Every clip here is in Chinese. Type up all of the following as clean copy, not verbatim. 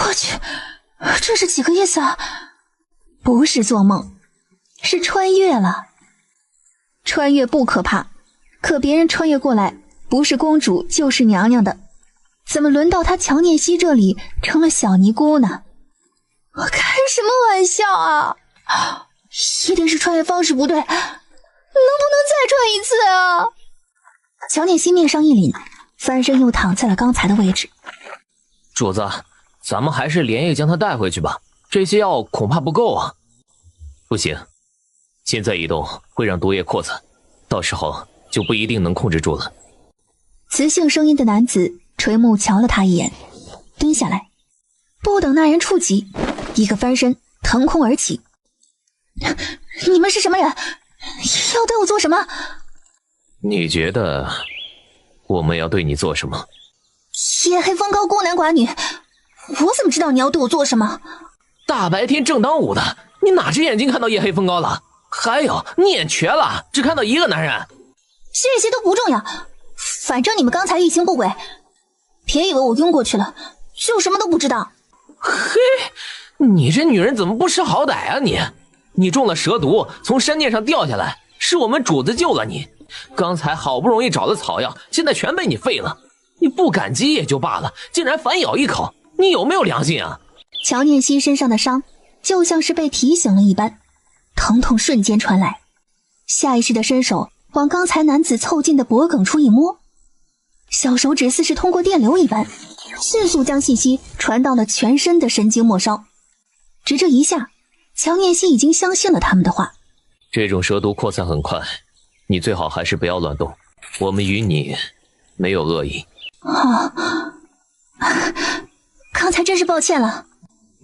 我去，这是几个意思啊？不是做梦，是穿越了。穿越不可怕，可别人穿越过来，不是公主就是娘娘的，怎么轮到她乔念希这里成了小尼姑呢？我开什么玩笑啊！一定是穿越方式不对，能不能再穿一次啊？乔念希面上一凛，翻身又躺在了刚才的位置。主子，咱们还是连夜将他带回去吧，这些药恐怕不够啊。不行，现在移动会让毒液扩散，到时候就不一定能控制住了。磁性声音的男子垂目瞧了他一眼，蹲下来，不等那人触及，一个翻身腾空而起。你们是什么人？要对我做什么？你觉得我们要对你做什么？夜黑风高，孤男寡女，我怎么知道你要对我做什么？大白天正当午的，你哪只眼睛看到夜黑风高了？还有，你眼瘸了，只看到一个男人。这些都不重要，反正你们刚才欲行不轨，别以为我晕过去了就什么都不知道。嘿，你这女人怎么不识好歹啊你？你中了蛇毒，从山涧上掉下来，是我们主子救了你。刚才好不容易找的草药，现在全被你废了。你不感激也就罢了，竟然反咬一口，你有没有良心啊？乔念希身上的伤就像是被提醒了一般，疼痛瞬间传来，下意识的伸手往刚才男子凑近的脖颈处一摸，小手指似是通过电流一般，迅速将信息传到了全身的神经末梢。只这一下，乔念希已经相信了他们的话。这种蛇毒扩散很快，你最好还是不要乱动，我们与你没有恶意。刚才真是抱歉了。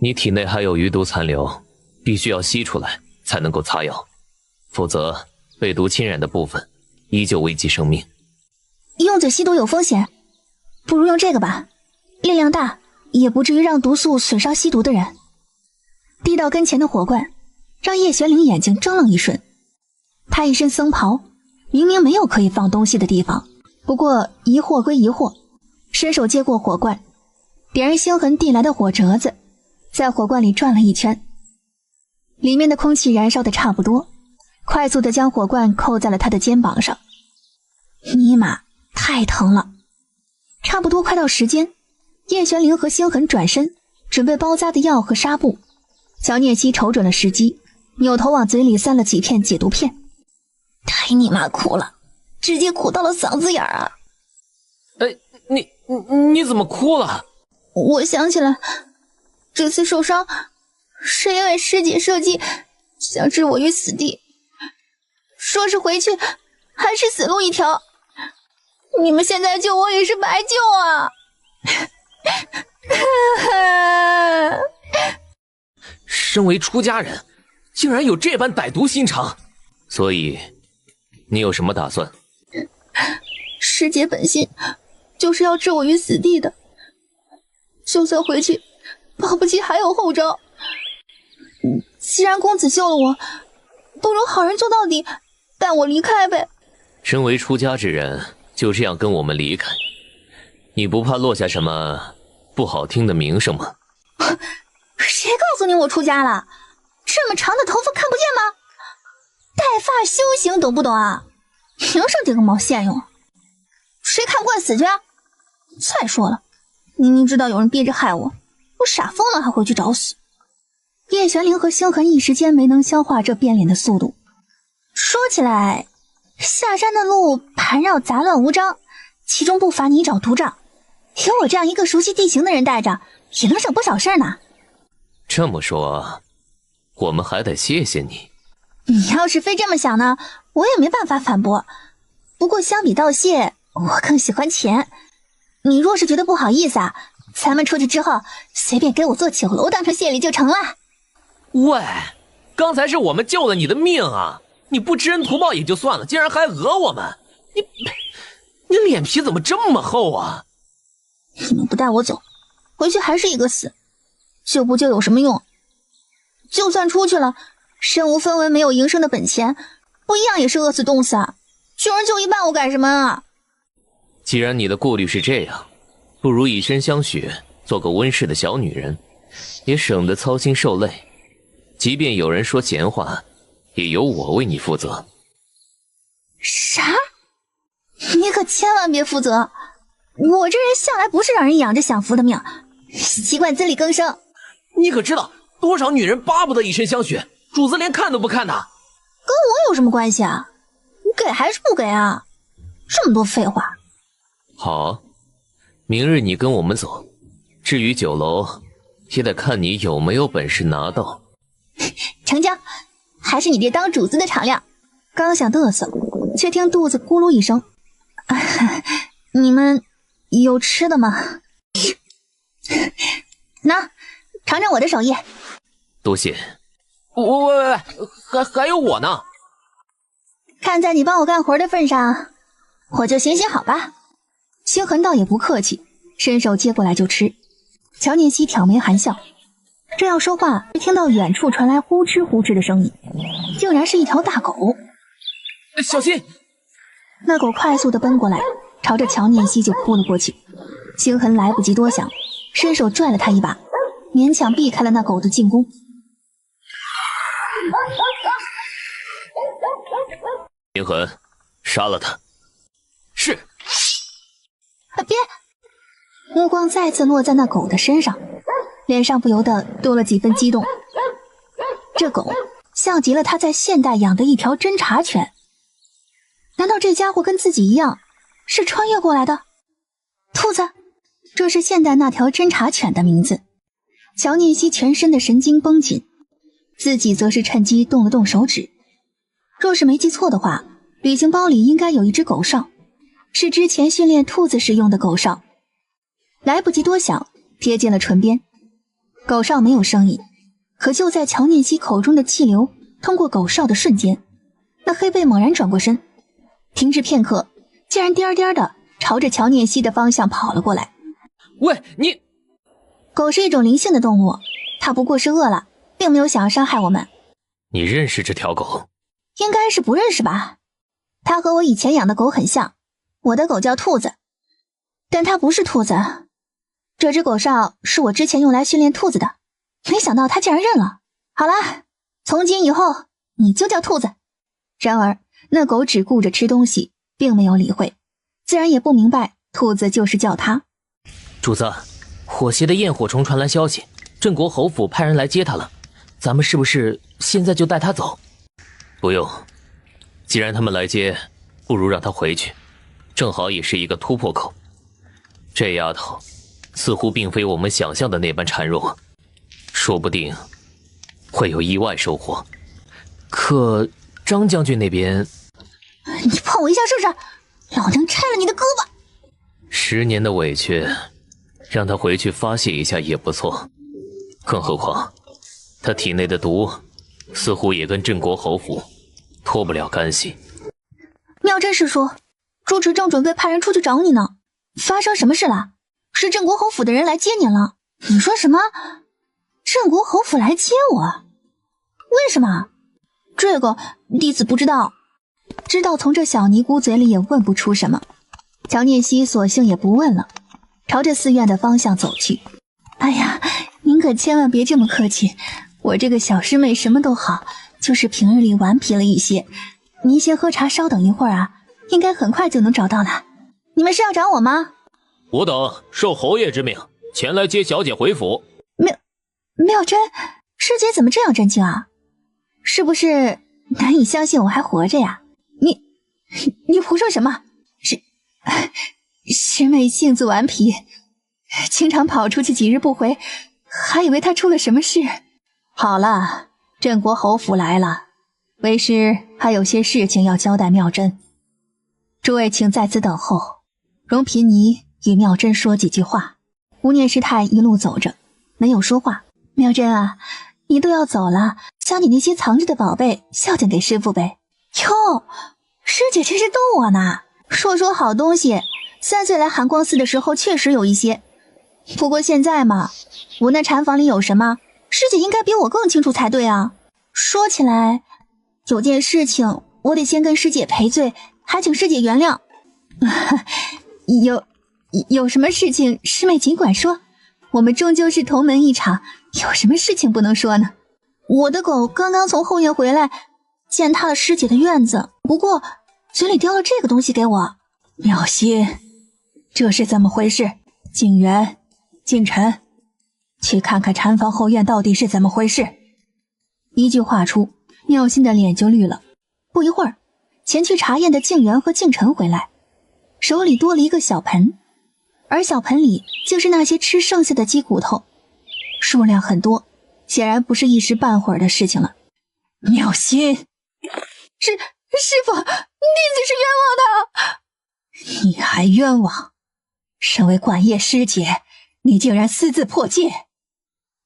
你体内还有余毒残留，必须要吸出来才能够擦药，否则被毒侵染的部分依旧危及生命。用嘴吸毒有风险，不如用这个吧，力量大，也不至于让毒素损伤吸毒的人。递到跟前的火罐让叶玄灵眼睛怔愣一瞬，他一身僧袍，明明没有可以放东西的地方，不过疑惑归疑惑，伸手接过火罐，点燃星痕递来的火折子，在火罐里转了一圈，里面的空气燃烧的差不多，快速的将火罐扣在了他的肩膀上。尼玛，太疼了！差不多快到时间，叶玄灵和星痕转身准备包扎的药和纱布。乔念希瞅准了时机，扭头往嘴里塞了几片解毒片。太尼玛苦了，直接苦到了嗓子眼儿啊！你怎么哭了？我想起来，这次受伤是因为师姐设计想置我于死地，说是回去还是死路一条。你们现在救我也是白救啊！身为出家人，竟然有这般歹毒心肠，所以你有什么打算？师姐本心就是要置我于死地的，就算回去保不齐还有后招。既然公子救了我，不如好人做到底，带我离开呗。身为出家之人，就这样跟我们离开，你不怕落下什么不好听的名声吗？谁告诉你我出家了？这么长的头发看不见吗？带发修行懂不懂啊？凭什么顶个毛线用？谁看不惯死去啊？再说了，明明知道有人憋着害我，我傻疯了还回去找死。叶玄灵和星痕一时间没能消化这变脸的速度。说起来，下山的路盘绕杂乱无章，其中不乏泥沼毒障，有我这样一个熟悉地形的人带着，也能省不少事儿呢。这么说，我们还得谢谢你。你要是非这么想呢，我也没办法反驳。不过相比道谢，我更喜欢钱。你若是觉得不好意思啊，咱们出去之后随便给我做酒楼当成谢礼就成了。喂，刚才是我们救了你的命啊！你不知恩图报也就算了，竟然还讹我们！你脸皮怎么这么厚啊？你们不带我走，回去还是一个死，救不救有什么用？就算出去了，身无分文，没有营生的本钱，不一样也是饿死冻死啊！救人救一半，我干什么啊？既然你的顾虑是这样，不如以身相许，做个温室的小女人，也省得操心受累。即便有人说闲话，也由我为你负责。啥？你可千万别负责！我这人向来不是让人养着享福的命，习惯自力更生。你可知道多少女人巴不得以身相许，主子连看都不看的？跟我有什么关系啊？你给还是不给啊？这么多废话。好，明日你跟我们走。至于酒楼，也得看你有没有本事拿到。成交，还是你这当主子的敞亮。刚想嘚瑟，却听肚子咕噜一声。你们有吃的吗？那，尝尝我的手艺。多谢。喂，还有我呢。看在你帮我干活的份上，我就行好吧。星痕倒也不客气，伸手接过来就吃。乔念希挑眉含笑，正要说话，听到远处传来呼哧呼哧的声音，竟然是一条大狗。小心！那狗快速地奔过来，朝着乔念希就扑了过去。星痕来不及多想，伸手拽了他一把，勉强避开了那狗的进攻。星痕，杀了他。是。别！目光再次落在那狗的身上，脸上不由得多了几分激动。这狗像极了他在现代养的一条侦察犬。难道这家伙跟自己一样，是穿越过来的？兔子，这是现代那条侦察犬的名字。乔念希全身的神经绷紧，自己则是趁机动了动手指。若是没记错的话，旅行包里应该有一只狗哨，是之前训练兔子使用的狗哨。来不及多想，贴近了唇边。狗哨没有声音，可就在乔念希口中的气流通过狗哨的瞬间，那黑背猛然转过身，停滞片刻，竟然颠颠的朝着乔念希的方向跑了过来。喂，你！狗是一种灵性的动物，它不过是饿了，并没有想要伤害我们。你认识这条狗？应该是不认识吧。它和我以前养的狗很像，我的狗叫兔子，但它不是兔子。这只狗哨是我之前用来训练兔子的，没想到它竟然认了。好了，从今以后你就叫兔子。然而那狗只顾着吃东西，并没有理会，自然也不明白兔子就是叫它。主子，火邪的焰火虫传来消息，镇国侯府派人来接他了，咱们是不是现在就带他走？不用，既然他们来接，不如让他回去，正好也是一个突破口。这丫头似乎并非我们想象的那般孱弱，说不定会有意外收获。可张将军那边，你碰我一下试试，老娘拆了你的胳膊！10年的委屈，让他回去发泄一下也不错。更何况他体内的毒似乎也跟镇国侯府脱不了干系。妙真师叔，朱池正准备派人出去找你呢，发生什么事了？是镇国侯府的人来接你了。你说什么？镇国侯府来接我？为什么？这个弟子不知道。知道从这小尼姑嘴里也问不出什么，乔念希索性也不问了，朝着寺院的方向走去。哎呀，您可千万别这么客气，我这个小师妹什么都好，就是平日里顽皮了一些。您先喝茶稍等一会儿啊，应该很快就能找到了。你们是要找我吗？我等受侯爷之命前来接小姐回府。妙真，师姐怎么这样震惊啊？是不是难以相信我还活着呀？你胡说什么？师妹性子顽皮，经常跑出去几日不回，还以为她出了什么事。好了，镇国侯府来了，为师还有些事情要交代妙真，诸位请在此等候，容贫尼与妙真说几句话。无念师太一路走着，没有说话。妙真啊，你都要走了，将你那些藏着的宝贝孝敬给师父呗。哟，师姐真是逗我呢。说好东西，3岁来寒光寺的时候确实有一些，不过现在嘛，我那禅房里有什么，师姐应该比我更清楚才对啊。说起来，有件事情我得先跟师姐赔罪，还请师姐原谅。有什么事情师妹尽管说，我们终究是同门一场，有什么事情不能说呢？我的狗刚刚从后院回来，践踏了师姐的院子，不过嘴里叼了这个东西给我。妙心，这是怎么回事？静元、静晨，去看看禅房后院到底是怎么回事。一句话出，妙心的脸就绿了。不一会儿，前去查验的静元和静晨回来，手里多了一个小盆，而小盆里就是那些吃剩下的鸡骨头，数量很多，显然不是一时半会儿的事情了。妙心，师父，弟子是冤枉的。你还冤枉？身为管业师姐，你竟然私自破戒，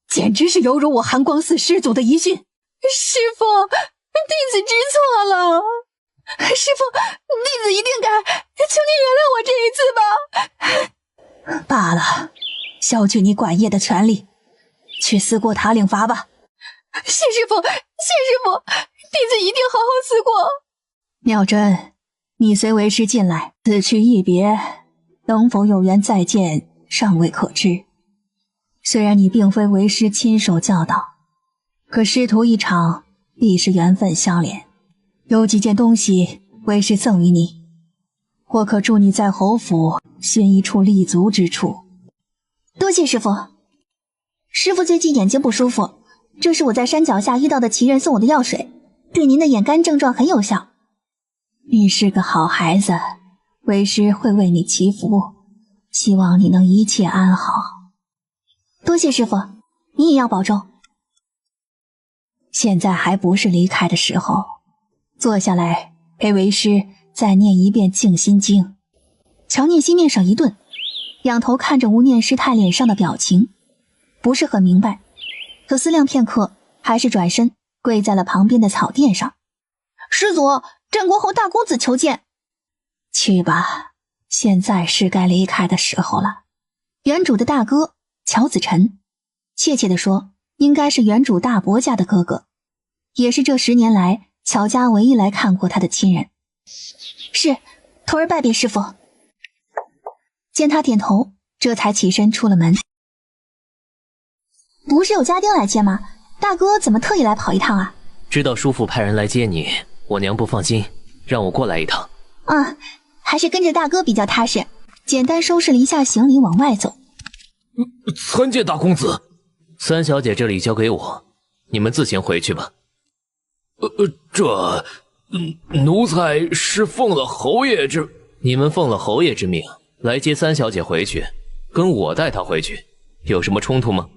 简直是有辱我寒光寺师祖的遗训。师父，弟子知错了。师父，弟子一定改，求您原谅我这一次吧。罢了，消去你管业的权利，去思过塔岭阀吧。谢师父，谢师父，弟子一定好好思过。妙真，你随为师进来，此去一别，能否有缘再见，尚未可知。虽然你并非为师亲手教导，可师徒一场，必是缘分相连。有几件东西为师赠予你，或可助你在侯府寻一处立足之处。多谢师父。师父最近眼睛不舒服，这是我在山脚下遇到的奇人送我的药水，对您的眼干症状很有效。你是个好孩子，为师会为你祈福，希望你能一切安好。多谢师父，你也要保重。现在还不是离开的时候，坐下来陪为师再念一遍静心经。乔念心面上一顿，仰头看着无念师太脸上的表情，不是很明白，可思量片刻，还是转身跪在了旁边的草垫上。师祖，镇国侯大公子求见。去吧，现在是该离开的时候了。原主的大哥乔子晨，确切地说，应该是原主大伯家的哥哥，也是这10年来乔家唯一来看过他的亲人。是，徒儿拜别师父。见他点头，这才起身出了门。不是有家丁来接吗？大哥怎么特意来跑一趟啊？知道叔父派人来接你，我娘不放心，让我过来一趟。还是跟着大哥比较踏实。简单收拾了一下行李，往外走。参见大公子。三小姐这里交给我，你们自行回去吧。奴才是奉了侯爷之……你们奉了侯爷之命来接三小姐回去，跟我带她回去，有什么冲突吗？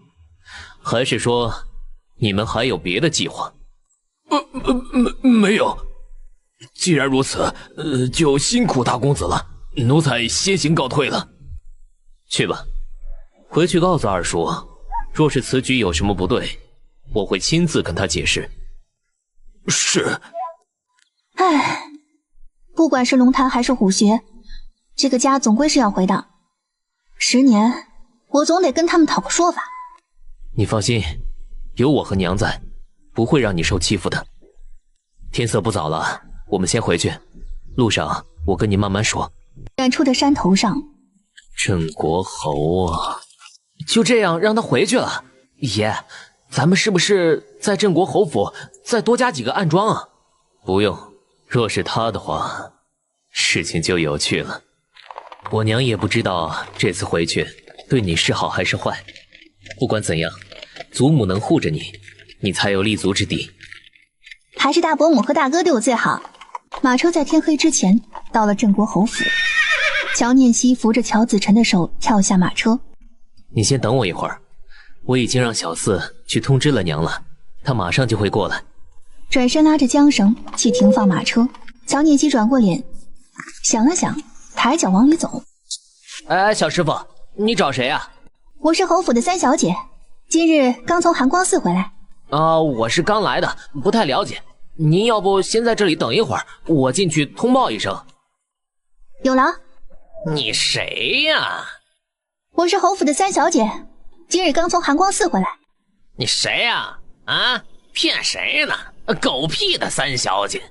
还是说你们还有别的计划？没有。既然如此，就辛苦大公子了，奴才先行告退了。去吧，回去告诉二叔，若是此举有什么不对，我会亲自跟他解释。是。不管是龙潭还是虎穴，这个家总归是要回的。10年，我总得跟他们讨个说法。你放心，有我和娘在，不会让你受欺负的。天色不早了，我们先回去，路上我跟你慢慢说。远处的山头上，镇国侯啊，就这样让他回去了。爷，咱们是不是在镇国侯府再多加几个暗桩啊？不用，若是他的话，事情就有趣了。我娘也不知道这次回去对你是好还是坏，不管怎样，祖母能护着你，你才有立足之地。还是大伯母和大哥对我最好。马车在天黑之前到了镇国侯府，乔念熙扶着乔子晨的手跳下马车。你先等我一会儿，我已经让小四去通知了娘了，她马上就会过来。转身拉着缰绳去停放马车。乔念熙转过脸想了想，抬脚往里走。小师傅，你找谁啊？我是侯府的三小姐，今日刚从寒光寺回来。我是刚来的，不太了解。您要不先在这里等一会儿，我进去通报一声。有劳。你谁呀？我是侯府的三小姐，今日刚从寒光寺回来。你谁呀？骗谁呢？狗屁的三小姐！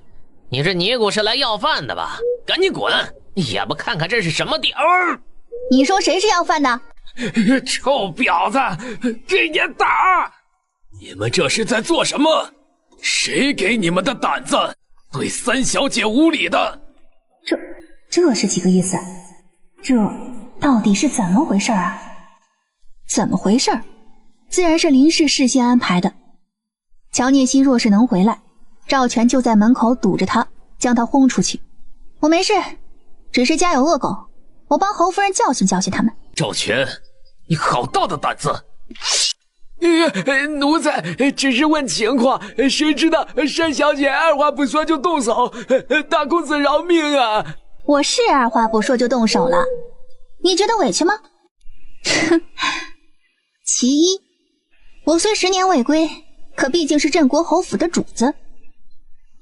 你这尼姑是来要饭的吧？赶紧滚！也不看看这是什么地儿。你说谁是要饭的？臭婊子，给你打！你们这是在做什么？谁给你们的胆子对三小姐无礼的？这是几个意思？这到底是怎么回事啊？怎么回事？自然是林氏事先安排的。乔聂西若是能回来，赵全就在门口堵着他，将他轰出去。我没事，只是家有恶狗，我帮侯夫人教训教训他们。赵全，你好大的胆子！奴才只是问情况，谁知道单小姐二话不说就动手，大公子饶命啊！我是二话不说就动手了，你觉得委屈吗？其一，我虽10年未归，可毕竟是镇国侯府的主子，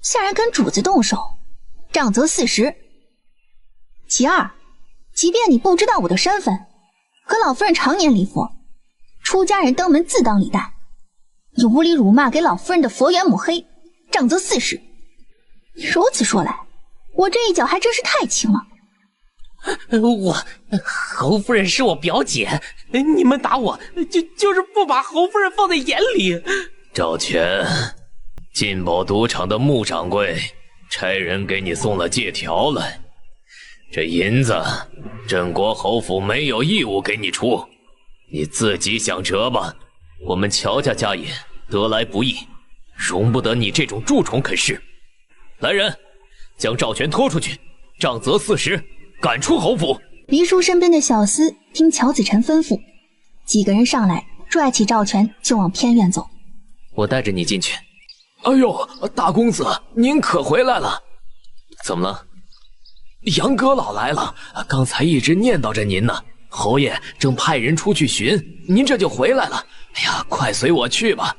下人跟主子动手，杖责40。其二，即便你不知道我的身份，可老夫人常年礼佛，出家人登门自当礼待，你无理辱骂给老夫人的佛缘抹黑，杖责40。如此说来，我这一脚还真是太轻了。侯夫人是我表姐，你们打我就是不把侯夫人放在眼里。赵全，进宝赌场的穆掌柜差人给你送了借条来，这银子镇国侯府没有义务给你出，你自己想辙吧。我们乔家家业得来不易，容不得你这种蛀虫啃食。来人，将赵全拖出去，杖责40，赶出侯府。黎叔身边的小厮听乔子晨吩咐，几个人上来拽起赵全就往偏院走。我带着你进去。哎呦，大公子，您可回来了？怎么了？杨阁老来了，刚才一直念叨着您呢。侯爷正派人出去寻，您这就回来了。哎呀，快随我去吧。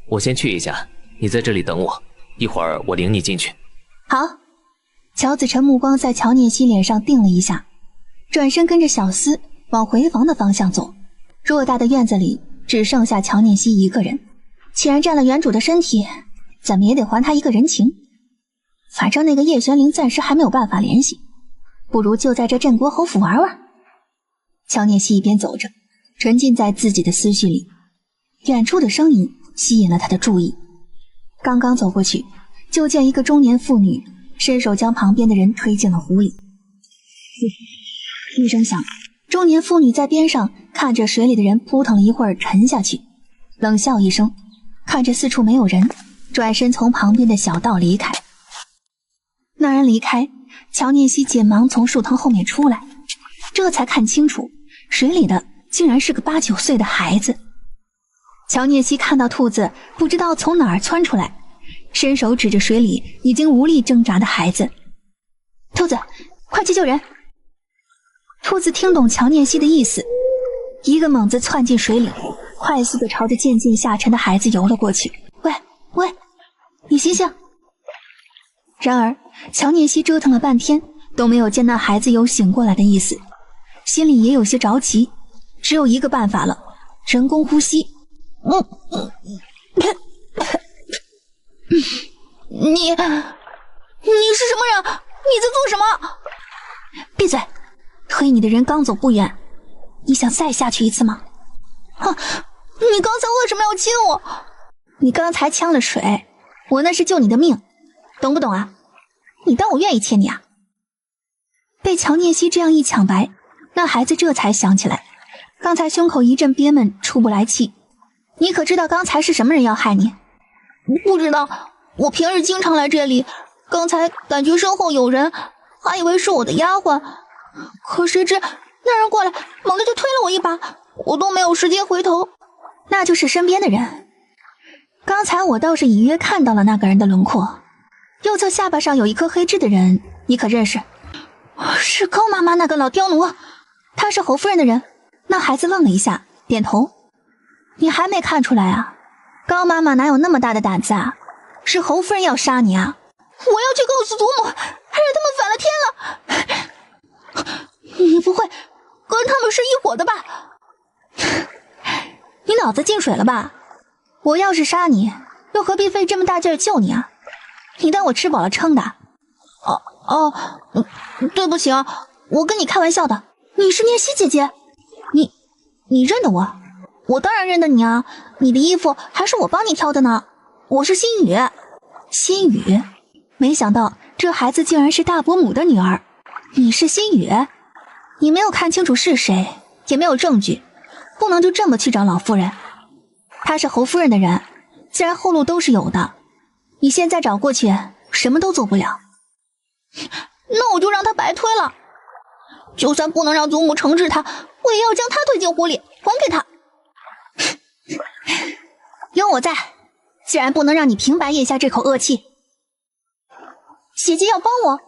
我先去一下，你在这里等我，一会儿我领你进去。好。乔子晨目光在乔聂西脸上定了一下，转身跟着小厮往回房的方向走。偌大的院子里只剩下乔聂西一个人，既然占了原主的身体，怎么也得还他一个人情。反正那个叶玄灵暂时还没有办法联系，不如就在这镇国侯府玩玩。乔聂西一边走着，沉浸在自己的思绪里。远处的声音吸引了他的注意，刚刚走过去，就见一个中年妇女伸手将旁边的人推进了湖里。一声响，中年妇女在边上看着水里的人扑腾了一会儿沉下去，冷笑一声，看着四处没有人，转身从旁边的小道离开。那人离开，乔聂西紧忙从树藤后面出来，这才看清楚水里的竟然是个8、9岁的孩子。乔聂西看到兔子不知道从哪儿窜出来，伸手指着水里已经无力挣扎的孩子：“兔子，快去救人！”兔子听懂乔聂西的意思，一个猛子窜进水里，快速地朝着渐渐下沉的孩子游了过去。“喂，你醒醒！”然而乔聂西折腾了半天都没有见那孩子有醒过来的意思，心里也有些着急，只有一个办法了，人工呼吸。你是什么人？你在做什么？闭嘴！推你的人刚走不远，你想再下去一次吗？哼！你刚才为什么要亲我？你刚才呛了水，我那是救你的命，懂不懂啊？你当我愿意亲你啊？被乔聂西这样一抢白，那孩子这才想起来，刚才胸口一阵憋闷，出不来气。你可知道刚才是什么人要害你？不知道，我平日经常来这里，刚才感觉身后有人，还以为是我的丫鬟，可谁知那人过来猛地就推了我一把，我都没有时间回头。那就是身边的人。刚才我倒是隐约看到了那个人的轮廓，右侧下巴上有一颗黑痣的人，你可认识？是高妈妈那个老刁奴，他是侯夫人的人。那孩子愣了一下，点头。你还没看出来啊？高妈妈哪有那么大的胆子啊？是侯夫人要杀你啊！我要去告诉祖母，还让他们反了天了！你不会跟他们是一伙的吧？你脑子进水了吧？我要是杀你，又何必费这么大劲儿救你啊？你当我吃饱了撑的？对不起啊，我跟你开玩笑的。你是聂西姐姐？你认得我？我当然认得你啊，你的衣服还是我帮你挑的呢。我是心雨。心雨，没想到这孩子竟然是大伯母的女儿。你是心雨？你没有看清楚是谁，也没有证据，不能就这么去找老夫人。她是侯夫人的人，自然后路都是有的。你现在找过去，什么都做不了。那我就让她白推了，就算不能让祖母惩治她，我也要将她推进湖里，还给她。有我在，自然不能让你平白咽下这口恶气。姐姐要帮我，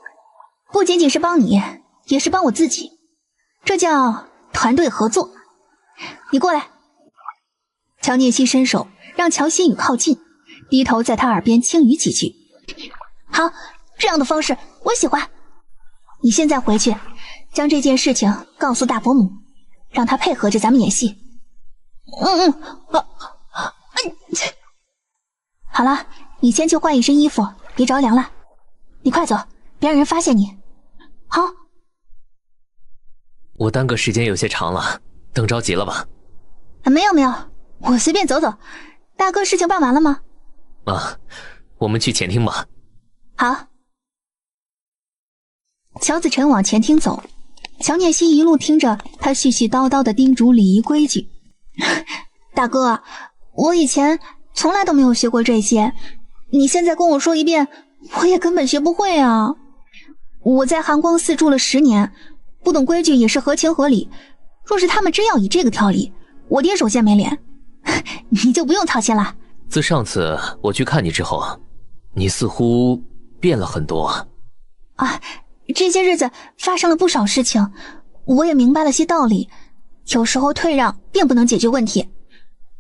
不仅仅是帮你，也是帮我自己，这叫团队合作。你过来。乔念希伸手让乔心雨靠近，低头在他耳边轻语几句。好，这样的方式我喜欢。你现在回去，将这件事情告诉大伯母，让她配合着咱们演戏。好了，你先去换一身衣服，别着凉了。你快走，别让人发现你。好。我耽搁时间有些长了，等着急了吧？没有没有，我随便走走。大哥，事情办完了吗？啊，我们去前厅吧。好。乔子晨往前厅走，乔念希一路听着他絮絮叨叨的叮嘱礼仪规矩。大哥，我以前从来都没有学过这些，你现在跟我说一遍，我也根本学不会啊。我在寒光寺住了10年，不懂规矩也是合情合理。若是他们真要以这个挑理，我爹首先没脸。你就不用操心了。自上次我去看你之后，你似乎变了很多啊。这些日子发生了不少事情，我也明白了些道理。有时候退让并不能解决问题，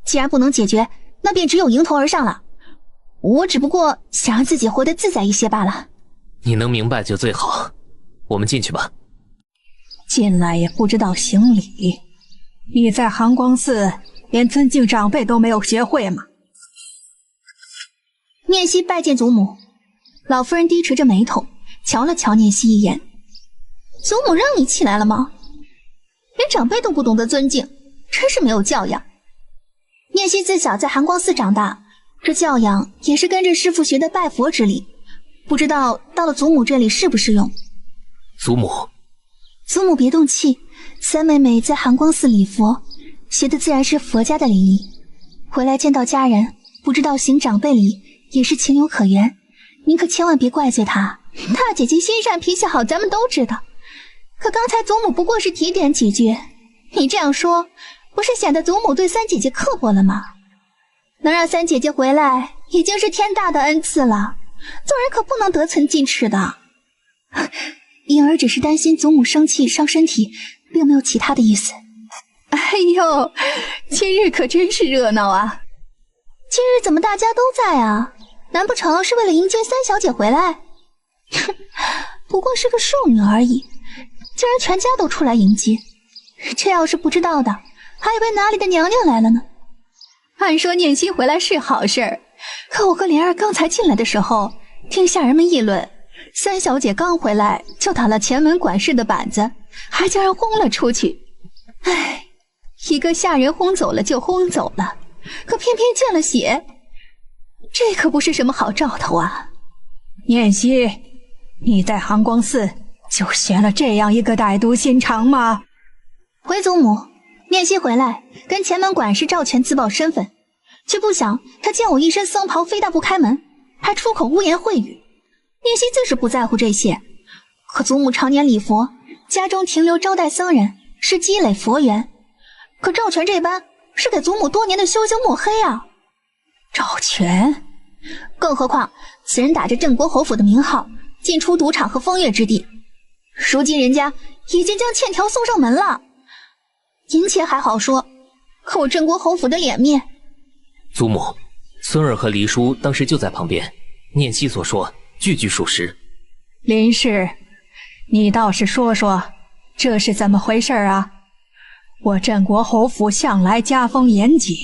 既然不能解决，那便只有迎头而上了。我只不过想让自己活得自在一些罢了。你能明白就最好，我们进去吧。进来也不知道行礼，你在寒光寺连尊敬长辈都没有学会吗？念希拜见祖母。老夫人低垂着眉头，瞧了乔念希一眼。祖母让你起来了吗？连长辈都不懂得尊敬，真是没有教养。念希自小在寒光寺长大，这教养也是跟着师父学的拜佛之礼，不知道到了祖母这里适不适用。祖母别动气，三妹妹在寒光寺礼佛，学的自然是佛家的礼仪。回来见到家人，不知道行长辈礼也是情有可原，您可千万别怪罪她。大姐姐心善脾气好，咱们都知道。可刚才祖母不过是提点几句，你这样说，不是显得祖母对三姐姐刻薄了吗？能让三姐姐回来，已经是天大的恩赐了，做人可不能得寸进尺的。婴儿只是担心祖母生气伤身体，并没有其他的意思。哎呦，今日可真是热闹啊！今日怎么大家都在啊？难不成是为了迎接三小姐回来？哼，不过是个庶女而已，竟然全家都出来迎接。这要是不知道的，还以为哪里的娘娘来了呢。按说念希回来是好事儿，可我和莲儿刚才进来的时候，听下人们议论，三小姐刚回来就打了前门管事的板子，还将人轰了出去。唉，一个下人轰走了就轰走了，可偏偏见了血，这可不是什么好兆头啊。念希，你在寒光寺就学了这样一个歹毒心肠吗？回祖母，念希回来跟前门管事赵全自报身份，却不想他见我一身僧袍，非但不开门，还出口污言秽语。念希自是不在乎这些，可祖母常年礼佛，家中停留招待僧人，是积累佛缘。可赵全这般是给祖母多年的修行抹黑啊！赵全，更何况此人打着镇国侯府的名号，进出赌场和风月之地，如今人家已经将欠条送上门了。银钱还好说，可我镇国侯府的脸面……祖母，孙儿和黎叔当时就在旁边，念希所说句句属实。林氏，你倒是说说，这是怎么回事啊？我镇国侯府向来家风严谨，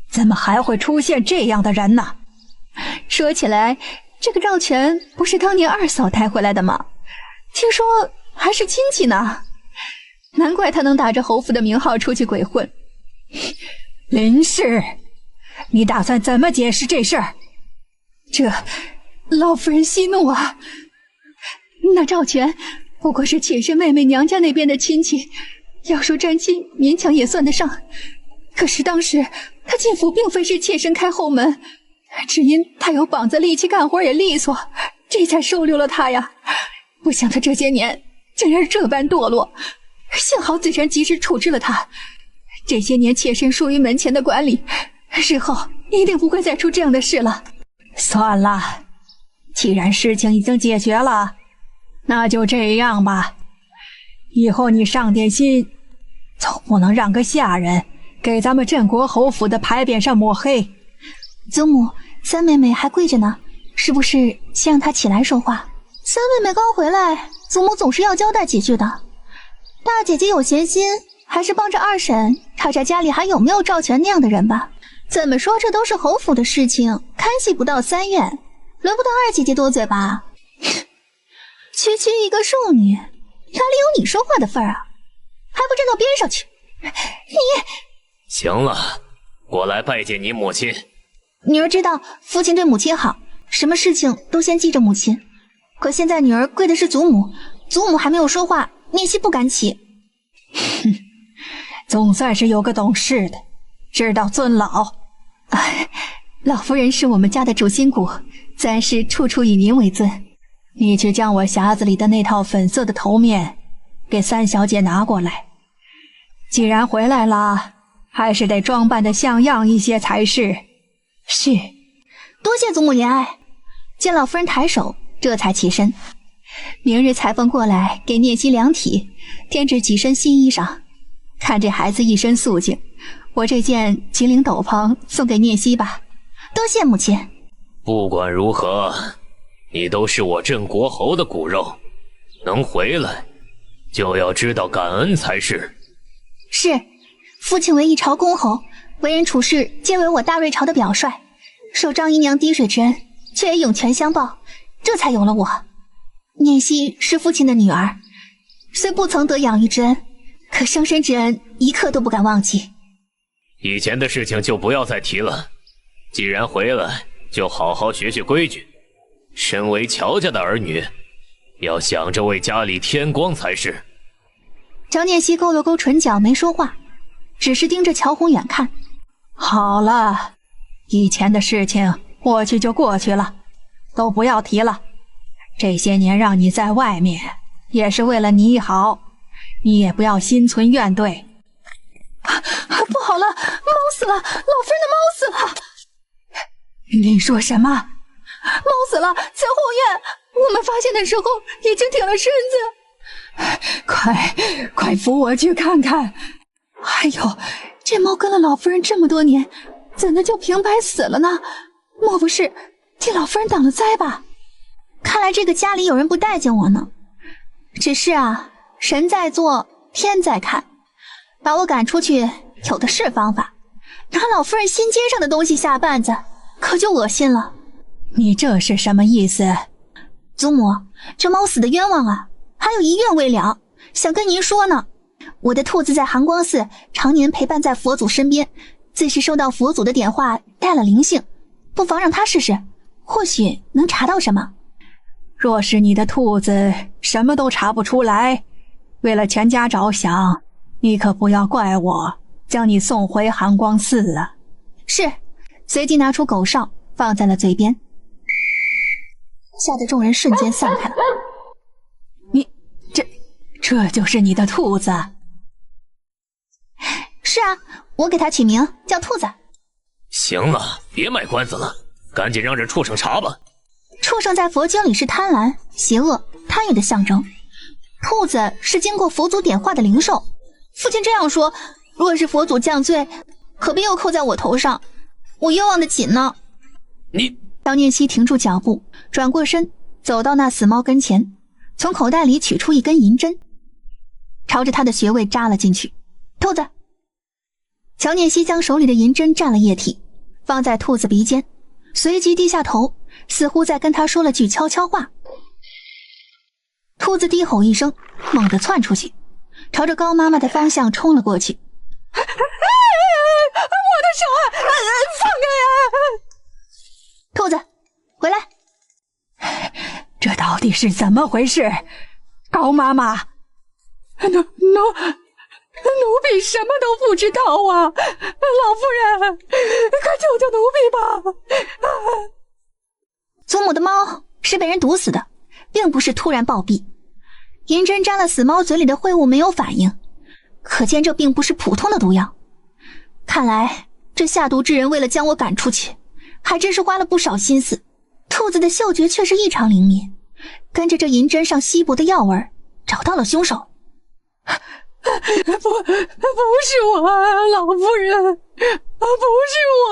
怎么还会出现这样的人呢？说起来，这个赵全不是当年二嫂带回来的吗？听说还是亲戚呢。难怪他能打着侯府的名号出去鬼混，林氏，你打算怎么解释这事儿？这老夫人息怒啊！那赵全不过是妾身妹妹娘家那边的亲戚，要说沾亲，勉强也算得上。可是当时他进府并非是妾身开后门，只因他有膀子力气，干活也利索，这才收留了他呀。不想他这些年竟然这般堕落，幸好子珊及时处置了他。这些年妾身疏于门前的管理，日后一定不会再出这样的事了。算了，既然事情已经解决了，那就这样吧。以后你上点心，总不能让个下人给咱们镇国侯府的牌匾上抹黑。祖母，三妹妹还跪着呢，是不是先让她起来说话？三妹妹刚回来，祖母总是要交代几句的。大姐姐有闲心，还是帮着二婶查查家里还有没有赵全那样的人吧。怎么说这都是侯府的事情，看戏不到3院，轮不到二姐姐多嘴吧？区区一个庶女，哪里有你说话的份儿啊？还不站到边上去！你行了，我来拜见你母亲。女儿知道父亲对母亲好，什么事情都先记着母亲。可现在女儿跪的是祖母，祖母还没有说话，念希不敢起。哼，总算是有个懂事的，知道尊老。老夫人是我们家的主心骨，自然是处处以您为尊。你去将我匣子里的那套粉色的头面给三小姐拿过来。既然回来了，还是得装扮得像样一些才是。是，多谢祖母怜爱。见老夫人抬手，这才起身。明日裁缝过来给念希量体，添置几身新衣裳。看这孩子一身素净，我这件金领斗篷送给念希吧。多谢母亲。不管如何，你都是我镇国侯的骨肉，能回来就要知道感恩才是。是，父亲为一朝公侯，为人处事皆为我大瑞朝的表率，受张姨娘滴水之恩，却也涌泉相报，这才有了我。念希是父亲的女儿，虽不曾得养育之恩，可生身之恩一刻都不敢忘记。以前的事情就不要再提了，既然回来，就好好学学规矩。身为乔家的儿女，要想着为家里添光才是。乔念希勾了勾唇角，没说话，只是盯着乔宏远看。好了，以前的事情过去就过去了，都不要提了。这些年让你在外面，也是为了你好，你也不要心存怨怼。不好了，猫死了，老夫人的猫死了。你说什么？猫死了，在后院，我们发现的时候已经挺了身子。快扶我去看看。哎呦，这猫跟了老夫人这么多年，怎的就平白死了呢？莫不是替老夫人挡了灾吧？看来这个家里有人不待见我呢。只是啊，神在做，天在看，把我赶出去有的是方法，拿老夫人新接上的东西下绊子，可就恶心了。你这是什么意思？祖母，这猫死的冤枉啊，还有一愿未了，想跟您说呢。我的兔子在寒光寺常年陪伴在佛祖身边，自是受到佛祖的点化，带了灵性，不妨让他试试，或许能查到什么。若是你的兔子什么都查不出来，为了全家着想，你可不要怪我将你送回寒光寺啊。是，随即拿出狗哨放在了嘴边，吓得众人瞬间散开了。你这就是你的兔子？是啊，我给它取名叫兔子。行了，别卖关子了，赶紧让这畜生查吧。畜生在佛经里是贪婪、邪恶、贪欲的象征，兔子是经过佛祖点化的灵兽。父亲这样说，若是佛祖降罪，可别又扣在我头上，我冤枉的紧呢。你……萧念希停住脚步，转过身，走到那死猫跟前，从口袋里取出一根银针，朝着他的穴位扎了进去。兔子。乔念希将手里的银针蘸了液体，放在兔子鼻尖，随即低下头，似乎在跟他说了句悄悄话。兔子低吼一声，猛地窜出去，朝着高妈妈的方向冲了过去。我的手啊！放开呀！兔子，回来！这到底是怎么回事？高妈妈，奴婢什么都不知道啊！老夫人，快救救奴婢吧！祖母的猫是被人毒死的，并不是突然暴毙。银针沾了死猫嘴里的秽物没有反应，可见这并不是普通的毒药。看来这下毒之人为了将我赶出去，还真是花了不少心思。兔子的嗅觉却是异常灵敏，跟着这银针上稀薄的药味找到了凶手。不是我，老夫人，不是我。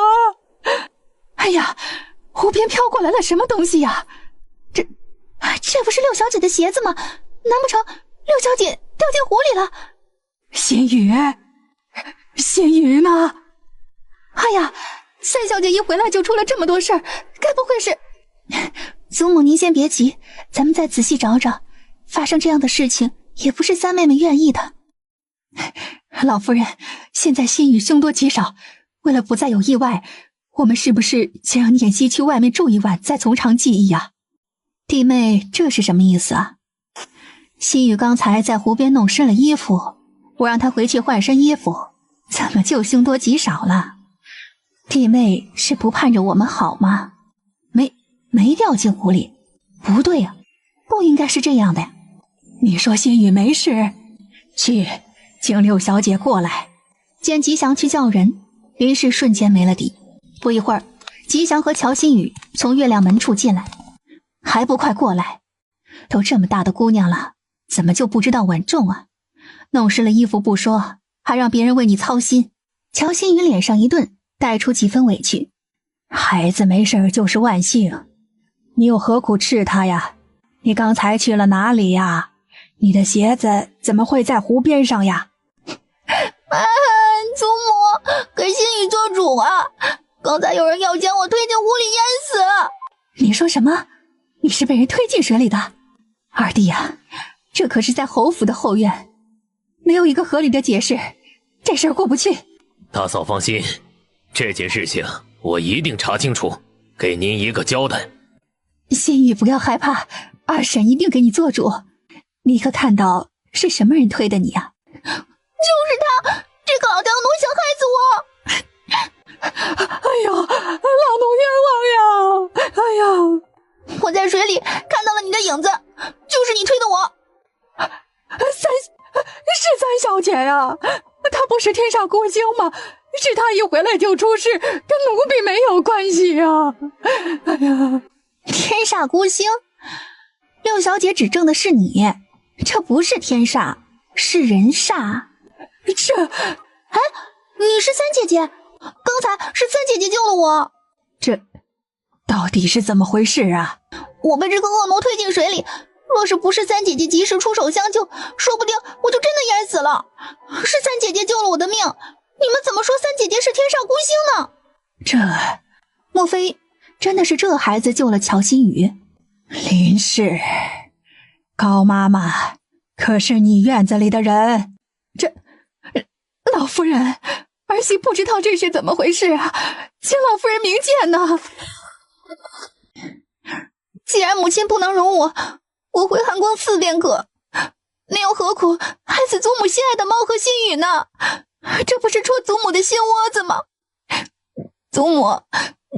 哎呀，湖边飘过来了什么东西呀？这不是六小姐的鞋子吗？难不成六小姐掉进湖里了？仙羽呢？哎呀，三小姐一回来就出了这么多事儿，该不会是……祖母您先别急，咱们再仔细找找。发生这样的事情也不是三妹妹愿意的。老夫人，现在仙羽凶多吉少，为了不再有意外，我们是不是先让念希去外面住一晚，再从长计议呀？弟妹，这是什么意思啊？希雨刚才在湖边弄湿了衣服，我让她回去换身衣服，怎么就凶多吉少了？弟妹是不盼着我们好吗？没掉进湖里，不对呀，不应该是这样的呀。你说心雨没事，去请六小姐过来。见吉祥去叫人，林氏瞬间没了底。不一会儿，吉祥和乔心雨从月亮门处进来，还不快过来！都这么大的姑娘了，怎么就不知道稳重啊？弄湿了衣服不说，还让别人为你操心。乔心雨脸上一顿，带出几分委屈。孩子没事就是万幸，你又何苦斥他呀？你刚才去了哪里呀？你的鞋子怎么会在湖边上呀？祖母，给心雨做主啊！刚才有人要将我推进湖里淹死。你说什么？你是被人推进水里的？二弟呀，这可是在侯府的后院，没有一个合理的解释，这事儿过不去。大嫂放心，这件事情我一定查清楚，给您一个交代。心雨不要害怕，二婶一定给你做主。你可看到是什么人推的你啊？就是他，这个老刁奴想害死我！哎呦，老奴冤枉呀！哎呀，我在水里看到了你的影子，就是你推的我。是三小姐呀，她不是天煞孤星吗？是她一回来就出事，跟奴婢没有关系呀！哎呀，天煞孤星，六小姐指证的是你，这不是天煞，是人煞。哎，你是三姐姐，刚才是三姐姐救了我。这到底是怎么回事啊？我被这个恶奴推进水里，若是不是三姐姐及时出手相救，说不定我就真的淹死了。是三姐姐救了我的命，你们怎么说三姐姐是天煞孤星呢？这莫非真的是这孩子救了乔心雨？林氏，高妈妈可是你院子里的人。这老夫人，儿媳不知道这是怎么回事啊，请老夫人明鉴呐。既然母亲不能容我回寒光寺便可，那又何苦害死祖母心爱的猫和心雨呢？这不是戳祖母的心窝子吗？祖母，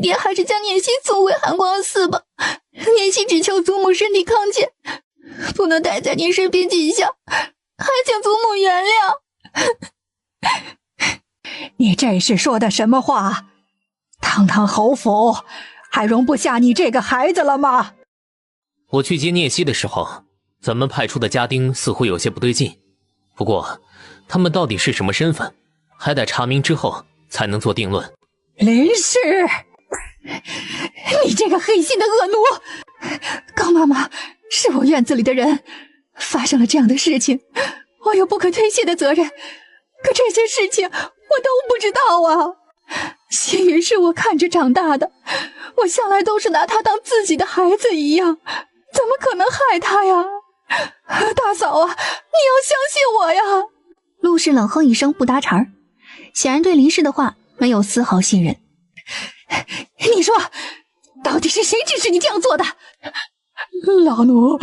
爹还是将念希送回寒光寺吧。念希只求祖母身体康健，不能待在您身边尽孝，还请祖母原谅。你这是说的什么话？堂堂侯府还容不下你这个孩子了吗？我去接聂希的时候，咱们派出的家丁似乎有些不对劲，不过他们到底是什么身份，还得查明之后才能做定论。林氏，你这个黑心的恶奴！高妈妈，是我院子里的人，发生了这样的事情，我有不可推卸的责任，可这些事情我都不知道啊。心雨是我看着长大的，我向来都是拿他当自己的孩子一样，怎么可能害他呀？大嫂啊，你要相信我呀！陆氏冷哼一声不搭茬，显然对林氏的话没有丝毫信任。你说，到底是谁指使你这样做的？老奴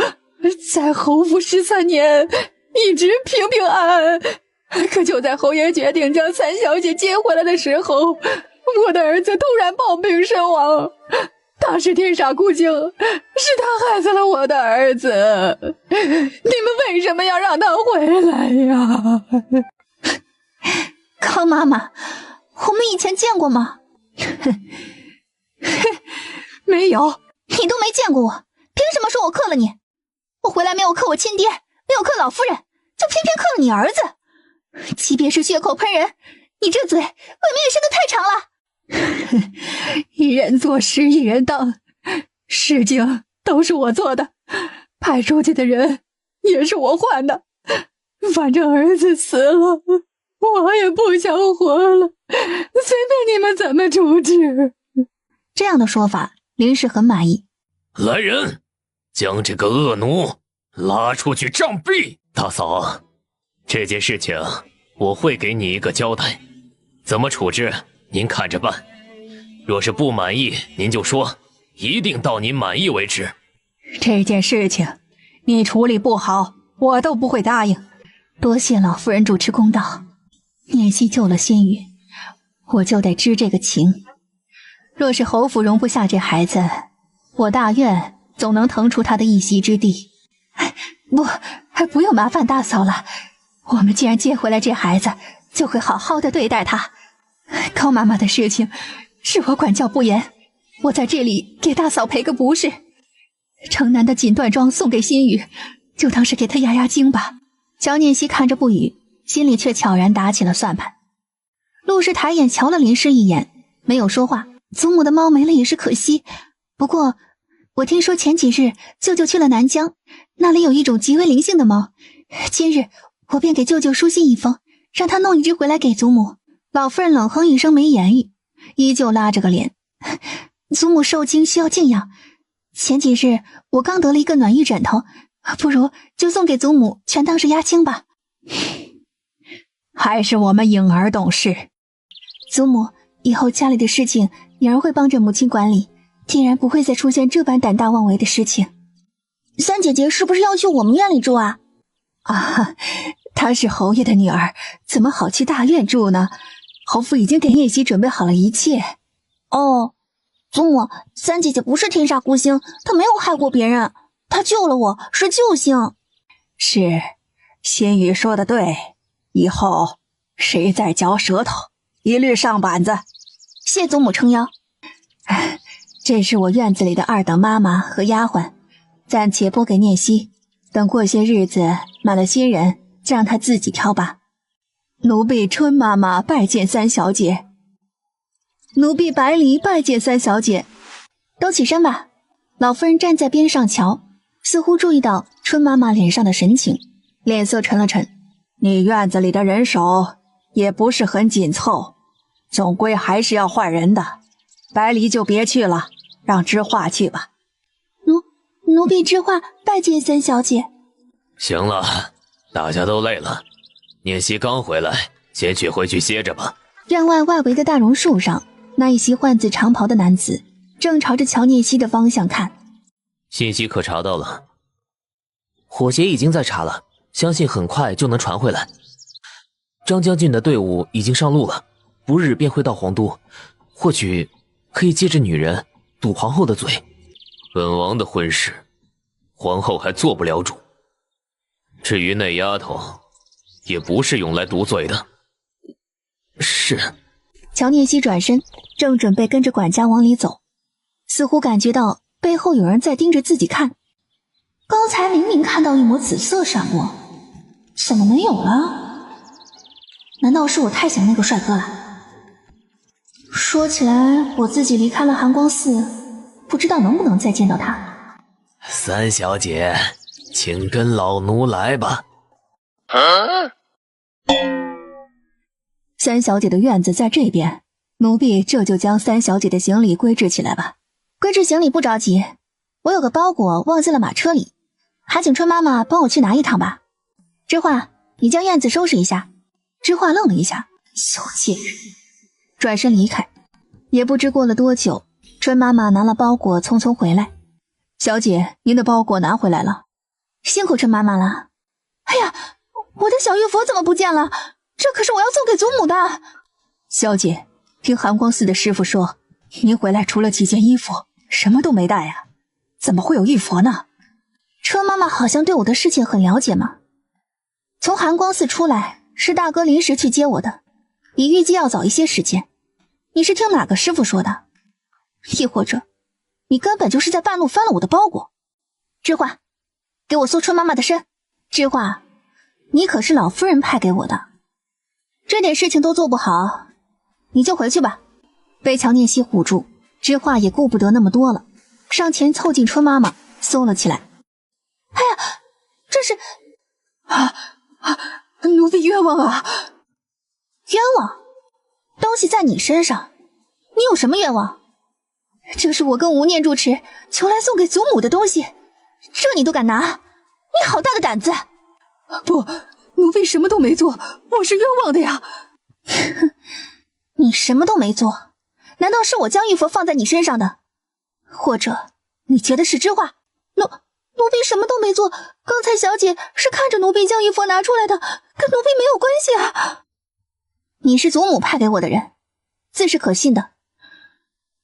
在侯府13年，一直平平安安。可就在侯爷决定将三小姐接回来的时候，我的儿子突然暴病身亡。他是天煞孤星，是他害死了我的儿子。你们为什么要让他回来呀？康妈妈，我们以前见过吗？没有。你都没见过我，凭什么说我克了你？我回来没有克我亲爹，没有克老夫人，就偏偏克了你儿子。即便是血口喷人，你这嘴未免也伸得太长了。一人做事一人当，事情都是我做的，派出去的人也是我换的。反正儿子死了，我也不想活了，随便你们怎么处置。这样的说法，林氏很满意。来人，将这个恶奴拉出去杖毙。大嫂，这件事情我会给你一个交代，怎么处置您看着办。若是不满意，您就说，一定到您满意为止。这件事情你处理不好，我都不会答应。多谢老夫人主持公道，念希救了心雨，我就得知这个情。若是侯府容不下这孩子，我大院总能腾出他的一席之地。不用麻烦大嫂了，我们既然接回来这孩子，就会好好的对待他。高妈妈的事情是我管教不严，我在这里给大嫂赔个不是。城南的锦缎庄送给心雨，就当是给他压压惊吧。乔念希看着不语，心里却悄然打起了算盘。陆氏抬眼瞧了林氏一眼，没有说话。祖母的猫没了也是可惜，不过我听说前几日舅舅去了南疆，那里有一种极为灵性的猫，今日我便给舅舅书信一封，让他弄一只回来给祖母。老夫人冷哼一声没言语，依旧拉着个脸。祖母受惊需要静养，前几日我刚得了一个暖玉枕头，不如就送给祖母，全当是压惊吧。还是我们颖儿懂事。祖母，以后家里的事情颖儿会帮着母亲管理，定然不会再出现这般胆大妄为的事情。三姐姐是不是要去我们院里住啊？她是侯爷的女儿，怎么好去大院住呢？侯府已经给念希准备好了一切。哦，祖母，三姐姐不是天煞孤星，她没有害过别人，她救了我，是救星。是，心雨说的对，以后谁再嚼舌头，一律上板子。谢祖母撑腰。这是我院子里的二等妈妈和丫鬟，暂且拨给念希，等过些日子满了新人，再让她自己挑吧。奴婢春妈妈拜见三小姐。奴婢白梨拜见三小姐。都起身吧。老夫人站在边上瞧，似乎注意到春妈妈脸上的神情，脸色沉了沉。你院子里的人手也不是很紧凑，总归还是要换人的。白梨就别去了，让知画去吧。奴婢知画拜见三小姐。行了，大家都累了，念希刚回来，先去回去歇着吧。院外外围的大榕树上，那一袭换紫长袍的男子正朝着乔念希的方向看。信息可查到了？火协已经在查了，相信很快就能传回来。张将军的队伍已经上路了，不日便会到皇都，或许可以借着女人堵皇后的嘴。本王的婚事，皇后还做不了主。至于那丫头，也不是用来堵嘴的。是。乔念希转身，正准备跟着管家往里走，似乎感觉到背后有人在盯着自己看。刚才明明看到一抹紫色闪过，怎么没有了？难道是我太想那个帅哥了？说起来，我自己离开了寒光寺，不知道能不能再见到他。三小姐，请跟老奴来吧。三小姐的院子在这边，奴婢这就将三小姐的行李归置起来吧。归置行李不着急，我有个包裹忘在了马车里，还请春妈妈帮我去拿一趟吧。知画，你将院子收拾一下。知画愣了一下，小贱人，转身离开。也不知过了多久，春妈妈拿了包裹匆匆回来。小姐，您的包裹拿回来了。辛苦春妈妈了。哎呀，我的小玉佛怎么不见了？这可是我要送给祖母的。小姐，听寒光寺的师傅说，您回来除了几件衣服，什么都没带啊，怎么会有玉佛呢？春妈妈好像对我的事情很了解嘛。从寒光寺出来，是大哥临时去接我的，比预计要早一些时间。你是听哪个师傅说的？亦或者你根本就是在半路翻了我的包裹？知画，给我搜春妈妈的身。知画，你可是老夫人派给我的，这点事情都做不好，你就回去吧。被乔念熙唬住，知画也顾不得那么多了，上前凑近春妈妈搜了起来。哎呀，这是奴婢冤枉啊！冤枉？东西在你身上，你有什么冤枉？这是我跟吴念住持求来送给祖母的东西，这你都敢拿？你好大的胆子！不，奴婢什么都没做，我是冤枉的呀！你什么都没做，难道是我将玉佛放在你身上的？或者你觉得是知画？奴婢什么都没做，刚才小姐是看着奴婢将玉佛拿出来的，跟奴婢没有关系啊！你是祖母派给我的人，自是可信的。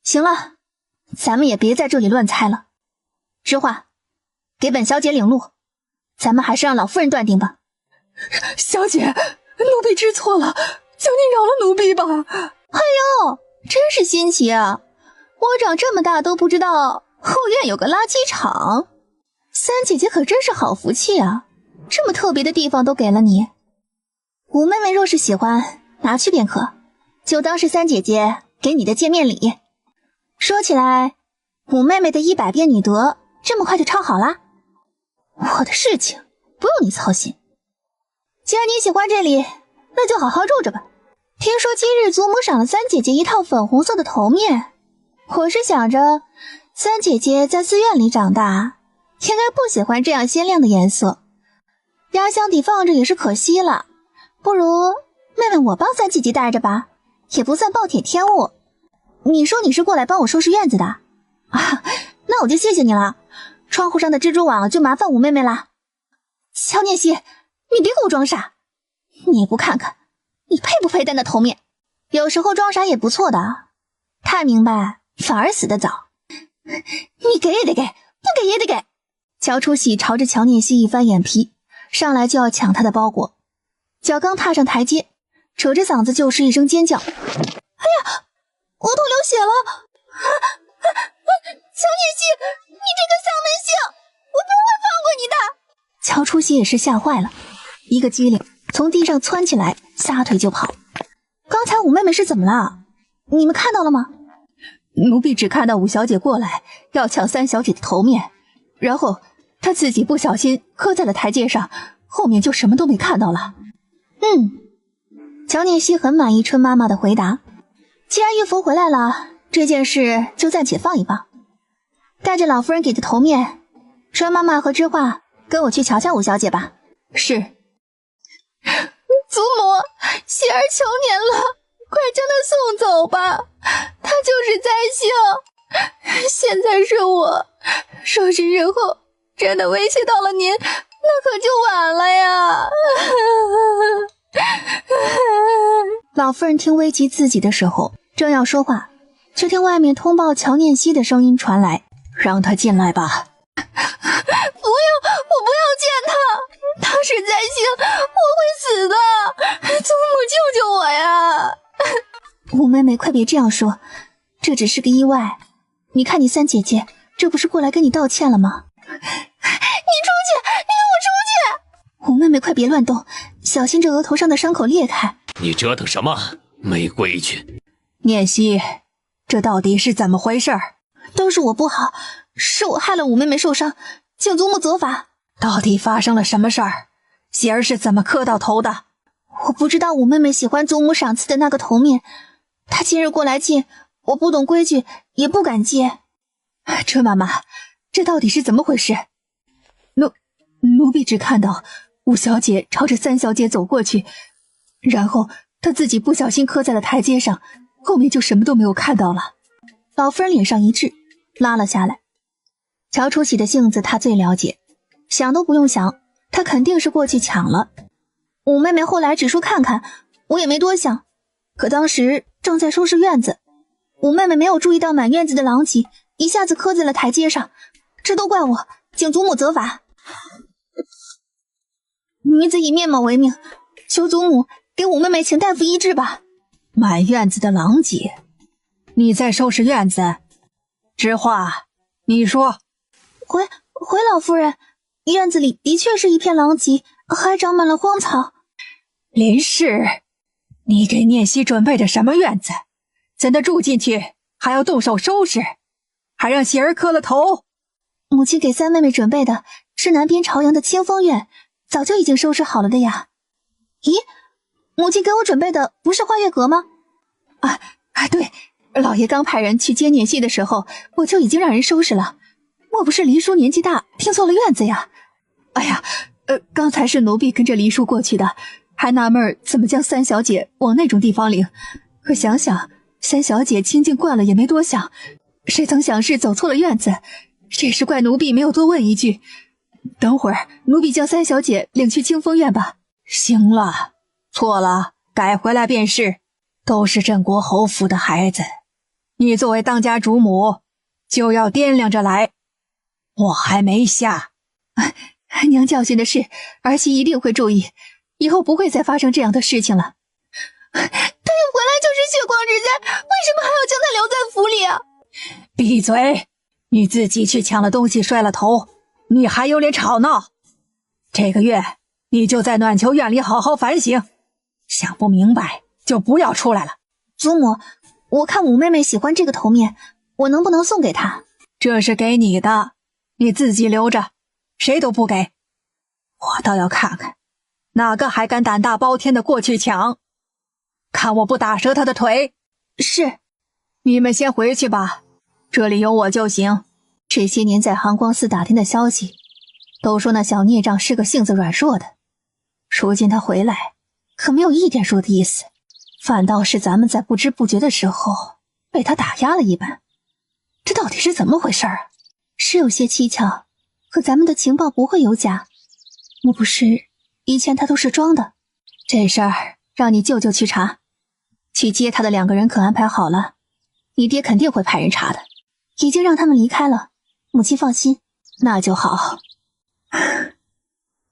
行了，咱们也别在这里乱猜了。知画，给本小姐领路，咱们还是让老夫人断定吧。小姐，奴婢知错了，求您饶了奴婢吧。哎呦，真是新奇啊！我长这么大都不知道后院有个垃圾场。三姐姐可真是好福气啊，这么特别的地方都给了你。五妹妹若是喜欢，拿去便可，就当是三姐姐给你的见面礼。说起来，五妹妹的100变女德这么快就抄好啦？我的事情不用你操心。既然你喜欢这里，那就好好住着吧。听说今日祖母赏了三姐姐一套粉红色的头面，我是想着三姐姐在寺院里长大，应该不喜欢这样鲜亮的颜色，压箱底放着也是可惜了。不如妹妹我帮三姐姐带着吧，也不算暴殄天物。你说你是过来帮我收拾院子的啊？那我就谢谢你了，窗户上的蜘蛛网就麻烦五妹妹啦。乔念熙，你别给我装傻，你也不看看你配不配戴那头面？有时候装傻也不错的，太明白反而死得早。你给也得给，不给也得给。乔初喜朝着乔念熙一翻眼皮，上来就要抢他的包裹，脚刚踏上台阶，扯着嗓子就是一声尖叫。哎呀，我都流血了！乔念熙，你这个丧门星，我不会放过你的！乔初喜也是吓坏了，一个机灵从地上窜起来，撒腿就跑。刚才五妹妹是怎么了？你们看到了吗？奴婢只看到五小姐过来要抢三小姐的头面，然后她自己不小心磕在了台阶上，后面就什么都没看到了。乔念熙很满意春妈妈的回答。既然玉佛回来了，这件事就暂且放一放。带着老夫人给的头面，春妈妈和知画跟我去瞧瞧五小姐吧。是。祖母，喜儿求您了，快将她送走吧，她就是灾星。现在是我，若是日后真的威胁到了您，那可就晚了呀。老夫人听危及自己的时候，正要说话，却听外面通报乔念熙的声音传来：“让她进来吧。”不要，我不要见他，他是灾星，我会死的。祖母救救我呀！五妹妹，快别这样说，这只是个意外。你看你三姐姐，这不是过来跟你道歉了吗？你出去，你给我出去！五妹妹，快别乱动，小心这额头上的伤口裂开。你折腾什么？没规矩！念熙，这到底是怎么回事？都是我不好，是我害了五妹妹受伤，请祖母责罚。到底发生了什么事儿？喜儿是怎么磕到头的？我不知道五妹妹喜欢祖母赏赐的那个头面，她今日过来借，我不懂规矩，也不敢借。春妈妈，这到底是怎么回事？奴婢只看到五小姐朝着三小姐走过去，然后他自己不小心磕在了台阶上，后面就什么都没有看到了。老夫人脸上一滞，拉了下来。乔楚喜的性子他最了解，想都不用想，他肯定是过去抢了。五妹妹后来只说看看，我也没多想。可当时正在收拾院子，五妹妹没有注意到满院子的狼藉，一下子磕在了台阶上，这都怪我，请祖母责罚。女子以面貌为命，求祖母给五妹妹请大夫医治吧。满院子的狼藉，你在收拾院子？知画，你说。回老夫人，院子里的确是一片狼藉，还长满了荒草。林氏，你给念希准备的什么院子？怎的住进去还要动手收拾，还让喜儿磕了头？母亲给三妹妹准备的是南边朝阳的清风院，早就已经收拾好了的呀。咦，母亲给我准备的不是花月阁吗？对，老爷刚派人去接念希的时候，我就已经让人收拾了。莫不是黎叔年纪大，听错了院子呀？哎呀，刚才是奴婢跟着黎叔过去的，还纳闷怎么将三小姐往那种地方领。可想想三小姐清静惯了，也没多想，谁曾想是走错了院子，这是怪奴婢没有多问一句。等会儿奴婢将三小姐领去清风院吧。行了，错了，改回来便是。都是镇国侯府的孩子，你作为当家主母，就要掂量着来。我还没下。娘教训的是，儿媳一定会注意，以后不会再发生这样的事情了。他一回来就是血光之灾，为什么还要将他留在府里啊？闭嘴！你自己去抢了东西摔了头，你还有脸吵闹？这个月你就在暖秋院里好好反省，想不明白就不要出来了。祖母，我看五妹妹喜欢这个头面，我能不能送给她？这是给你的，你自己留着，谁都不给。我倒要看看，哪个还敢胆大包天的过去抢，看我不打折他的腿。是。你们先回去吧，这里有我就行。这些年在寒光寺打听的消息，都说那小孽障是个性子软弱的，如今他回来可没有一点说的意思，反倒是咱们在不知不觉的时候被他打压了一般。这到底是怎么回事啊？是有些蹊跷，可咱们的情报不会有假，莫不是以前他都是装的？这事儿让你舅舅去查，去接他的2个人可安排好了，你爹肯定会派人查的。已经让他们离开了，母亲放心。那就好。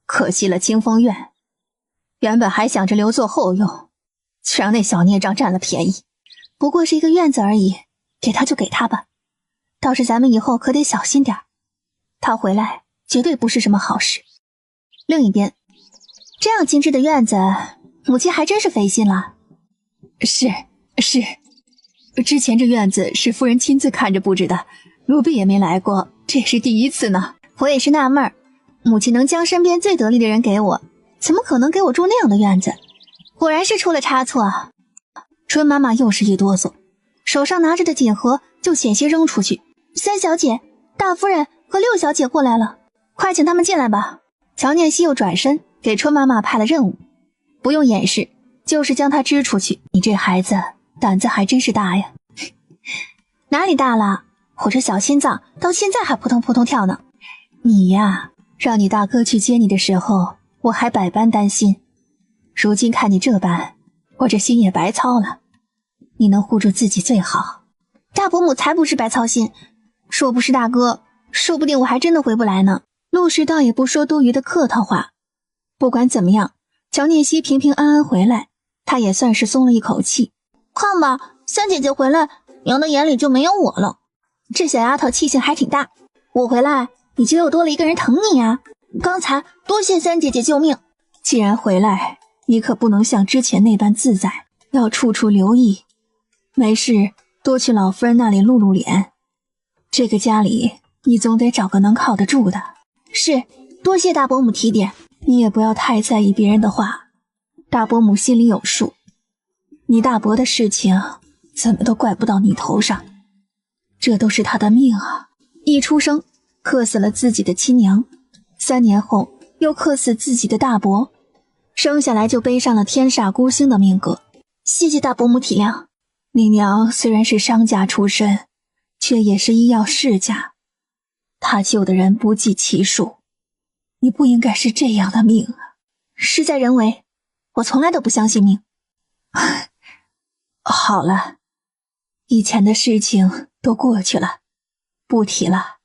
可惜了清风院，原本还想着留作后用，却让那小孽障占了便宜。不过是一个院子而已，给他就给他吧。倒是咱们以后可得小心点，他回来绝对不是什么好事。另一边，这样精致的院子，母亲还真是费心了。是，之前这院子是夫人亲自看着布置的，奴婢也没来过，这是第一次呢。我也是纳闷，母亲能将身边最得力的人给我，怎么可能给我住那样的院子？果然是出了差错啊！春妈妈又是一哆嗦，手上拿着的锦盒就险些扔出去。三小姐、大夫人和6小姐过来了，快请他们进来吧。乔念希又转身给春妈妈派了任务，不用掩饰，就是将她支出去。你这孩子胆子还真是大呀。哪里大了，我这小心脏到现在还扑通扑通跳呢。你呀，让你大哥去接你的时候，我还百般担心，如今看你这般，我这心也白操了。你能护住自己最好。大伯母才不是白操心，若不是大哥，说不定我还真的回不来呢。陆氏倒也不说多余的客套话。不管怎么样，乔念希平平安安回来，他也算是松了一口气。看吧，三姐姐回来，娘的眼里就没有我了。这小丫头气性还挺大，我回来你就又多了一个人疼你呀。刚才多谢三姐姐救命。既然回来，你可不能像之前那般自在，要处处留意。没事多去老夫人那里露露脸，这个家里你总得找个能靠得住的。是，多谢大伯母提点。你也不要太在意别人的话，大伯母心里有数。你大伯的事情怎么都怪不到你头上，这都是他的命啊。一出生克死了自己的亲娘，3年后又克死自己的大伯，生下来就背上了天煞孤星的命格。谢谢大伯母体谅。你娘虽然是商家出身，却也是医药世家，她救的人不计其数，你不应该是这样的命啊！事在人为，我从来都不相信命。好了，以前的事情都过去了，不提了。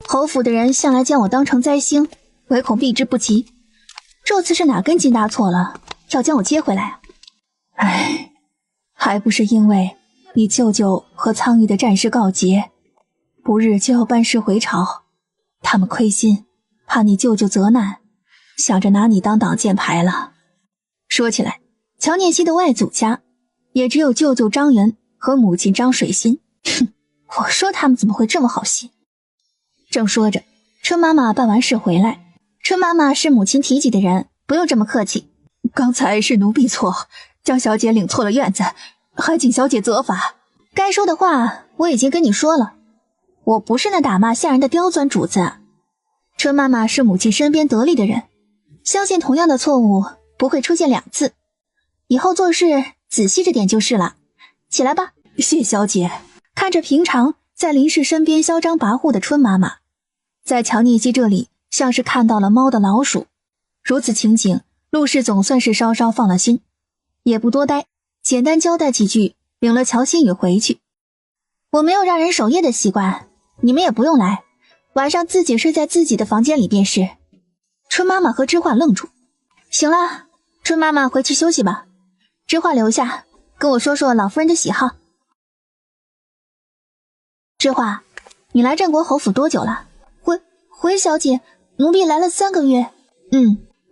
侯府的人向来将我当成灾星，唯恐避之不及。这次是哪根筋搭错了，要将我接回来啊？唉，还不是因为你舅舅和苍夷的战事告捷，不日就要班师回朝，他们亏心，怕你舅舅责难，想着拿你当挡箭牌了。说起来，乔念熙的外祖家也只有舅舅张元和母亲张水心。哼，我说他们怎么会这么好心？正说着，春妈妈办完事回来。春妈妈是母亲提及的人，不用这么客气。刚才是奴婢错，将小姐领错了院子，还请小姐责罚。该说的话我已经跟你说了，我不是那打骂下人的刁钻主子。春妈妈是母亲身边得力的人，相信同样的错误不会出现2次，以后做事仔细着点就是了。起来吧。谢小姐。看着平常在林氏身边嚣张跋扈的春妈妈，在乔念熙这里像是看到了猫的老鼠。如此情景，陆氏总算是稍稍放了心，也不多待，简单交代几句，领了乔馨雨回去。我没有让人守夜的习惯，你们也不用来，晚上自己睡在自己的房间里便是。春妈妈和知画愣住。行了，春妈妈回去休息吧，知画留下跟我说说老夫人的喜好。知画，你来镇国侯府多久了？回小姐，奴婢来了3个月。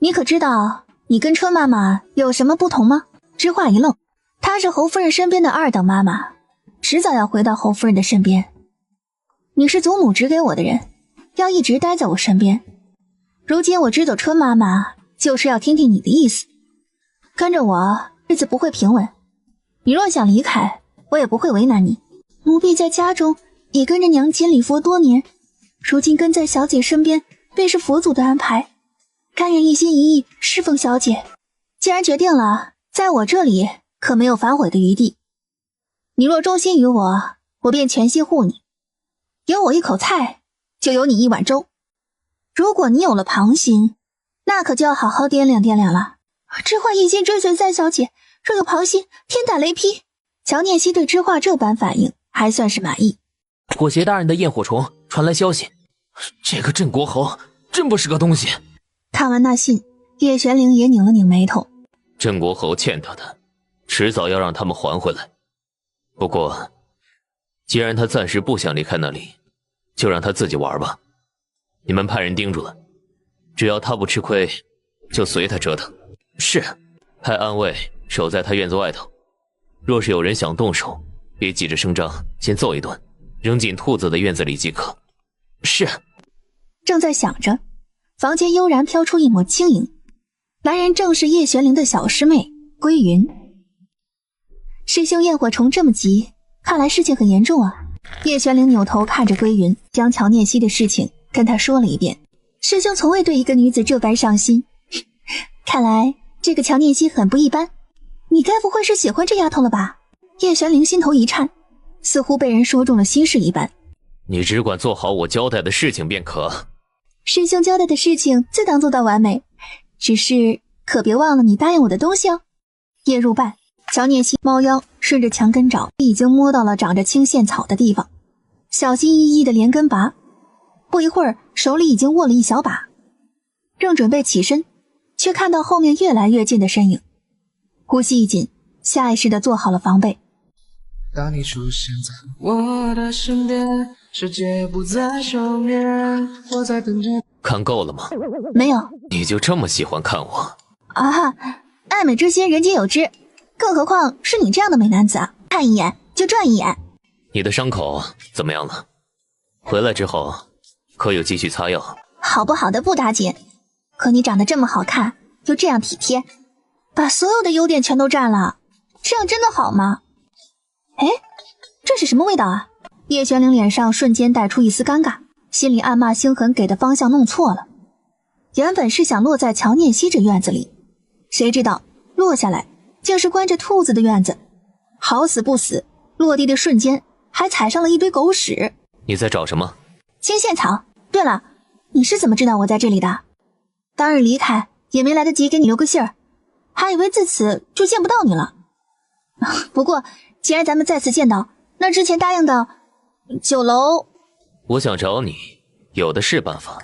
你可知道你跟春妈妈有什么不同吗？知画一愣，她是侯夫人身边的2等妈妈，迟早要回到侯夫人的身边。你是祖母指给我的人，要一直待在我身边。如今我支走春妈妈，就是要听听你的意思。跟着我，日子不会平稳。你若想离开，我也不会为难你。奴婢在家中也跟着娘亲礼佛多年，如今跟在小姐身边，便是佛祖的安排，甘愿一心一意侍奉小姐。既然决定了，在我这里可没有反悔的余地。你若忠心于我，我便全心护你。有我一口菜，就有你一碗粥。如果你有了旁心，那可就要好好掂量掂量了。知画一心追随在小姐，若有旁心，天打雷劈。乔念熙对知画这般反应还算是满意。裹挟大人的焰火虫传来消息，这个镇国侯真不是个东西。看完那信，叶玄灵也拧了拧眉头。镇国侯欠他的，迟早要让他们还回来。不过既然他暂时不想离开那里，就让他自己玩吧。你们派人盯住了，只要他不吃亏，就随他折腾。是。派暗卫守在他院子外头，若是有人想动手，别急着声张，先揍一顿，扔进兔子的院子里即可。是。正在想着，房间悠然飘出一抹轻盈，来人正是叶玄灵的小师妹归云。师兄焰火虫这么急，看来事情很严重啊。叶玄灵扭头看着归云，将乔念熙的事情跟他说了一遍。师兄从未对一个女子这般上心，看来这个乔念熙很不一般。你该不会是喜欢这丫头了吧？叶玄灵心头一颤，似乎被人说中了心事一般。你只管做好我交代的事情便可。师兄交代的事情自当做到完美，只是可别忘了你答应我的东西哦。夜入半，乔念熙猫腰顺着墙根找，已经摸到了长着青苋草的地方，小心翼翼的连根拔。不一会儿，手里已经握了一小把，正准备起身，却看到后面越来越近的身影，呼吸一紧，下意识的做好了防备。当你出现在我的身边，世界不再休眠，我在等着。看够了吗？没有。你就这么喜欢看我啊？爱美之心人皆有之，更何况是你这样的美男子啊，看一眼就转一眼。你的伤口怎么样了？回来之后可有继续擦药？好不好的不打紧，可你长得这么好看，又这样体贴，把所有的优点全都占了，这样真的好吗？哎，这是什么味道啊？叶玄灵脸上瞬间带出一丝尴尬，心里暗骂星痕给的方向弄错了。原本是想落在乔念熙这院子里，谁知道落下来竟是关着兔子的院子，好死不死，落地的瞬间还踩上了一堆狗屎。你在找什么？金线草。对了，你是怎么知道我在这里的？当日离开也没来得及给你留个信儿，还以为自此就见不到你了。不过既然咱们再次见到，那之前答应的酒楼……我想找你，有的是办法，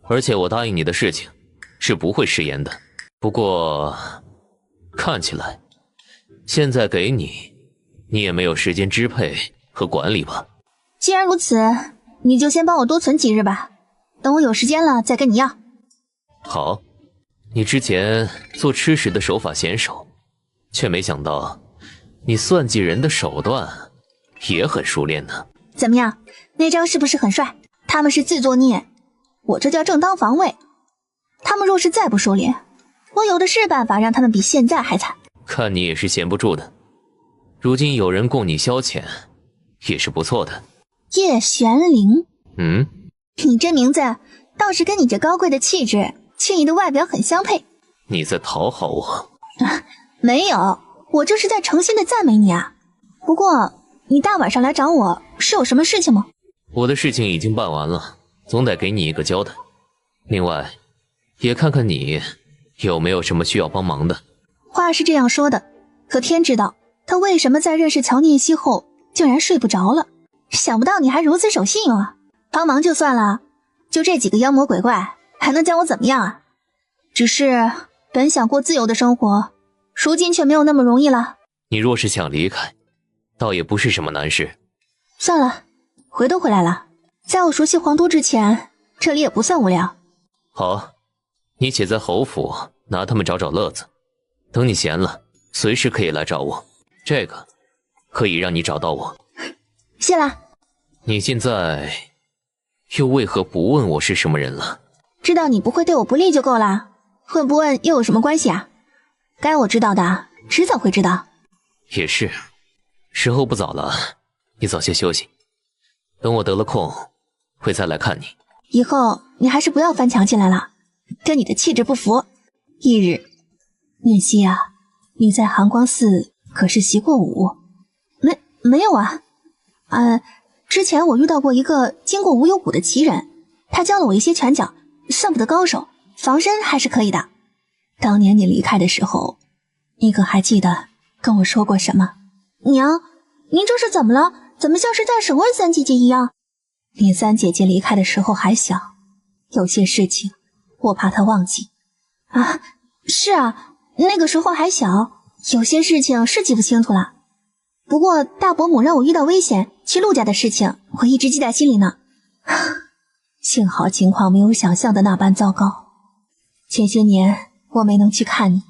而且我答应你的事情是不会食言的。不过看起来现在给你，你也没有时间支配和管理吧？既然如此，你就先帮我多存几日吧，等我有时间了再跟你要。好，你之前做吃食的手法娴熟，却没想到你算计人的手段也很熟练呢。怎么样，那招是不是很帅？他们是自作孽，我这叫正当防卫。他们若是再不收敛，我有的是办法让他们比现在还惨。看你也是闲不住的，如今有人供你消遣，也是不错的。叶玄灵。你这名字倒是跟你这高贵的气质、惬意的外表很相配。你在讨好我？没有，我这是在诚心的赞美你啊。不过你大晚上来找我是有什么事情吗？我的事情已经办完了，总得给你一个交代。另外也看看你有没有什么需要帮忙的。话是这样说的，可天知道他为什么在认识乔念熙后竟然睡不着了。想不到你还如此守信用啊！帮忙就算了，就这几个妖魔鬼怪还能将我怎么样啊？只是本想过自由的生活，如今却没有那么容易了。你若是想离开，倒也不是什么难事。算了，回都回来了，在我熟悉皇都之前，这里也不算无聊。好，你且在侯府拿他们找找乐子，等你闲了，随时可以来找我，这个可以让你找到我。谢啦。你现在又为何不问我是什么人了？知道你不会对我不利就够了，问不问又有什么关系啊？该我知道的迟早会知道。也是，时候不早了，你早些休息，等我得了空会再来看你。以后你还是不要翻墙进来了，跟你的气质不符。翌日，念熙啊，你在寒光寺可是习过武？没有啊。之前我遇到过一个经过无忧谷的奇人，他教了我一些拳脚，算不得高手，防身还是可以的。当年你离开的时候，你可还记得跟我说过什么？娘，您这是怎么了？怎么像是在审问三姐姐一样？你三姐姐离开的时候还小，有些事情我怕她忘记。啊，是啊，那个时候还小，有些事情是记不清楚了。不过大伯母让我遇到危险去陆家的事情，我一直记在心里呢。幸好情况没有想象的那般糟糕。前些年我没能去看你，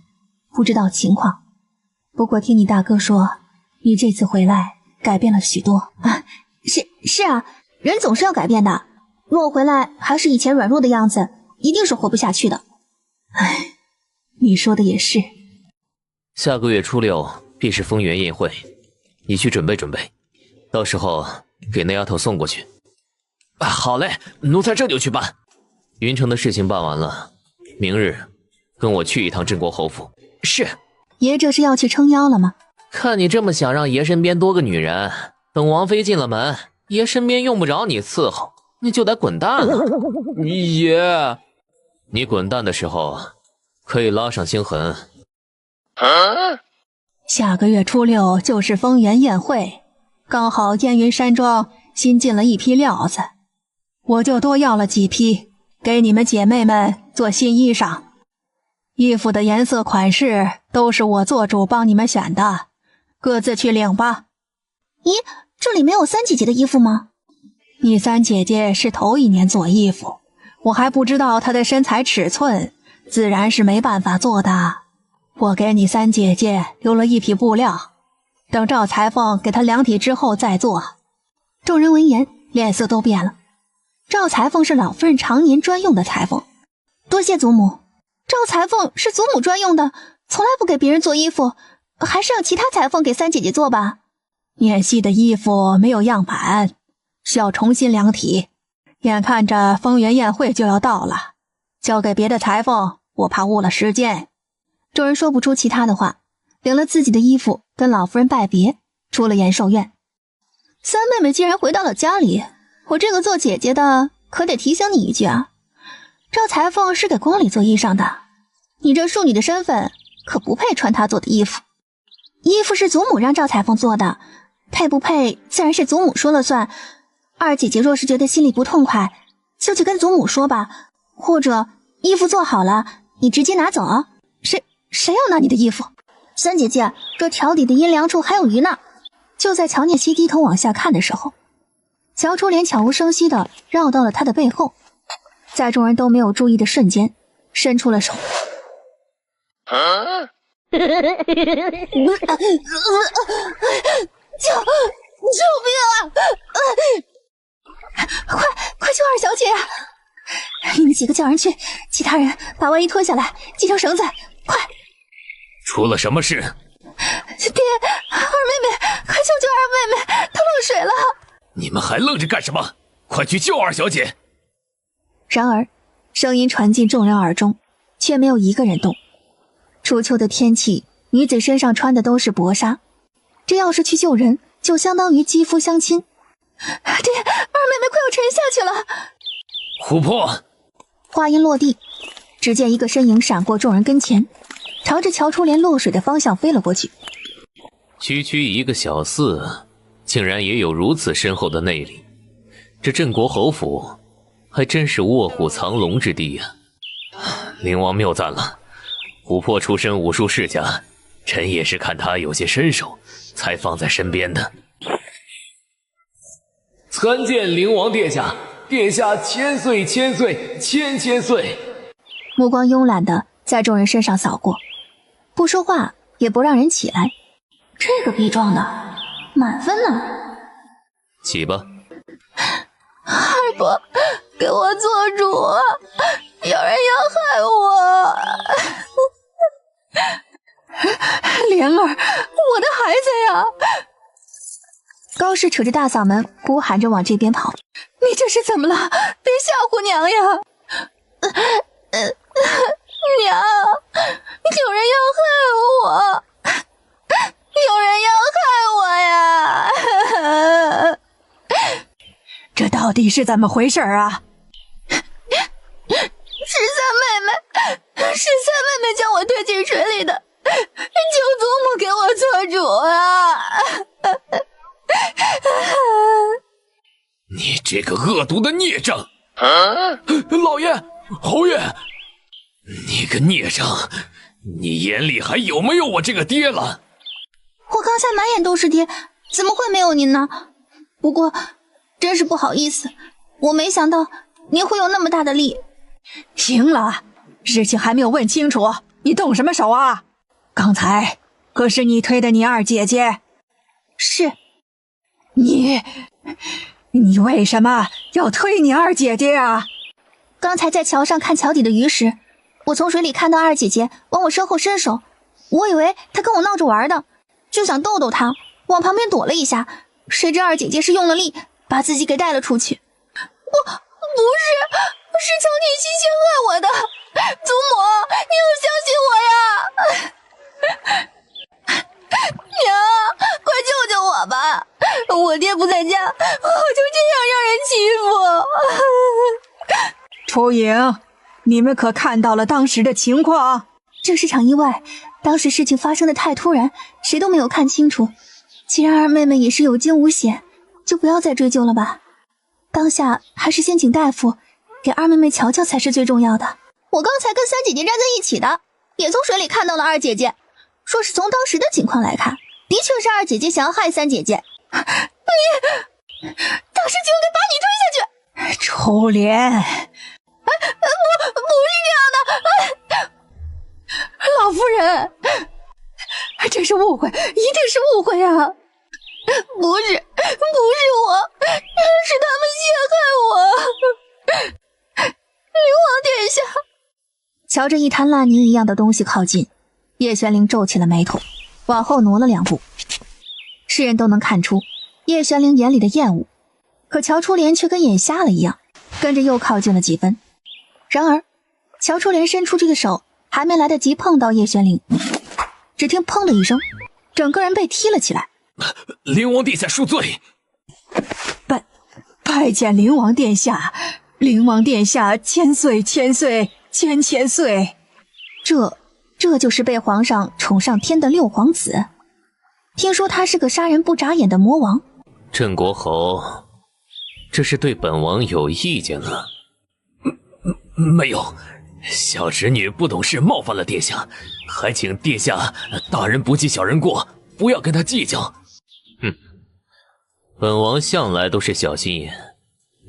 不知道情况。不过听你大哥说，你这次回来改变了许多啊。是啊，人总是要改变的。若我回来还是以前软弱的样子，一定是活不下去的。唉，你说的也是。下个月初6必是丰原宴会，你去准备准备，到时候给那丫头送过去。好嘞，奴才这就去办。云城的事情办完了，明日跟我去一趟镇国侯府。是。爷这是要去撑腰了吗？看你这么想让爷身边多个女人，等王妃进了门，爷身边用不着你伺候，你就得滚蛋了。爷，你滚蛋的时候可以拉上星痕。下个月初6就是丰原宴会，刚好燕云山庄新进了一批料子，我就多要了几批，给你们姐妹们做新衣裳。衣服的颜色款式都是我做主帮你们选的，各自去领吧。咦，这里没有三姐姐的衣服吗？你三姐姐是头一年做衣服，我还不知道她的身材尺寸，自然是没办法做的。我给你三姐姐留了一匹布料，等赵裁缝给她量体之后再做。众人闻言脸色都变了。赵裁缝是老夫人常年专用的裁缝，多谢祖母。赵裁缝是祖母专用的，从来不给别人做衣服，还是让其他裁缝给三姐姐做吧。念熙的衣服没有样板，需要重新量体。眼看着丰原宴会就要到了，交给别的裁缝，我怕误了时间。众人说不出其他的话，领了自己的衣服，跟老夫人拜别，出了延寿院。三妹妹既然回到了家里，我这个做姐姐的可得提醒你一句啊，赵裁缝是给宫里做衣裳的，你这庶女的身份可不配穿她做的衣服。衣服是祖母让赵裁缝做的，配不配自然是祖母说了算。二姐姐若是觉得心里不痛快，就去跟祖母说吧，或者衣服做好了你直接拿走啊。谁要拿你的衣服？三姐姐，这条底的阴凉处还有余呢。就在乔念希低头往下看的时候，乔初莲悄无声息地绕到了他的背后，在众人都没有注意的瞬间伸出了手。救命啊！快救二小姐啊！你们几个叫人去，其他人把外衣脱下来，系成绳子，快！出了什么事？爹，二妹妹，快救救二妹妹，她落水了！你们还愣着干什么？快去救二小姐！然而，声音传进众人耳中，却没有一个人动。初秋的天气，女子身上穿的都是薄纱，这要是去救人，就相当于肌肤相亲。爹，二妹妹快要沉下去了！琥珀！话音落地，只见一个身影闪过众人跟前，朝着乔初莲落水的方向飞了过去。区区一个小寺，竟然也有如此深厚的内力，这镇国侯府还真是卧虎藏龙之地呀！灵王谬赞了，琥珀出身武术世家，臣也是看他有些身手，才放在身边的。参见灵王殿下，殿下千岁千岁千岁！目光慵懒的在众人身上扫过，不说话，也不让人起来。这个逼装的，满分呢。起吧。二伯，给我做主，有人要害我。莲儿，我的孩子呀！高氏扯着大嗓门呼喊着往这边跑。你这是怎么了？别吓唬娘呀！娘，有人要害我，有人要害我呀！这到底是怎么回事啊？是三妹妹将我推进水里的，求祖母给我做主啊！你这个恶毒的孽障！老爷，侯爷，你个孽障，你眼里还有没有我这个爹了？我刚才满眼都是爹，怎么会没有您呢？不过真是不好意思，我没想到您会有那么大的力。行了，事情还没有问清楚，你动什么手啊？刚才可是你推的你二姐姐。是。你为什么要推你二姐姐啊？刚才在桥上看桥底的鱼时，我从水里看到二姐姐往我身后伸手，我以为她跟我闹着玩的，就想逗逗她，往旁边躲了一下，谁知二姐姐是用了力，把自己给带了出去。不是乔念希陷害我的，祖母，你要相信我呀！娘，快救救我吧！我爹不在家，我就这样让人欺负。初影，你们可看到了当时的情况？这是场意外，当时事情发生的太突然，谁都没有看清楚。既然二妹妹也是有惊无险，就不要再追究了吧。当下还是先请大夫给二妹妹瞧瞧才是最重要的。我刚才跟三姐姐站在一起的，也从水里看到了二姐姐。说是从当时的情况来看，的确是二姐姐想要害三姐姐。当时就应该把你推下去。初莲，不是这样的。老夫人，这是误会，一定是误会啊！不是我，是他们陷害我。灵王殿下，瞧着一滩烂泥一样的东西靠近，叶玄灵皱起了眉头，往后挪了2步。世人都能看出叶玄灵眼里的厌恶，可乔初莲却跟眼瞎了一样，跟着又靠近了几分。然而乔初莲伸出去的手还没来得及碰到叶玄灵，只听砰的一声，整个人被踢了起来。灵王殿下恕罪。拜见灵王殿下，灵王殿下千岁千岁千岁。这就是被皇上宠上天的六皇子。听说他是个杀人不眨眼的魔王。镇国侯，这是对本王有意见了？没有，小侄女不懂事，冒犯了殿下，还请殿下大人不计小人过，不要跟他计较。本王向来都是小心眼，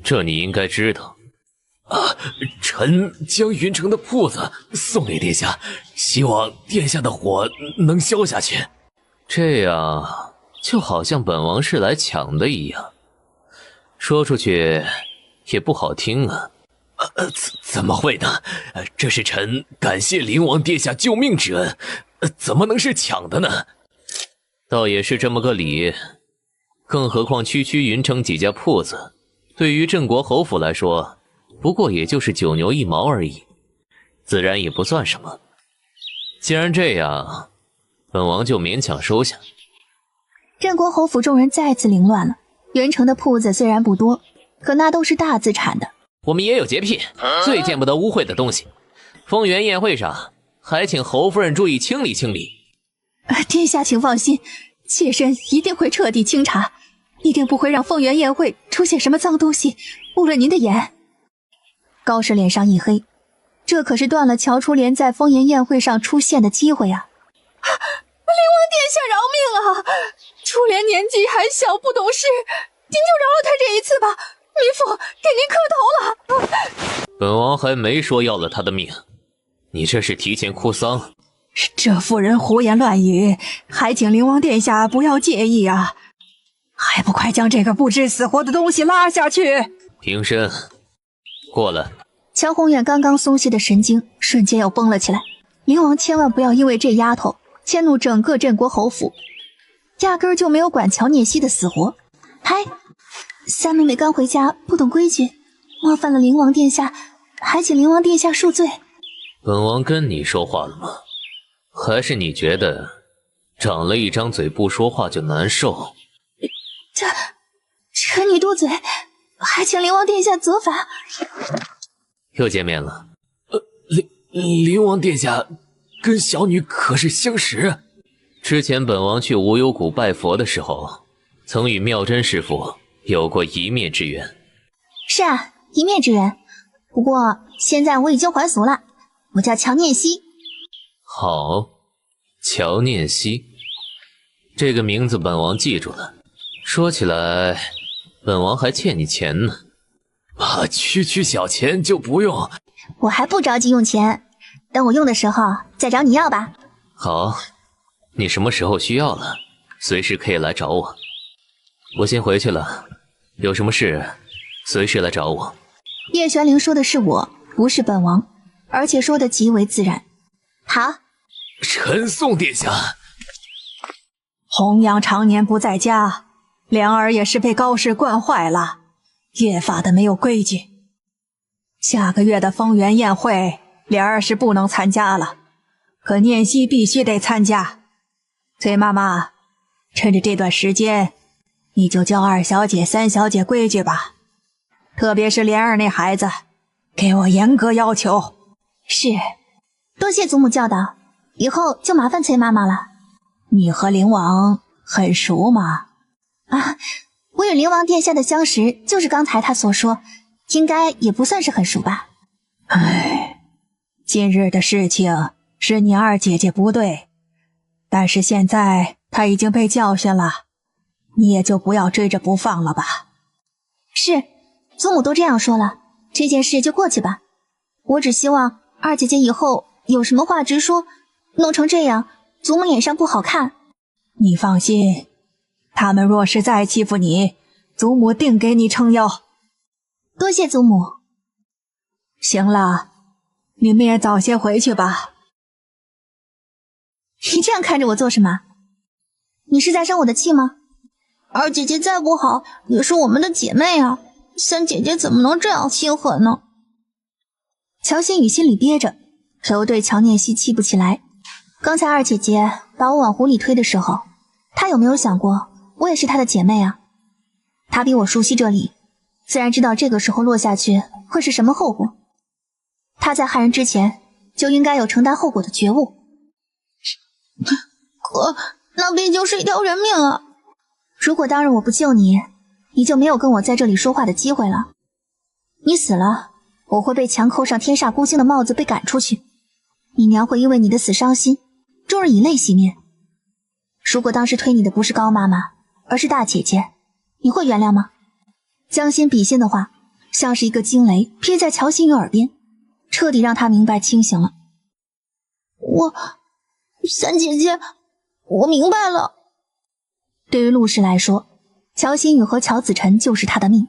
这你应该知道。臣将云城的铺子送给殿下，希望殿下的火能消下去。这样就好像本王是来抢的一样，说出去也不好听啊。怎么会呢？这是臣感谢灵王殿下救命之恩，怎么能是抢的呢？倒也是这么个理，更何况区云城几家铺子，对于镇国侯府来说，不过也就是9牛1毛而已，自然也不算什么。既然这样，本王就勉强收下。镇国侯府众人再次凌乱了。云城的铺子虽然不多，可那都是大资产的。我们也有洁癖，最见不得污秽的东西。丰原宴会上，还请侯夫人注意清理清理。殿下请放心，妾身一定会彻底清查，一定不会让丰原宴会出现什么脏东西，误了您的眼。高氏脸上一黑，这可是断了乔初莲在丰颜宴会上出现的机会啊！灵王殿下饶命啊！初莲年纪还小，不懂事，您就饶了他这一次吧，民妇给您磕头了。本王还没说要了他的命，你这是提前哭丧。这妇人胡言乱语，还请灵王殿下不要介意啊！还不快将这个不知死活的东西拉下去！平身，过来。乔宏远刚刚松懈的神经瞬间又绷了起来。灵王千万不要因为这丫头迁怒整个镇国侯府，压根儿就没有管乔聂熙的死活。嗨，三妹妹刚回家，不懂规矩，冒犯了灵王殿下，还请灵王殿下恕罪。本王跟你说话了吗？还是你觉得长了一张嘴不说话就难受？臣女多嘴，还请灵王殿下责罚。又见面了。灵王殿下跟小女可是相识。之前本王去无忧谷拜佛的时候，曾与妙真师傅有过一面之缘。是啊，一面之缘。不过现在我已经还俗了，我叫乔念熙。好，乔念熙，这个名字本王记住了。说起来，本王还欠你钱呢。区小钱就不用。我还不着急用钱，等我用的时候再找你要吧。好，你什么时候需要了，随时可以来找我。我先回去了，有什么事随时来找我。叶玄灵说的是我，不是本王，而且说的极为自然。好，臣送殿下。弘扬常年不在家，莲儿也是被高氏惯坏了，越发的没有规矩。下个月的丰原宴会，莲儿是不能参加了，可念熙必须得参加。崔妈妈，趁着这段时间，你就教2小姐、3小姐规矩吧，特别是莲儿那孩子，给我严格要求。是，多谢祖母教导，以后就麻烦崔妈妈了。你和灵王很熟吗？啊，我与灵王殿下的相识，就是刚才他所说，应该也不算是很熟吧。唉，今日的事情是你2姐姐不对，但是现在她已经被教训了，你也就不要追着不放了吧。是，祖母都这样说了，这件事就过去吧。我只希望2姐姐以后有什么话直说，弄成这样，祖母脸上不好看。你放心，他们若是再欺负你，祖母定给你撑腰。多谢祖母。行了，你们也早些回去吧。你这样看着我做什么？你是在生我的气吗？2姐姐再不好，也是我们的姐妹啊，3姐姐怎么能这样心狠呢？乔馨雨心里憋着，可又对乔念熙气不起来。刚才2姐姐把我往湖里推的时候，他有没有想过我也是他的姐妹啊？他比我熟悉这里，自然知道这个时候落下去会是什么后果。他在害人之前就应该有承担后果的觉悟。可那毕竟是一条人命啊！如果当日我不救你，你就没有跟我在这里说话的机会了。你死了，我会被强扣上天煞孤星的帽子，被赶出去。你娘会因为你的死伤心，终日以泪洗面。如果当时推你的不是高妈妈，而是大姐姐，你会原谅吗？将心比心的话，像是一个惊雷劈在乔欣宇耳边，彻底让她明白清醒了。三姐姐，我明白了。对于陆氏来说，乔欣宇和乔子晨就是他的命，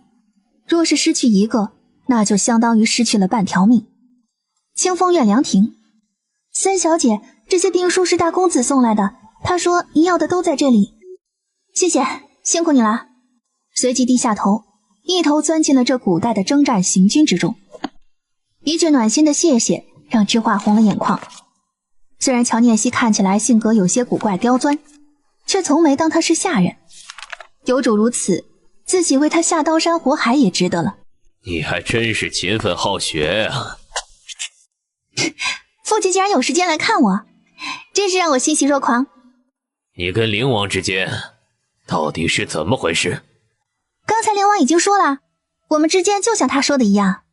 若是失去一个，那就相当于失去了半条命。清风院凉亭，三小姐，这些兵书是大公子送来的，他说您要的都在这里。谢谢，辛苦你了。随即低下头，一头钻进了这古代的征战行军之中。一句暖心的谢谢让知画红了眼眶。虽然乔念熙看起来性格有些古怪刁钻，却从没当他是下人。有主如此，自己为他下刀山火海也值得了。你还真是勤奋好学啊！父亲竟然有时间来看我，真是让我欣喜若狂。你跟灵王之间到底是怎么回事？刚才灵王已经说了，我们之间就像他说的一样。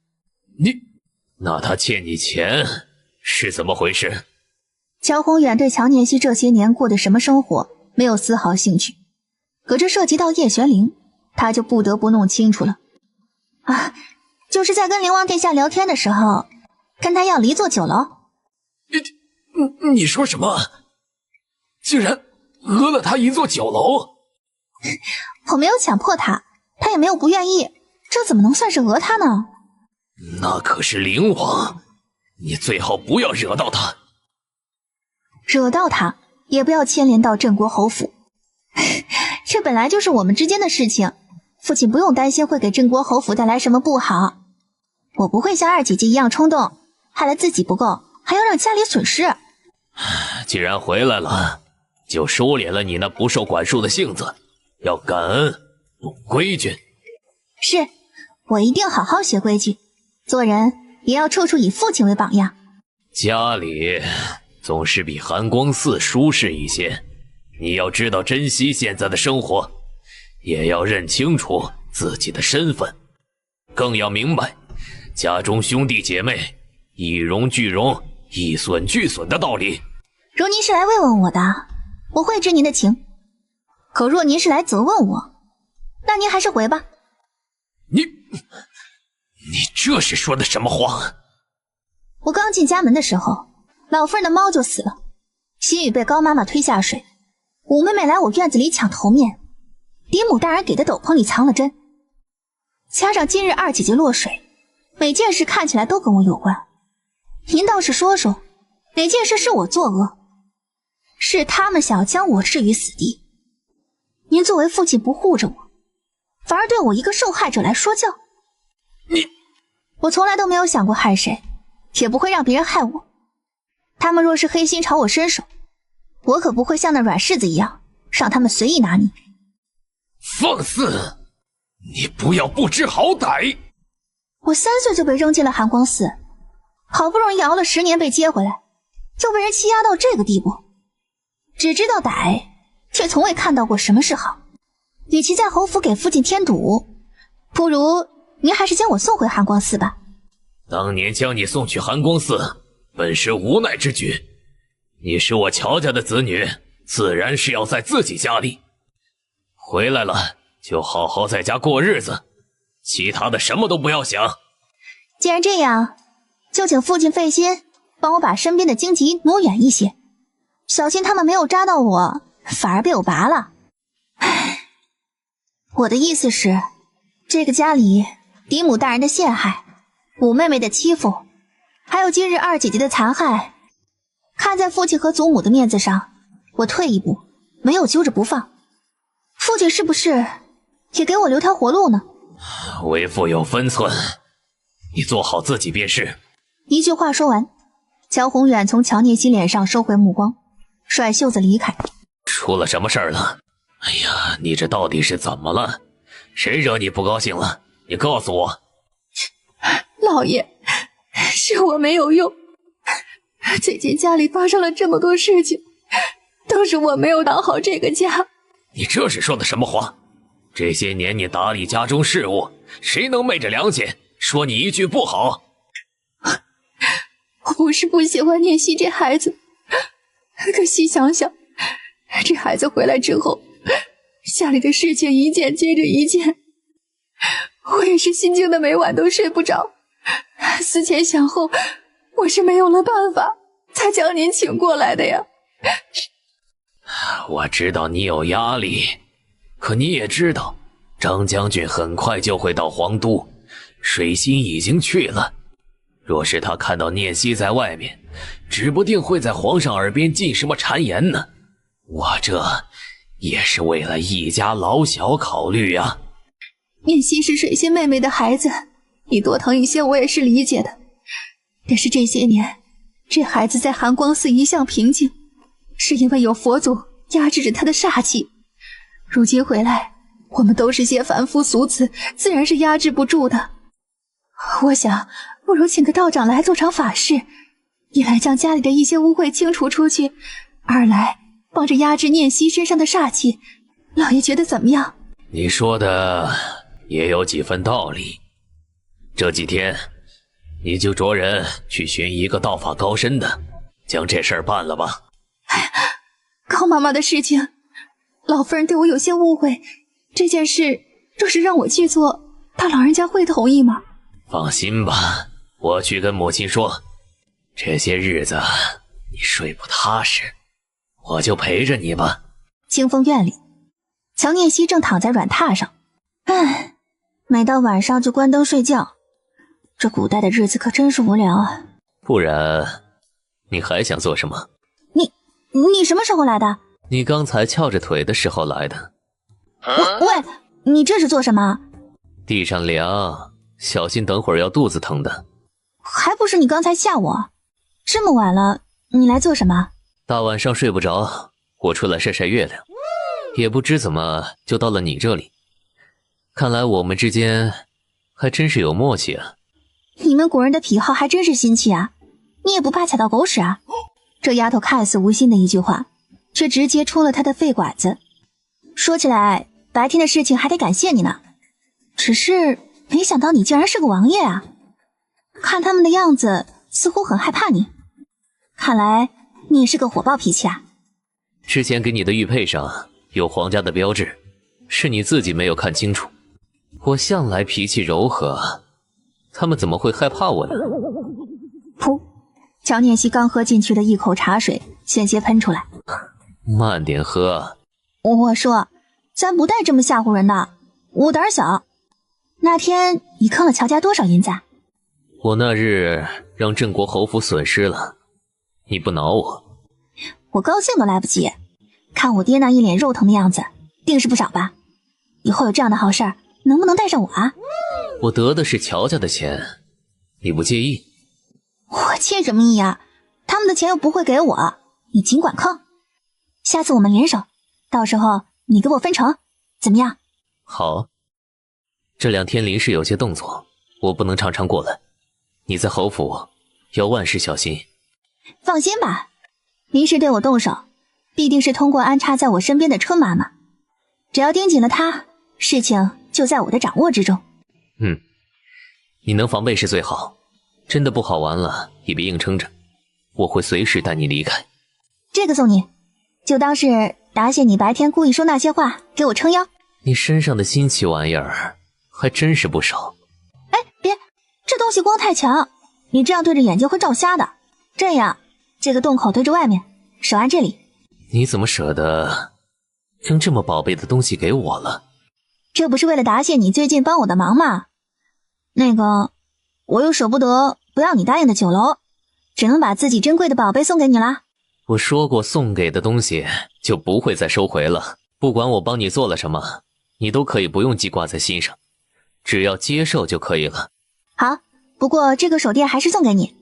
那他欠你钱是怎么回事？乔宏远对乔念熙这些年过的什么生活没有丝毫兴趣，可这涉及到叶玄灵，他就不得不弄清楚了。就是在跟灵王殿下聊天的时候，跟他要了一座酒楼。你说什么？竟然讹了他一座酒楼？我没有强迫他，他也没有不愿意，这怎么能算是讹他呢？那可是灵王，你最好不要惹到他。惹到他，也不要牵连到镇国侯府。这本来就是我们之间的事情，父亲不用担心会给镇国侯府带来什么不好。我不会像二姐姐一样冲动，害了自己不够，还要让家里损失。既然回来了，就收敛了你那不受管束的性子，要感恩，懂规矩。是，我一定好好学规矩，做人也要处处以父亲为榜样。家里总是比寒光寺舒适一些，你要知道珍惜现在的生活，也要认清楚自己的身份，更要明白家中兄弟姐妹一荣俱荣，一损俱损的道理。如您是来慰问我的，我会知您的情，可若您是来责问我，那您还是回吧。你这是说的什么话？我刚进家门的时候，老夫人的猫就死了，心雨被高妈妈推下水，五妹妹来我院子里抢头面，嫡母大人给的斗篷里藏了针，加上今日二姐姐落水，每件事看起来都跟我有关。您倒是说说，哪件事是我作恶？是他们想要将我置于死地。您作为父亲不护着我，反而对我一个受害者来说教。我从来都没有想过害谁，也不会让别人害我。他们若是黑心朝我伸手，我可不会像那软柿子一样，让他们随意拿捏。放肆！你不要不知好歹！我3岁就被扔进了寒光寺，好不容易熬了10年被接回来，就被人欺压到这个地步。只知道歹，却从未看到过什么是好。与其在侯府给父亲添堵，不如您还是将我送回寒光寺吧。当年将你送去寒光寺，本是无奈之举。你是我乔家的子女，自然是要在自己家里。回来了，就好好在家过日子，其他的什么都不要想。既然这样，就请父亲费心，帮我把身边的荆棘挪远一些，小心他们没有扎到我，反而被我拔了。我的意思是，这个家里嫡母大人的陷害，五妹妹的欺负，还有今日二姐姐的残害，看在父亲和祖母的面子上，我退一步，没有揪着不放。父亲是不是也给我留条活路呢？为父有分寸，你做好自己便是。一句话说完，乔宏远从乔念熙脸上收回目光，甩袖子离开。出了什么事儿了？哎呀，你这到底是怎么了？谁惹你不高兴了？你告诉我。老爷，是我没有用。最近家里发生了这么多事情，都是我没有当好这个家。你这是说的什么话？这些年你打理家中事务，谁能昧着良心说你一句不好？我不是不喜欢念希这孩子，可细想想，这孩子回来之后，家里的事情一件接着一件，我也是心惊的每晚都睡不着。思前想后，我是没有了办法才将您请过来的呀。我知道你有压力，可你也知道张将军很快就会到皇都，水心已经去了。若是他看到念希在外面，指不定会在皇上耳边进什么谗言呢。我这也是为了一家老小考虑啊。念希是水心妹妹的孩子，你多疼一些我也是理解的。但是这些年，这孩子在寒光寺一向平静，是因为有佛祖压制着他的煞气。如今回来，我们都是些凡夫俗子，自然是压制不住的。我想，不如请个道长来做场法事，一来将家里的一些污秽清除出去，二来帮着压制念希身上的煞气。老爷觉得怎么样？你说的也有几分道理。这几天你就着人去寻一个道法高深的，将这事儿办了吧。高妈妈的事情，老夫人对我有些误会，这件事若是让我去做，大老人家会同意吗？放心吧，我去跟母亲说，这些日子你睡不踏实，我就陪着你吧。清风院里，乔念希正躺在软榻上，唉，每到晚上就关灯睡觉，这古代的日子可真是无聊啊。不然你还想做什么？你什么时候来的？你刚才翘着腿的时候来的。喂，你这是做什么？地上凉，小心等会儿要肚子疼的。还不是你刚才吓我。这么晚了，你来做什么？大晚上睡不着，我出来晒晒月亮。也不知怎么就到了你这里，看来我们之间还真是有默契啊。你们古人的癖好还真是新奇啊，你也不怕踩到狗屎啊？这丫头看似无心的一句话，却直接戳了她的肺管子。说起来，白天的事情还得感谢你呢，只是没想到你竟然是个王爷啊！看他们的样子，似乎很害怕你。看来你也是个火爆脾气啊。之前给你的玉佩上有皇家的标志，是你自己没有看清楚。我向来脾气柔和，他们怎么会害怕我呢？噗！乔念希刚喝进去的一口茶水险些喷出来。慢点喝。我说，咱不带这么吓唬人的，我胆小。那天你坑了乔家多少银子啊？我那日让郑国侯府损失了，你不挠我？我高兴都来不及，看我爹那一脸肉疼的样子，定是不少吧？以后有这样的好事儿，能不能带上我啊？我得的是乔家的钱，你不介意？我介什么意啊？他们的钱又不会给我，你尽管坑。下次我们联手，到时候你给我分成，怎么样？好。这2天林氏有些动作，我不能常常过来，你在侯府要万事小心。放心吧，林氏对我动手，必定是通过安插在我身边的春妈妈，只要盯紧了她，事情就在我的掌握之中。你能防备是最好，真的不好玩了也别硬撑着，我会随时带你离开。这个送你，就当是答谢你白天故意说那些话给我撑腰。你身上的新奇玩意儿还真是不少。哎，别，这东西光太强，你这样对着眼睛会照瞎的。这样，这个洞口对着外面，手按这里。你怎么舍得扔这么宝贝的东西给我了？这不是为了答谢你最近帮我的忙吗？那个，我又舍不得不要你答应的酒楼，只能把自己珍贵的宝贝送给你啦。我说过送给的东西就不会再收回了，不管我帮你做了什么，你都可以不用记挂在心上，只要接受就可以了。好，不过这个手电还是送给你，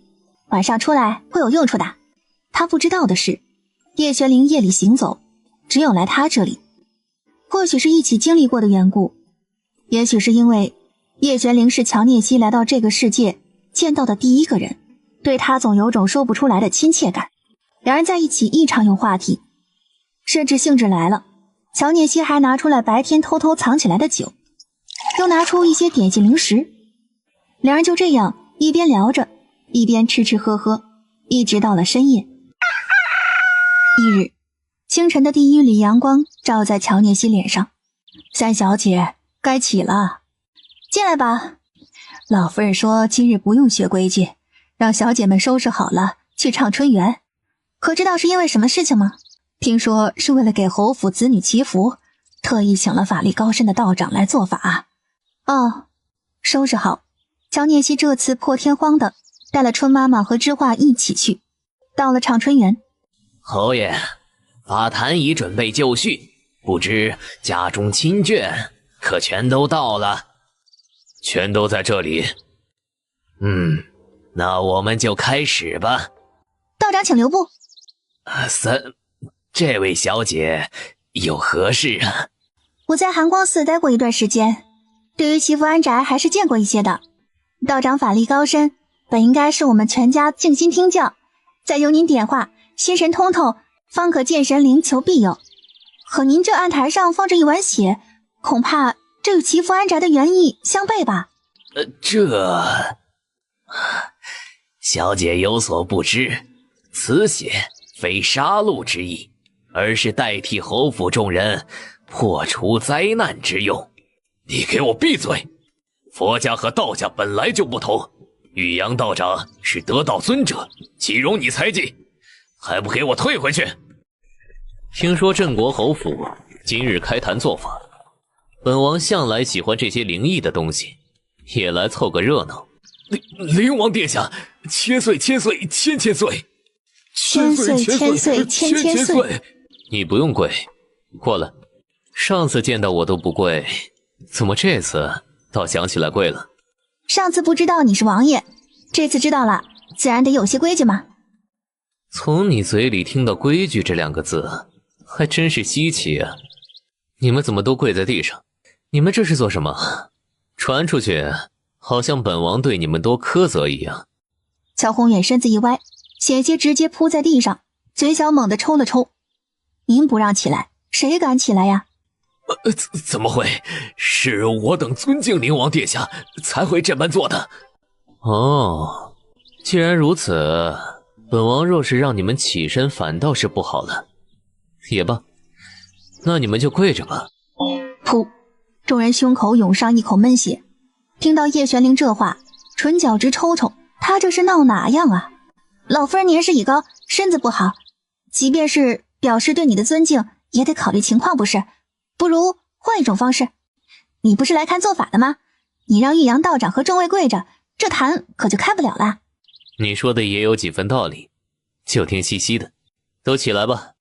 晚上出来会有用处的。他不知道的是，叶玄灵夜里行走，只有来他这里。或许是一起经历过的缘故，也许是因为叶玄灵是乔聂西来到这个世界见到的第一个人，对他总有种说不出来的亲切感。两人在一起异常有话题，甚至兴致来了，乔聂西还拿出来白天偷偷藏起来的酒，又拿出一些点心零食。两人就这样一边聊着，一边吃吃喝喝，一直到了深夜。一日清晨的第一缕阳光照在乔聂西脸上。三小姐，该起了。进来吧。老夫人说今日不用学规矩，让小姐们收拾好了去畅春园。可知道是因为什么事情吗？听说是为了给侯府子女祈福，特意请了法力高深的道长来做法。哦，收拾好。乔聂西这次破天荒的带了春妈妈和知画一起去。到了畅春园，侯爷，法坛已准备就绪，不知家中亲眷可全都到了？全都在这里。那我们就开始吧。道长请留步。这位小姐有何事啊？我在寒光寺待过一段时间，对于祈福安宅还是见过一些的。道长法力高深，本应该是我们全家静心听教，再由您点化，心神通透，方可见神灵求庇佑。可您这案台上放着一碗血，恐怕这与祈福安宅的原意相悖吧？小姐有所不知，此血非杀戮之意，而是代替侯府众人破除灾难之用。你给我闭嘴！佛家和道家本来就不同，玉阳道长是得道尊者，岂容你猜忌？还不给我退回去！听说镇国侯府今日开坛做法，本王向来喜欢这些灵异的东西，也来凑个热闹。灵王殿下，千岁千岁千千岁！千岁千岁千千岁！你不用跪，过来。上次见到我都不跪，怎么这次倒想起来跪了？上次不知道你是王爷，这次知道了，自然得有些规矩嘛。从你嘴里听到规矩这两个字，还真是稀奇啊。你们怎么都跪在地上？你们这是做什么？传出去好像本王对你们多苛责一样。乔宏远身子一歪，险些直接扑在地上，嘴角猛地抽了抽。您不让起来，谁敢起来呀？怎么会？是我等尊敬灵王殿下才会这般做的。哦，既然如此，本王若是让你们起身，反倒是不好了。也罢，那你们就跪着吧。噗！众人胸口涌上一口闷血。听到叶玄灵这话，唇角直抽抽，他这是闹哪样啊？老夫人年事已高，身子不好，即便是表示对你的尊敬，也得考虑情况不是？不如换一种方式。你不是来看做法的吗？你让玉阳道长和众位跪着，这坛可就开不了了。你说的也有几分道理，就听西西的。都起来吧。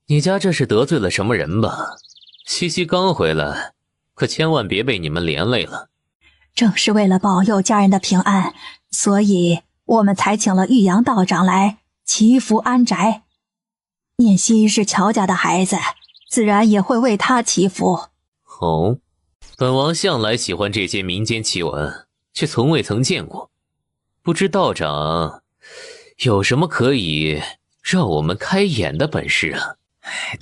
你家这是得罪了什么人吧？西西刚回来，可千万别被你们连累了。正是为了保佑家人的平安，所以我们才请了玉阳道长来祈福安宅。念希是乔家的孩子，自然也会为他祈福。哦，本王向来喜欢这些民间奇闻，却从未曾见过。不知道长有什么可以让我们开眼的本事啊？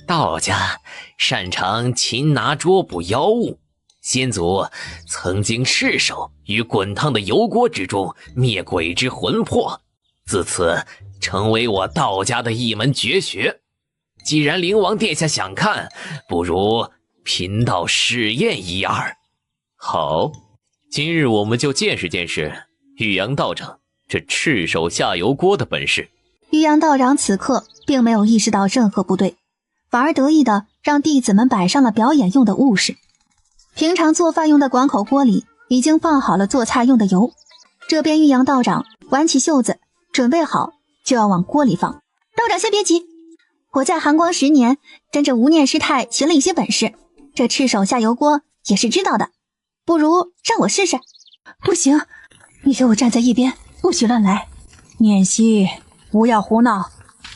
道家擅长擒拿捉捕妖物，先祖曾经赤手于滚烫的油锅之中灭鬼之魂魄，自此成为我道家的一门绝学。既然灵王殿下想看，不如贫道试验一二。好，今日我们就见识见识玉阳道长这赤手下油锅的本事。玉阳道长此刻并没有意识到任何不对，反而得意的让弟子们摆上了表演用的物事。平常做饭用的广口锅里已经放好了做菜用的油，这边玉阳道长挽起袖子，准备好就要往锅里放。道长先别急，我在寒光10年，跟着无念师太学了一些本事，这赤手下油锅也是知道的，不如让我试试。不行，你给我站在一边，不许乱来。念希，不要胡闹，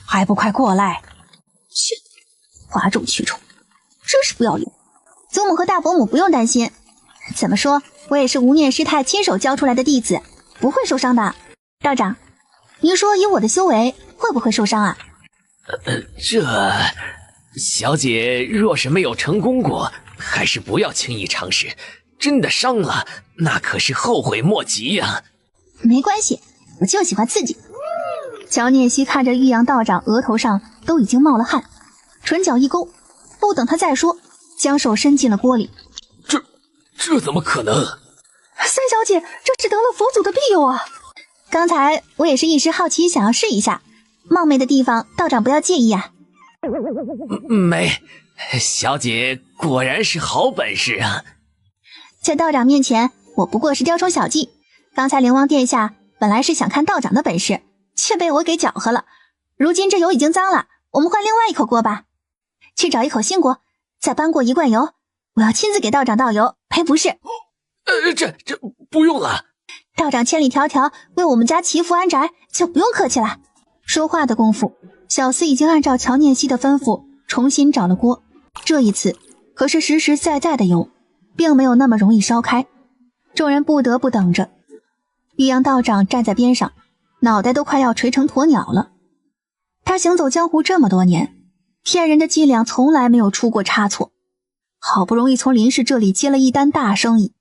还不快过来！去，哗众取宠，真是不要脸。祖母和大伯母不用担心，怎么说我也是无念师太亲手教出来的弟子，不会受伤的。道长，您说以我的修为会不会受伤啊？这小姐若是没有成功过，还是不要轻易尝试，真的伤了，那可是后悔莫及呀。没关系，我就喜欢刺激。乔念希看着玉阳道长额头上都已经冒了汗，唇角一勾，不等他再说，将手伸进了锅里。这怎么可能？三小姐，这是得了佛祖的庇佑啊！刚才我也是一时好奇，想要试一下，冒昧的地方，道长不要介意啊。没，小姐果然是好本事啊！在道长面前，我不过是雕虫小技。刚才灵王殿下本来是想看道长的本事，却被我给搅和了。如今这油已经脏了，我们换另外一口锅吧。去找一口新锅，再搬过一罐油，我要亲自给道长倒油，赔不是。这不用了。道长千里迢迢为我们家祈福安宅，就不用客气了。说话的功夫，小厮已经按照乔念希的吩咐重新找了锅。这一次可是实实在在的油，并没有那么容易烧开。众人不得不等着。玉阳道长站在边上，脑袋都快要垂成鸵鸟了。他行走江湖这么多年，骗人的伎俩从来没有出过差错。好不容易从林氏这里接了一单大生意，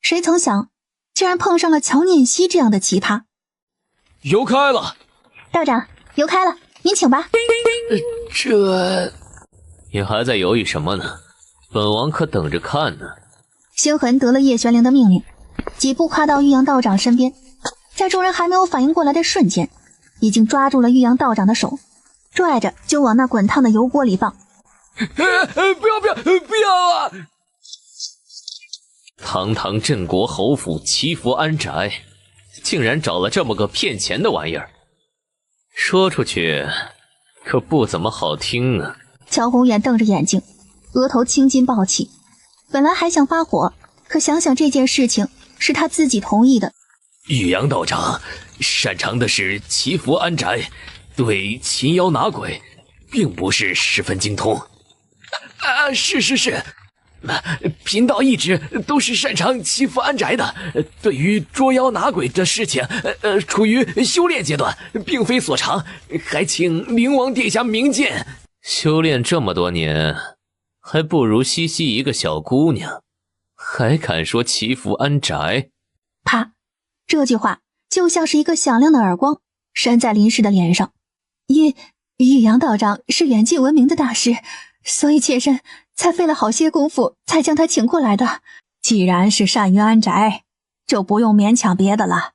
谁曾想竟然碰上了乔念希这样的奇葩。油开了。道长，油开了，您请吧。你还在犹豫什么呢？本王可等着看呢。星痕得了叶玄灵的命令，几步跨到玉阳道长身边，在众人还没有反应过来的瞬间，已经抓住了玉阳道长的手，拽着就往那滚烫的油锅里放。不要啊！堂堂镇国侯府祈福安宅，竟然找了这么个骗钱的玩意儿，说出去可不怎么好听啊。乔红远瞪着眼睛，额头青筋暴起，本来还想发火，可想想这件事情是他自己同意的。玉阳道长擅长的是祈福安宅，对擒妖拿鬼并不是十分精通。是，贫道一直都是擅长祈福安宅的，对于捉妖拿鬼的事情，处于修炼阶段，并非所长，还请灵王殿下明鉴。修炼这么多年，还不如西西一个小姑娘，还敢说祈福安宅？啪！这句话就像是一个响亮的耳光，扇在林氏的脸上。玉阳道长是远近闻名的大师，所以妾身才费了好些功夫才将他请过来的。既然是善于安宅，就不用勉强别的了，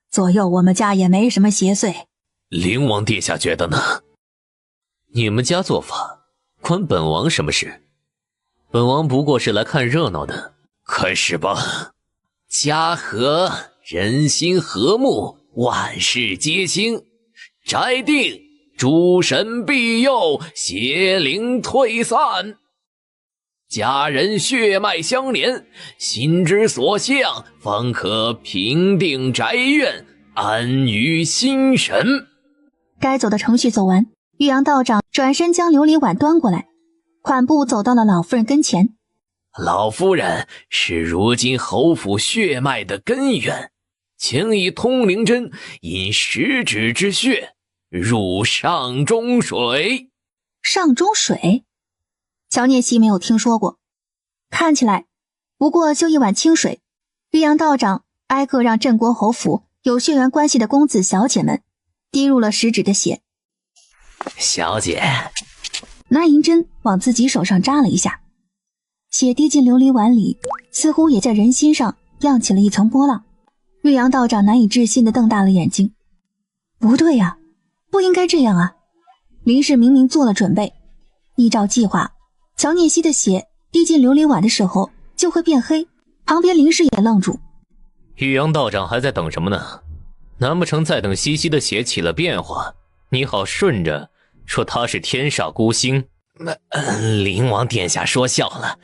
左右我们家也没什么邪祟。灵王殿下觉得呢？你们家做法关本王什么事？本王不过是来看热闹的。开始吧。家和人心和睦，万事皆兴。宅定诸神庇佑，邪灵退散。家人血脉相连，心之所向，方可平定宅院，安于心神。该走的程序走完，玉阳道长转身将琉璃碗端过来，款步走到了老夫人跟前。老夫人是如今侯府血脉的根源，请以通灵针引食指之血入上中水。上中水？乔念希没有听说过，看起来不过就一碗清水。玉阳道长挨个让镇国侯府有血缘关系的公子小姐们滴入了食指的血。小姐，拿银针往自己手上扎了一下，血滴进琉璃碗里，似乎也在人心上漾起了一层波浪。玉阳道长难以置信地瞪大了眼睛。不对呀，不应该这样啊！林氏明明做了准备，依照计划，乔念希的血滴进琉璃碗的时候就会变黑。旁边林氏也愣住。玉阳道长还在等什么呢？难不成再等西西的血起了变化，你好顺着说她是天煞孤星？灵王殿下说笑了，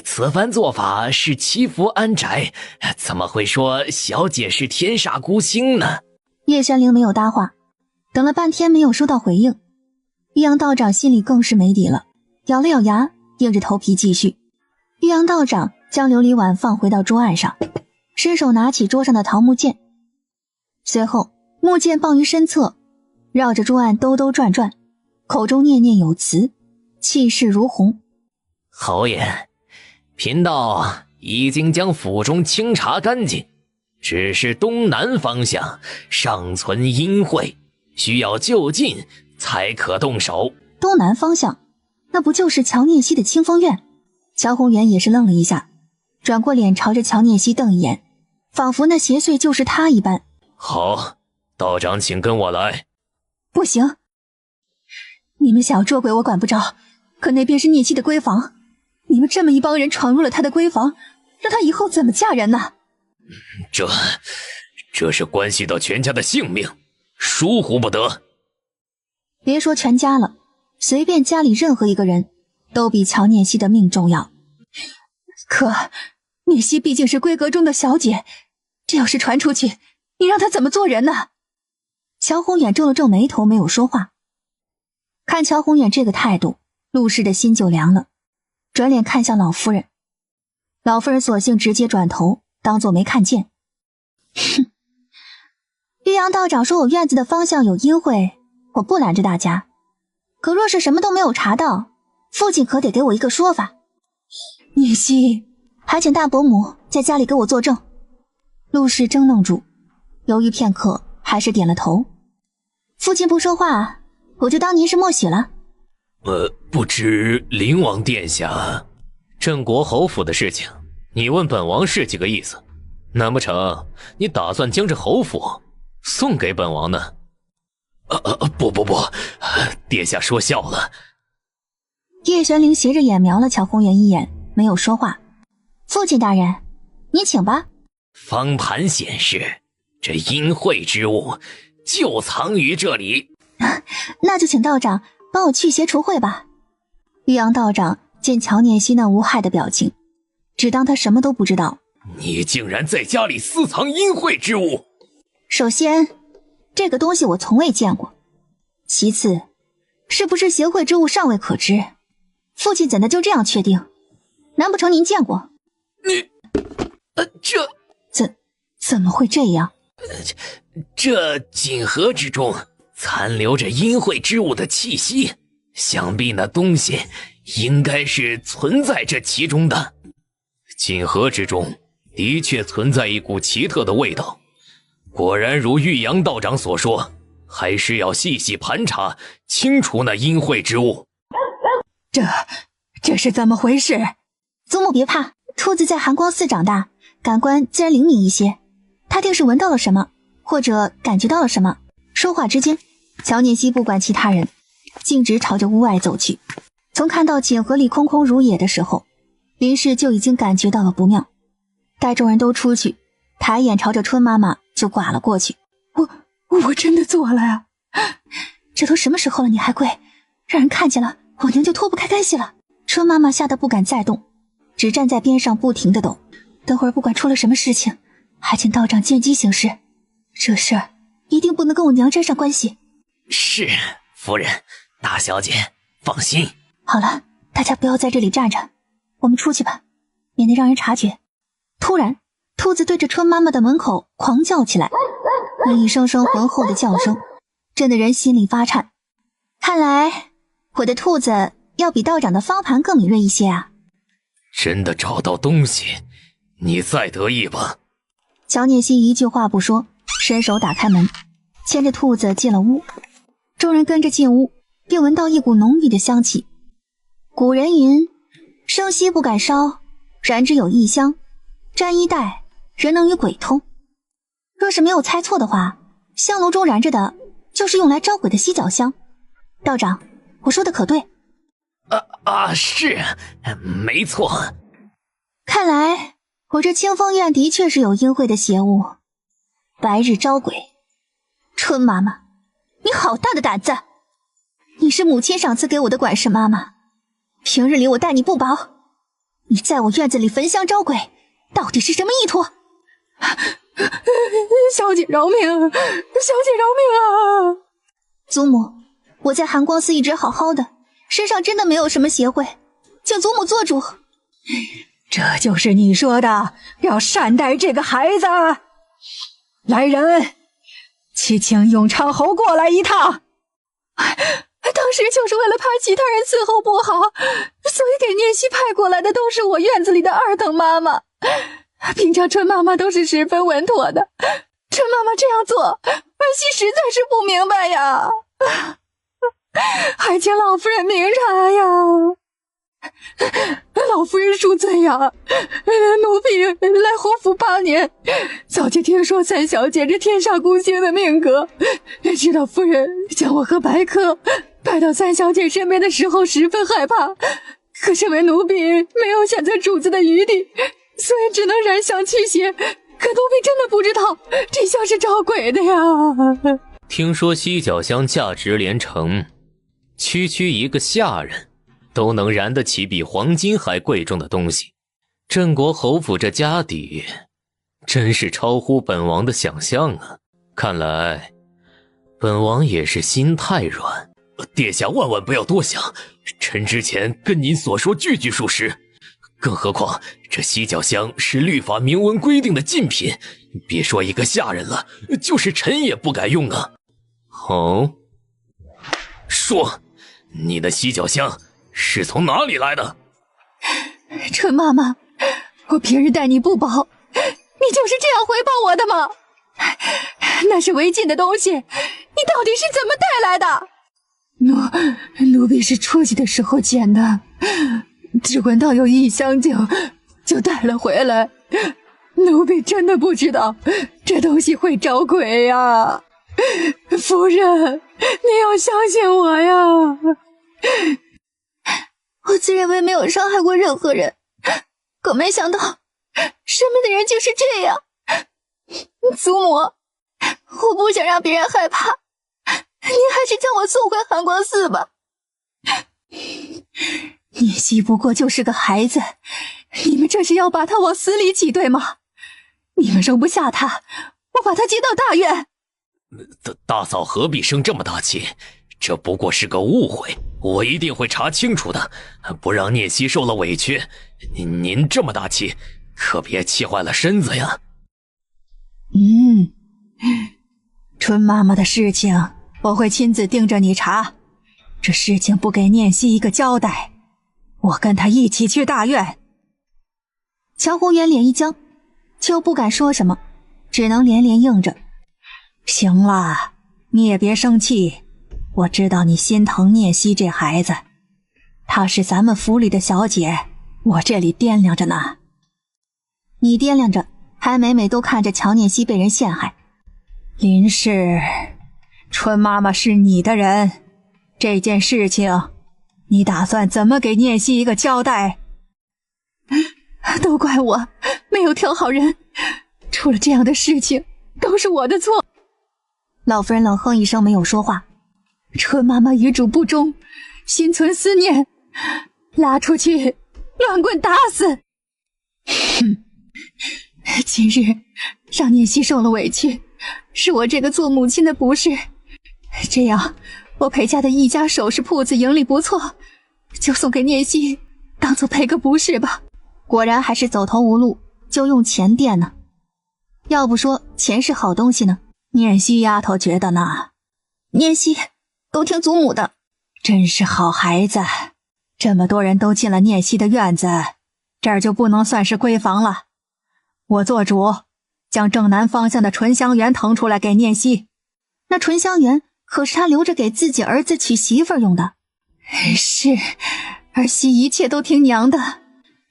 此番做法是祈福安宅，怎么会说小姐是天煞孤星呢？叶玄灵没有搭话，等了半天没有收到回应。玉阳道长心里更是没底了，咬了咬牙，硬着头皮继续。玉阳道长将琉璃碗放回到桌案上，伸手拿起桌上的桃木剑，随后木剑傍于身侧，绕着桌案兜兜转转，口中念念有词，气势如虹。侯爷，贫道已经将府中清查干净，只是东南方向尚存阴晦，需要就近才可动手。东南方向，那不就是乔念熙的清风院？乔宏元也是愣了一下，转过脸朝着乔念熙瞪一眼，仿佛那邪祟就是他一般。好，道长请跟我来。不行，你们想要捉鬼我管不着，可那边是聂熙的闺房，你们这么一帮人闯入了他的闺房，让他以后怎么嫁人呢？这是关系到全家的性命，疏忽不得。别说全家了，随便家里任何一个人都比乔念熙的命重要。可聂熙毕竟是闺阁中的小姐，这要是传出去，你让她怎么做人呢？乔宏远皱了皱眉头，没有说话。看乔宏远这个态度，陆氏的心就凉了，转脸看向老夫人。老夫人索性直接转头当作没看见。哼，玉阳道长说我院子的方向有阴晦，我不拦着大家，可若是什么都没有查到，父亲可得给我一个说法。聂熙，还请大伯母在家里给我作证。陆氏怔愣住，犹豫片刻，还是点了头。父亲不说话，我就当您是默许了。不知灵王殿下，镇国侯府的事情，你问本王是几个意思？难不成你打算将这侯府送给本王呢？不，殿下说笑了。叶玄灵斜着眼瞄了乔宏元一眼，没有说话。父亲大人，您请吧。方盘显示，这阴晦之物就藏于这里。那就请道长帮我去邪除秽吧。玉阳道长见乔念熙那无害的表情，只当他什么都不知道。你竟然在家里私藏阴晦之物！首先，这个东西我从未见过。其次，是不是邪秽之物尚未可知，父亲怎的就这样确定？难不成您见过？你，怎么会这样？这锦盒之中残留着阴晦之物的气息，想必那东西应该是存在这其中的。锦盒之中的确存在一股奇特的味道，果然如玉阳道长所说，还是要细细盘查，清除那阴晦之物。这是怎么回事？祖母别怕，兔子在寒光寺长大，感官自然灵敏一些，他定是闻到了什么，或者感觉到了什么。说话之间，乔念熙不管其他人，径直朝着屋外走去。从看到锦盒里空空如也的时候，林氏就已经感觉到了不妙。待众人都出去，抬眼朝着春妈妈就挂了过去。我真的做了呀！这都什么时候了，你还跪？让人看见了，我娘就脱不开干系了。春妈妈吓得不敢再动，只站在边上不停地抖。等会儿不管出了什么事情，还请道长见机行事，这事儿一定不能跟我娘沾上关系。是，夫人，大小姐放心。好了，大家不要在这里站着，我们出去吧，免得让人察觉。突然，兔子对着春妈妈的门口狂叫起来，那一声声浑厚的叫声震得人心里发颤。看来我的兔子要比道长的方盘更敏锐一些啊。真的找到东西，你再得意吧。乔念熙一句话不说，伸手打开门，牵着兔子进了屋。众人跟着进屋，便闻到一股浓郁的香气。古人云，生息不敢烧，燃之有异香，沾衣带，人能与鬼通。若是没有猜错的话，香炉中燃着的就是用来招鬼的犀角香。道长，我说的可对？是，没错。看来我这清风院的确是有阴晦的邪物，白日招鬼。春妈妈，你好大的胆子！你是母亲赏赐给我的管事妈妈，平日里我待你不薄，你在我院子里焚香招鬼，到底是什么意图？小姐饶命！小姐饶命啊！祖母，我在寒光寺一直好好的，身上真的没有什么邪秽，请祖母做主。这就是你说的要善待这个孩子。来人，去请永昌侯过来一趟。当时就是为了怕其他人伺候不好，所以给念希派过来的都是我院子里的二等妈妈。平常春妈妈都是十分稳妥的，春妈妈这样做，儿媳实在是不明白呀。还请老夫人明察呀。老夫人恕罪呀，奴婢来侯府8年，早就听说三小姐这天煞孤星的命格，知道夫人将我和白客派到三小姐身边的时候十分害怕，可身为奴婢没有选择主子的余地，所以只能染上驱邪，可奴婢真的不知道这像是招鬼的呀。听说犀角香价值连城，区一个下人都能燃得起比黄金还贵重的东西，镇国侯府这家底真是超乎本王的想象啊！看来本王也是心太软。殿下万万不要多想，臣之前跟您所说句句属实，更何况这犀角香是律法明文规定的禁品，别说一个下人了，就是臣也不敢用啊。哦，说你的犀角香是从哪里来的？春妈妈，我平日待你不薄，你就是这样回报我的吗？那是违禁的东西，你到底是怎么带来的？奴婢是出去的时候捡的，只闻到有异香就带了回来。奴婢真的不知道这东西会招鬼呀。夫人，你要相信我呀。我自认为没有伤害过任何人，可没想到身边的人竟是这样。祖母，我不想让别人害怕，您还是将我送回寒光寺吧。念希不过就是个孩子，你们这是要把他往死里挤对吗？你们容不下他，我把他接到大院。大嫂何必生这么大气？这不过是个误会，我一定会查清楚的，不让念希受了委屈。您这么大气，可别气坏了身子呀。春妈妈的事情我会亲自盯着你查，这事情不给念希一个交代，我跟她一起去大院。乔红颜脸一僵，就不敢说什么，只能连连应着。行了，你也别生气，我知道你心疼念希这孩子，她是咱们府里的小姐，我这里掂量着呢。你掂量着，还每每都看着乔念希被人陷害。林氏，春妈妈是你的人，这件事情你打算怎么给念希一个交代？都怪我没有挑好人，出了这样的事情都是我的错。老夫人冷哼一声，没有说话。春妈妈遗嘱不忠，心存思念，拉出去乱棍打死。今日让念希受了委屈，是我这个做母亲的不是。这样，我裴家的一家首饰铺子盈利不错，就送给念希，当做赔个不是吧。果然还是走投无路，就用钱垫呢。要不说钱是好东西呢。念希丫头觉得呢？念希都听祖母的。真是好孩子，这么多人都进了念希的院子，这儿就不能算是闺房了。我做主，将正南方向的醇香园腾出来给念希。那醇香园可是他留着给自己儿子娶媳妇用的。是，儿媳一切都听娘的。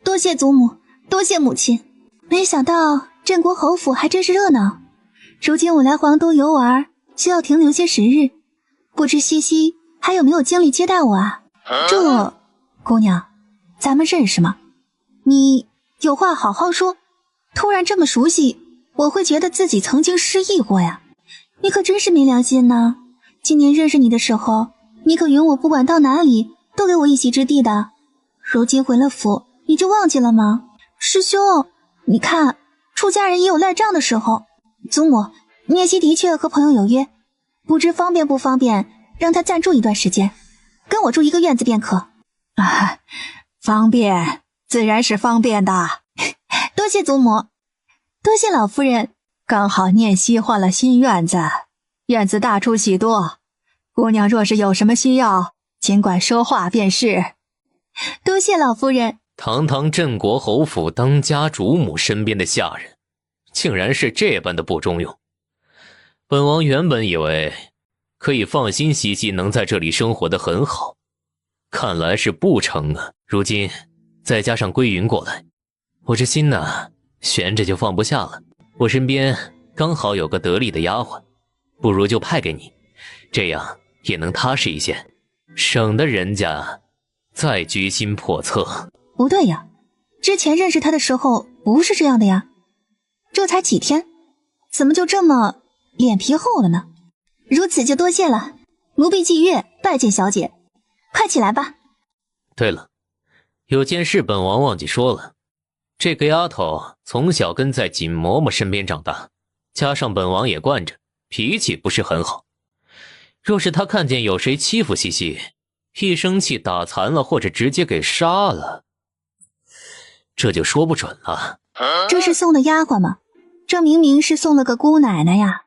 多谢祖母，多谢母亲。没想到镇国侯府还真是热闹。如今我来皇都游玩，需要停留些时日，不知西西还有没有精力接待我啊？这姑娘，咱们认识吗？你有话好好说，突然这么熟悉，我会觉得自己曾经失忆过呀。你可真是没良心呢。今年认识你的时候，你可允我不管到哪里都给我一席之地的，如今回了府，你就忘记了吗？师兄，你看出家人也有赖账的时候。祖母，念希的确和朋友有约，不知方便不方便让他暂住一段时间，跟我住一个院子便可。啊，方便，自然是方便的。多谢祖母，多谢老夫人。刚好念希换了新院子，院子大出许多。姑娘若是有什么需要，尽管说话便是。多谢老夫人。堂堂镇国侯府当家主母身边的下人，竟然是这般的不中用。本王原本以为可以放心西西能在这里生活得很好，看来是不成啊。如今再加上归云过来，我这心呢悬着就放不下了。我身边刚好有个得力的丫鬟，不如就派给你，这样也能踏实一些，省得人家再居心叵测。不对呀，之前认识他的时候不是这样的呀，这才几天，怎么就这么脸皮厚了呢？如此就多谢了，奴婢霁月拜见小姐，快起来吧。对了，有件事本王忘记说了，这个丫头从小跟在锦嬷嬷身边长大，加上本王也惯着，脾气不是很好。若是她看见有谁欺负西西，一生气打残了或者直接给杀了，这就说不准了。这是送的丫鬟吗？这明明是送了个姑奶奶呀。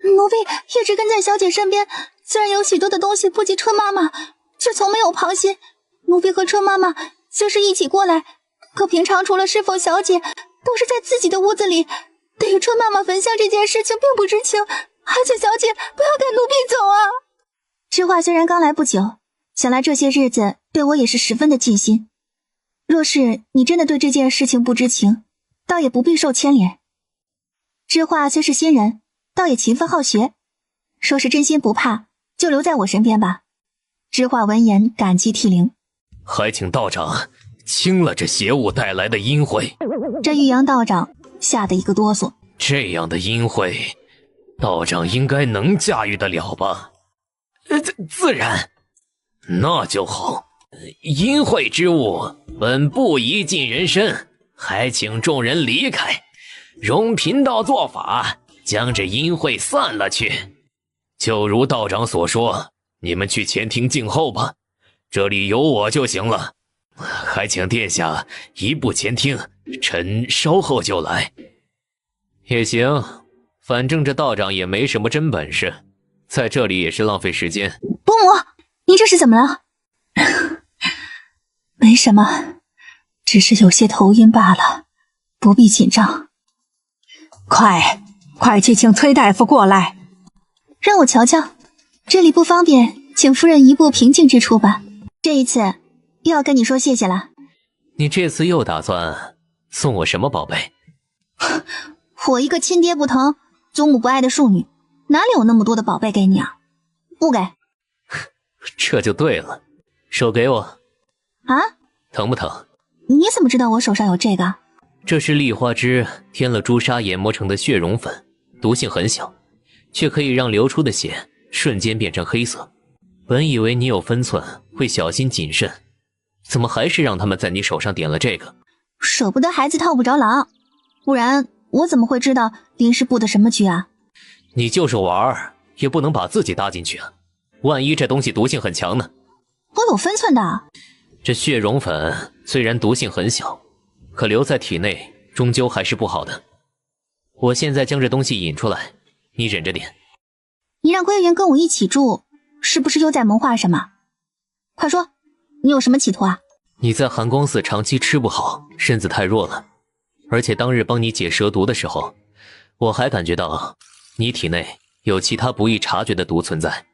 奴婢一直跟在小姐身边，虽然有许多的东西不及春妈妈，却从没有旁心。奴婢和春妈妈虽是一起过来，可平常除了侍奉小姐，都是在自己的屋子里，对于春妈妈焚香这件事情并不知情，还请小姐不要赶奴婢走啊。知画虽然刚来不久，想来这些日子对我也是十分的尽心。若是你真的对这件事情不知情，倒也不必受牵连。知画虽是新人，倒也勤奋好学，说是真心不怕，就留在我身边吧。知画闻言感激涕零，还请道长清了这邪物带来的阴晦。这玉阳道长吓得一个哆嗦。这样的阴晦，道长应该能驾驭得了吧？自然。那就好。阴晦之物本不宜近人身，还请众人离开，容贫道做法将这阴晦散了去。就如道长所说，你们去前厅静候吧，这里有我就行了。还请殿下移步前厅，臣稍后就来。也行，反正这道长也没什么真本事，在这里也是浪费时间。伯母，你这是怎么了？没什么，只是有些头晕罢了，不必紧张。快去请崔大夫过来。让我瞧瞧，这里不方便，请夫人移步平静之处吧。这一次又要跟你说谢谢了。你这次又打算送我什么宝贝？我一个亲爹不疼，祖母不爱的庶女，哪里有那么多的宝贝给你啊？不给。这就对了，手给我。啊？疼不疼？你怎么知道我手上有这个？这是梨花枝添了朱砂研磨成的血溶粉，毒性很小，却可以让流出的血瞬间变成黑色。本以为你有分寸，会小心谨慎，怎么还是让他们在你手上点了这个？舍不得孩子套不着狼，不然我怎么会知道临时布的什么局啊？你就是玩也不能把自己搭进去啊，万一这东西毒性很强呢？我有分寸的。这血溶粉虽然毒性很小，可留在体内终究还是不好的。我现在将这东西引出来，你忍着点。你让归云跟我一起住，是不是又在谋划什么？快说，你有什么企图啊？你在寒光寺长期吃不好，身子太弱了，而且当日帮你解蛇毒的时候，我还感觉到你体内有其他不易察觉的毒存在。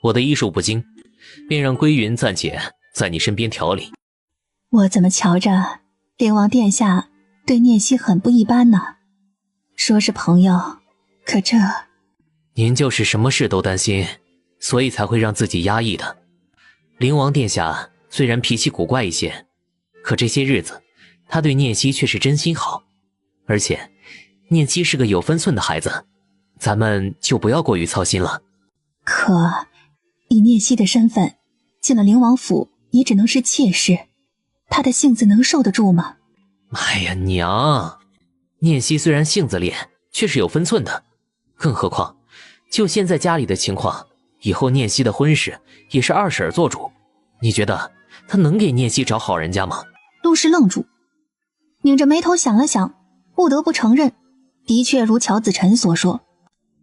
我的医术不精，便让归云暂且在你身边调理。我怎么瞧着灵王殿下对念希很不一般呢？说是朋友，可这……您就是什么事都担心，所以才会让自己压抑的。灵王殿下虽然脾气古怪一些，可这些日子他对念希却是真心好，而且念希是个有分寸的孩子，咱们就不要过于操心了。可以念希的身份进了灵王府也只能是妾室，她的性子能受得住吗？哎呀娘，念希虽然性子烈，却是有分寸的，更何况就现在家里的情况，以后念希的婚事也是二婶做主，你觉得她能给念希找好人家吗？陆氏愣住，拧着眉头想了想，不得不承认，的确如乔子晨所说，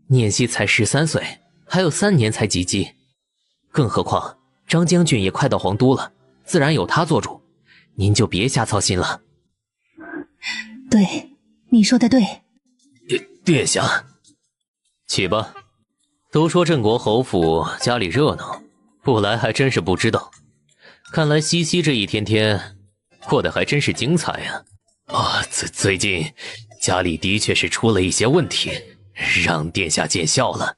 念希才13岁，还有3年才及笄，更何况张将军也快到皇都了，自然有他做主，您就别瞎操心了。对，你说的对。殿下，起吧。都说镇国侯府家里热闹，不来还真是不知道。看来西西这一天天过得还真是精彩呀。最近家里的确是出了一些问题，让殿下见笑了。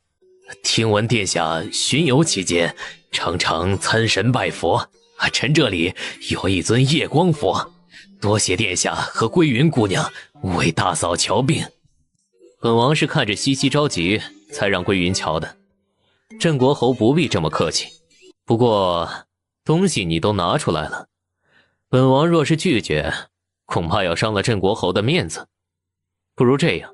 听闻殿下巡游期间常常参神拜佛，臣这里有一尊夜光佛，多谢殿下和归云姑娘为大嫂瞧病。本王是看着西西着急才让归云瞧的，镇国侯不必这么客气。不过东西你都拿出来了，本王若是拒绝，恐怕要伤了镇国侯的面子。不如这样，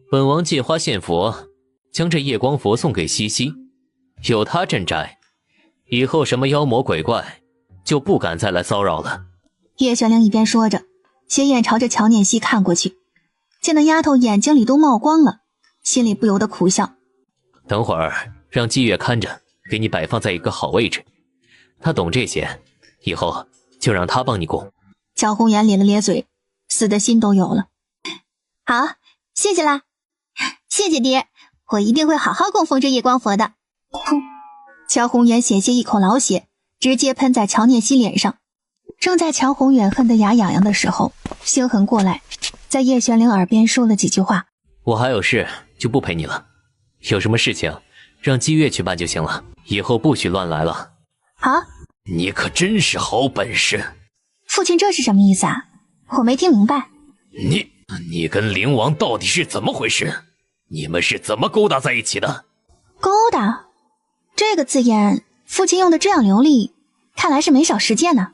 本王借花献佛，将这夜光佛送给西西，有他镇寨，以后什么妖魔鬼怪就不敢再来骚扰了。叶玄灵一边说着，斜眼朝着乔念希看过去，见那丫头眼睛里都冒光了，心里不由得苦笑。等会儿让季月看着，给你摆放在一个好位置。他懂这些，以后就让他帮你供。乔红颜咧了咧嘴，死的心都有了。好，谢谢啦，谢谢爹，我一定会好好供奉这夜光佛的。噗！乔红颜险些一口老血直接喷在乔念希脸上。正在乔宏远恨得牙痒痒的时候，星痕过来，在叶玄灵耳边说了几句话。我还有事，就不陪你了。有什么事情，让姬月去办就行了，以后不许乱来了。好。你可真是好本事。父亲这是什么意思啊？我没听明白。你跟灵王到底是怎么回事？你们是怎么勾搭在一起的？勾搭？这个字眼，父亲用的这样流利，看来是没少实践呢。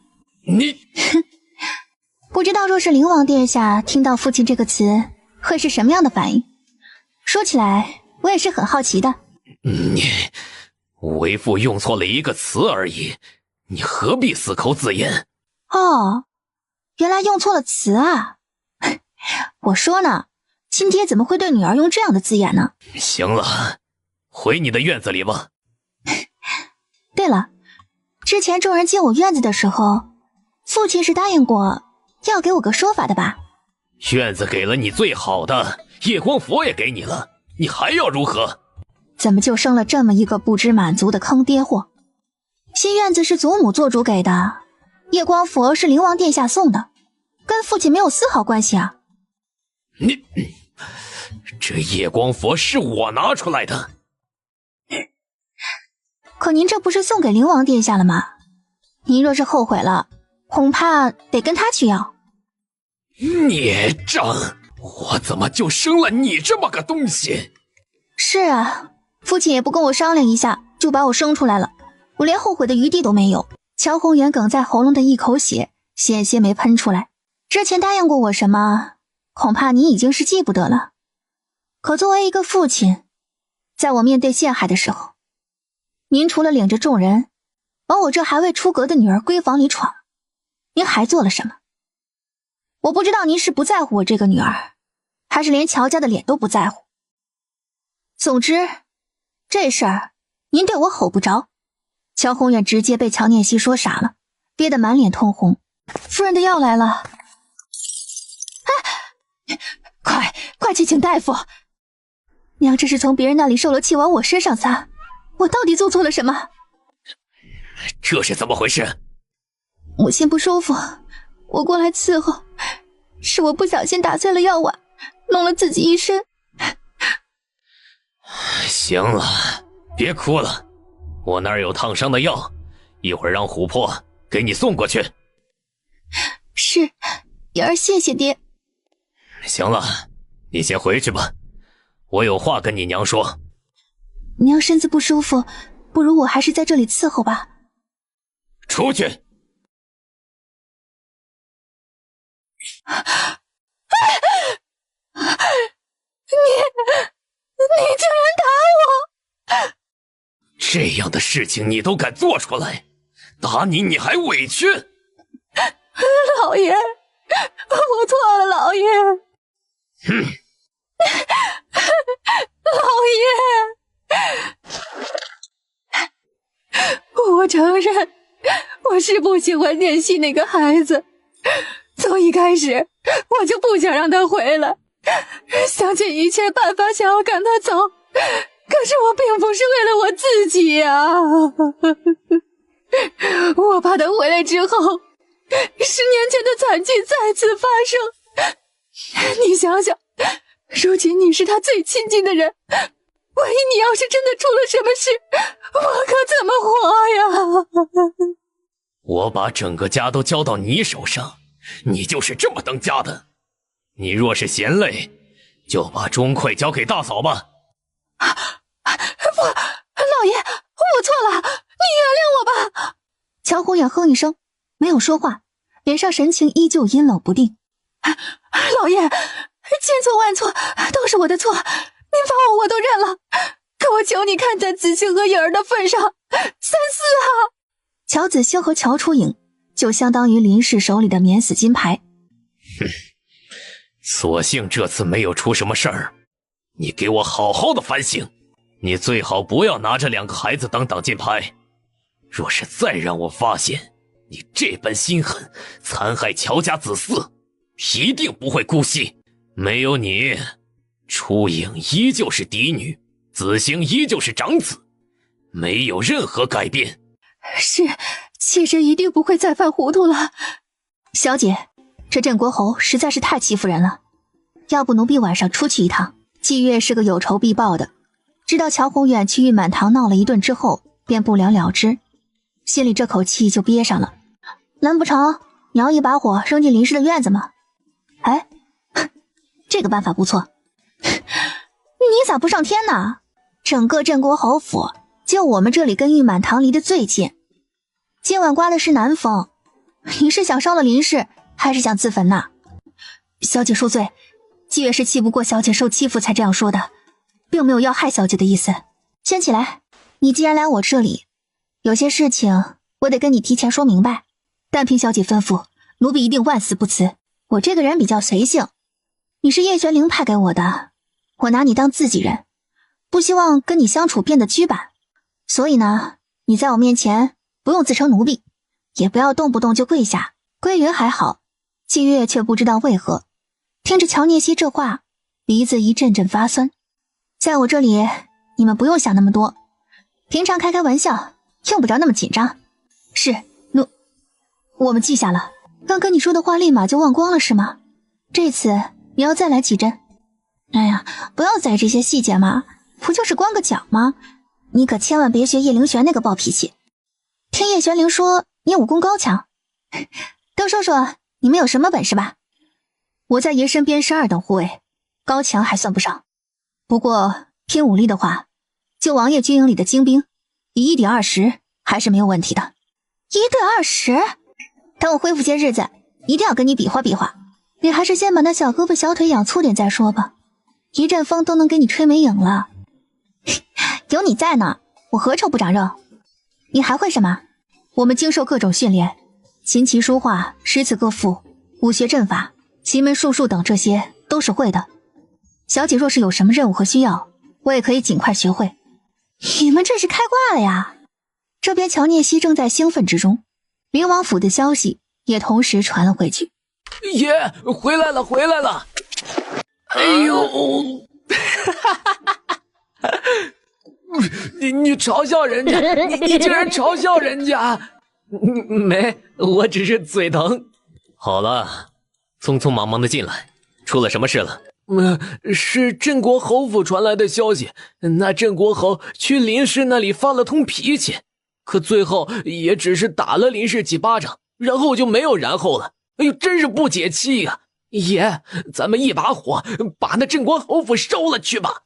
不知道若是灵王殿下听到父亲这个词，会是什么样的反应？说起来，我也是很好奇的。为父用错了一个词而已，你何必死口自言？哦，原来用错了词啊！我说呢，亲爹怎么会对女儿用这样的字眼呢？行了，回你的院子里吧。对了，之前众人进我院子的时候，父亲是答应过要给我个说法的吧？院子给了你最好的，夜光佛也给你了，你还要如何？怎么就生了这么一个不知满足的坑爹货？新院子是祖母做主给的，夜光佛是灵王殿下送的，跟父亲没有丝毫关系啊！这夜光佛是我拿出来的。可您这不是送给灵王殿下了吗？您若是后悔了，恐怕得跟他去要。孽障！我怎么就生了你这么个东西？是啊，父亲也不跟我商量一下，就把我生出来了，我连后悔的余地都没有。乔宏远哽在喉咙的一口血，险些没喷出来。之前答应过我什么，恐怕你已经是记不得了。可作为一个父亲，在我面对陷害的时候，您除了领着众人往我这还未出阁的女儿闺房里闯，您还做了什么？我不知道您是不在乎我这个女儿，还是连乔家的脸都不在乎。总之，这事儿您对我吼不着。乔宏远直接被乔念希说傻了，憋得满脸通红。夫人的药来了，快去请大夫！娘这是从别人那里受了气往我身上撒，我到底做错了什么？这是怎么回事？母亲不舒服，我过来伺候，是我不小心打碎了药碗，弄了自己一身。行了，别哭了，我那儿有烫伤的药，一会儿让琥珀给你送过去。是，言儿谢谢爹。行了，你先回去吧，我有话跟你娘说。娘身子不舒服，不如我还是在这里伺候吧。出去！你竟然打我！这样的事情你都敢做出来，打你还委屈？老爷，我错了，老爷。哼，老爷，我承认我是不喜欢念希那个孩子，从一开始我就不想让他回来，想尽一切办法想要赶他走，可是我并不是为了我自己呀。我怕他回来之后10年前的惨剧再次发生。你想想，如今你是他最亲近的人，万一你要是真的出了什么事，我可怎么活呀？我把整个家都交到你手上，你就是这么当家的。你若是嫌累，就把钟馗交给大嫂吧。不，老爷，我错了，你原谅我吧。乔宏远哼一声，没有说话，脸上神情依旧阴冷不定。老爷，千错万错，都是我的错，您罚我都认了，可我求你看在子清和颖儿的份上，3、4啊！乔子兴和乔初颖就相当于林氏手里的免死金牌。哼，所幸这次没有出什么事儿，你给我好好的反省，你最好不要拿这2个孩子当挡箭牌。若是再让我发现你这般心狠，残害乔家子嗣，一定不会姑息。没有你，初颖依旧是嫡女，子兴依旧是长子，没有任何改变。是，妾身一定不会再犯糊涂了。小姐，这镇国侯实在是太欺负人了，要不奴婢晚上出去一趟。季月是个有仇必报的，知道乔宏远去玉满堂闹了一顿之后，便不了了之，心里这口气就憋上了。难不成你要一把火扔进林氏的院子吗？哎，这个办法不错。你咋不上天呢？整个镇国侯府就我们这里跟玉满堂离得最近，今晚刮的是南风，你是想烧了林氏，还是想自焚呢？小姐恕罪，季月是气不过小姐受欺负才这样说的，并没有要害小姐的意思。先起来，你既然来我这里，有些事情我得跟你提前说明白，但凭小姐吩咐，奴婢一定万死不辞。我这个人比较随性，你是叶玄灵派给我的，我拿你当自己人，不希望跟你相处变得拘板，所以呢，你在我面前不用自称奴婢，也不要动不动就跪下。归云还好，季月却不知道为何，听着乔聂熙这话，鼻子一阵阵发酸。在我这里，你们不用想那么多，平常开开玩笑，用不着那么紧张。是，我们记下了。刚跟你说的话立马就忘光了是吗？这次你要再来几针？哎呀，不要在意这些细节嘛，不就是光个脚吗？你可千万别学叶灵玄那个暴脾气。听叶玄灵说你武功高强，都说说你们有什么本事吧。我在爷身边是2等护卫，高强还算不上，不过拼武力的话，就王爷军营里的精兵，以1顶20还是没有问题的。1对20？等我恢复些日子，一定要跟你比划比划。你还是先把那小胳膊小腿养粗点再说吧，一阵风都能给你吹没影了。有你在呢，我何愁不长肉？你还会什么？我们经受各种训练，琴棋书画、诗词歌赋、武学阵法、奇门术数等这些都是会的。小姐若是有什么任务和需要，我也可以尽快学会。你们这是开挂了呀？这边乔聂熙正在兴奋之中，灵王府的消息也同时传了回去。爷，回来了，回来了！哎呦，你嘲笑人家，你竟然嘲笑人家！没，我只是嘴疼。好了，匆匆忙忙的进来，出了什么事了？是镇国侯府传来的消息，那镇国侯去林氏那里发了通脾气，可最后也只是打了林氏几巴掌，然后就没有然后了。哎呦，真是不解气呀！爷，咱们一把火把那镇国侯府烧了去吧！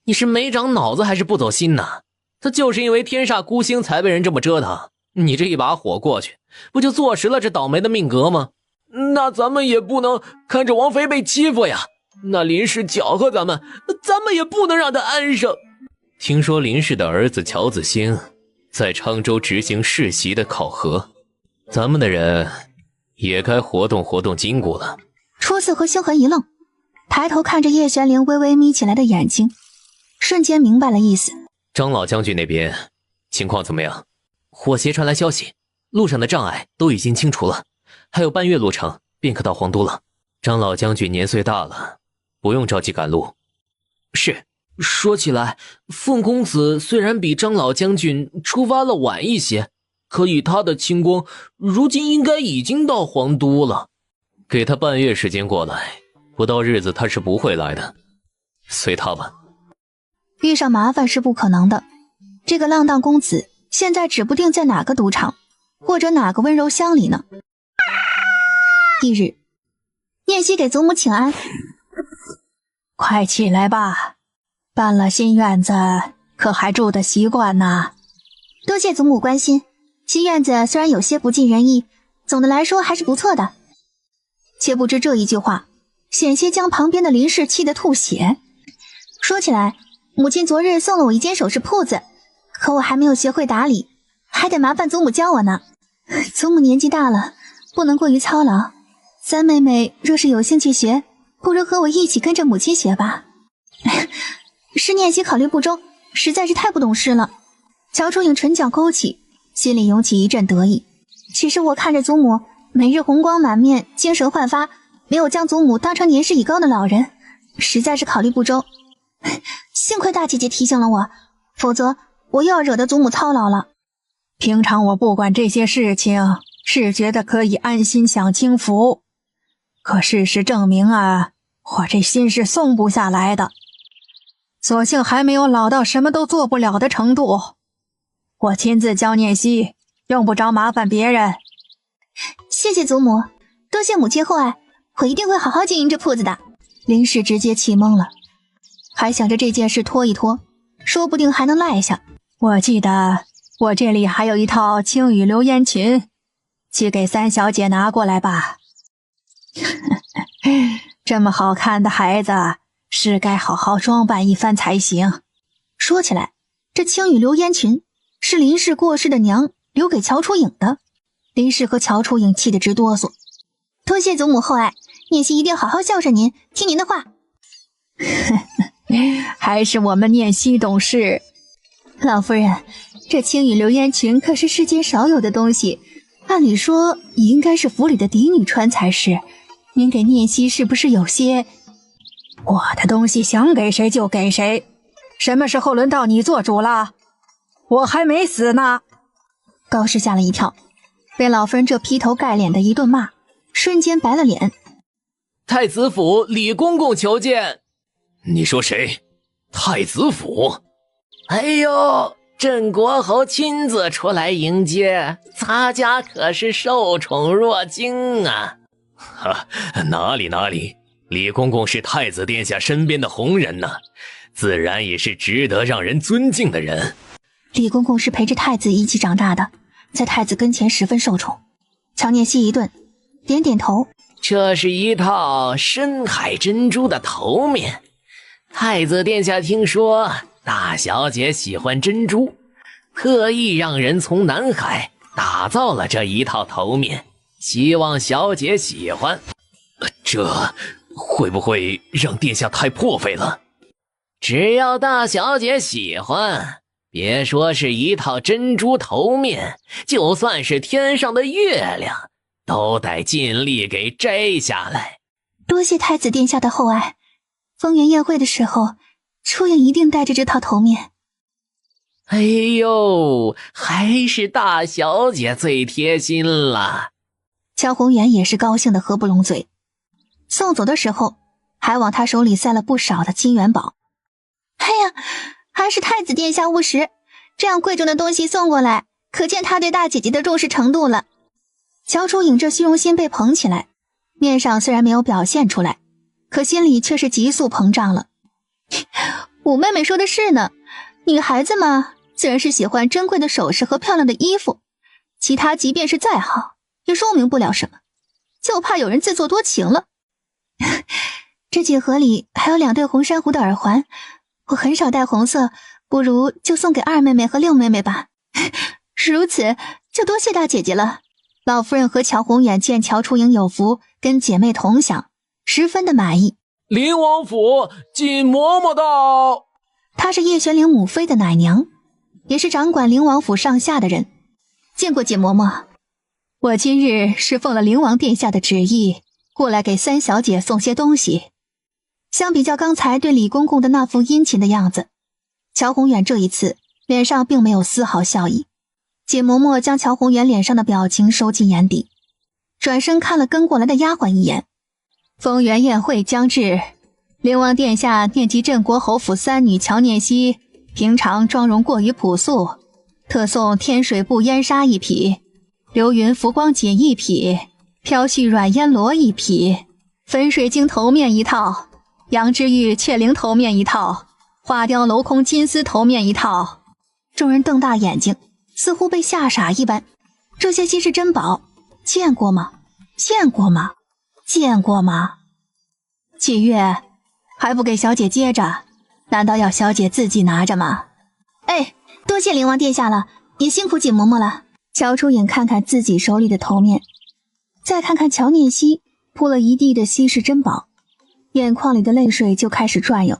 你是没长脑子还是不走心呢？他就是因为天煞孤星才被人这么折腾，你这一把火过去，不就坐实了这倒霉的命格吗？那咱们也不能看着王妃被欺负呀！那林氏搅和咱们也不能让他安生。听说林氏的儿子乔子兴在昌州执行世袭的考核，咱们的人也该活动活动筋骨了。初次和星河一愣，抬头看着叶玄灵微微眯起来的眼睛，瞬间明白了意思。张老将军那边情况怎么样？火协传来消息，路上的障碍都已经清除了，还有半月路程便可到皇都了。张老将军年岁大了，不用着急赶路。是，说起来，凤公子虽然比张老将军出发了晚一些，可以他的轻功，如今应该已经到皇都了。给他半月时间过来，不到日子他是不会来的。随他吧。遇上麻烦是不可能的，这个浪荡公子现在指不定在哪个赌场，或者哪个温柔乡里呢。翌日，念希给祖母请安。快起来吧，搬了新院子，可还住得习惯呢？多谢祖母关心，新院子虽然有些不尽人意，总的来说还是不错的。且不知这一句话险些将旁边的林氏气得吐血。说起来，母亲昨日送了我一间首饰铺子，可我还没有学会打理，还得麻烦祖母教我呢。祖母年纪大了，不能过于操劳，三妹妹若是有兴趣学，不如和我一起跟着母亲学吧。是念希考虑不周，实在是太不懂事了。乔初影唇角勾起，心里涌起一阵得意。只是我看着祖母每日红光满面，精神焕发，没有将祖母当成年事已高的老人，实在是考虑不周。幸亏大姐姐提醒了我，否则我又要惹得祖母操劳了。平常我不管这些事情，是觉得可以安心享清福，可事实证明啊，我这心是松不下来的。所幸还没有老到什么都做不了的程度，我亲自教念希，用不着麻烦别人。谢谢祖母，多谢母亲厚爱，我一定会好好经营这铺子的。林氏直接气懵了，还想着这件事拖一拖，说不定还能赖下。我记得我这里还有一套青羽流烟裙，去给三小姐拿过来吧。这么好看的孩子，是该好好装扮一番才行。说起来，这青羽流烟裙是林氏过世的娘留给乔初影的。林氏和乔初影气得直哆嗦。多谢祖母厚爱，念希一定好好孝顺您，听您的话。还是我们念希懂事。老夫人，这青羽流烟裙可是世间少有的东西，按理说应该是府里的嫡女穿才是，您给念希是不是有些……我的东西想给谁就给谁，什么时候轮到你做主了？我还没死呢。高氏吓了一跳，被老夫人这劈头盖脸的一顿骂，瞬间白了脸。太子府李公公求见。你说谁？太子府？哎呦，镇国侯亲自出来迎接，咱家可是受宠若惊啊！哈，哪里，李公公是太子殿下身边的红人呢，自然也是值得让人尊敬的人。李公公是陪着太子一起长大的，在太子跟前十分受宠。乔念希一顿，点点头。这是一套深海珍珠的头面，太子殿下听说大小姐喜欢珍珠，特意让人从南海打造了这一套头面，希望小姐喜欢。这会不会让殿下太破费了？只要大小姐喜欢，别说是一套珍珠头面，就算是天上的月亮，都得尽力给摘下来。多谢太子殿下的厚爱，丰原宴会的时候，初影一定带着这套头面。哎呦，还是大小姐最贴心了。乔宏远也是高兴的合不拢嘴，送走的时候还往他手里塞了不少的金元宝。哎呀，还是太子殿下务实，这样贵重的东西送过来，可见他对大姐姐的重视程度了。乔初影这虚荣心被捧起来，面上虽然没有表现出来，可心里却是急速膨胀了。五妹妹说的是呢，女孩子嘛，自然是喜欢珍贵的首饰和漂亮的衣服，其他即便是再好，也说明不了什么，就怕有人自作多情了。这锦盒里还有2对红珊瑚的耳环，我很少戴红色，不如就送给二妹妹和六妹妹吧。如此，就多谢大姐姐了。老夫人和乔宏远见乔初莹有福，跟姐妹同享，十分的满意。林王府锦嬷嬷到。她是叶玄灵母妃的奶娘，也是掌管灵王府上下的人。见过锦嬷嬷，我今日是奉了灵王殿下的旨意，过来给三小姐送些东西。相比较刚才对李公公的那副殷勤的样子，乔宏远这一次脸上并没有丝毫笑意。锦嬷嬷将乔宏远脸上的表情收进眼底，转身看了跟过来的丫鬟一眼。丰原宴会将至，灵王殿下念及镇国侯府三女乔念熙平常妆容过于朴素，特送天水布烟纱一匹，流云浮光锦一匹，飘絮软烟罗一匹，粉水晶头面一套，羊脂玉雀翎头面一套，花雕镂空金丝头面一套。众人瞪大眼睛，似乎被吓傻一般。这些稀世珍宝见过吗？见过吗？见过吗？季月，还不给小姐接着？难道要小姐自己拿着吗？哎，多谢灵王殿下了，也辛苦锦嬷嬷了。乔初影看看自己手里的头面，再看看乔念熙铺了一地的稀世珍宝，眼眶里的泪水就开始转悠。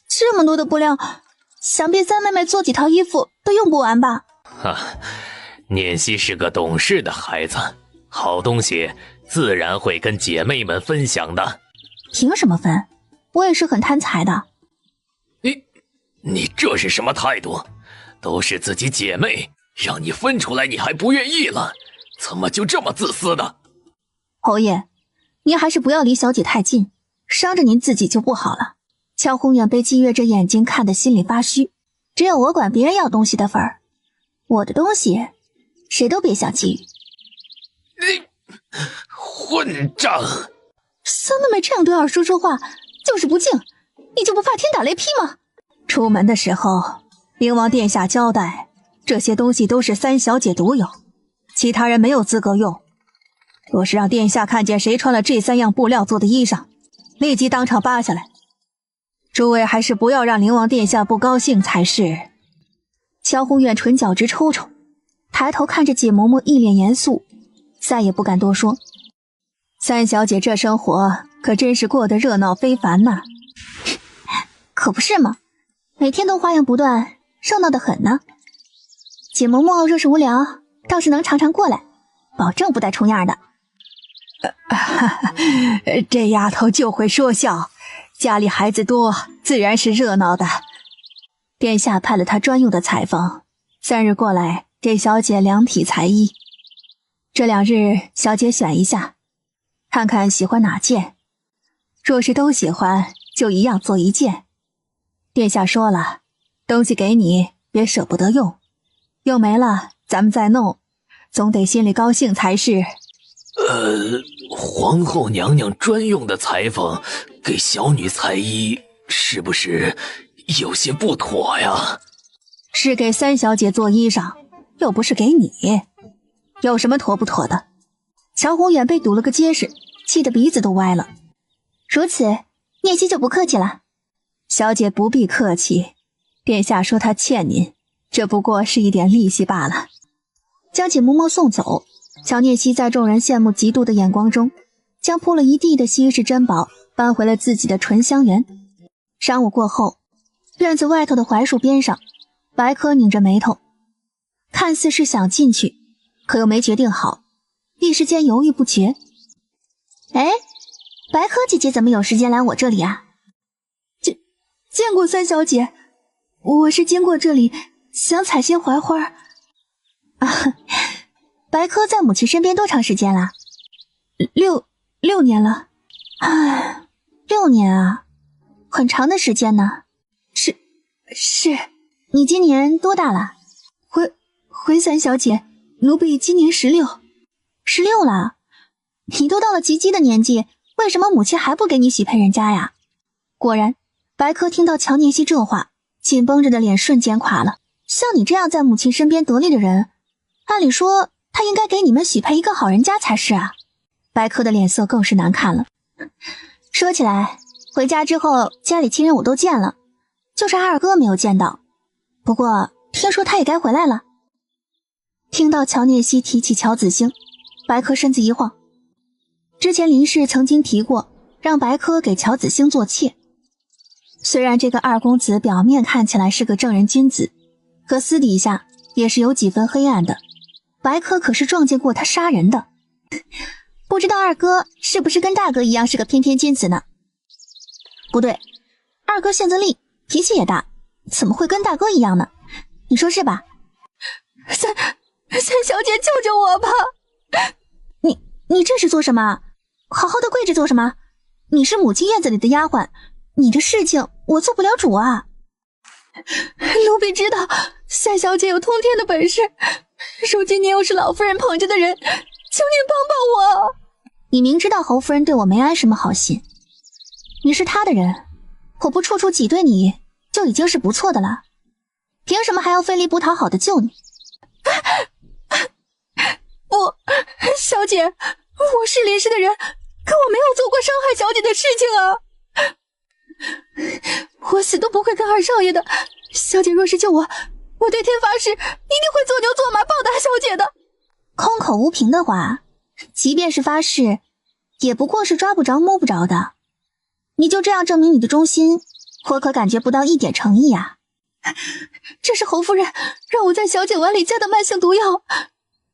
这么多的布料，想必三妹妹做几套衣服都用不完吧？念熙是个懂事的孩子，好东西自然会跟姐妹们分享的。凭什么分？我也是很贪财的。你这是什么态度？都是自己姐妹，让你分出来你还不愿意了，怎么就这么自私的？侯爷，您还是不要离小姐太近，伤着您自己就不好了。乔宏远被季月这眼睛看得心里发虚，只有我管别人要东西的份儿，我的东西谁都别想觊觎。你混账！三妹妹这样对二叔说话就是不敬，你就不怕天打雷劈吗？出门的时候灵王殿下交代，这些东西都是三小姐独有，其他人没有资格用。若是让殿下看见谁穿了这3样布料做的衣裳，立即当场扒下来。诸位还是不要让灵王殿下不高兴才是。乔宏远唇角直抽抽，抬头看着锦嬷嬷一脸严肃，再也不敢多说。三小姐这生活可真是过得热闹非凡呐。可不是嘛，每天都花样不断，热闹得很呢。锦嬷嬷若是无聊，倒是能常常过来，保证不带重样的。这丫头就会说笑，家里孩子多，自然是热闹的。殿下派了他专用的裁缝，3日过来给小姐量体裁衣。这2日小姐选一下，看看喜欢哪件，若是都喜欢，就一样做1件。殿下说了，东西给你，别舍不得用，用没了咱们再弄，总得心里高兴才是。皇后娘娘专用的裁缝给小女裁衣，是不是有些不妥呀？是给三小姐做衣裳，又不是给你，有什么妥不妥的？乔宏远被堵了个结实，气得鼻子都歪了。如此，念熙就不客气了。小姐不必客气，殿下说他欠您，这不过是一点利息罢了。将锦嬷嬷送走，乔念熙在众人羡慕嫉妒的眼光中，将铺了一地的稀世珍宝搬回了自己的醇香园。晌午过后，院子外头的槐树边上，白柯拧着眉头，看似是想进去，可又没决定好，一时间犹豫不决。哎，白柯姐姐怎么有时间来我这里啊？见过三小姐，我是经过这里，想采些槐花。白柯在母亲身边多长时间了？6年了。6年啊，很长的时间呢。是，你今年多大了？回三小姐，奴婢今年16了。你都到了及笄的年纪，为什么母亲还不给你许配人家呀？果然，白柯听到乔念熙这话，紧绷着的脸瞬间垮了。像你这样在母亲身边得力的人，按理说他应该给你们许配一个好人家才是啊。白柯的脸色更是难看了。说起来，回家之后家里亲人我都见了，就是阿二哥没有见到。不过听说他也该回来了。听到乔聂西提起乔子兴，白柯身子一晃。之前林氏曾经提过让白柯给乔子兴做妾，虽然这个二公子表面看起来是个正人君子，可私底下也是有几分黑暗的。白柯可是撞见过他杀人的，不知道二哥是不是跟大哥一样是个翩翩君子呢？不对，二哥性子厉，脾气也大，怎么会跟大哥一样呢？你说是吧？三小姐，救救我吧！你这是做什么？好好的跪着做什么？你是母亲院子里的丫鬟，你的事情我做不了主啊。奴婢知道三小姐有通天的本事，如今你又是老夫人捧着的人，求您帮帮我。你明知道侯夫人对我没安什么好心，你是她的人，我不处处挤兑你就已经是不错的了，凭什么还要费力不讨好的救你？不，小姐，我是林氏的人，可我没有做过伤害小姐的事情啊！我死都不会跟二少爷的。小姐若是救我，我对天发誓，一定会做牛做马报答小姐的。空口无凭的话，即便是发誓，也不过是抓不着摸不着的。你就这样证明你的忠心，我可感觉不到一点诚意啊！这是侯夫人让我在小姐碗里加的慢性毒药，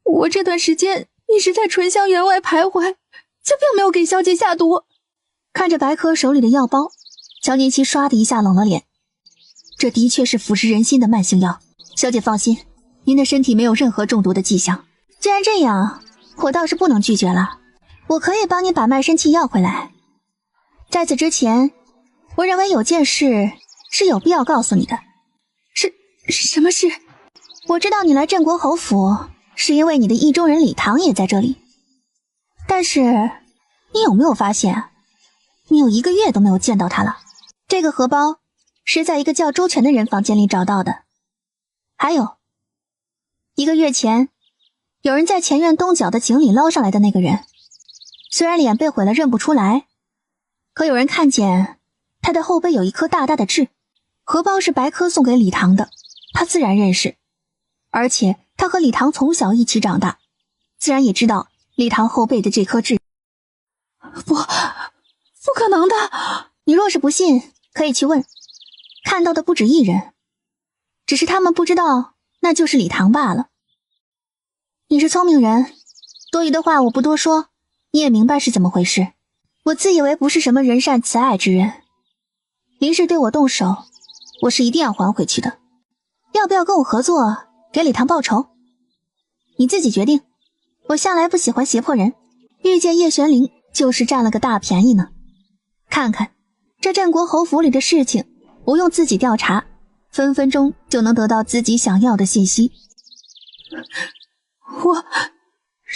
我这段时间一直在醇香园外徘徊，就并没有给小姐下毒。看着白柯手里的药包，乔年期唰的一下冷了脸。这的确是腐蚀人心的慢性药，小姐放心，您的身体没有任何中毒的迹象。既然这样，我倒是不能拒绝了，我可以帮你把卖身契要回来。在此之前，我认为有件事是有必要告诉你的。什么事？我知道你来镇国侯府是因为你的意中人李唐也在这里，但是你有没有发现，你有1个月都没有见到他了？这个荷包是在一个叫周全的人房间里找到的。还有1个月前，有人在前院东角的井里捞上来的那个人，虽然脸被毁了认不出来，可有人看见他的后背有一颗大大的痣，荷包是白柯送给李唐的，他自然认识，而且他和李唐从小一起长大，自然也知道李唐后背的这颗痣。不可能的！你若是不信，可以去问，看到的不止1人，只是他们不知道那就是李唐罢了。你是聪明人，多余的话我不多说，你也明白是怎么回事。我自以为不是什么人善慈爱之人，林氏对我动手，我是一定要还回去的。要不要跟我合作，给李唐报仇？你自己决定。我向来不喜欢胁迫人，遇见叶玄灵就是占了个大便宜呢。看看这镇国侯府里的事情，不用自己调查，分分钟就能得到自己想要的信息。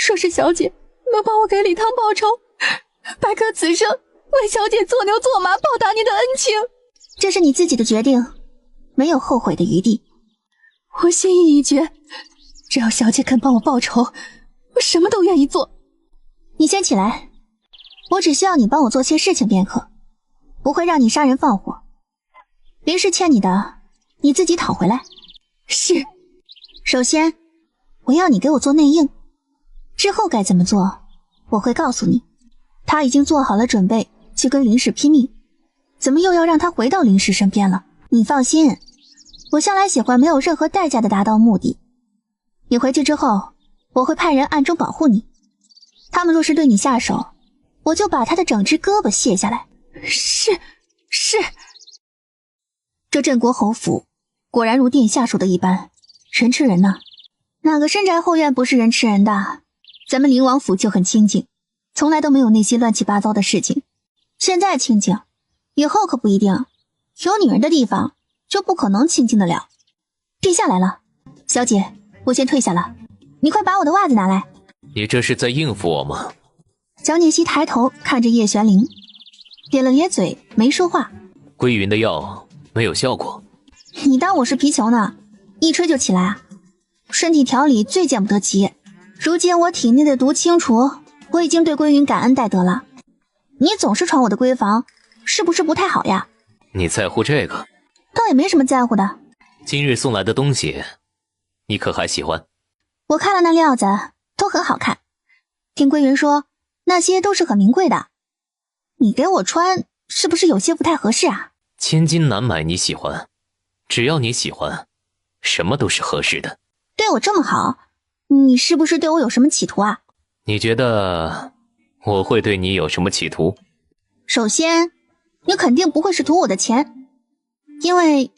若是小姐能帮我给李唐报仇，白柯此生为小姐做牛做马，报答你的恩情。这是你自己的决定，没有后悔的余地。我心意已决，只要小姐肯帮我报仇，我什么都愿意做。你先起来，我只需要你帮我做些事情便可，不会让你杀人放火。林氏欠你的，你自己讨回来。是。首先，我要你给我做内应，之后该怎么做，我会告诉你。他已经做好了准备去跟林氏拼命，怎么又要让他回到林氏身边了？你放心，我向来喜欢没有任何代价的达到目的。你回去之后，我会派人暗中保护你。他们若是对你下手，我就把他的整只胳膊卸下来。是。这镇国侯府果然如殿下说的一般，人吃人呐。哪个深宅后院不是人吃人的？咱们灵王府就很清静，从来都没有那些乱七八糟的事情。现在清静，以后可不一定。有女人的地方就不可能清静得了。陛下来了。小姐，我先退下了，你快把我的袜子拿来。你这是在应付我吗？乔念希抬头看着叶玄灵，咧了咧嘴没说话。归云的药没有效果？你当我是皮球呢？一吹就起来啊！身体调理最见不得急，如今我体内的毒清除，我已经对归云感恩戴德了。你总是闯我的闺房，是不是不太好呀？你在乎这个？倒也没什么在乎的，今日送来的东西，你可还喜欢？我看了那料子，都很好看。听归云说，那些都是很名贵的。你给我穿，是不是有些不太合适啊？千金难买你喜欢，只要你喜欢，什么都是合适的。对我这么好，你是不是对我有什么企图啊？你觉得我会对你有什么企图？首先，你肯定不会是图我的钱，因为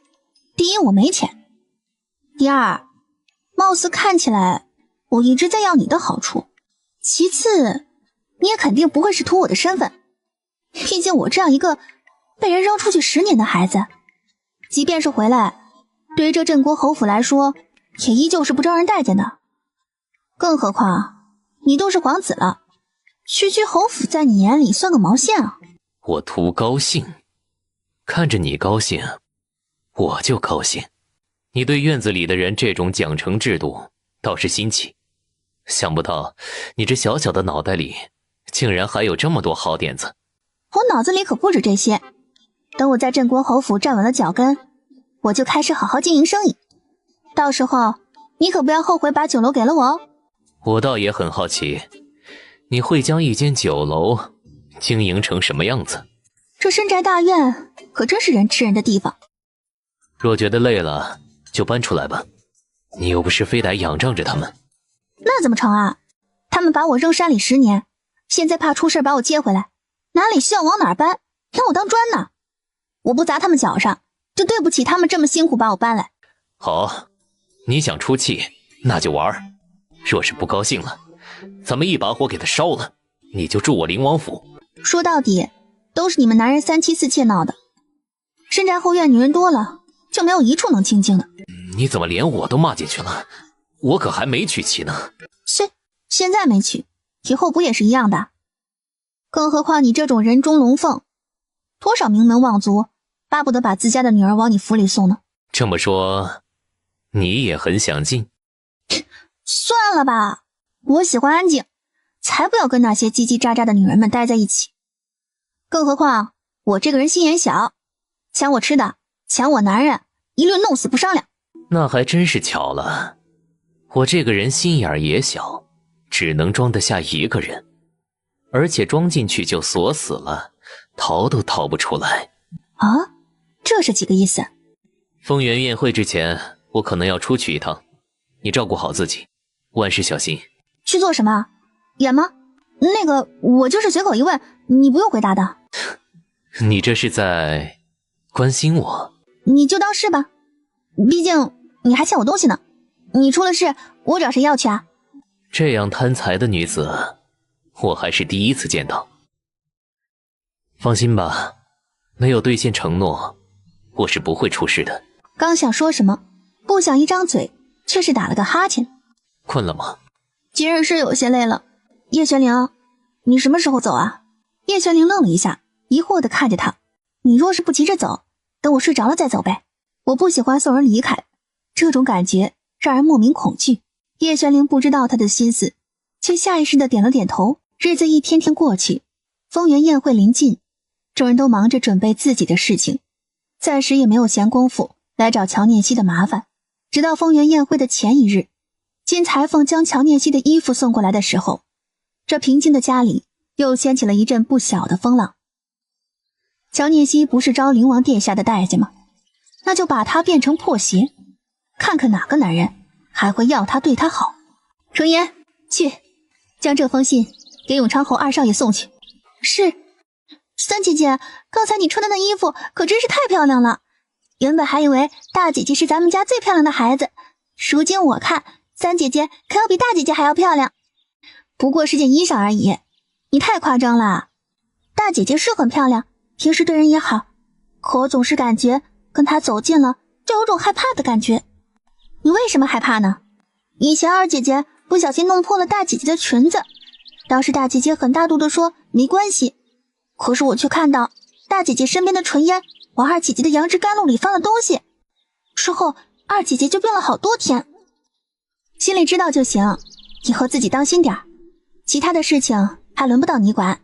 第一我没钱，第二，貌似看起来我一直在要你的好处，其次，你也肯定不会是图我的身份，毕竟我这样一个被人扔出去10年的孩子，即便是回来，对于这镇国侯府来说，也依旧是不招人待见的。更何况你都是皇子了，区区侯府在你眼里算个毛线啊！我图高兴，看着你高兴，我就高兴。你对院子里的人这种奖惩制度倒是新奇，想不到你这小小的脑袋里竟然还有这么多好点子。我脑子里可不止这些，等我在镇国侯府站稳了脚跟，我就开始好好经营生意，到时候你可不要后悔把酒楼给了我哦。我倒也很好奇，你会将一间酒楼经营成什么样子？这深宅大院可真是人吃人的地方。若觉得累了，就搬出来吧。你又不是非得仰仗着他们。那怎么成啊？他们把我扔山里10年，现在怕出事把我接回来，哪里需要往哪儿搬，拿我当砖呢？我不砸他们脚上，就对不起他们这么辛苦把我搬来。好，你想出气，那就玩。若是不高兴了，咱们一把火给他烧了，你就住我灵王府。说到底，都是你们男人3妻4妾闹的。深宅后院女人多了，就没有一处能清静的。你怎么连我都骂进去了？我可还没娶妻呢。现在没娶，以后不也是一样的？更何况你这种人中龙凤，多少名门望族巴不得把自家的女儿往你府里送呢？这么说，你也很想进？算了吧，我喜欢安静，才不要跟那些叽叽喳喳的女人们待在一起。更何况我这个人心眼小，抢我吃的，抢我男人，一律弄死不商量。那还真是巧了，我这个人心眼也小，只能装得下一个人，而且装进去就锁死了，逃都逃不出来。啊，这是几个意思？丰原宴会之前，我可能要出去一趟，你照顾好自己，万事小心。去做什么？演吗？那个，我就是随口一问，你不用回答的。你这是在关心我？你就当是吧，毕竟你还欠我东西呢。你出了事，我找谁要去啊？这样贪财的女子，我还是第一次见到。放心吧，没有兑现承诺，我是不会出事的。刚想说什么，不想一张嘴，却是打了个哈欠。困了吗？今日是有些累了。叶玄灵，你什么时候走啊？叶玄灵愣了一下，疑惑地看着他。你若是不急着走，等我睡着了再走呗。我不喜欢送人离开，这种感觉让人莫名恐惧。叶玄灵不知道他的心思，却下意识地点了点头。日子一天天过去，丰原宴会临近，众人都忙着准备自己的事情，暂时也没有闲工夫来找乔念希的麻烦。直到丰原宴会的前一日，金裁缝将乔念希的衣服送过来的时候，这平静的家里又掀起了一阵不小的风浪。乔念希不是招灵王殿下的待见吗？那就把他变成破鞋，看看哪个男人还会要他对他好。程言，去将这封信给永昌侯2少爷送去。是。三姐姐，刚才你穿的那衣服可真是太漂亮了，原本还以为大姐姐是咱们家最漂亮的孩子，如今我看三姐姐可要比大姐姐还要漂亮。不过是件衣裳而已，你太夸张了。大姐姐是很漂亮，平时对人也好，可我总是感觉跟她走近了就有种害怕的感觉。你为什么害怕呢？以前二姐姐不小心弄破了大姐姐的裙子，当时大姐姐很大度地说没关系，可是我却看到大姐姐身边的纯烟往二姐姐的杨枝甘露里放了东西，之后二姐姐就病了好多天。心里知道就行，以后自己当心点，其他的事情还轮不到你管。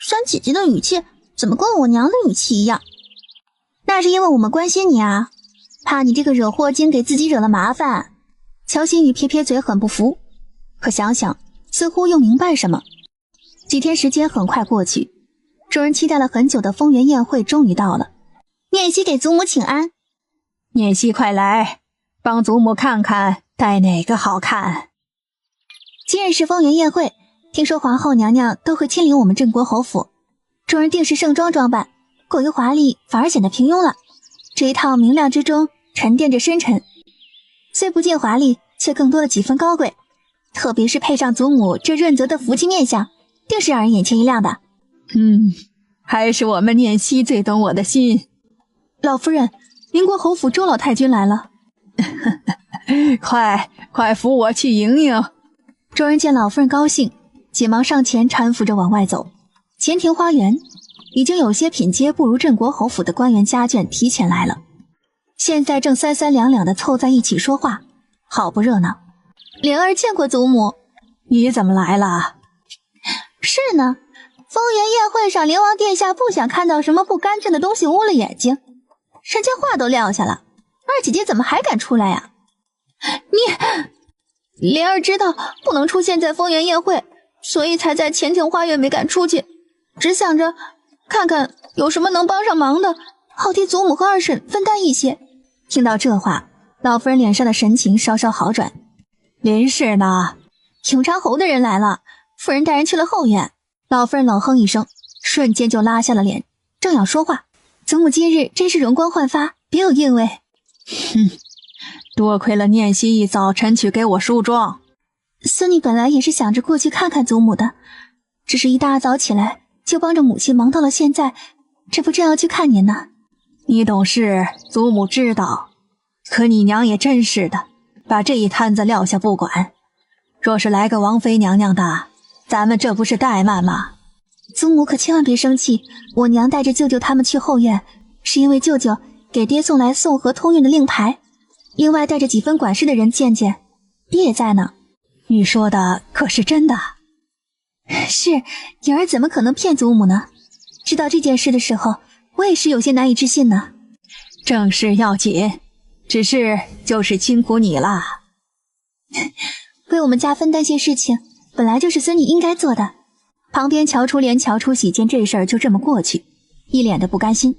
三姐姐的语气怎么跟我娘的语气一样？那是因为我们关心你啊，怕你这个惹祸精给自己惹了麻烦。乔新宇撇撇嘴，很不服，可想想似乎又明白什么。几天时间很快过去，众人期待了很久的丰原宴会终于到了。念熙给祖母请安。念熙快来，帮祖母看看戴哪个好看。今日是丰原宴会，听说皇后娘娘都会亲临我们镇国侯府，众人定是盛装装扮，过于华丽反而显得平庸了。这一套明亮之中沉淀着深沉，虽不见华丽，却更多了几分高贵。特别是配上祖母这润泽的福气面相，定是让人眼前一亮的。还是我们念熙最懂我的心。老夫人，宁国侯府周老太君来了。快扶我去迎迎。众人见老夫人高兴，急忙上前搀扶着往外走。前庭花园已经有些品阶不如镇国侯府的官员家眷提前来了，现在正三三两两的凑在一起说话，好不热闹。灵儿见过祖母。你怎么来了？是呢，丰原宴会上灵王殿下不想看到什么不干净的东西污了眼睛，人家话都撂下了，二姐姐怎么还敢出来呀？灵儿知道不能出现在丰原宴会，所以才在前庭花园没敢出去，只想着看看有什么能帮上忙的，好替祖母和二婶分担一些。听到这话，老夫人脸上的神情稍稍好转。林氏呢？永昌侯的人来了，夫人带人去了后院。老夫人冷哼一声，瞬间就拉下了脸，正要说话，祖母今日真是容光焕发，别有韵味。多亏了念熙一早晨去给我梳妆。孙女本来也是想着过去看看祖母的，只是一大早起来就帮着母亲忙到了现在，这不正要去看您呢。你懂事，祖母知道，可你娘也真是的，把这一摊子撂下不管。若是来个王妃娘娘的，咱们这不是怠慢吗？祖母可千万别生气，我娘带着舅舅他们去后院，是因为舅舅给爹送来宋河通运的令牌，另外带着几分管事的人见见，爹也在呢。你说的可是真的？是，颖儿怎么可能骗祖母呢？知道这件事的时候，我也是有些难以置信呢。正事要紧，只是就是辛苦你了。为我们家分担些事情，本来就是孙女应该做的。旁边乔初莲、乔初喜见这事儿就这么过去，一脸的不甘心。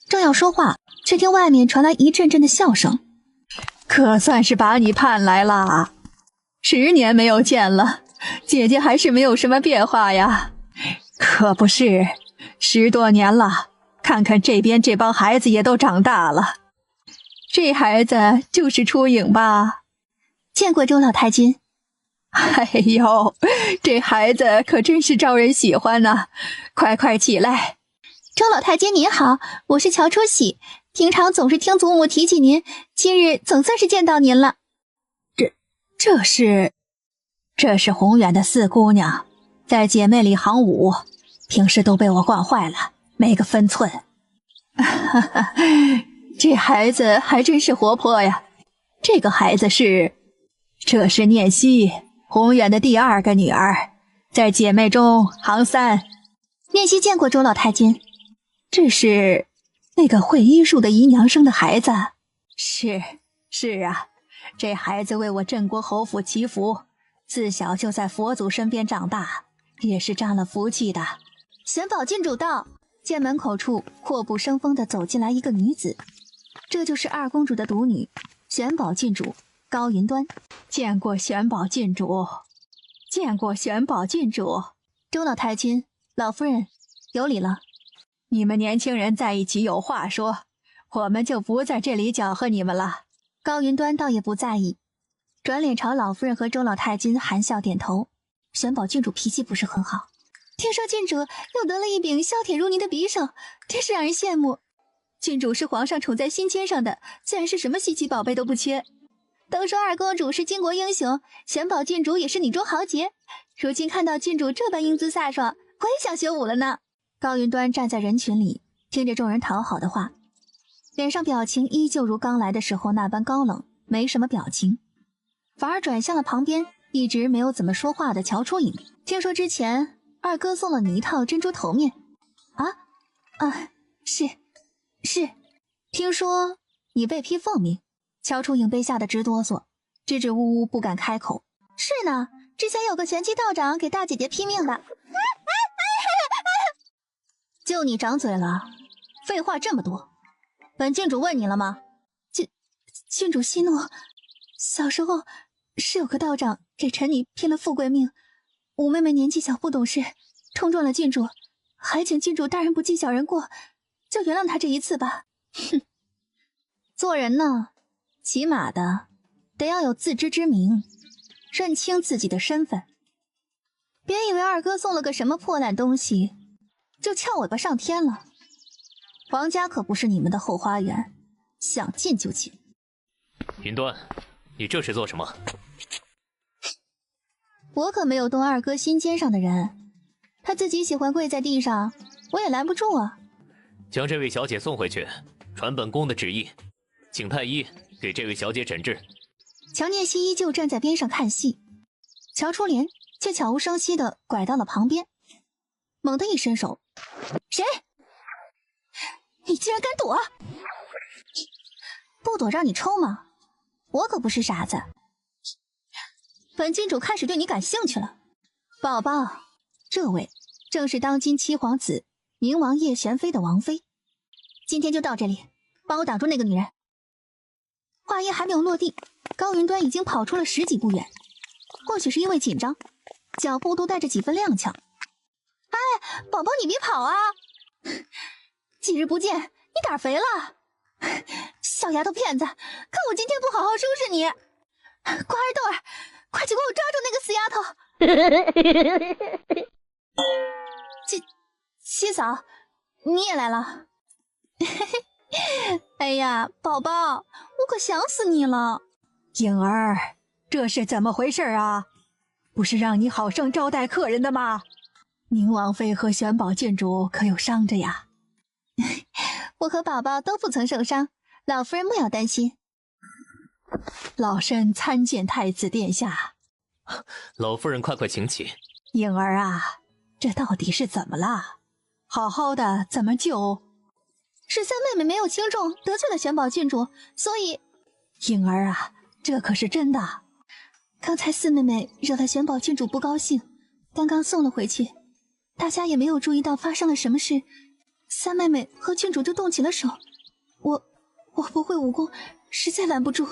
正要说话，却听外面传来一阵阵的笑声。可算是把你盼来了，10年没有见了，姐姐还是没有什么变化呀。可不是，10多年了，看看这边这帮孩子也都长大了。这孩子就是初颖吧？见过周老太君。哎呦，这孩子可真是招人喜欢呢，快起来。周老太君您好，我是乔初喜，平常总是听祖母提起您，今日总算是见到您了。这是宏远的四姑娘，在姐妹里行武，平时都被我惯坏了，没个分寸。这孩子还真是活泼呀。这个孩子这是念熙，宏远的第2个女儿，在姐妹中行3。念熙见过周老太君。这是那个会医术的姨娘生的孩子。是啊，这孩子为我镇国侯府祈福，自小就在佛祖身边长大，也是沾了福气的。玄宝郡主到，见门口处阔步生风地走进来一个女子，这就是二公主的独女玄宝郡主高云端。见过玄宝郡主，见过玄宝郡主。周老太君，老夫人，有礼了。你们年轻人在一起有话说，我们就不在这里搅和你们了。高云端倒也不在意，转脸朝老夫人和周老太君含笑点头。玄宝郡主脾气不是很好，听说郡主又得了一柄削铁如泥的匕首，真是让人羡慕。郡主是皇上宠在心尖上的，自然是什么稀奇宝贝都不缺。都说二公主是巾帼英雄，玄宝郡主也是女中豪杰。如今看到郡主这般英姿飒爽，我也想学武了呢。高云端站在人群里，听着众人讨好的话，脸上表情依旧如刚来的时候那般高冷，没什么表情，反而转向了旁边一直没有怎么说话的乔初颖。听说之前二哥送了你一套珍珠头面。是，听说已被批奉命。乔楚影被吓得直哆嗦，支支吾吾不敢开口。是呢，之前有个拳击道长给大姐姐批命的。就你长嘴了，废话这么多。本郡主问你了吗？郡主息怒，小时候是有个道长给臣女批了富贵命，五妹妹年纪小不懂事，冲撞了郡主，还请郡主大人不计小人过，就原谅她这一次吧。哼，做人呢，起码的得要有自知之明，认清自己的身份。别以为二哥送了个什么破烂东西就翘尾巴上天了，皇家可不是你们的后花园，想进就进。云端，你这是做什么？我可没有动二哥心尖上的人，他自己喜欢跪在地上，我也拦不住啊。将这位小姐送回去，传本宫的旨意，请太医给这位小姐诊治。乔念希依旧站在边上看戏，乔初莲却悄无声息地拐到了旁边，猛地一伸手，谁？你竟然敢躲！不躲让你抽吗？我可不是傻子。本郡主开始对你感兴趣了。宝宝，这位正是当今七皇子冥王叶玄飞的王妃。今天就到这里，帮我挡住那个女人。话音还没有落地，高云端已经跑出了10几步远，或许是因为紧张，脚步都带着几分踉跄。哎，宝宝你别跑啊！几日不见，你胆儿肥了。小丫头片子，看我今天不好好收拾你！瓜儿豆儿，快去给我抓住那个死丫头！七嫂，你也来了。哎呀，宝宝，我可想死你了。颖儿，这是怎么回事啊？不是让你好生招待客人的吗？宁王妃和玄宝郡主可有伤着呀？我和宝宝都不曾受伤，老夫人莫要担心。老身参见太子殿下。老夫人快请起。颖儿啊，这到底是怎么了？好好的怎么是三妹妹没有轻重，得罪了玄宝郡主，所以……颖儿啊，这可是真的。刚才四妹妹惹了玄宝郡主不高兴，刚刚送了回去，大家也没有注意到发生了什么事，三妹妹和郡主就动起了手。我不会武功，实在拦不住。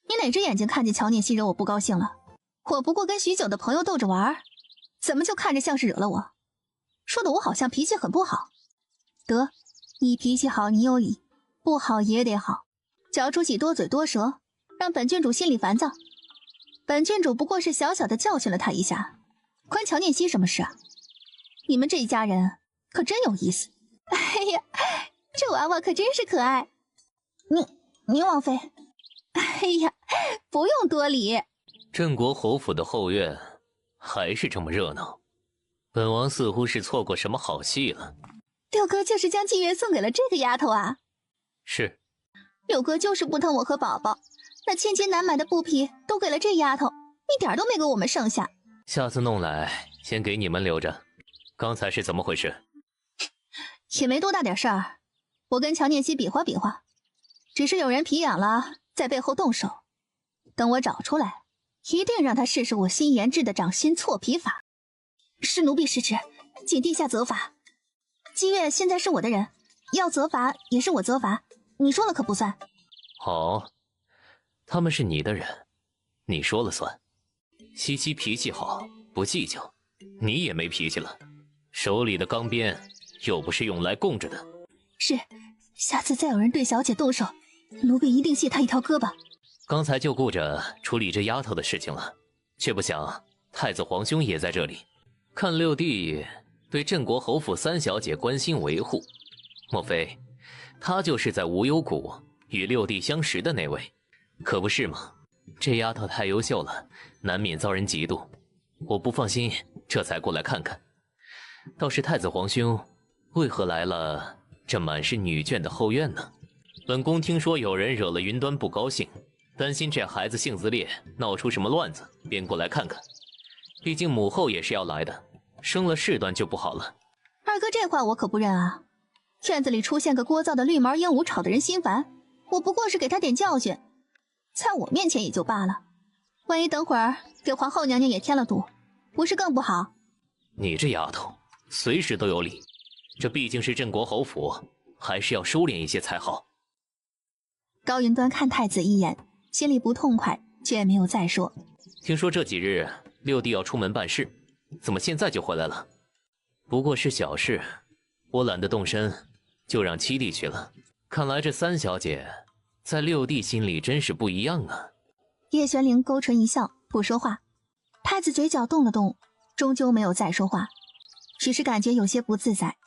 你哪只眼睛看见乔念希惹我不高兴了？我不过跟许久的朋友逗着玩，怎么就看着像是惹了我？说的我好像脾气很不好。得，你脾气好你有理，不好也得好，嚼出几多嘴多舌，让本郡主心里烦躁。本郡主不过是小小的教训了他一下，关乔念希什么事啊？你们这一家人可真有意思。哎呀，这娃娃可真是可爱。宁王妃，哎呀，不用多礼。镇国侯府的后院还是这么热闹，本王似乎是错过什么好戏了。六哥就是将妓院送给了这个丫头啊？是。六哥就是不疼我和宝宝，那千金难买的布匹都给了这丫头，一点都没给我们剩下。下次弄来先给你们留着。刚才是怎么回事？也没多大点事儿，我跟乔念希比划比划，只是有人皮痒了，在背后动手。等我找出来，一定让他试试我新研制的掌心错皮法。是奴婢失职，请殿下责罚。姬月现在是我的人，要责罚也是我责罚，你说了可不算。好，他们是你的人，你说了算。西西脾气好，不计较，你也没脾气了。手里的钢鞭又不是用来供着的。是，下次再有人对小姐动手，奴婢一定卸他一条胳膊。刚才就顾着处理这丫头的事情了，却不想太子皇兄也在这里。看六弟对镇国侯府三小姐关心维护，莫非她就是在无忧谷与六弟相识的那位？可不是吗？这丫头太优秀了，难免遭人嫉妒。我不放心，这才过来看看。倒是太子皇兄为何来了这满是女眷的后院呢？本宫听说有人惹了云端不高兴，担心这孩子性子烈，闹出什么乱子，便过来看看。毕竟母后也是要来的，生了事端就不好了。二哥这话我可不认啊！院子里出现个聒噪的绿毛鹦鹉，吵得人心烦，我不过是给他点教训，在我面前也就罢了，万一等会儿给皇后娘娘也添了堵，不是更不好？你这丫头随时都有理，这毕竟是镇国侯府，还是要收敛一些才好。高云端看太子一眼，心里不痛快，却没有再说。听说这几日六弟要出门办事，怎么现在就回来了？不过是小事，我懒得动身，就让七弟去了。看来这三小姐在六弟心里真是不一样啊。叶玄灵勾唇一笑，不说话。太子嘴角动了动，终究没有再说话，只是感觉有些不自在，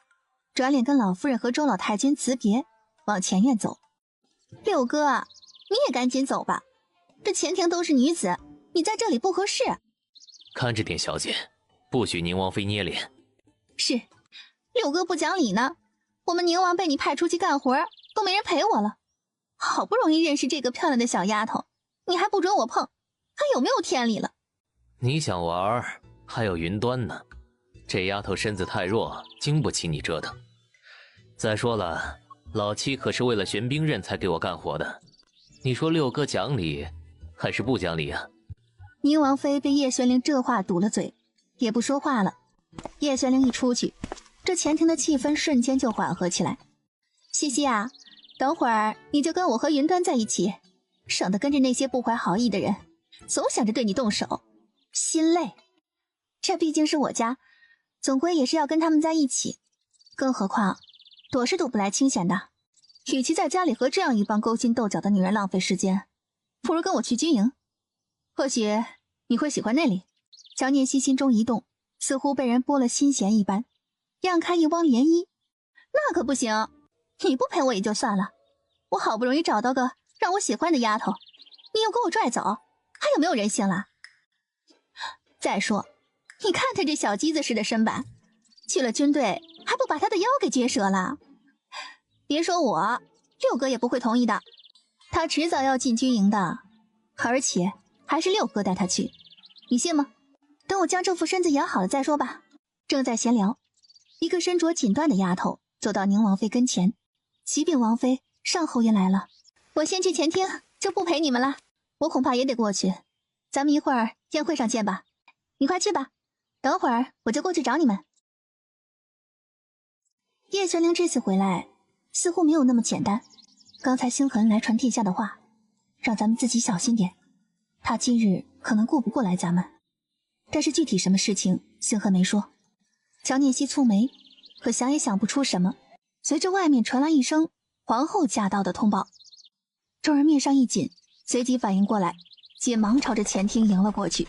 转脸跟老夫人和周老太君辞别，往前院走。六哥，你也赶紧走吧，这前庭都是女子，你在这里不合适。看着点，小姐，不许宁王妃捏脸。是，六哥不讲理呢，我们宁王被你派出去干活，都没人陪我了。好不容易认识这个漂亮的小丫头，你还不准我碰，还有没有天理了？你想玩，还有云端呢，这丫头身子太弱，经不起你折腾。再说了，老七可是为了玄冰刃才给我干活的，你说六哥讲理还是不讲理啊？宁王妃被叶玄灵这话堵了嘴，也不说话了。叶玄灵一出去，这前庭的气氛瞬间就缓和起来。西西啊，等会儿你就跟我和云端在一起，省得跟着那些不怀好意的人，总想着对你动手，心累。这毕竟是我家，总归也是要跟他们在一起。更何况躲是躲不来清闲的，与其在家里和这样一帮勾心斗角的女人浪费时间，不如跟我去军营，或许你会喜欢那里。乔念希心中一动，似乎被人拨了心弦一般，漾开一汪涟漪。那可不行，你不陪我也就算了，我好不容易找到个让我喜欢的丫头，你又给我拽走，还有没有人性了？再说，你看他这小鸡子似的身板，去了军队还不把他的腰给撅折了？别说我，六哥也不会同意的，他迟早要进军营的，而且还是六哥带他去，你信吗？等我将这副身子养好了再说吧。正在闲聊，一个身着锦缎的丫头走到宁王妃跟前，启禀王妃，上后院来了。我先去前厅，就不陪你们了，我恐怕也得过去，咱们一会儿宴会上见吧。你快去吧，等会儿我就过去找你们。叶玄灵这次回来似乎没有那么简单，刚才星痕来传殿下的话，让咱们自己小心点，他今日可能顾不过来咱们，但是具体什么事情星痕没说。乔念希蹙眉，可想也想不出什么。随着外面传来一声皇后驾到的通报，众人面上一紧，随即反应过来，急忙朝着前厅迎了过去。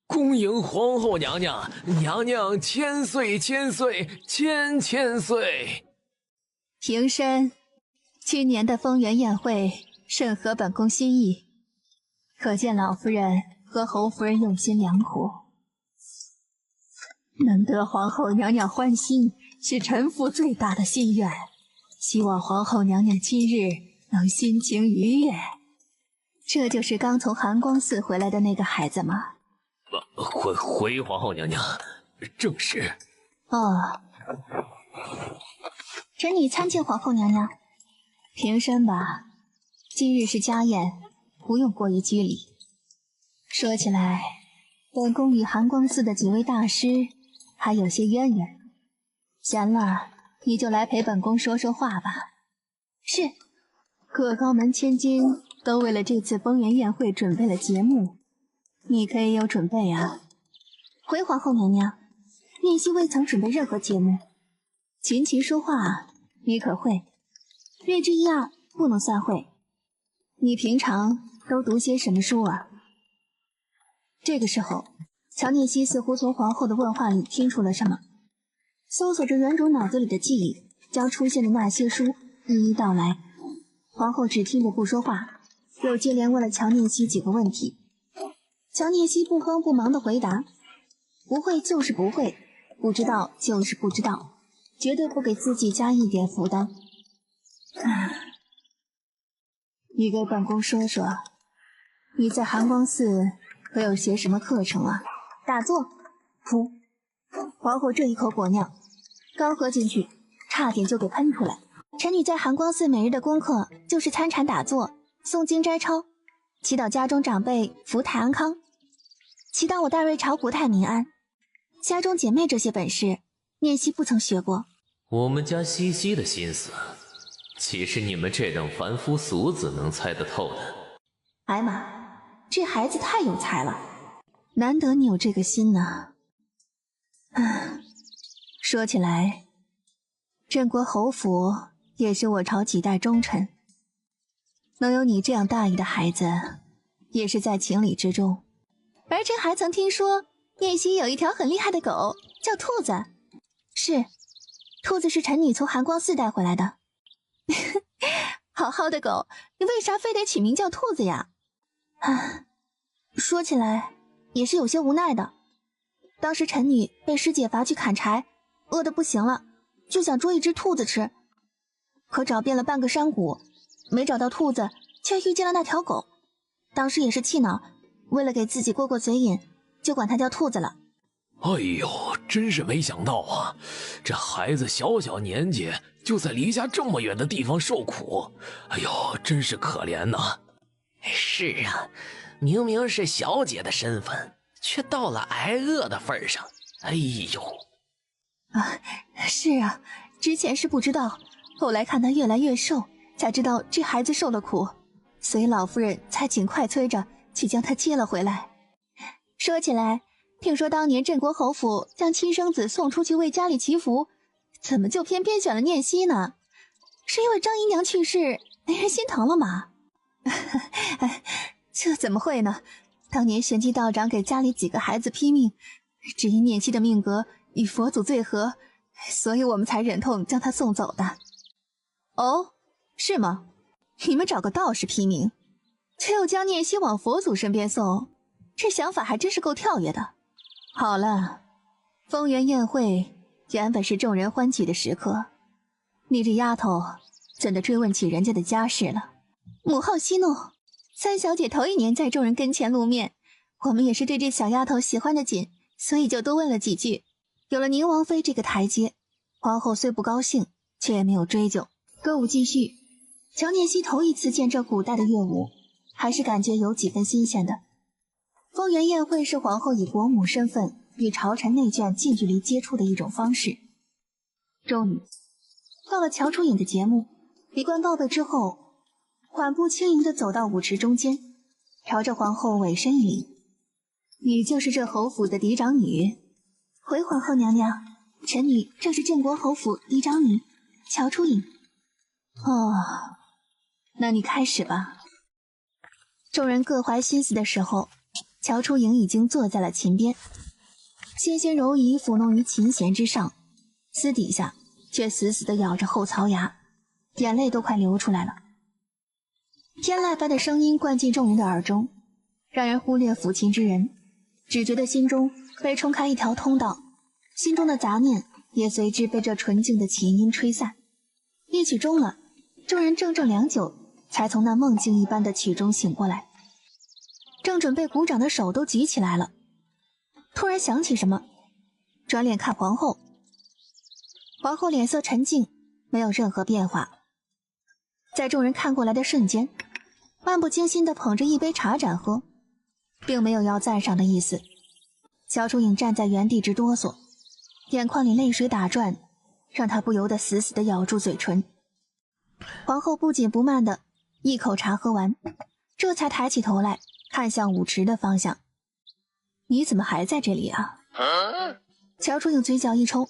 恭迎皇后娘娘，娘娘千岁千岁千千岁。平身，今年的丰原宴会甚合本宫心意，可见老夫人和侯夫人用心良苦，能得皇后娘娘欢心，是臣妇最大的心愿。希望皇后娘娘今日能心情愉悦。这就是刚从寒光寺回来的那个孩子吗？回皇后娘娘，正是。哦，臣女参见皇后娘娘。平身吧，今日是家宴，不用过于拘礼。说起来，本宫与寒光寺的几位大师还有些渊源，闲了你就来陪本宫说说话吧。是，各高门千金都为了这次丰原宴会准备了节目，你可以有准备啊。回皇后娘娘，念希未曾准备任何节目。琴棋书画你可会？略知一二不能算会。你平常都读些什么书啊？这个时候，乔念希似乎从皇后的问话里听出了什么，搜索着原主脑子里的记忆，将出现的那些书一一道来。皇后只听着不说话，又接连问了乔念希几个问题。乔念希不慌不忙地回答，不会就是不会，不知道就是不知道，绝对不给自己加一点负担。你给本宫说说，你在寒光寺可有学什么课程啊？打坐。噗！皇后这一口果酿刚喝进去，差点就给喷出来。臣女在寒光寺每日的功课就是参禅打坐、诵经斋抄，祈祷家中长辈福泰安康，祈祷我大瑞朝国泰民安。家中姐妹这些本事，念希不曾学过。我们家西西的心思，岂是你们这等凡夫俗子能猜得透的？哎妈，这孩子太有才了，难得你有这个心呢。说起来，镇国侯府也是我朝几代忠臣，能有你这样大义的孩子，也是在情理之中。儿臣还曾听说念希有一条很厉害的狗，叫兔子。是，兔子是臣女从寒光寺带回来的。好好的狗，你为啥非得取名叫兔子呀？说起来也是有些无奈的。当时臣女被师姐罚去砍柴，饿得不行了，就想捉一只兔子吃，可找遍了半个山谷，没找到兔子，却遇见了那条狗。当时也是气恼，为了给自己过过嘴瘾，就管它叫兔子了。哎呦，真是没想到啊，这孩子小小年纪就在离家这么远的地方受苦，哎呦，真是可怜呐。是啊，明明是小姐的身份，却到了挨饿的份上。哎呦！是啊，之前是不知道，后来看他越来越瘦，才知道这孩子受了苦，所以老夫人才尽快催着去将他接了回来。说起来，听说当年镇国侯府将亲生子送出去为家里祈福，怎么就偏偏选了念希呢？是因为张姨娘去世没人心疼了吗？这怎么会呢？当年玄机道长给家里几个孩子批命，只因念希的命格与佛祖最合，所以我们才忍痛将他送走的。哦，是吗？你们找个道士批命，却又将念希往佛祖身边送，这想法还真是够跳跃的。好了，丰原宴会原本是众人欢聚的时刻，你这丫头怎的追问起人家的家事了？母后息怒，三小姐头一年在众人跟前露面，我们也是对这小丫头喜欢的紧，所以就多问了几句。有了宁王妃这个台阶，皇后虽不高兴，却也没有追究。歌舞继续，乔念希头一次见这古代的乐舞，还是感觉有几分新鲜的。丰原宴会是皇后以国母身份与朝臣内眷近距离接触的一种方式。终于到了乔初颖的节目，离官报备之后，缓步轻盈地走到舞池中间，朝着皇后委身一礼：“你就是这侯府的嫡长女？”“回皇后娘娘，臣女正是镇国侯府嫡长女乔初颖。”“哦，那你开始吧。”众人各怀心思的时候，乔初颖已经坐在了琴边，纤纤柔仪抚弄于琴弦之上，私底下却死死地咬着后槽牙，眼泪都快流出来了。天籁般的声音灌进众人的耳中，让人忽略抚琴之人，只觉得心中被冲开一条通道，心中的杂念也随之被这纯净的琴音吹散。一曲终了，众人怔怔良久，才从那梦境一般的曲中醒过来。正准备鼓掌的手都举起来了，突然想起什么，转脸看皇后。皇后脸色沉静，没有任何变化。在众人看过来的瞬间，漫不经心地捧着一杯茶盏喝，并没有要赞赏的意思。乔初颖站在原地直哆嗦，眼眶里泪水打转，让她不由得死死地咬住嘴唇。皇后不紧不慢地一口茶喝完，这才抬起头来看向舞池的方向。“你怎么还在这里啊？”乔初颖嘴角一抽，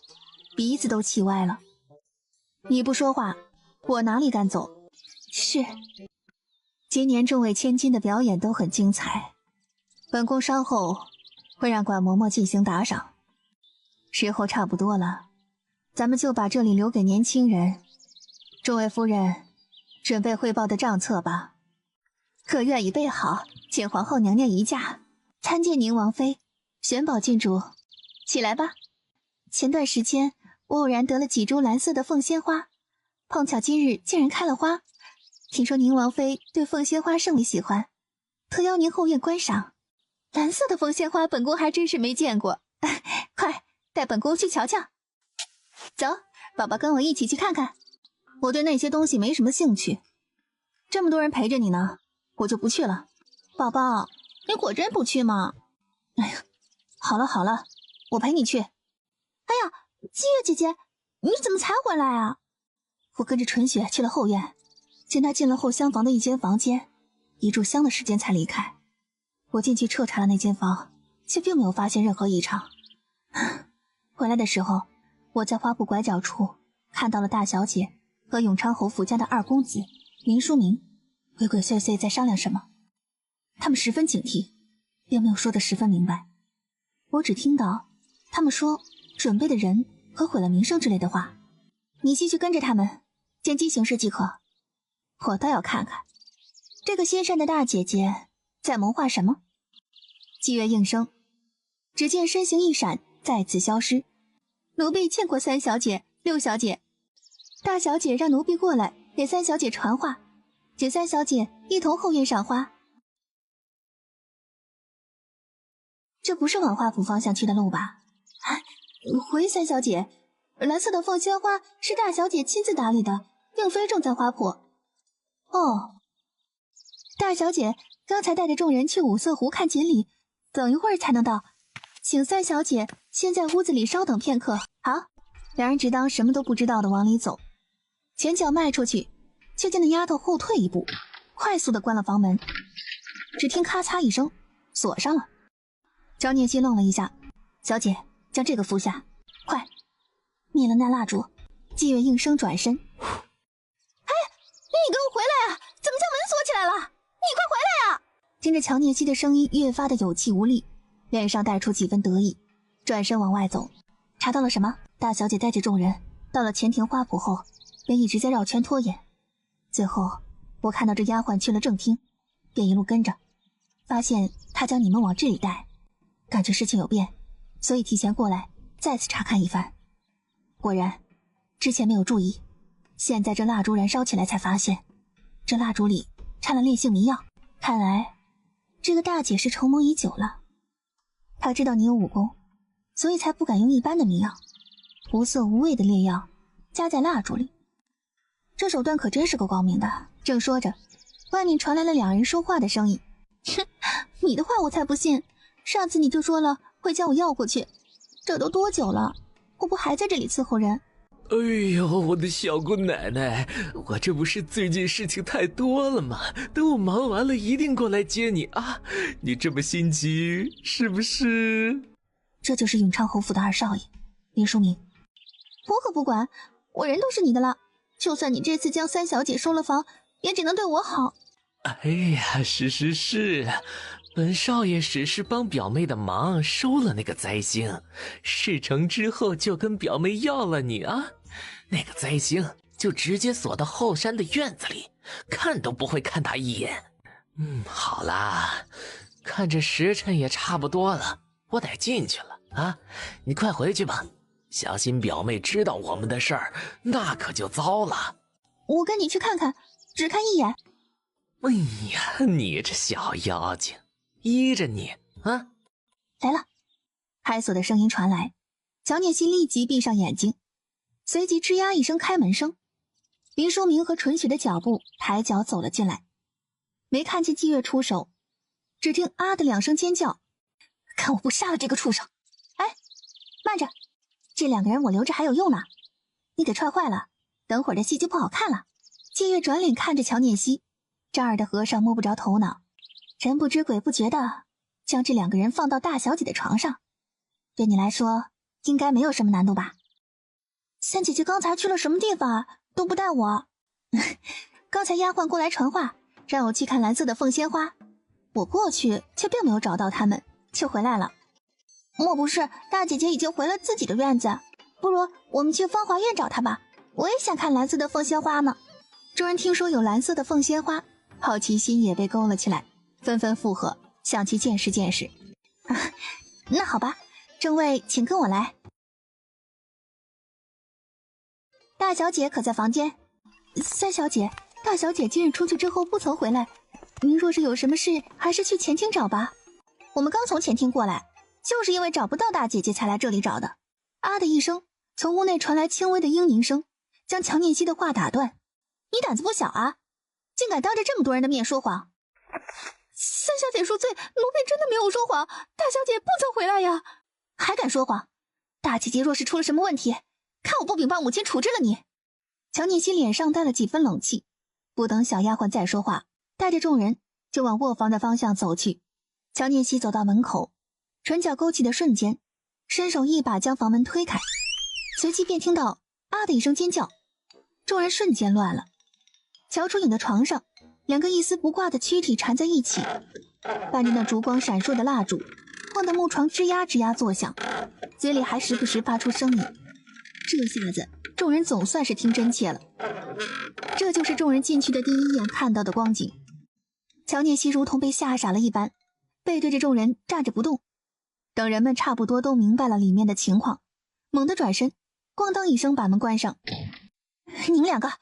鼻子都气歪了。“你不说话，我哪里敢走？”“是。”今年众位千金的表演都很精彩，本宫稍后会让管嬷嬷进行打赏。时候差不多了，咱们就把这里留给年轻人。众位夫人，准备汇报的账册吧。可愿已备好，请皇后娘娘移驾，参见宁王妃、玄宝郡主。起来吧。前段时间我偶然得了几株蓝色的凤仙花，碰巧今日竟然开了花。听说宁王妃对凤仙花甚为喜欢，特邀您后院观赏。蓝色的凤仙花本宫还真是没见过，快带本宫去瞧瞧。走，宝宝跟我一起去看看。我对那些东西没什么兴趣。这么多人陪着你呢，我就不去了。宝宝，你果真不去吗？哎呀，好了好了，我陪你去。哎呀，姬月姐姐，你怎么才回来啊？我跟着纯雪去了后院，见她进了后厢房的一间房间，一炷香的时间才离开。我进去彻查了那间房，却并没有发现任何异常。回来的时候，我在花圃拐角处看到了大小姐和永昌侯府家的二公子林书明鬼鬼祟祟在商量什么。他们十分警惕，并没有说得十分明白。我只听到他们说准备的人和毁了名声之类的话。你继续跟着他们，见机行事即可。我倒要看看这个心善的大姐姐在谋划什么。季月应声，只见身形一闪，再次消失。奴婢见过三小姐、六小姐。大小姐让奴婢过来给三小姐传话，请三小姐一同后院赏花。这不是往华府方向去的路吧？回三小姐，蓝色的凤仙花是大小姐亲自打理的，并非种在花圃。哦，大小姐刚才带着众人去五色湖看锦鲤，等一会儿才能到，请三小姐先在屋子里稍等片刻。好，两人只当什么都不知道的往里走，前脚迈出去，却见那丫头后退一步，快速的关了房门。只听咔嚓一声，锁上了。张念熙愣了一下，小姐，将这个服下，快！灭了那蜡烛。季月应声转身。哎，你给我回来啊！怎么将门锁起来了？你快回来啊！听着乔念熙的声音越发的有气无力，脸上带出几分得意，转身往外走。查到了什么？大小姐带着众人到了前庭花圃后，便一直在绕圈拖延。最后我看到这丫鬟去了正厅，便一路跟着，发现她将你们往这里带，感觉事情有变，所以提前过来再次查看一番。果然之前没有注意，现在这蜡烛燃烧起来才发现，这蜡烛里掺了烈性迷药。看来这个大姐是筹谋已久了，她知道你有武功，所以才不敢用一般的迷药，无色无味的烈药加在蜡烛里，这手段可真是够高明的。正说着，外面传来了两人说话的声音。哼，你的话我才不信，上次你就说了会将我要过去，这都多久了，我不还在这里伺候人？哎呦，我的小姑奶奶，我这不是最近事情太多了吗？等我忙完了一定过来接你啊！你这么心急是不是？这就是永昌侯府的二少爷林书明。我可不管，我人都是你的了，就算你这次将三小姐收了房，也只能对我好。哎呀，是，本少爷只是帮表妹的忙，收了那个灾星，事成之后就跟表妹要了你啊。那个灾星就直接锁到后山的院子里，看都不会看他一眼。好啦，看这时辰也差不多了，我得进去了啊，你快回去吧，小心表妹知道我们的事儿，那可就糟了。我跟你去看看，只看一眼。哎呀，你这小妖精，依着你啊！来了，开锁的声音传来，乔念熙立即闭上眼睛，随即吱呀一声开门声。林书明和纯雪的脚步抬脚走了进来，没看见季月出手，只听啊的两声尖叫，看我不杀了这个畜生！哎，慢着，这两个人我留着还有用呢，你给踹坏了，等会儿的戏就不好看了。季月转脸看着乔念熙，这儿的和尚摸不着头脑，人不知鬼不觉的将这两个人放到大小姐的床上，对你来说应该没有什么难度吧？三姐姐刚才去了什么地方都不带我？刚才丫鬟过来传话，让我去看蓝色的凤仙花，我过去却并没有找到他们，就回来了。莫不是大姐姐已经回了自己的院子？不如我们去芳华院找她吧，我也想看蓝色的凤仙花呢。众人听说有蓝色的凤仙花，好奇心也被勾了起来，纷纷附和，想去见识见识。那好吧，众位请跟我来。大小姐可在房间？三小姐，大小姐今日出去之后不曾回来，您若是有什么事，还是去前厅找吧。我们刚从前厅过来，就是因为找不到大姐姐才来这里找的。啊的一声，从屋内传来轻微的嘤咛声，将乔念希的话打断：“你胆子不小啊，竟敢当着这么多人的面说谎！”三小姐恕罪，奴婢真的没有说谎，大小姐不曾回来呀！还敢说谎？大姐姐若是出了什么问题，看我不禀报母亲处置了你！乔念希脸上带了几分冷气，不等小丫鬟再说话，带着众人就往卧房的方向走去。乔念希走到门口，唇角勾起的瞬间，伸手一把将房门推开，随即便听到啊的一声尖叫，众人瞬间乱了。乔楚影的床上，两个一丝不挂的躯体缠在一起，伴着那烛光闪烁的蜡烛，晃得木床吱呀吱呀作响，嘴里还时不时发出声音。这下子众人总算是听真切了。这就是众人进去的第一眼看到的光景。乔念希如同被吓傻了一般，背对着众人站着不动。等人们差不多都明白了里面的情况，猛地转身，咣当一声把门关上。你们两个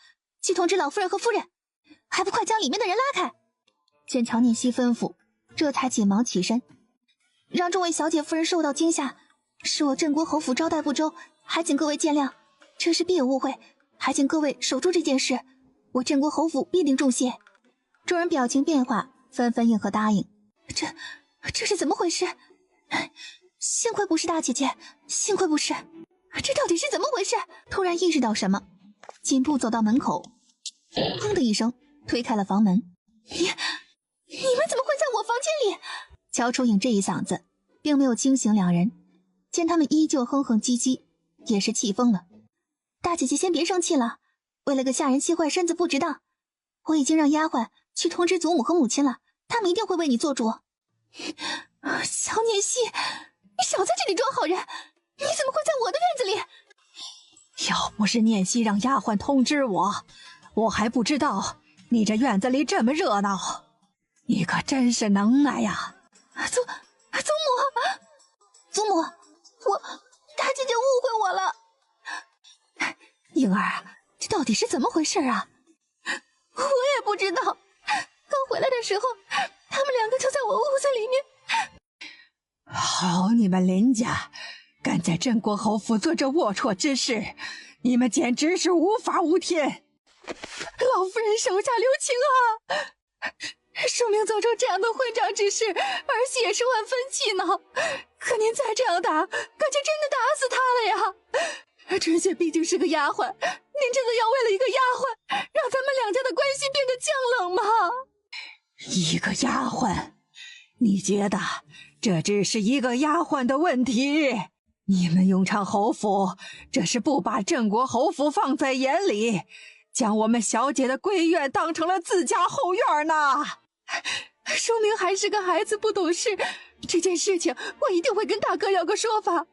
去通知老夫人和夫人，还不快将里面的人拉开！见乔念希吩咐，这才紧忙起身，让众位小姐夫人受到惊吓，是我镇国侯府招待不周，还请各位见谅，这是必有误会，还请各位守住这件事，我镇国侯府必定重谢。众人表情变化，纷纷应和答应。这是怎么回事？幸亏不是大姐姐，幸亏不是，这到底是怎么回事？突然意识到什么，紧步走到门口，砰的一声推开了房门。你们怎么会在我房间里？乔楚影这一嗓子并没有惊醒两人，见他们依旧哼哼唧唧，也是气疯了。大姐姐先别生气了，为了个下人气坏身子不值当，我已经让丫鬟去通知祖母和母亲了，他们一定会为你做主。乔念希，你少在这里装好人，你怎么会在我的院子里？要不是念希让丫鬟通知我，我还不知道你这院子里这么热闹。你可真是能耐呀！祖母，大姐姐误会我了。颖儿，这到底是怎么回事啊？我也不知道，刚回来的时候，他们两个就在我屋子里面。好你们林家，敢在镇国侯府做这龌龊之事，你们简直是无法无天！老夫人手下留情啊！庶明做出这样的混账之事，儿媳也是万分气恼。可您再这样打，可就真的打死她了呀！春雪毕竟是个丫鬟，您真的要为了一个丫鬟，让咱们两家的关系变得降冷吗？一个丫鬟？你觉得这只是一个丫鬟的问题？你们永昌侯府这是不把镇国侯府放在眼里，将我们小姐的闺院当成了自家后院呢。淑明还是个孩子，不懂事，这件事情我一定会跟大哥要个说法。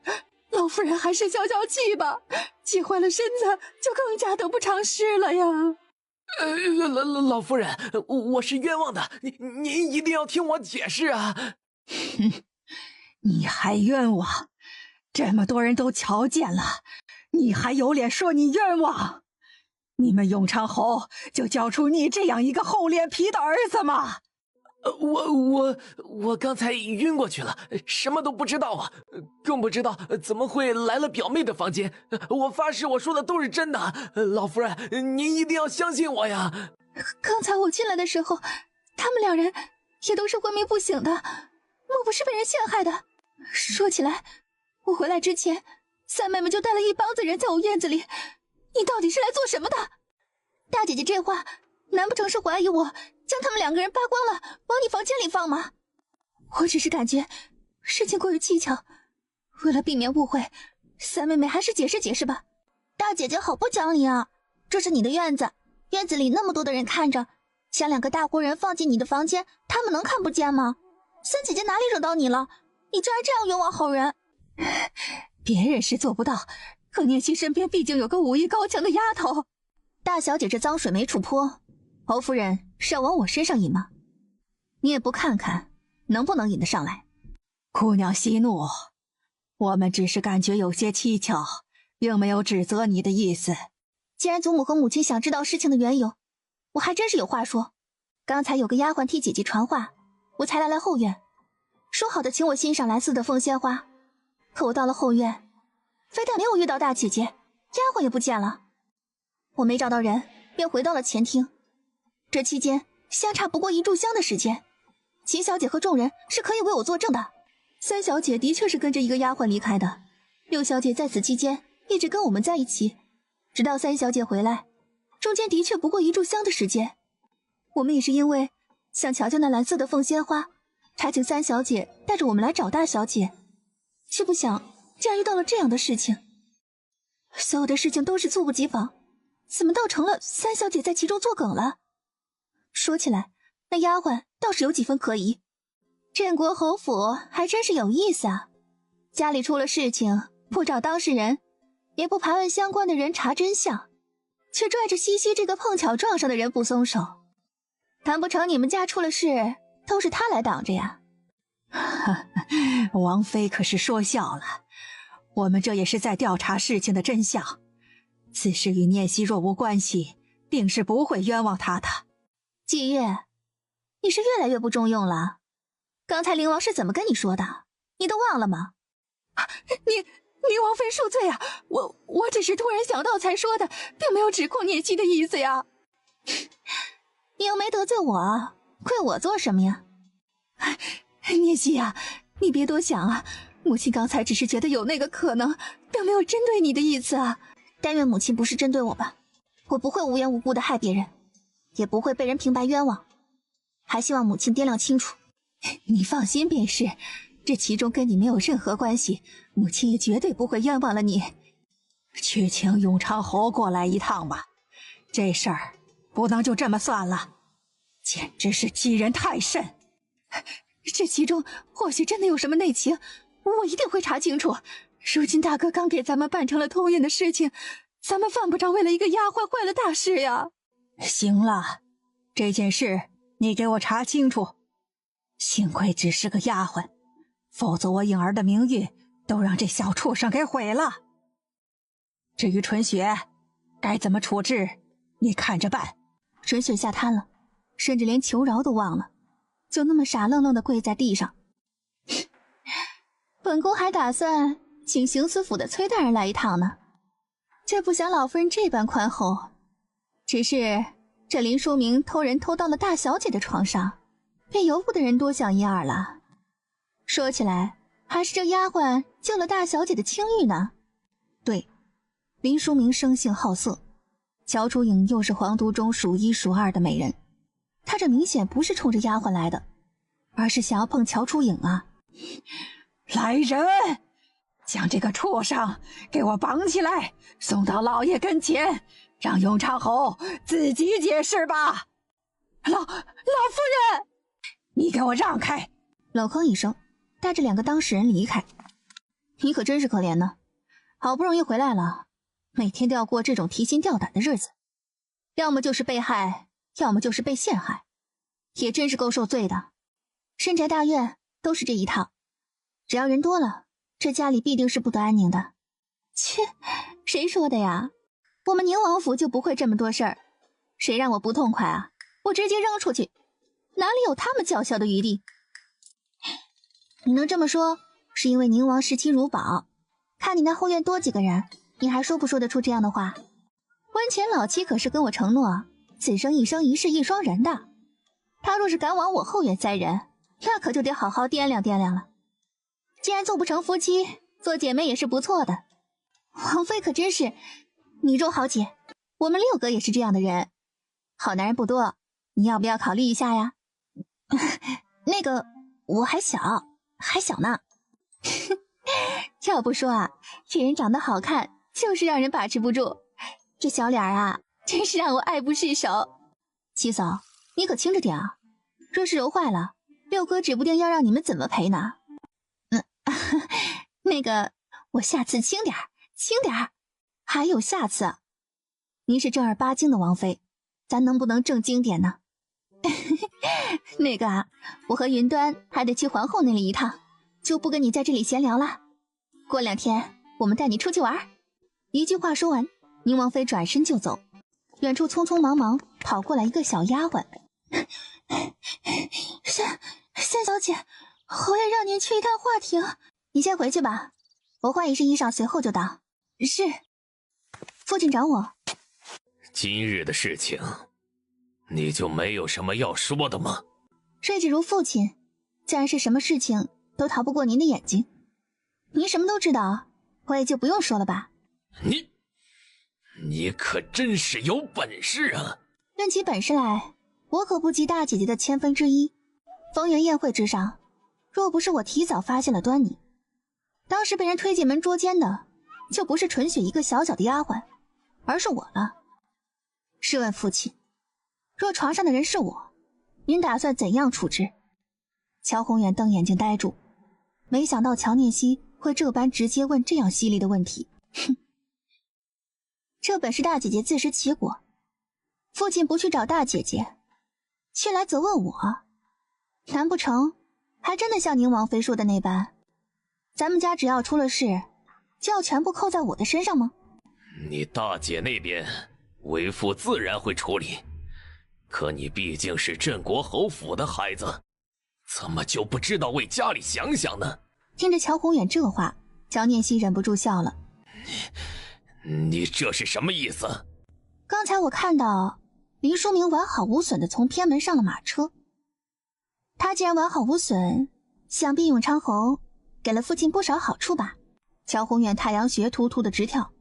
老夫人还是消消气吧，气坏了身子就更加得不偿失了呀。老夫人，我是冤枉的，您一定要听我解释啊！哼，你还冤枉？这么多人都瞧见了，你还有脸说你冤枉？你们永昌侯就教出你这样一个厚脸皮的儿子吗？我刚才晕过去了，什么都不知道啊，更不知道怎么会来了表妹的房间。我发誓我说的都是真的，老夫人您一定要相信我呀。刚才我进来的时候，他们两人也都是昏迷不醒的，莫不是被人陷害的？说起来，我回来之前，三妹妹就带了一帮子人在我院子里，你到底是来做什么的？大姐姐这话，难不成是怀疑我将他们两个人扒光了往你房间里放吗？我只是感觉事情过于蹊跷，为了避免误会，三妹妹还是解释解释吧。大姐姐好不讲理啊，这是你的院子，院子里那么多的人看着，将两个大活人放进你的房间，他们能看不见吗？三姐姐哪里惹到你了？你居然这样冤枉好人！别人是做不到，可念希身边毕竟有个武艺高强的丫头。大小姐这脏水没处泼，侯夫人是要往我身上引吗？你也不看看能不能引得上来。姑娘息怒，我们只是感觉有些蹊跷，并没有指责你的意思。既然祖母和母亲想知道事情的缘由，我还真是有话说。刚才有个丫鬟替姐姐传话，我才来后院，说好的请我欣赏蓝色的凤仙花，可我到了后院，非但没有遇到大姐姐，丫鬟也不见了。我没找到人，便回到了前厅。这期间相差不过1炷香的时间，秦小姐和众人是可以为我作证的。3小姐的确是跟着一个丫鬟离开的，6小姐在此期间一直跟我们在一起，直到3小姐回来，中间的确不过1炷香的时间。我们也是因为想瞧瞧那蓝色的凤仙花，才请3小姐带着我们来找大小姐，却不想竟然遇到了这样的事情。所有的事情都是猝不及防，怎么倒成了3小姐在其中作梗了？说起来，那丫鬟倒是有几分可疑。镇国侯府还真是有意思啊，家里出了事情不找当事人，也不盘问相关的人查真相，却拽着西西这个碰巧撞上的人不松手。谈不成你们家出了事都是他来挡着呀？王妃可是说笑了，我们这也是在调查事情的真相，此事与念希若无关系，定是不会冤枉他的。季月，你是越来越不中用了。刚才灵王是怎么跟你说的？你都忘了吗？宁王妃恕罪啊，我只是突然想到才说的，并没有指控念希的意思呀。你又没得罪我，怪我做什么呀？念希啊，你别多想啊，母亲刚才只是觉得有那个可能，并没有针对你的意思啊。但愿母亲不是针对我吧，我不会无缘无故的害别人，也不会被人平白冤枉，还希望母亲掂量清楚。你放心便是，这其中跟你没有任何关系，母亲也绝对不会冤枉了你。去请永昌侯过来一趟吧，这事儿不能就这么算了，简直是欺人太甚。这其中或许真的有什么内情，我一定会查清楚。如今大哥刚给咱们办成了通运的事情，咱们犯不着为了一个丫鬟坏了大事呀。行了，这件事你给我查清楚。幸亏只是个丫鬟，否则我颖儿的名誉都让这小畜生给毁了。至于纯雪，该怎么处置，你看着办。纯雪吓瘫了，甚至连求饶都忘了，就那么傻愣愣的跪在地上。本宫还打算请刑司府的崔大人来一趟呢，却不想老夫人这般宽厚。只是这林书明偷人偷到了大小姐的床上，便由不得人多想一二了。说起来，还是这丫鬟救了大小姐的清誉呢。对，林书明生性好色，乔楚颖又是皇都中数1数2的美人，他这明显不是冲着丫鬟来的，而是想要碰乔楚颖啊。来人，将这个畜生给我绑起来，送到老爷跟前，让永昌侯自己解释吧。老夫人，你给我让开！冷哼一声，带着2个当事人离开。你可真是可怜呢，好不容易回来了，每天都要过这种提心吊胆的日子，要么就是被害，要么就是被陷害，也真是够受罪的。深宅大院都是这一套，只要人多了，这家里必定是不得安宁的。切，谁说的呀？我们宁王府就不会这么多事儿，谁让我不痛快啊，我直接扔出去，哪里有他们叫嚣的余地？你能这么说，是因为宁王视亲如宝，看你那后院多几个人，你还说不说得出这样的话？婚前老妻可是跟我承诺，此生一生一世一双人的，他若是敢往我后院塞人，那可就得好好掂量掂量了。既然做不成夫妻，做姐妹也是不错的。王妃可真是，你若好姐，我们6个也是这样的人，好男人不多，你要不要考虑一下呀？那个，我还小呢。要不说啊，这人长得好看，就是让人把持不住。这小脸啊，真是让我爱不释手。七嫂，你可轻着点啊，若是揉坏了，6哥指不定要让你们怎么赔呢。那个，我下次轻点儿。还有下次，您是正儿八经的王妃，咱能不能正经点呢？那个啊，我和云端还得去皇后那里一趟，就不跟你在这里闲聊了。过2天我们带你出去玩。一句话说完，宁王妃转身就走，远处匆匆忙忙跑过来一个小丫鬟。三小姐，侯爷让您去一趟华亭，你先回去吧，我换一身衣裳随后就到。是，父亲找我。今日的事情，你就没有什么要说的吗？睿智如父亲，自然是什么事情都逃不过您的眼睛。您什么都知道，我也就不用说了吧。你可真是有本事啊！论起本事来，我可不及大姐姐的1/1000。丰原宴会之上，若不是我提早发现了端倪，当时被人推进门捉奸的，就不是纯雪一个小小的丫鬟，而是我了。试问父亲，若床上的人是我，您打算怎样处置？乔宏远瞪眼睛呆住，没想到乔念熙会这般直接问这样犀利的问题。哼，这本是大姐姐自食其果，父亲不去找大姐姐，却来责问我，难不成还真的像您王妃说的那般，咱们家只要出了事，就要全部扣在我的身上吗？你大姐那边，为父自然会处理，可你毕竟是镇国侯府的孩子，怎么就不知道为家里想想呢？听着乔宏远这话，乔念熙忍不住笑了。你这是什么意思？刚才我看到林书明完好无损地从偏门上了马车，他既然完好无损，想必永昌侯给了父亲不少好处吧。乔宏远太阳穴突突的直跳，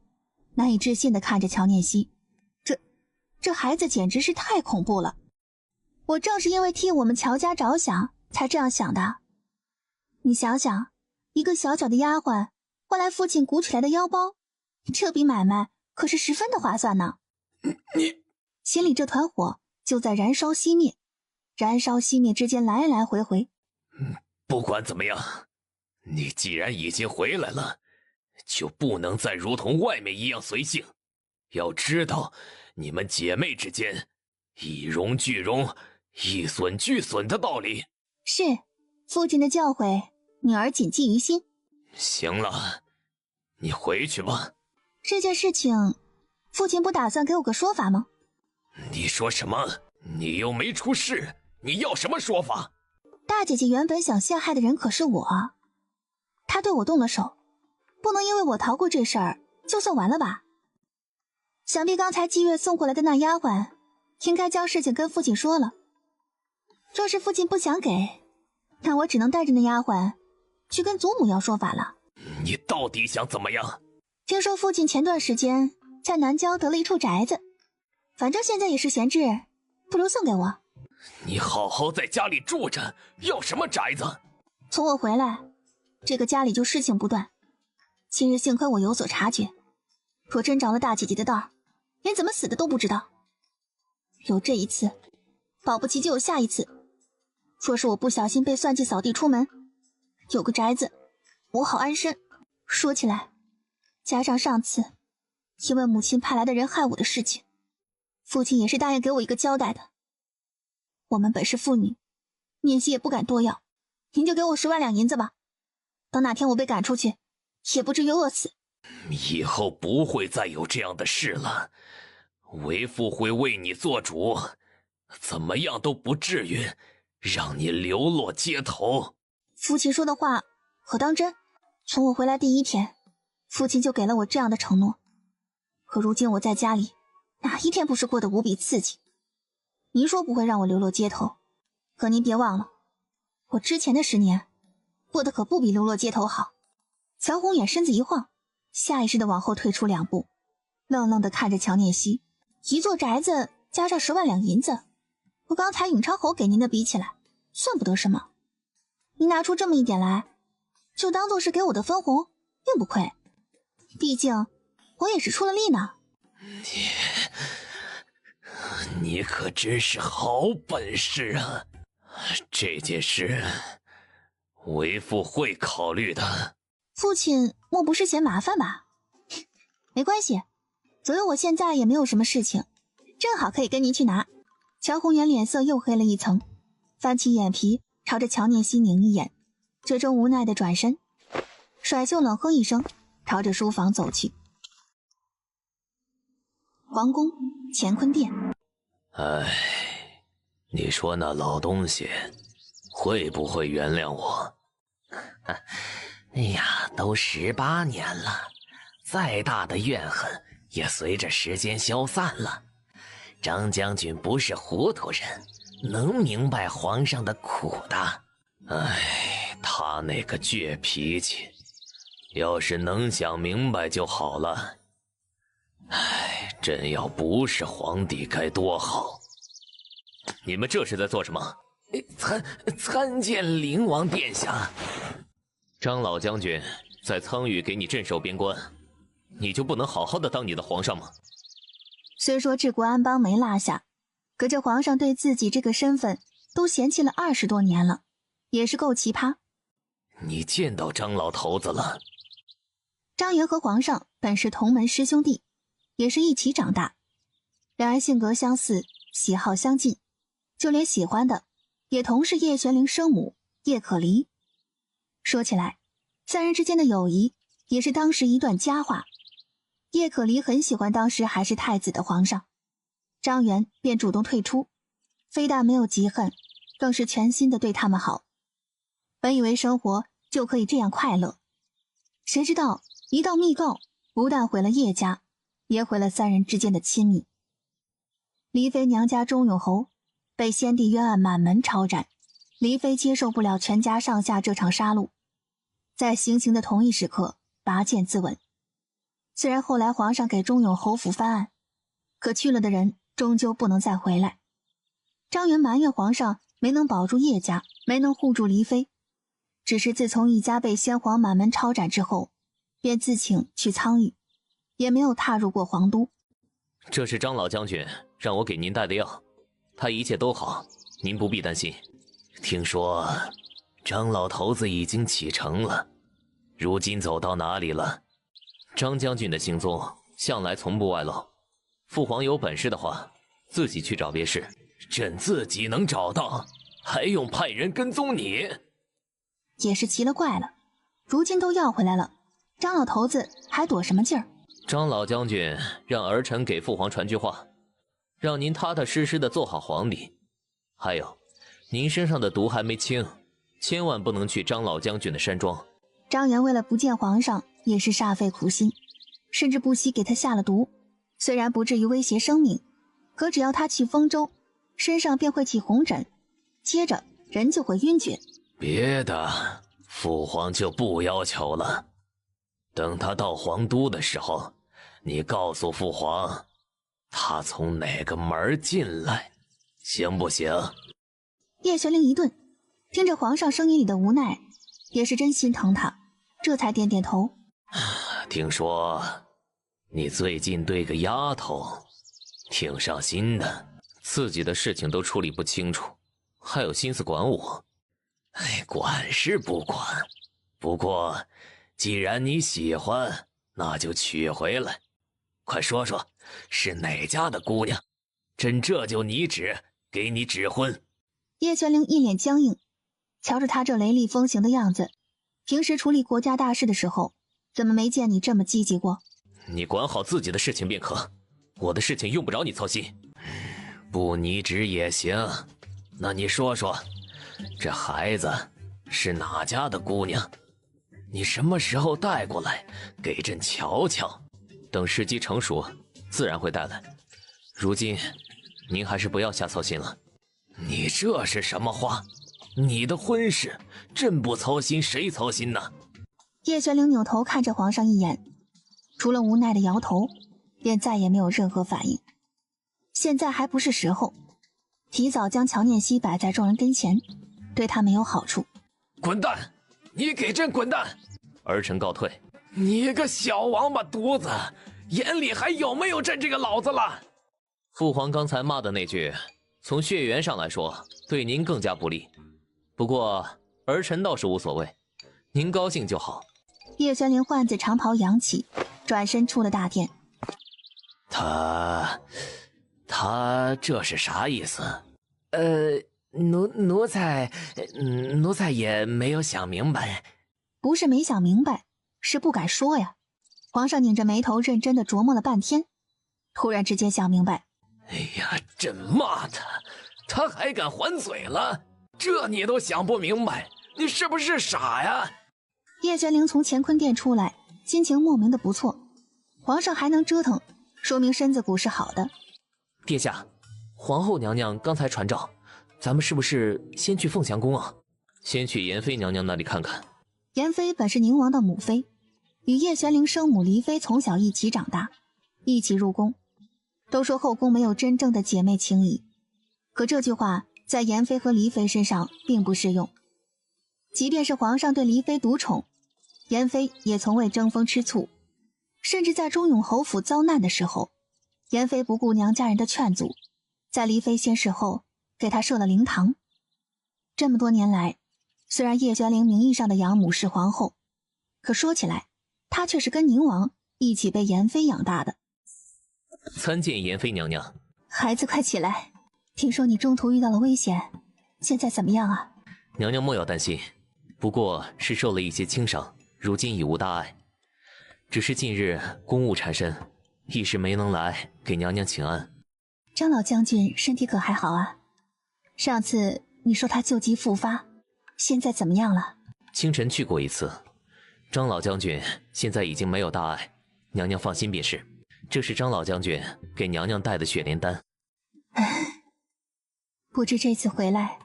难以置信地看着乔念熙，这孩子简直是太恐怖了。我正是因为替我们乔家着想才这样想的。你想想，一个小小的丫鬟换来父亲鼓起来的腰包，这笔买卖可是十分的划算呢。你心里这团火就在燃烧熄灭，燃烧熄灭之间来来回回。不管怎么样，你既然已经回来了，就不能再如同外面一样随性。要知道，你们姐妹之间，一荣俱荣，一损俱损的道理。是，父亲的教诲，女儿谨记于心。行了，你回去吧。这件事情，父亲不打算给我个说法吗？你说什么？你又没出事，你要什么说法？大姐姐原本想陷害的人可是我，她对我动了手，不能因为我逃过这事儿就算完了吧？想必刚才季月送过来的那丫鬟，应该将事情跟父亲说了。若是父亲不想给，那我只能带着那丫鬟去跟祖母要说法了。你到底想怎么样？听说父亲前段时间在南郊得了一处宅子，反正现在也是闲置，不如送给我。你好好在家里住着，要什么宅子？从我回来，这个家里就事情不断。今日幸亏我有所察觉，若真着了大姐姐的道，连怎么死的都不知道。有这一次，保不齐就有下一次。若是我不小心被算计扫地出门，有个宅子，我好安身。说起来，加上上次因为母亲派来的人害我的事情，父亲也是答应给我一个交代的。我们本是父女，念熙也不敢多要，您就给我10万两银子吧。等哪天我被赶出去，也不至于饿死。以后不会再有这样的事了，为父会为你做主，怎么样都不至于让你流落街头。父亲说的话可当真？从我回来第一天，父亲就给了我这样的承诺。可如今我在家里，哪一天不是过得无比刺激？您说不会让我流落街头，可您别忘了，我之前的10年过得可不比流落街头好。乔宏远身子一晃，下意识地往后退出2步，愣愣地看着乔念熙。一座宅子加上10万两银子，和刚才永昌侯给您的比起来，算不得什么。您拿出这么一点来，就当做是给我的分红，并不亏。毕竟我也是出了力呢。你可真是好本事啊！这件事，为父会考虑的。父亲莫不是嫌麻烦吧？没关系，左右我现在也没有什么事情，正好可以跟您去拿。乔宏远脸色又黑了一层，翻起眼皮朝着乔念熙拧一眼，最终无奈地转身，甩袖冷哼一声，朝着书房走去。皇宫乾坤殿。唉，你说那老东西会不会原谅我？哎呀，都18年了，再大的怨恨也随着时间消散了。张将军不是糊涂人，能明白皇上的苦的。哎，他那个倔脾气，要是能想明白就好了。哎，真要不是皇帝该多好。你们这是在做什么？参见灵王殿下。张老将军在苍宇给你镇守边关，你就不能好好的当你的皇上吗？虽说治国安邦没落下，可这皇上对自己这个身份都嫌弃了20多年了，也是够奇葩。你见到张老头子了？张元和皇上本是同门师兄弟，也是一起长大，两人性格相似，喜好相近，就连喜欢的也同是叶玄灵生母叶可离。说起来，三人之间的友谊也是当时一段佳话。叶可离很喜欢当时还是太子的皇上，张元便主动退出，非但没有嫉恨，更是全心的对他们好。本以为生活就可以这样快乐，谁知道一道密告不但毁了叶家，也毁了三人之间的亲密。黎妃娘家钟永侯被先帝冤案满门抄斩，黎妃接受不了全家上下这场杀戮，在行刑的同一时刻拔剑自刎。虽然后来皇上给钟永侯府翻案，可去了的人终究不能再回来。张元埋怨皇上没能保住叶家，没能护住黎妃，只是自从一家被先皇满门抄斩之后，便自请去苍玉，也没有踏入过皇都。这是张老将军让我给您带的药，他一切都好，您不必担心。听说张老头子已经启程了，如今走到哪里了？张将军的行踪向来从不外露，父皇有本事的话，自己去找便是。朕自己能找到，还用派人跟踪你？也是奇了怪了，如今都要回来了，张老头子还躲什么劲儿？张老将军让儿臣给父皇传句话，让您踏踏实实的做好皇帝。还有，您身上的毒还没清，千万不能去张老将军的山庄。张元为了不见皇上，也是煞费苦心，甚至不惜给他下了毒。虽然不至于威胁生命，可只要他去丰州，身上便会起红疹，接着人就会晕厥。别的父皇就不要求了，等他到皇都的时候，你告诉父皇他从哪个门进来，行不行？叶玄灵一顿，听着皇上声音里的无奈，也是真心疼他，这才点点头。听说你最近对个丫头挺上心的，自己的事情都处理不清楚，还有心思管我。哎，管是不管，不过既然你喜欢，那就娶回来。快说说是哪家的姑娘，朕这就拟旨给你指婚。叶玄灵一脸僵硬，瞧着他这雷厉风行的样子，平时处理国家大事的时候，怎么没见你这么积极过？你管好自己的事情便可，我的事情用不着你操心。不拟旨也行，那你说说，这孩子是哪家的姑娘？你什么时候带过来给朕瞧瞧？等时机成熟，自然会带来。如今您还是不要瞎操心了。你这是什么话？你的婚事，朕不操心谁操心呢？叶玄灵扭头看着皇上一眼，除了无奈的摇头，便再也没有任何反应。现在还不是时候，提早将乔念熙摆在众人跟前，对他没有好处。滚蛋！你给朕滚蛋！儿臣告退。你个小王八犊子，眼里还有没有朕这个老子了？父皇刚才骂的那句，从血缘上来说，对您更加不利。不过儿臣倒是无所谓，您高兴就好。叶玄灵换子长袍扬起，转身出了大殿。他这是啥意思？奴才也没有想明白。不是没想明白，是不敢说呀。皇上拧着眉头认真的琢磨了半天，突然之间想明白。哎呀，朕骂他还敢还嘴了，这你都想不明白，你是不是傻呀？叶玄灵从乾坤殿出来，心情莫名的不错。皇上还能折腾，说明身子骨是好的。殿下，皇后娘娘刚才传召，咱们是不是先去凤翔宫啊？先去妍妃娘娘那里看看。妍妃本是宁王的母妃，与叶玄灵生母黎妃从小一起长大，一起入宫。都说后宫没有真正的姐妹情谊，可这句话在妍妃和黎妃身上并不适用。即便是皇上对黎妃独宠，妍妃也从未争风吃醋，甚至在忠永侯府遭难的时候，妍妃不顾娘家人的劝阻，在黎妃仙逝后给她设了灵堂。这么多年来，虽然叶玄灵名义上的养母是皇后，可说起来她却是跟宁王一起被妍妃养大的。参见妍妃娘娘。孩子快起来，听说你中途遇到了危险，现在怎么样啊？娘娘莫要担心，不过是受了一些轻伤，如今已无大碍。只是近日公务缠身，一时没能来给娘娘请安。张老将军身体可还好啊？上次你说他旧疾复发，现在怎么样了？清晨去过一次，张老将军现在已经没有大碍，娘娘放心便是。这是张老将军给娘娘带的雪莲丹。不知这次回来，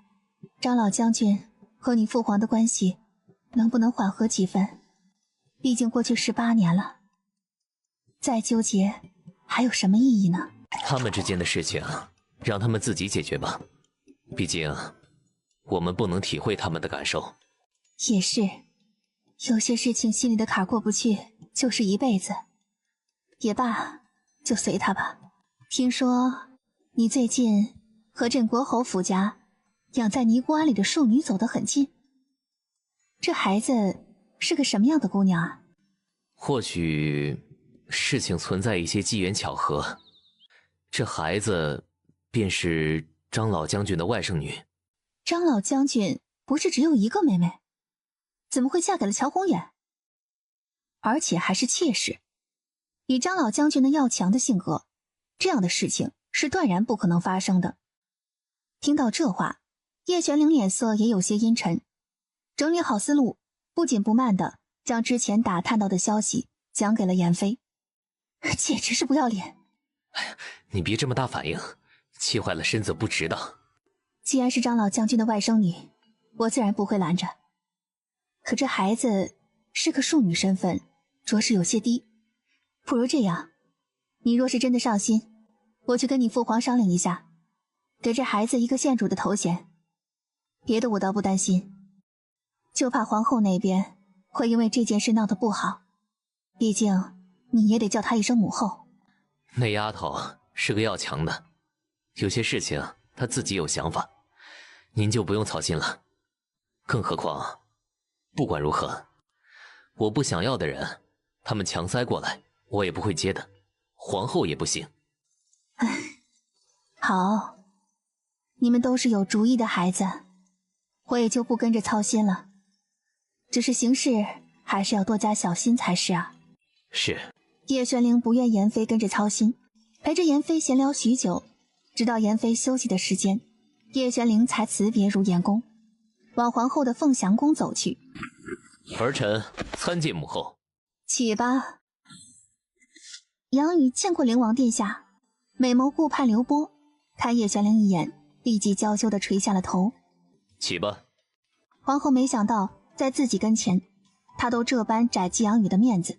张老将军和你父皇的关系能不能缓和几分？毕竟过去18年了，再纠结还有什么意义呢？他们之间的事情让他们自己解决吧，毕竟我们不能体会他们的感受。也是，有些事情心里的坎过不去就是一辈子。也罢，就随他吧。听说你最近和镇国侯府家养在尼姑庵里的庶女走得很近，这孩子是个什么样的姑娘啊？或许事情存在一些机缘巧合，这孩子便是张老将军的外甥女。张老将军不是只有一个妹妹，怎么会嫁给了乔宏远？而且还是妾室。以张老将军的要强的性格，这样的事情是断然不可能发生的。听到这话，叶玄灵脸色也有些阴沉，整理好思路，不紧不慢地将之前打探到的消息讲给了妍妃。简直是不要脸！哎呀，你别这么大反应，气坏了身子不值当。既然是张老将军的外甥女，我自然不会拦着。可这孩子是个庶女身份，着实有些低。不如这样，你若是真的上心，我去跟你父皇商量一下，给这孩子一个县主的头衔。别的我倒不担心，就怕皇后那边会因为这件事闹得不好，毕竟你也得叫她一声母后。那丫头是个要强的，有些事情她自己有想法，您就不用操心了。更何况不管如何，我不想要的人他们强塞过来，我也不会接的，皇后也不行。好，你们都是有主意的孩子，我也就不跟着操心了。只是行事还是要多加小心才是啊。是。叶玄灵不愿妍妃跟着操心，陪着妍妃闲聊许久，直到妍妃休息的时间，叶玄灵才辞别入燕宫，往皇后的凤翔宫走去。儿臣参见母后。起吧。杨宇见过灵王殿下，美眸顾盼流波，看叶玄灵一眼，立即娇羞地垂下了头。起吧。皇后没想到在自己跟前，她都这般窄记杨宇的面子。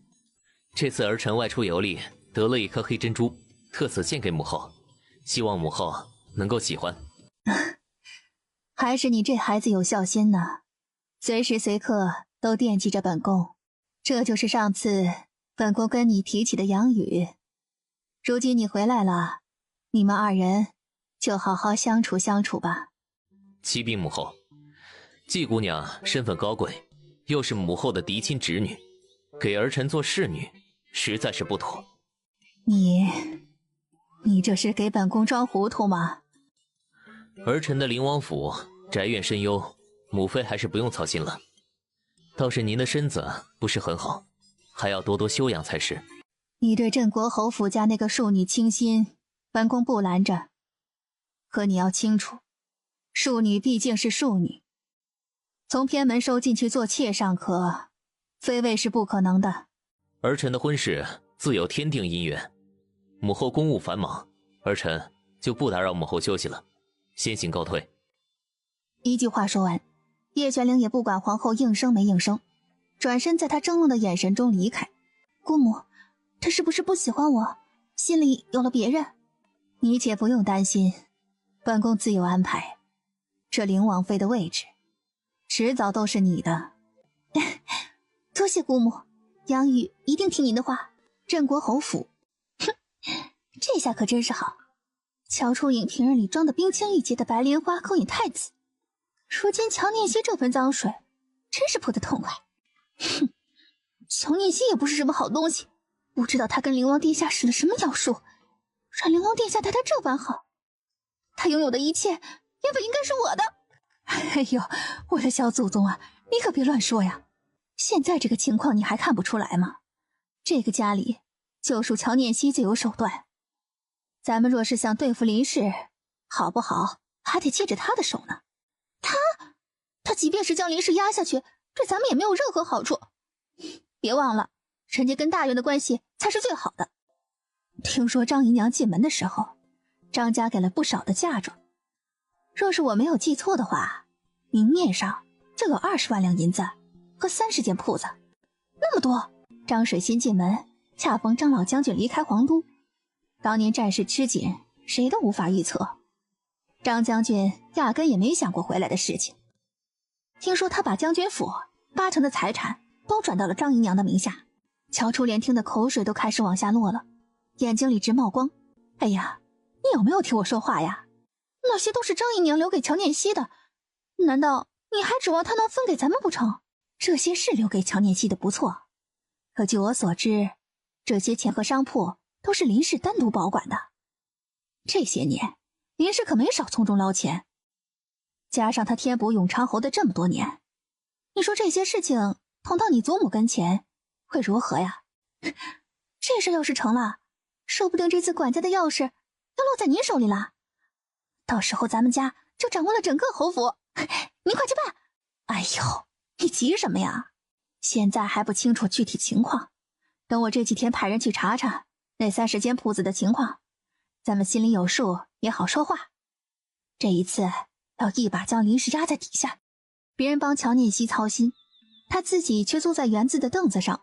这次儿臣外出游历，得了一颗黑珍珠，特此献给母后，希望母后能够喜欢。还是你这孩子有孝心呢，随时随刻都惦记着本宫。这就是上次本宫跟你提起的杨宇，如今你回来了，你们二人就好好相处相处吧。启禀母后，季姑娘身份高贵，又是母后的嫡亲侄女，给儿臣做侍女实在是不妥。你这是给本宫装糊涂吗？儿臣的灵王府宅院深幽，母妃还是不用操心了。倒是您的身子不是很好，还要多多休养才是。你对镇国侯府家那个庶女倾心，本宫不拦着。可你要清楚，庶女毕竟是庶女，从偏门收进去做妾尚可，妃位是不可能的。儿臣的婚事自有天定姻缘，母后公务繁忙，儿臣就不打扰母后休息了，先行告退。一句话说完，叶玄灵也不管皇后应声没应声，转身在她怔愣的眼神中离开。姑母，她是不是不喜欢我，心里有了别人？你且不用担心，本宫自有安排。这灵王妃的位置，迟早都是你的。多谢姑母，杨宇一定听您的话。镇国侯府，哼，这下可真是好。乔初影平日里装的冰清玉洁的白莲花勾引太子，如今乔念熙这盆脏水，真是泼得痛快。哼，乔念熙也不是什么好东西，不知道他跟灵王殿下使了什么妖术，让灵王殿下待他这般好。他拥有的一切原本应该是我的。哎呦，我的小祖宗啊，你可别乱说呀！现在这个情况你还看不出来吗？这个家里就属乔念熙最有手段，咱们若是想对付林氏，好不好还得借着他的手呢。他即便是将林氏压下去，对咱们也没有任何好处。别忘了，人家跟大元的关系才是最好的。听说张姨娘进门的时候，张家给了不少的嫁妆，若是我没有记错的话，明面上就有20万两银子和30间铺子。那么多！张水新进门，恰逢张老将军离开皇都，当年战事吃紧，谁都无法预测。张将军压根也没想过回来的事情。听说他把将军府80%的财产都转到了张姨娘的名下。乔初莲听的口水都开始往下落了，眼睛里直冒光。哎呀，你有没有听我说话呀？那些都是张姨娘留给乔念熙的，难道你还指望他能分给咱们不成？这些是留给乔念熙的，不错。可据我所知，这些钱和商铺都是林氏单独保管的。这些年，林氏可没少从中捞钱，加上他填补永昌侯的这么多年，你说这些事情捅到你祖母跟前，会如何呀？这事要是成了，说不定这次管家的钥匙要落在您手里了。到时候咱们家就掌握了整个侯府，您快去办。哎呦，你急什么呀？现在还不清楚具体情况，等我这几天派人去查查那30间铺子的情况，咱们心里有数也好说话。这一次要一把将林氏压在底下，别人帮乔念熙操心，他自己却坐在园子的凳子上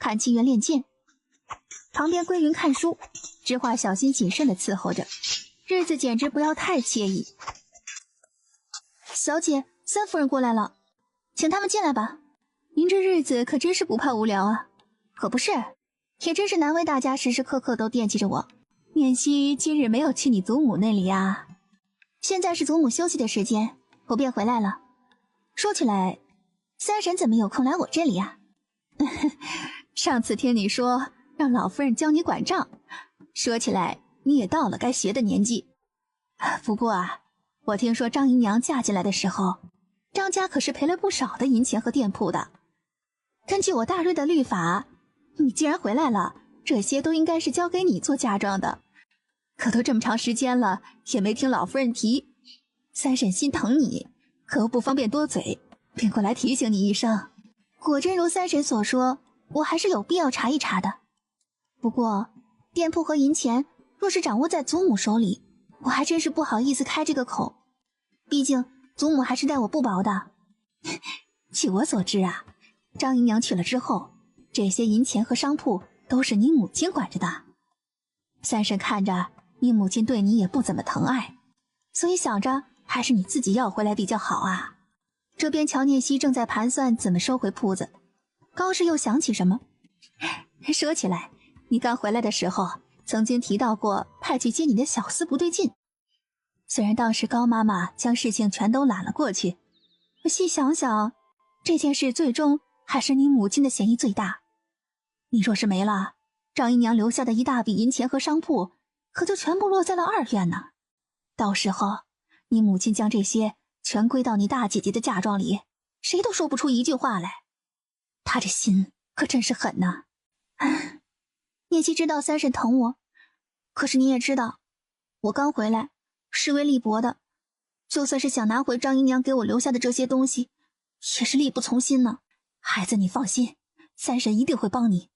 看清源练剑，旁边归云看书，知画小心谨慎地伺候着，日子简直不要太惬意。小姐，三夫人过来了，请他们进来吧。您这日子可真是不怕无聊啊。可不是，也真是难为大家时时刻刻都惦记着我。念熙今日没有去你祖母那里啊？现在是祖母休息的时间，我便回来了。说起来，三婶怎么有空来我这里呀？上次听你说让老夫人教你管账，说起来你也到了该学的年纪。不过啊，我听说张姨娘嫁进来的时候，张家可是赔了不少的银钱和店铺的。根据我大瑞的律法，你既然回来了，这些都应该是交给你做嫁妆的。可都这么长时间了，也没听老夫人提。三婶心疼你，可又不方便多嘴，便过来提醒你一声。果真如三婶所说，我还是有必要查一查的。不过店铺和银钱若是掌握在祖母手里，我还真是不好意思开这个口，毕竟祖母还是待我不薄的。据我所知啊，张姨娘去了之后，这些银钱和商铺都是你母亲管着的。三婶看着你母亲对你也不怎么疼爱，所以想着还是你自己要回来比较好啊。这边乔念熙正在盘算怎么收回铺子，高氏又想起什么，说起来，你刚回来的时候曾经提到过派去接你的小厮不对劲。虽然当时高妈妈将事情全都揽了过去，细想想，这件事最终还是你母亲的嫌疑最大。你若是没了，张姨娘留下的一大笔银钱和商铺，可就全部落在了二院呢。到时候你母亲将这些全归到你大姐姐的嫁妆里，谁都说不出一句话来。她这心可真是狠呐。念熙知道三婶疼我，可是你也知道，我刚回来，势微力薄的，就算是想拿回张姨娘给我留下的这些东西，也是力不从心呢。孩子，你放心，三婶一定会帮你。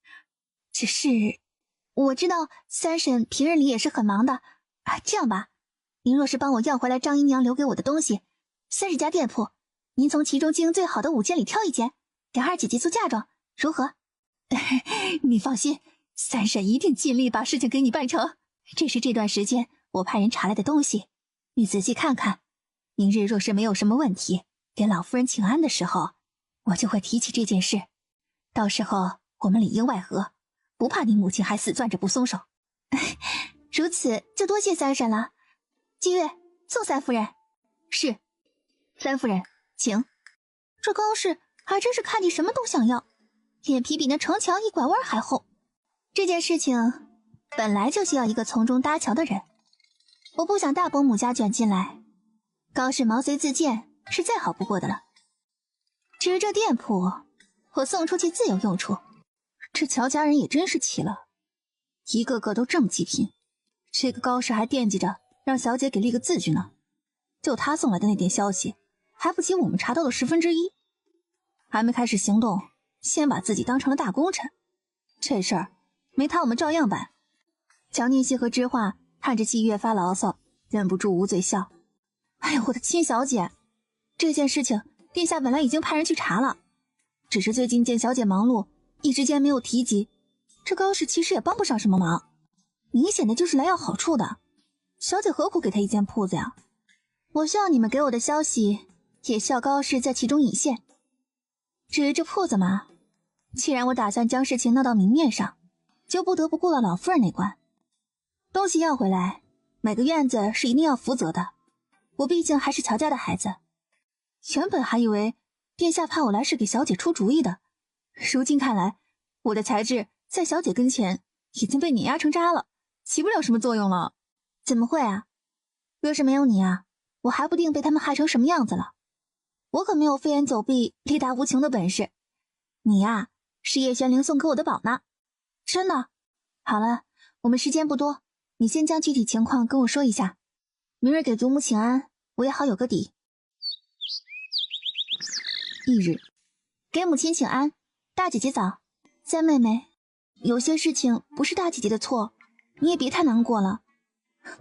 只是我知道三婶平日里也是很忙的，这样吧，您若是帮我要回来张姨娘留给我的东西，30家店铺，您从其中经营最好的5间里挑1间，给二姐姐做嫁妆，如何？你放心，三婶一定尽力把事情给你办成。这是这段时间我派人查来的东西，你仔细看看。明日若是没有什么问题，给老夫人请安的时候，我就会提起这件事。到时候我们里应外合，不怕你母亲还死攥着不松手。如此就多谢三婶了。季月，送三夫人。是。三夫人，请。这高氏还真是看你什么都想要，脸皮比那城墙一拐弯还厚。这件事情本来就需要一个从中搭桥的人，我不想大伯母家卷进来。高氏毛遂自荐是再好不过的了。至于这店铺，我送出去自有用处。这乔家人也真是奇了，一个个都这么极品，这个高氏还惦记着让小姐给立个字据呢。就他送来的那点消息，还不及我们查到的1/10。还没开始行动，先把自己当成了大功臣，这事儿没他我们照样办。乔念熙和知画看着季月发牢骚，忍不住捂嘴笑。哎呦，我的亲小姐，这件事情殿下本来已经派人去查了，只是最近见小姐忙碌，一时间没有提及。这高氏其实也帮不上什么忙，明显的就是来要好处的。小姐何苦给他一间铺子呀？我需要你们给我的消息，也需要高氏在其中引线。至于这铺子嘛，既然我打算将事情闹到明面上，就不得不过了老夫人那关。东西要回来，每个院子是一定要负责的。我毕竟还是乔家的孩子，原本还以为殿下派我来是给小姐出主意的，如今看来，我的才智在小姐跟前已经被碾压成渣了，起不了什么作用了。怎么会啊？若是没有你啊，我还不定被他们害成什么样子了。我可没有飞檐走壁、力大无穷的本事。你呀，是叶玄灵送给我的宝呢。真的？好了，我们时间不多，你先将具体情况跟我说一下，明日给祖母请安，我也好有个底。翌日，给母亲请安，大姐姐早。三妹妹，有些事情不是大姐姐的错，你也别太难过了。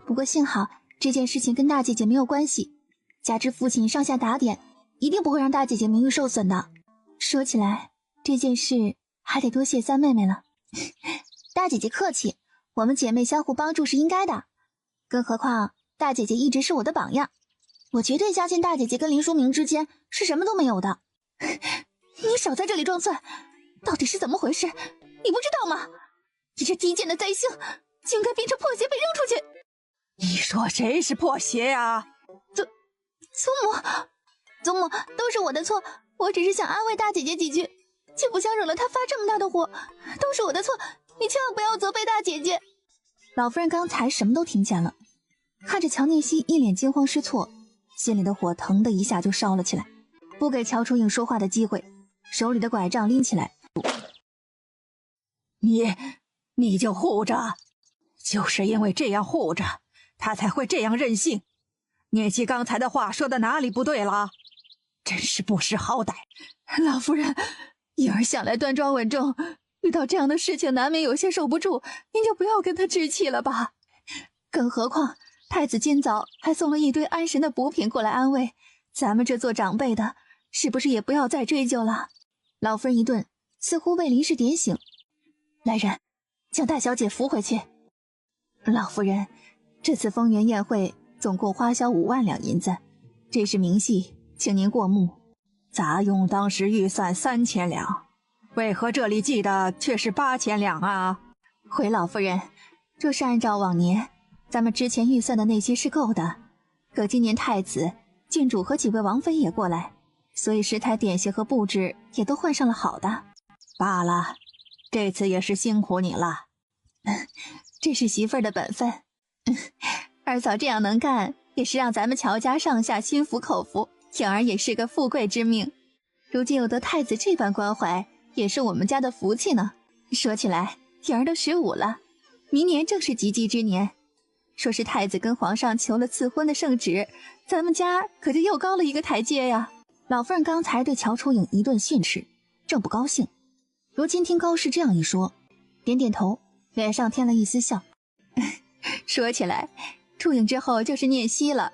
不过幸好这件事情跟大姐姐没有关系，加之父亲上下打点，一定不会让大姐姐名誉受损的。说起来，这件事还得多谢三妹妹了。大姐姐客气，我们姐妹相互帮助是应该的。更何况大姐姐一直是我的榜样，我绝对相信大姐姐跟林淑明之间是什么都没有的。你少在这里装蒜，到底是怎么回事？你不知道吗？你这低贱的灾星，竟该变成破鞋被扔出去！你说谁是破鞋呀？祖母，都是我的错，我只是想安慰大姐姐几句，却不想惹了她发这么大的火，都是我的错，你千万不要责备大姐姐。老夫人刚才什么都听见了，看着乔念熙一脸惊慌失措，心里的火腾的一下就烧了起来，不给乔楚影说话的机会，手里的拐杖拎起来。你就护着，就是因为这样护着，他才会这样任性。念熙刚才的话说的哪里不对了？真是不识好歹。老夫人，颖儿向来端庄稳重，遇到这样的事情难免有些受不住，您就不要跟他置气了吧。更何况太子今早还送了一堆安神的补品过来安慰，咱们这做长辈的是不是也不要再追究了？老夫人一顿，似乎被临时点醒。来人，将大小姐扶回去。老夫人，这次丰原宴会总共花销5万两银子，这是明细，请您过目。杂用当时预算3000两，为何这里记的却是8000两啊？回老夫人，若是按照往年，咱们之前预算的那些是够的。可今年太子、郡主和几位王妃也过来，所以食台点心和布置也都换上了好的。罢了，这次也是辛苦你了。这是媳妇儿的本分。二嫂这样能干，也是让咱们乔家上下心服口服。颖儿也是个富贵之命，如今有得太子这般关怀，也是我们家的福气呢。说起来，颖儿都15了，明年正是及笄之年。说是太子跟皇上求了赐婚的圣旨，咱们家可就又高了一个台阶呀。老夫人刚才对乔楚影一顿训斥，正不高兴，如今听高氏这样一说，点点头，脸上添了一丝笑。说起来，出营之后就是念熙了。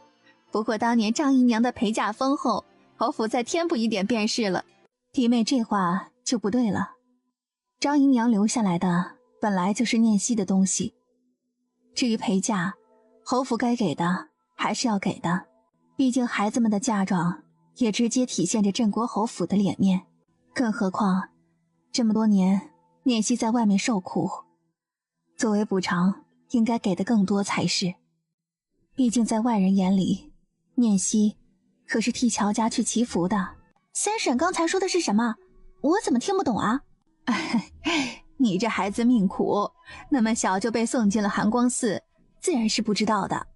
不过当年张姨娘的陪嫁丰厚，侯府再添补一点便是了。弟妹这话就不对了，张姨娘留下来的本来就是念熙的东西，至于陪嫁，侯府该给的还是要给的，毕竟孩子们的嫁妆也直接体现着镇国侯府的脸面。更何况这么多年念熙在外面受苦，作为补偿应该给的更多才是。毕竟在外人眼里，念熙可是替乔家去祈福的。三婶刚才说的是什么？我怎么听不懂啊？你这孩子命苦，那么小就被送进了寒光寺，自然是不知道的。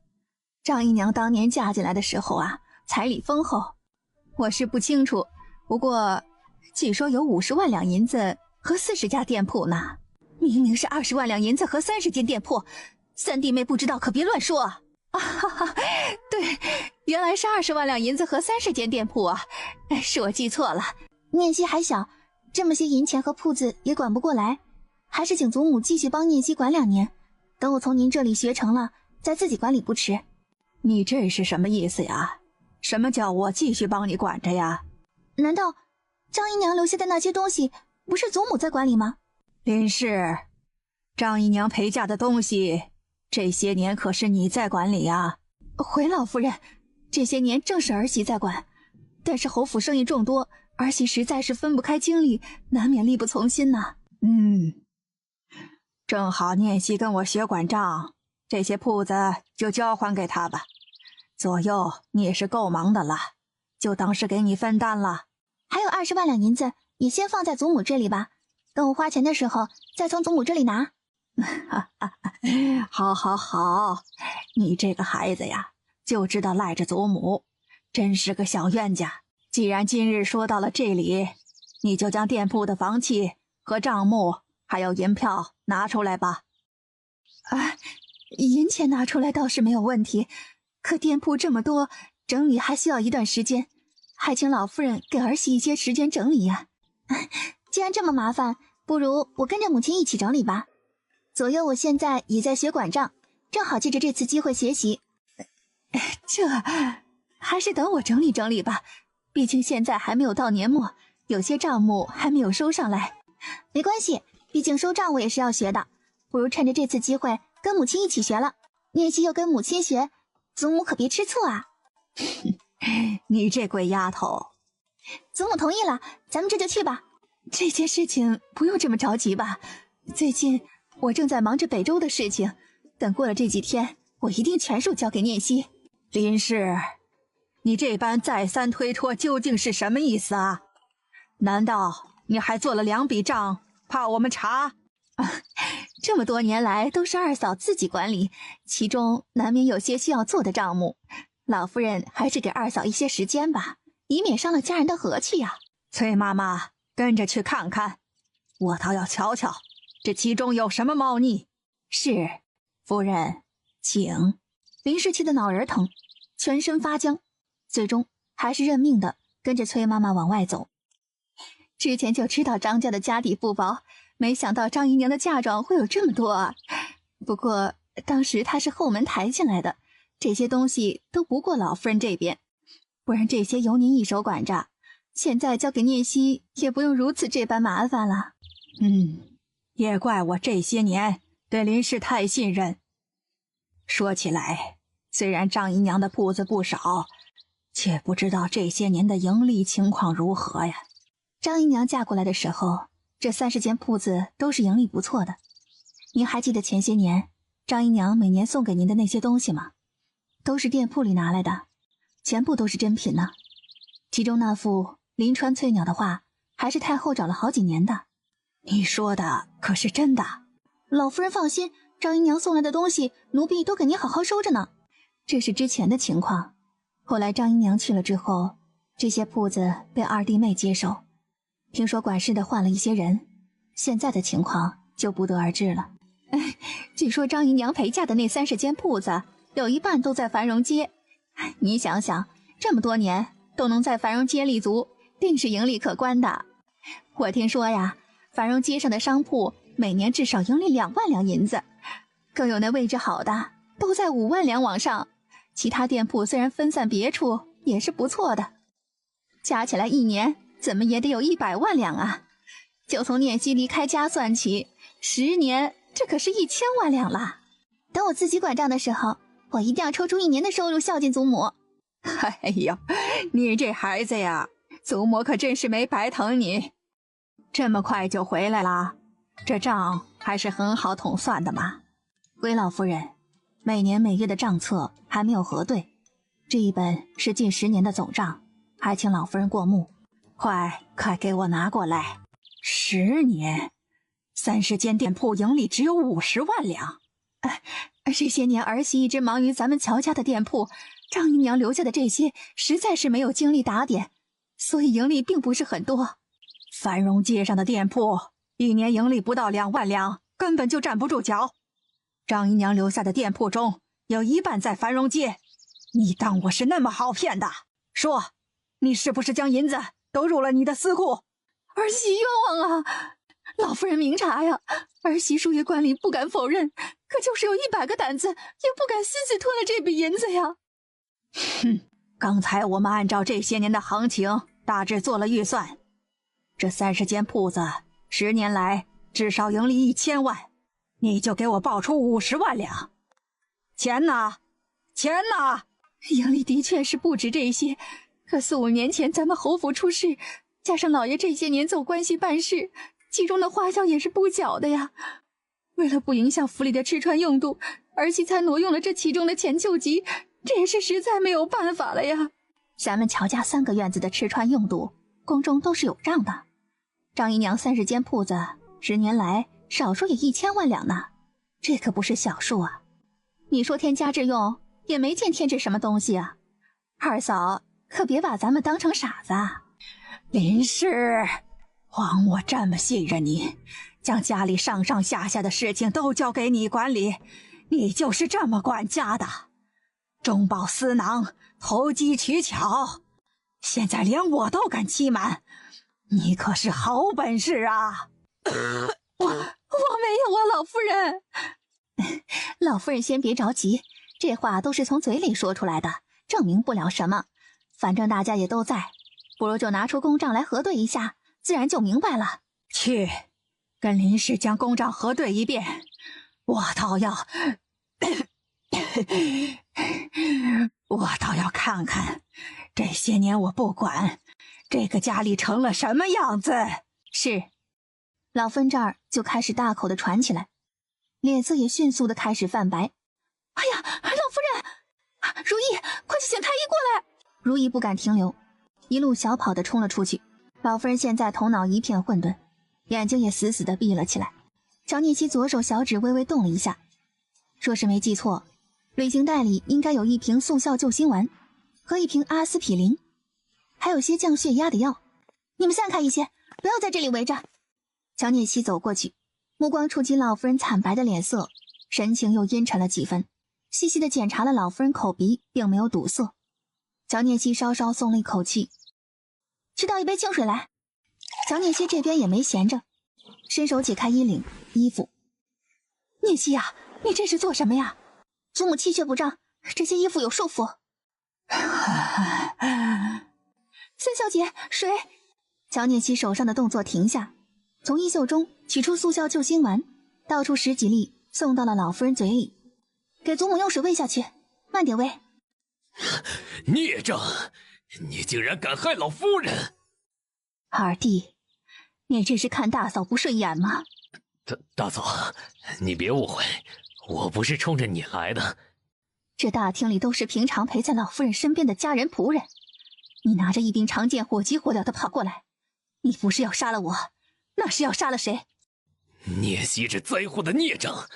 张姨娘当年嫁进来的时候啊，彩礼丰厚，我是不清楚，不过据说有50万两银子和40家店铺呢。明明是20万两银子和30间店铺，三弟妹不知道可别乱说啊！对，原来是20万两银子和30间店铺啊，是我记错了。念熙还小，这么些银钱和铺子也管不过来，还是请祖母继续帮念熙管2年，等我从您这里学成了，再自己管理不迟。你这是什么意思呀？什么叫我继续帮你管着呀？难道张姨娘留下的那些东西不是祖母在管理吗？林氏，张姨娘陪嫁的东西这些年可是你在管理呀？回老夫人，这些年正是儿媳在管，但是侯府生意众多，儿媳实在是分不开精力，难免力不从心呐。正好念熙跟我学管账，这些铺子就交还给他吧。左右你也是够忙的了，就当是给你分担了。还有20万两银子也先放在祖母这里吧，等我花钱的时候再从祖母这里拿。好，你这个孩子呀，就知道赖着祖母，真是个小冤家。既然今日说到了这里，你就将店铺的房契和账目还有银票拿出来吧。银钱拿出来倒是没有问题，可店铺这么多，整理还需要一段时间，还请老夫人给儿媳一些时间整理呀。既然这么麻烦，不如我跟着母亲一起整理吧。左右我现在也在学管账，正好借着这次机会学习。这还是等我整理整理吧，毕竟现在还没有到年末，有些账目还没有收上来。没关系，毕竟收账我也是要学的，不如趁着这次机会跟母亲一起学了。念熙又跟母亲学，祖母可别吃醋啊。你这鬼丫头。祖母同意了，咱们这就去吧。这件事情不用这么着急吧，最近我正在忙着北周的事情，等过了这几天，我一定全数交给念熙。林氏，你这般再三推脱究竟是什么意思啊？难道你还做了2笔账，怕我们查？这么多年来都是二嫂自己管理，其中难免有些需要做的账目，老夫人还是给二嫂一些时间吧，以免伤了家人的和气呀。崔妈妈，跟着去看看，我倒要瞧瞧这其中有什么猫腻。是，夫人，请。林氏气得脑仁疼，全身发僵，最终还是认命的跟着崔妈妈往外走。之前就知道张家的家底不薄，没想到张姨娘的嫁妆会有这么多啊。不过当时她是后门抬进来的，这些东西都不过老夫人这边，不然这些由您一手管着，现在交给念熙也不用如此这般麻烦了。也怪我这些年对林氏太信任。说起来，虽然张姨娘的铺子不少，却不知道这些年的盈利情况如何呀。张姨娘嫁过来的时候，这30间铺子都是盈利不错的。您还记得前些年张姨娘每年送给您的那些东西吗？都是店铺里拿来的，全部都是真品呢。其中那幅临川翠鸟的画，还是太后找了好几年的。你说的可是真的？老夫人放心，张姨娘送来的东西，奴婢都给您好好收着呢。这是之前的情况，后来张姨娘去了之后，这些铺子被2弟妹接手，听说管事的换了一些人，现在的情况就不得而知了。据说张姨娘陪嫁的那30间铺子，有一半都在繁荣街。你想想，这么多年都能在繁荣街立足，定是盈利可观的。我听说呀，繁荣街上的商铺每年至少盈利2万两银子，更有那位置好的，都在5万两往上，其他店铺虽然分散别处，也是不错的。加起来1年怎么也得有100万两啊！就从聂西离开家算起，10年，这可是1000万两了。等我自己管账的时候，我一定要抽出1年的收入孝敬祖母。哎呦，你这孩子呀，祖母可真是没白疼你。这么快就回来了，这账还是很好统算的嘛。归老夫人，每年每月的账册还没有核对，这一本是近10年的总账，还请老夫人过目。快给我拿过来。10年，30间店铺盈利只有50万两。这些年儿媳一直忙于咱们乔家的店铺，张姨娘留下的这些实在是没有精力打点，所以盈利并不是很多。繁荣街上的店铺1年盈利不到2万两，根本就站不住脚。张姨娘留下的店铺中有1半在繁荣街，你当我是那么好骗的？说，你是不是将银子都入了你的私库？儿媳冤枉啊！老夫人明察呀，儿媳疏于管理，不敢否认，可就是有100个胆子，也不敢私自吞了这笔银子呀。哼，刚才我们按照这些年的行情大致做了预算，这30间铺子10年来至少盈利1000万，你就给我报出50万两。钱呢？盈利的确是不止这些，可4、5年前咱们侯府出事，加上老爷这些年走关系办事，其中的花销也是不小的呀。为了不影响府里的吃穿用度，儿媳才挪用了这其中的钱救急，这也是实在没有办法了呀。咱们乔家3个院子的吃穿用度，宫中都是有账的。张姨娘30间铺子，10年来少说也1000万两呢，这可不是小数啊。你说添家制用，也没见添置什么东西啊。二嫂可别把咱们当成傻子啊。林氏，枉我这么信任你，将家里上上下下的事情都交给你管理，你就是这么管家的？中饱私囊，投机取巧，现在连我都敢欺瞒，你可是好本事啊！我没有啊，老夫人。老夫人先别着急，这话都是从嘴里说出来的，证明不了什么。反正大家也都在，不如就拿出公账来核对一下，自然就明白了。去，跟林氏将公账核对一遍，我倒要看看，这些年我不管，这个家里成了什么样子。是，老芬这儿就开始大口的喘起来，脸色也迅速的开始泛白。哎呀，老夫人，如意，快去请太医过来！如意不敢停留，一路小跑的冲了出去。老夫人现在头脑一片混沌，眼睛也死死的闭了起来。乔聂西左手小指微微动了一下，若是没记错，旅行袋里应该有1瓶速效救心丸和1瓶阿司匹林，还有些降血压的药。你们散开一些，不要在这里围着。乔聂西走过去，目光触及老夫人惨白的脸色，神情又阴沉了几分，细细的检查了老夫人口鼻，并没有堵塞。乔聂西稍稍松了一口气，去倒一杯清水来。乔聂西这边也没闲着，伸手解开衣领衣服。聂西啊，你这是做什么呀？祖母气血不畅，这些衣服有束缚。三小姐，水。乔聂西手上的动作停下，从衣袖中取出速效救心丸，倒出10几粒送到了老夫人嘴里。给祖母用水喂下去，慢点喂。孽障，你竟然敢害老夫人！二弟，你这是看大嫂不顺眼吗？大嫂，你别误会，我不是冲着你来的。这大厅里都是平常陪在老夫人身边的家人仆人，你拿着一柄长剑火急火燎的跑过来，你不是要杀了我，那是要杀了谁？聂西这灾祸的孽障，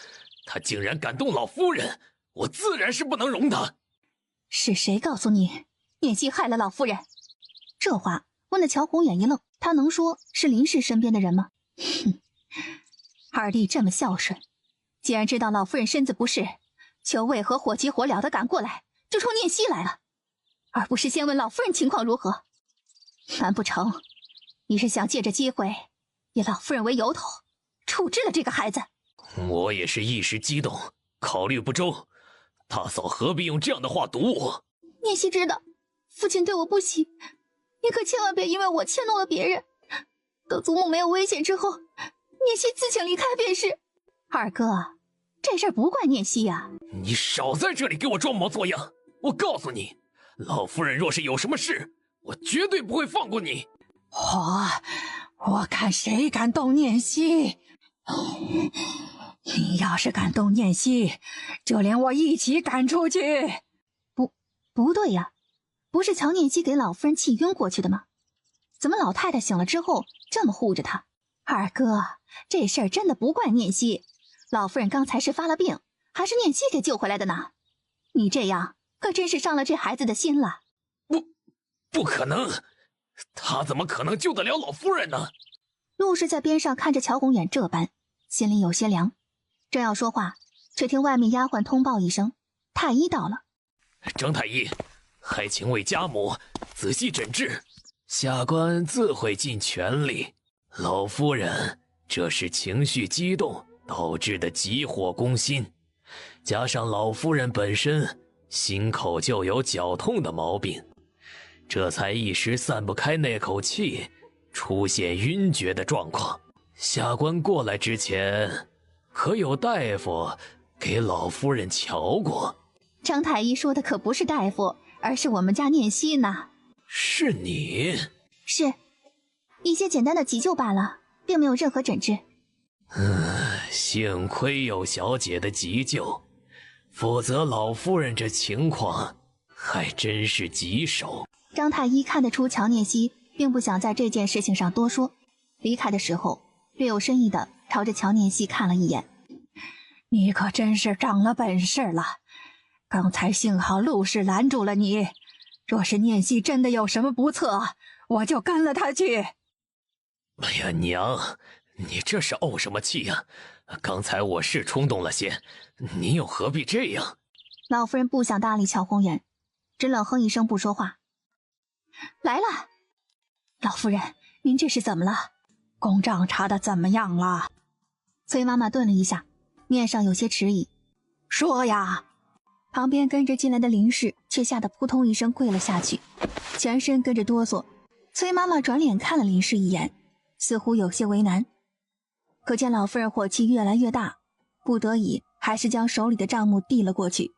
他竟然敢动老夫人，我自然是不能容他。是谁告诉你聂西害了老夫人？这话问了乔宏远一愣，他能说是林氏身边的人吗？哼，二弟这么孝顺，既然知道老夫人身子不适，却为何火急火燎的赶过来，就冲聂西来了，而不是先问老夫人情况如何？难不成你是想借着机会以老夫人为由头处置了这个孩子？我也是一时激动，考虑不周，大嫂何必用这样的话毒我？念希知道父亲对我不喜，你可千万别因为我迁怒了别人。等祖母没有危险之后，念希自请离开便是。二哥，这事儿不怪念希呀。你少在这里给我装模作样！我告诉你，老夫人若是有什么事，我绝对不会放过你。我看谁敢动念希。你要是敢动念希，就连我一起赶出去。不对呀，不是乔念希给老夫人气晕过去的吗？怎么老太太醒了之后这么护着她？二哥，这事儿真的不怪念希，老夫人刚才是发了病，还是念希给救回来的呢。你这样可真是伤了这孩子的心了。不可能，他怎么可能救得了老夫人呢？陆氏在边上看着乔宏远这般，心里有些凉，正要说话，却听外面丫鬟通报一声，太医到了。张太医，还请为家母仔细诊治，下官自会尽全力。老夫人这是情绪激动导致的急火攻心，加上老夫人本身心口就有绞痛的毛病，这才一时散不开那口气，出现晕厥的状况。下官过来之前，可有大夫给老夫人瞧过？张太医说的可不是大夫，而是我们家念希呢。是你？是，一些简单的急救罢了，并没有任何诊治。幸亏有小姐的急救，否则老夫人这情况还真是棘手。张太医看得出乔念希并不想在这件事情上多说，离开的时候略有深意的朝着乔念希看了一眼。你可真是长了本事了，刚才幸好陆氏拦住了你，若是念希真的有什么不测，我就跟了他去。哎呀，娘，你这是怄什么气呀？刚才我是冲动了些，您又何必这样？老夫人不想搭理乔宏远，只冷哼一声不说话。来了。老夫人，您这是怎么了？公账查得怎么样了？崔妈妈顿了一下，面上有些迟疑。说呀。旁边跟着进来的林氏却吓得扑通一声跪了下去，全身跟着哆嗦。崔妈妈转脸看了林氏一眼，似乎有些为难，可见老夫人火气越来越大，不得已还是将手里的账目递了过去。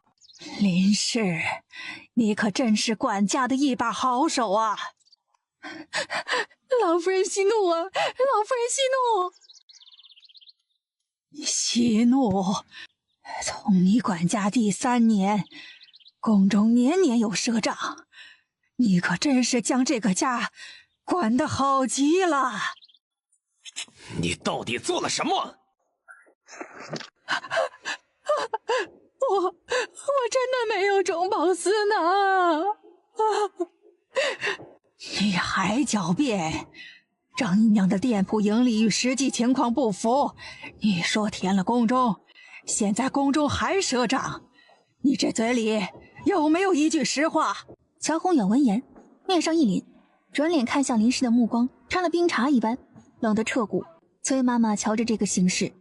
林氏，你可真是管家的一把好手啊！老夫人息怒啊！老夫人息怒！息怒？从你管家第3年，宫中年年有赊账，你可真是将这个家管得好极了。你到底做了什么？我真的没有中饱私囊。你还狡辩！张姨娘的店铺盈利与实际情况不符，你说填了宫中，现在宫中还赊账，你这嘴里有没有一句实话？乔宏远闻言，面上一凛，转脸看向林氏的目光掺了冰茶一般，冷得彻骨。崔妈妈瞧着这个形势，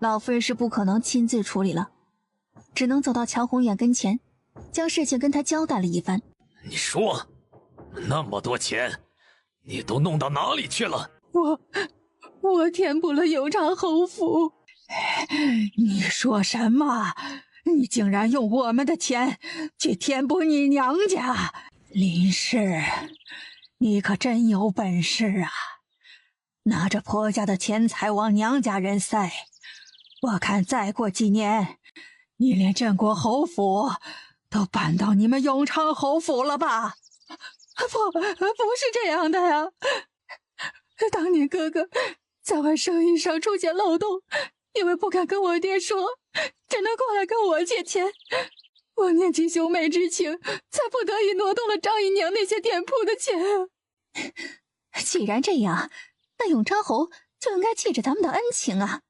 老夫人是不可能亲自处理了，只能走到乔宏远跟前，将事情跟他交代了一番。你说，那么多钱，你都弄到哪里去了？我填补了永昌侯府。你说什么？你竟然用我们的钱去填补你娘家？林氏，你可真有本事啊！拿着婆家的钱财往娘家人塞，我看再过几年，你连镇国侯府都搬到你们永昌侯府了吧？不是这样的呀！当年哥哥在我生意上出现漏洞，因为不敢跟我爹说，只能过来跟我借钱。我念及兄妹之情，才不得已挪动了张姨娘那些店铺的钱。既然这样，那永昌侯就应该记着咱们的恩情啊！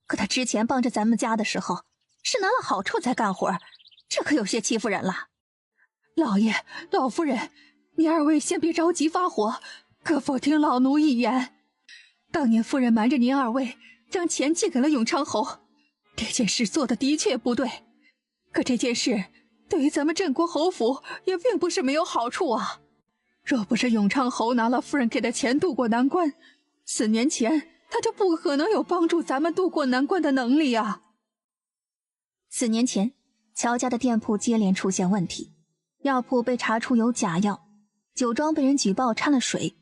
可他之前帮着咱们家的时候，是拿了好处才干活，这可有些欺负人了。老爷、老夫人，你二位先别着急发火，可否听老奴一言？当年夫人瞒着您二位，将钱寄给了永昌侯，这件事做的的确不对。可这件事对于咱们镇国侯府也并不是没有好处啊。若不是永昌侯拿了夫人给的钱渡过难关，4年前他就不可能有帮助咱们渡过难关的能力啊。4年前，乔家的店铺接连出现问题，药铺被查出有假药，酒庄被人举报掺了水，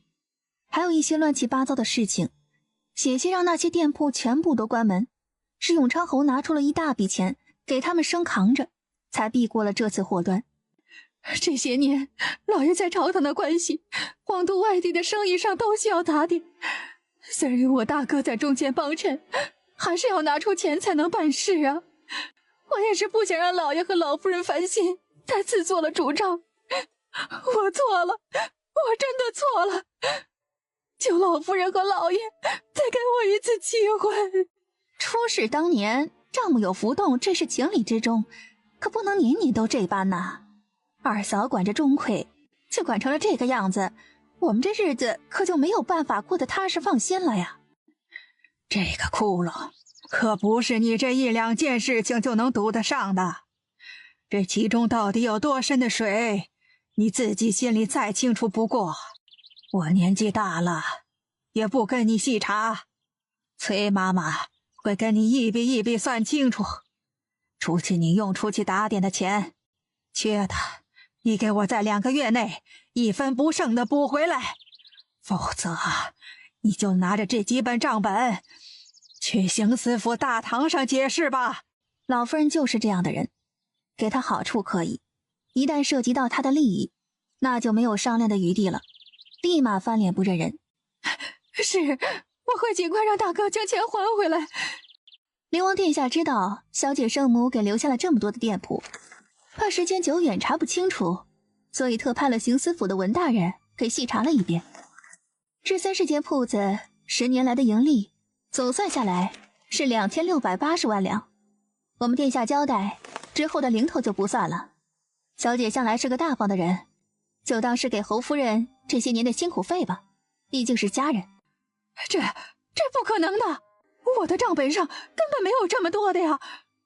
还有一些乱七八糟的事情，险些让那些店铺全部都关门。是永昌侯拿出了一大笔钱给他们生扛着，才避过了这次祸端。这些年老爷在朝堂的关系，皇都外地的生意上都需要打点，虽然有我大哥在中间帮衬，还是要拿出钱才能办事啊。我也是不想让老爷和老夫人烦心，才自作了主张。我错了，我真的错了，求老夫人和老爷再给我一次机会。出事当年账目有浮动，这是情理之中，可不能年年都这般呐。二嫂管着钟馗，却管成了这个样子，我们这日子可就没有办法过得踏实放心了呀。这个窟窿可不是你这1、2件事情就能堵得上的，这其中到底有多深的水，你自己心里再清楚不过。我年纪大了，也不跟你细查，崔妈妈会跟你一笔一笔算清楚。除去你用出去打点的钱，缺的你给我在2个月内1分不剩的补回来，否则你就拿着这几本账本去刑司府大堂上解释吧。老夫人就是这样的人，给她好处可以，一旦涉及到她的利益，那就没有商量的余地了，立马翻脸不认人。是，我会尽快让大哥将钱还回来。灵王殿下知道小姐圣母给留下了这么多的店铺，怕时间久远查不清楚，所以特派了刑司府的文大人给细查了一遍。这30间铺子10年来的盈利总算下来是2680万两，我们殿下交代之后的零头就不算了。小姐向来是个大方的人，就当是给侯夫人这些年的辛苦费吧，毕竟是家人。这不可能的，我的账本上根本没有这么多的呀，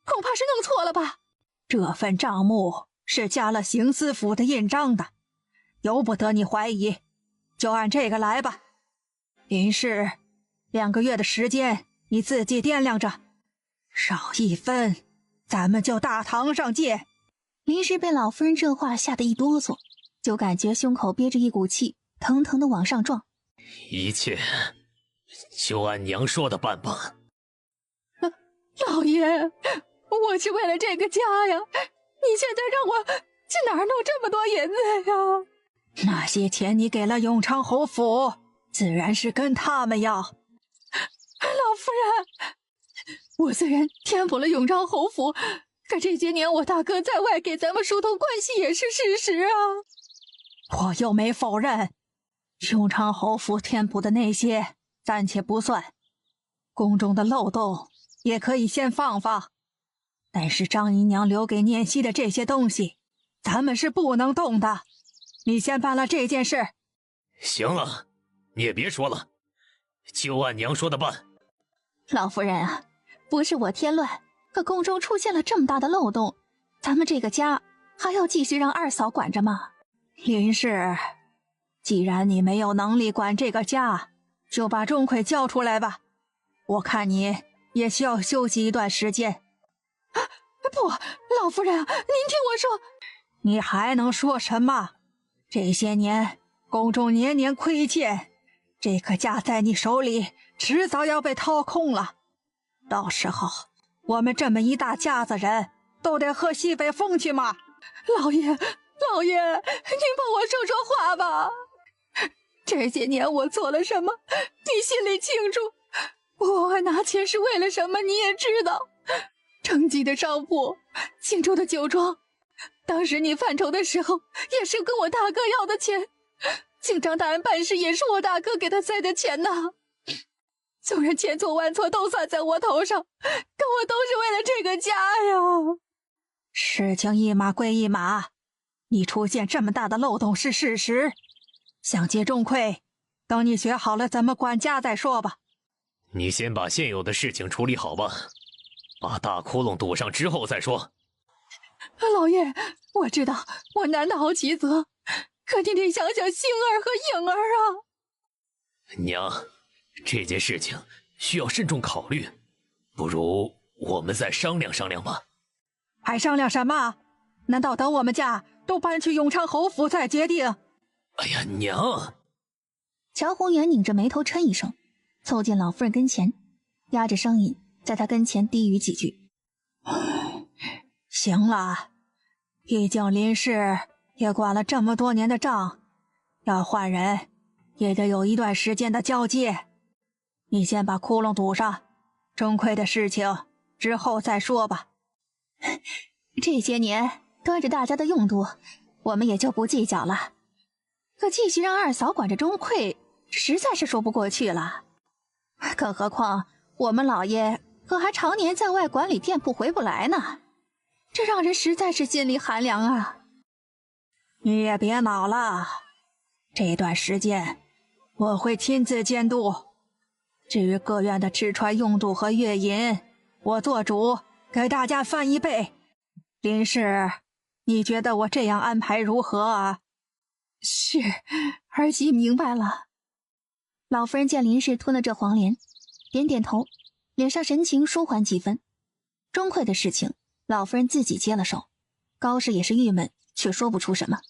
恐怕是弄错了吧。这份账目是加了刑司府的印章的，由不得你怀疑，就按这个来吧。林氏2个月的时间你自己掂量着，少1分咱们就大堂上见。林氏被老夫人这话吓得一哆嗦，就感觉胸口憋着一股气，腾腾的往上撞。一切就按娘说的办吧。老爷，我是为了这个家呀，你现在让我去哪儿弄这么多银子呀？那些钱你给了永昌侯府，自然是跟他们要。老夫人，我虽然填补了永昌侯府，可这些年我大哥在外给咱们疏通关系也是事实啊。我又没否认，永昌侯府填补的那些暂且不算，宫中的漏洞也可以先放放，但是张姨娘留给念希的这些东西，咱们是不能动的。你先办了这件事。行了，你也别说了，就按娘说的办。老夫人啊，不是我添乱，可宫中出现了这么大的漏洞，咱们这个家还要继续让二嫂管着吗？林氏，既然你没有能力管这个家，就把钟馗交出来吧，我看你也需要休息一段时间。不，老夫人，您听我说。你还能说什么？这些年宫中年年亏欠，这个家在你手里迟早要被掏空了，到时候我们这么一大家子人都得喝西北风去吗？老爷，您帮我说说话吧。这些年我做了什么，你心里清楚。我拿钱是为了什么，你也知道。城基的商铺，青州的酒庄，当时你犯愁的时候，也是跟我大哥要的钱。请张大人办事，也是我大哥给他塞的钱呐。纵然千错万错都算在我头上，可我都是为了这个家呀。事情一码归一码，你出现这么大的漏洞是事实。想接钟馗，等你学好了怎么管家再说吧。你先把现有的事情处理好吧，把大窟窿堵上之后再说。老爷，我知道我难逃其责，可你得想想星儿和颖儿啊。娘，这件事情需要慎重考虑，不如我们再商量商量吧。还商量什么？难道等我们家都搬去永昌侯府再决定？哎呀，娘！乔宏远拧着眉头嗔一声，凑近老夫人跟前，压着声音在她跟前低语几句。行了，毕竟林氏也管了这么多年的账，要换人也得有一段时间的交接。你先把窟窿堵上，钟馗的事情之后再说吧。这些年端着大家的用度，我们也就不计较了，可继续让二嫂管着钟馗，实在是说不过去了。更何况我们老爷可还常年在外管理店铺回不来呢，这让人实在是心里寒凉啊。你也别恼了，这段时间我会亲自监督，至于各院的吃穿用度和月银，我做主给大家翻一倍。林氏，你觉得我这样安排如何啊？是，儿媳明白了。老夫人见林氏吞了这黄连，点点头，脸上神情舒缓几分。钟馗的事情，老夫人自己接了手，高氏也是郁闷，却说不出什么，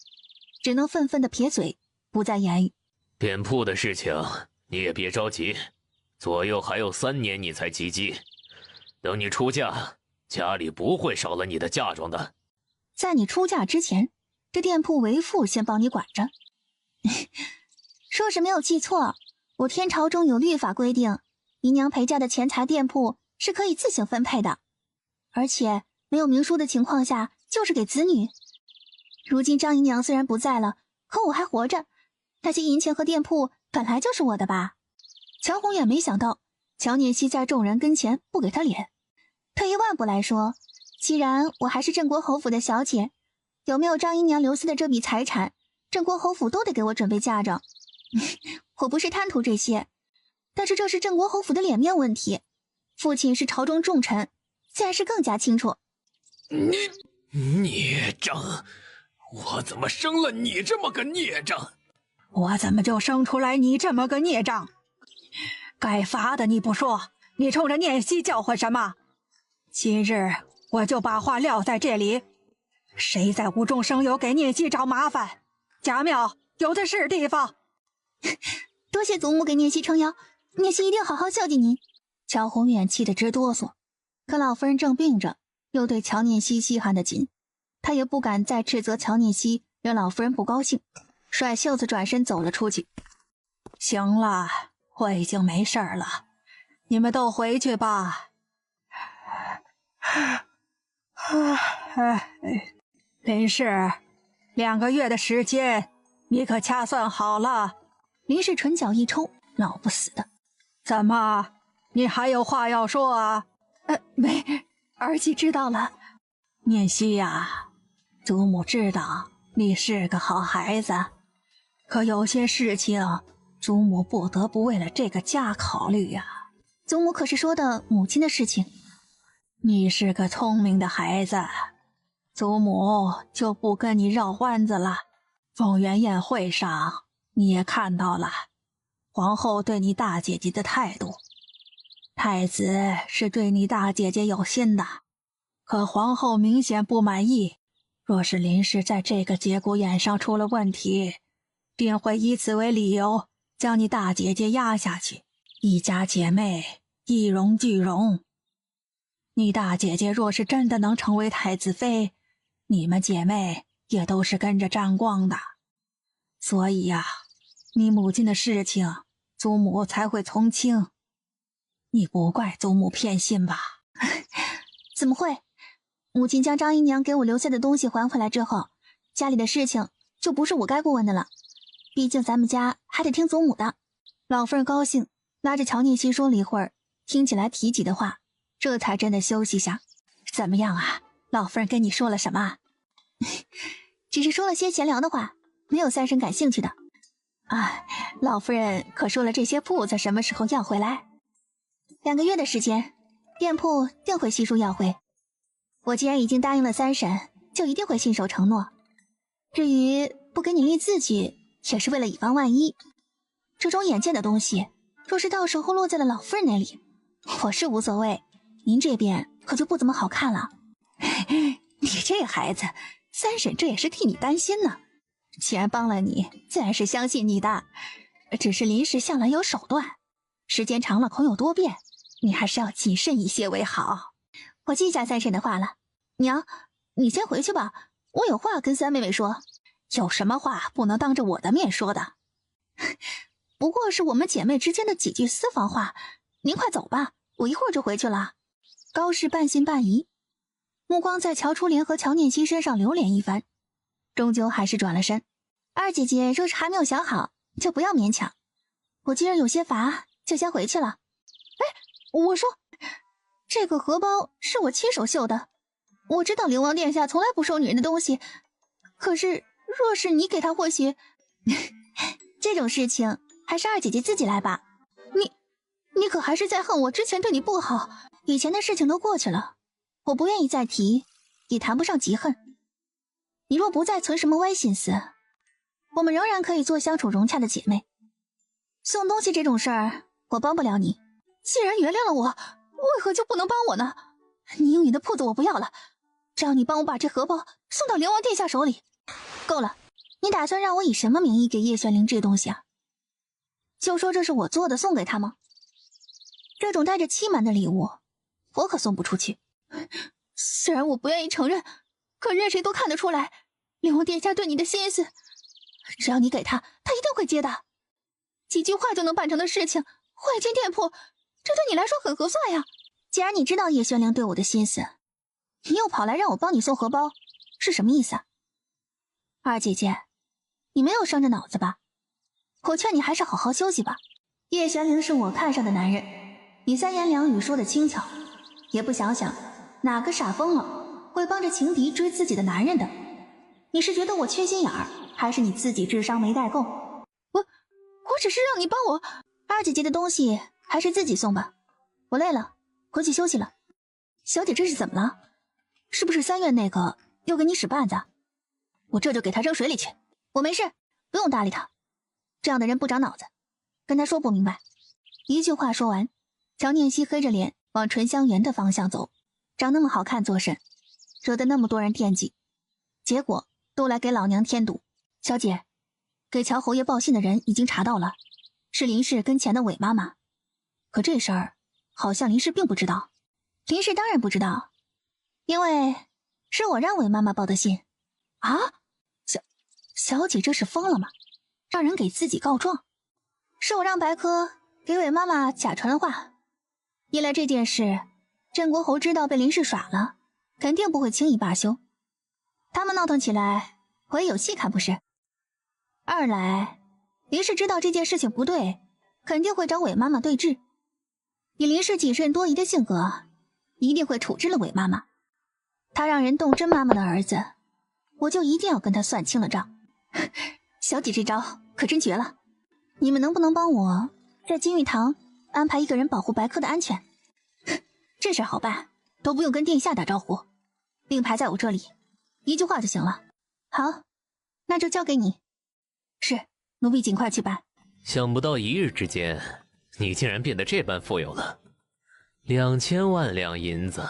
只能愤愤地撇嘴，不再言语。店铺的事情你也别着急，左右还有3年你才及笄，等你出嫁，家里不会少了你的嫁妆的。在你出嫁之前，这店铺为父先帮你管着。说是没有记错，我天朝中有律法规定，姨娘陪嫁的钱财店铺是可以自行分配的，而且没有明书的情况下就是给子女。如今张姨娘虽然不在了，可我还活着，那些银钱和店铺本来就是我的吧。乔宏远没想到乔念熙在众人跟前不给他脸，退一万步来说，既然我还是镇国侯府的小姐，有没有张姨娘留下的这笔财产，镇国侯府都得给我准备嫁妆。我不是贪图这些，但是这是镇国侯府的脸面问题，父亲是朝中重臣，自然是更加清楚。孽障，我怎么生了你这么个孽障？我怎么就生出来你这么个孽障？该罚的你不说，你冲着念熙叫唤什么？今日我就把话撂在这里，谁在无中生有给念熙找麻烦，贾庙有的是地方。多谢祖母给念熙撑腰，念熙一定好好孝敬您。乔宏远气得直哆嗦，可老夫人正病着，又对乔念熙稀罕的紧，他也不敢再斥责乔念熙，惹老夫人不高兴，甩袖子转身走了出去。行了，我已经没事了，你们都回去吧。林氏，2个月的时间，你可掐算好了。林氏唇角一抽，老不死的。怎么，你还有话要说啊？没，儿媳知道了。念熙呀，祖母知道你是个好孩子，可有些事情祖母不得不为了这个家考虑呀。祖母可是说的母亲的事情。你是个聪明的孩子，祖母就不跟你绕弯子了。凤元宴会上你也看到了皇后对你大姐姐的态度，太子是对你大姐姐有心的，可皇后明显不满意，若是林氏在这个节骨眼上出了问题，定会以此为理由将你大姐姐压下去，一家姐妹一荣俱荣。你大姐姐若是真的能成为太子妃，你们姐妹也都是跟着沾光的。所以呀，你母亲的事情祖母才会从轻，你不怪祖母偏心吧？怎么会？母亲将张姨娘给我留下的东西还回来之后，家里的事情就不是我该过问的了，毕竟咱们家还得听祖母的。老夫人高兴，拉着乔念熙说了一会儿听起来提己的话，这才真的休息下。怎么样啊？老夫人跟你说了什么？只是说了些闲聊的话，没有三婶感兴趣的。老夫人可说了这些铺子什么时候要回来？2个月的时间，店铺定会悉数要回。我既然已经答应了三婶，就一定会信守承诺。至于不给你立字据，也是为了以防万一。这种眼见的东西，若是到时候落在了老夫人那里，我是无所谓，您这边可就不怎么好看了。你这孩子，三婶这也是替你担心呢。既然帮了你，自然是相信你的。只是林氏向来有手段，时间长了恐有多变，你还是要谨慎一些为好。我记下三婶的话了。娘，你先回去吧，我有话跟三妹妹说。有什么话不能当着我的面说的？不过是我们姐妹之间的几句私房话，您快走吧，我一会儿就回去了。高氏半信半疑，目光在乔初莲和乔念希身上流连一番，终究还是转了身。二姐姐若是还没有想好，就不要勉强。我今儿有些乏，就先回去了。哎，我说，这个荷包是我亲手绣的。我知道灵王殿下从来不收女人的东西，可是若是你给他，或许这种事情还是二姐姐自己来吧。你可还是在恨我之前对你不好，以前的事情都过去了，我不愿意再提，也谈不上嫉恨。你若不再存什么歪心思，我们仍然可以做相处融洽的姐妹。送东西这种事儿，我帮不了你。既然原谅了我，为何就不能帮我呢？你英语的铺子我不要了，只要你帮我把这荷包送到灵王殿下手里。够了，你打算让我以什么名义给叶玄灵这东西啊？就说这是我做的，送给他吗？这种带着欺瞒的礼物，我可送不出去。虽然我不愿意承认，可任谁都看得出来，灵王殿下对你的心思。只要你给他，他一定会接的。几句话就能办成的事情，换一间店铺，这对你来说很合算呀。既然你知道叶玄灵对我的心思，你又跑来让我帮你送荷包，是什么意思啊？二姐姐，你没有伤着脑子吧？我劝你还是好好休息吧。叶玄灵是我看上的男人，你三言两语说的轻巧，也不想想哪个傻疯了会帮着情敌追自己的男人的。你是觉得我缺心眼儿，还是你自己智商没带够？我只是让你帮我。二姐姐的东西还是自己送吧，我累了，回去休息了。小姐这是怎么了？是不是三院那个又给你使绊子？我这就给他扔水里去。我没事，不用搭理他，这样的人不长脑子，跟他说不明白。一句话说完，乔念希黑着脸往醇香园的方向走。长那么好看做甚？惹得那么多人惦记，结果都来给老娘添堵。小姐，给乔侯爷报信的人已经查到了，是林氏跟前的韦妈妈。可这事儿好像林氏并不知道。林氏当然不知道，因为是我让韦妈妈报的信。啊，小姐这是疯了吗？让人给自己告状？是我让白柯给韦妈妈假传了话，一来这件事镇国侯知道被林氏耍了，肯定不会轻易罢休，他们闹腾起来我也有戏看不是？二来林氏知道这件事情不对，肯定会找韦妈妈对峙，以林氏谨慎多疑的性格，一定会处置了韦妈妈。他让人动甄妈妈的儿子，我就一定要跟他算清了账。小姐这招可真绝了，你们能不能帮我在金玉堂安排一个人保护白柯的安全？这事好办，都不用跟殿下打招呼，令牌在我这里，一句话就行了。好，那就交给你。是，奴婢尽快去办。想不到一日之间，你竟然变得这般富有了，2000万两银子，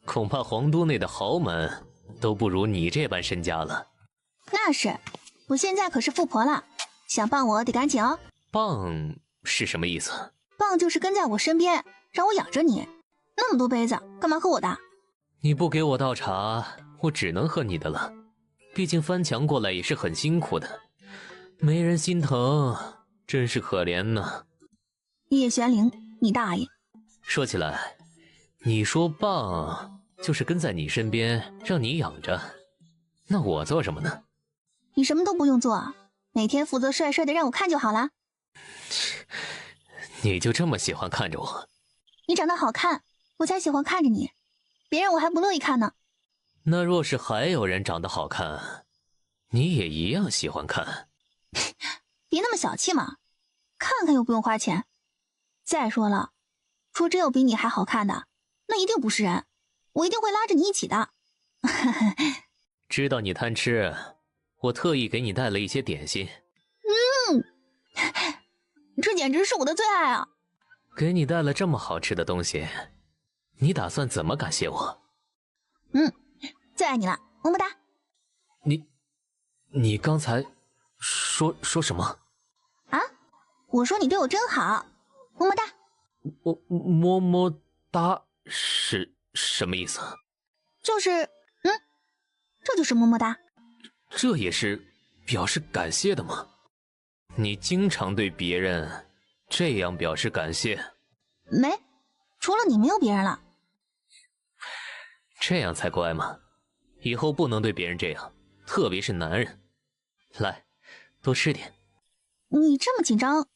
恐怕皇都内的豪门都不如你这般身家了。那是，我现在可是富婆了，想傍我得赶紧哦。傍是什么意思？傍就是跟在我身边，让我养着你。那么多杯子，干嘛喝我的？你不给我倒茶，我只能喝你的了。毕竟翻墙过来也是很辛苦的，没人心疼，真是可怜呢。叶玄灵，你大爷！说起来，你说傍就是跟在你身边，让你养着，那我做什么呢？你什么都不用做，每天负责帅帅的让我看就好了。你就这么喜欢看着我？你长得好看，我才喜欢看着你，别人我还不乐意看呢。那若是还有人长得好看，你也一样喜欢看？别那么小气嘛，看看又不用花钱。再说了，说真有比你还好看的，那一定不是人，我一定会拉着你一起的。知道你贪吃，我特意给你带了一些点心。这简直是我的最爱啊！给你带了这么好吃的东西，你打算怎么感谢我？最爱你了，么么哒。你刚才说什么？啊？我说你对我真好，么么哒。我么么哒是什么意思？就是这就是么么哒。这也是表示感谢的吗？你经常对别人这样表示感谢？没，除了你没有别人了。这样才乖吗？以后不能对别人这样，特别是男人。来，多吃点。你这么紧张，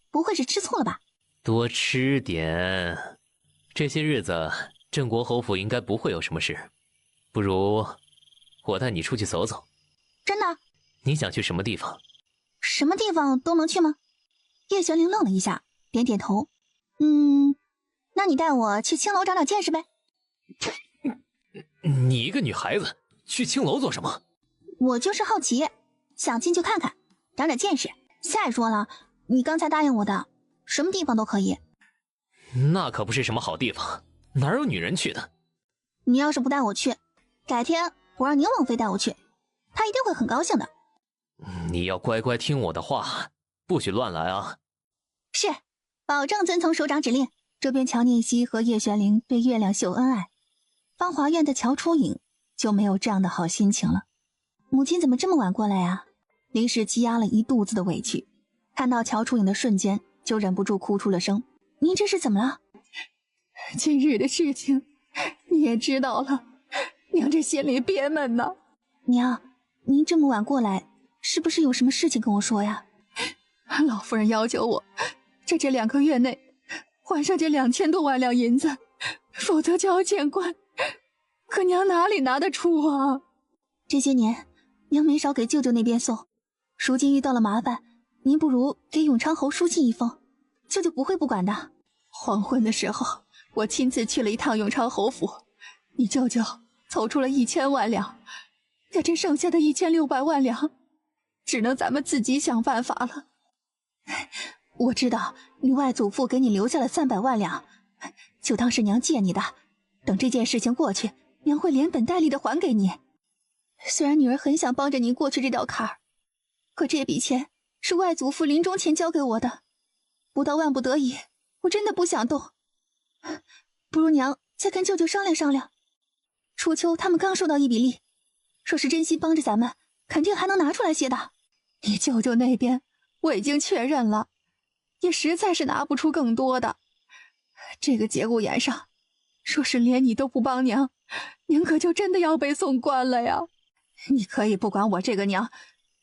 不会是吃错了吧？多吃点。这些日子镇国侯府应该不会有什么事，不如我带你出去走走。真的？你想去什么地方？什么地方都能去吗？叶玄灵愣了一下，点点头。那你带我去青楼长长见识呗。你一个女孩子去青楼做什么？我就是好奇，想进去看看，长长见识。再说了，你刚才答应我的，什么地方都可以。那可不是什么好地方，哪有女人去的？你要是不带我去，改天我让宁王妃带我去，她一定会很高兴的。你要乖乖听我的话，不许乱来啊！是，保证遵从首长指令。这边乔念熙和叶玄灵对月亮秀恩爱，芳华院的乔初影就没有这样的好心情了。母亲怎么这么晚过来啊？林氏积压了一肚子的委屈，看到乔初影的瞬间就忍不住哭出了声。您这是怎么了？今日的事情你也知道了，娘这心里憋闷呢。娘，您这么晚过来，是不是有什么事情跟我说呀？老夫人要求我在这2个月内还上这2000多万两银子，否则就要见官。可娘哪里拿得出啊？这些年娘没少给舅舅那边送，如今遇到了麻烦，您不如给永昌侯书信一封，舅舅不会不管的。黄昏的时候我亲自去了一趟永昌侯府，你舅舅凑出了1000万两，那这剩下的1600万两只能咱们自己想办法了。我知道你外祖父给你留下了300万两，就当是娘借你的，等这件事情过去，娘会连本带利的还给你。虽然女儿很想帮着您过去这道坎儿，可这笔钱是外祖父临终前交给我的，不到万不得已，我真的不想动。不如娘再跟舅舅商量商量。初秋他们刚收到一笔利，说是真心帮着咱们，肯定还能拿出来些的。你舅舅那边我已经确认了，也实在是拿不出更多的。这个节骨眼上，说是连你都不帮娘，娘可就真的要被送官了呀。你可以不管我这个娘，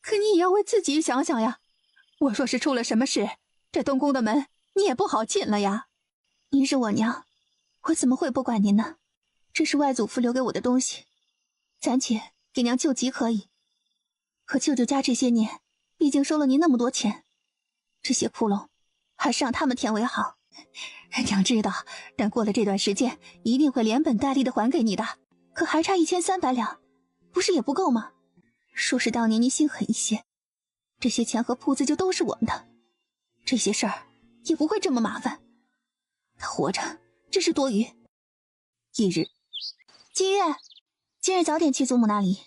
可你也要为自己想想呀。我说是出了什么事，这东宫的门你也不好进了呀。您是我娘，我怎么会不管您呢？这是外祖父留给我的东西，暂且给娘救急可以。可舅舅家这些年毕竟收了您那么多钱，这些窟窿还是让他们填为好。娘知道，但过了这段时间一定会连本带利的还给你的。可还差1300两，不是也不够吗？说是当年您心狠一些，这些钱和铺子就都是我们的，这些事儿也不会这么麻烦。他活着真是多余。翌日，今日早点去祖母那里，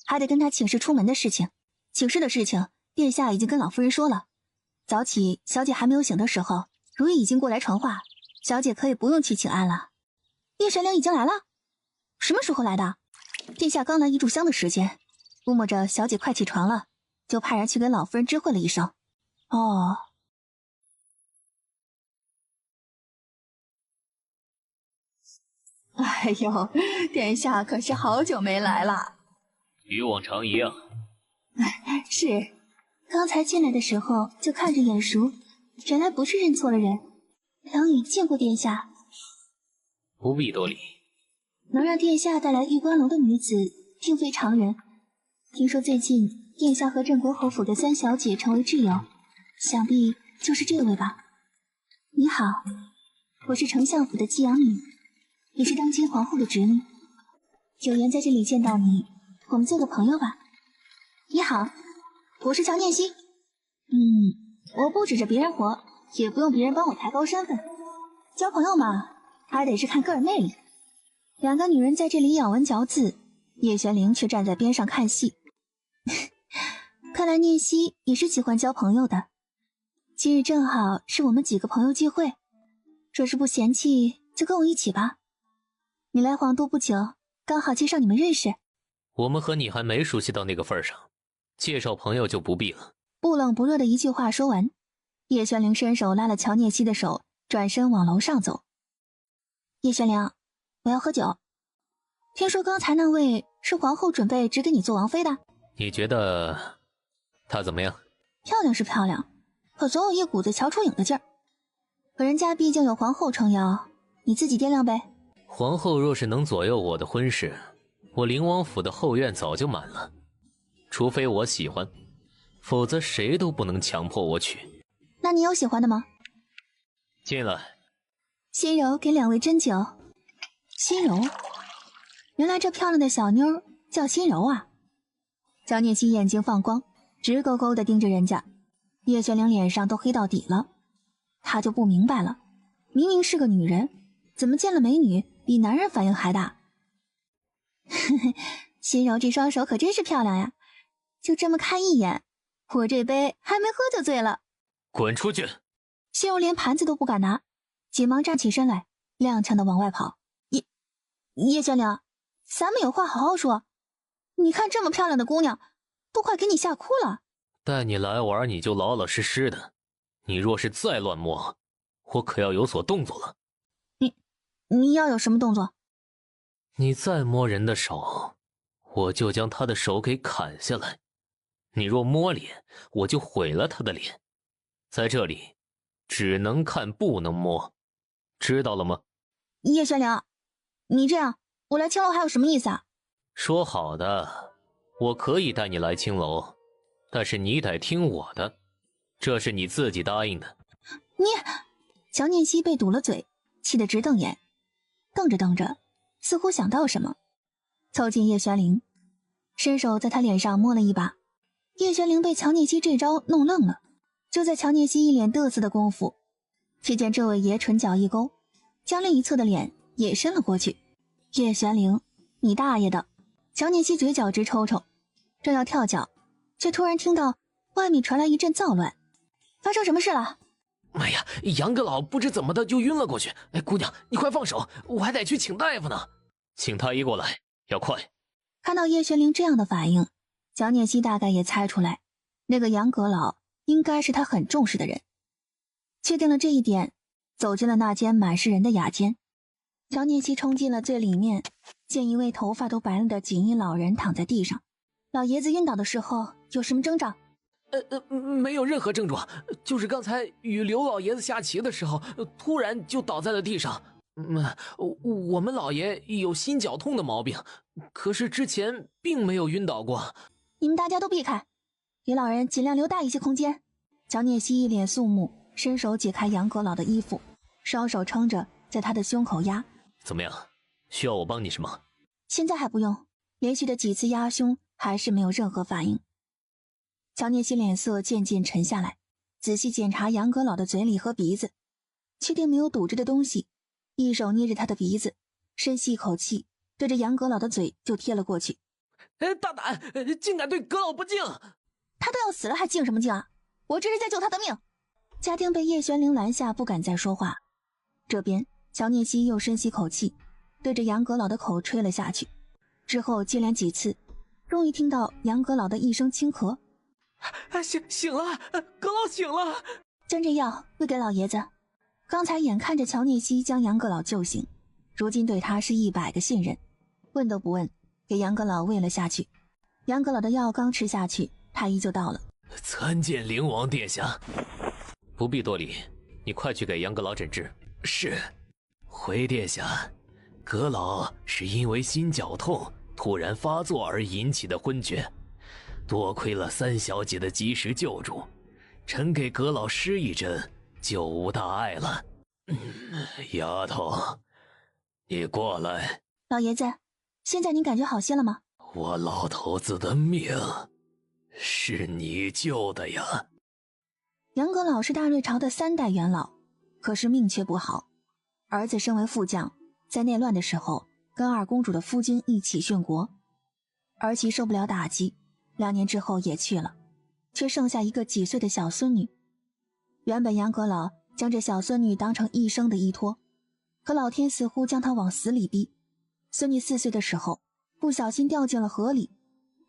还得跟他请示出门的事情。请示的事情殿下已经跟老夫人说了，早起小姐还没有醒的时候，如意已经过来传话，小姐可以不用去请安了。叶玄灵已经来了？什么时候来的？殿下刚来一炷香的时间，估摸着小姐快起床了，就派人去给老夫人知会了一声。哦，哎呦，殿下可是好久没来了。与往常一样。是，刚才进来的时候就看着眼熟，原来不是认错了人。良女见过殿下。不必多礼。能让殿下带来玉关楼的女子，并非常人。听说最近殿下和镇国侯府的3小姐成为挚友，想必就是这位吧。你好，我是丞相府的寄养女，也是当今皇后的侄女，有缘在这里见到你，我们做个朋友吧。你好，我是乔念希。我不指着别人活，也不用别人帮我抬高身份。交朋友嘛，还得是看个人魅力。两个女人在这里咬文嚼字，叶玄灵却站在边上看戏。看来念希也是喜欢交朋友的。今日正好是我们几个朋友聚会，若是不嫌弃，就跟我一起吧。你来皇都不久，刚好介绍你们认识。我们和你还没熟悉到那个份上，介绍朋友就不必了。不冷不热的一句话说完，叶玄灵伸手拉了乔念希的手，转身往楼上走。叶玄灵，我要喝酒。听说刚才那位是皇后准备只给你做王妃的。你觉得她怎么样？漂亮是漂亮，可总有一股子乔楚影的劲儿。可人家毕竟有皇后撑腰，你自己掂量呗。皇后若是能左右我的婚事，我灵王府的后院早就满了。除非我喜欢，否则谁都不能强迫我娶。那你有喜欢的吗？进来。心柔给两位斟酒。心柔，原来这漂亮的小妞叫心柔啊。乔念希眼睛放光，直勾勾地盯着人家。叶玄灵脸上都黑到底了，他就不明白了，明明是个女人，怎么见了美女比男人反应还大？心柔这双手可真是漂亮呀，就这么看一眼，我这杯还没喝就醉了。滚出去！心柔连盘子都不敢拿，急忙站起身来，踉跄地往外跑。叶玄灵，咱们有话好好说，你看这么漂亮的姑娘，都快给你吓哭了。带你来玩，你就老老实实的，你若是再乱摸，我可要有所动作了。你要有什么动作？你再摸人的手，我就将他的手给砍下来。你若摸脸，我就毁了他的脸。在这里只能看不能摸，知道了吗？叶玄灵，你这样我来青楼还有什么意思啊？说好的，我可以带你来青楼，但是你得听我的，这是你自己答应的。你……乔念希被堵了嘴，气得直瞪眼，瞪着瞪着似乎想到什么，凑近叶玄灵，伸手在他脸上摸了一把。叶玄灵被乔念希这招弄愣了，就在乔念希一脸得瑟的功夫，只见这位爷唇角一勾，将另一侧的脸也伸了过去。叶玄灵，你大爷的！乔念希嘴角直抽抽，正要跳脚，却突然听到外面传来一阵躁乱。发生什么事了？哎呀，杨阁老不知怎么的就晕了过去。哎，姑娘，你快放手，我还得去请大夫呢。请太医过来，要快。看到叶玄灵这样的反应，乔念希大概也猜出来，那个杨阁老应该是他很重视的人。确定了这一点，走进了那间满是人的雅间。乔念希冲进了最里面，见一位头发都白了的锦衣老人躺在地上。老爷子晕倒的时候有什么征兆？没有任何症状，就是刚才与刘老爷子下棋的时候，突然就倒在了地上。我们老爷有心绞痛的毛病，可是之前并没有晕倒过。你们大家都避开，给老人尽量留大一些空间。乔念希一脸肃穆，伸手解开杨阁老的衣服，双手撑着在他的胸口压。怎么样？需要我帮你什么？现在还不用，连续的几次压胸还是没有任何反应。乔念希脸色渐渐沉下来，仔细检查杨阁老的嘴里和鼻子，确定没有堵着的东西，一手捏着他的鼻子，深吸一口气，对着杨阁老的嘴就贴了过去。大胆，竟敢对阁老不敬！他都要死了还敬什么敬啊？我这是在救他的命。家丁被叶玄灵拦下，不敢再说话。这边乔念希又深吸口气，对着杨阁老的口吹了下去，之后接连几次，终于听到杨阁老的一声轻咳。醒了，阁老醒了。将这药喂给老爷子。刚才眼看着乔念希将杨阁老救醒，如今对他是100个信任，问都不问，给杨阁老喂了下去。杨阁老的药刚吃下去，太医就到了。参见灵王殿下。不必多礼，你快去给杨阁老诊治。是。回殿下，阁老是因为心绞痛突然发作而引起的昏厥，多亏了3小姐的及时救助，臣给阁老施一针，就无大碍了。丫头，你过来。老爷子，现在您感觉好些了吗？我老头子的命是你救的呀。杨阁老是大瑞朝的3代元老，可是命却不好。儿子身为副将，在内乱的时候跟二公主的夫君一起殉国，儿媳受不了打击，2年之后也去了，却剩下一个几岁的小孙女。原本杨阁老将这小孙女当成一生的依托，可老天似乎将她往死里逼。孙女4岁的时候不小心掉进了河里，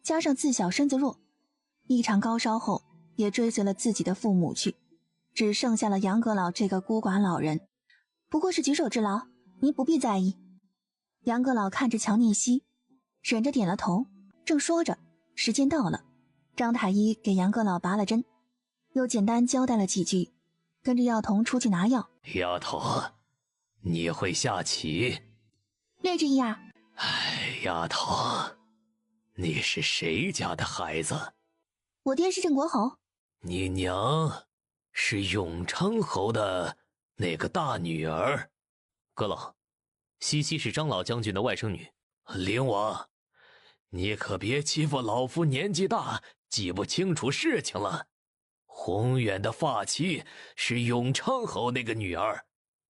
加上自小身子弱，一场高烧后也追随了自己的父母去，只剩下了杨阁老这个孤寡老人。不过是举手之劳，您不必在意。杨阁老看着乔念希，忍着点了头，正说着，时间到了，张太医给杨阁老拔了针，又简单交代了几句，跟着药童出去拿药。丫头，你会下棋？略知一二。哎，丫头，你是谁家的孩子？我爹是郑国侯。你娘是永昌侯的那个大女儿。阁老，西西是张老将军的外甥女。灵王，你可别欺负老夫年纪大记不清楚事情了。宏远的发妻是永昌侯那个女儿，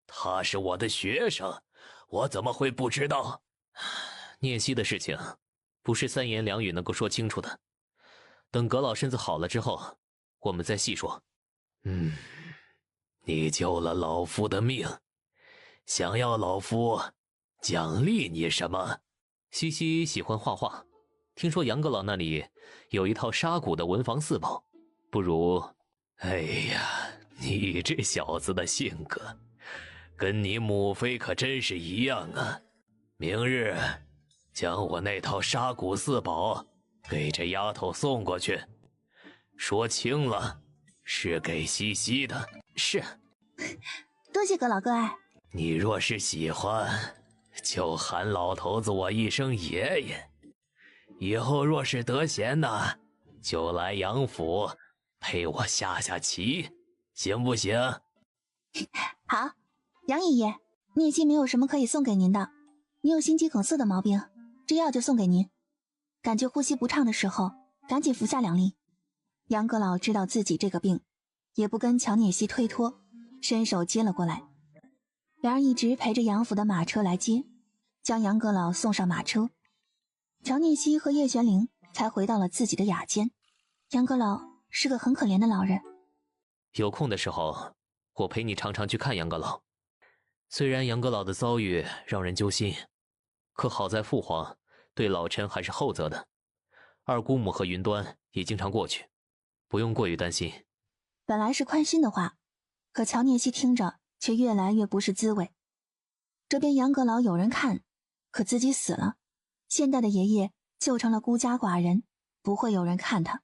她是我的学生，我怎么会不知道？念希的事情不是3言2语能够说清楚的，等阁老身子好了之后，我们再细说。你救了老夫的命，想要老夫奖励你什么？西西喜欢画画，听说杨阁老那里有一套沙谷的文房4宝，不如……哎呀，你这小子的性格跟你母妃可真是一样啊。明日将我那套沙谷4宝给这丫头送过去，说清了是给西西的。是。多谢阁老割爱。你若是喜欢，就喊老头子我一声爷爷。以后若是得闲呢，就来杨府陪我下下棋，行不行？好，杨爷爷，念希没有什么可以送给您的，你有心肌梗塞的毛病，这药就送给您。感觉呼吸不畅的时候，赶紧服下2粒。杨阁老知道自己这个病，也不跟乔念希推脱，伸手接了过来。2人一直陪着杨府的马车来接，将杨阁老送上马车。乔念希和叶玄灵才回到了自己的雅间。杨阁老是个很可怜的老人，有空的时候，我陪你常常去看杨阁老。虽然杨阁老的遭遇让人揪心，可好在父皇对老臣还是厚泽的，二姑母和云端也经常过去，不用过于担心。本来是宽心的话，可乔念希听着却越来越不是滋味。这边杨阁老有人看，可自己死了，现代的爷爷就成了孤家寡人，不会有人看他。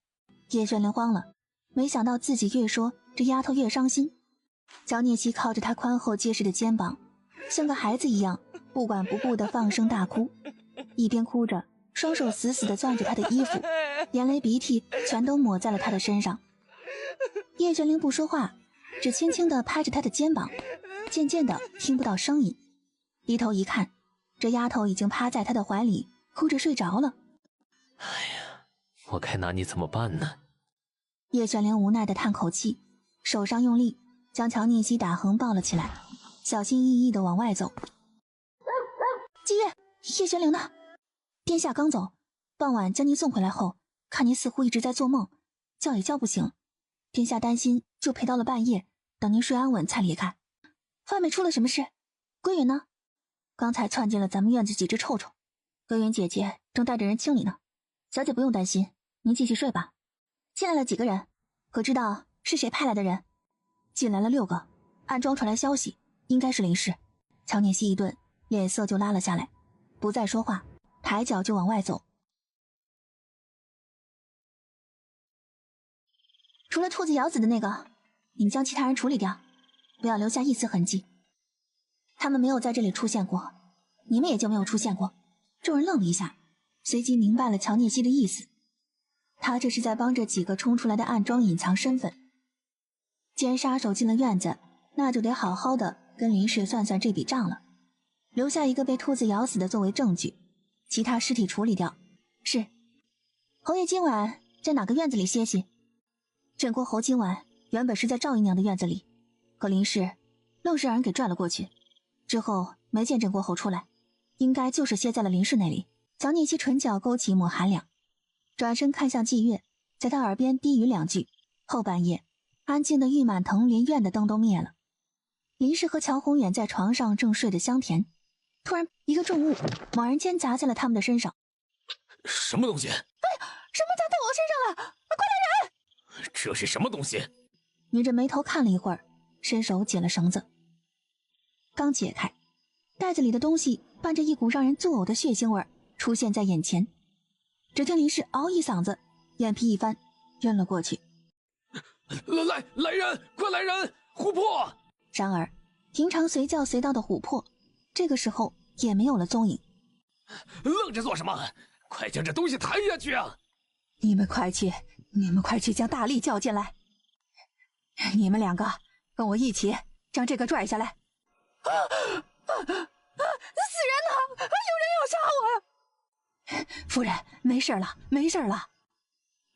叶玄灵慌了，没想到自己越说这丫头越伤心。乔念希靠着他宽厚结实的肩膀，像个孩子一样不管不顾地放声大哭，一边哭着，双手死死地攥着他的衣服，眼泪鼻涕全都抹在了他的身上。叶玄灵不说话，只轻轻地拍着他的肩膀，渐渐地听不到声音。低头一看，这丫头已经趴在他的怀里，哭着睡着了。哎呀，我该拿你怎么办呢？叶玄灵无奈地叹口气，手上用力将乔念希打横抱了起来，小心翼翼地往外走。姬月，叶玄灵呢？殿下刚走，傍晚将您送回来后，看您似乎一直在做梦，叫也叫不醒，殿下担心，就陪到了半夜，等您睡安稳才离开。外面出了什么事？归云呢？刚才窜进了咱们院子几只臭臭，归云姐姐正带着人清理呢。小姐不用担心，您继续睡吧。进来了几个人？可知道是谁派来的人？进来了6个，暗中传来消息，应该是林氏。乔念希一顿，脸色就拉了下来，不再说话，抬脚就往外走。除了兔子咬死的那个，你们将其他人处理掉，不要留下一丝痕迹。他们没有在这里出现过，你们也就没有出现过。众人愣了一下，随即明白了乔念希的意思。他这是在帮这几个冲出来的暗桩隐藏身份。既然杀手进了院子，那就得好好的跟林氏算算这笔账了。留下一个被兔子咬死的作为证据，其他尸体处理掉，是。侯爷今晚在哪个院子里歇息？镇国侯今晚原本是在赵姨娘的院子里，可林氏愣是让人给拽了过去，之后没见镇国侯出来，应该就是歇在了林氏那里。蒋念熙唇角勾起一抹寒凉，转身看向霁月，在他耳边低语两句。后半夜安静的玉满藤连院的灯都灭了，林氏和乔宏远在床上正睡得香甜，突然一个重物猛然间砸在了他们的身上。什么东西？哎呀，什么砸在我身上了？快来人！这是什么东西？拧着眉头看了一会儿，伸手解了绳子。刚解开，袋子里的东西伴着一股让人作呕的血腥味出现在眼前。只听林氏嗷一嗓子，眼皮一翻，晕了过去。来人，快来人！琥珀！然而平常随叫随到的琥珀这个时候也没有了踪影。愣着做什么？快将这东西抬下去啊！你们快去将大力叫进来！你们两个跟我一起将这个拽下来！死人呐！有人要杀我！夫人，没事了，没事了。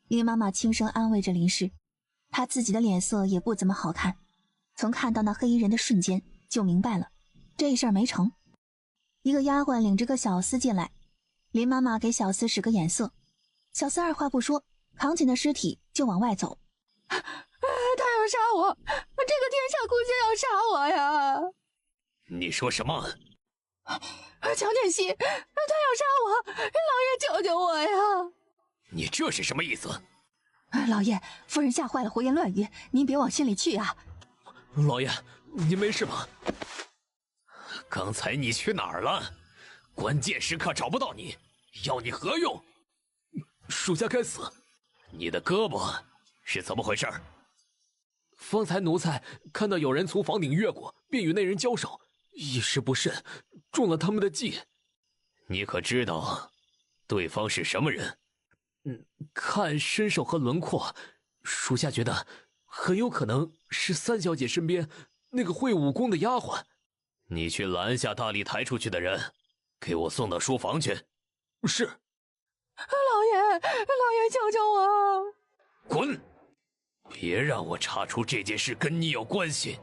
林妈妈轻声安慰着林氏，她自己的脸色也不怎么好看，从看到那黑衣人的瞬间就明白了，这事儿没成。一个丫鬟领着个小厮进来，林妈妈给小厮使个眼色，小厮二话不说，扛起那尸体就往外走。他要杀我，这个天下姑姐要杀我呀！你说什么？乔念熙，他要杀我，老爷救救我呀！你这是什么意思？老爷，夫人吓坏了，胡言乱语，您别往心里去啊！老爷，您没事吧？刚才你去哪儿了？关键时刻找不到你，要你何用？属下该死。你的胳膊是怎么回事？方才奴才看到有人从房顶越过，便与那人交手，一时不慎中了他们的计。你可知道对方是什么人？看身手和轮廓，属下觉得很有可能是三小姐身边那个会武功的丫鬟。你去拦下大力抬出去的人，给我送到书房去。是。老爷救救我！滚！别让我查出这件事跟你有关系。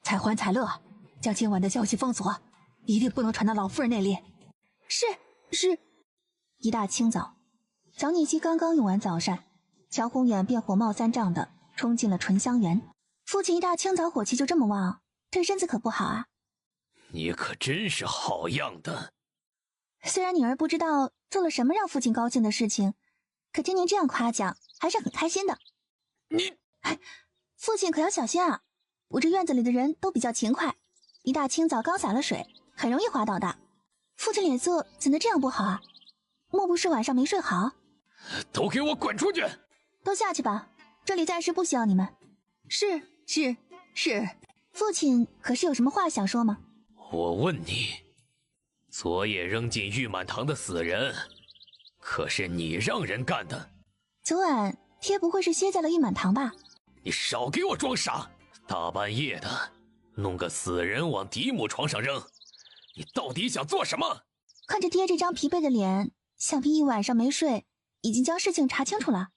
采欢、采乐，将今晚的消息封锁，一定不能传到老夫人那里。是。一大清早，蒋念熙刚刚用完早膳，乔宏远便火冒三丈的冲进了醇香园。父亲一大清早火气就这么旺，对身子可不好啊。你可真是好样的。虽然女儿不知道做了什么让父亲高兴的事情，可听您这样夸奖，还是很开心的。你，父亲可要小心啊！我这院子里的人都比较勤快，一大清早刚洒了水，很容易滑倒的。父亲脸色怎能这样不好啊？莫不是晚上没睡好？都给我滚出去！都下去吧，这里暂时不需要你们。是。父亲可是有什么话想说吗？我问你，昨夜扔进玉满堂的死人，可是你让人干的？昨晚爹不会是歇在了玉满堂吧？你少给我装傻！大半夜的，弄个死人往嫡母床上扔，你到底想做什么？看着爹这张疲惫的脸，想必一晚上没睡，已经将事情查清楚了。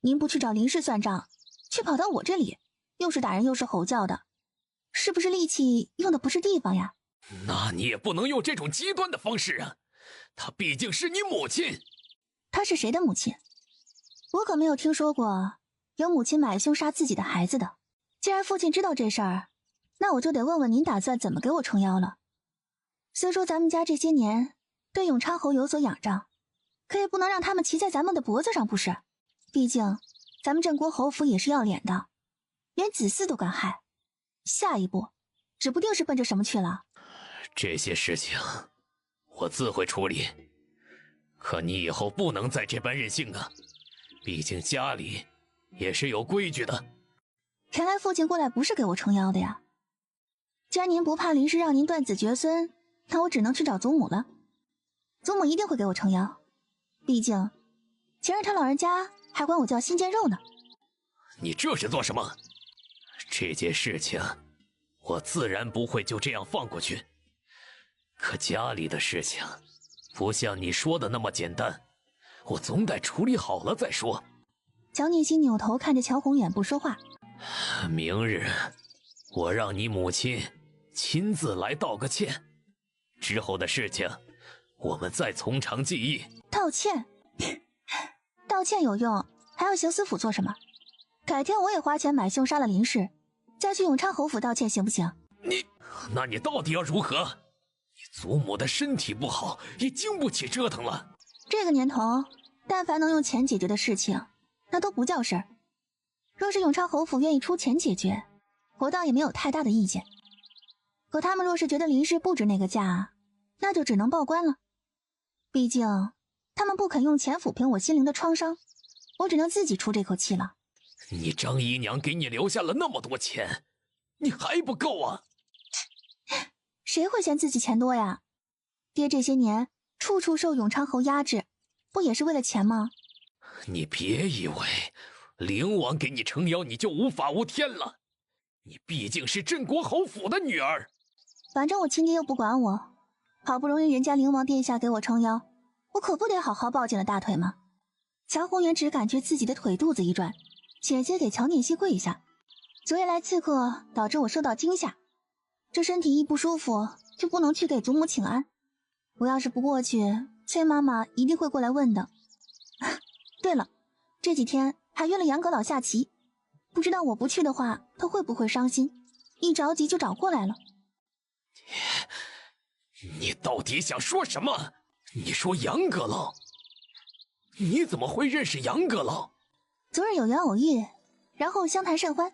您不去找林氏算账，却跑到我这里，又是打人又是吼叫的，是不是力气用的不是地方呀？那你也不能用这种极端的方式啊！她毕竟是你母亲。她是谁的母亲？我可没有听说过有母亲买凶杀自己的孩子的。既然父亲知道这事儿，那我就得问问您打算怎么给我撑腰了。虽说咱们家这些年对永昌侯有所仰仗，可也不能让他们骑在咱们的脖子上不是？毕竟咱们镇国侯府也是要脸的，连子嗣都敢害，下一步指不定是奔着什么去了。这些事情我自会处理，可你以后不能再这般任性啊！毕竟家里也是有规矩的。原来父亲过来不是给我撑腰的呀。既然您不怕林氏让您断子绝孙，那我只能去找祖母了。祖母一定会给我撑腰，毕竟前日他老人家还管我叫新鲜肉呢。你这是做什么？这件事情我自然不会就这样放过去。可家里的事情不像你说的那么简单，我总得处理好了再说。乔念希扭头看着乔宏远不说话。明日我让你母亲亲自来道个歉，之后的事情我们再从长计议。道歉？道歉有用，还要刑司府做什么？改天我也花钱买凶杀了林氏，再去永昌侯府道歉行不行？那你到底要如何？你祖母的身体不好，也经不起折腾了。这个年头，但凡能用钱解决的事情，那都不叫事儿。若是永昌侯府愿意出钱解决，我倒也没有太大的意见。可他们若是觉得林氏不值那个价，那就只能报官了。毕竟他们不肯用钱抚平我心灵的创伤，我只能自己出这口气了。你张姨娘给你留下了那么多钱，你还不够啊？谁会嫌自己钱多呀？爹这些年处处受永昌侯压制，不也是为了钱吗？你别以为灵王给你撑腰你就无法无天了，你毕竟是镇国侯府的女儿。反正我亲爹又不管我，好不容易人家灵王殿下给我撑腰，我可不得好好抱紧了大腿吗？乔宏远只感觉自己的腿肚子一转，险些给乔念希跪下。昨夜来刺客导致我受到惊吓，这身体一不舒服就不能去给祖母请安。我要是不过去，崔妈妈一定会过来问的。对了，这几天还约了杨阁老下棋，不知道我不去的话他会不会伤心，一着急就找过来了。你到底想说什么？你说杨阁老？你怎么会认识杨阁老？昨日有缘偶遇，然后相谈甚欢，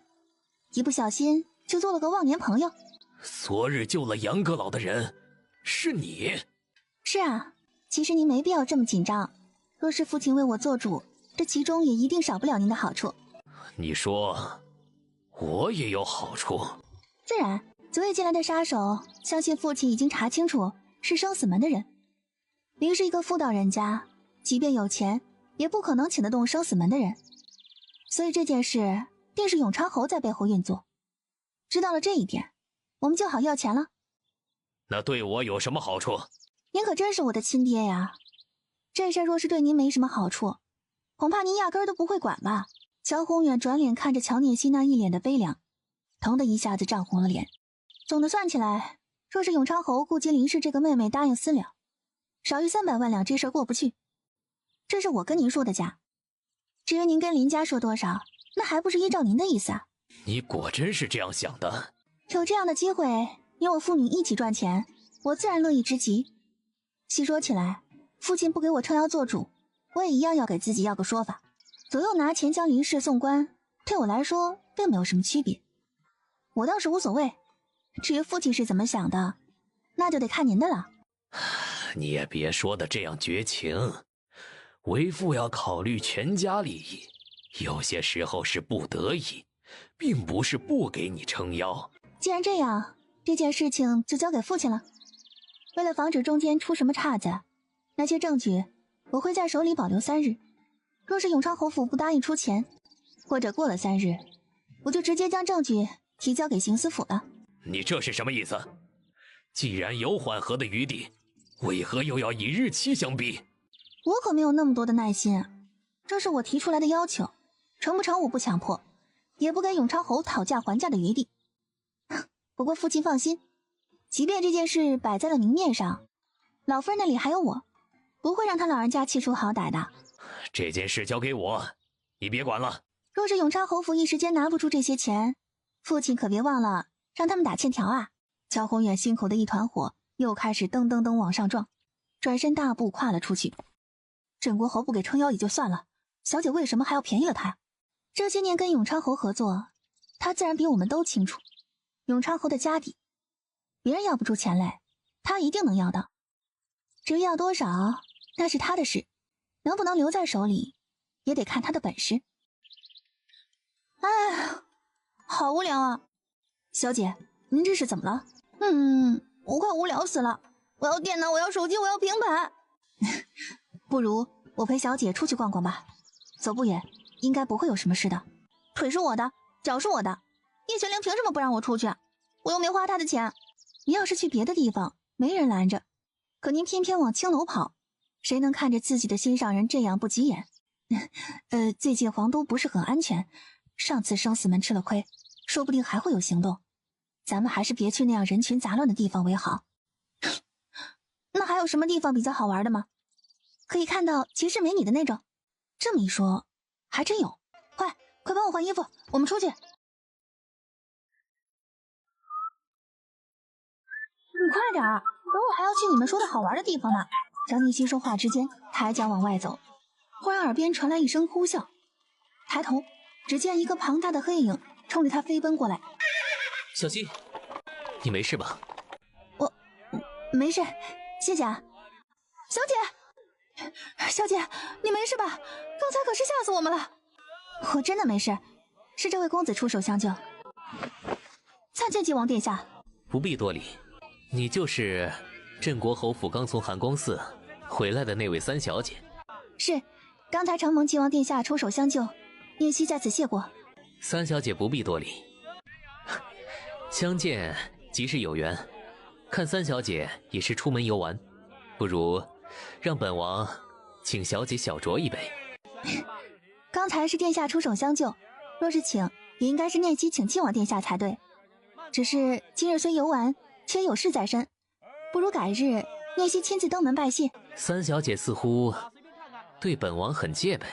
一不小心就做了个忘年朋友。昨日救了杨阁老的人是你？是啊，其实您没必要这么紧张，若是父亲为我做主，这其中也一定少不了您的好处。你说我也有好处？自然，昨夜进来的杀手，相信父亲已经查清楚是生死门的人。林是一个妇道人家，即便有钱也不可能请得动生死门的人，所以这件事定是永昌侯在背后运作。知道了这一点，我们就好要钱了。那对我有什么好处？您可真是我的亲爹呀！这事若是对您没什么好处，恐怕您压根儿都不会管吧。乔宏远转脸看着乔念希那一脸的悲凉，疼的一下子涨红了脸。总的算起来，若是永昌侯顾及林氏这个妹妹答应私了，少于300万两这事儿过不去。这是我跟您说的价，至于您跟林家说多少，那还不是依照您的意思啊。你果真是这样想的？有这样的机会，你我父女一起赚钱，我自然乐意之极。细说起来，父亲不给我撑腰做主，我也一样要给自己要个说法。左右拿钱将林氏送官，对我来说并没有什么区别，我倒是无所谓。至于父亲是怎么想的，那就得看您的了。你也别说的这样绝情，为父要考虑全家利益，有些时候是不得已，并不是不给你撑腰。既然这样，这件事情就交给父亲了。为了防止中间出什么岔子，那些证据我会在手里保留3日。若是永昌侯府不答应出钱，或者过了3日，我就直接将证据提交给刑司府了。你这是什么意思？既然有缓和的余地，为何又要以日期相逼？我可没有那么多的耐心啊，这是我提出来的要求，成不成我不强迫，也不给永昌侯讨价还价的余地。不过父亲放心，即便这件事摆在了明面上，老夫人那里还有我，不会让他老人家气出好歹的。这件事交给我，你别管了。若是永昌侯府一时间拿不出这些钱，父亲可别忘了让他们打欠条啊。乔宏远心口的一团火又开始噔噔噔往上撞，转身大步跨了出去。镇国侯不给撑腰也就算了，小姐为什么还要便宜了他？这些年跟永昌侯合作，他自然比我们都清楚永昌侯的家底，别人要不出钱来，他一定能要到。至于要多少，那是他的事，能不能留在手里，也得看他的本事。哎，好无聊啊！小姐，您这是怎么了？我快无聊死了，我要电脑，我要手机，我要平板。不如我陪小姐出去逛逛吧，走不远，应该不会有什么事的。腿是我的，脚是我的，叶玄灵凭什么不让我出去？我又没花他的钱。你要是去别的地方，没人拦着，可您偏偏往青楼跑，谁能看着自己的心上人这样不急眼？最近皇都不是很安全，上次生死门吃了亏，说不定还会有行动。咱们还是别去那样人群杂乱的地方为好。那还有什么地方比较好玩的吗？可以看到骑士美女的那种。这么一说，还真有。快帮我换衣服，我们出去。你快点儿，等会还要去你们说的好玩的地方呢。张念希说话之间，抬脚往外走，忽然耳边传来一声呼啸，抬头只见一个庞大的黑影冲着他飞奔过来。小心，你没事吧？我没事，谢谢啊。小姐，你没事吧？刚才可是吓死我们了。我真的没事，是这位公子出手相救。参见晋王殿下。不必多礼，你就是镇国侯府刚从寒光寺回来的那位三小姐。是，刚才承蒙晋王殿下出手相救，念希在此谢过。三小姐不必多礼，相见即是有缘，看三小姐也是出门游玩，不如让本王请小姐小酌一杯。刚才是殿下出手相救，若是请，也应该是念希请晋王殿下才对。只是今日虽游玩，却有事在身，不如改日念希亲自登门拜谢。三小姐似乎对本王很戒备。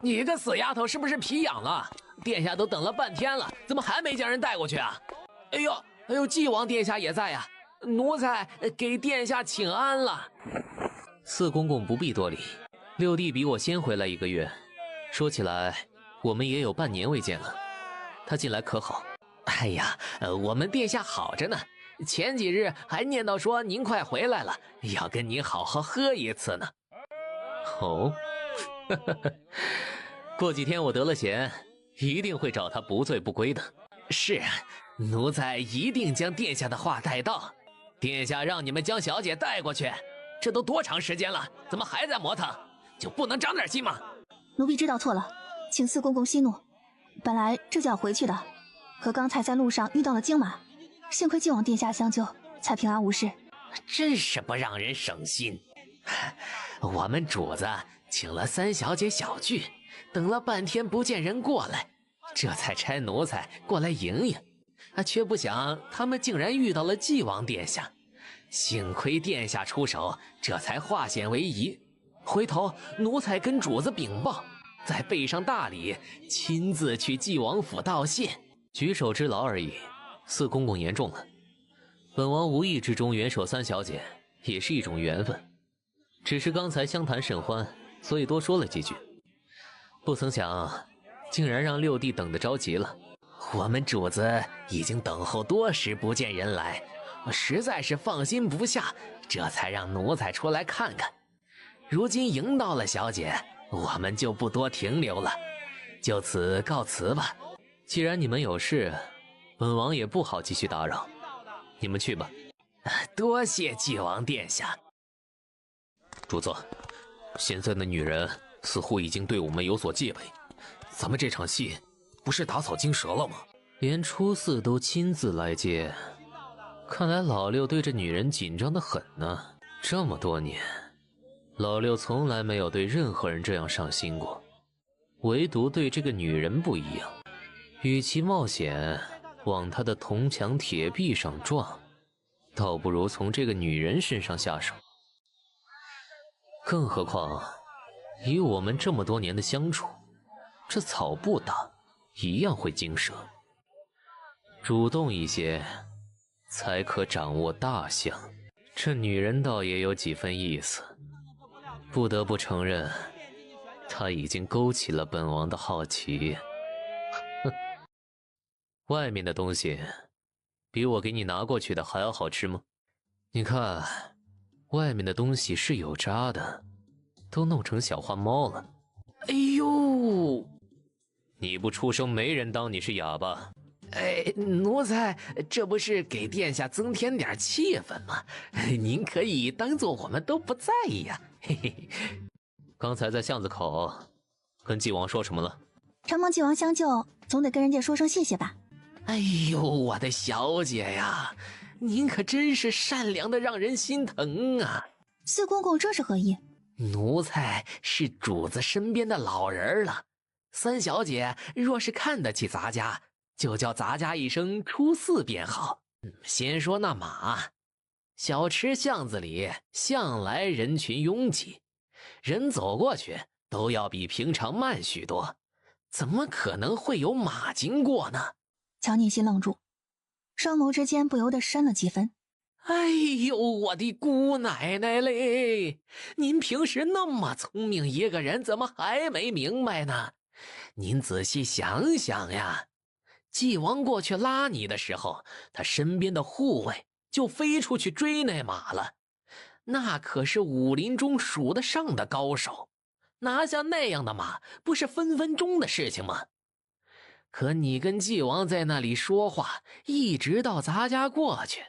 你个死丫头，是不是皮痒了？殿下都等了半天了，怎么还没将人带过去啊？哎呦，晋王殿下也在呀，奴才给殿下请安了。四公公不必多礼，六弟比我先回来1个月，说起来我们也有半年未见了。他近来可好？哎呀，我们殿下好着呢，前几日还念叨说您快回来了，要跟您好好喝一次呢。哦，过几天我得了闲，一定会找他不醉不归的。是，奴才一定将殿下的话带到。殿下让你们将小姐带过去，这都多长时间了，怎么还在磨蹭？就不能长点心吗？奴婢知道错了，请四公公息怒。本来这就要回去的，可刚才在路上遇到了荆马，幸亏晋王殿下相救，才平安无事。真是不让人省心。我们主子请了三小姐小聚，等了半天不见人过来，这才差奴才过来迎迎。却不想他们竟然遇到了晋王殿下，幸亏殿下出手，这才化险为夷。回头奴才跟主子禀报，再备上大礼，亲自去晋王府道谢，举手之劳而已。四公公言重了，本王无意之中援手三小姐，也是一种缘分。只是刚才相谈甚欢，所以多说了几句，不曾想竟然让六弟等得着急了。我们主子已经等候多时不见人来，我实在是放心不下，这才让奴才出来看看。如今迎到了小姐，我们就不多停留了，就此告辞吧。既然你们有事，本王也不好继续打扰，你们去吧。多谢晋王殿下。主子，现在的女人似乎已经对我们有所戒备，咱们这场戏不是打草惊蛇了吗？连初四都亲自来接，看来老六对这女人紧张得很呢。这么多年，老六从来没有对任何人这样上心过，唯独对这个女人不一样。与其冒险往她的铜墙铁壁上撞，倒不如从这个女人身上下手。更何况，以我们这么多年的相处，这草不打一样会惊蛇。主动一些，才可掌握大象。这女人倒也有几分意思，不得不承认，她已经勾起了本王的好奇。哼，外面的东西比我给你拿过去的还要好吃吗？你看，外面的东西是有渣的，都弄成小花猫了。哎呦！你不出声，没人当你是哑巴。奴才这不是给殿下增添点气氛吗？您可以当做我们都不在意呀。嘿嘿。刚才在巷子口跟晋王说什么了？承蒙晋王相救，总得跟人家说声谢谢吧。哎呦，我的小姐呀，您可真是善良的让人心疼啊！四公公这是何意？奴才是主子身边的老人了，三小姐若是看得起咱家，就叫咱家一声初四便好。先说那马，小池巷子里向来人群拥挤，人走过去都要比平常慢许多，怎么可能会有马经过呢？乔念希愣住，双眸之间不由得深了几分。哎呦，我的姑奶奶嘞！您平时那么聪明一个人，怎么还没明白呢？您仔细想想呀，纪王过去拉你的时候，他身边的护卫就飞出去追那马了，那可是武林中数得上的高手，拿下那样的马不是分分钟的事情吗？可你跟纪王在那里说话，一直到咱家过去，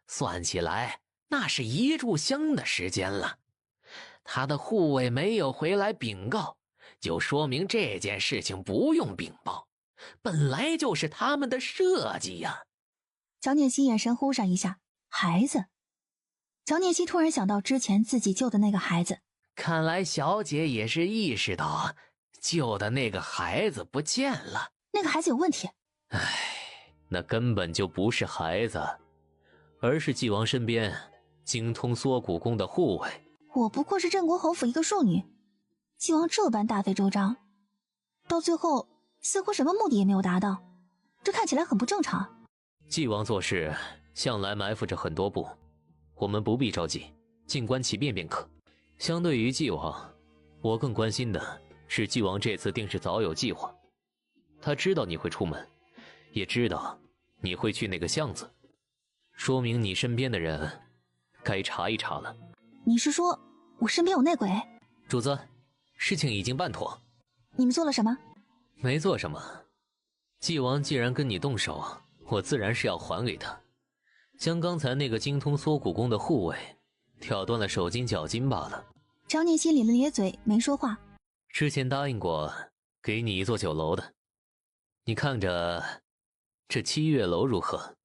算起来那是一炷香的时间了。他的护卫没有回来禀告，就说明这件事情不用禀报，本来就是他们的设计呀。乔念希眼神忽闪一下，孩子。乔念希突然想到之前自己救的那个孩子，看来小姐也是意识到救的那个孩子不见了。那个孩子有问题。那根本就不是孩子，而是纪王身边精通缩骨功的护卫。我不过是镇国侯府一个庶女，纪王这般大费周章，到最后似乎什么目的也没有达到，这看起来很不正常。纪王做事向来埋伏着很多步，我们不必着急，静观其变便可。相对于纪王，我更关心的是纪王这次定是早有计划。他知道你会出门，也知道你会去那个巷子，说明你身边的人该查一查了。你是说我身边有内鬼？主子，事情已经办妥。你们做了什么？没做什么。纪王既然跟你动手，我自然是要还给他。将刚才那个精通缩骨功的护卫挑断了手筋脚筋罢了。乔念希咧了咧嘴，没说话。之前答应过给你一座酒楼的，你看着这七月楼如何？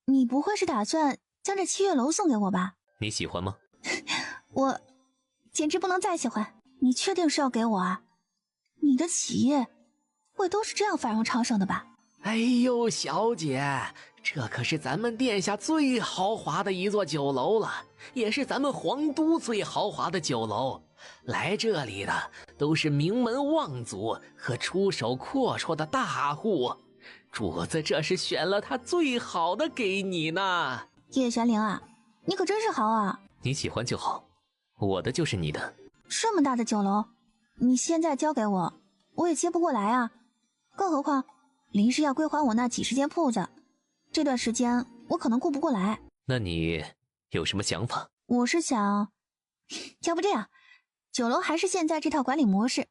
你不会是打算将这七月楼送给我吧？你喜欢吗？我简直不能再喜欢。你确定是要给我啊？你的企业会都是这样繁荣昌盛的吧？哎呦，小姐，这可是咱们殿下最豪华的一座酒楼了，也是咱们皇都最豪华的酒楼。来这里的都是名门望族和出手阔绰的大户，主子这是选了他最好的给你呢。叶玄灵啊，你可真是豪啊！你喜欢就好，我的就是你的。这么大的酒楼，你现在交给我，我也接不过来啊。更何况林氏要归还我那几十间铺子，这段时间我可能顾不过来。那你有什么想法？我是想，要不这样，酒楼还是现在这套管理模式，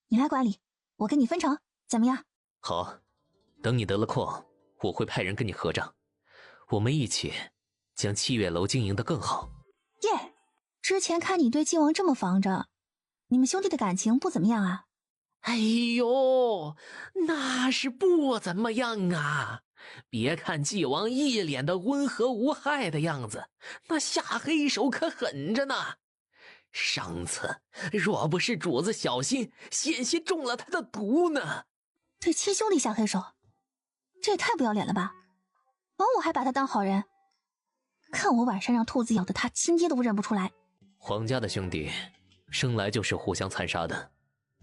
你来管理，我跟你分成，怎么样？好，等你得了空，我会派人跟你合账，我们一起将七月楼经营得更好。耶！之前看你对纪王这么防着，你们兄弟的感情不怎么样啊？哎呦，那是不怎么样啊！别看纪王一脸的温和无害的样子，那下黑手可狠着呢。上次若不是主子小心，险些中了他的毒呢。对亲兄弟下黑手，这也太不要脸了吧！枉我还把他当好人，看我晚上让兔子咬得他亲爹都认不出来。皇家的兄弟生来就是互相残杀的，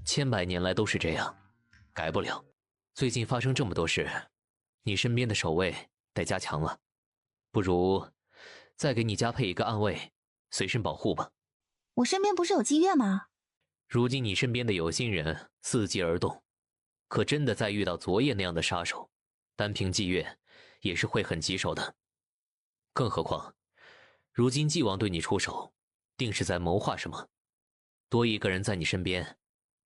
千百年来都是这样，改不了。最近发生这么多事，你身边的守卫得加强了，不如再给你加配一个暗卫，随身保护吧。我身边不是有姬月吗？如今你身边的有心人伺机而动，可真的再遇到昨夜那样的杀手，单凭季月也是会很棘手的。更何况如今纪王对你出手，定是在谋划什么，多一个人在你身边，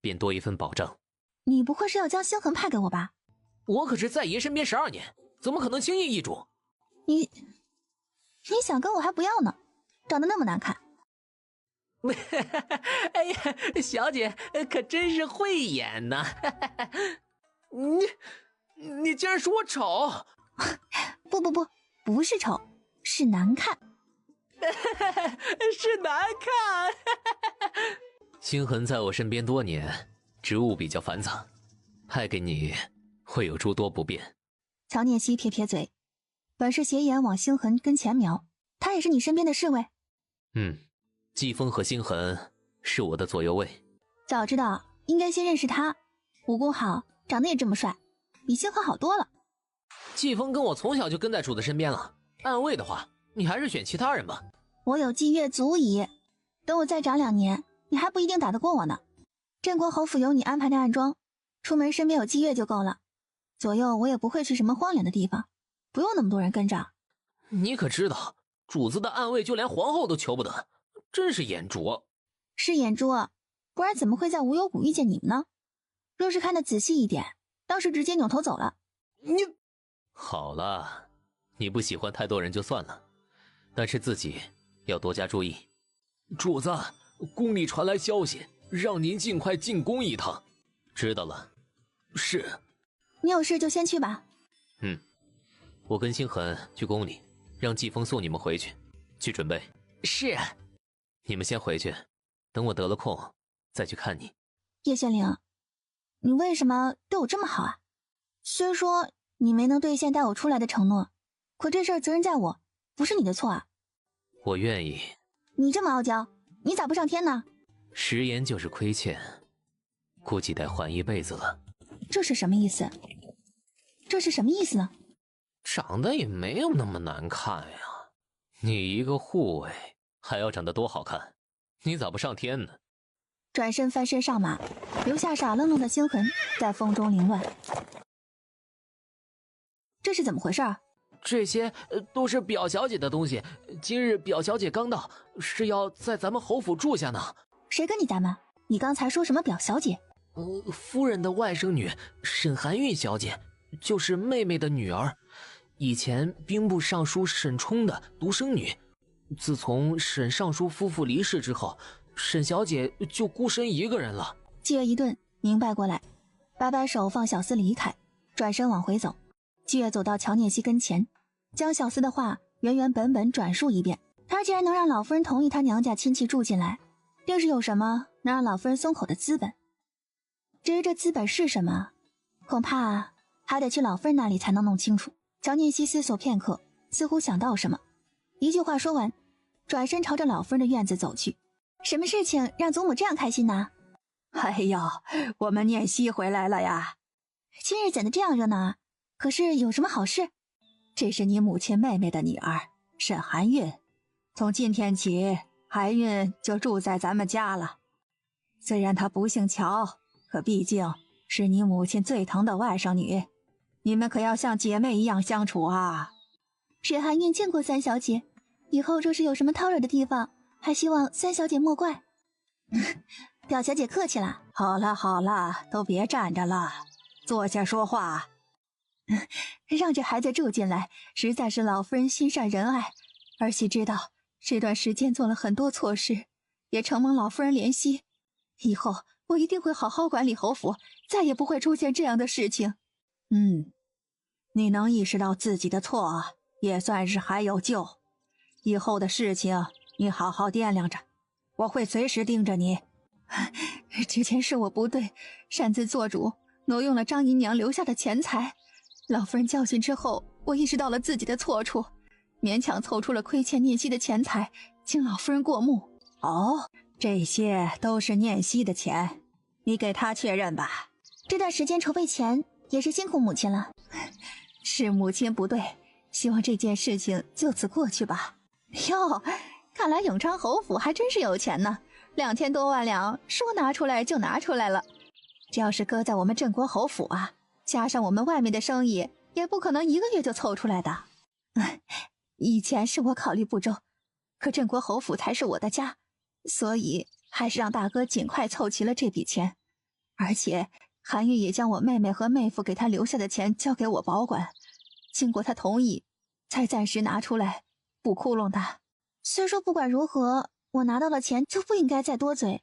便多一份保障。你不会是要将星痕派给我吧？我可是在爷身边12年，怎么可能轻易易主？你想跟我还不要呢，长得那么难看。哎呀，小姐可真是会演呢！你竟然说我丑！不，不是丑，是难看。是难看。星痕在我身边多年，职务比较繁杂，派给你会有诸多不便。乔念希撇撇嘴，本是斜眼往星痕跟前瞄，他也是你身边的侍卫。季风和星痕是我的左右卫。早知道应该先认识他，武功好，长得也这么帅，比星痕好多了。季风跟我从小就跟在主子身边了，暗卫的话你还是选其他人吧。我有季月足矣，等我再长2年，你还不一定打得过我呢。镇国侯府有你安排的暗桩，出门身边有季月就够了，左右我也不会去什么荒凉的地方，不用那么多人跟着。你可知道主子的暗卫就连皇后都求不得，真是眼拙。是眼拙，不然怎么会在无忧谷遇见你们呢？若是看得仔细一点，当时直接扭头走了。你好了，你不喜欢太多人就算了，但是自己要多加注意。主子，宫里传来消息，让您尽快进宫一趟。知道了。是。你有事就先去吧。我跟星痕去宫里，让季风送你们回去，去准备。是。你们先回去，等我得了空再去看你。叶玄灵，你为什么对我这么好啊？虽说你没能兑现带我出来的承诺，可这事儿责任在我，不是你的错啊。我愿意。你这么傲娇，你咋不上天呢？食言就是亏欠，估计得还一辈子了。这是什么意思？这是什么意思呢？长得也没有那么难看呀。你一个护卫还要长得多好看，你咋不上天呢？转身翻身上马，留下傻愣愣的星痕在风中凌乱。这是怎么回事？这些都是表小姐的东西，今日表小姐刚到，是要在咱们侯府住下呢。谁跟你怠慢？你刚才说什么表小姐？夫人的外甥女沈含韵小姐，就是妹妹的女儿，以前兵部尚书沈冲的独生女。自从沈尚书夫妇离世之后，沈小姐就孤身一个人了。季月一顿明白过来，摆摆手放小厮离开，转身往回走。季月走到乔念希跟前，将小厮的话原原本本转述一遍。他既然能让老夫人同意他娘家亲戚住进来，定是有什么能让老夫人松口的资本。至于这资本是什么，恐怕还得去老夫人那里才能弄清楚。乔念希思索片刻，似乎想到什么，一句话说完，转身朝着老夫人的院子走去。什么事情让祖母这样开心呢？哎呦，我们念希回来了呀！今日怎的这样热闹啊？可是有什么好事？这是你母亲妹妹的女儿沈含韵，从今天起，含韵就住在咱们家了。虽然她不姓乔，可毕竟是你母亲最疼的外甥女，你们可要像姐妹一样相处啊。沈含韵见过三小姐，以后若是有什么叨惹的地方，还希望三小姐莫怪。表小姐客气了。好了好了，都别站着了，坐下说话。让这孩子住进来，实在是老夫人心善仁爱。儿媳知道这段时间做了很多错事，也承蒙老夫人怜惜。以后我一定会好好管理侯府，再也不会出现这样的事情。你能意识到自己的错，也算是还有救。以后的事情你好好掂量着，我会随时盯着你。之前是我不对，擅自做主，挪用了张姨娘留下的钱财。老夫人教训之后，我意识到了自己的错处，勉强凑出了亏欠念希的钱财，请老夫人过目。哦，这些都是念希的钱，你给她确认吧。这段时间筹备钱也是辛苦母亲了，是母亲不对，希望这件事情就此过去吧。哟，看来永昌侯府还真是有钱呢，2000多万两，说拿出来就拿出来了。这要是搁在我们镇国侯府啊，加上我们外面的生意，也不可能1个月就凑出来的。以前是我考虑不周，可镇国侯府才是我的家，所以还是让大哥尽快凑齐了这笔钱。而且韩玉也将我妹妹和妹夫给他留下的钱交给我保管，经过他同意，才暂时拿出来补窟窿的。虽说不管如何，我拿到了钱就不应该再多嘴，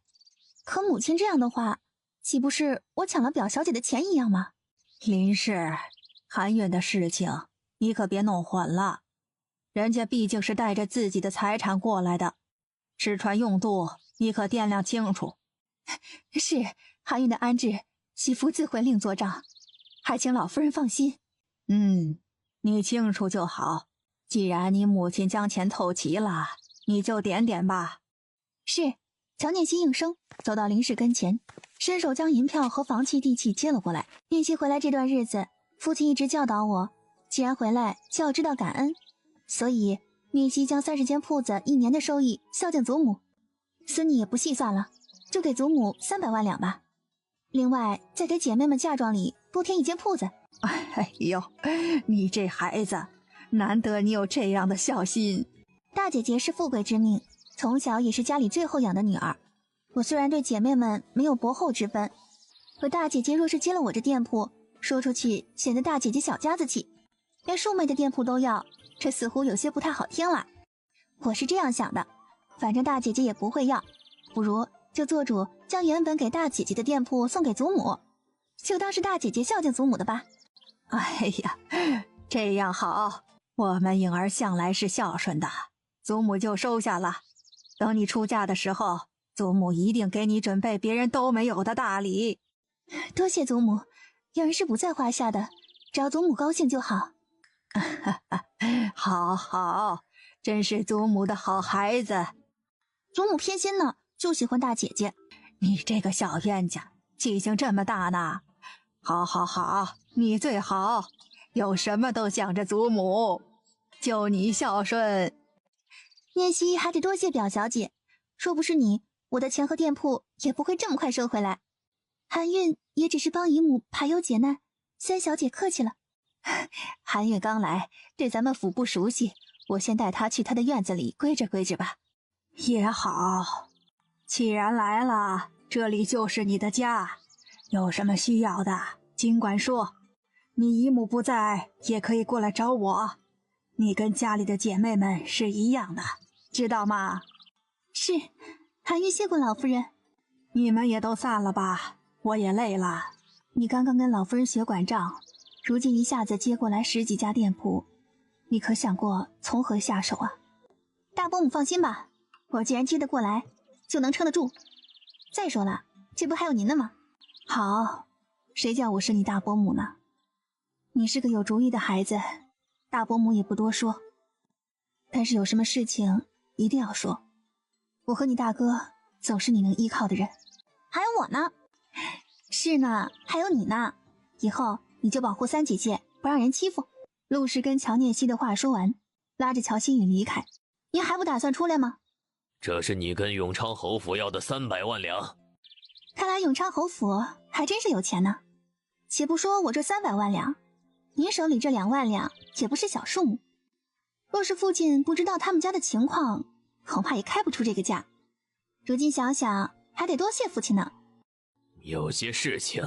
可母亲这样的话，岂不是我抢了表小姐的钱一样吗？林氏，韩韵的事情你可别弄混了。人家毕竟是带着自己的财产过来的，吃穿用度你可掂量清楚。是，韩运的安置，媳妇自会另做账，还请老夫人放心。你清楚就好。既然你母亲将钱凑齐了，你就点点吧。是。乔念希应声，走到林氏跟前，伸手将银票和房契地契接了过来。念希回来这段日子，父亲一直教导我，既然回来就要知道感恩，所以念希将30间铺子1年的收益孝敬祖母。孙女也不细算了，就给祖母300万两吧。另外再给姐妹们嫁妆里多添1间铺子。哎呦，你这孩子，难得你有这样的孝心。大姐姐是富贵之命，从小也是家里最后养的女儿。我虽然对姐妹们没有薄厚之分，可大姐姐若是接了我这店铺，说出去显得大姐姐小家子气，连庶妹的店铺都要，这似乎有些不太好听了。我是这样想的，反正大姐姐也不会要，不如就做主将原本给大姐姐的店铺送给祖母，就当是大姐姐孝敬祖母的吧。哎呀，这样好，我们颖儿向来是孝顺的，祖母就收下了。等你出嫁的时候，祖母一定给你准备别人都没有的大礼。多谢祖母，颖儿是不在话下的，只要祖母高兴就好。好好，真是祖母的好孩子。祖母偏心呢，就喜欢大姐姐。你这个小冤家，记性这么大呢。好好好，你最好，有什么都想着祖母，就你孝顺。念希还得多谢表小姐，若不是你，我的钱和店铺也不会这么快收回来。韩运也只是帮姨母排忧解难，三小姐客气了。韩运刚来，对咱们府不熟悉，我先带她去她的院子里归置归置吧。也好，既然来了，这里就是你的家，有什么需要的尽管说，你姨母不在也可以过来找我，你跟家里的姐妹们是一样的，知道吗？是，韩运谢过老夫人。你们也都散了吧，我也累了。你刚刚跟老夫人学管账，如今一下子接过来10几家店铺，你可想过从何下手啊？大伯母放心吧，我既然接得过来，就能撑得住。再说了，这不还有您呢吗？好，谁叫我是你大伯母呢？你是个有主意的孩子，大伯母也不多说。但是有什么事情一定要说，我和你大哥总是你能依靠的人。还有我呢。是呢，还有你呢。以后你就保护三姐姐，不让人欺负。陆氏跟乔念希的话说完，拉着乔新宇离开。您还不打算出来吗？这是你跟永昌侯府要的300万两。看来永昌侯府还真是有钱呢。且不说我这300万两，您手里这2万两也不是小数目。若是父亲不知道他们家的情况，恐怕也开不出这个价。如今想想，还得多谢父亲呢。有些事情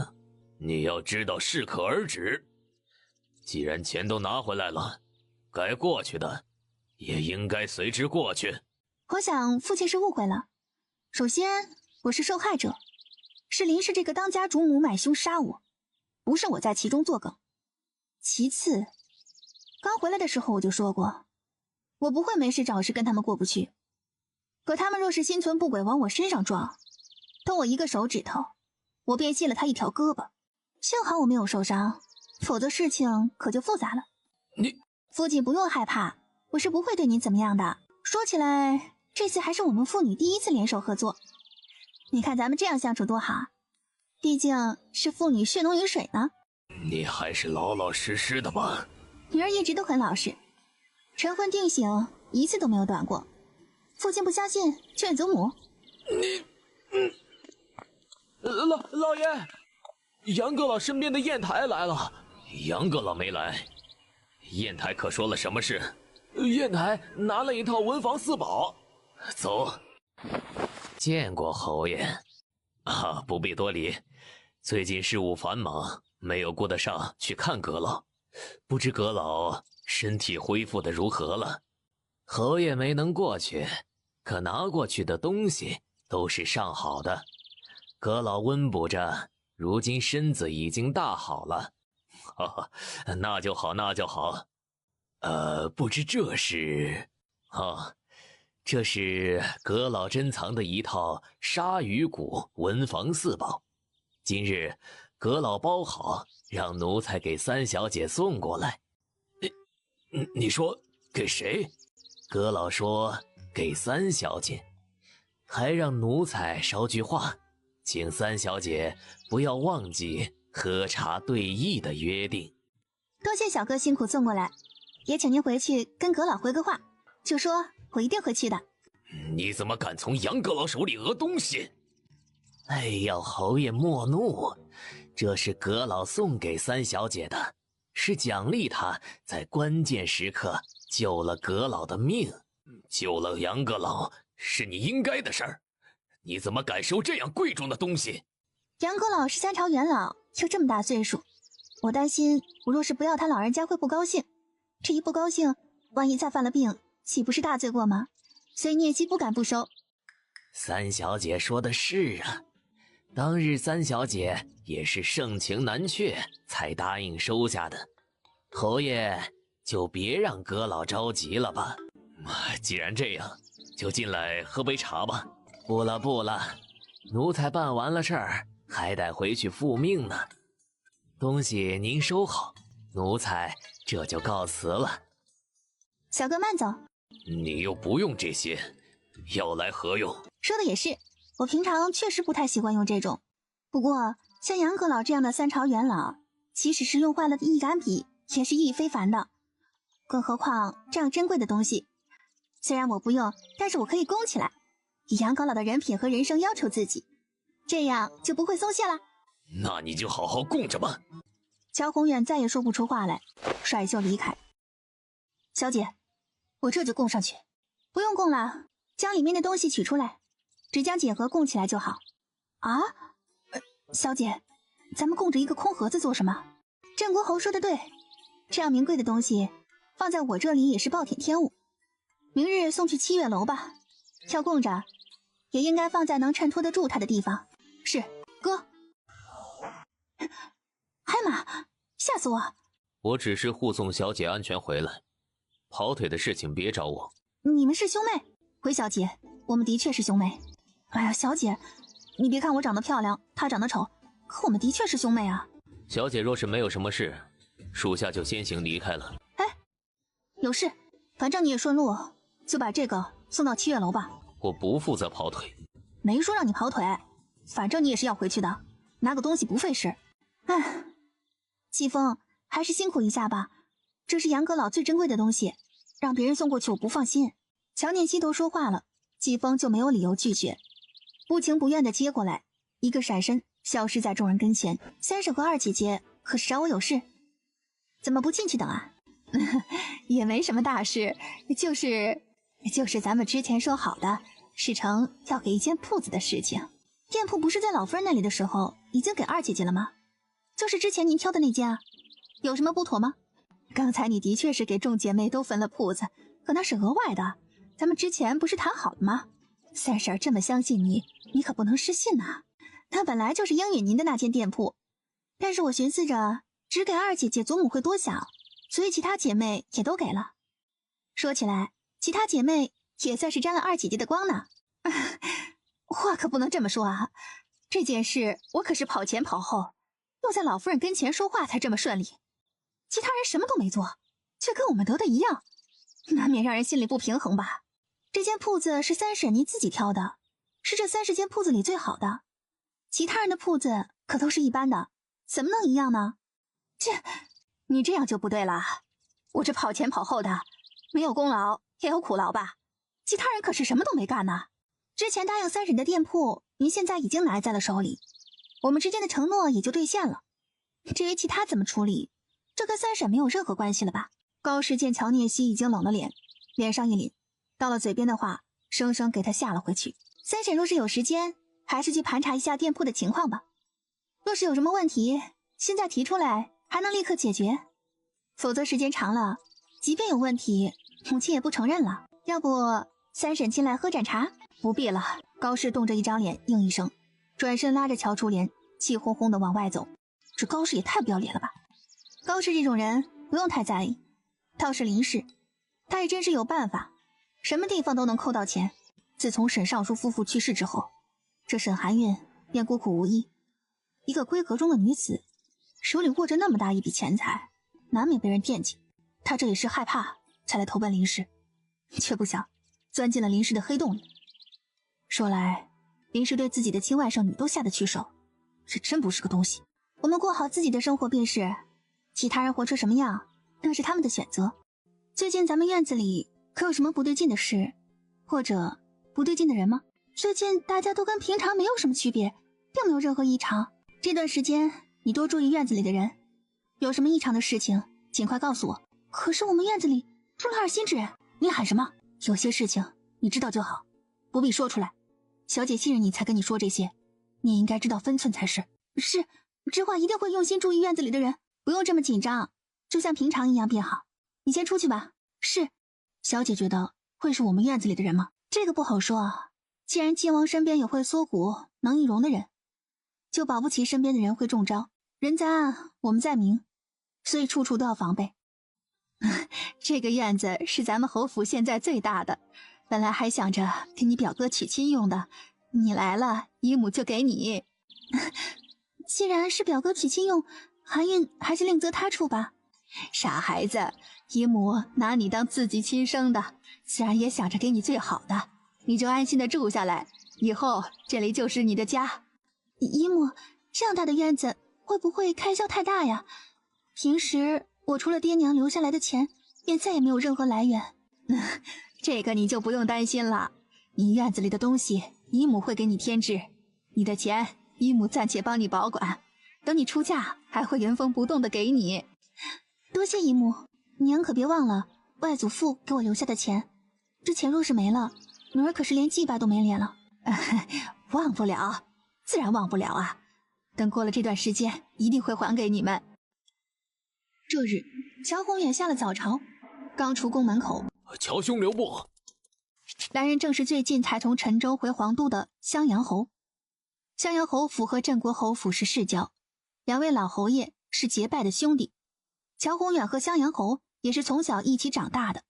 你要知道适可而止，既然钱都拿回来了，该过去的也应该随之过去。我想父亲是误会了。首先，我是受害者，是林氏这个当家主母买凶杀我，不是我在其中作梗。其次，刚回来的时候我就说过，我不会没事找事跟他们过不去。可他们若是心存不轨往我身上撞，动我一个手指头，我便卸了他一条胳膊。幸好我没有受伤，否则事情可就复杂了。你父亲不用害怕，我是不会对您怎么样的。说起来，这次还是我们父女第一次联手合作。你看咱们这样相处多好，毕竟是父女血浓于水呢。你还是老老实实的吧。女儿一直都很老实，晨昏定省一次都没有短过。父亲不相信，去问祖母。老爷，杨阁老身边的砚台来了。杨阁老没来，砚台可说了什么事？砚台拿了一套文房四宝。走。见过侯爷。啊，不必多礼。最近事务繁忙，没有顾得上去看阁老。不知阁老身体恢复的如何了？侯爷没能过去，可拿过去的东西都是上好的。阁老温补着，如今身子已经大好了。哈哈，那就好，那就好。不知这是？哦，这是阁老珍藏的一套鲨鱼骨文房四宝，今日阁老包好，让奴才给三小姐送过来。你说给谁？阁老说给三小姐，还让奴才捎句话，请三小姐不要忘记喝茶对弈的约定。多谢小哥辛苦送过来，也请您回去跟阁老回个话，就说我一定会去的。你怎么敢从杨阁老手里讹东西？哎呀，侯爷莫怒，这是阁老送给三小姐的，是奖励她在关键时刻救了阁老的命。救了杨阁老是你应该的事儿，你怎么敢收这样贵重的东西？杨阁老是三朝元老，又这么大岁数，我担心我若是不要他老人家会不高兴，这一不高兴，万一再犯了病，岂不是大罪过吗？所以聂熙不敢不收。三小姐说的是啊，当日三小姐也是盛情难却才答应收下的，侯爷就别让阁老着急了吧。既然这样，就进来喝杯茶吧。不了，奴才办完了事儿，还得回去复命呢。东西您收好，奴才这就告辞了。小哥慢走。你又不用这些，要来何用？说的也是，我平常确实不太习惯用这种。不过像杨阁老这样的三朝元老，即使是用坏了的一杆笔，也是意义非凡的。更何况这样珍贵的东西，虽然我不用，但是我可以供起来，以杨阁老的人品和人生要求自己，这样就不会松懈了。那你就好好供着吧。乔宏远再也说不出话来，甩袖离开。小姐，我这就供上去。不用供了，将里面的东西取出来，只将锦盒供起来就好。啊？小姐，咱们供着一个空盒子做什么？镇国侯说的对，这样名贵的东西放在我这里也是暴殄天物。明日送去七月楼吧，要供着也应该放在能衬托得住他的地方。是，哥。海马，吓死我！我只是护送小姐安全回来，跑腿的事情别找我。你们是兄妹？回小姐，我们的确是兄妹。哎呀，小姐，你别看我长得漂亮，她长得丑，可我们的确是兄妹啊。小姐若是没有什么事，属下就先行离开了。哎，有事，反正你也顺路，就把这个送到七月楼吧。我不负责跑腿。没说让你跑腿，反正你也是要回去的，拿个东西不费事。哎，季风，还是辛苦一下吧，这是杨阁老最珍贵的东西，让别人送过去我不放心。乔念熙都说话了，季风就没有理由拒绝，不情不愿地接过来，一个闪身消失在众人跟前。三婶和二姐姐可是找我有事？怎么不进去等啊？也没什么大事，就是咱们之前说好的事成要给一间铺子的事情。店铺不是在老夫人那里的时候已经给二姐姐了吗？就是之前您挑的那间啊，有什么不妥吗？刚才你的确是给众姐妹都分了铺子，可那是额外的，咱们之前不是谈好了吗？三婶这么相信你，你可不能失信啊。那本来就是应允您的那间店铺，但是我寻思着只给二姐姐祖母会多想，所以其他姐妹也都给了。说起来，其他姐妹也算是沾了二姐姐的光呢。话可不能这么说啊，这件事我可是跑前跑后，又在老夫人跟前说话才这么顺利。其他人什么都没做，却跟我们得的一样，难免让人心里不平衡吧。这间铺子是三婶您自己挑的，是这30间铺子里最好的，其他人的铺子可都是一般的，怎么能一样呢？你这样就不对了，我这跑前跑后的，没有功劳也有苦劳吧？其他人可是什么都没干呢。之前答应三婶的店铺，您现在已经拿在了手里，我们之间的承诺也就兑现了。至于其他怎么处理，这跟三婶没有任何关系了吧？高氏见乔聂熙已经冷了脸，脸上一凛，到了嘴边的话生生给他下了回去。三婶若是有时间，还是去盘查一下店铺的情况吧。若是有什么问题，现在提出来还能立刻解决，否则时间长了，即便有问题，母亲也不承认了。要不三婶进来喝盏茶？不必了。高氏冻着一张脸应一声，转身拉着乔初莲气哄哄地往外走。这高氏也太不要脸了吧。高氏这种人不用太在意，倒是林氏，他也真是有办法，什么地方都能扣到钱。自从沈尚书夫妇去世之后，这沈含韵便孤苦无依。一个闺阁中的女子，手里握着那么大一笔钱财，难免被人惦记。他这也是害怕才来投奔林氏，却不想钻进了林氏的黑洞里。说来，林氏对自己的亲外甥女都下得去手，这真不是个东西。我们过好自己的生活便是，其他人活成什么样，那是他们的选择。最近咱们院子里可有什么不对劲的事，或者不对劲的人吗？最近大家都跟平常没有什么区别，并没有任何异常。这段时间你多注意院子里的人，有什么异常的事情尽快告诉我。可是我们院子里出了2心之人，你喊什么？有些事情你知道就好，不必说出来。小姐信任你才跟你说这些，你也应该知道分寸才是。是，知画一定会用心注意院子里的人，不用这么紧张，就像平常一样便好。你先出去吧。是，小姐觉得会是我们院子里的人吗？这个不好说啊。既然晋王身边有会缩骨能易容的人，就保不齐身边的人会中招。人在暗，我们在明，所以处处都要防备。这个院子是咱们侯府现在最大的，本来还想着给你表哥娶亲用的，你来了，姨母就给你。既然是表哥娶亲用，含韵还是另择他处吧。傻孩子，姨母拿你当自己亲生的，自然也想着给你最好的，你就安心的住下来，以后这里就是你的家。姨母，这样大的院子会不会开销太大呀？平时我除了爹娘留下来的钱，便再也没有任何来源。这个你就不用担心了，你院子里的东西姨母会给你添置，你的钱姨母暂且帮你保管，等你出嫁还会原封不动的给你。多谢姨母，娘可别忘了外祖父给我留下的钱，这钱若是没了，女儿可是连祭拜都没脸了。忘不了，自然忘不了啊，等过了这段时间一定会还给你们。这日，乔宏远下了早朝，刚出宫门口，乔兄留步。来人正是最近才从陈州回皇都的襄阳侯。襄阳侯府和镇国侯府是世交，2位老侯爷是结拜的兄弟。乔宏远和襄阳侯也是从小一起长大的。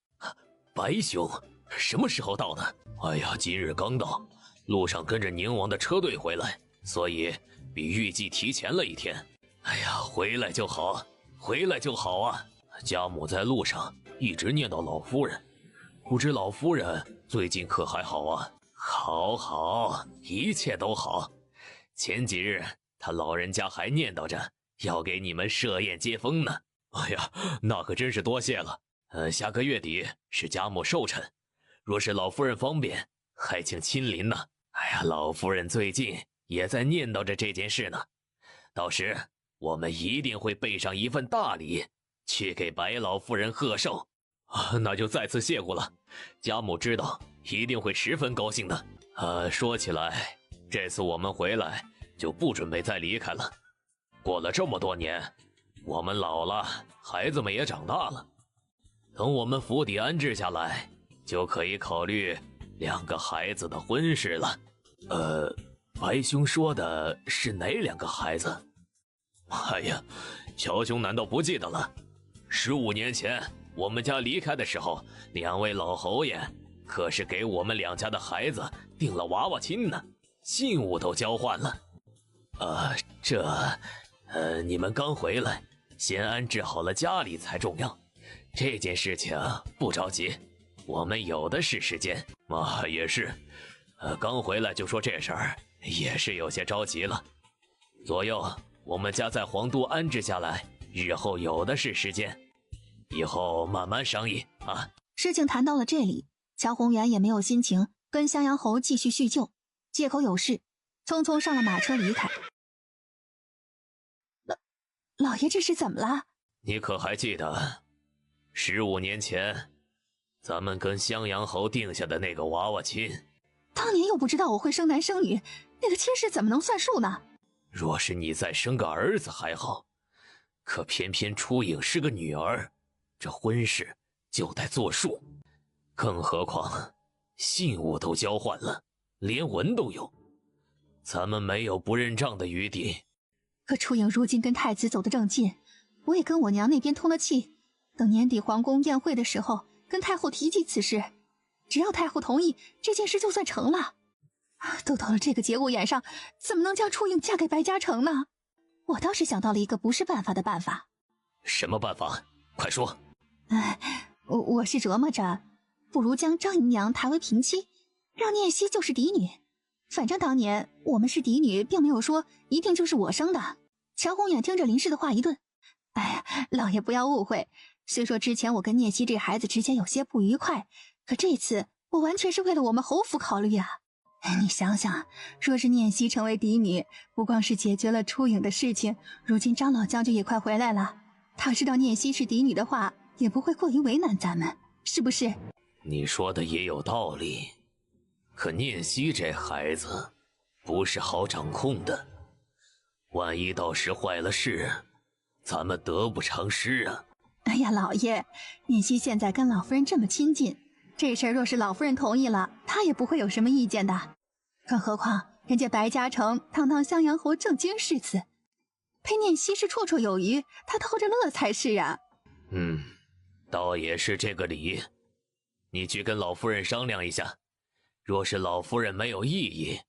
白兄，什么时候到的？哎呀，今日刚到，路上跟着宁王的车队回来，所以比预计提前了1天。哎呀，回来就好，回来就好啊！家母在路上一直念叨老夫人，不知老夫人最近可还好啊？好，一切都好。前几日他老人家还念叨着要给你们设宴接风呢。哎呀，那可真是多谢了。下个月底是家母寿辰，若是老夫人方便，还请亲临呢。哎呀，老夫人最近也在念叨着这件事呢。到时我们一定会备上一份大礼，去给白老夫人贺寿。那就再次谢过了，家母知道一定会十分高兴的。说起来，这次我们回来就不准备再离开了。过了这么多年，我们老了，孩子们也长大了，等我们府邸安置下来，就可以考虑2个孩子的婚事了。白兄说的是哪2个孩子？哎呀，乔兄难道不记得了？15年前我们家离开的时候，2位老侯爷可是给我们2家的孩子定了娃娃亲呢，信物都交换了。你们刚回来，先安置好了家里才重要。这件事情不着急，我们有的是时间。也是，刚回来就说这事儿，也是有些着急了。左右，我们家在皇都安置下来，日后有的是时间，以后慢慢商议啊。事情谈到了这里，乔宏远也没有心情跟襄阳侯继续叙旧，借口有事，匆匆上了马车离开。老爷这是怎么了？你可还记得15年前咱们跟襄阳侯定下的那个娃娃亲？当年又不知道我会生男生女，那个亲事怎么能算数呢？若是你再生个儿子还好，可偏偏初颖是个女儿，这婚事就得作数。更何况信物都交换了，连文都有，咱们没有不认账的余地。可初颖如今跟太子走得正近，我也跟我娘那边通了气，等年底皇宫宴会的时候，跟太后提及此事，只要太后同意，这件事就算成了。都到了这个节骨眼上，怎么能将初影嫁给白嘉诚呢？我倒是想到了一个不是办法的办法。什么办法？快说。我是琢磨着，不如将张姨娘抬为平妻，让念熙就是嫡女。反正当年我们是嫡女，并没有说一定就是我生的。乔宏远听着林氏的话一顿，老爷不要误会，虽说之前我跟念熙这孩子之间有些不愉快，可这次我完全是为了我们侯府考虑啊。你想想，若是念熙成为嫡女，不光是解决了初影的事情，如今张老将军也快回来了，他知道念熙是嫡女的话，也不会过于为难咱们，是不是？你说的也有道理，可念熙这孩子不是好掌控的，万一到时坏了事，咱们得不偿失啊。哎呀，老爷，念熙现在跟老夫人这么亲近，这事儿若是老夫人同意了，她也不会有什么意见的。更何况人家白嘉诚堂堂襄阳侯正经世子，陪念熙是绰绰有余，他偷着乐才是啊。倒也是这个理。你去跟老夫人商量一下，若是老夫人没有异议，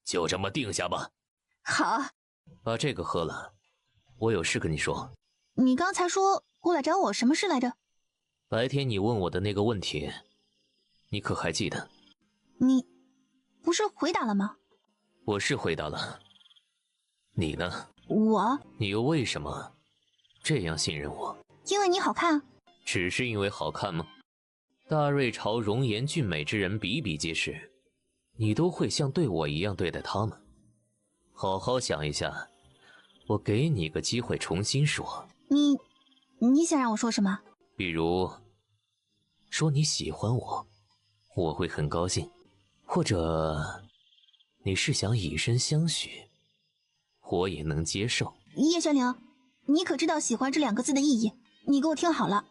就这么定下吧。好。把这个喝了，我有事跟你说。你刚才说过来找我什么事来着？白天你问我的那个问题，你可还记得？你不是回答了吗？我是回答了。你呢？我？你又为什么这样信任我？因为你好看。只是因为好看吗？大瑞朝容颜俊美之人比比皆是，你都会像对我一样对待他们？好好想一下，我给你个机会重新说。你想让我说什么？比如说你喜欢我，我会很高兴。或者你是想以身相许，我也能接受。叶玄灵，你可知道喜欢这2个字的意义？你给我听好了，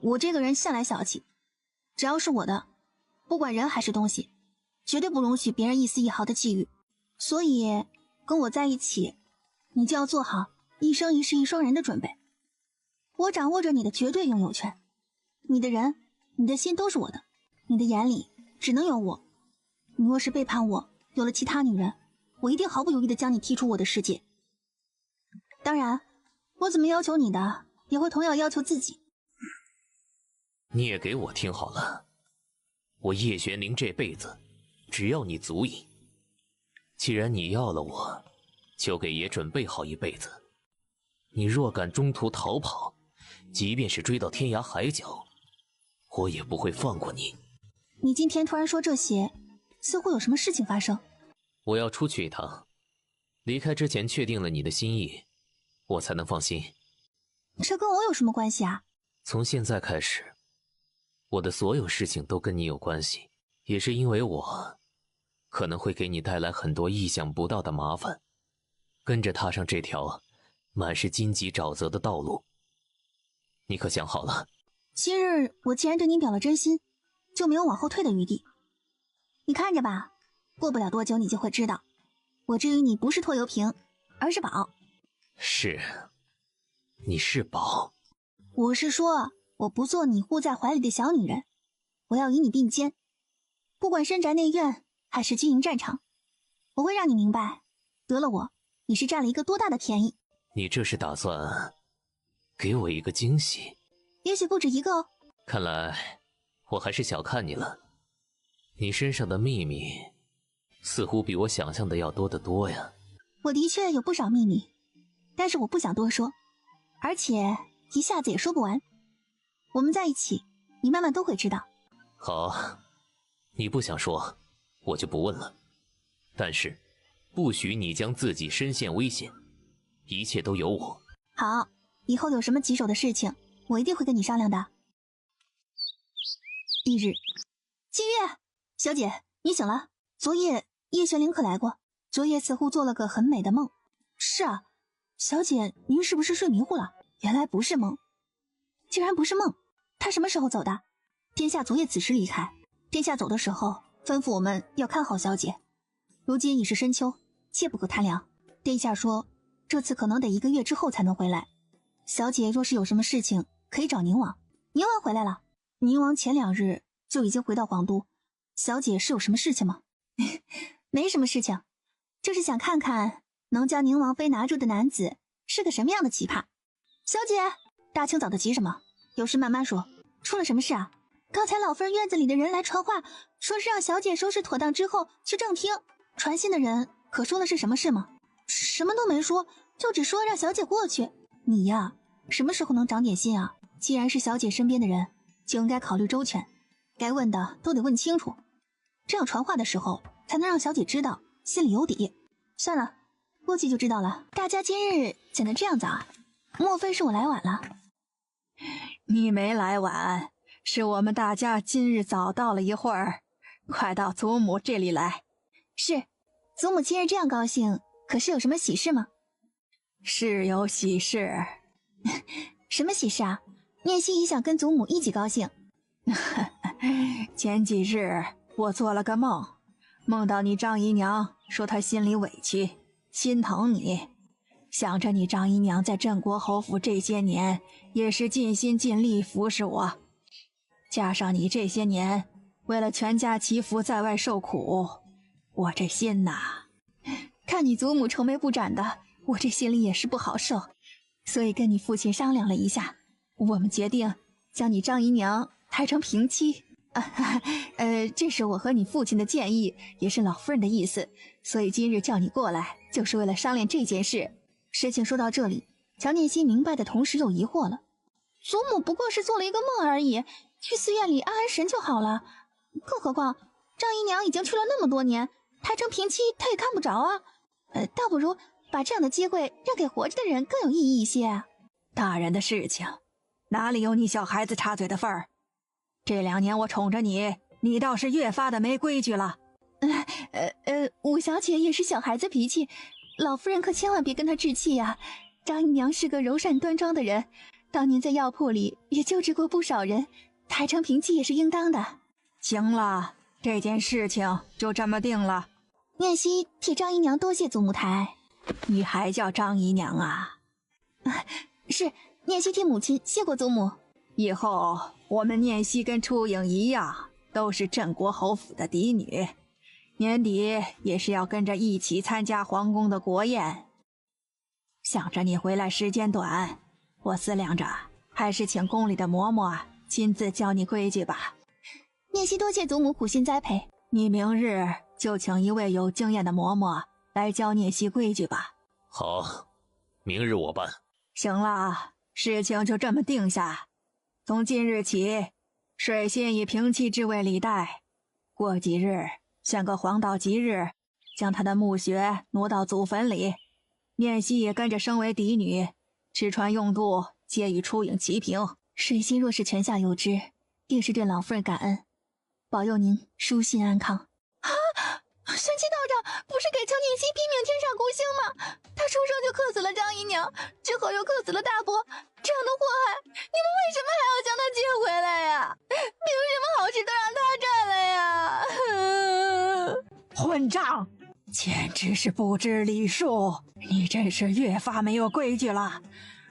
我这个人向来小气，只要是我的，不管人还是东西，绝对不容许别人一丝一毫的觊觎。所以跟我在一起，你就要做好一生一世一双人的准备。我掌握着你的绝对拥有权，你的人，你的心都是我的，你的眼里只能有我。你若是背叛我，有了其他女人，我一定毫不犹豫地将你踢出我的世界。当然，我怎么要求你的，也会同样要求自己。你也给我听好了，我叶玄灵这辈子只要你足矣。既然你要了我，就给爷准备好一辈子。你若敢中途逃跑，即便是追到天涯海角，我也不会放过你。你今天突然说这些，似乎有什么事情发生。我要出去一趟，离开之前确定了你的心意，我才能放心。这跟我有什么关系啊？从现在开始，我的所有事情都跟你有关系，也是因为我可能会给你带来很多意想不到的麻烦，跟着踏上这条满是荆棘沼泽的道路。你可想好了？今日我既然对你表了真心，就没有往后退的余地。你看着吧，过不了多久你就会知道，我至于你不是拖油瓶，而是宝。是，你是宝。我是说，我不做你护在怀里的小女人，我要与你并肩，不管深宅内院还是军营战场，我会让你明白，得了我，你是占了一个多大的便宜。你这是打算给我一个惊喜？也许不止一个哦。看来我还是小看你了，你身上的秘密似乎比我想象的要多得多呀。我的确有不少秘密，但是我不想多说，而且一下子也说不完。我们在一起，你慢慢都会知道。好，你不想说，我就不问了。但是，不许你将自己身陷危险，一切都由我。好，以后有什么棘手的事情，我一定会跟你商量的。翌日，金月，小姐，你醒了。昨夜叶玄灵可来过，昨夜似乎做了个很美的梦。是啊，小姐，您是不是睡迷糊了？原来不是梦。竟然不是梦，他什么时候走的？殿下昨夜子时离开，殿下走的时候吩咐我们要看好小姐。如今已是深秋，切不可贪凉。殿下说这次可能得1个月之后才能回来，小姐若是有什么事情可以找宁王，宁王回来了。宁王前2日就已经回到皇都，小姐是有什么事情吗？没什么事情，就是想看看能将宁王妃拿住的男子是个什么样的奇葩。小姐，大清早的急什么？有事慢慢说。出了什么事啊？刚才老夫人院子里的人来传话，说是让小姐收拾妥当之后去正厅。传信的人可说的是什么事吗？什么都没说，就只说让小姐过去。你呀，什么时候能长点心啊？既然是小姐身边的人，就应该考虑周全，该问的都得问清楚，这样传话的时候才能让小姐知道，心里有底。算了，过去就知道了。大家今日怎能这样早啊？莫非是我来晚了？你没来晚，是我们大家今日早到了一会儿，快到祖母这里来。是，祖母今日这样高兴，可是有什么喜事吗？是有喜事。什么喜事啊？念希也想跟祖母一起高兴。前几日我做了个梦，梦到你张姨娘说她心里委屈，心疼你，想着你张姨娘在镇国侯府这些年也是尽心尽力服侍我，加上你这些年为了全家祈福在外受苦，我这心呐，看你祖母愁眉不展的，我这心里也是不好受，所以跟你父亲商量了一下，我们决定将你张姨娘抬成平妻。这是我和你父亲的建议，也是老夫人的意思，所以今日叫你过来，就是为了商量这件事。事情说到这里，乔念希明白的同时又疑惑了。祖母不过是做了一个梦而已，去寺院里安安神就好了。更何况张姨娘已经去了那么多年，抬成平妻她也看不着啊。倒不如把这样的机会让给活着的人更有意义一些啊。大人的事情哪里有你小孩子插嘴的份儿？这2年我宠着你，你倒是越发的没规矩了。五小姐也是小孩子脾气，老夫人可千万别跟她置气呀。张姨娘是个柔善端庄的人，当年在药铺里也救治过不少人，抬成平妻也是应当的。行了，这件事情就这么定了。念希替张姨娘多谢祖母抬。你还叫张姨娘啊？是，念希替母亲谢过祖母。以后我们念希跟初影一样，都是镇国侯府的嫡女，年底也是要跟着一起参加皇宫的国宴。想着你回来时间短，我思量着还是请宫里的嬷嬷亲自教你规矩吧。念希多谢祖母苦心栽培，你明日就请一位有经验的嬷嬷来教念希规矩吧。好，明日我办。行了，事情就这么定下。从今日起，水信以平妻之位礼待，过几日选个黄道吉日，将他的墓穴挪到祖坟里。念希也跟着升为嫡女，吃穿用度皆与初影齐平。水心若是泉下有知，定是对老夫人感恩，保佑您舒心安康。玄七道长不是给乔念希批命天煞孤星吗？他出生就克死了张姨娘，之后又克死了大伯，这样的祸害，你们为什么还要将他接回来呀？凭什么好事都让他占了呀？混账！简直是不知礼数，你真是越发没有规矩了。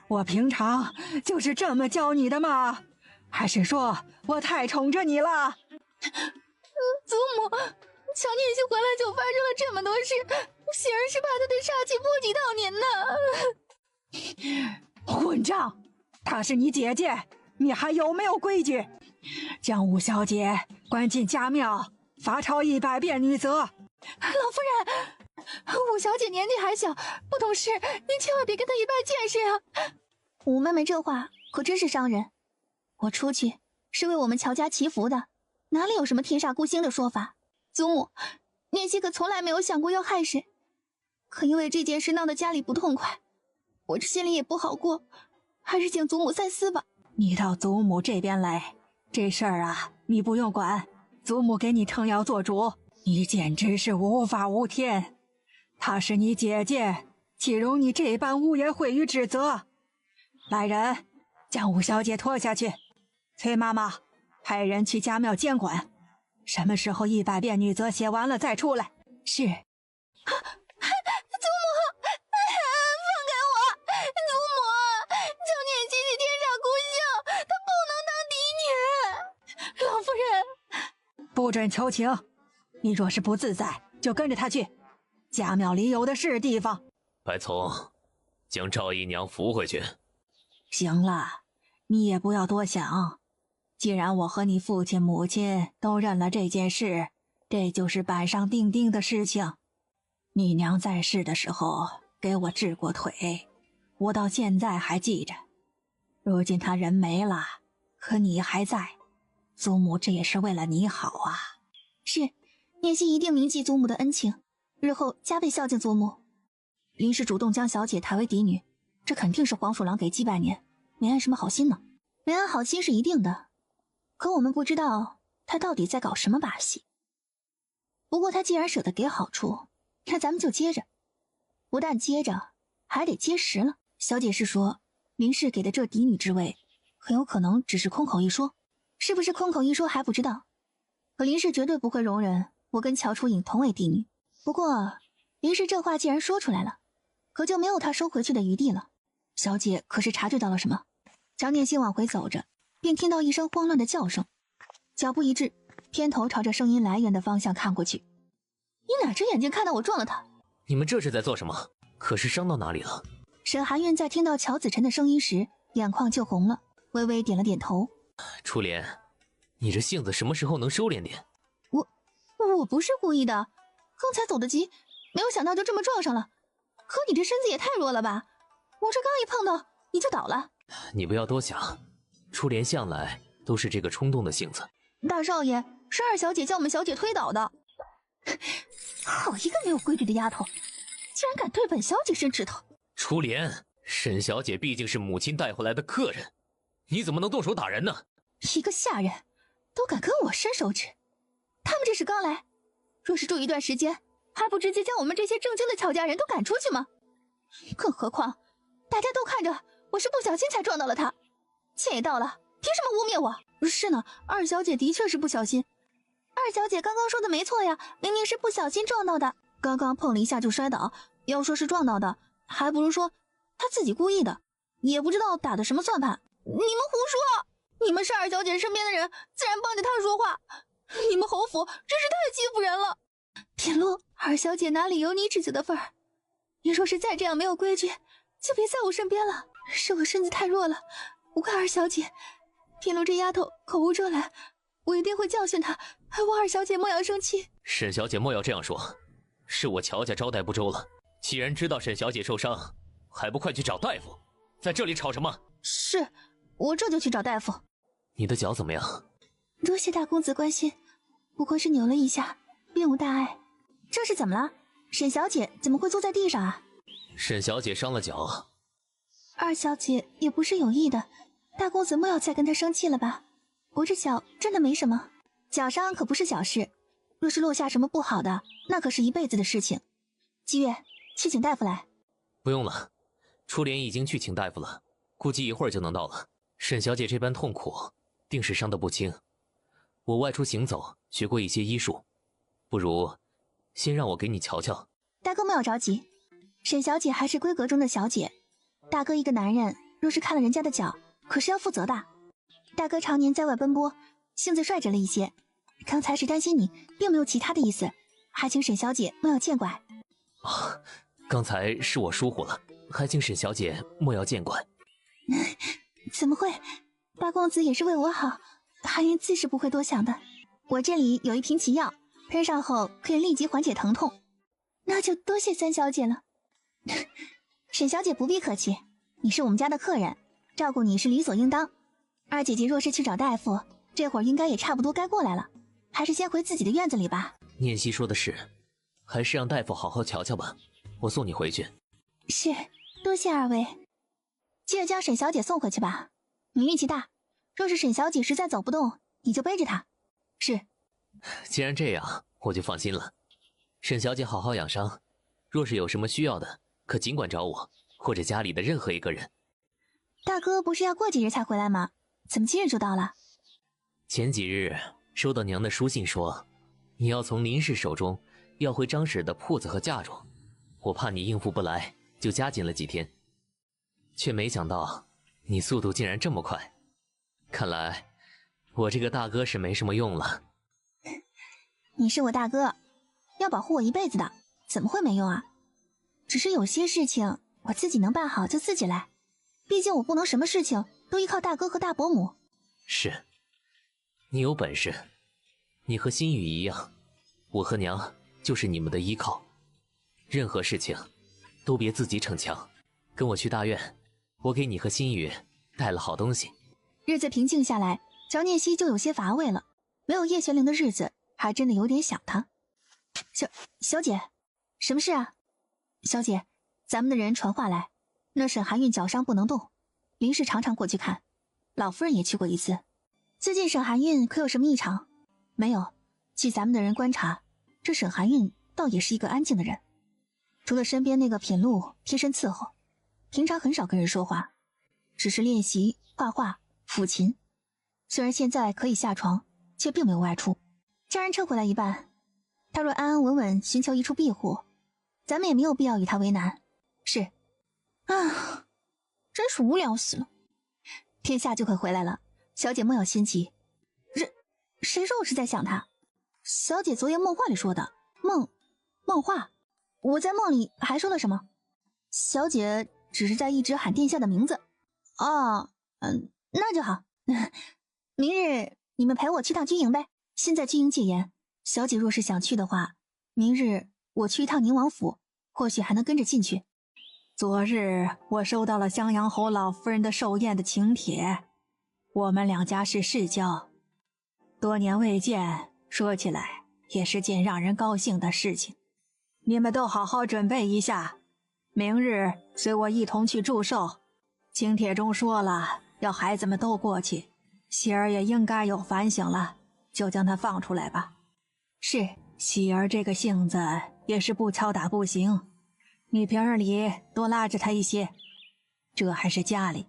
我平常就是这么教你的吗？还是说我太宠着你了？祖母，乔念希回来就发生了这么多事，喜儿是怕他的煞气波及到您呢。混账！她是你姐姐，你还有没有规矩？将五小姐关进家庙，罚抄100遍女则。老夫人，五小姐年纪还小，不懂事，您千万别跟她一般见识啊。五妹妹这话可真是伤人。我出去是为我们乔家祈福的，哪里有什么天煞孤星的说法？祖母，念希可从来没有想过要害谁，可因为这件事闹得家里不痛快，我这心里也不好过，还是请祖母三思吧。你到祖母这边来，这事儿啊，你不用管，祖母给你撑腰做主。你简直是无法无天，她是你姐姐，岂容你这般污言秽语指责？来人，将五小姐拖下去。崔妈妈，派人去家庙监管，什么时候100遍女则写完了再出来。是。祖母，放开我！祖母，乔念希是天煞孤星，她不能当嫡不准求情。你若是不自在，就跟着他去，家庙里有的是地方。白从，将赵姨娘扶回去。行了，你也不要多想。既然我和你父亲母亲都认了这件事，这就是板上钉钉的事情。你娘在世的时候给我治过腿，我到现在还记着。如今她人没了，可你还在，祖母这也是为了你好啊。是，念希一定铭记祖母的恩情，日后加倍孝敬祖母。林氏主动将小姐抬为嫡女，这肯定是黄鼠狼给鸡拜年，没安什么好心呢。没安好心是一定的，可我们不知道他到底在搞什么把戏。不过他既然舍得给好处，那咱们就接着，不但接着，还得接实了。小姐是说，林氏给的这嫡女之位，很有可能只是空口一说，是不是空口一说还不知道。可林氏绝对不会容忍我跟乔楚颖同为嫡女。不过林氏这话既然说出来了，可就没有他收回去的余地了。小姐可是察觉到了什么？张念心往回走着，便听到一声慌乱的叫声，脚步一滞，偏头朝着声音来源的方向看过去。你哪只眼睛看到我撞了他？你们这是在做什么？可是伤到哪里了？沈寒韵在听到乔子晨的声音时，眼眶就红了，微微点了点头。初莲，你这性子什么时候能收敛点？我不是故意的，刚才走得急，没有想到就这么撞上了。可你这身子也太弱了吧，我这刚一碰到你就倒了。你不要多想，初莲向来都是这个冲动的性子。大少爷，是二小姐将我们小姐推倒的。好一个没有规矩的丫头，竟然敢对本小姐伸指头。初莲，沈小姐毕竟是母亲带回来的客人，你怎么能动手打人呢？一个下人都敢跟我伸手指，他们这是刚来，若是住一段时间，还不直接将我们这些正经的乔家人都赶出去吗？更何况大家都看着我是不小心才撞到了他，钱也到了，凭什么污蔑我？是呢，二小姐的确是不小心。二小姐刚刚说的没错呀，明明是不小心撞到的，刚刚碰了一下就摔倒，要说是撞到的，还不如说她自己故意的，也不知道打的什么算盘。你们胡说！你们是二小姐身边的人，自然帮着她说话。你们侯府真是太欺负人了。田洛，二小姐哪里有你指责的份儿？你若是再这样没有规矩，就别在我身边了。是我身子太弱了，不怪二小姐。田洛这丫头口无遮拦，我一定会教训她，还望二小姐莫要生气。沈小姐莫要这样说，是我乔家招待不周了。既然知道沈小姐受伤，还不快去找大夫？在这里吵什么？是，我这就去找大夫。你的脚怎么样？多谢大公子关心，不过是扭了一下，并无大碍。这是怎么了？沈小姐怎么会坐在地上啊？沈小姐伤了脚。二小姐也不是有意的，大公子莫要再跟她生气了吧？我这脚真的没什么，脚伤可不是小事，若是落下什么不好的，那可是一辈子的事情。姬月，去请大夫来。不用了，初莲已经去请大夫了，估计一会儿就能到了。沈小姐这般痛苦，定是伤得不轻。我外出行走，学过一些医术，不如先让我给你瞧瞧。大哥莫要着急，沈小姐还是闺阁中的小姐，大哥一个男人，若是看了人家的脚，可是要负责的。大哥常年在外奔波，性子率直了一些，刚才是担心你，并没有其他的意思，还请沈小姐莫要见怪。刚才是我疏忽了，还请沈小姐莫要见怪。怎么会，大公子也是为我好，韩云自是不会多想的。我这里有一瓶奇药，喷上后可以立即缓解疼痛，那就多谢三小姐了。沈小姐不必客气，你是我们家的客人，照顾你是理所应当。二姐姐若是去找大夫，这会儿应该也差不多该过来了，还是先回自己的院子里吧。念希说的是，还是让大夫好好瞧瞧吧，我送你回去。是，多谢二位。记得将沈小姐送回去吧，你力气大，若是沈小姐实在走不动，你就背着她。是。既然这样，我就放心了。沈小姐好好养伤，若是有什么需要的，可尽管找我，或者家里的任何一个人。大哥不是要过几日才回来吗？怎么今日就到了？前几日收到娘的书信说，你要从林氏手中要回张氏的铺子和嫁妆，我怕你应付不来，就加紧了几天，却没想到你速度竟然这么快，看来我这个大哥是没什么用了。你是我大哥，要保护我一辈子的，怎么会没用啊？只是有些事情我自己能办好就自己来，毕竟我不能什么事情都依靠大哥和大伯母。是，你有本事，你和心雨一样，我和娘就是你们的依靠，任何事情都别自己逞强，跟我去大院，我给你和心雨带了好东西。日子平静下来，乔念希就有些乏味了，没有叶玄灵的日子还真的有点想他。小姐，什么事啊？小姐，咱们的人传话来，那沈寒韵脚伤不能动，林氏常常过去看，老夫人也去过一次。最近沈寒韵可有什么异常？没有，据咱们的人观察，这沈寒韵倒也是一个安静的人，除了身边那个品路贴身伺候，平常很少跟人说话，只是练习画画、抚琴。虽然现在可以下床，却并没有外出。家人撤回来一半，他若安安稳稳寻求一处庇护，咱们也没有必要与他为难。是啊，真是无聊死了。天下就会回来了，小姐莫要心急。谁说我是在想他？小姐昨夜梦话里说的。梦话？我在梦里还说了什么？小姐只是在一直喊殿下的名字。哦，那就好。明日你们陪我去趟军营呗。现在军营戒严，小姐若是想去的话，明日我去一趟宁王府，或许还能跟着进去。昨日我收到了襄阳侯老夫人的寿宴的请帖，我们两家是世交，多年未见，说起来也是件让人高兴的事情。你们都好好准备一下，明日随我一同去祝寿。请帖中说了，要孩子们都过去，喜儿也应该有反省了，就将他放出来吧。是，喜儿这个性子也是不敲打不行，你平日里多拉着他一些，这还是家里，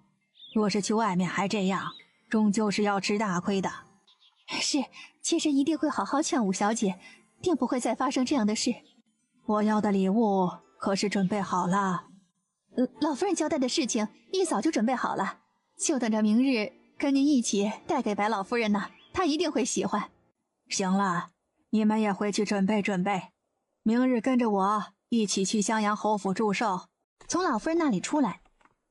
若是去外面还这样，终究是要吃大亏的。是，妾身一定会好好劝五小姐，定不会再发生这样的事。我要的礼物可是准备好了？老夫人交代的事情一早就准备好了，就等着明日跟您一起带给白老夫人呢，她一定会喜欢。行了，你们也回去准备准备，明日跟着我一起去襄阳侯府祝寿。从老夫人那里出来，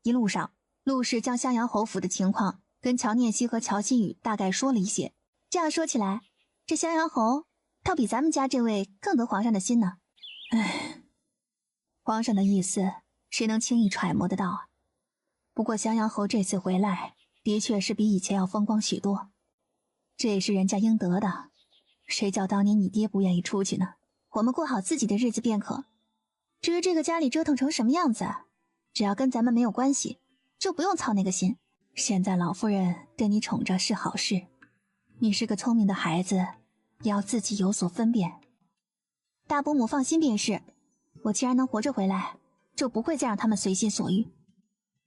一路上陆氏将襄阳侯府的情况跟乔念希和乔新宇大概说了一些。这样说起来，这襄阳侯倒比咱们家这位更得皇上的心呢。唉，皇上的意思谁能轻易揣摩得到啊？不过襄阳侯这次回来的确是比以前要风光许多，这也是人家应得的，谁叫当年你爹不愿意出去呢？我们过好自己的日子便可，至于这个家里折腾成什么样子，只要跟咱们没有关系，就不用操那个心。现在老夫人对你宠着是好事，你是个聪明的孩子，也要自己有所分辨。大伯母放心便是，我既然能活着回来，就不会再让他们随心所欲。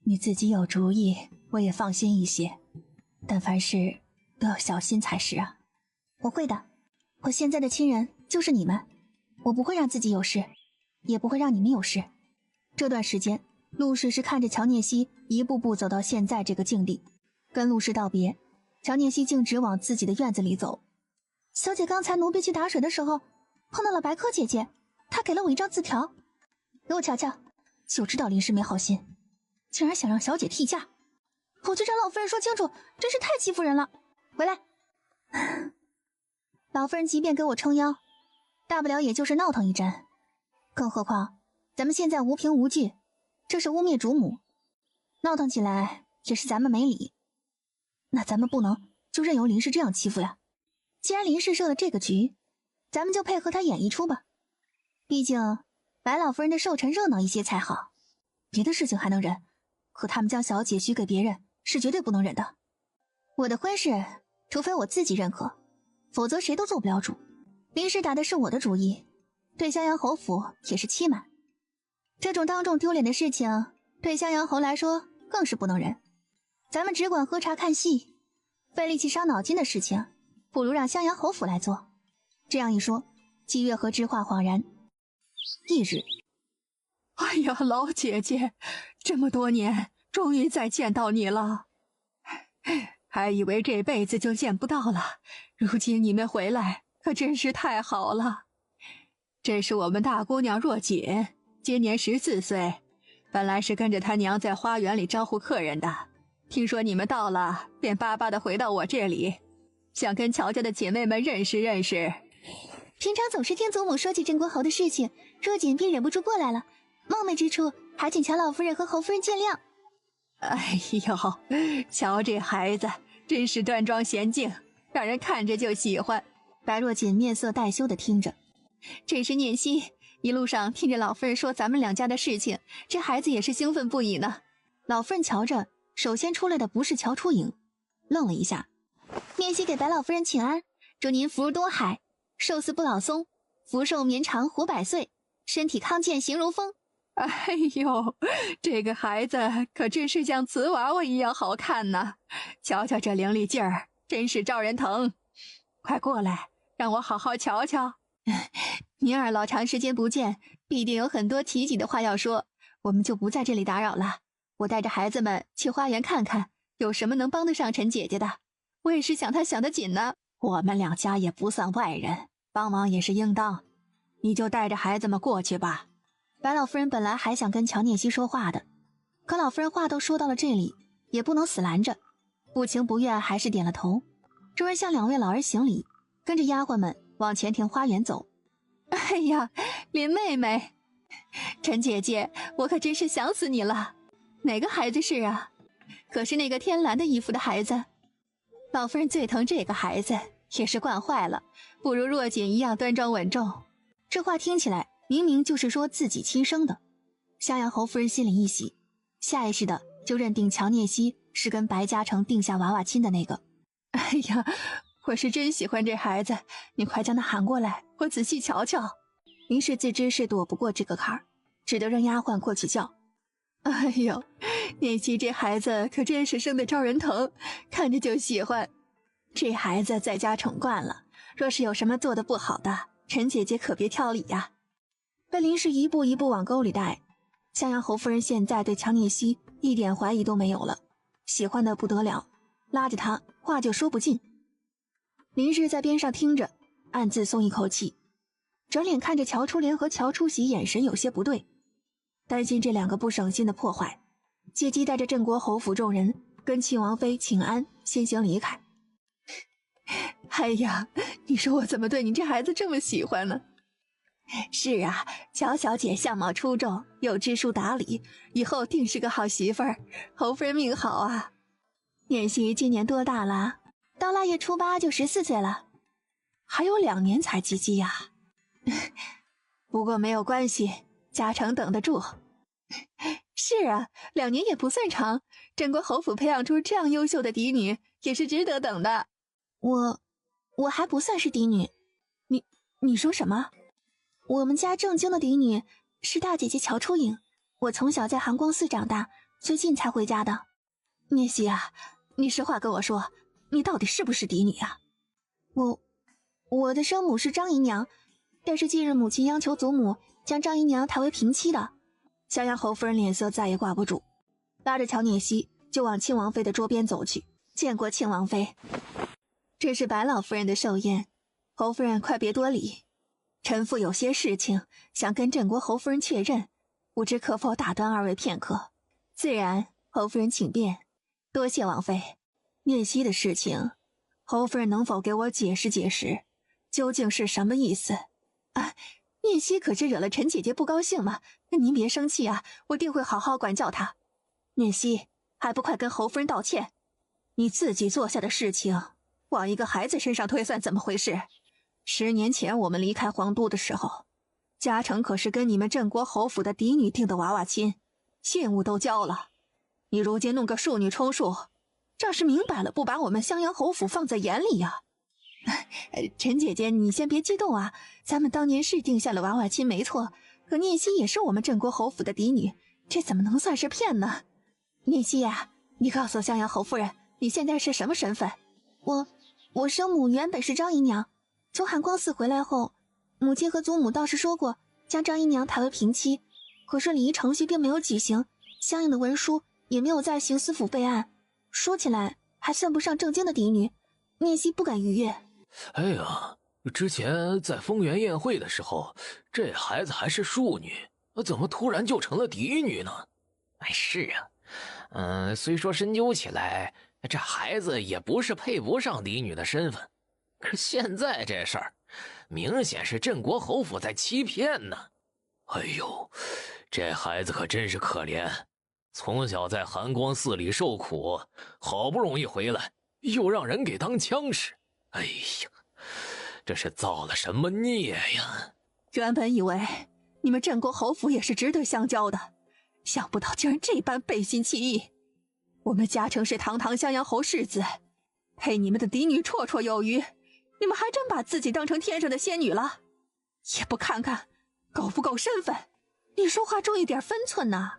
你自己有主意，我也放心一些，但凡事都要小心才是啊。我会的，我现在的亲人就是你们，我不会让自己有事，也不会让你们有事。这段时间陆氏是看着乔念希一步步走到现在这个境地，跟陆氏道别，乔念希径直往自己的院子里走。小姐刚才奴婢去打水的时候碰到了白柯姐姐，她给了我一张字条，给我瞧瞧，就知道林氏没好心，竟然想让小姐替嫁，我就让老夫人说清楚，真是太欺负人了。回来，老夫人即便给我撑腰，大不了也就是闹腾一阵，更何况咱们现在无凭无据，这是污蔑主母，闹腾起来也是咱们没理。那咱们不能就任由林氏这样欺负呀。既然林氏设了这个局，咱们就配合他演一出吧，毕竟白老夫人的寿辰热闹一些才好。别的事情还能忍，可他们将小姐许给别人是绝对不能忍的。我的婚事除非我自己认可，否则谁都做不了主。林氏打的是我的主意，对襄阳侯府也是欺瞒，这种当众丢脸的事情对襄阳侯来说更是不能忍。咱们只管喝茶看戏，费力气伤脑筋的事情不如让襄阳侯府来做。这样一说，季月和知画恍然。翌日，哎呀，老姐姐，这么多年终于再见到你了，还以为这辈子就见不到了，如今你们回来，可真是太好了。这是我们大姑娘若锦，今年14岁，本来是跟着她娘在花园里招呼客人的，听说你们到了，便巴巴的回到我这里，想跟乔家的姐妹们认识认识。平常总是听祖母说起镇国侯的事情，若锦便忍不住过来了，冒昧之处还请乔老夫人和侯夫人见谅。哎呦，乔这孩子真是端庄娴静，让人看着就喜欢。白若锦面色带羞的听着，真是念希，一路上听着老夫人说咱们两家的事情，这孩子也是兴奋不已呢。老夫人瞧着，首先出来的不是乔初影，愣了一下。念希给白老夫人请安，祝您福如东海，寿似不老松，福寿绵长，活100岁，身体康健，形如风。哎呦，这个孩子可真是像瓷娃娃一样好看呢，瞧瞧这伶俐劲儿，真是招人疼。快过来，让我好好瞧瞧。您二老长时间不见，必定有很多提己的话要说，我们就不在这里打扰了。我带着孩子们去花园看看，有什么能帮得上陈姐姐的。我也是想她想得紧呢。我们两家也不算外人，帮忙也是应当。你就带着孩子们过去吧。白老夫人本来还想跟乔念希说话的，可老夫人话都说到了这里，也不能死拦着，不情不愿还是点了头。众人向2位老儿行礼，跟着丫鬟们往前庭花园走。哎呀，林妹妹，陈姐姐，我可真是想死你了。哪个孩子是啊？可是那个天蓝的衣服的孩子。老夫人最疼这个孩子，也是惯坏了，不如若锦一样端庄稳重。这话听起来明明就是说自己亲生的。襄阳侯夫人心里一喜，下意识的就认定乔念希是跟白嘉诚定下娃娃亲的那个。哎呀，我是真喜欢这孩子，你快将他喊过来，我仔细瞧瞧。林氏自知是躲不过这个坎儿，只得让丫鬟过去叫。哎呦，念希这孩子可真是生得招人疼，看着就喜欢。这孩子在家宠惯了，若是有什么做得不好的，陈姐姐可别挑理呀。被林氏一步一步往沟里带，襄阳侯夫人现在对乔念希一点怀疑都没有了，喜欢的不得了，拉着他话就说不尽。林氏在边上听着，暗自松一口气，转脸看着乔初莲和乔初喜，眼神有些不对，担心这2个不省心的破坏，借机带着镇国侯府众人跟庆王妃请安，先行离开。哎呀，你说我怎么对你这孩子这么喜欢呢？是啊，乔小姐相貌出众，又知书达理，以后定是个好媳妇儿。侯夫人命好啊。念希今年多大了？到腊月初8就14岁了，还有2年才及笄呀。不过没有关系，嘉诚等得住。是啊，2年也不算长，镇国侯府培养出这样优秀的嫡女，也是值得等的。我还不算是嫡女。你说什么？我们家正经的嫡女是大姐姐乔初影，我从小在寒光寺长大，最近才回家的。念希啊，你实话跟我说，你到底是不是嫡女啊？我的生母是张姨娘，但是近日母亲央求祖母将张姨娘抬为平妻的。襄阳侯夫人脸色再也挂不住，拉着乔念希就往庆王妃的桌边走去。见过庆王妃。这是白老夫人的寿宴，侯夫人快别多礼，臣妇有些事情想跟镇国侯夫人确认，不知可否打断2位片刻？自然，侯夫人请便。多谢王妃。念希的事情，侯夫人能否给我解释解释，究竟是什么意思？啊，念希可是惹了陈姐姐不高兴吗？您别生气啊，我定会好好管教她。念希，还不快跟侯夫人道歉？你自己做下的事情，往一个孩子身上推算，怎么回事？10年前我们离开皇都的时候，嘉诚可是跟你们镇国侯府的嫡女定的娃娃亲，信物都交了。你如今弄个庶女充数，这是明摆了不把我们襄阳侯府放在眼里呀。陈姐姐，你先别激动啊，咱们当年是定下了娃娃亲没错，可念希也是我们镇国侯府的嫡女，这怎么能算是骗呢？念希啊，你告诉襄阳侯夫人，你现在是什么身份？我生母原本是张姨娘，从寒光寺回来后，母亲和祖母倒是说过将张姨娘抬为平妻，可是礼仪程序并没有举行，相应的文书也没有在刑司府备案，说起来还算不上正经的嫡女，念希不敢逾越。哎呀，之前在丰原宴会的时候，这孩子还是庶女，怎么突然就成了嫡女呢？哎，是啊，虽说深究起来，这孩子也不是配不上嫡女的身份，可现在这事儿，明显是镇国侯府在欺骗呢。哎呦，这孩子可真是可怜，从小在寒光寺里受苦，好不容易回来，又让人给当枪使。哎呀，这是造了什么孽呀！原本以为你们镇国侯府也是值得相交的，想不到竟然这般背信弃义。我们嘉诚是堂堂襄阳侯世子，配你们的嫡女绰绰有余，你们还真把自己当成天上的仙女了，也不看看够不够身份。你说话注意点分寸呐！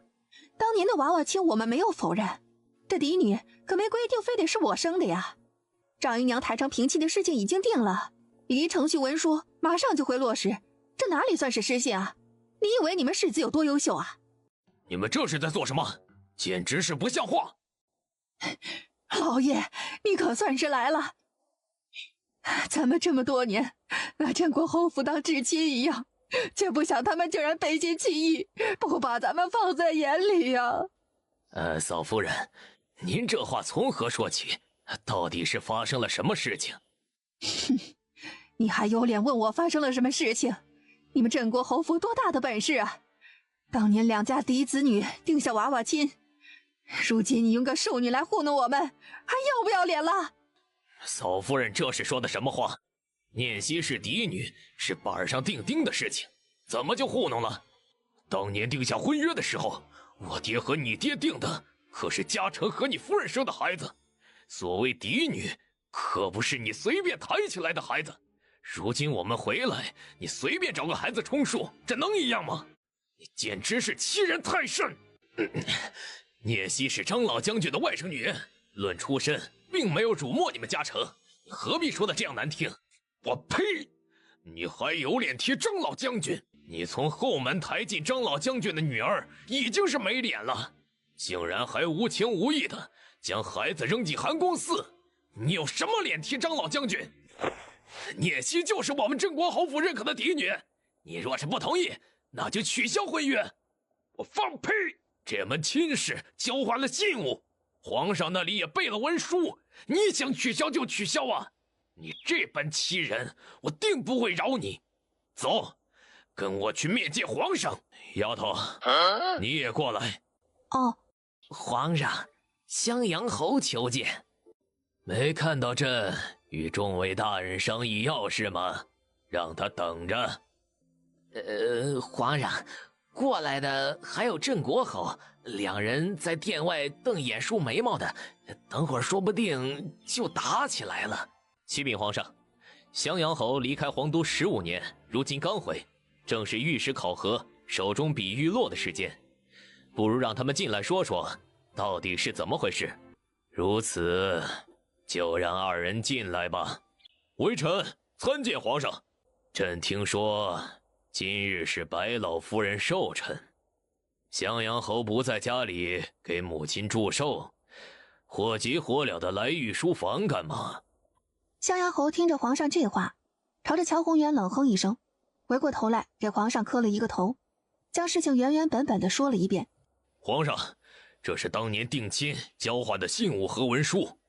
当年的娃娃亲我们没有否认，这嫡女可没规定非得是我生的呀。赵姨娘台上平妻的事情已经定了，离程序文书马上就会落实，这哪里算是失信啊？你以为你们世子有多优秀啊？你们这是在做什么？简直是不像话！老爷，你可算是来了。咱们这么多年拿镇国侯府当至亲一样，却不想他们竟然背信弃义，不把咱们放在眼里呀。嫂夫人，您这话从何说起？到底是发生了什么事情？你还有脸问我发生了什么事情？你们镇国侯府多大的本事啊！当年两家嫡子女定下娃娃亲，如今你用个庶女来糊弄我们，还要不要脸了？嫂夫人这是说的什么话？念希是嫡女，是板上钉钉的事情，怎么就糊弄了？当年定下婚约的时候，我爹和你爹定的可是嘉诚和你夫人生的孩子，所谓嫡女可不是你随便抬起来的孩子。如今我们回来，你随便找个孩子充数，这能一样吗？你简直是欺人太甚！聂希是张老将军的外甥女，论出身并没有辱没你们嘉诚，你何必说的这样难听？我呸！你还有脸提张老将军？你从后门抬进张老将军的女儿，已经是没脸了，竟然还无情无义的将孩子扔进寒宫寺，你有什么脸提张老将军？聂希就是我们镇国侯府认可的嫡女，你若是不同意，那就取消婚约。我放屁！这门亲事交换了信物，皇上那里也备了文书，你想取消就取消啊！你这般欺人，我定不会饶你。走，跟我去面见皇上。丫头，你也过来。哦，皇上，襄阳侯求见。没看到朕与众位大人商议要事吗？让他等着。皇上，过来的还有镇国侯，两人在殿外瞪眼竖眉毛的，等会儿说不定就打起来了。启禀皇上，襄阳侯离开皇都15年，如今刚回，正是御史考核手中笔欲落的时间，不如让他们进来说说到底是怎么回事。如此，就让二人进来吧。微臣参见皇上。朕听说今日是白老夫人寿辰，襄阳侯不在家里给母亲祝寿，火急火燎的来御书房干嘛？襄阳侯听着皇上这话，朝着乔宏元冷哼一声，回过头来给皇上磕了一个头，将事情原原本本的说了一遍。皇上，这是当年定亲交换的信物和文书，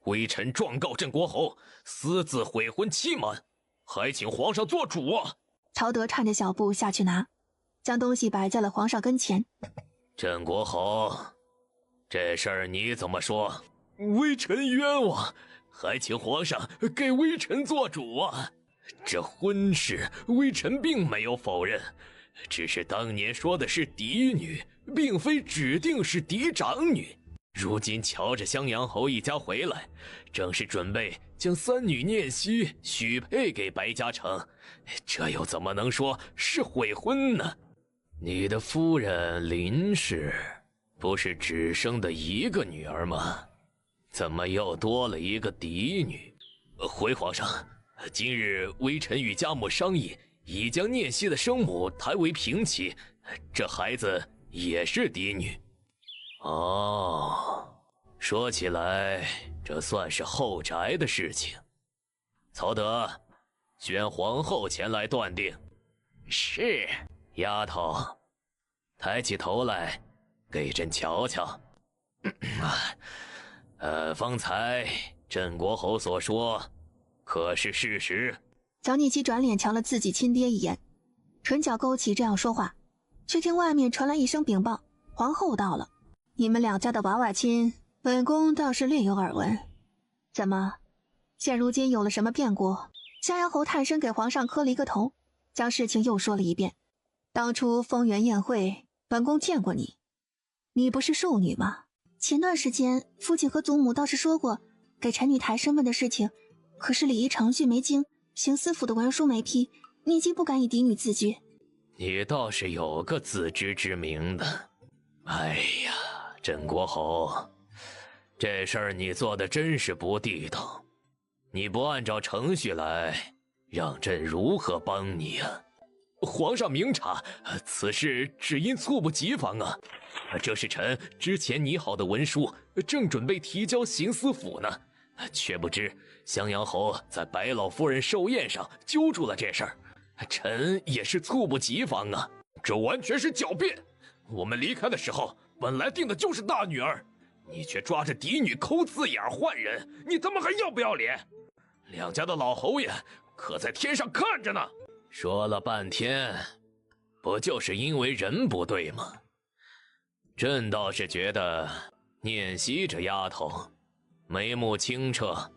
微臣状告镇国侯私自悔婚欺瞒，还请皇上做主啊！曹德颤着小步下去拿，将东西摆在了皇上跟前。镇国侯，这事儿你怎么说？微臣冤枉，还请皇上给微臣做主啊！这婚事微臣并没有否认，只是当年说的是嫡女，并非指定是嫡长女。如今瞧着襄阳侯一家回来，正是准备将三女念希许配给白嘉诚，这又怎么能说是悔婚呢？你的夫人林氏不是只生的一个女儿吗？怎么又多了一个嫡女？回皇上，今日微臣与家母商议，已将念希的生母抬为平妻，这孩子也是嫡女。哦，说起来，这算是后宅的事情。曹德，宣皇后前来断定。是。丫头，抬起头来，给朕瞧瞧。方才镇国侯所说，可是事实？乔聂基转脸瞧了自己亲爹一眼，唇角勾起，这样说话，却听外面传来一声禀报：皇后到了。你们两家的娃娃亲，本宫倒是略有耳闻。怎么，现如今有了什么变故？襄阳侯探身给皇上磕了一个头，将事情又说了一遍。当初丰原宴会，本宫见过你，你不是庶女吗？前段时间父亲和祖母倒是说过给臣女抬身份的事情，可是礼仪程序没经，刑司府的文书没批，聂姬不敢以嫡女自居。你倒是有个自知之明的。哎呀，镇国侯，这事儿你做的真是不地道，你不按照程序来，让朕如何帮你啊？皇上明察，此事只因猝不及防啊！这是臣之前拟好的文书，正准备提交刑司府呢，却不知襄阳侯在白老夫人寿宴上揪住了这事儿，臣也是猝不及防啊！这完全是狡辩！我们离开的时候本来定的就是大女儿，你却抓着嫡女抠字眼换人，你他妈还要不要脸？两家的老侯爷可在天上看着呢！说了半天，不就是因为人不对吗？朕倒是觉得念希这丫头眉目清澈，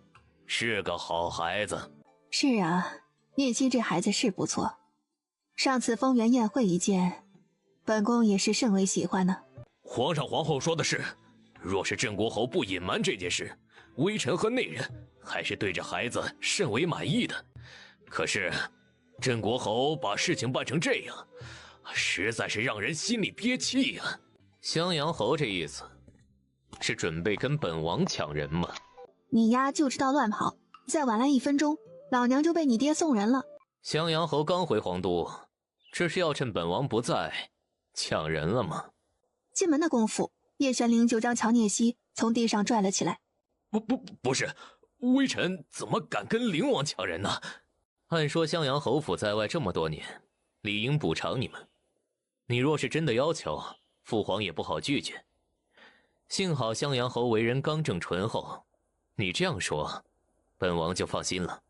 是个好孩子。是啊，念希这孩子是不错，上次丰原宴会一见，本宫也是甚为喜欢呢。皇上皇后说的是，若是镇国侯不隐瞒这件事，微臣和内人还是对这孩子甚为满意的。可是镇国侯把事情办成这样，实在是让人心里憋气呀。襄阳侯这意思是准备跟本王抢人吗？你丫就知道乱跑，再晚来1分钟，老娘就被你爹送人了。襄阳侯刚回皇都，这是要趁本王不在抢人了吗？进门的功夫，叶玄灵就将乔聂希从地上拽了起来。不是，微臣怎么敢跟灵王抢人呢？按说襄阳侯府在外这么多年，理应补偿你们。你若是真的要求，父皇也不好拒绝。幸好襄阳侯为人刚正醇厚，你这样说，本王就放心了。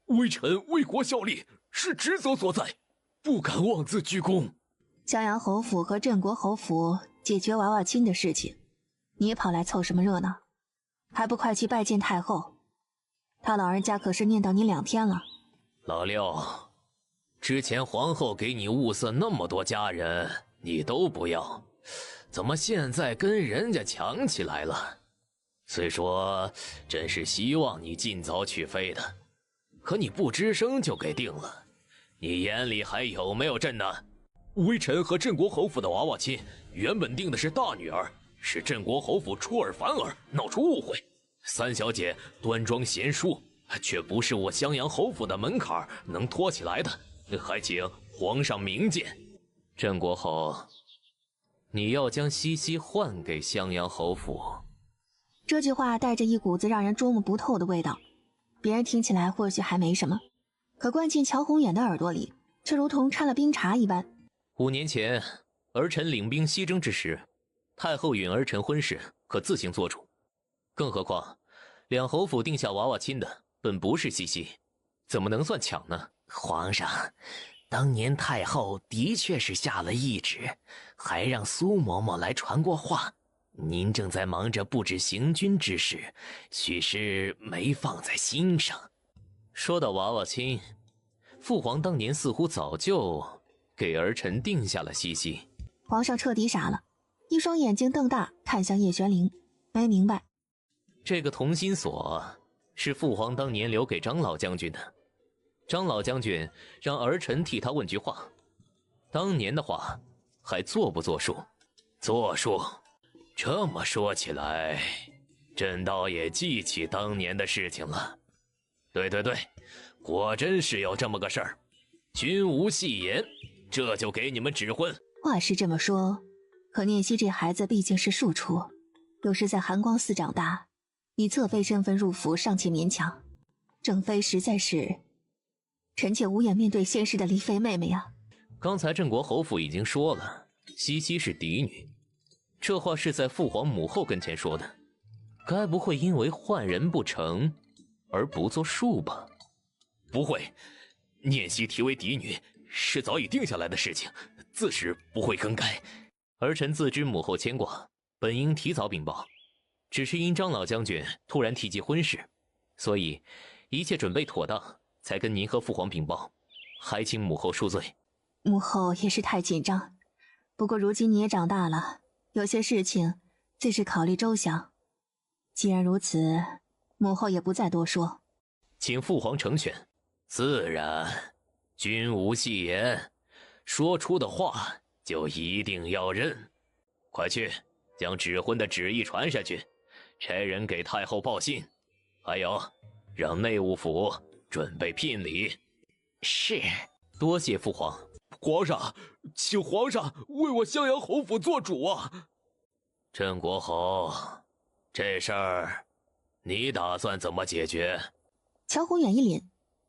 微臣为国效力是职责所在，不敢妄自居功。襄阳侯府和镇国侯府解决娃娃亲的事情，你跑来凑什么热闹？还不快去拜见太后？他老人家可是念叨你2天了。老六，之前皇后给你物色那么多家人，你都不要，怎么现在跟人家抢起来了？虽说朕是希望你尽早娶妃的，可你不吱声就给定了，你眼里还有没有朕呢？微臣和镇国侯府的娃娃亲原本定的是大女儿，是镇国侯府出尔反尔，闹出误会。三小姐端庄贤淑，却不是我襄阳侯府的门槛能托起来的，还请皇上明鉴。镇国侯，你要将西西换给襄阳侯府。这句话带着一股子让人捉摸不透的味道，别人听起来或许还没什么，可灌进乔红眼的耳朵里，却如同掺了冰茶一般。5年前，儿臣领兵西征之时，太后允儿臣婚事可自行做主。更何况，两侯府定下娃娃亲的本不是西西，怎么能算抢呢？皇上，当年太后的确是下了懿旨，还让苏嬷嬷来传过话。您正在忙着布置行军之事，许是没放在心上。说到娃娃亲，父皇当年似乎早就给儿臣定下了西西。皇上彻底傻了，一双眼睛瞪大看向叶玄灵，没明白。这个同心锁是父皇当年留给张老将军的，张老将军让儿臣替他问句话，当年的话还作不作数？作数。这么说起来，朕倒也记起当年的事情了。对，果真是有这么个事儿。君无戏言，这就给你们指婚。话是这么说，可念希这孩子毕竟是庶出，又是在寒光寺长大，以侧妃身份入府尚且勉强，正妃实在是臣妾无颜面对现世的丽妃妹妹呀。刚才镇国侯府已经说了，西西是嫡女，这话是在父皇母后跟前说的，该不会因为换人不成而不作数吧？不会，念熙提为嫡女是早已定下来的事情，自是不会更改。儿臣自知母后牵挂，本应提早禀报，只是因张老将军突然提及婚事，所以一切准备妥当，才跟您和父皇禀报，还请母后恕罪。母后也是太紧张，不过如今你也长大了，有些事情自是考虑周详。既然如此，母后也不再多说，请父皇成全。自然，君无戏言，说出的话就一定要认。快去将指婚的旨意传下去，差人给太后报信，还有让内务府准备聘礼。是，多谢父皇。皇上，请皇上为我襄阳侯府做主啊！镇国侯，这事儿你打算怎么解决？乔宏远一凛，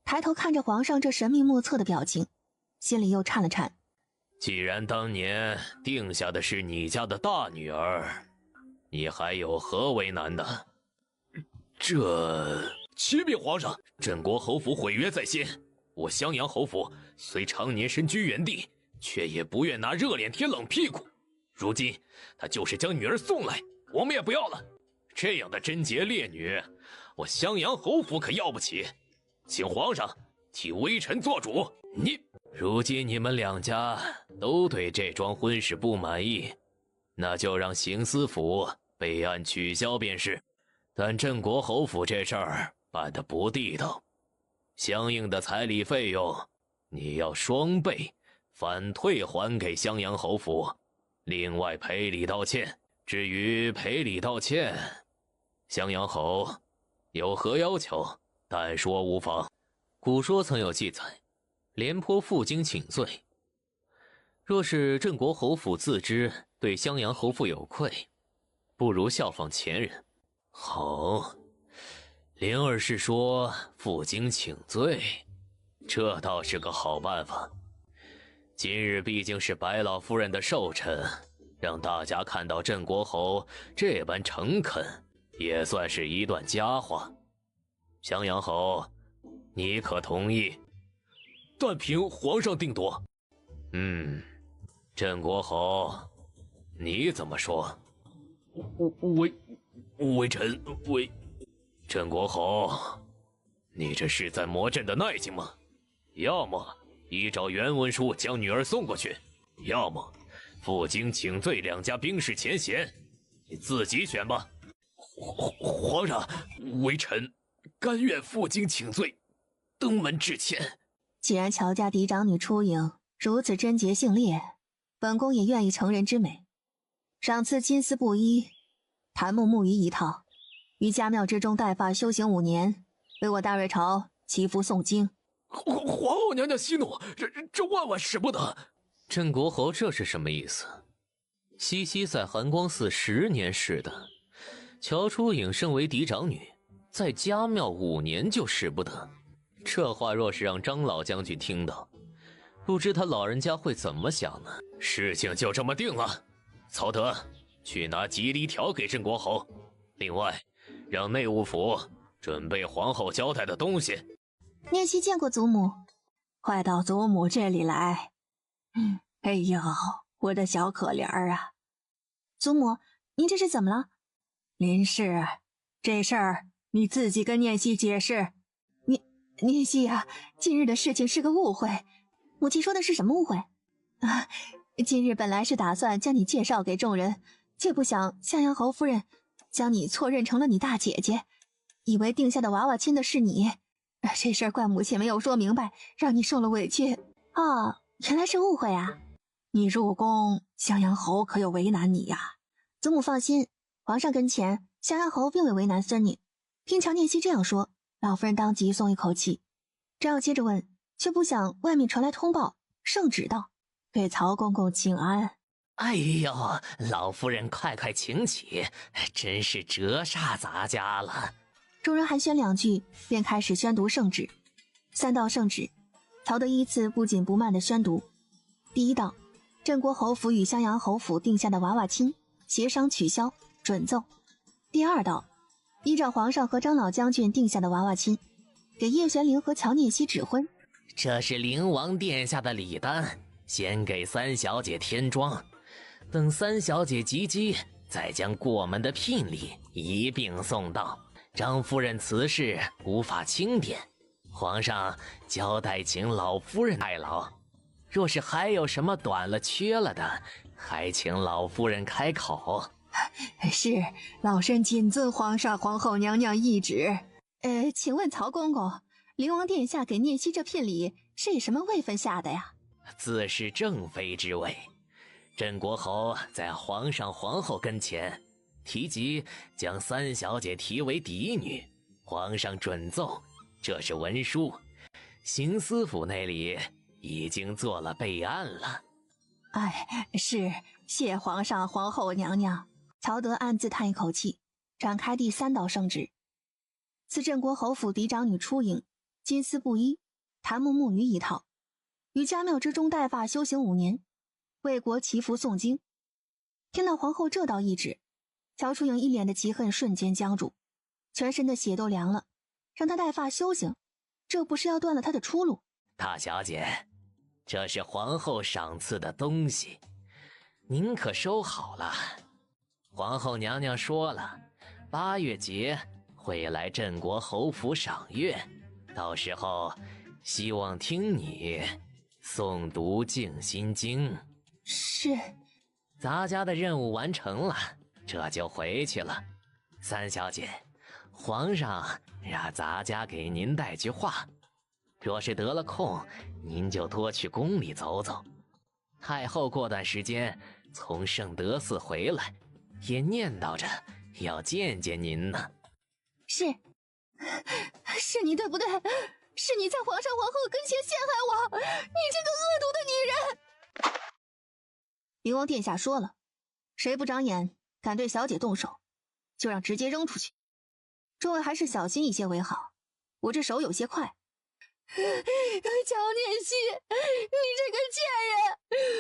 抬头看着皇上这神秘莫测的表情，心里又颤了颤。既然当年定下的是你家的大女儿，你还有何为难的？启禀皇上，镇国侯府毁约在先，我襄阳侯府虽常年身居原地，却也不愿拿热脸贴冷屁股。如今他就是将女儿送来，我们也不要了。这样的贞洁烈女，我襄阳侯府可要不起。请皇上替微臣做主。如今你们两家都对这桩婚事不满意，那就让刑司府备案取消便是。但镇国侯府这事儿办得不地道，相应的彩礼费用你要双倍反退还给襄阳侯府，另外赔礼道歉。至于赔礼道歉，襄阳侯有何要求，但说无妨。古说曾有记载，廉颇负荆请罪。若是镇国侯府自知对襄阳侯府有愧，不如效仿前人。好，灵儿是说负荆请罪，这倒是个好办法。今日毕竟是白老夫人的寿辰，让大家看到镇国侯这般诚恳，也算是一段佳话。襄阳侯，你可同意？但凭皇上定夺。镇国侯，你怎么说？镇国侯，你这是在磨朕的耐性吗？要么依照原文书将女儿送过去，要么负荆请罪两家冰释前嫌，你自己选吧。皇上，微臣甘愿负荆请罪，登门致歉。既然乔家嫡长女初颖如此贞洁性烈，本宫也愿意成人之美，赏赐金丝布衣、檀木木鱼一套，于家庙之中带发修行5年，为我大瑞朝祈福诵经。皇后娘娘息怒，这万万使不得。镇国侯这是什么意思？西西在寒光寺10年是的，乔初颖身为嫡长女，在家庙5年就使不得。这话若是让张老将军听到，不知他老人家会怎么想呢？事情就这么定了。曹德，去拿吉利条给镇国侯，另外让内务府准备皇后交代的东西。念熙见过祖母，快到祖母这里来。哎呦，我的小可怜儿啊！祖母，您这是怎么了？林氏，这事儿你自己跟念熙解释。念熙呀，今日的事情是个误会。母亲说的是什么误会？今日本来是打算将你介绍给众人，却不想襄阳侯夫人将你错认成了你大姐姐，以为定下的娃娃亲的是你。这事儿怪母亲没有说明白，让你受了委屈。哦，原来是误会啊！你入宫，襄阳侯可有为难你呀？祖母放心，皇上跟前，襄阳侯并未为难孙女。听乔念熙这样说，老夫人当即松一口气，正要接着问，却不想外面传来通报，圣旨道：“给曹公公请安。”哎呦，老夫人快快请起，真是折煞咱家了。众人寒暄2句，便开始宣读圣旨。3道圣旨曹德依次不紧不慢地宣读。第一道，镇国侯府与襄阳侯府定下的娃娃亲协商取消，准奏。第二道，依照皇上和张老将军定下的娃娃亲，给叶玄龄和乔念熙指婚。这是灵王殿下的礼单，先给三小姐添妆，等三小姐及笄，再将过门的聘礼一并送到。张夫人此事无法清点，皇上交代请老夫人代劳。若是还有什么短了缺了的，还请老夫人开口。是，老身谨遵皇上皇后娘娘懿旨。请问曹公公，灵王殿下给念熙这聘礼是以什么位分下的呀？自是正妃之位。镇国侯在皇上皇后跟前提及将三小姐提为嫡女，皇上准奏，这是文书，刑司府那里已经做了备案了。是，谢皇上皇后娘娘。曹德暗自叹一口气，展开第三道圣旨。赐镇国侯府嫡长女初颖金丝布衣、檀木木鱼一套，于家庙之中带发修行5年，为国祈福诵经。听到皇后这道懿旨，乔初颖一脸的嫉恨瞬间僵住，全身的血都凉了。让她带发修行，这不是要断了她的出路？大小姐，这是皇后赏赐的东西，您可收好了。皇后娘娘说了，8月节会来镇国侯府赏月，到时候希望听你诵读静心经。是。咱家的任务完成了，这就回去了。三小姐，皇上让咱家给您带句话，若是得了空，您就多去宫里走走。太后过段时间从圣德寺回来，也念叨着要见见您呢。是你对不对？是你在皇上皇后跟前陷害我，你这个恶毒的女人！灵王殿下说了，谁不长眼敢对小姐动手，就让直接扔出去。诸位还是小心一些为好，我这手有些快。乔念熙，你这个贱人，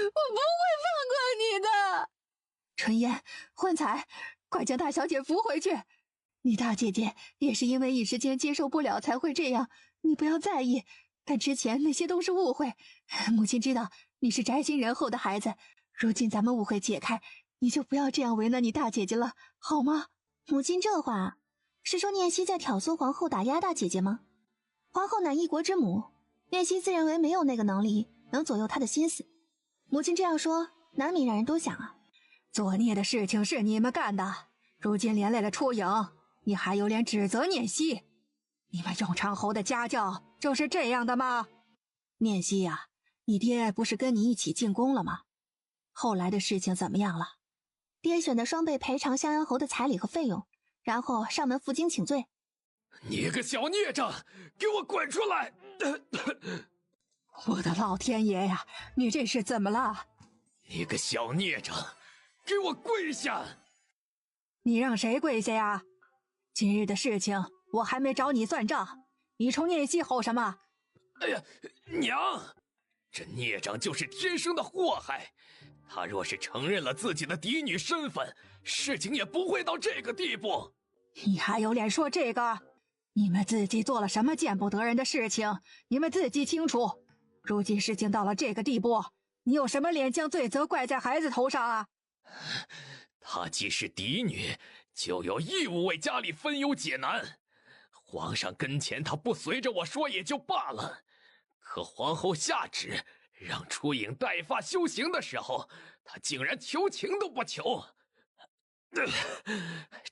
我不会放过你的！春烟，焕彩，快将大小姐扶回去。你大姐姐也是因为一时间接受不了才会这样，你不要在意。但之前那些都是误会，母亲知道你是宅心仁厚的孩子，如今咱们误会解开，你就不要这样为难你大姐姐了，好吗？母亲这话是说念熙在挑唆皇后打压大姐姐吗？皇后乃一国之母，念熙自认为没有那个能力能左右她的心思。母亲这样说，难免让人多想啊。作孽的事情是你们干的，如今连累了初颖，你还有脸指责念熙？你们永昌侯的家教就是这样的吗？念熙呀，你爹不是跟你一起进宫了吗？后来的事情怎么样了？爹选的双倍赔偿襄阳侯的彩礼和费用，然后上门负荆请罪。你个小孽障，给我滚出来！我的老天爷呀，你这是怎么了？你个小孽障，给我跪下！你让谁跪下呀？今日的事情我还没找你算账，你冲念熙吼什么？哎呀，娘，这孽障就是天生的祸害，他若是承认了自己的嫡女身份，事情也不会到这个地步。你还有脸说这个？你们自己做了什么见不得人的事情，你们自己清楚。如今事情到了这个地步，你有什么脸将罪责怪在孩子头上啊？她既是嫡女，就有义务为家里分忧解难。皇上跟前她不随着我说也就罢了，可皇后下旨让初颖带发修行的时候，她竟然求情都不求。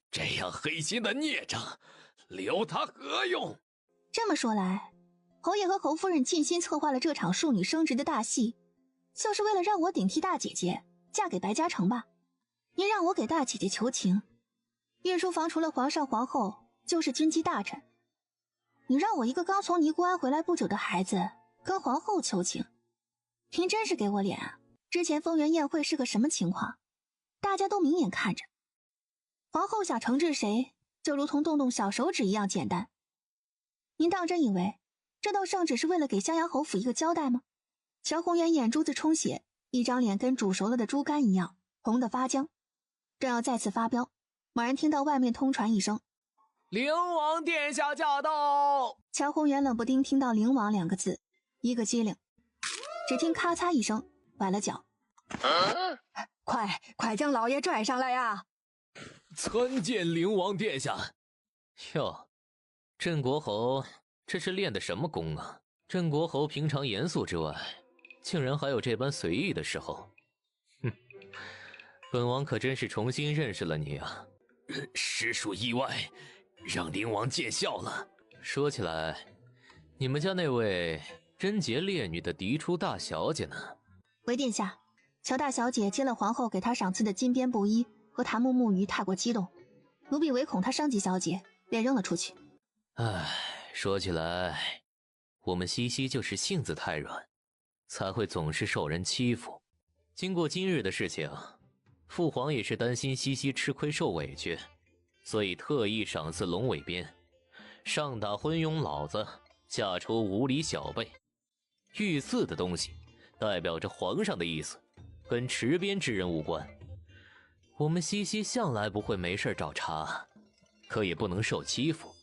这样黑心的孽障，留他何用？这么说来，侯爷和侯夫人尽心策划了这场庶女升职的大戏，就是为了让我顶替大姐姐嫁给白嘉诚吧？您让我给大姐姐求情，御书房除了皇上皇后就是军机大臣，你让我一个刚从尼姑庵回来不久的孩子跟皇后求情，您真是给我脸啊！之前丰原宴会是个什么情况，大家都明眼看着。皇后想惩治谁，就如同动动小手指一样简单。您当真以为这道圣旨是为了给襄阳侯府一个交代吗？乔宏元眼珠子充血，一张脸跟煮熟了的猪肝一样，红得发僵，正要再次发飙，猛然听到外面通传一声：“灵王殿下驾到！”乔宏元冷不丁听到灵王2个字，一个机灵，只听咔嚓一声，崴了脚。快将老爷拽上来呀！参见灵王殿下。哟，镇国侯这是练的什么功啊？镇国侯平常严肃之外，竟然还有这般随意的时候。哼，本王可真是重新认识了你啊！实属意外，让灵王见笑了。说起来，你们家那位贞洁烈女的嫡出大小姐呢？回殿下，乔大小姐接了皇后给她赏赐的金边布衣和檀木木鱼，太过激动，奴婢唯恐她伤及小姐，便扔了出去。唉，说起来，我们西西就是性子太软，才会总是受人欺负。经过今日的事情，父皇也是担心西西吃亏受委屈，所以特意赏赐龙尾鞭，上打昏庸老子，下出无理小辈。御赐的东西代表着皇上的意思，跟持鞭之人无关。我们西西向来不会没事找茬，可也不能受欺负。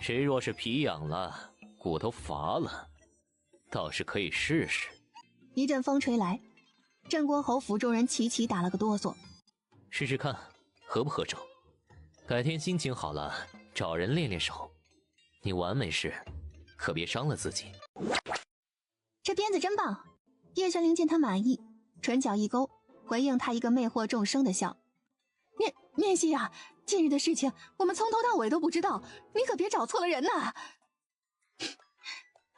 谁若是皮痒了，骨头乏了，倒是可以试试。一阵风吹来，镇国侯府众人齐齐打了个哆嗦。试试看合不合手，改天心情好了找人练练手。你玩没事，可别伤了自己。这鞭子真棒！叶玄灵见他满意，唇角一勾，回应他一个魅惑众生的笑。念希啊，近日的事情我们从头到尾都不知道，你可别找错了人呐。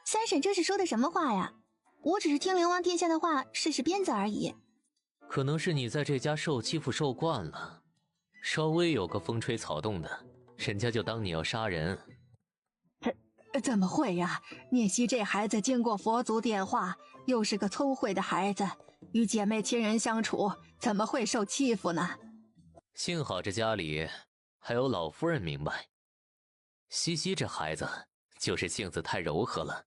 三婶这是说的什么话呀？我只是听灵王殿下的话试试鞭子而已。可能是你在这家受欺负受惯了，稍微有个风吹草动的，人家就当你要杀人。怎么会呀？念希这孩子经过佛祖点化，又是个聪慧的孩子，与姐妹亲人相处，怎么会受欺负呢？幸好这家里还有老夫人明白，西西这孩子就是性子太柔和了，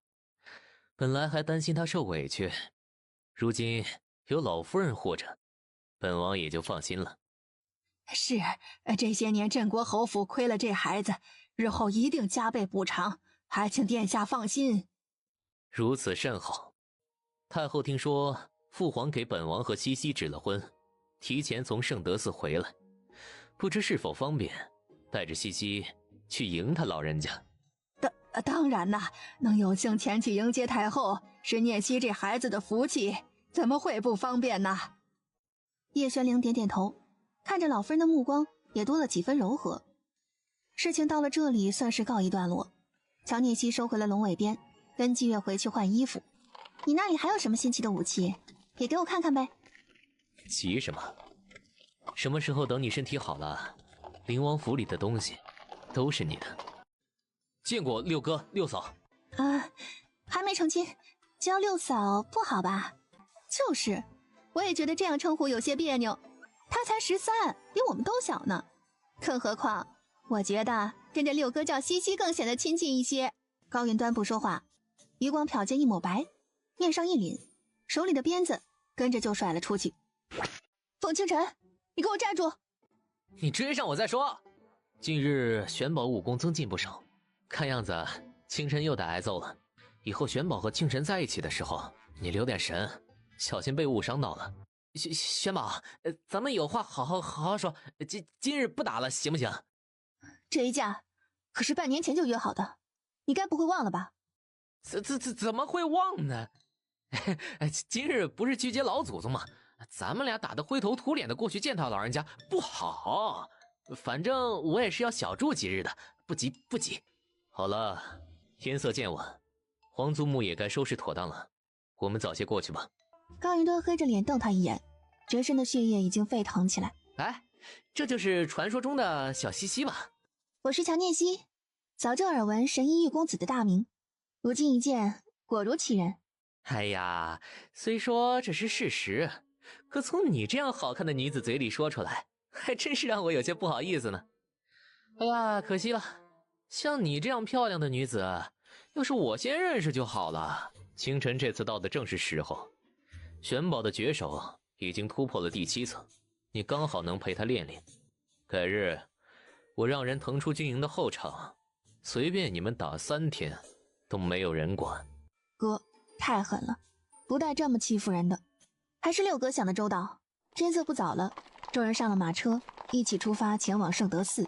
本来还担心他受委屈，如今有老夫人护着，本王也就放心了。是，这些年镇国侯府亏了这孩子，日后一定加倍补偿，还请殿下放心。如此甚好。太后听说父皇给本王和西西指了婚，提前从圣德寺回来，不知是否方便带着西西去迎他老人家。当然呐，能有幸前去迎接太后，是念希这孩子的福气，怎么会不方便呢？叶玄灵点点头，看着老夫人的目光也多了几分柔和。事情到了这里算是告一段落。乔念希收回了龙尾鞭，跟季月回去换衣服。你那里还有什么新奇的武器，也给我看看呗。急什么？什么时候等你身体好了，灵王府里的东西都是你的。见过六哥六嫂啊，还没成亲，叫六嫂不好吧？就是，我也觉得这样称呼有些别扭。他才13，比我们都小呢。更何况，我觉得跟着六哥叫西西更显得亲近一些。高云端不说话，余光瞟见一抹白，面上一凛，手里的鞭子跟着就甩了出去。凤清晨，你给我站住！你追上我再说。近日玄宝武功增进不少，看样子清晨又得挨揍了。以后玄宝和清晨在一起的时候，你留点神，小心被误伤到了。玄宝，咱们有话好好说，今日不打了，行不行？这一架可是半年前就约好的，你该不会忘了吧？怎么会忘呢？今日不是去接老祖宗吗？咱们俩打得灰头土脸的过去见他老人家不好，反正我也是要小住几日的，不急不急。好了，天色渐晚，皇祖墓也该收拾妥当了，我们早些过去吧。高云端黑着脸瞪他一眼，全身的血液已经沸腾起来。哎，这就是传说中的小西西吧？我是乔念希，早就耳闻神医玉公子的大名，如今一见，果如其人。哎呀，虽说这是事实，可从你这样好看的女子嘴里说出来，还真是让我有些不好意思呢。哎呀，可惜了，像你这样漂亮的女子，要是我先认识就好了。清晨这次到的正是时候，玄宝的绝手已经突破了第7层，你刚好能陪他练练。改日我让人腾出军营的后场，随便你们打3天都没有人管。哥太狠了，不带这么欺负人的。还是六哥想的周到。天色不早了，众人上了马车，一起出发前往圣德寺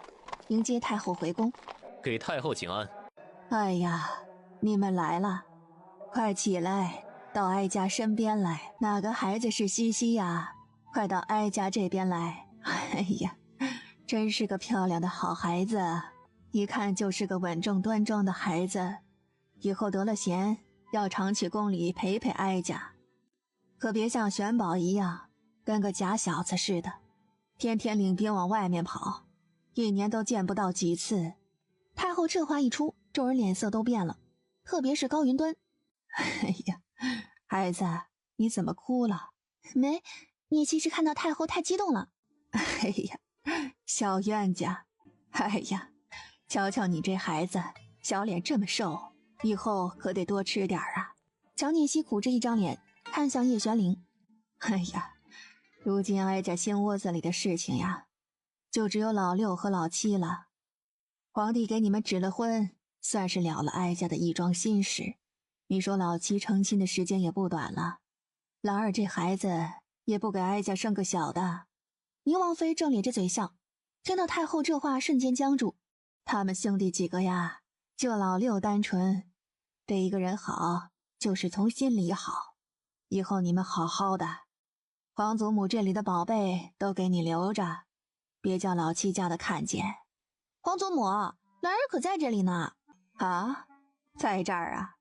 迎接太后回宫。给太后请安。哎呀，你们来了，快起来，到哀家身边来。哪个孩子是西西呀？快到哀家这边来。哎呀，真是个漂亮的好孩子，一看就是个稳重端庄的孩子，以后得了闲要常去宫里陪陪哀家，可别像玄宝一样跟个假小子似的，天天领兵往外面跑，一年都见不到几次。太后这话一出，众人脸色都变了，特别是高云端。哎呀，孩子，你怎么哭了？没，聂西是看到太后太激动了。哎呀，小冤家，哎呀，瞧瞧你这孩子，小脸这么瘦，以后可得多吃点啊。乔聂西苦着一张脸看向叶玄灵。哎呀，如今哀家心窝子里的事情呀，就只有老六和老七了。皇帝给你们指了婚，算是了了哀家的一桩心事。你说老七成亲的时间也不短了，老二这孩子也不给哀家生个小的。宁王妃正咧着嘴笑，听到太后这话瞬间僵住。他们兄弟几个呀，就老六单纯，对一个人好就是从心里好。以后你们好好的，皇祖母这里的宝贝都给你留着，别叫老七家的看见。皇祖母，兰儿可在这里呢。啊，在这儿啊？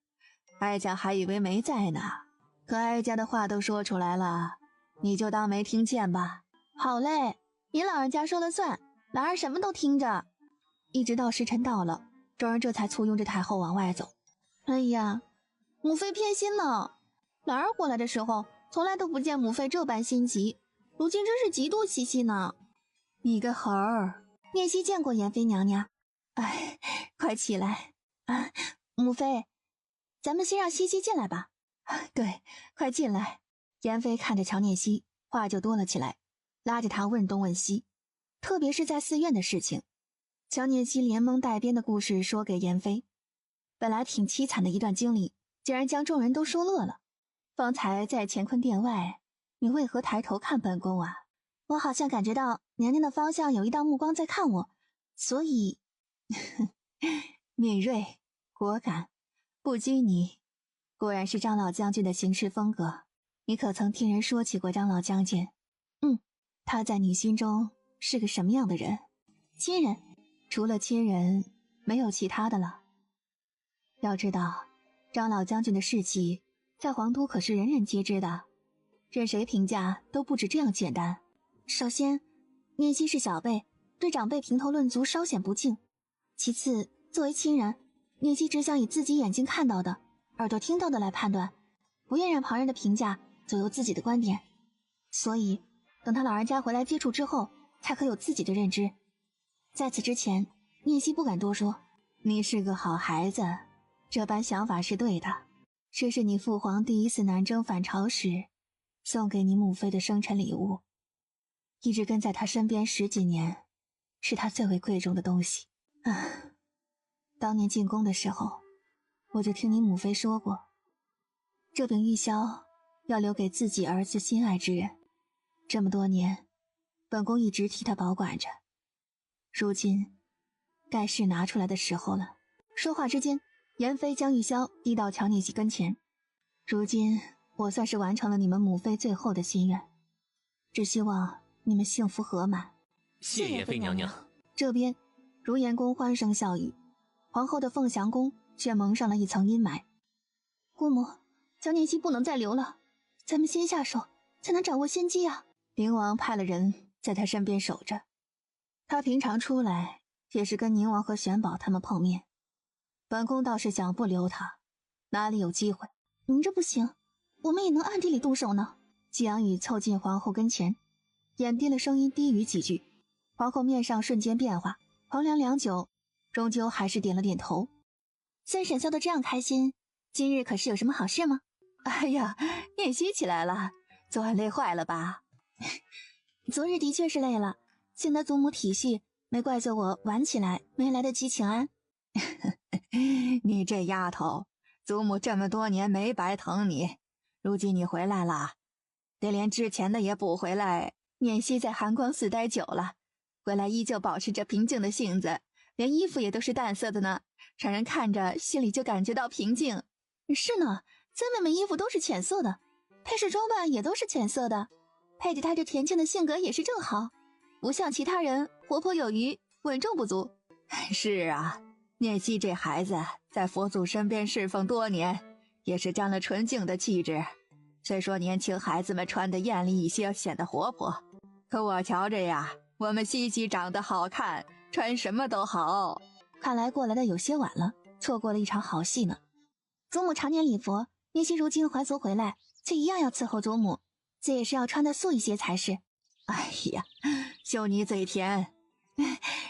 哀家还以为没在呢，可哀家的话都说出来了，你就当没听见吧。好嘞，你老人家说了算，兰儿什么都听着。一直到时辰到了，众人这才簇拥着太后往外走。哎呀，母妃偏心呢。兰儿过来的时候，从来都不见母妃这般心急，如今真是嫉妒西西呢。你个猴儿！聂西见过妍妃娘娘。哎，快起来啊！母妃，咱们先让西西进来吧。对，快进来。妍妃看着乔聂西，话就多了起来，拉着他问东问西，特别是在寺院的事情。乔聂西连蒙带编的故事说给妍妃，本来挺凄惨的一段经历，竟然将众人都说乐了。方才在乾坤殿外，你为何抬头看本宫啊？我好像感觉到娘娘的方向有一道目光在看我，所以敏锐果敢，不拘泥，果然是张老将军的行事风格。你可曾听人说起过张老将军？他在你心中是个什么样的人？亲人，除了亲人，没有其他的了。要知道，张老将军的士气在皇都可是人人皆知的，任谁评价都不止这样简单。首先，聂西是小辈，对长辈评头论足稍显不敬。其次，作为亲人，聂西只想以自己眼睛看到的、耳朵听到的来判断，不愿让旁人的评价左右自己的观点。所以，等他老人家回来接触之后，才可有自己的认知。在此之前，聂西不敢多说。你是个好孩子，这般想法是对的。这是你父皇第一次南征反朝时送给你母妃的生辰礼物，一直跟在他身边10几年，是他最为贵重的东西。当年进宫的时候，我就听你母妃说过，这柄玉箫要留给自己儿子心爱之人。这么多年，本宫一直替他保管着，如今该是拿出来的时候了。说话之间，妍妃将玉箫递到乔聂西跟前。如今我算是完成了你们母妃最后的心愿，只希望你们幸福和满。谢妍妃娘娘。这边如颜宫欢声笑语，皇后的凤翔宫却蒙上了一层阴霾。姑母，乔聂西不能再留了，咱们先下手，才能掌握先机啊。宁王派了人在他身边守着，他平常出来也是跟宁王和玄宝他们碰面。本宫倒是想不留他，哪里有机会？您这不行，我们也能暗地里动手呢。季阳宇凑近皇后跟前，眼低了声音低语几句。皇后面上瞬间变化，衡量良久，终究还是点了点头。三婶笑得这样开心，今日可是有什么好事吗？哎呀，念希起来了，昨晚累坏了吧？昨日的确是累了，幸得祖母体恤，没怪罪我晚起来没来得及请安。你这丫头，祖母这么多年没白疼你，如今你回来了，得连之前的也补回来。念希在寒光寺待久了，回来依旧保持着平静的性子，连衣服也都是淡色的呢，让人看着心里就感觉到平静。是呢，三妹妹衣服都是浅色的，配饰装扮也都是浅色的，配着她这恬静的性格也是正好，不像其他人活泼有余，稳重不足。是啊，念希这孩子在佛祖身边侍奉多年，也是沾了纯净的气质。虽说年轻孩子们穿得艳丽一些，显得活泼，可我瞧着呀，我们西西长得好看，穿什么都好。看来过来的有些晚了，错过了一场好戏呢。祖母常年礼佛，念希如今还俗回来，却一样要伺候祖母，这也是要穿得素一些才是。哎呀，秀你嘴甜。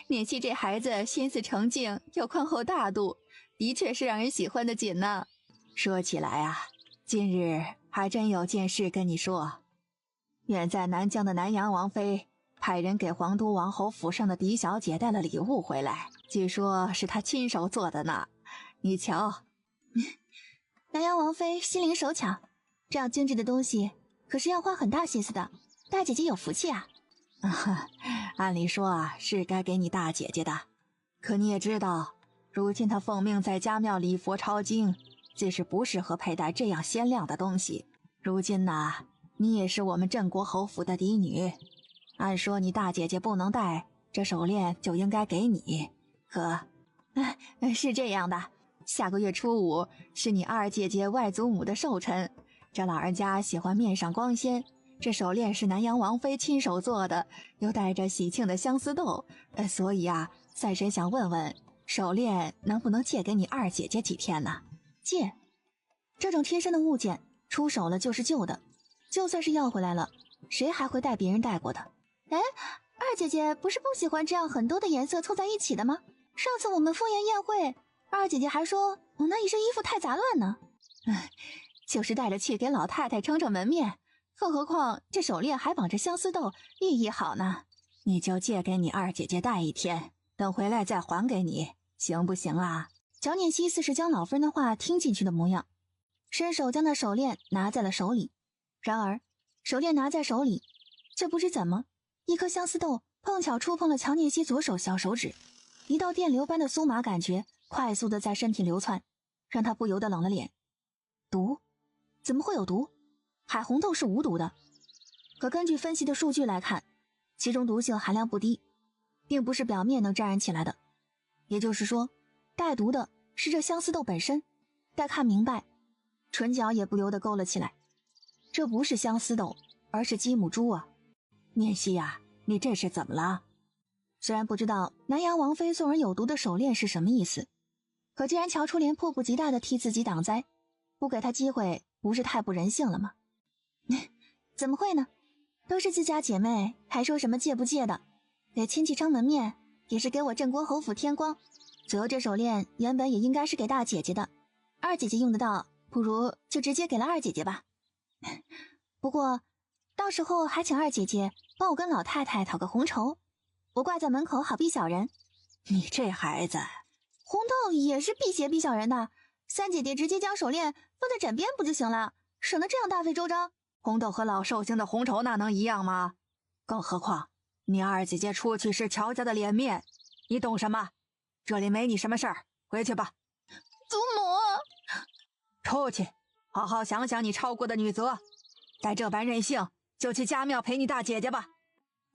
念希这孩子心思澄净又宽厚大度，的确是让人喜欢的紧呢。说起来啊，今日还真有件事跟你说。远在南疆的南阳王妃派人给皇都王侯府上的狄小姐带了礼物回来，据说是她亲手做的呢。你瞧，南阳王妃心灵手巧，这样精致的东西可是要花很大心思的，大姐姐有福气啊。按理说啊，是该给你大姐姐的，可你也知道，如今她奉命在家庙礼佛抄经，自是不适合佩戴这样鲜亮的东西。如今呢，你也是我们镇国侯府的嫡女，按说你大姐姐不能戴，这手链就应该给你。可是这样的，下个月初5是你二姐姐外祖母的寿辰，这老人家喜欢面上光鲜，这手链是南阳王妃亲手做的，又带着喜庆的相思豆，所以啊，赛神想问问，手链能不能借给你二姐姐几天呢？借？这种贴身的物件，出手了就是旧的，就算是要回来了，谁还会带别人带过的？哎，二姐姐不是不喜欢这样很多的颜色凑在一起的吗？上次我们赴宴宴会，二姐姐还说我那一身衣服太杂乱呢。就是带着去给老太太撑撑门面，更何况这手链还绑着相思豆，寓意好呢。你就借给你二姐姐戴一天，等回来再还给你，行不行啊？乔念希似是将老夫人的话听进去的模样，伸手将那手链拿在了手里。然而手链拿在手里，却不知怎么，一颗相思豆碰巧触碰了乔念希左手小手指，一道电流般的酥麻感觉快速的在身体流窜，让他不由得冷了脸。毒？怎么会有毒？海红豆是无毒的，可根据分析的数据来看，其中毒性含量不低，并不是表面能沾染起来的。也就是说，带毒的是这相思豆本身。待看明白，唇角也不由得勾了起来。这不是相思豆，而是鸡母珠啊！念希啊，你这是怎么了？虽然不知道南阳王妃送人有毒的手链是什么意思，可既然乔初莲迫不及待地替自己挡灾，不给他机会不是太不人性了吗？怎么会呢？都是自家姐妹，还说什么借不借的，给亲戚撑门面，也是给我镇国侯府添光。左右这手链原本也应该是给大姐姐的，二姐姐用得到，不如就直接给了二姐姐吧。不过到时候还请二姐姐帮我跟老太太讨个红绸，我挂在门口好避小人。你这孩子，红豆也是辟邪避小人的，三姐姐直接将手链放在枕边不就行了，省得这样大费周章。红豆和老寿星的红绸那能一样吗？更何况你二姐姐出去是乔家的脸面，你懂什么？这里没你什么事儿，回去吧。祖母，出去，好好想想你超过的女责。再这般任性，就去家庙陪你大姐姐吧。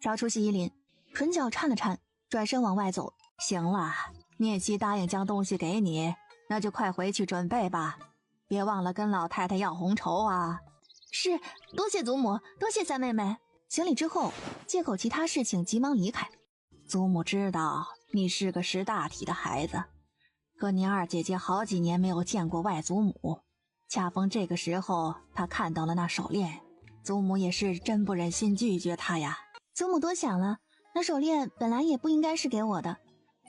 饶出席依林，唇角颤了颤，转身往外走。行了，念希答应将东西给你，那就快回去准备吧，别忘了跟老太太要红绸啊。是，多谢祖母，多谢三妹妹。行礼之后，借口其他事情急忙离开。祖母知道你是个识大体的孩子，可你二姐姐好几年没有见过外祖母，恰逢这个时候她看到了那手链，祖母也是真不忍心拒绝她呀。祖母多想了，那手链本来也不应该是给我的，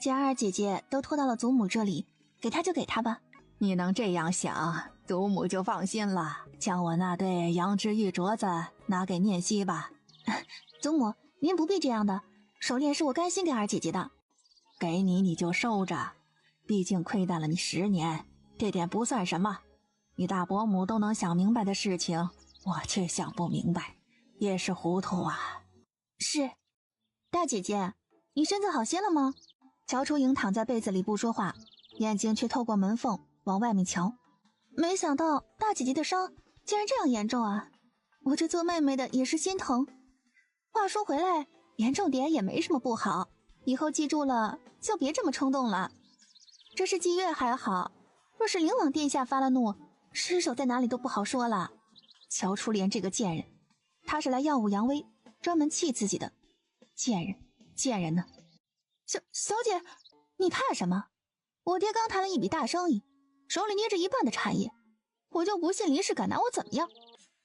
既然二姐姐都拖到了祖母这里，给他就给他吧。你能这样想，祖母就放心了。将我那对羊脂玉镯子拿给念希吧。祖母，您不必这样的，手链是我甘心给二姐姐的。给你就收着，毕竟亏待了你10年，这点不算什么。你大伯母都能想明白的事情，我却想不明白，也是糊涂啊。是，大姐姐，你身子好些了吗？乔初莹躺在被子里不说话，眼睛却透过门缝往外面瞧。没想到大姐姐的伤竟然这样严重啊！我这做妹妹的也是心疼。话说回来，严重点也没什么不好，以后记住了，就别这么冲动了。这是妓院还好，若是灵王殿下发了怒，尸首在哪里都不好说了。乔初莲这个贱人，他是来耀武扬威，专门气自己的。贱人呢？小姐，你怕什么？我爹刚谈了一笔大生意，手里捏着1半的产业，我就不信林氏敢拿我怎么样。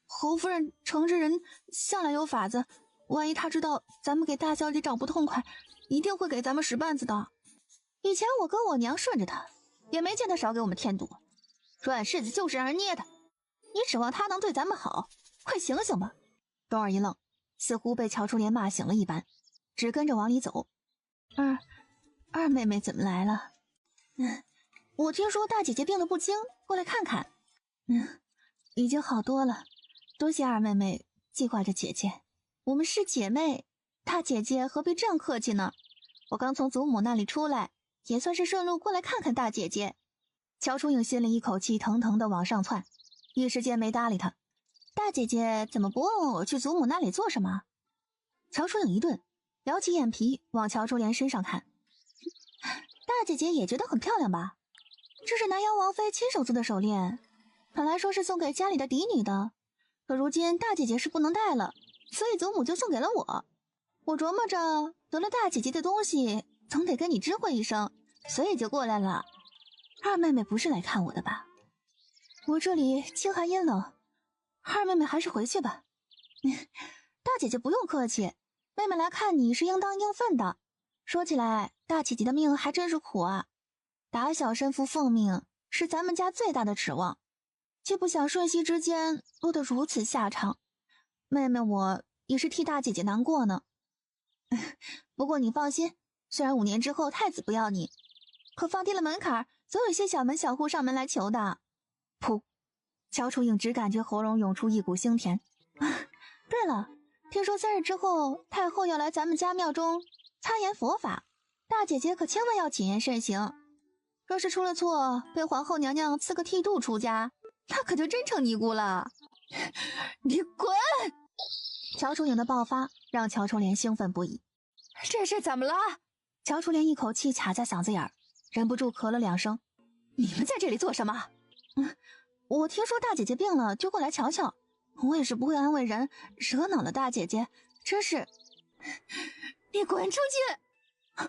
侯夫人诚之人向来有法子，万一他知道咱们给大小姐找不痛快，一定会给咱们使绊子的。以前我跟我娘顺着他，也没见他少给我们添堵。软柿子就是让人捏的，你指望他能对咱们好？快醒醒吧！冬儿一愣，似乎被乔初莲骂醒了一般，只跟着往里走。二妹妹怎么来了？我听说大姐姐病得不轻，过来看看。已经好多了，多谢二妹妹记挂着姐姐。我们是姐妹，大姐姐何必这样客气呢？我刚从祖母那里出来，也算是顺路过来看看大姐姐。乔初影心里一口气腾腾的往上窜，一时间没搭理她。大姐姐怎么不问问我去祖母那里做什么？乔初影一顿，撩起眼皮往乔初莲身上看。大姐姐也觉得很漂亮吧？这是南阳王妃亲手做的手链，本来说是送给家里的嫡女的，可如今大姐姐是不能戴了，所以祖母就送给了我。我琢磨着得了大姐姐的东西，总得跟你知会一声，所以就过来了。二妹妹不是来看我的吧？我这里清寒阴冷，二妹妹还是回去吧。大姐姐不用客气，妹妹来看你是应当应分的。说起来，大姐姐的命还真是苦啊，打小身负奉命是咱们家最大的指望，却不想瞬息之间落得如此下场。妹妹我也是替大姐姐难过呢。不过你放心，虽然5年之后太子不要你，可放低了门槛，总有些小门小户上门来求的。噗！乔初影只感觉喉咙涌出一股腥甜。对了，听说3日之后太后要来咱们家庙中擦研佛法，大姐姐可千万要谨言慎行。若是出了错，被皇后娘娘赐个剃度出家，那可就真成尼姑了。你滚！乔初影的爆发让乔初莲兴奋不已。这是怎么了？乔初莲一口气卡在嗓子眼儿，忍不住咳了2声。你们在这里做什么？我听说大姐姐病了，就过来瞧瞧。我也是不会安慰人，惹恼了大姐姐，真是。你滚出去！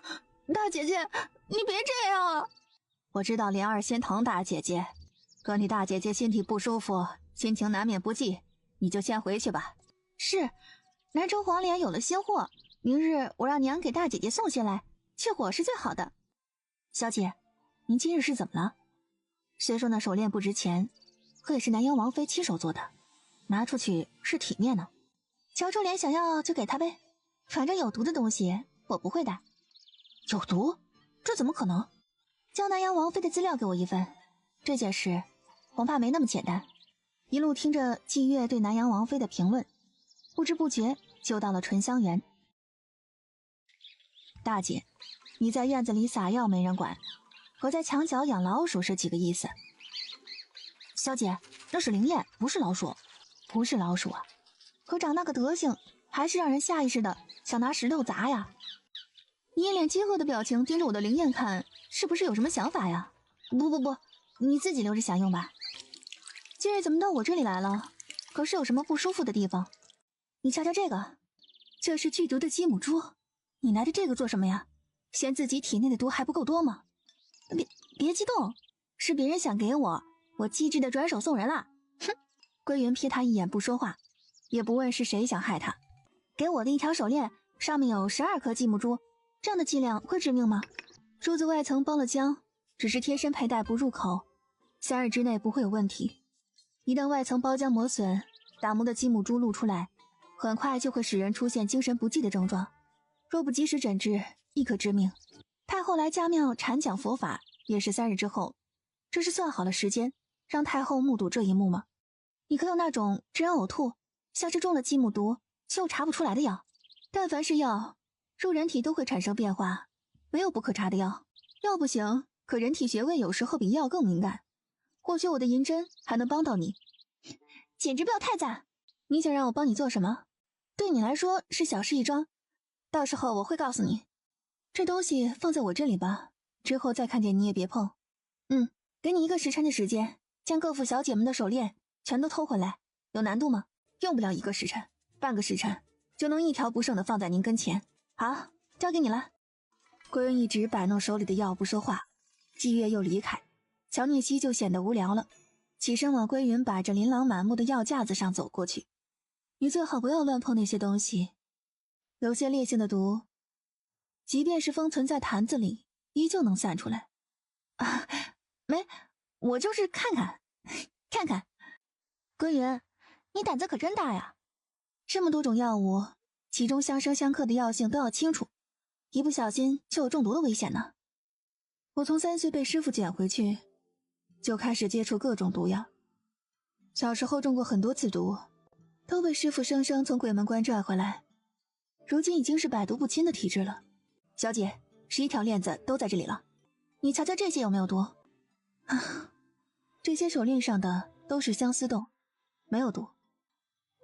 大姐姐，你别这样啊！我知道莲儿心疼大姐姐，可你大姐姐身体不舒服，心情难免不济，你就先回去吧。是，南城黄莲有了新货，明日我让娘给大姐姐送些来，去火是最好的。小姐，您今日是怎么了？虽说那手链不值钱，可也是南阳王妃亲手做的，拿出去是体面呢。乔初莲想要就给她呗，反正有毒的东西我不会带。有毒？这怎么可能？将南阳王妃的资料给我一份，这件事恐怕没那么简单。一路听着季月对南阳王妃的评论，不知不觉就到了醇香园。大姐，你在院子里撒药没人管，可在墙角养老鼠是几个意思？小姐，那是灵验，不是老鼠。不是老鼠啊，可长那个德行，还是让人下意识的想拿石头砸呀。你一脸饥饿的表情盯着我的灵验看，是不是有什么想法呀？不，你自己留着享用吧。今日怎么到我这里来了？可是有什么不舒服的地方？你瞧瞧这个，这是剧毒的鸡母珠。你拿着这个做什么呀？嫌自己体内的毒还不够多吗？别激动，是别人想给我机智的转手送人了。哼！归云瞥他一眼不说话，也不问是谁想害他。给我的一条手链上面有12颗鸡母珠，这样的剂量会致命吗？珠子外层包了浆，只是贴身佩戴不入口，3日之内不会有问题。一旦外层包浆磨损，打磨的积木珠露出来，很快就会使人出现精神不济的症状，若不及时诊治，亦可致命。太后来家庙阐讲佛法，也是3日之后，这是算好了时间，让太后目睹这一幕吗？你可有那种致人呕吐，像是中了积木毒却又查不出来的药？但凡是药，入人体都会产生变化，没有不可查的药。药不行，可人体穴位有时候比药更敏感，或许我的银针还能帮到你。简直不要太赞！你想让我帮你做什么？对你来说是小事一桩，到时候我会告诉你。这东西放在我这里吧，之后再看见你也别碰。给你1个时辰的时间，将各府小姐们的手链全都偷回来，有难度吗？用不了1个时辰，半个时辰就能一条不剩的放在您跟前。好，交给你了。归云一直摆弄手里的药不说话，季月又离开，乔聂西就显得无聊了，起身往归云摆着琳琅满目的药架子上走过去。你最好不要乱碰那些东西，有些烈性的毒，即便是封存在坛子里，依旧能散出来。没，我就是看看。归云，你胆子可真大呀！这么多种药物，其中相生相克的药性都要清楚，一不小心就有中毒的危险呢。我从3岁被师父捡回去，就开始接触各种毒药。小时候中过很多次毒，都被师父生生从鬼门关拽回来，如今已经是百毒不侵的体质了。小姐，11条链子都在这里了，你瞧瞧这些有没有毒？这些手链上的都是相思豆，没有毒。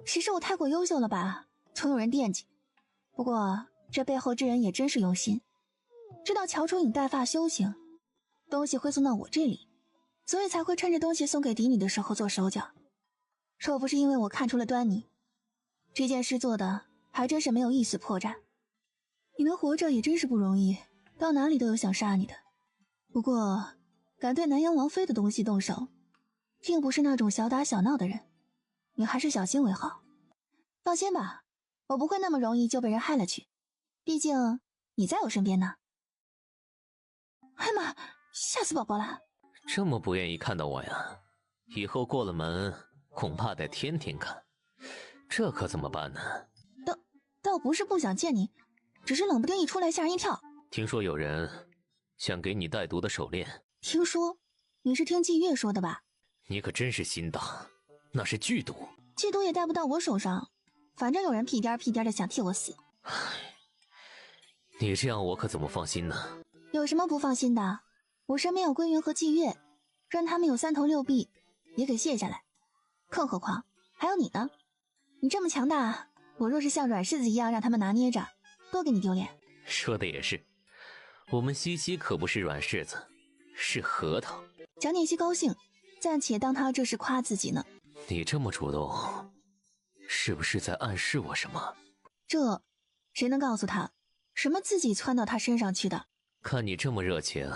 其实我太过优秀了吧，总有人惦记。不过这背后之人也真是用心，知道乔楚影带发修行，东西会送到我这里，所以才会趁着东西送给嫡女的时候做手脚。若不是因为我看出了端倪，这件事做的还真是没有一丝破绽。你能活着也真是不容易，到哪里都有想杀你的。不过敢对南阳王妃的东西动手，并不是那种小打小闹的人，你还是小心为好。放心吧，我不会那么容易就被人害了去，毕竟你在我身边呢。哎妈，吓死宝宝了！这么不愿意看到我呀？以后过了门，恐怕得天天看，这可怎么办呢？倒不是不想见你，只是冷不丁一出来吓人一跳。听说有人想给你带毒的手链。听说？你是听季月说的吧？你可真是心大，那是剧毒。剧毒也带不到我手上，反正有人屁颠的想替我死。你这样我可怎么放心呢？有什么不放心的？我身边有归云和季月，让他们有3头6臂也给卸下来。更何况还有你呢，你这么强大，我若是像软柿子一样让他们拿捏着，多给你丢脸。说的也是，我们西西可不是软柿子，是核桃。蒋念熙高兴，暂且当他这是夸自己呢。你这么主动，是不是在暗示我什么？这谁能告诉他什么自己窜到他身上去的？看你这么热情，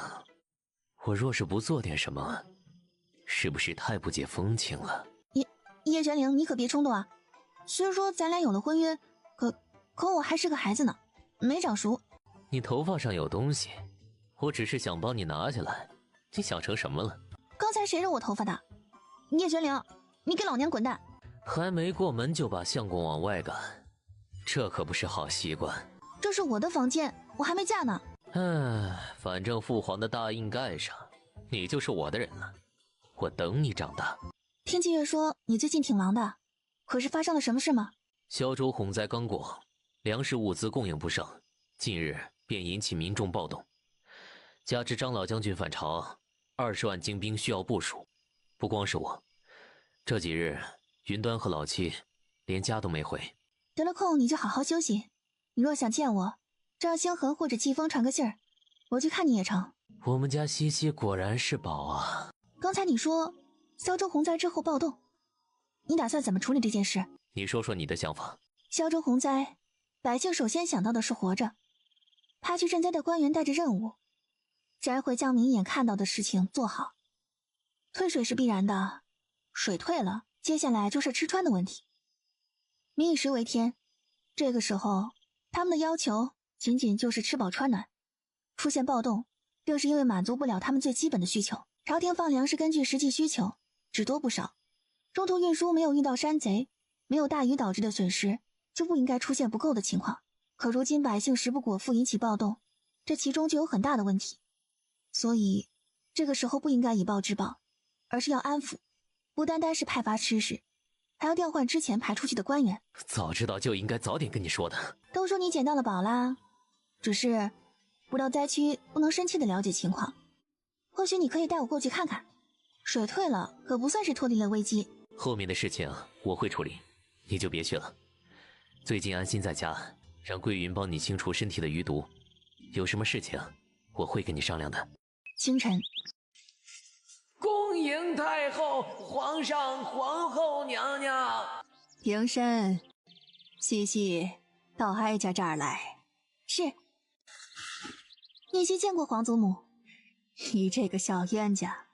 我若是不做点什么，是不是太不解风情了？叶玄灵，你可别冲动啊！虽说咱俩有了婚约，可我还是个孩子呢，没长熟。你头发上有东西，我只是想帮你拿下来，你想成什么了？刚才谁惹我头发的？叶玄灵，你给老娘滚蛋！还没过门就把相公往外赶，这可不是好习惯。这是我的房间，我还没嫁呢。反正父皇的大印盖上，你就是我的人了，我等你长大。听季月说你最近挺忙的，可是发生了什么事吗？萧州洪灾刚过，粮食物资供应不上，近日便引起民众暴动，加之张老将军返朝，20万精兵需要部署。不光是我，这几日云端和老七连家都没回。得了空你就好好休息，你若想见我，让星河或者季风传个信儿，我去看你也成。我们家西西果然是宝啊！刚才你说萧州洪灾之后暴动，你打算怎么处理这件事？你说说你的想法。萧州洪灾，百姓首先想到的是活着，派去赈灾的官员带着任务，摘会将明眼看到的事情做好。退水是必然的，水退了，接下来就是吃穿的问题。民以食为天，这个时候他们的要求仅仅就是吃饱穿暖。出现暴动，正是因为满足不了他们最基本的需求，朝廷放粮是根据实际需求，只多不少。中途运输没有遇到山贼，没有大雨导致的损失，就不应该出现不够的情况。可如今百姓食不果腹，引起暴动，这其中就有很大的问题。所以这个时候不应该以暴制暴，而是要安抚，不单单是派发吃食，还要调换之前派出去的官员。早知道就应该早点跟你说的。都说你捡到了宝啦，只是不到灾区不能深切的了解情况。或许你可以带我过去看看。水退了，可不算是脱离了危机。后面的事情我会处理，你就别去了。最近安心在家，让桂云帮你清除身体的余毒。有什么事情，我会跟你商量的。清晨，恭迎太后、皇上、皇后娘娘。平身，西西到哀家这儿来。是。聂西见过皇祖母。你这个小冤家，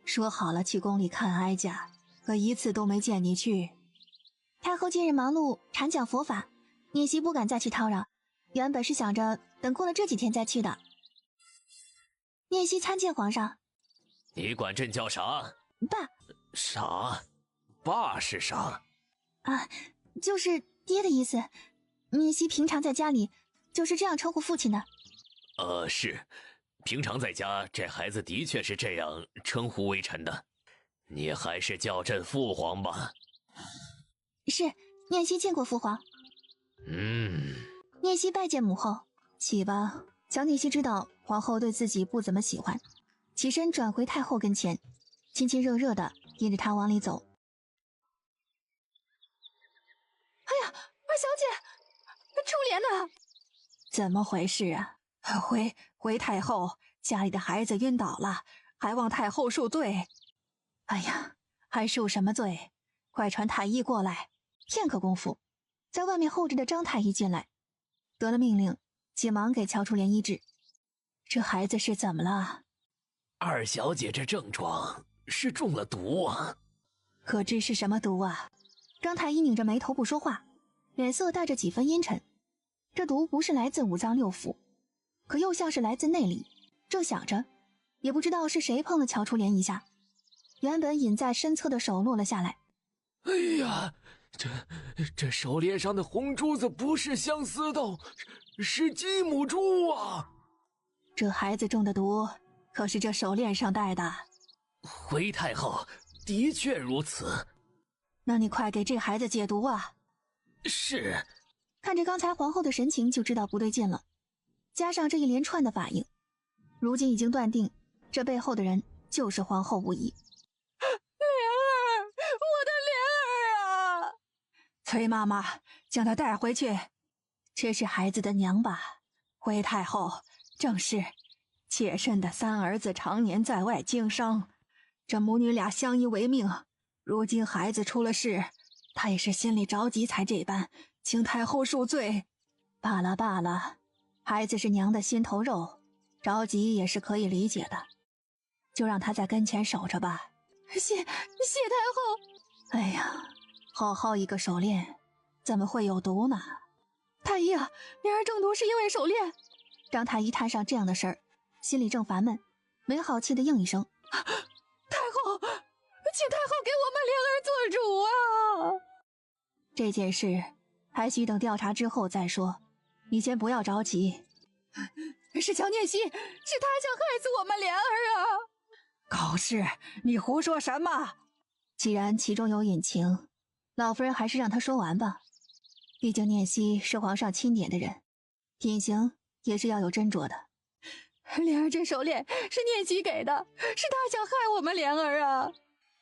说好了去宫里看哀家，可一次都没见你去。太后近日忙碌阐讲佛法，聂西不敢再去叨扰，原本是想着等过了这几天再去的。聂西参见皇上。你管朕叫啥？爸。啥？爸是啥？啊，就是爹的意思。聂西平常在家里就是这样称呼父亲的。是，平常在家这孩子的确是这样称呼微臣的。你还是叫朕父皇吧。是，聂西见过父皇。聂西拜见母后。起吧。小聂西知道皇后对自己不怎么喜欢，起身转回太后跟前，亲亲热热的引着她往里走。哎呀，二小姐，初莲呢？怎么回事啊？回太后，家里的孩子晕倒了，还望太后恕罪。哎呀，还恕什么罪？快传太医过来。片刻功夫，在外面候着的张太医进来，得了命令，急忙给乔初莲医治。这孩子是怎么了？二小姐这症状是中了毒啊。可知是什么毒啊？张太医拧着眉头不说话，脸色带着几分阴沉。这毒不是来自五脏六腑，可又像是来自内里。正想着，也不知道是谁碰了乔初莲一下，原本隐在身侧的手落了下来。哎呀，这手链上的红珠子不是相思豆，是鸡母珠啊！这孩子中的毒可是这手链上戴的。回太后，的确如此。那你快给这孩子解毒啊！是。看着刚才皇后的神情就知道不对劲了，加上这一连串的反应，如今已经断定这背后的人就是皇后无疑。莲儿，我的莲儿啊！崔妈妈，将她带回去。这是孩子的娘吧？回太后，正是。妾身的三儿子常年在外经商，这母女俩相依为命。如今孩子出了事，她也是心里着急才这般，请太后恕罪。罢了罢了，孩子是娘的心头肉，着急也是可以理解的，就让她在跟前守着吧。谢太后。哎呀，好好一个手链，怎么会有毒呢？太医啊，莲儿中毒是因为手链。张太医摊上这样的事儿，心里正烦闷，没好气的应一声：太后，请太后给我们莲儿做主啊！这件事还需等调查之后再说，你先不要着急。是乔聂西，是他想害死我们莲儿啊！狗事，你胡说什么？既然其中有隐情，老夫人还是让他说完吧。毕竟聂西是皇上钦点的人，品行也是要有斟酌的。莲儿这手链是聂西给的，是他想害我们莲儿啊！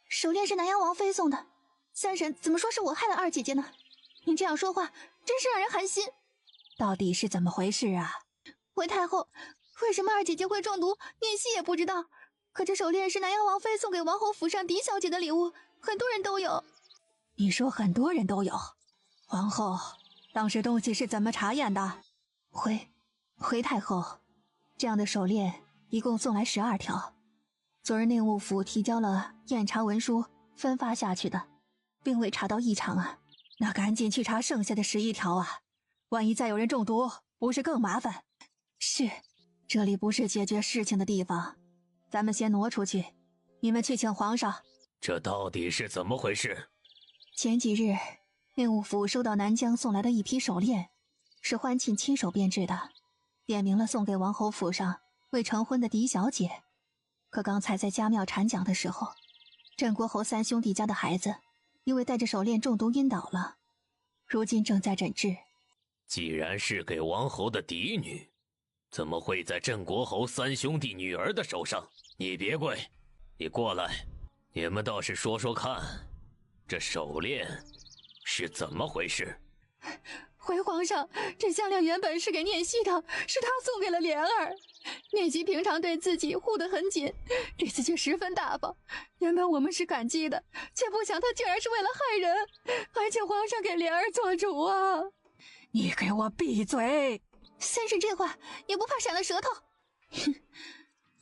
手链是南阳王妃送的，三婶怎么说是我害了二姐姐呢？您这样说话真是让人寒心。到底是怎么回事啊？回太后，为什么二姐姐会中毒，聂西也不知道。可这手链是南阳王妃送给王侯府上狄小姐的礼物，很多人都有。你说很多人都有？皇后，当时东西是怎么查验的？回太后，这样的手链一共送来12条，昨日内务府提交了验查文书，分发下去的，并未查到异常啊。那赶紧去查剩下的11条啊，万一再有人中毒，不是更麻烦？这里不是解决事情的地方，咱们先挪出去，你们去请皇上。这到底是怎么回事？前几日，内务府收到南疆送来的一批手链，是欢庆亲手编制的，点明了送给王侯府上未成婚的嫡小姐。可刚才在家庙阐讲的时候，镇国侯三兄弟家的孩子因为带着手链中毒晕倒了，如今正在诊治。既然是给王侯的嫡女，怎么会在镇国侯三兄弟女儿的手上？你别跪，你过来，你们倒是说说看，这手链是怎么回事？回皇上，这项链原本是给念希的，是他送给了莲儿。念希平常对自己护得很紧，这次却十分大方。原本我们是感激的，却不想他竟然是为了害人，还请皇上给莲儿做主啊！你给我闭嘴！三婶这话也不怕闪了舌头。哼，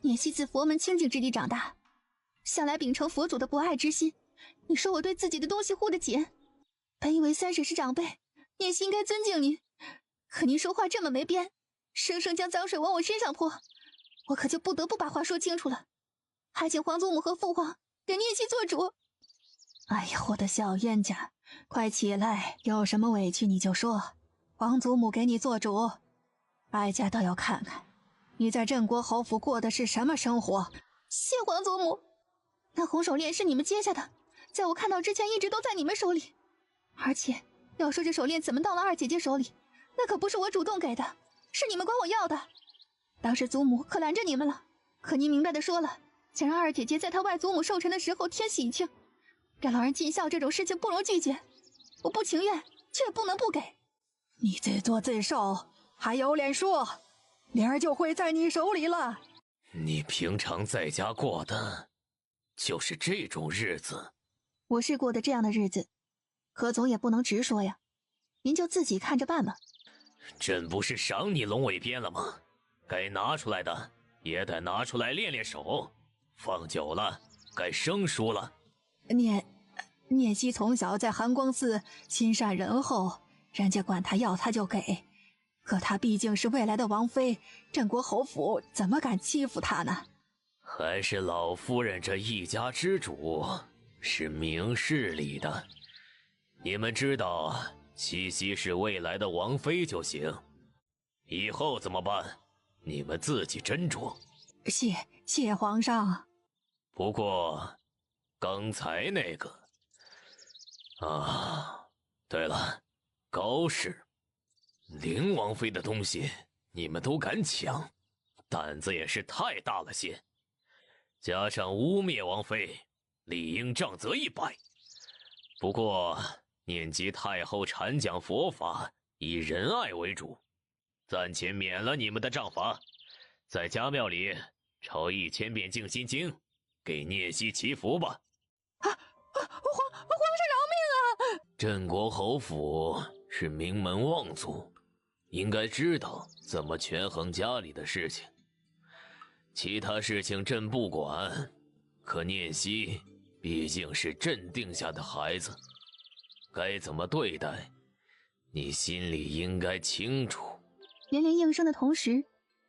念希自佛门清净之地长大，向来秉承佛祖的博爱之心。你说我对自己的东西护得紧，本以为三婶是长辈，念希应该尊敬您，可您说话这么没边，生生将脏水往我身上泼，我可就不得不把话说清楚了，还请皇祖母和父皇给念希做主。哎呀，我的小冤家，快起来，有什么委屈你就说，皇祖母给你做主。哀家倒要看看你在镇国侯府过的是什么生活。谢皇祖母。那红手链是你们接下的，在我看到之前一直都在你们手里，而且要说这手链怎么到了二姐姐手里，那可不是我主动给的，是你们管我要的。当时祖母可拦着你们了，可您明白的说了，想让二姐姐在她外祖母寿辰的时候添喜庆，给老人尽孝这种事情不容拒绝，我不情愿，却也不能不给。你自作自受，还有脸说，莲儿就会在你手里了。你平常在家过的就是这种日子？我是过的这样的日子，可总也不能直说呀，您就自己看着办吧。朕不是赏你龙尾鞭了吗？该拿出来的也得拿出来练练手，放久了该生疏了。念希从小在寒光寺心善仁厚，人家管他要他就给，可他毕竟是未来的王妃，镇国侯府怎么敢欺负他呢？还是老夫人这一家之主是明事理的，你们知道七夕是未来的王妃就行，以后怎么办你们自己斟酌。谢皇上。不过刚才那个对了，高氏林王妃的东西你们都敢抢，胆子也是太大了些，加上污蔑王妃，理应杖责100。不过念及太后阐讲佛法以仁爱为主，暂且免了你们的杖罚，在家庙里抄1000遍静心经，给念希祈福吧。皇上饶命啊！镇国侯府是名门望族，应该知道怎么权衡家里的事情，其他事情朕不管，可念希毕竟是朕定下的孩子，该怎么对待你心里应该清楚。连连应声的同时，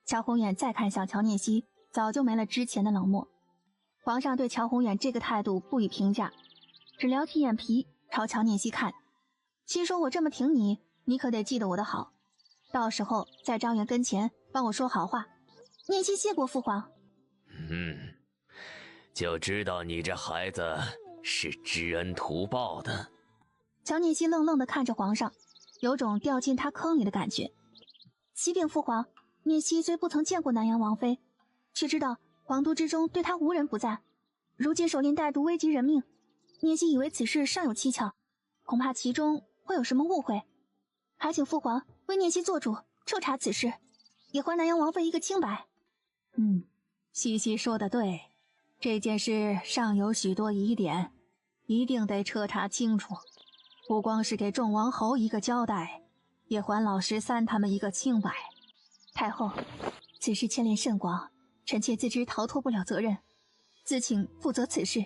乔宏远再看向乔念希，早就没了之前的冷漠。皇上对乔宏远这个态度不予评价，只撩起眼皮朝乔念希看，心说我这么挺你，你可得记得我的好，到时候在张元跟前帮我说好话。念希谢过父皇。就知道你这孩子是知恩图报的。乔念希愣愣地看着皇上，有种掉进他坑里的感觉。启禀父皇，念希虽不曾见过南阳王妃，却知道皇都之中对她无人不赞，如今手链带毒危及人命，念希以为此事尚有蹊跷，恐怕其中会有什么误会，还请父皇为念希做主，彻查此事，也还南阳王妃一个清白。西西说的对，这件事尚有许多疑点，一定得彻查清楚，不光是给众王侯一个交代，也还老十三他们一个清白。太后，此事牵连甚广，臣妾自知逃脱不了责任，自请负责此事。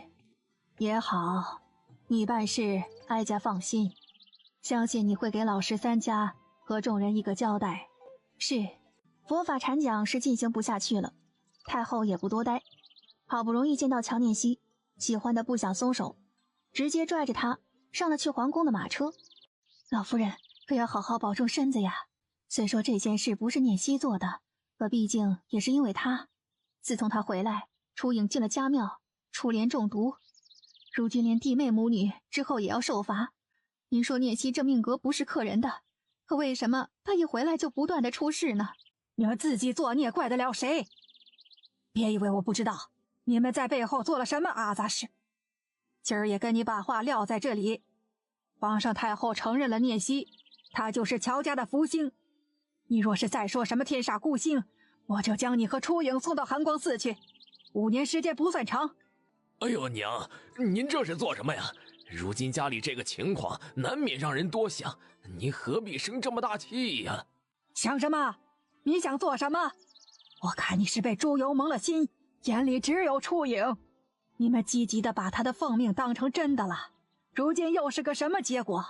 也好，你办事哀家放心，相信你会给老十三家和众人一个交代。是。佛法禅讲是进行不下去了，太后也不多待，好不容易见到乔念熙，喜欢的不想松手，直接拽着他上了去皇宫的马车。老夫人可要好好保重身子呀，虽说这件事不是念熙做的，可毕竟也是因为他。自从他回来，初影进了家庙，初莲中毒，如今连弟妹母女之后也要受罚。您说念熙这命格不是克人的，可为什么他一回来就不断的出事呢？你们自己作孽，怪得了谁？别以为我不知道你们在背后做了什么阿杂事。今儿也跟你把话撂在这里，皇上太后承认了念熙，他就是乔家的福星。你若是再说什么天煞孤星，我就将你和初影送到寒光寺去，5年时间不算长。哎呦娘，您这是做什么呀？如今家里这个情况，难免让人多想，您何必生这么大气呀？想什么？你想做什么？我看你是被朱由蒙了心，眼里只有初影。你们积极的把他的奉命当成真的了，如今又是个什么结果？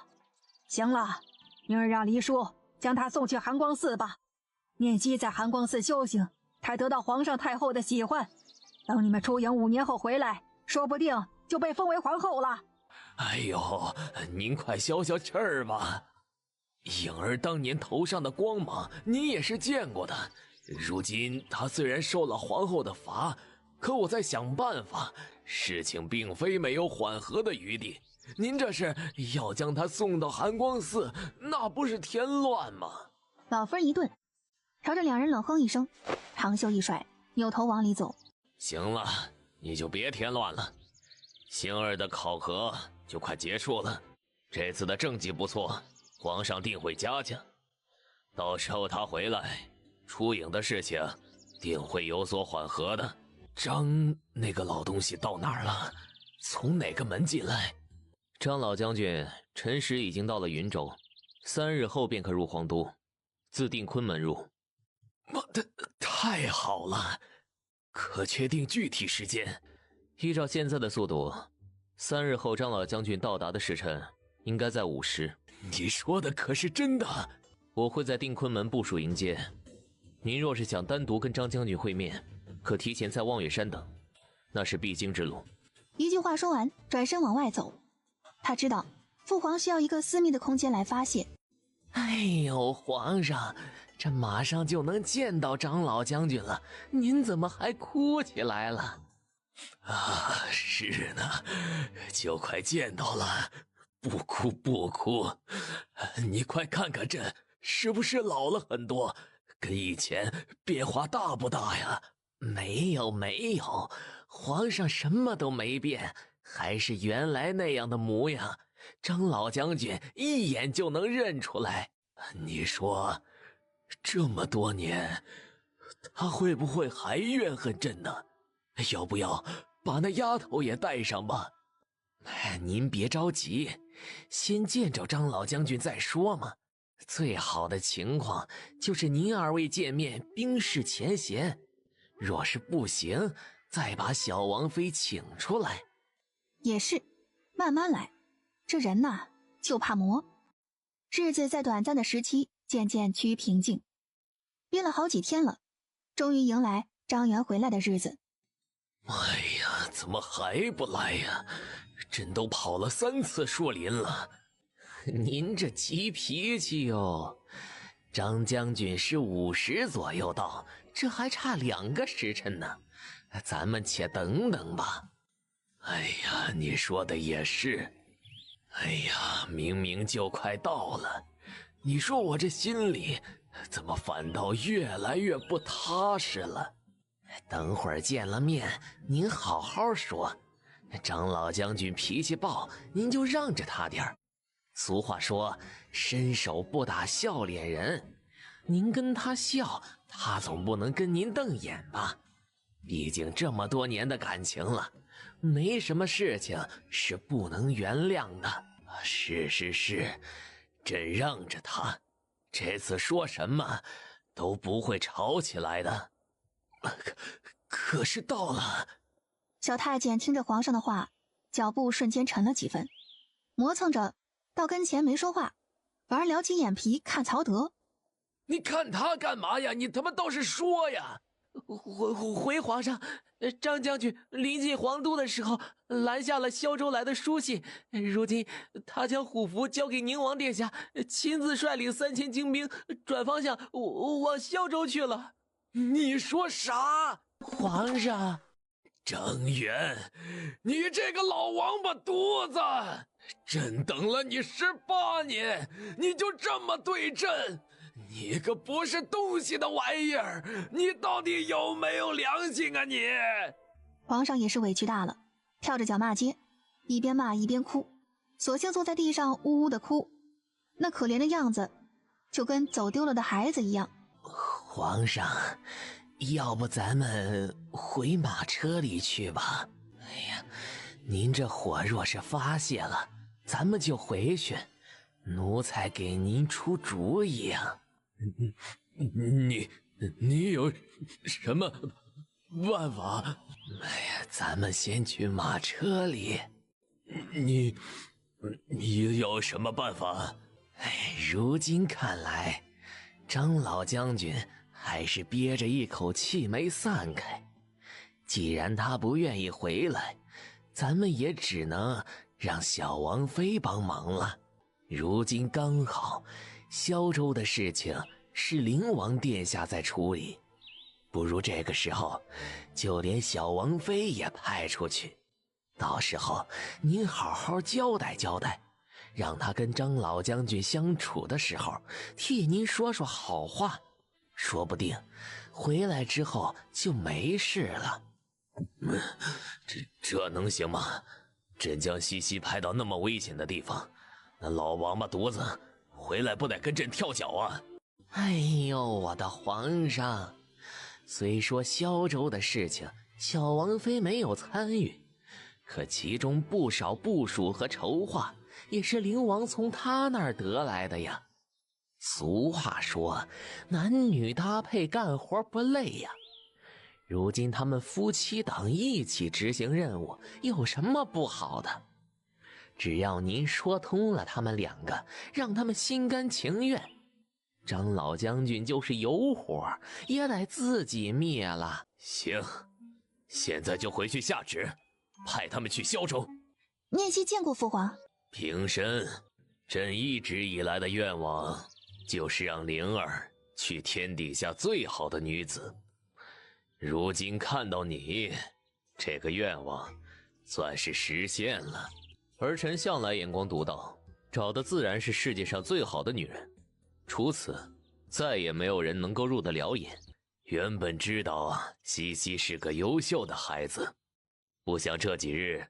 行了，明儿让黎叔将他送去寒光寺吧。念熙在寒光寺修行，才得到皇上太后的喜欢。等你们初影5年后回来，说不定就被封为皇后了。哎呦，您快消消气儿吧。影儿当年头上的光芒，你也是见过的。如今她虽然受了皇后的罚，可我在想办法，事情并非没有缓和的余地。您这是要将她送到寒光寺，那不是添乱吗？老夫人一顿，朝着两人冷哼一声，长袖一甩，扭头往里走。行了，你就别添乱了。星儿的考核就快结束了，这次的政绩不错，皇上定会嘉奖。到时候他回来，初影的事情定会有所缓和的。张那个老东西到哪儿了？从哪个门进来？张老将军辰时已经到了云州，3日后便可入皇都，自定坤门入。太好了，可确定具体时间？依照现在的速度，3日后张老将军到达的时辰应该在午时。你说的可是真的？我会在定坤门部署迎接。您若是想单独跟张将军会面，可提前在望月山等，那是必经之路。一句话说完，转身往外走。他知道父皇需要一个私密的空间来发泄。哎呦，皇上，这马上就能见到张老将军了，您怎么还哭起来了？啊，是呢，就快见到了，不哭不哭。你快看看朕是不是老了很多，跟以前变化大不大呀？没有，皇上什么都没变，还是原来那样的模样，张老将军一眼就能认出来。你说，这么多年，他会不会还怨恨朕呢？要不要把那丫头也带上吧？您别着急，先见着张老将军再说嘛。最好的情况就是您2位见面冰释前嫌，若是不行，再把小王妃请出来。也是，慢慢来，这人呐，就怕磨。日子在短暂的时期渐渐趋于平静，憋了好几天了，终于迎来张元回来的日子。哎呀，怎么还不来呀？朕都跑了3次树林了。您这急脾气哟，张将军是5时左右到，这还差2个时辰呢，咱们且等等吧。哎呀，你说的也是。哎呀，明明就快到了，你说我这心里怎么反倒越来越不踏实了？等会儿见了面，您好好说。张老将军脾气暴，您就让着他点儿。俗话说，伸手不打笑脸人。您跟他笑，他总不能跟您瞪眼吧？毕竟这么多年的感情了，没什么事情是不能原谅的。是，朕让着他，这次说什么都不会吵起来的。可是到了。小太监听着皇上的话，脚步瞬间沉了几分，磨蹭着到跟前没说话，反而撩起眼皮看曹德。你看他干嘛呀？你他妈倒是说呀！回皇上，张将军临近皇都的时候拦下了萧州来的书信，如今他将虎符交给宁王殿下，亲自率领3000精兵转方向往萧州去了。你说啥？皇上，张远，你这个老王八犊子！朕等了你18年，你就这么对朕？你个不是东西的玩意儿，你到底有没有良心啊你？皇上也是委屈大了，跳着脚骂街，一边骂一边哭，索性坐在地上呜呜的哭，那可怜的样子就跟走丢了的孩子一样。皇上，要不咱们回马车里去吧？哎呀，您这火若是发泄了，咱们就回去，奴才给您出主意啊。你有什么办法？哎呀，咱们先去马车里。你有什么办法？哎，如今看来，张老将军还是憋着一口气没散开。既然他不愿意回来，咱们也只能让小王妃帮忙了。如今刚好萧州的事情是灵王殿下在处理，不如这个时候就连小王妃也派出去，到时候您好好交代交代，让他跟张老将军相处的时候替您说说好话，说不定回来之后就没事了。这能行吗？朕将西西派到那么危险的地方，那老王八犊子回来不得跟朕跳脚啊！哎呦，我的皇上，虽说萧州的事情小王妃没有参与，可其中不少部署和筹划也是灵王从他那儿得来的呀。俗话说，男女搭配干活不累呀。如今他们夫妻档一起执行任务，有什么不好的？只要您说通了他们两个，让他们心甘情愿，张老将军就是有火也得自己灭了。行，现在就回去下旨，派他们去萧州。聂熙见过父皇。平身，朕一直以来的愿望就是让灵儿娶天底下最好的女子。如今看到你，这个愿望算是实现了。儿臣向来眼光独到，找的自然是世界上最好的女人，除此再也没有人能够入得了眼。原本知道西西是个优秀的孩子，不想这几日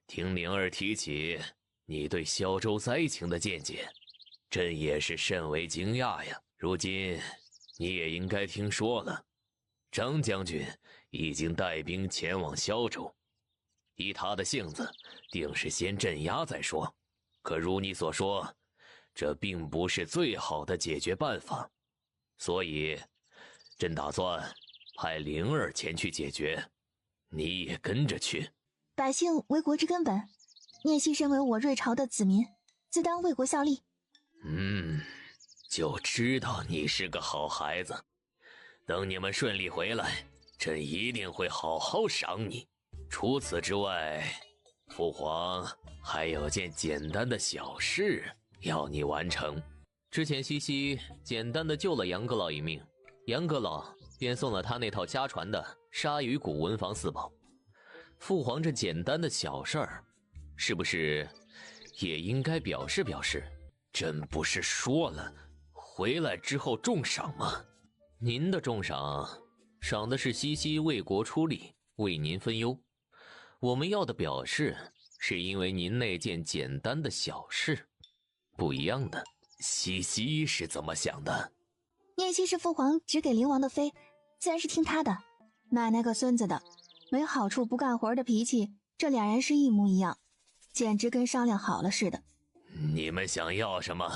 听灵儿提起你对萧州灾情的见解，朕也是甚为惊讶呀。如今你也应该听说了，张将军已经带兵前往萧州，以他的性子，定是先镇压再说。可如你所说，这并不是最好的解决办法，所以朕打算派灵儿前去解决，你也跟着去。百姓为国之根本，聂熙身为我瑞朝的子民，自当为国效力。就知道你是个好孩子。等你们顺利回来，朕一定会好好赏你。除此之外，父皇还有件简单的小事要你完成。之前西西简单的救了杨阁老一命，杨阁老便送了他那套家传的鲨鱼骨文房四宝。父皇这简单的小事儿，是不是也应该表示表示？朕不是说了，回来之后重赏吗？您的重赏，赏的是西西为国出力，为您分忧。我们要的表示，是因为您那件简单的小事，不一样的。西西是怎么想的？聂熙是父皇只给灵王的妃，自然是听他的。奶奶个孙子的，没好处不干活的脾气，这俩人是一模一样，简直跟商量好了似的。你们想要什么？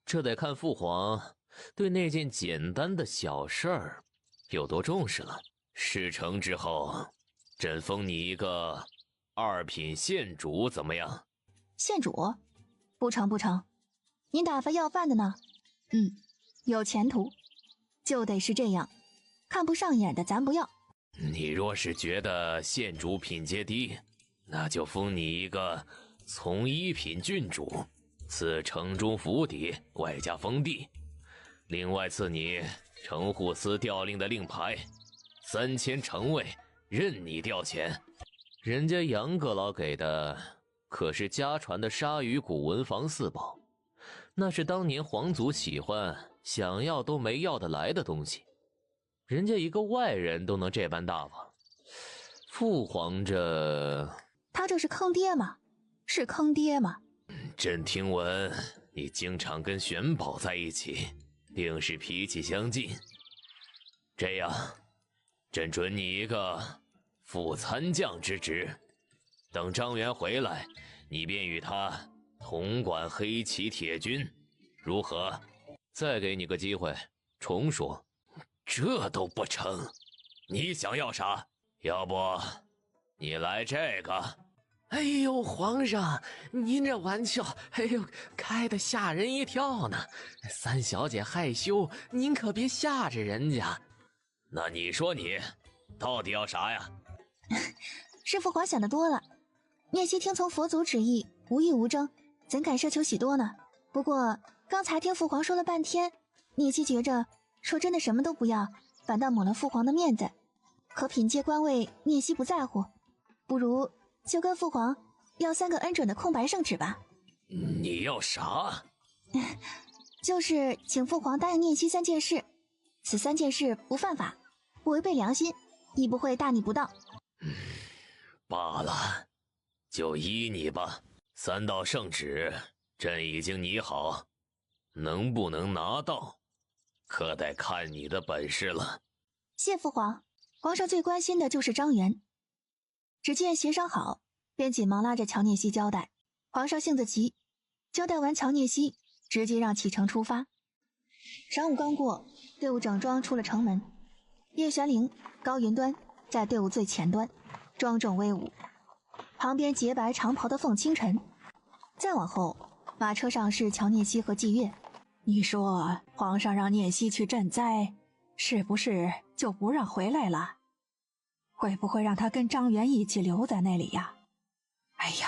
这得看父皇对那件简单的小事儿有多重视了。事成之后，朕封你一个2品县主，怎么样？县主？不成不成，您打发要饭的呢？有前途，就得是这样。看不上眼的咱不要。你若是觉得县主品阶低，那就封你一个从一品郡主，赐城中府邸，外加封地。另外赐你城护司调令的令牌，3000城卫，任你调遣。人家杨阁老给的可是家传的鲨鱼骨文房4宝，那是当年皇族喜欢想要都没要得来的东西，人家一个外人都能这般大方，父皇这他这是坑爹吗？是坑爹吗？朕听闻你经常跟玄宝在一起，定是脾气相近。这样，朕准你一个副参将之职，等张元回来，你便与他统管黑旗铁军，如何？再给你个机会，重说。这都不成，你想要啥？要不你来这个？哎呦，皇上，您这玩笑，哎呦，开得吓人一跳呢。三小姐害羞，您可别吓着人家。那你说你到底要啥呀？是父皇想得多了，聂熙听从佛祖旨意，无意无争，怎敢奢求许多呢？不过刚才听父皇说了半天，聂熙觉着说真的什么都不要，反倒抹了父皇的面子。可品阶官位，聂熙不在乎，不如就跟父皇要3个恩准的空白圣旨吧。你要啥？就是请父皇答应聂熙3件事，此3件事不犯法，不违背良心，亦不会大逆不道。罢了，就依你吧。3道圣旨，朕已经拟好，能不能拿到，可得看你的本事了。谢父皇，皇上最关心的就是张元。只见协商好，便紧忙拉着乔聂熙交代。皇上性子急，交代完乔聂熙，直接让启程出发。晌午刚过，队伍整装出了城门。叶玄灵、高云端在队伍最前端，庄重威武。旁边洁白长袍的凤清晨，再往后，马车上是乔聂熙和季月。你说皇上让聂熙去赈灾，是不是就不让回来了？会不会让他跟张元一起留在那里呀？哎呀，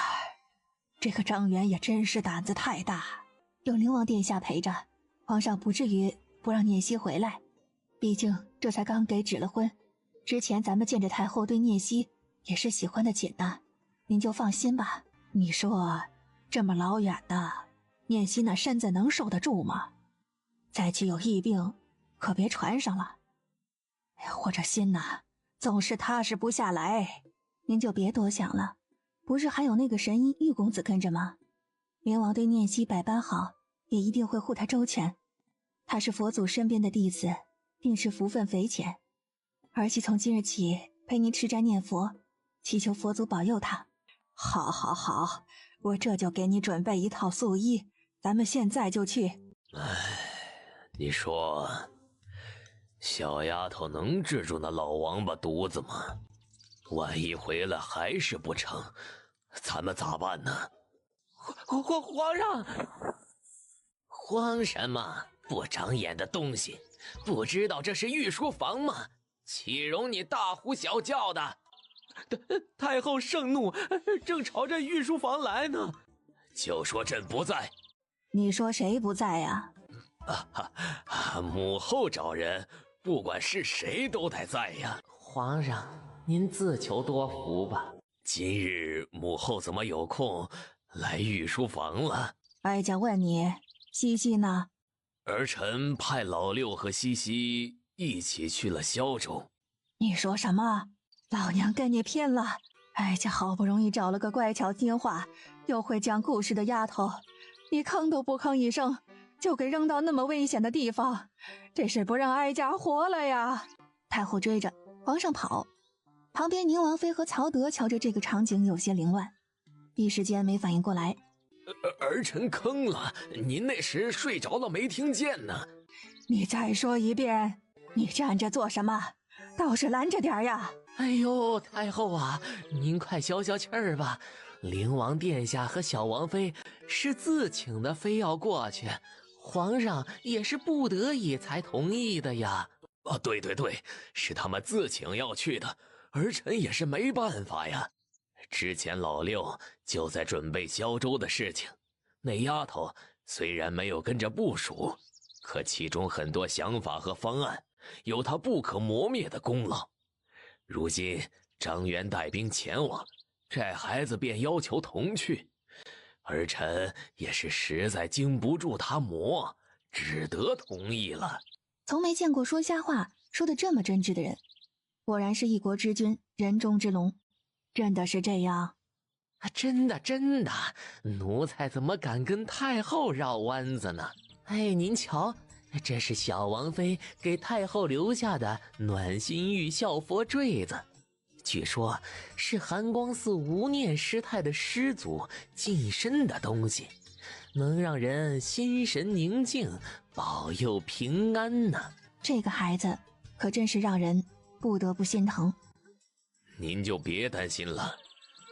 这个张元也真是胆子太大，有灵王殿下陪着，皇上不至于不让聂熙回来。毕竟这才刚给指了婚，之前咱们见着太后对聂熙也是喜欢的紧呐，您就放心吧。你说这么老远的，聂熙那身子能受得住吗？再去有疫病，可别传上了。或者心呐，总是踏实不下来。您就别多想了，不是还有那个神医玉公子跟着吗？灵王对聂熙百般好，也一定会护他周全。他是佛祖身边的弟子，定是福分匪浅。儿媳从今日起陪您吃斋念佛，祈求佛祖保佑他。好好好，我这就给你准备一套素衣，咱们现在就去。你说小丫头能治住那老王八犊子吗？万一回来还是不成，咱们咋办呢？皇上，慌什么？不长眼的东西，不知道这是御书房吗？岂容你大呼小叫的！太后盛怒，正朝着御书房来呢。就说朕不在。你说谁不在呀？母后找人，不管是谁都得在呀。皇上，您自求多福吧。今日母后怎么有空来御书房了？哀家问你，西西呢？儿臣派老六和西西一起去了萧州。你说什么？老娘跟你拼了！哀家好不容易找了个乖巧听话又会讲故事的丫头，你吭都不吭一声，就给扔到那么危险的地方，这是不让哀家活了呀！太后追着皇上跑，旁边宁王妃和曹德瞧着这个场景有些凌乱，一时间没反应过来。儿臣坑了，您那时睡着了没听见呢。你再说一遍，你站着做什么？倒是拦着点呀！哎呦，太后啊，您快消消气儿吧。灵王殿下和小王妃是自请的，非要过去。皇上也是不得已才同意的呀。啊，对，是他们自请要去的，儿臣也是没办法呀。之前老六就在准备萧州的事情，那丫头虽然没有跟着部署，可其中很多想法和方案有她不可磨灭的功劳。如今张元带兵前往，这孩子便要求同去，儿臣也是实在经不住他磨，只得同意了。从没见过说瞎话说得这么真挚的人，果然是一国之君，人中之龙。真的是这样？真的，奴才怎么敢跟太后绕弯子呢？哎，您瞧，这是小王妃给太后留下的暖心玉效佛坠子，据说是寒光寺无念师太的师祖近身的东西，能让人心神宁静，保佑平安呢。这个孩子可真是让人不得不心疼。您就别担心了，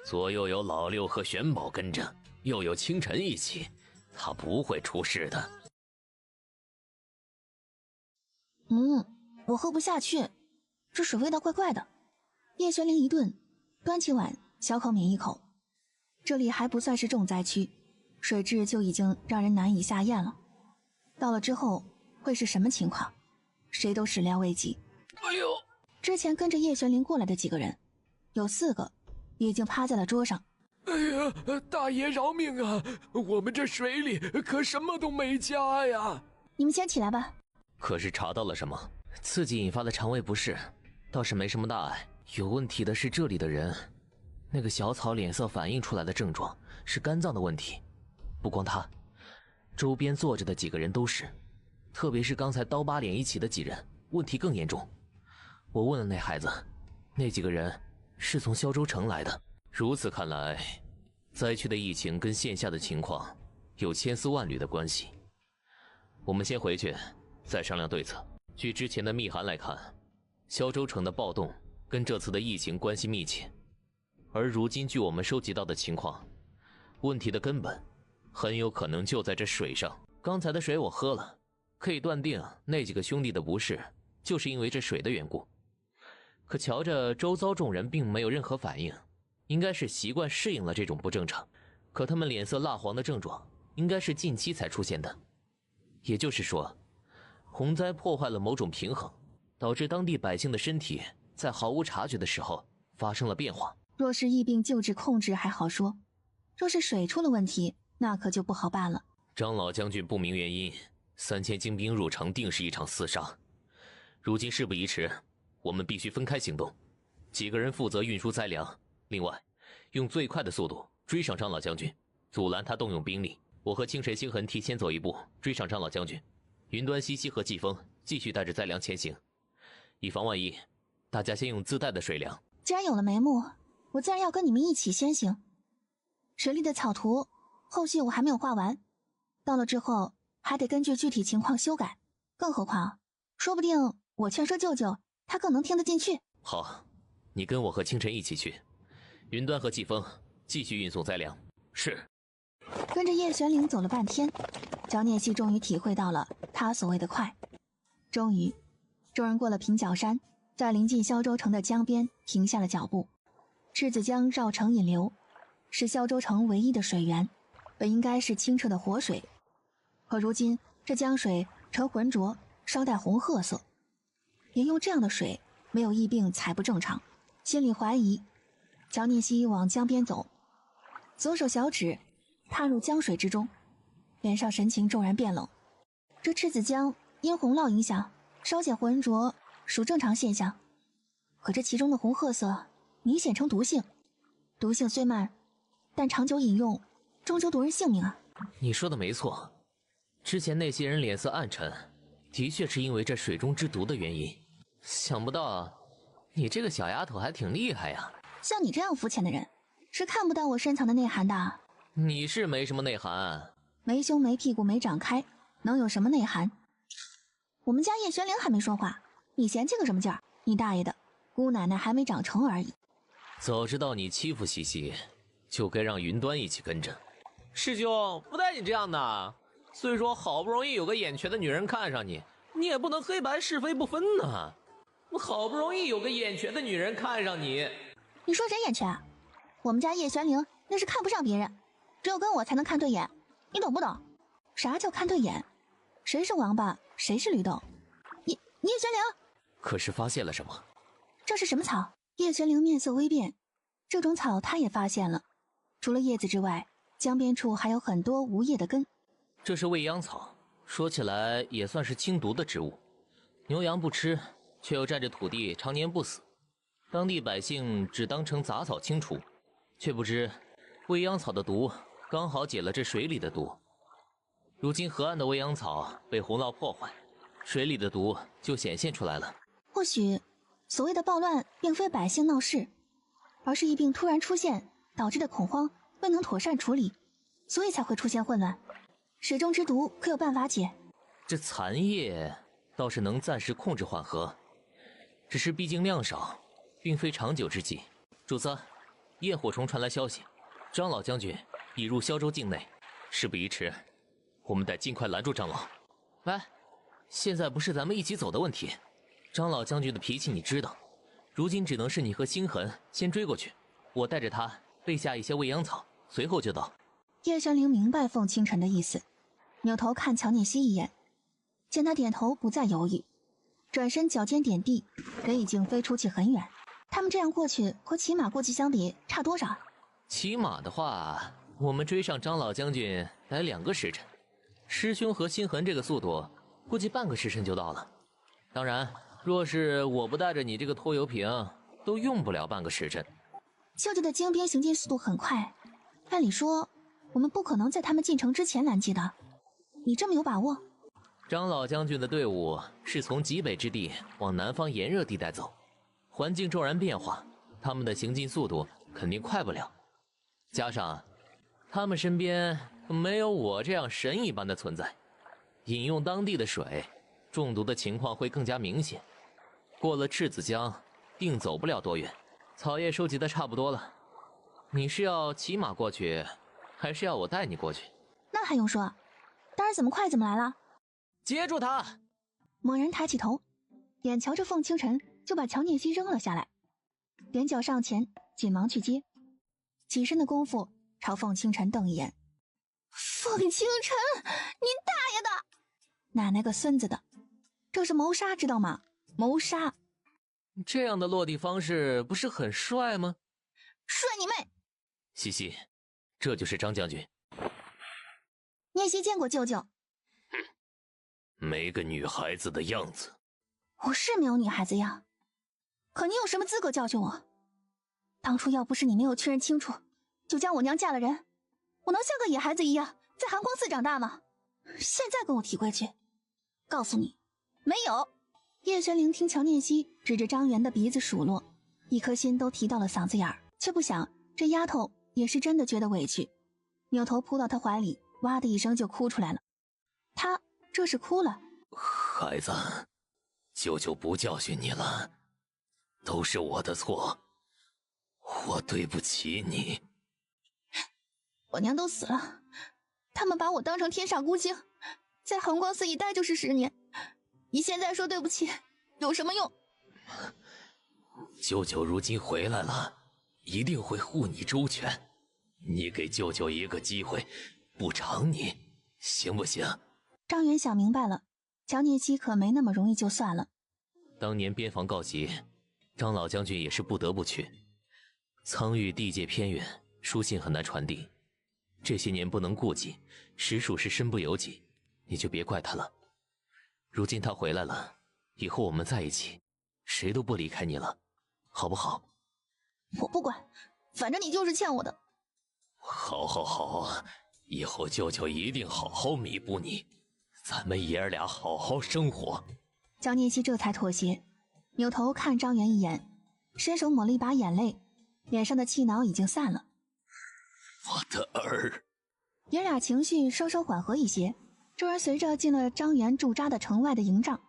左右有老六和玄宝跟着，又有清晨一起，他不会出事的。我喝不下去，这水味道怪怪的。叶玄灵一顿，端起碗小口抿一口。这里还不算是重灾区，水质就已经让人难以下咽了。到了之后会是什么情况，谁都始料未及。哎呦！之前跟着叶玄灵过来的几个人，有4个已经趴在了桌上。哎呀，大爷饶命啊！我们这水里可什么都没加呀！你们先起来吧。可是查到了什么？刺激引发的肠胃不适，倒是没什么大碍。有问题的是这里的人，那个小草脸色反映出来的症状是肝脏的问题。不光他，周边坐着的几个人都是，特别是刚才刀疤脸一起的几人，问题更严重。我问了那孩子，那几个人是从萧州城来的。如此看来，灾区的疫情跟线下的情况有千丝万缕的关系。我们先回去再商量对策。据之前的密函来看，萧州城的暴动跟这次的疫情关系密切，而如今据我们收集到的情况，问题的根本很有可能就在这水上。刚才的水我喝了，可以断定那几个兄弟的不适就是因为这水的缘故。可瞧着周遭众人并没有任何反应，应该是习惯适应了这种不正常。可他们脸色蜡黄的症状应该是近期才出现的，也就是说洪灾破坏了某种平衡，导致当地百姓的身体在毫无察觉的时候发生了变化。若是疫病救治控制还好说，若是水出了问题，那可就不好办了。张老将军不明原因，3000精兵入城定是一场厮杀。如今事不宜迟，我们必须分开行动，几个人负责运输灾粮，另外用最快的速度追上张老将军，阻拦他动用兵力。我和清晨星痕提前走一步，追上张老将军。云端西西和季风继续带着灾粮前行，以防万一，大家先用自带的水粮。既然有了眉目，我自然要跟你们一起先行。水利的草图后续我还没有画完，到了之后还得根据具体情况修改。更何况说不定我劝说舅舅他更能听得进去。好，你跟我和清晨一起去，云端和季风继续运送灾粮。是。跟着叶玄灵走了半天，焦念熙终于体会到了他所谓的快。终于众人过了平角山，在临近萧州城的江边停下了脚步。赤子江绕城引流，是萧州城唯一的水源，本应该是清澈的活水，可如今这江水呈浑浊，稍带红褐色。饮用这样的水，没有疫病才不正常。心里怀疑，焦念熙往江边走，左手小指踏入江水之中，脸上神情骤然变冷。这赤子江因洪涝影响稍显浑浊属正常现象，可这其中的红褐色明显呈毒性。毒性虽慢，但长久饮用终究夺人性命啊。你说的没错，之前那些人脸色暗沉，的确是因为这水中之毒的原因。想不到你这个小丫头还挺厉害呀。像你这样肤浅的人是看不到我深藏的内涵的。你是没什么内涵，没胸没屁股没长开，能有什么内涵？我们家叶玄灵还没说话，你嫌弃个什么劲儿？你大爷的，姑奶奶还没长成而已。早知道你欺负西西，就该让云端一起跟着。师兄不带你这样的，虽说好不容易有个眼瘸的女人看上你，你也不能黑白是非不分呢。好不容易有个眼瘸的女人看上你，你说谁眼瘸啊？我们家叶玄灵那是看不上别人，只有跟我才能看对眼，你懂不懂？啥叫看对眼？谁是王八，谁是绿豆？叶玄灵，可是发现了什么？这是什么草？叶玄灵面色微变，这种草他也发现了，除了叶子之外，江边处还有很多无叶的根。这是未央草，说起来也算是清毒的植物，牛羊不吃，却又占着土地常年不死，当地百姓只当成杂草清除，却不知未央草的毒刚好解了这水里的毒。如今河岸的未央草被洪涝破坏，水里的毒就显现出来了。或许所谓的暴乱并非百姓闹事，而是疫病突然出现导致的恐慌未能妥善处理，所以才会出现混乱。水中之毒可有办法解？这残液倒是能暂时控制缓和，只是毕竟量少，并非长久之计。主子，焰火虫传来消息，张老将军已入萧州境内，事不宜迟，我们得尽快拦住张老。喂，现在不是咱们一起走的问题，张老将军的脾气你知道，如今只能是你和星痕先追过去，我带着他备下一些未央草，随后就到。叶玄灵明白凤清晨的意思，扭头看乔念熙一眼，见他点头不再犹豫，转身脚尖点地，人已经飞出去很远。他们这样过去和骑马过去相比差多少？骑马的话，我们追上张老将军来2个时辰，师兄和星痕这个速度估计半个时辰就到了。当然若是我不带着你这个拖油瓶，都用不了半个时辰。舅舅的精兵行进速度很快，按理说我们不可能在他们进城之前拦截的，你这么有把握？张老将军的队伍是从极北之地往南方炎热地带走，环境骤然变化，他们的行进速度肯定快不了。加上他们身边没有我这样神一般的存在，饮用当地的水，中毒的情况会更加明显。过了赤子江，定走不了多远。草叶收集的差不多了，你是要骑马过去，还是要我带你过去？那还用说，当然怎么快怎么来了。接住他！猛然抬起头，眼瞧着凤清晨就把乔念熙扔了下来，踮脚上前，紧忙去接。起身的功夫，朝凤清晨瞪一眼：“凤清晨，你大爷的！奶奶个孙子的，这是谋杀，知道吗？谋杀！这样的落地方式不是很帅吗？帅你妹！西西，这就是张将军。念熙见过舅舅。没个女孩子的样子。我是没有女孩子样，可你有什么资格教训我？当初要不是你没有确认清楚，就将我娘嫁了人，我能像个野孩子一样在寒光寺长大吗？现在跟我提规矩，告诉你，没有。叶玄灵听乔念熙指着张元的鼻子数落，一颗心都提到了嗓子眼儿，却不想这丫头也是真的觉得委屈，扭头扑到他怀里，哇的一声就哭出来了。他这是哭了。孩子，舅舅不教训你了，都是我的错，我对不起你。我娘都死了，他们把我当成天上孤星，在恒光寺一待就是10年，你现在说对不起有什么用？舅舅如今回来了，一定会护你周全，你给舅舅一个机会补偿你，行不行？张元想明白了，乔念熙可没那么容易就算了。当年边防告急，张老将军也是不得不去。苍域地界偏远，书信很难传递，这些年不能顾及，实属是身不由己，你就别怪他了。如今他回来了，以后我们在一起，谁都不离开你了，好不好？我不管，反正你就是欠我的。好，以后舅舅一定好好弥补你，咱们爷儿俩好好生活。乔念熙这才妥协，扭头看张元一眼，伸手抹了一把眼泪，脸上的气恼已经散了。我的儿！爷俩情绪稍稍缓和一些，众人随着进了张元驻扎的城外的营帐。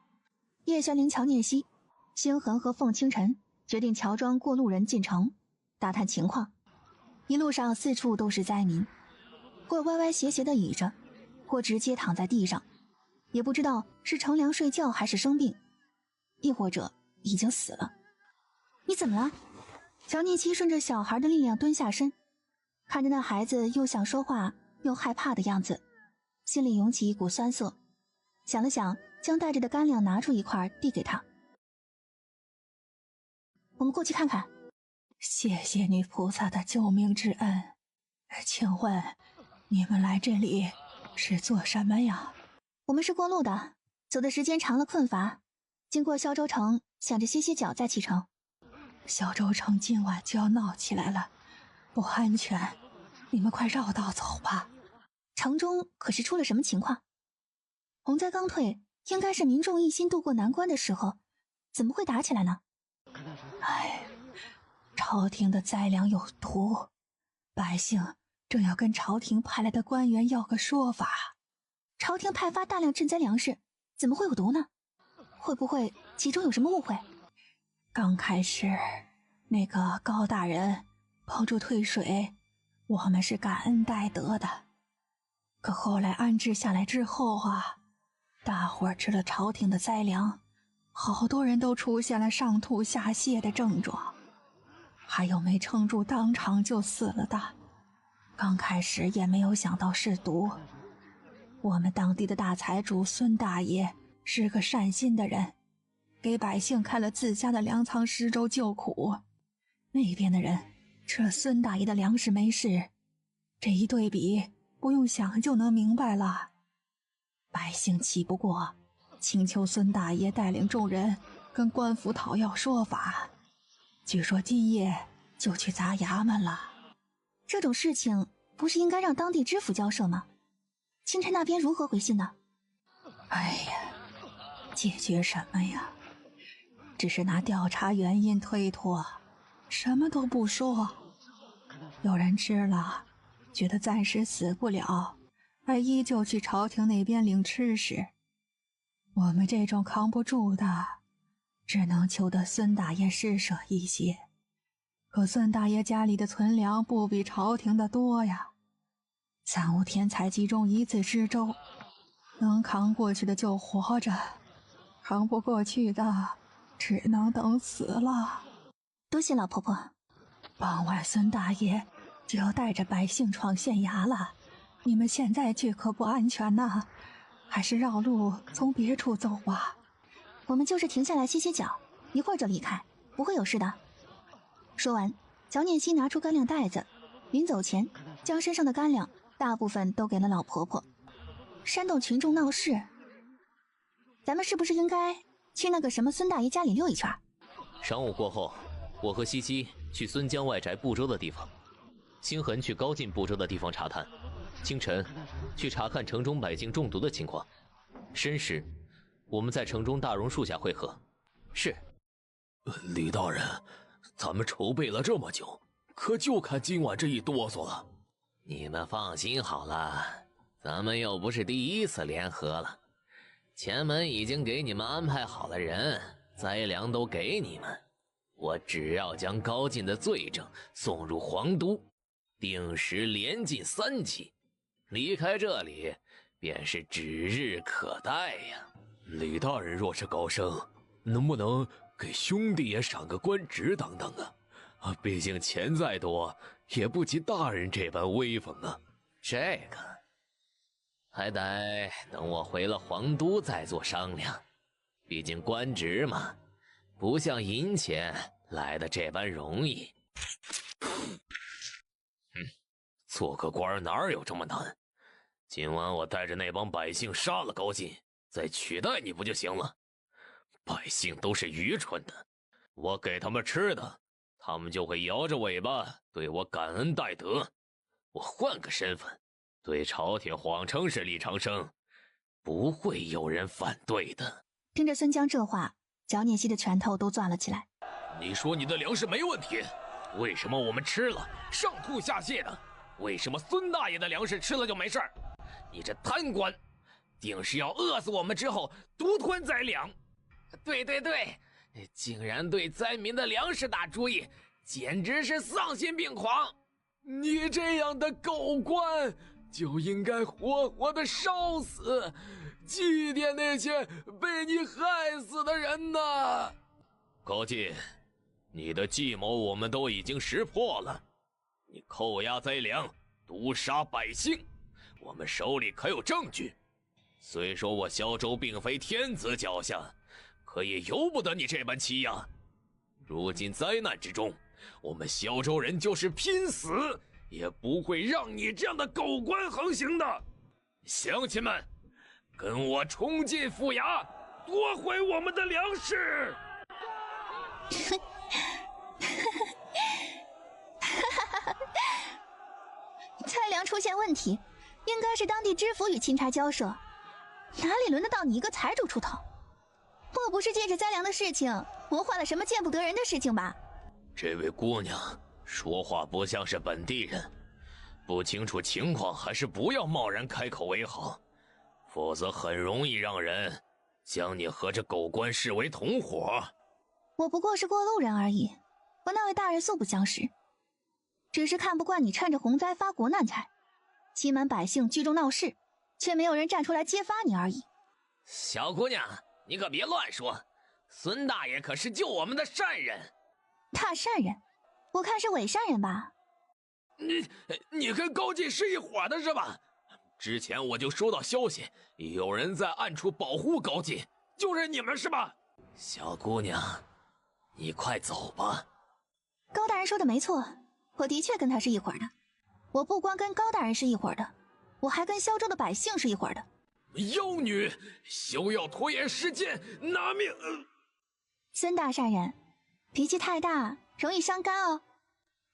叶玄灵、乔念熙、星痕和凤清晨决定乔装过路人进城，打探情况。一路上四处都是灾民，或歪歪斜斜的倚着，或直接躺在地上，也不知道是乘凉睡觉还是生病，亦或者已经死了。你怎么了？乔念七顺着小孩的力量蹲下身，看着那孩子又想说话又害怕的样子，心里涌起一股酸涩，想了想，将带着的干粮拿出一块递给他。我们过去看看。谢谢你菩萨的救命之恩，请问你们来这里是做什么呀？我们是过路的，走的时间长了困乏，经过萧州城，想着歇歇脚再启程。萧州城今晚就要闹起来了，不安全，你们快绕道走吧。城中可是出了什么情况？洪灾刚退，应该是民众一心渡过难关的时候，怎么会打起来呢？朝廷的灾粮有毒，百姓正要跟朝廷派来的官员要个说法。朝廷派发大量赈灾粮食，怎么会有毒呢？会不会其中有什么误会？刚开始那个高大人帮助退水，我们是感恩戴德的。可后来安置下来之后啊，大伙儿吃了朝廷的灾粮，好多人都出现了上吐下泻的症状，还有没撑住当场就死了的。刚开始也没有想到是毒。我们当地的大财主孙大爷是个善心的人，给百姓开了自家的粮仓施粥救苦。那边的人吃了孙大爷的粮食没事，这一对比不用想就能明白了。百姓气不过，请求孙大爷带领众人跟官府讨要说法，据说今夜就去砸衙门了。这种事情不是应该让当地知府交涉吗？钦差那边如何回信呢？解决什么呀？只是拿调查原因推脱，什么都不说。有人吃了，觉得暂时死不了，而依旧去朝廷那边领吃食。我们这种扛不住的，只能求得孙大爷施舍一些。可孙大爷家里的存粮不比朝廷的多呀，3-5天才集中一次施粥，能扛过去的就活着，扛不过去的只能等死了。多谢老婆婆。傍晚孙大爷就要带着百姓闯县衙了，你们现在去可不安全呐，还是绕路从别处走吧。我们就是停下来歇歇脚，一会儿就离开，不会有事的。说完，乔念希拿出干粮袋子，临走前将身上的干粮大部分都给了老婆婆。煽动群众闹事，咱们是不是应该去那个什么孙大爷家里溜一圈？晌午过后，我和西西去孙江外宅布粥的地方，星痕去高进布粥的地方查探，清晨去查看城中百姓中毒的情况。申时，我们在城中大榕树下会合。是，李大人，咱们筹备了这么久，可就看今晚这一哆嗦了。你们放心好了，咱们又不是第一次联合了。前门已经给你们安排好了人，灾粮都给你们，我只要将高进的罪证送入皇都，定时连进3级，离开这里便是指日可待呀。李大人若是高升，能不能给兄弟也赏个官职等等啊？毕竟钱再多也不及大人这般威风啊。这个还得等我回了皇都再做商量，毕竟官职嘛，不像银钱来的这般容易。做个官哪有这么难？今晚我带着那帮百姓杀了高进，再取代你不就行了？百姓都是愚蠢的，我给他们吃的，他们就会摇着尾巴对我感恩戴德。我换个身份，对朝廷谎称是李长生，不会有人反对的。听着孙江这话，乔念希的拳头都攥了起来。你说你的粮食没问题，为什么我们吃了上吐下泻的？为什么孙大爷的粮食吃了就没事儿？你这贪官，定是要饿死我们之后独吞灾粮。对，竟然对灾民的粮食打主意，简直是丧心病狂！你这样的狗官，就应该活活的烧死，祭奠那些被你害死的人呐！高进，你的计谋我们都已经识破了，你扣押灾粮，毒杀百姓，我们手里可有证据。虽说我萧州并非天子脚下，可也由不得你这般欺压。如今灾难之中，我们萧州人就是拼死也不会让你这样的狗官横行的。乡亲们，跟我冲进府衙，夺回我们的粮食！灾粮出现问题，应该是当地知府与钦差交涉，哪里轮得到你一个财主出头？莫不是借着灾粮的事情谋划了什么见不得人的事情吧？这位姑娘说话不像是本地人，不清楚情况还是不要贸然开口为好，否则很容易让人将你和这狗官视为同伙。我不过是过路人而已，和那位大人素不相识，只是看不惯你趁着洪灾发国难财，欺瞒百姓聚众闹事，却没有人站出来揭发你而已。小姑娘，你可别乱说，孙大爷可是救我们的善人。大善人？我看是伪善人吧？你跟高进是一伙的是吧？之前我就收到消息，有人在暗处保护高进，就是你们是吧？小姑娘，你快走吧。高大人说的没错，我的确跟他是一伙的。我不光跟高大人是一伙的，我还跟萧州的百姓是一伙的。妖女，休要拖延时间，拿命！孙大善人，脾气太大，容易伤肝哦。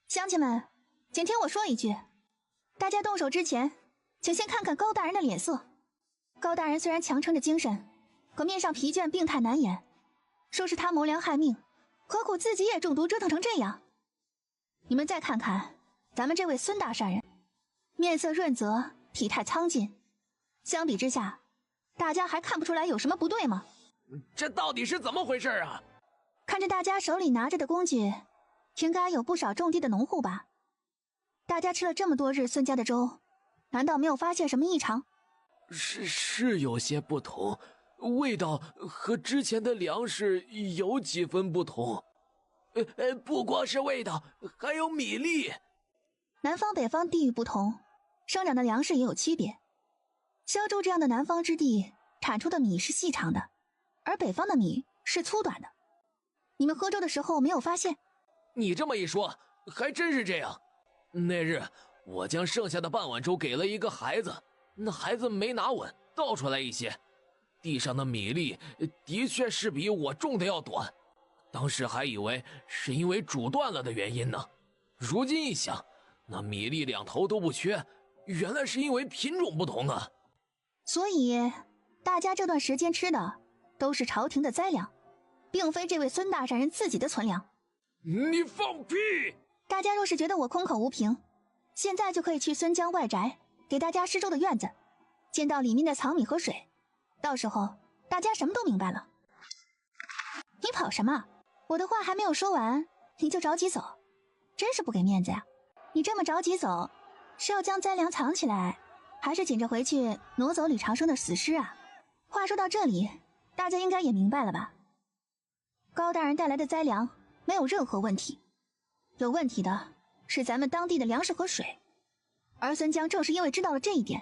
乡亲们，请听我说一句，大家动手之前，请先看看高大人的脸色。高大人虽然强撑着精神，可面上疲倦，病态难言。说是他谋良害命，何苦自己也中毒折腾成这样？你们再看看咱们这位孙大善人，面色润泽，体态苍劲，相比之下，大家还看不出来有什么不对吗？这到底是怎么回事啊？看着大家手里拿着的工具，应该有不少种地的农户吧？大家吃了这么多日孙家的粥，难道没有发现什么异常？是有些不同，味道和之前的粮食有几分不同。不光是味道，还有米粒。南方北方地域不同，生长的粮食也有区别。萧州这样的南方之地，产出的米是细长的，而北方的米是粗短的。你们喝粥的时候没有发现？你这么一说，还真是这样。那日我将剩下的半碗粥给了一个孩子，那孩子没拿稳，倒出来一些。地上的米粒的确是比我种的要短，当时还以为是因为煮断了的原因呢。如今一想，那米粒两头都不缺，原来是因为品种不同啊。所以大家这段时间吃的都是朝廷的灾粮，并非这位孙大善人自己的存粮。你放屁！大家若是觉得我空口无凭，现在就可以去孙江外宅给大家施粥的院子，见到里面的藏米和水，到时候大家什么都明白了。你跑什么？我的话还没有说完，你就着急走，真是不给面子呀！你这么着急走，是要将灾粮藏起来，还是紧着回去挪走李长生的死尸啊？话说到这里，大家应该也明白了吧？高大人带来的灾粮没有任何问题，有问题的是咱们当地的粮食和水。而孙江正是因为知道了这一点，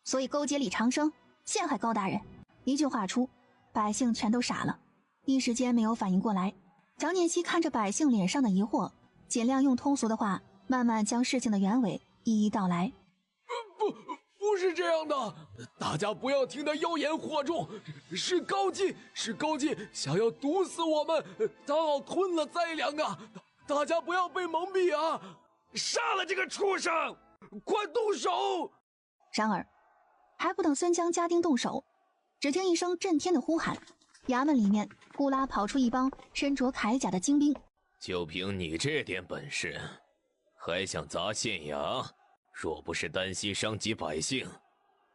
所以勾结李长生，陷害高大人。一句话出，百姓全都傻了，一时间没有反应过来。张念熙看着百姓脸上的疑惑，尽量用通俗的话慢慢将事情的原委一一道来。不是这样的，大家不要听他妖言惑众，是高进想要毒死我们，他好吞了灾粮啊！大家不要被蒙蔽啊！杀了这个畜生，快动手！然而还不等孙江加丁动手，只听一声震天的呼喊，衙门里面呼啦跑出一帮身着铠甲的精兵。就凭你这点本事，还想砸县衙？若不是担心伤及百姓，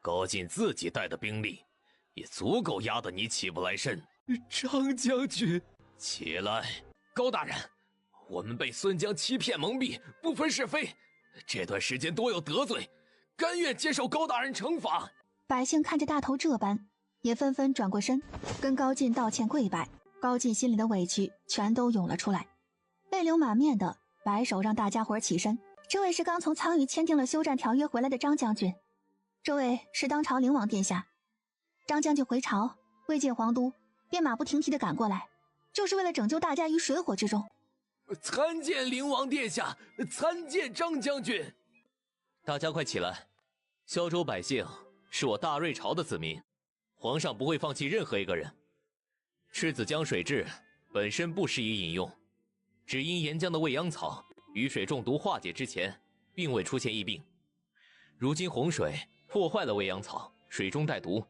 高进自己带的兵力也足够压得你起不来身。张将军，起来！高大人，我们被孙江欺骗蒙蔽，不分是非，这段时间多有得罪，甘愿接受高大人惩罚。百姓看着大头这般，也纷纷转过身，跟高进道歉跪拜。高进心里的委屈全都涌了出来，泪流满面的摆手让大家伙起身。这位是刚从苍鱼签订了休战条约回来的张将军，这位是当朝灵王殿下。张将军回朝未见皇都，便马不停蹄地赶过来，就是为了拯救大家于水火之中。参见灵王殿下，参见张将军。大家快起来！萧州百姓是我大瑞朝的子民，皇上不会放弃任何一个人。赤子江水质本身不适宜饮用，只因沿江的未央草雨水中毒化解之前，并未出现疫病。如今洪水破坏了未央草，水中带毒，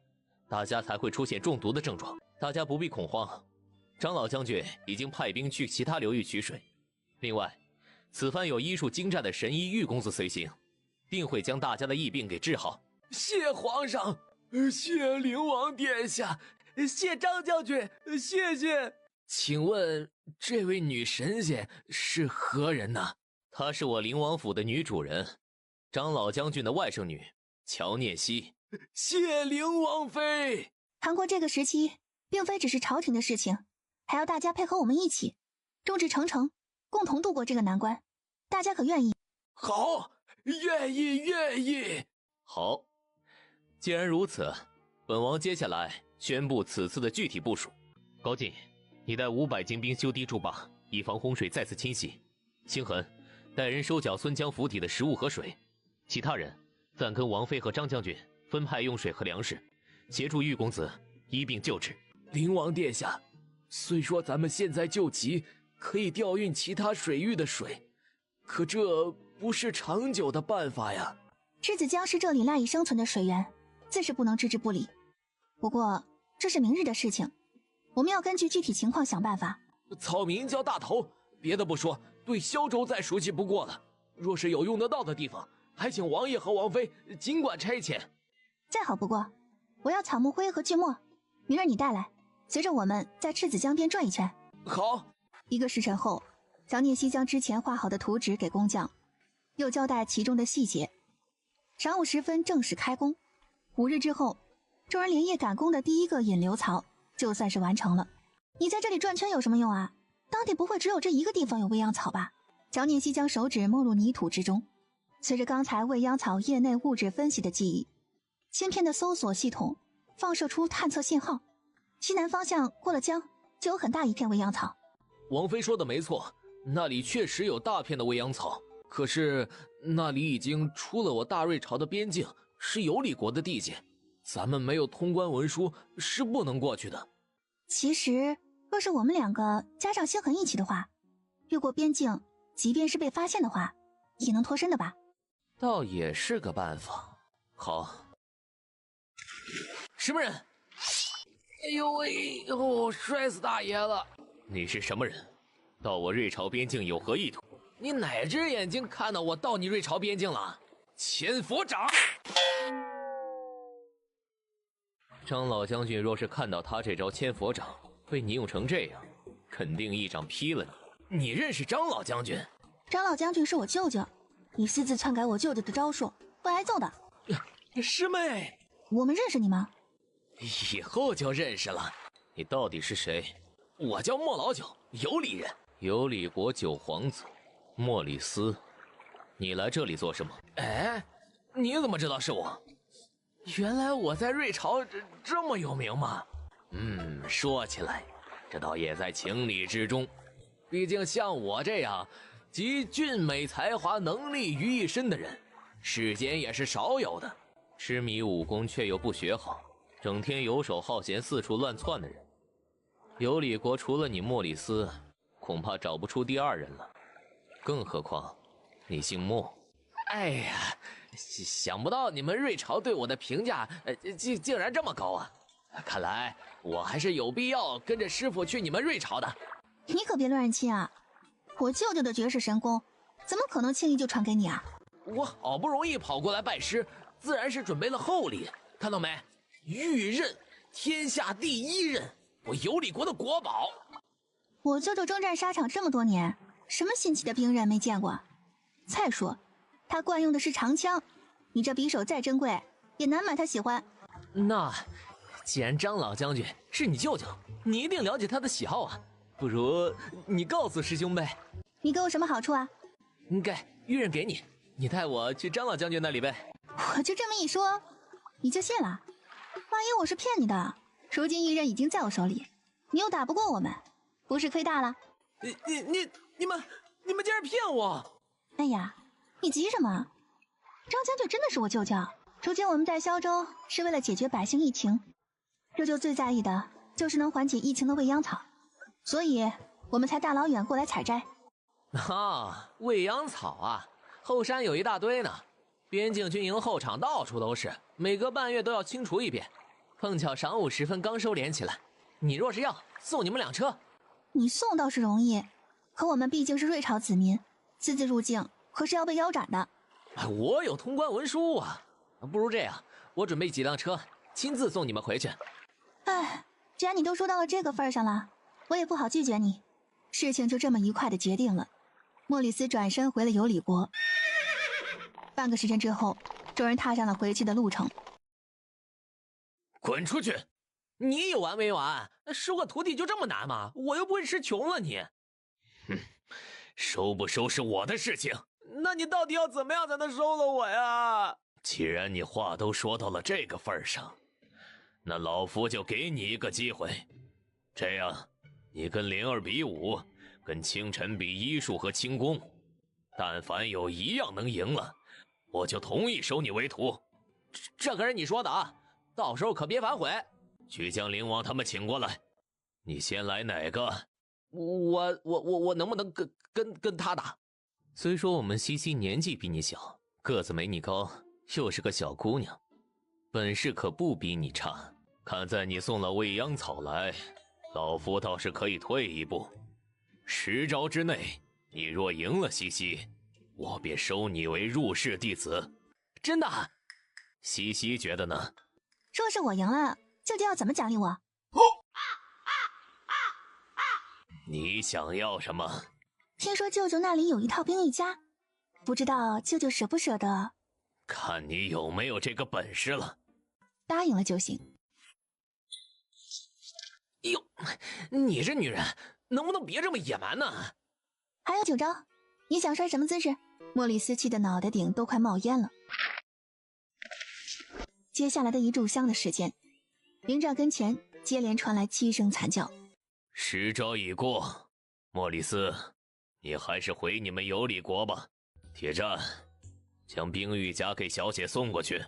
大家才会出现中毒的症状。大家不必恐慌，张老将军已经派兵去其他流域取水。另外，此番有医术精湛的神医玉公子随行，定会将大家的疫病给治好。谢皇上，谢灵王殿下，谢张将军，谢谢。请问这位女神仙是何人呢？她是我灵王府的女主人，张老将军的外甥女乔念熙。谢灵王妃。谈过这个时期，并非只是朝廷的事情，还要大家配合我们一起，众志成城，共同度过这个难关。大家可愿意？好，愿意，愿意。好，既然如此，本王接下来宣布此次的具体部署。高进，你带500精兵修堤筑坝，以防洪水再次侵袭。星痕，带人收缴孙江府邸的食物和水。其他人暂跟王妃和张将军分派用水和粮食，协助玉公子医病救治。灵王殿下，虽说咱们现在救急，可以调运其他水域的水，可这不是长久的办法呀。赤子江是这里赖以生存的水源，自是不能置之不理。不过这是明日的事情，我们要根据具体情况想办法。草民叫大头，别的不说，对萧州再熟悉不过了。若是有用得到的地方，还请王爷和王妃尽管差遣。再好不过，我要草木灰和锯末，明儿你带来，随着我们在赤子江边转一圈。好。1个时辰后，乔念熙将之前画好的图纸给工匠，又交代其中的细节。晌午时分正式开工。5日之后，众人连夜赶工的第一个引流槽就算是完成了。你在这里转圈有什么用啊？当地不会只有这一个地方有未央草吧？乔念熙将手指没入泥土之中，随着刚才未央草业内物质分析的记忆，芯片的搜索系统放射出探测信号，西南方向过了江就有很大一片未央草。王妃说的没错，那里确实有大片的未央草，可是那里已经出了我大瑞朝的边境，是有李国的地界，咱们没有通关文书是不能过去的。其实若是我们2个加上星痕一起的话，越过边境，即便是被发现的话，也能脱身的吧？倒也是个办法。好，什么人？哎呦喂，摔死大爷了！你是什么人？到我瑞朝边境有何意图？你哪只眼睛看到我到你瑞朝边境了？千佛掌！张老将军若是看到他这招千佛掌被你用成这样，肯定一掌劈了你。你认识张老将军？张老将军是我舅舅，你私自篡改我舅舅的招数，会挨揍的。师妹，我们认识你吗？以后就认识了。你到底是谁？我叫莫老九，有里人。有李国九皇子莫里斯，你来这里做什么？哎，你怎么知道是我？原来我在瑞朝这么有名吗？说起来，这倒也在情理之中。毕竟像我这样集俊美才华能力于一身的人，世间也是少有的。痴迷武功却又不学好，整天游手好闲四处乱窜的人，有李国除了你莫里斯，恐怕找不出第2人了。更何况你姓莫。哎呀，想不到你们瑞朝对我的评价竟然这么高啊！看来我还是有必要跟着师傅去你们瑞朝的。你可别乱人亲啊！我舅舅的绝世神功，怎么可能轻易就传给你啊？我好不容易跑过来拜师，自然是准备了厚礼。看到没？玉刃，天下第1刃，我有李国的国宝。我舅舅征战沙场这么多年，什么新奇的兵刃没见过？再说他惯用的是长枪，你这匕首再珍贵，也难买他喜欢。那既然张老将军是你舅舅，你一定了解他的喜好啊，不如你告诉师兄呗。你给我什么好处啊？玉刃给你，你带我去张老将军那里呗。我就这么一说，你就信了？万一我是骗你的，如今玉刃已经在我手里，你又打不过我们，不是亏大了？你们竟然骗我！哎呀，你急什么？张将军真的是我舅舅，如今我们在萧州是为了解决百姓疫情，舅舅最在意的就是能缓解疫情的未央草，所以我们才大老远过来采摘。啊，未央草啊，后山有一大堆呢，边境军营后场到处都是，每隔半月都要清除一遍。碰巧晌午时分刚收敛起来，你若是要，送你们2车。你送倒是容易，可我们毕竟是瑞朝子民，私自入境可是要被腰斩的。我有通关文书啊，不如这样，我准备几辆车，亲自送你们回去。哎，既然你都说到了这个份上了，我也不好拒绝你。事情就这么愉快的决定了。莫里斯转身回了有里国。半个时辰之后，众人踏上了回去的路程。滚出去！你有完没完？收个徒弟就这么难吗？我又不会吃穷了你。哼，收不收是我的事情。那你到底要怎么样才能收了我呀？既然你话都说到了这个份上，那老夫就给你一个机会。这样，你跟灵儿比武，跟清晨比医术和轻功，但凡有一样能赢了，我就同意收你为徒。这可是你说的啊，到时候可别反悔。去将灵王他们请过来。你先来哪个？我能不能跟他打？虽说我们西西年纪比你小，个子没你高，又是个小姑娘，本事可不比你差。看在你送了未央草来，老夫倒是可以退一步。10招之内，你若赢了西西，我便收你为入室弟子。真的？西西觉得呢？若是我赢了，舅舅要怎么奖励我？你想要什么？听说舅舅那里有一套兵役家，不知道舅舅舍不舍得？看你有没有这个本事了。答应了就行。哟，你这女人能不能别这么野蛮呢？还有9招，你想摔什么姿势？莫里斯气的脑袋顶都快冒烟了。接下来的一炷香的时间，灵帐跟前接连传来7声惨叫。10招已过，莫里斯，你还是回你们有里国吧。铁战，将冰玉夹给小姐送过去。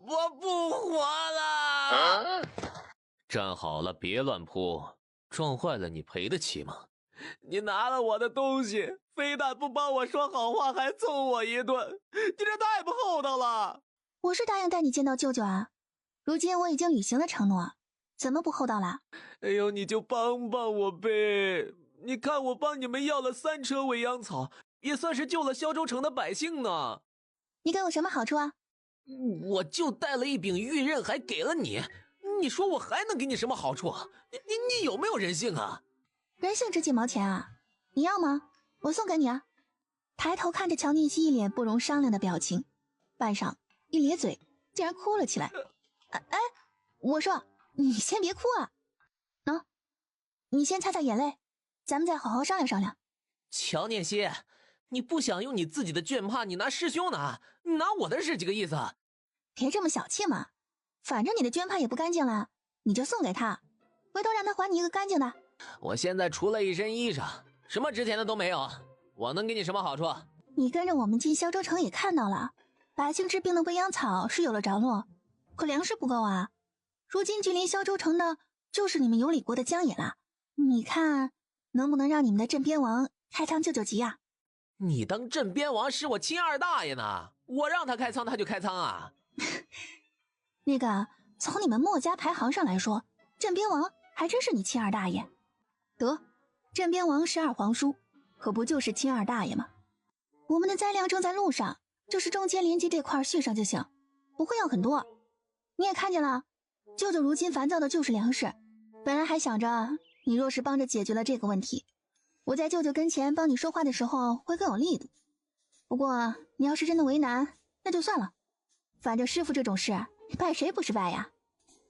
我不活了！站好了，别乱扑，撞坏了你赔得起吗？你拿了我的东西，非但不帮我说好话，还揍我一顿，你这太不厚道了！我是答应带你见到舅舅啊，如今我已经履行了承诺，怎么不厚道了？哎呦，你就帮帮我呗！你看我帮你们要了3车未央草，也算是救了萧州城的百姓呢。你给我什么好处啊？我就带了一柄玉刃，还给了你，你说我还能给你什么好处？你有没有人性啊？人性值几毛钱啊？你要吗？我送给你啊！抬头看着乔念希一脸不容商量的表情，半晌一咧嘴，竟然哭了起来。哎，我说你先别哭啊！你先擦擦眼泪，咱们再好好商量商量。乔念希，你不想用你自己的绢帕，你拿师兄拿，你拿我的是几个意思？别这么小气嘛，反正你的绢帕也不干净了，你就送给他，回头让他还你一个干净的。我现在除了一身衣裳，什么值钱的都没有，我能给你什么好处？你跟着我们进萧州城也看到了，百姓治病的未央草是有了着落，可粮食不够啊。如今距离萧州城的就是你们有里国的疆野了，你看能不能让你们的镇边王开仓救救急啊？你当镇边王是我亲二大爷呢，我让他开仓他就开仓啊？那个从你们墨家排行上来说，镇边王还真是你亲二大爷。得，镇边王是二皇叔，可不就是亲二大爷吗？我们的灾粮正在路上，就是中间连接这块续上就行，不会要很多。你也看见了，舅舅如今烦躁的就是粮食，本来还想着你若是帮着解决了这个问题，我在舅舅跟前帮你说话的时候会更有力度，不过你要是真的为难，那就算了。反正师傅这种事，拜谁不是拜呀？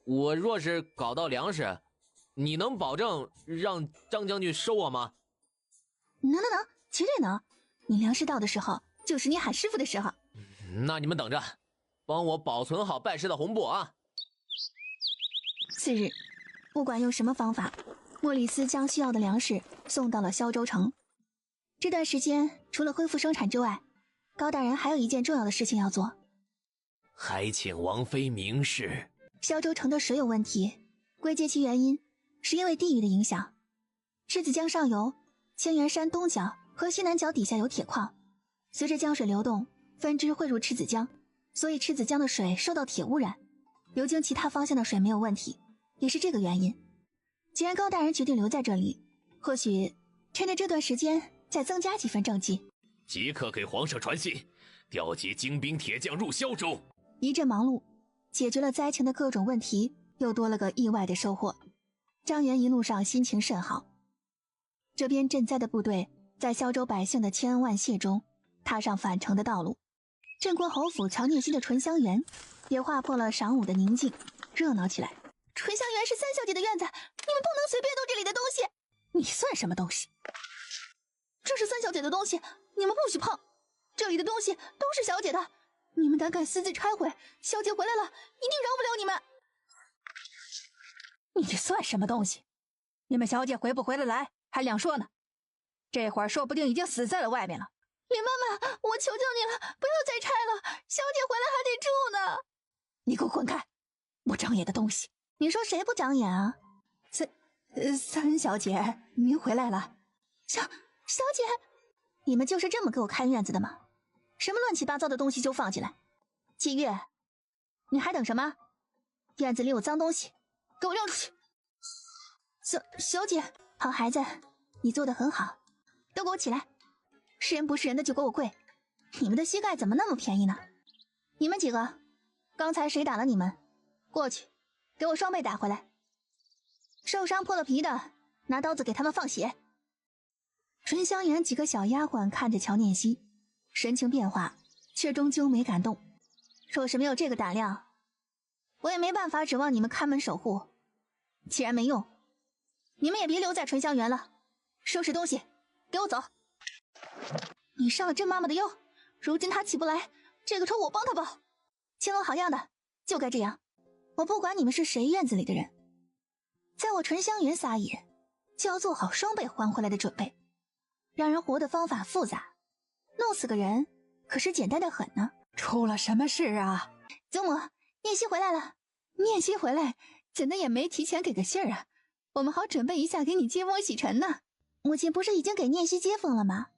我若是搞到粮食，你能保证让张将军收我吗？能，绝对能。你粮食到的时候，就是你喊师傅的时候。那你们等着，帮我保存好拜师的红布啊。次日，不管用什么方法，莫里斯将需要的粮食送到了萧州城。这段时间，除了恢复生产之外，高大人还有一件重要的事情要做。还请王妃明示。萧州城的水有问题，归结其原因是因为地域的影响。赤子江上游、千元山东角和西南角底下有铁矿，随着江水流动，分支汇入赤子江，所以赤子江的水受到铁污染，流经其他方向的水没有问题，也是这个原因。既然高大人决定留在这里，或许趁着这段时间再增加几分政绩。即刻给皇上传信，调集精兵铁将入萧州。一阵忙碌，解决了灾情的各种问题，又多了个意外的收获。张元一路上心情甚好。这边赈灾的部队在萧州百姓的千恩万谢中踏上返程的道路。镇国侯府曹念熙的醇香园也划破了晌午的宁静，热闹起来。醇香园是三小姐的院子，你们不能随便动这里的东西。你算什么东西？这是三小姐的东西，你们不许碰。这里的东西都是小姐的，你们胆敢私自拆毁，小姐回来了，一定饶不了你们。你这算什么东西？你们小姐回不回得来还两说呢，这会儿说不定已经死在了外面了。林妈妈，我求求你了，不要再拆了，小姐回来还得住呢。你给我滚开，不长眼的东西！你说谁不长眼啊？三小姐，您回来了。小姐，你们就是这么给我看院子的吗？什么乱七八糟的东西就放进来。季月，你还等什么？院子里有脏东西，给我扔出去。小姐，好孩子，你做得很好，都给我起来。是人不是人的就给我跪。你们的膝盖怎么那么便宜呢？你们几个，刚才谁打了你们？过去给我双倍打回来。受伤破了皮的，拿刀子给他们放血。醇香园几个小丫鬟看着乔念熙，神情变化，却终究没敢动。若是没有这个胆量，我也没办法指望你们看门守护。既然没用，你们也别留在醇香园了，收拾东西，给我走。你上了甄妈妈的药，如今她起不来，这个仇我帮她报。青楼好样的，就该这样。我不管你们是谁院子里的人，在我醇香园撒野，就要做好双倍还回来的准备。让人活的方法复杂，弄死个人可是简单的很呢。出了什么事啊？祖母，念熙回来了。念熙回来，怎的也没提前给个信儿啊？我们好准备一下给你接风洗尘呢。母亲不是已经给念熙接风了吗？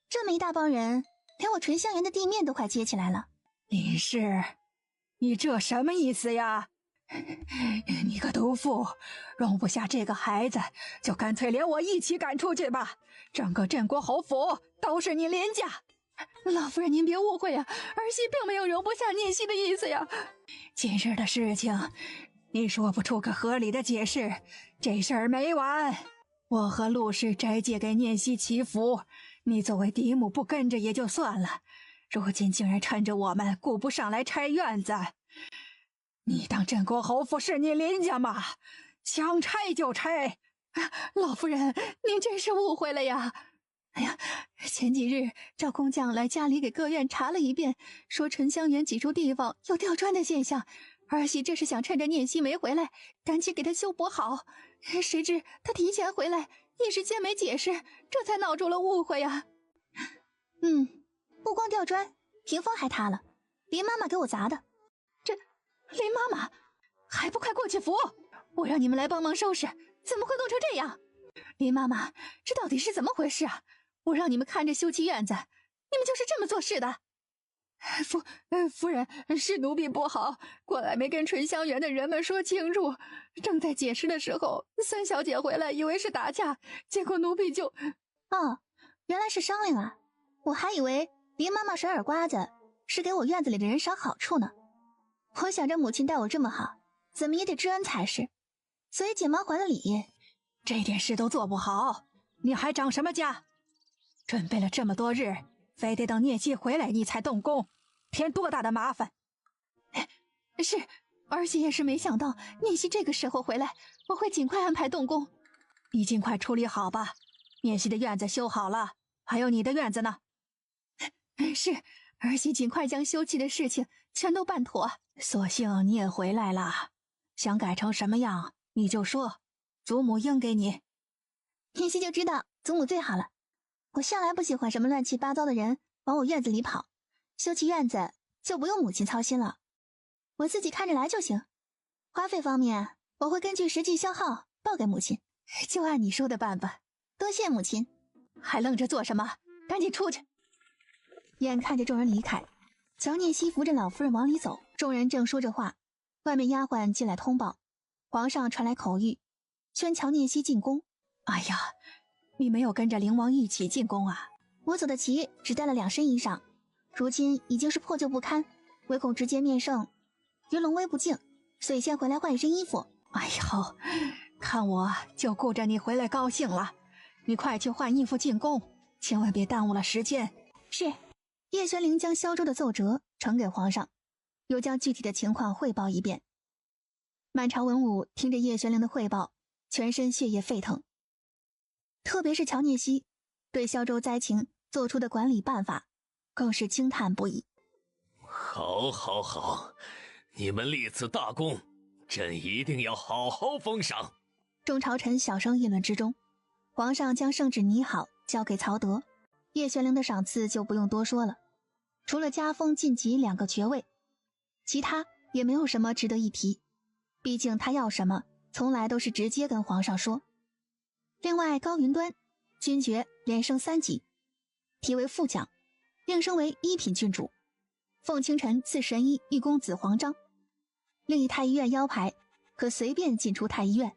这么一大帮人，连我醇香园的地面都快接起来了。林氏，你这什么意思呀？你个毒妇，容不下这个孩子，就干脆连我一起赶出去吧。整个镇国侯府都是你林家。老夫人您别误会呀，儿媳并没有容不下念熙的意思呀。今日的事情，你说不出个合理的解释，这事儿没完。我和陆氏斋戒给念熙祈福，你作为嫡母不跟着也就算了，如今竟然趁着我们顾不上来拆院子。你当镇国侯府是你林家吗？想拆就拆。老夫人，您真是误会了呀。哎呀，前几日赵工匠来家里给各院查了一遍，说醇香园几处地方有掉砖的现象，儿媳这是想趁着念熙没回来，赶紧给他修补好。谁知他提前回来，一时间没解释，这才闹出了误会呀。不光掉砖，屏风还塌了，林妈妈给我砸的。这林妈妈还不快过去扶！我让你们来帮忙收拾，怎么会弄成这样？林妈妈，这到底是怎么回事啊？我让你们看着修葺院子，你们就是这么做事的？夫人，是奴婢不好，过来没跟醇香园的人们说清楚，正在解释的时候，三小姐回来以为是打架，结果奴婢就……原来是商量啊，我还以为林妈妈甩耳瓜子是给我院子里的人赏好处呢。我想着母亲待我这么好，怎么也得知恩才是，所以紧忙还了礼。这点事都做不好，你还长什么家？准备了这么多日，非得等聂熙回来你才动工，添多大的麻烦？是，儿媳也是没想到聂熙这个时候回来，我会尽快安排动工。你尽快处理好吧，聂熙的院子修好了，还有你的院子呢。是，儿媳尽快将修葺的事情全都办妥。索性你也回来了，想改成什么样你就说，祖母应给你。聂熙就知道祖母最好了，我向来不喜欢什么乱七八糟的人往我院子里跑，修葺院子就不用母亲操心了，我自己看着来就行。花费方面我会根据实际消耗报给母亲，就按你说的办吧。多谢母亲。还愣着做什么？赶紧出去！眼看着众人离开，乔聂熙扶着老夫人往里走，众人正说着话，外面丫鬟进来通报，皇上传来口谕，劝乔聂熙进宫。哎呀，你没有跟着灵王一起进宫啊？我走的齐只带了2身衣裳，如今已经是破旧不堪，唯恐直接面圣于龙威不敬，所以先回来换一身衣服。哎呦，看我就顾着你回来高兴了，你快去换衣服进宫，千万别耽误了时间。是。叶玄灵将萧州的奏折呈给皇上，又将具体的情况汇报一遍。满朝文武听着叶玄灵的汇报，全身血液沸腾。特别是乔聂熙对萧州灾情做出的管理办法，更是惊叹不已。好，好，好，你们立此大功，朕一定要好好封赏。众朝臣小声议论之中，皇上将圣旨拟好交给曹德，叶玄灵的赏赐就不用多说了，除了加封晋级2个爵位，其他也没有什么值得一提，毕竟他要什么从来都是直接跟皇上说。另外高云端军爵连升3级，提为副将，另升为1品郡主。凤清晨赐神医御公子黄章，另一太医院腰牌，可随便进出太医院。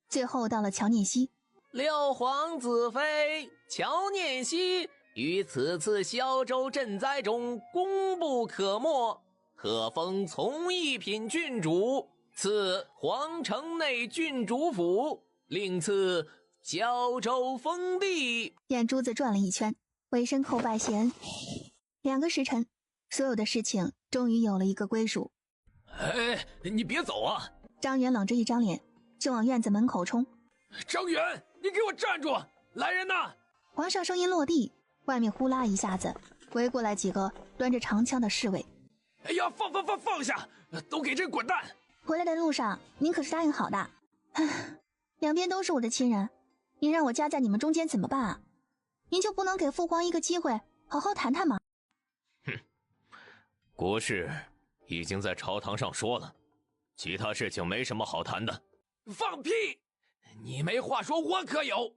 最后到了乔聂熙，六皇子妃乔聂熙于此次萧州赈灾中功不可没，特封从1品郡主，赐皇城内郡主府，另赐萧州封地。眼珠子转了一圈，委身叩拜谢恩。2个时辰，所有的事情终于有了一个归属。哎，你别走啊！张元冷着一张脸就往院子门口冲。张元，你给我站住！来人呐！皇上声音落地，外面呼啦一下子围过来几个端着长枪的侍卫。哎呀，放下！都给朕滚蛋！回来的路上您可是答应好的。2边都是我的亲人，您让我夹在你们中间怎么办啊？您就不能给父皇一个机会好好谈谈吗？哼，国事已经在朝堂上说了，其他事情没什么好谈的。放屁！你没话说，我可有。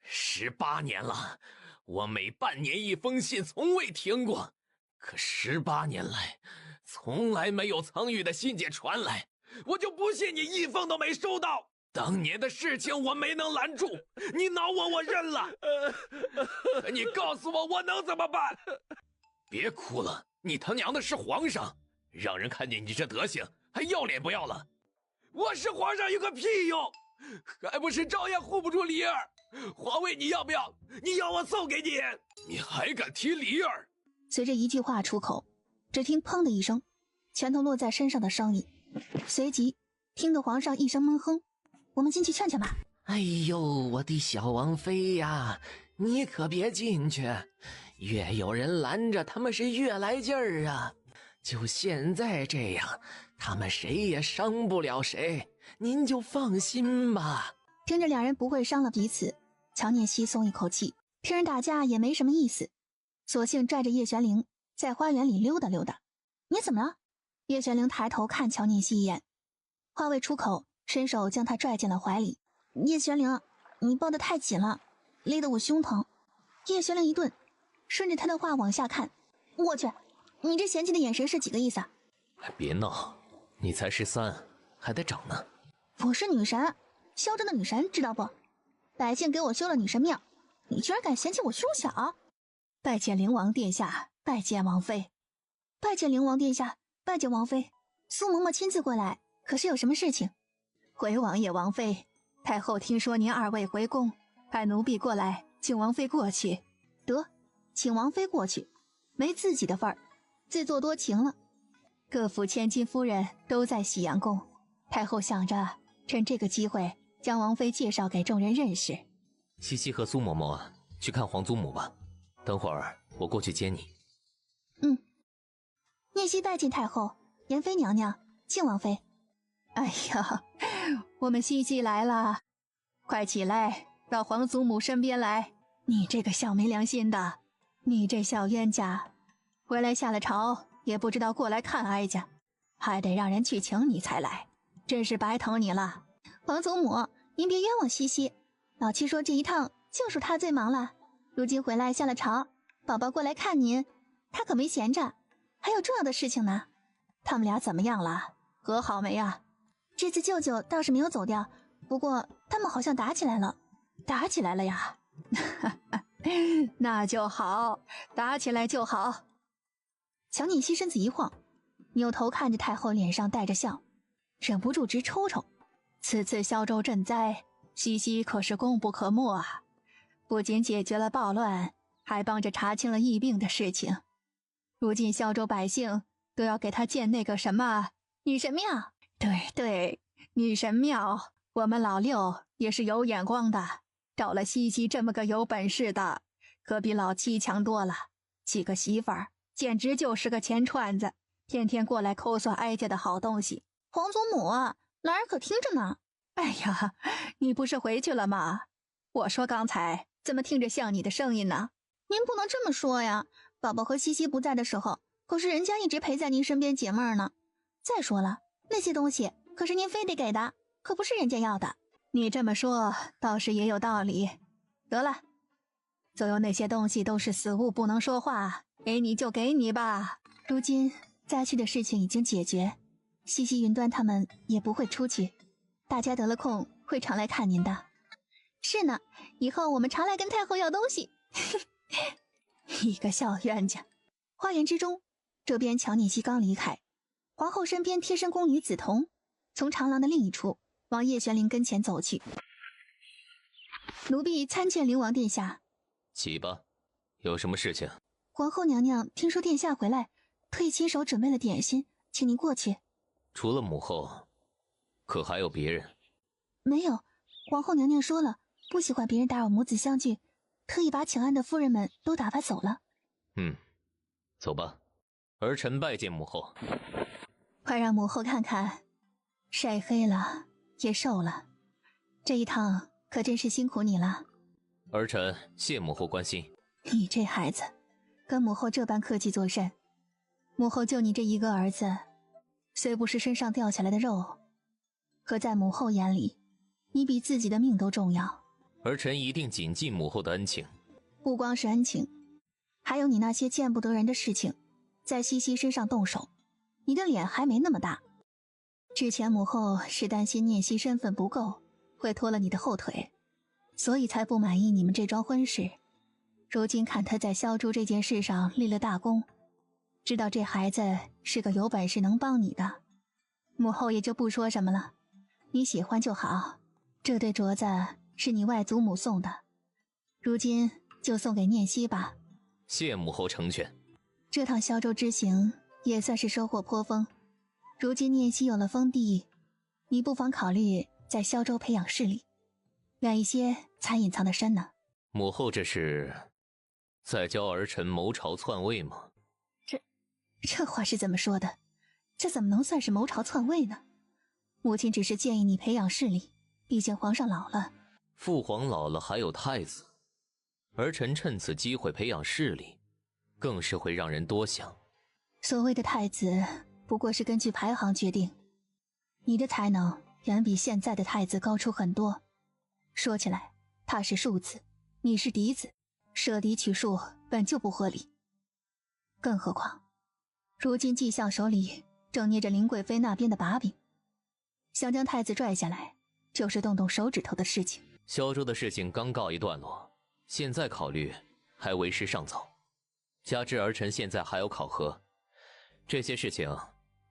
18年了，我每半年1封信，从未停过。可18年来，从来没有苍玉的信件传来，我就不信你1封都没收到。当年的事情我没能拦住，你挠我认了。你告诉我，我能怎么办？别哭了，你他娘的是皇上，让人看见你这德行，还要脸不要了？我是皇上有个屁用，还不是照样护不住梨儿。皇位你要不要？你要我送给你。你还敢提梨儿？随着一句话出口，只听砰的一声，拳头落在身上的声音，随即听得皇上一声闷哼。我们进去劝劝吧。哎呦，我的小王妃呀，你可别进去，越有人拦着，他们是越来劲儿啊。就现在这样，他们谁也伤不了谁，您就放心吧。听着2人不会伤了彼此，乔聂熙松一口气，听人打架也没什么意思，索性拽着叶玄灵在花园里溜达溜达。你怎么了？叶玄灵抬头看乔聂熙一眼，话未出口，伸手将他拽进了怀里。叶玄灵，你抱得太紧了，勒得我胸疼。叶玄灵一顿，顺着他的话往下看。我去，你这嫌弃的眼神是几个意思啊？别闹，你才13，还得长呢。我是女神，萧州的女神，知道不？百姓给我修了女神庙，你居然敢嫌弃我胸小？拜见灵王殿下，拜见王妃。拜见灵王殿下，拜见王妃。苏嬷嬷亲自过来，可是有什么事情？回王爷王妃，太后听说您2位回宫，派奴婢过来请王妃过去。得，请王妃过去，没自己的份儿，自作多情了。各府千金夫人都在喜阳宫，太后想着趁这个机会将王妃介绍给众人认识。西西和苏嬷嬷去看皇祖母吧，等会儿我过去接你。聂熙拜见太后，妍妃娘娘，敬王妃。哎呀，我们西西来了，快起来，到皇祖母身边来。你这个小没良心的，你这小冤家，回来下了朝也不知道过来看哀家，还得让人去请你才来，真是白疼你了。皇祖母，您别冤枉西西，老七说这一趟就属他最忙了，如今回来下了朝，宝宝过来看您，他可没闲着，还有重要的事情呢。他们俩怎么样了？和好没啊？这次舅舅倒是没有走掉，不过他们好像打起来了。打起来了呀？那就好，打起来就好。乔念熙身子一晃，扭头看着太后，脸上带着笑，忍不住直抽抽。此次萧州赈灾，西西可是功不可没啊！不仅解决了暴乱，还帮着查清了疫病的事情。如今萧州百姓都要给他建那个什么女神庙。对，女神庙。我们老六也是有眼光的，找了西西这么个有本事的，可比老七强多了。几个媳妇儿简直就是个钱串子，天天过来抠索哀家的好东西。皇祖母，兰儿可听着呢。哎呀，你不是回去了吗？我说刚才怎么听着像你的声音呢？您不能这么说呀，宝宝和西西不在的时候，可是人家一直陪在您身边解闷儿呢。再说了，那些东西可是您非得给的，可不是人家要的。你这么说倒是也有道理。得了，所有那些东西都是死物，不能说话，给你就给你吧。如今灾区的事情已经解决，西西云端他们也不会出去，大家得了空会常来看您的。是呢，以后我们常来跟太后要东西。一个小冤家。花园之中，这边乔念熙刚离开，皇后身边贴身宫女紫瞳从长廊的另一处往叶玄灵跟前走去。奴婢参见灵王殿下。起吧，有什么事情？皇后娘娘听说殿下回来，特意亲手准备了点心，请您过去。除了母后，可还有别人？没有，皇后娘娘说了，不喜欢别人打扰母子相聚，特意把请安的夫人们都打发走了。走吧，儿臣拜见母后。快让母后看看，晒黑了也瘦了，这一趟可真是辛苦你了。儿臣谢母后关心。你这孩子，跟母后这般客气作甚？母后就你这一个儿子，虽不是身上掉下来的肉，可在母后眼里，你比自己的命都重要。儿臣一定谨记母后的恩情。不光是恩情，还有你那些见不得人的事情，在西西身上动手，你的脸还没那么大。之前母后是担心念熙身份不够，会拖了你的后腿，所以才不满意你们这桩婚事。如今看他在萧珠这件事上立了大功，知道这孩子是个有本事能帮你的，母后也就不说什么了。你喜欢就好，这对镯子是你外祖母送的，如今就送给念熙吧。谢母后成全。这趟萧州之行也算是收获颇丰，如今念熙有了封地，你不妨考虑在萧州培养势力，远一些才隐藏得深呢。母后这是在教儿臣谋朝篡位吗？这话是怎么说的？这怎么能算是谋朝篡位呢？母亲只是建议你培养势力，毕竟皇上老了。父皇老了，还有太子，儿臣趁此机会培养势力，更是会让人多想。所谓的太子不过是根据排行决定，你的才能远比现在的太子高出很多。说起来，他是庶子，你是嫡子，舍嫡取庶本就不合理。更何况如今纪相手里正捏着林贵妃那边的把柄，想将太子拽下来，就是动动手指头的事情。萧州的事情刚告一段落，现在考虑还为时尚早，加之儿臣现在还有考核，这些事情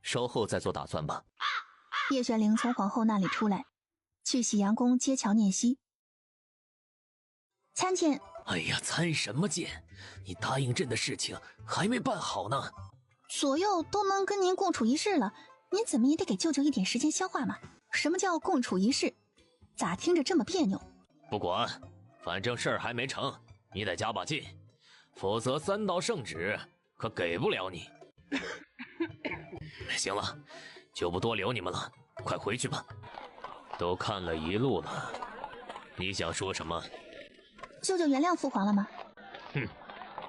稍后再做打算吧。叶玄灵从皇后那里出来，去喜阳宫接乔念熙。参见哎呀，参什么见？你答应朕的事情还没办好呢。左右都能跟您共处一室了，您怎么也得给舅舅一点时间消化嘛。什么叫共处一室？咋听着这么别扭？不管，反正事儿还没成，你得加把劲，否则3道圣旨可给不了你。行了，就不多留你们了，快回去吧。都看了一路了，你想说什么？舅舅原谅父皇了吗？哼，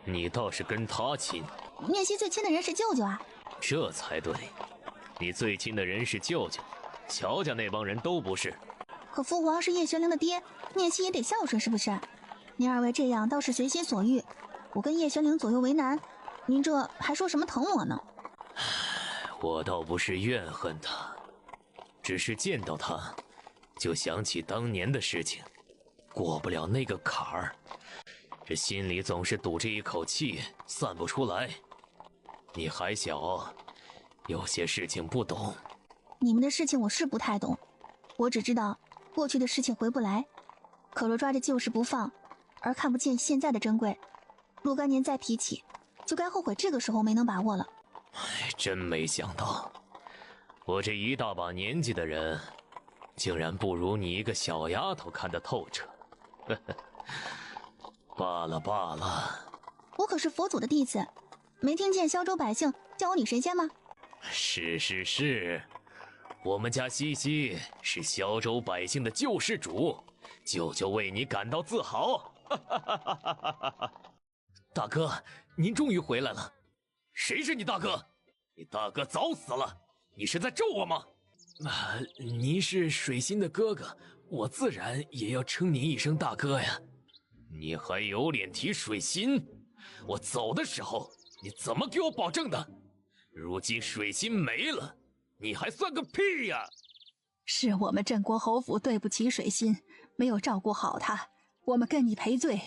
你倒是跟他亲。念希最亲的人是舅舅啊。这才对，你最亲的人是舅舅，乔家那帮人都不是。可父皇是叶玄灵的爹，念希也得孝顺，是不是？您二位这样倒是随心所欲，我跟叶玄灵左右为难，您这还说什么疼我呢？我倒不是怨恨他，只是见到他就想起当年的事情，过不了那个坎儿，这心里总是堵着一口气散不出来。你还小，有些事情不懂。你们的事情我是不太懂，我只知道过去的事情回不来，可若抓着旧事不放，而看不见现在的珍贵，若干年再提起，就该后悔这个时候没能把握了。真没想到，我这一大把年纪的人，竟然不如你一个小丫头看得透彻。罢了罢了，我可是佛祖的弟子，没听见萧州百姓叫我女神仙吗？是，我们家西西是萧州百姓的救世主，舅舅为你感到自豪。大哥，您终于回来了。谁是你大哥？你大哥早死了，你是在咒我吗？您是水心的哥哥，我自然也要称您一声大哥呀。你还有脸提水心？我走的时候你怎么给我保证的？如今水心没了，你还算个屁呀！是我们镇国侯府对不起水心，没有照顾好他，我们跟你赔罪。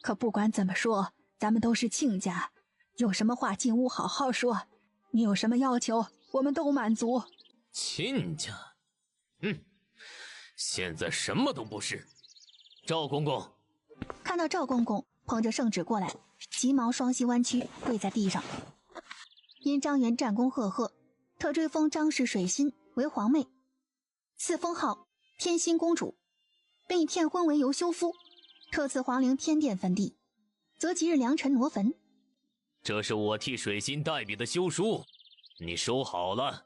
可不管怎么说，咱们都是亲家，有什么话进屋好好说，你有什么要求我们都满足。亲家？现在什么都不是。赵公公。看到赵公公捧着圣旨过来，急忙双膝弯曲跪在地上。因张元战功赫赫，特追封张氏水心为皇妹，赐封号天心公主，并以骗婚为由修夫，特赐皇陵天殿坟地，择吉日良辰挪坟。这是我替水心代笔的休书，你收好了。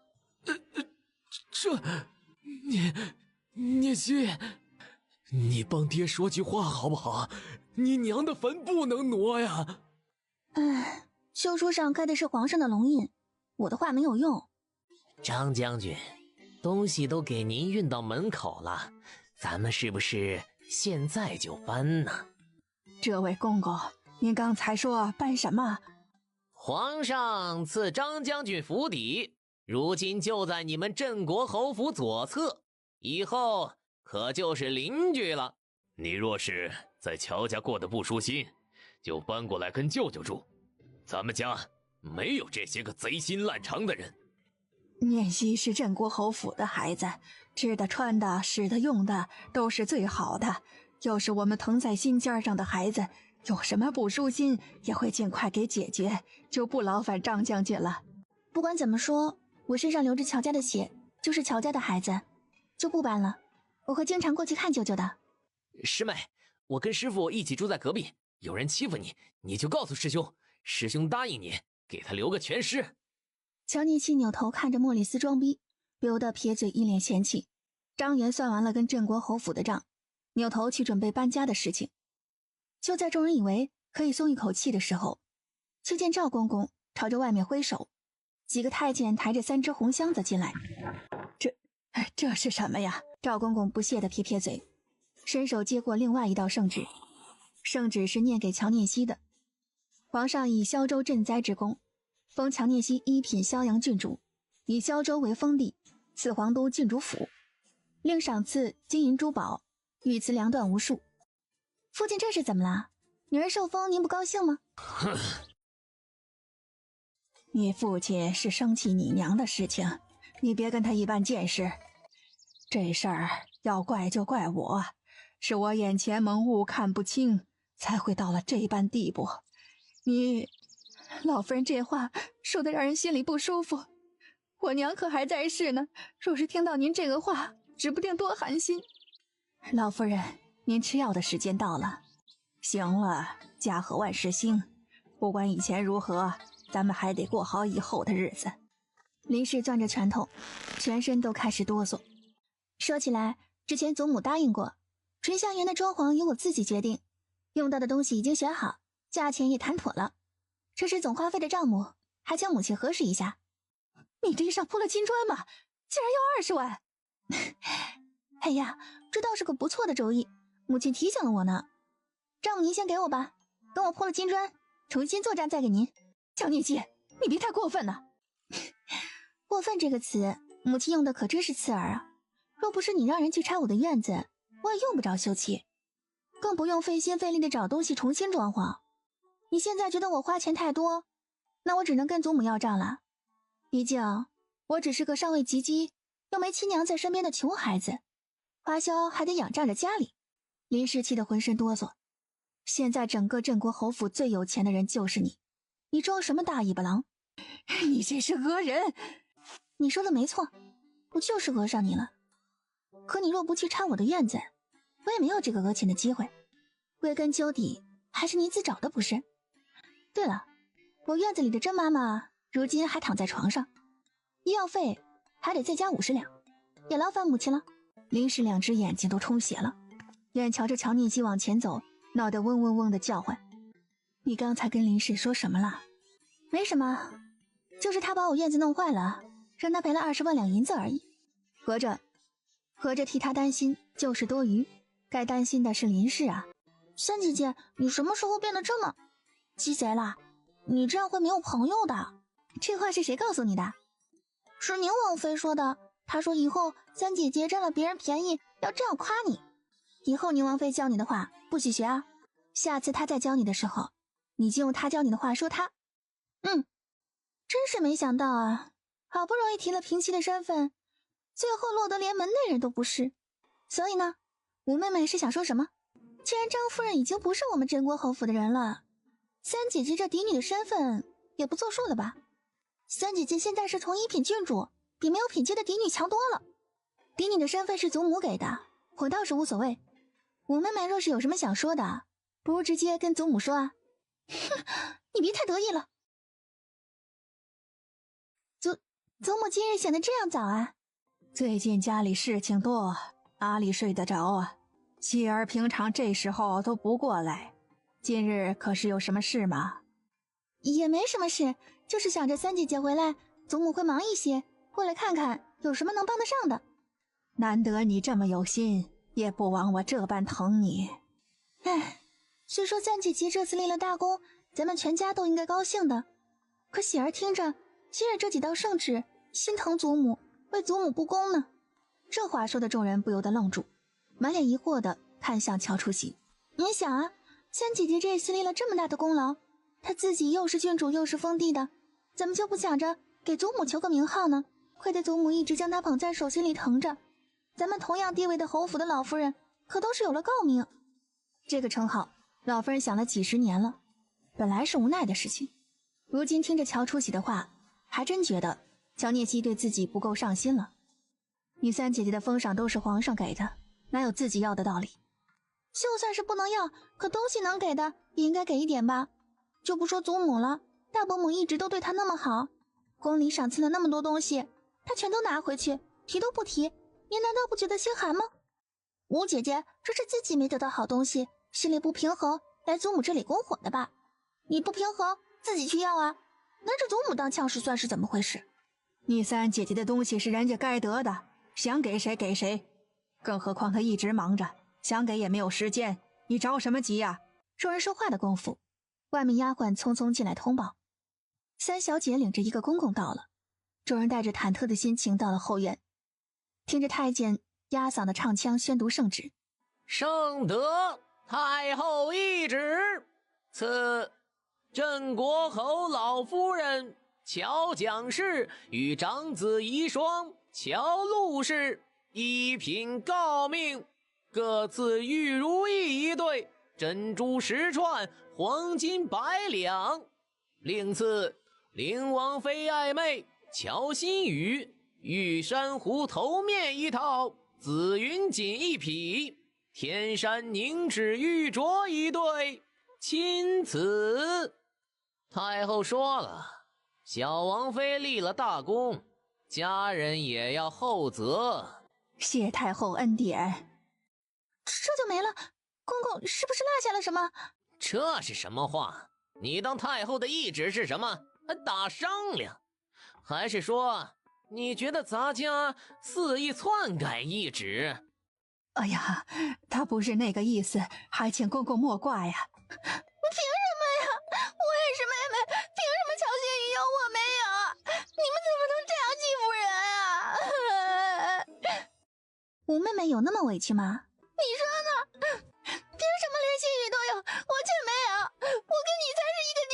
聂希，你帮爹说句话好不好？你娘的坟不能挪呀！休书上盖的是皇上的龙印，我的话没有用。张将军，东西都给您运到门口了，咱们是不是现在就搬呢？这位公公，您刚才说搬什么？皇上赐张将军府邸，如今就在你们镇国侯府左侧，以后可就是邻居了。你若是在乔家过得不舒心，就搬过来跟舅舅住，咱们家没有这些个贼心烂肠的人。念希是镇国侯府的孩子，吃的穿的使的用的都是最好的，要是我们疼在心尖上的孩子有什么不舒心，也会尽快给解决，就不劳烦张将军了。不管怎么说，我身上流着乔家的血，就是乔家的孩子，就不搬了，我会经常过去看舅舅的。师妹，我跟师傅一起住在隔壁，有人欺负你，你就告诉师兄，师兄答应你，给他留个全尸。乔念希扭头看着莫里斯装逼，不由得撇嘴一脸嫌弃。张元算完了跟镇国侯府的账，扭头去准备搬家的事情。就在众人以为可以松一口气的时候，却见赵公公朝着外面挥手，几个太监抬着3只红箱子进来。这是什么呀？赵公公不屑地撇撇嘴，伸手接过另外一道圣旨。圣旨是念给乔念希的，皇上以萧州赈灾之功，封乔念希一品萧阳郡主，以萧州为封地，赐皇都郡主府，另赏赐金银珠宝，御赐粮断无数。父亲这是怎么了？女儿受封您不高兴吗？哼，你父亲是生气你娘的事情，你别跟他一般见识。这事儿要怪就怪我，是我眼前蒙雾看不清，才会到了这般地步。老夫人这话说的让人心里不舒服。我娘可还在世呢，若是听到您这个话，指不定多寒心。老夫人，您吃药的时间到了。行了，家和万事兴，不管以前如何，咱们还得过好以后的日子。林氏攥着拳头，全身都开始哆嗦。说起来，之前祖母答应过，纯香园的装潢由我自己决定，用到的东西已经选好，价钱也谈妥了。这是总花费的账目，还请母亲核实一下。你地上铺了金砖吗？竟然要20万！哎呀，这倒是个不错的主意，母亲提醒了我呢。账目您先给我吧，等我铺了金砖，重新做账再给您。乔念基，你别太过分了。过分这个词，母亲用的可真是刺耳啊。若不是你让人去拆我的院子，我也用不着修葺，更不用费心费力的找东西重新装潢。你现在觉得我花钱太多，那我只能跟祖母要账了。毕竟我只是个尚未及笄又没亲娘在身边的穷孩子，花销还得仰仗着家里。林氏气得浑身哆嗦。现在整个镇国侯府最有钱的人就是你，你装什么大尾巴狼？你这是讹人！你说的没错，我就是讹上你了。可你若不去拆我的院子，我也没有这个讹钱的机会。归根究底，还是你自找的不是？对了，我院子里的甄妈妈如今还躺在床上，医药费还得再加50两，也劳烦母亲了。林氏2只眼睛都充血了，眼瞧着乔念基往前走，闹得嗡嗡嗡的叫唤。你刚才跟林氏说什么了？没什么，就是他把我院子弄坏了，让他赔了20万两银子而已。合着替他担心就是多余，该担心的是林氏啊。三姐姐，你什么时候变得这么鸡贼了？你这样会没有朋友的。这话是谁告诉你的？是宁王妃说的，她说以后三姐姐占了别人便宜要这样夸你。以后宁王妃教你的话不许学啊，下次她再教你的时候，你就用她教你的话说她。真是没想到啊，好不容易提了平妻的身份，最后落得连门内人都不是。所以呢，吴妹妹是想说什么？既然张夫人已经不是我们镇国侯府的人了，三姐姐这嫡女的身份也不作数了吧？三姐姐现在是从一品郡主，比没有品阶的嫡女强多了。嫡女的身份是祖母给的，我倒是无所谓。吴妹妹若是有什么想说的，不如直接跟祖母说啊。哼，你别太得意了。祖母今日显得这样早啊？最近家里事情多，哪里睡得着啊？妻儿平常这时候都不过来，今日可是有什么事吗？也没什么事，就是想着三姐姐回来，祖母会忙一些，过来看看有什么能帮得上的。难得你这么有心，也不枉我这般疼你。唉，虽说三姐姐这次立了大功，咱们全家都应该高兴的，可喜儿听着今日这几道圣旨，心疼祖母，为祖母不公呢。这话说的众人不由得愣住，满脸疑惑的看向乔初喜。你想啊，三姐姐这次立了这么大的功劳，她自己又是郡主又是封地的，怎么就不想着给祖母求个名号呢？亏得祖母一直将她捧在手心里疼着，咱们同样地位的侯府的老夫人可都是有了诰命。这个称号老夫人想了几10年了，本来是无奈的事情，如今听着乔初喜的话，还真觉得乔念基对自己不够上心了。你三姐姐的封赏都是皇上给的，哪有自己要的道理？就算是不能要，可东西能给的也应该给一点吧。就不说祖母了，大伯母一直都对她那么好，宫里赏赐了那么多东西，她全都拿回去，提都不提，您难道不觉得心寒吗？吴姐姐这是自己没得到好东西，心里不平衡，来祖母这里拱火的吧？你不平衡，自己去要啊，拿着祖母当枪使算是怎么回事？你三姐姐的东西是人家该得的，想给谁给谁，更何况她一直忙着，想给也没有时间，你着什么急呀？众人说话的功夫，外面丫鬟匆匆进来通报，三小姐领着一个公公到了。众人带着忐忑的心情到了后院，听着太监压嗓的唱腔宣读圣旨。圣德太后懿旨，赐镇国侯老夫人乔蒋氏与长子遗孀乔陆氏一品诰命，各赐玉如意1对，珍珠10串，黄金100两。另赐灵王妃爱妹乔心雨玉珊瑚头面1套，紫云锦1匹，天山凝脂玉镯1对，钦此。太后说了，小王妃立了大功，家人也要厚泽。谢太后恩典。这就没了？公公是不是落下了什么？这是什么话？你当太后的懿旨是什么？还打商量？还是说你觉得咱家肆意篡改懿旨？哎呀，他不是那个意思，还请公公莫怪呀。凭什么呀？我也是妹妹，凭什么乔心雨有我没有？你们怎么能这样欺负人啊？吴妹妹有那么委屈吗？你说呢？凭什么连心雨都有，我却没有？我跟你才是一个爹！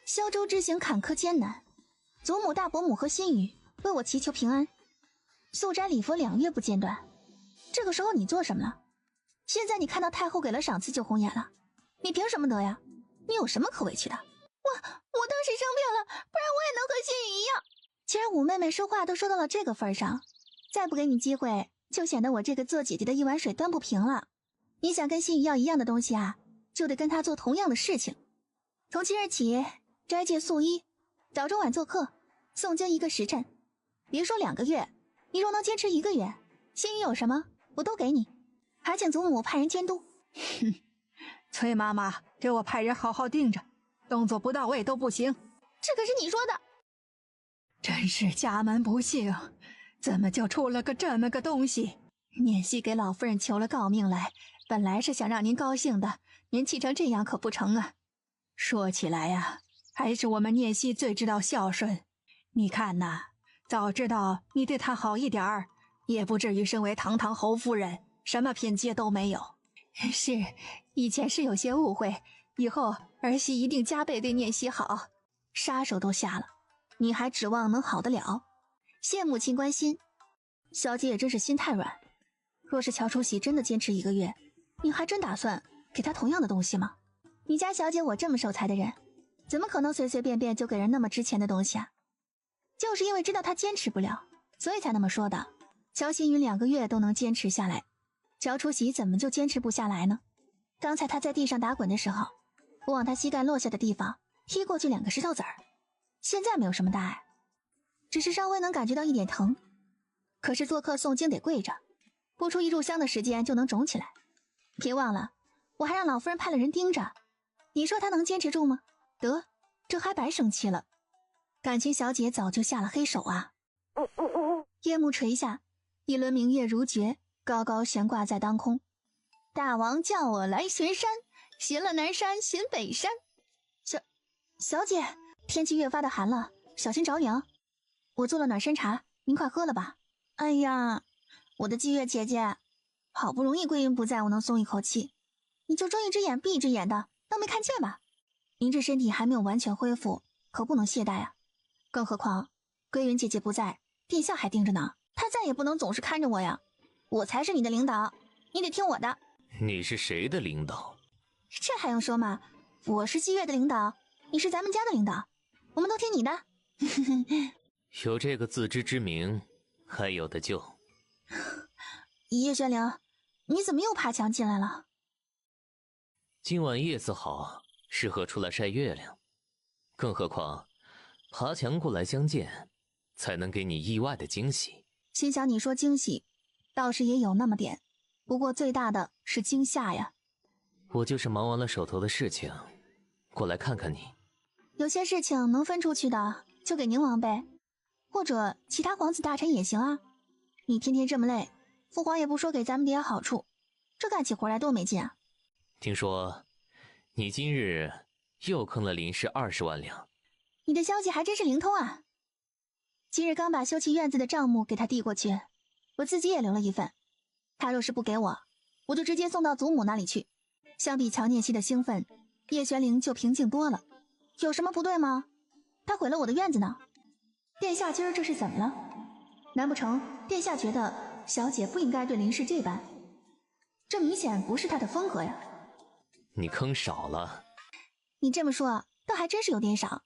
萧州之行坎坷艰难，祖母、大伯母和心雨为我祈求平安，素斋礼佛2月不间断。这个时候你做什么了？现在你看到太后给了赏赐就红眼了，你凭什么得呀？你有什么可委屈的？我当时生病了，不然我也能和心雨一样。既然五妹妹说话都说到了这个份上，再不给你机会，就显得我这个做姐姐的一碗水端不平了。你想跟心雨要一样的东西啊，就得跟她做同样的事情。从今日起，斋戒素衣，早中晚做客，诵经1个时辰。别说2个月，你若能坚持1个月，心雨有什么我都给你，还请祖母派人监督。哼，崔妈妈给我派人好好盯着，动作不到位都不行。这可是你说的。真是家门不幸，怎么就出了个这么个东西？念希给老夫人求了诰命来，本来是想让您高兴的，您气成这样可不成啊。说起来呀，还是我们念希最知道孝顺。你看呐，早知道你对她好一点儿，也不至于身为堂堂侯夫人，什么品阶都没有。是，以前是有些误会，以后儿媳一定加倍对念希好。杀手都下了，你还指望能好得了？谢母亲关心，小姐也真是心太软。若是乔初喜真的坚持1个月，你还真打算给她同样的东西吗？你家小姐我这么守财的人，怎么可能随随便便就给人那么值钱的东西啊？就是因为知道她坚持不了，所以才那么说的。乔心雨2个月都能坚持下来，乔初喜怎么就坚持不下来呢？刚才她在地上打滚的时候，我往她膝盖落下的地方踢过去2个石头子儿，现在没有什么大碍，只是稍微能感觉到一点疼。可是做客诵经得跪着，不出1炷香的时间就能肿起来。别忘了，我还让老夫人派了人盯着，你说她能坚持住吗？得，这还白生气了。感情小姐早就下了黑手啊。夜幕垂下，一轮明月如决，高高悬挂在当空。大王叫我来巡山，巡了南山，巡北山。小姐，天气越发的寒了，小心着凉。我做了暖身茶，您快喝了吧。哎呀，我的霁月姐姐，好不容易归云不在，我能松一口气，你就睁1只眼闭1只眼的，当没看见吧？您这身体还没有完全恢复，可不能懈怠啊。更何况归云姐姐不在，殿下还盯着呢，他再也不能总是看着我呀。我才是你的领导，你得听我的。你是谁的领导？这还用说吗？我是霁月的领导，你是咱们家的领导，我们都听你的。有这个自知之明，还有的救。叶玄灵，你怎么又爬墙进来了？今晚夜色好，适合出来晒月亮。更何况爬墙过来相见，才能给你意外的惊喜。心想你说惊喜，倒是也有那么点，不过最大的是惊吓呀。我就是忙完了手头的事情，过来看看你。有些事情能分出去的，就给宁王呗，或者其他皇子大臣也行啊。你天天这么累，父皇也不说给咱们爹好处，这干起活来多没劲啊。听说你今日又坑了林氏20万两。你的消息还真是灵通啊。今日刚把修葺院子的账目给他递过去，我自己也留了一份，他若是不给我，我就直接送到祖母那里去。相比乔念希的兴奋，叶玄灵就平静多了。有什么不对吗？他毁了我的院子呢。殿下今儿这是怎么了？难不成殿下觉得小姐不应该对林氏这般？这明显不是他的风格呀。你坑少了。你这么说，倒还真是有点少。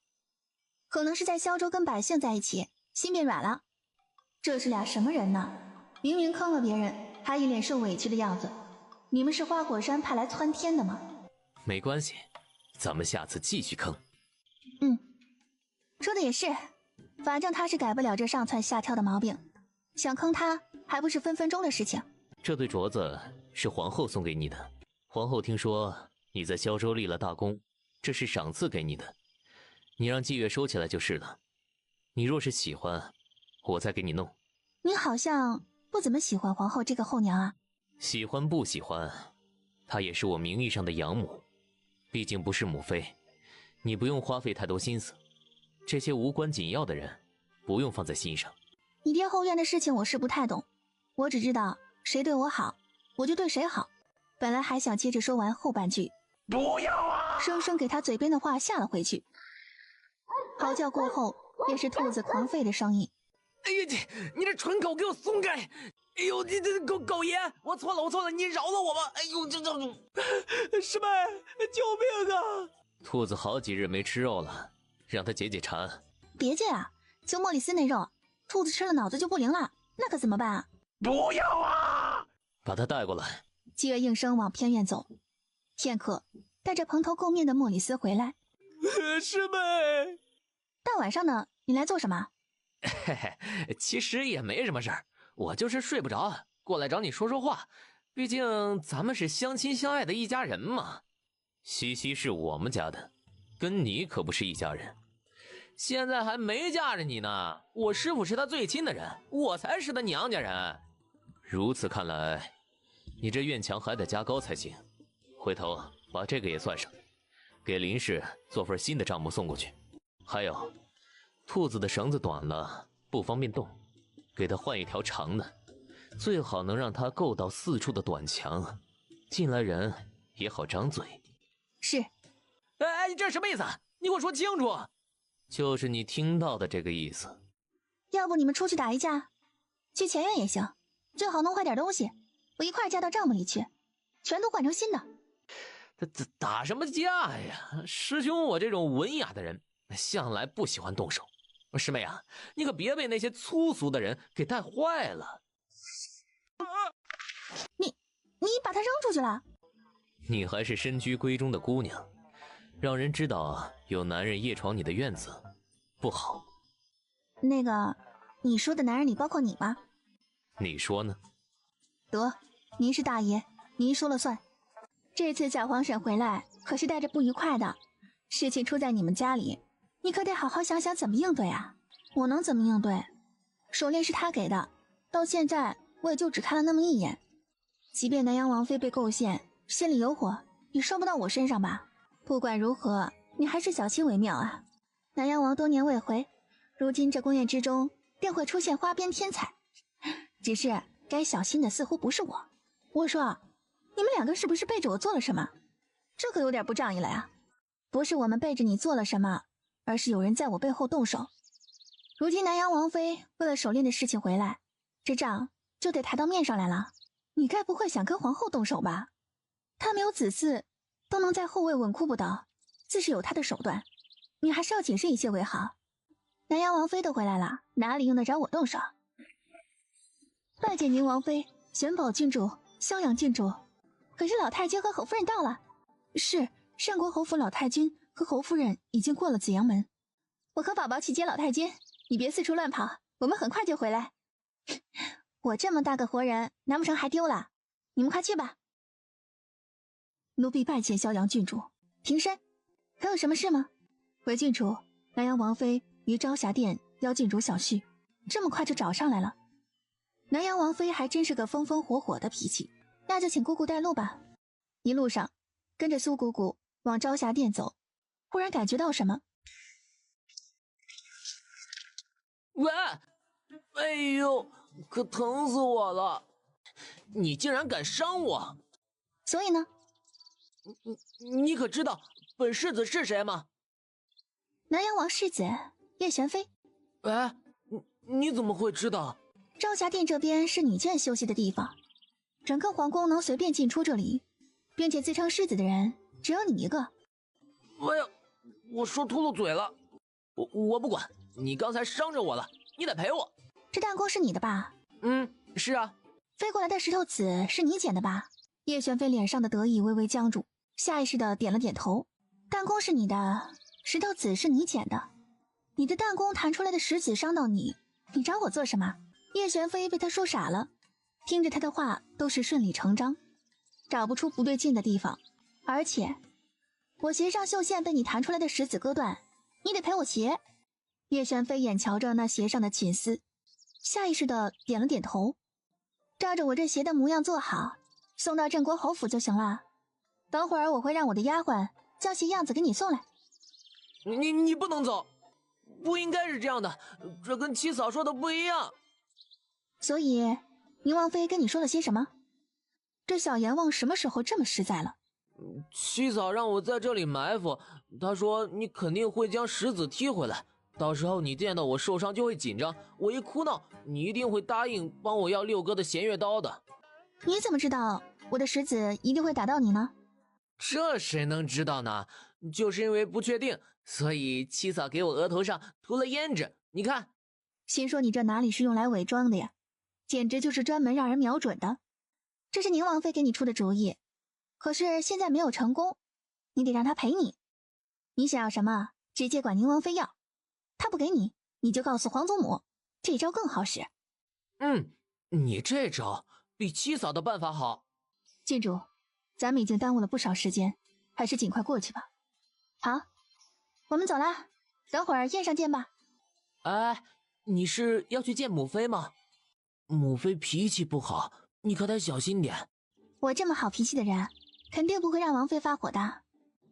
可能是在萧州跟百姓在一起，心变软了。这是俩什么人呢？明明坑了别人，还一脸受委屈的样子。你们是花果山派来窜天的吗？没关系，咱们下次继续坑。说的也是，反正他是改不了这上蹿下跳的毛病，想坑他还不是分分钟的事情。这对镯子是皇后送给你的，皇后听说你在萧州立了大功，这是赏赐给你的，你让季月收起来就是了。你若是喜欢，我再给你弄。你好像不怎么喜欢皇后这个后娘啊。喜欢不喜欢，她也是我名义上的养母，毕竟不是母妃，你不用花费太多心思，这些无关紧要的人不用放在心上。你爹后院的事情我是不太懂，我只知道谁对我好我就对谁好。本来还想接着说完后半句，不要啊！生生给他嘴边的话下了回去。嚎叫过后便是兔子狂吠的声音。哎呀，你这蠢狗给我松开！哎呦，你这狗爷，我错了，你饶了我吧！哎呦，师妹，救命啊！兔子好几日没吃肉了，让它解解馋。别介啊，就莫里斯那肉，兔子吃了脑子就不灵了，那可怎么办啊？不要啊！把它带过来。季月应声往偏院走。片刻，带着蓬头垢面的莫里斯回来。师妹，大晚上的你来做什么？嘿嘿，其实也没什么事儿，我就是睡不着，过来找你说说话。毕竟咱们是相亲相爱的一家人嘛。西西是我们家的，跟你可不是一家人。现在还没嫁着你呢，我师傅是他最亲的人，我才是他娘家人。如此看来，你这院墙还得加高才行。回头把这个也算上，给林氏做份新的账目送过去。还有，兔子的绳子短了，不方便动，给它换一条长的，最好能让它够到四处的短墙，进来人也好张嘴。是。哎，你这什么意思？你给我说清楚。就是你听到的这个意思。要不你们出去打一架，去前院也行，最好弄坏点东西，我一块加到账目里去，全都换成新的。打什么架呀？师兄我这种文雅的人向来不喜欢动手。师妹啊，你可别被那些粗俗的人给带坏了。你把他扔出去了？你还是深居闺中的姑娘，让人知道有男人夜闯你的院子，不好。那个，你说的男人里包括你吗？你说呢？得，您是大爷，您说了算。这次小皇婶回来可是带着不愉快的，事情出在你们家里，你可得好好想想怎么应对啊。我能怎么应对？手链是他给的，到现在我也就只看了那么一眼。即便南阳王妃被构陷，心里有火也烧不到我身上吧。不管如何，你还是小心为妙啊。南阳王多年未回，如今这宫宴之中便会出现花边天才，只是该小心的似乎不是我。我说，你们两个是不是背着我做了什么？这可有点不仗义了呀。不是我们背着你做了什么，而是有人在我背后动手。如今南阳王妃为了手链的事情回来，这账就得抬到面上来了。你该不会想跟皇后动手吧？她没有子嗣，都能在后位稳固不倒，自是有她的手段。你还是要谨慎一些为好。南阳王妃都回来了，哪里用得着我动手？拜见宁王妃、玄宝郡主、襄阳郡主。可是老太君和侯夫人到了。是，单国侯府老太君和侯夫人已经过了紫阳门。我和宝宝去接老太君，你别四处乱跑，我们很快就回来。我这么大个活人，难不成还丢了？你们快去吧。奴婢拜见襄阳郡主。平身。还有什么事吗？回郡主，南阳王妃于朝霞殿邀郡主小叙，这么快就找上来了。南阳王妃还真是个风风火火的脾气，那就请姑姑带路吧。一路上跟着苏姑姑往朝霞殿走，忽然感觉到什么。喂，哎呦，可疼死我了！你竟然敢伤我！所以呢？你可知道本世子是谁吗？南阳王世子叶玄飞。哎，你怎么会知道？朝霞殿这边是女眷休息的地方，整个皇宫能随便进出这里，并且自称世子的人只有你一个。哎呀，我说秃噜嘴了，我不管，你刚才伤着我了，你得赔我。这弹弓是你的吧？是啊。飞过来的石头子是你捡的吧？叶玄飞脸上的得意微微僵住，下意识的点了点头。弹弓是你的，石头子是你捡的。你的弹弓弹出来的石子伤到你，你找我做什么？叶玄飞被他说傻了，听着他的话都是顺理成章，找不出不对劲的地方。而且我鞋上绣线被你弹出来的石子割断，你得赔我鞋。叶玄飞眼瞧着那鞋上的锦丝，下意识的点了点头，照着我这鞋的模样做好，送到镇国侯府就行了。等会儿我会让我的丫鬟将鞋样子给你送来。你不能走，不应该是这样的，这跟七嫂说的不一样。所以宁王妃跟你说了些什么？这小阎王什么时候这么实在了？七嫂让我在这里埋伏，她说你肯定会将石子踢回来，到时候你见到我受伤就会紧张，我一哭闹，你一定会答应帮我要六哥的弦月刀的。你怎么知道我的石子一定会打到你呢？这谁能知道呢？就是因为不确定，所以七嫂给我额头上涂了胭脂，你看。心说你这哪里是用来伪装的呀，简直就是专门让人瞄准的。这是宁王妃给你出的主意，可是现在没有成功，你得让她赔你。你想要什么，直接管宁王妃要，她不给你，你就告诉皇祖母，这招更好使。你这招比七嫂的办法好。郡主，咱们已经耽误了不少时间，还是尽快过去吧。好，我们走啦，等会儿宴上见吧。哎，你是要去见母妃吗？母妃脾气不好，你可得小心点。我这么好脾气的人，肯定不会让王妃发火的。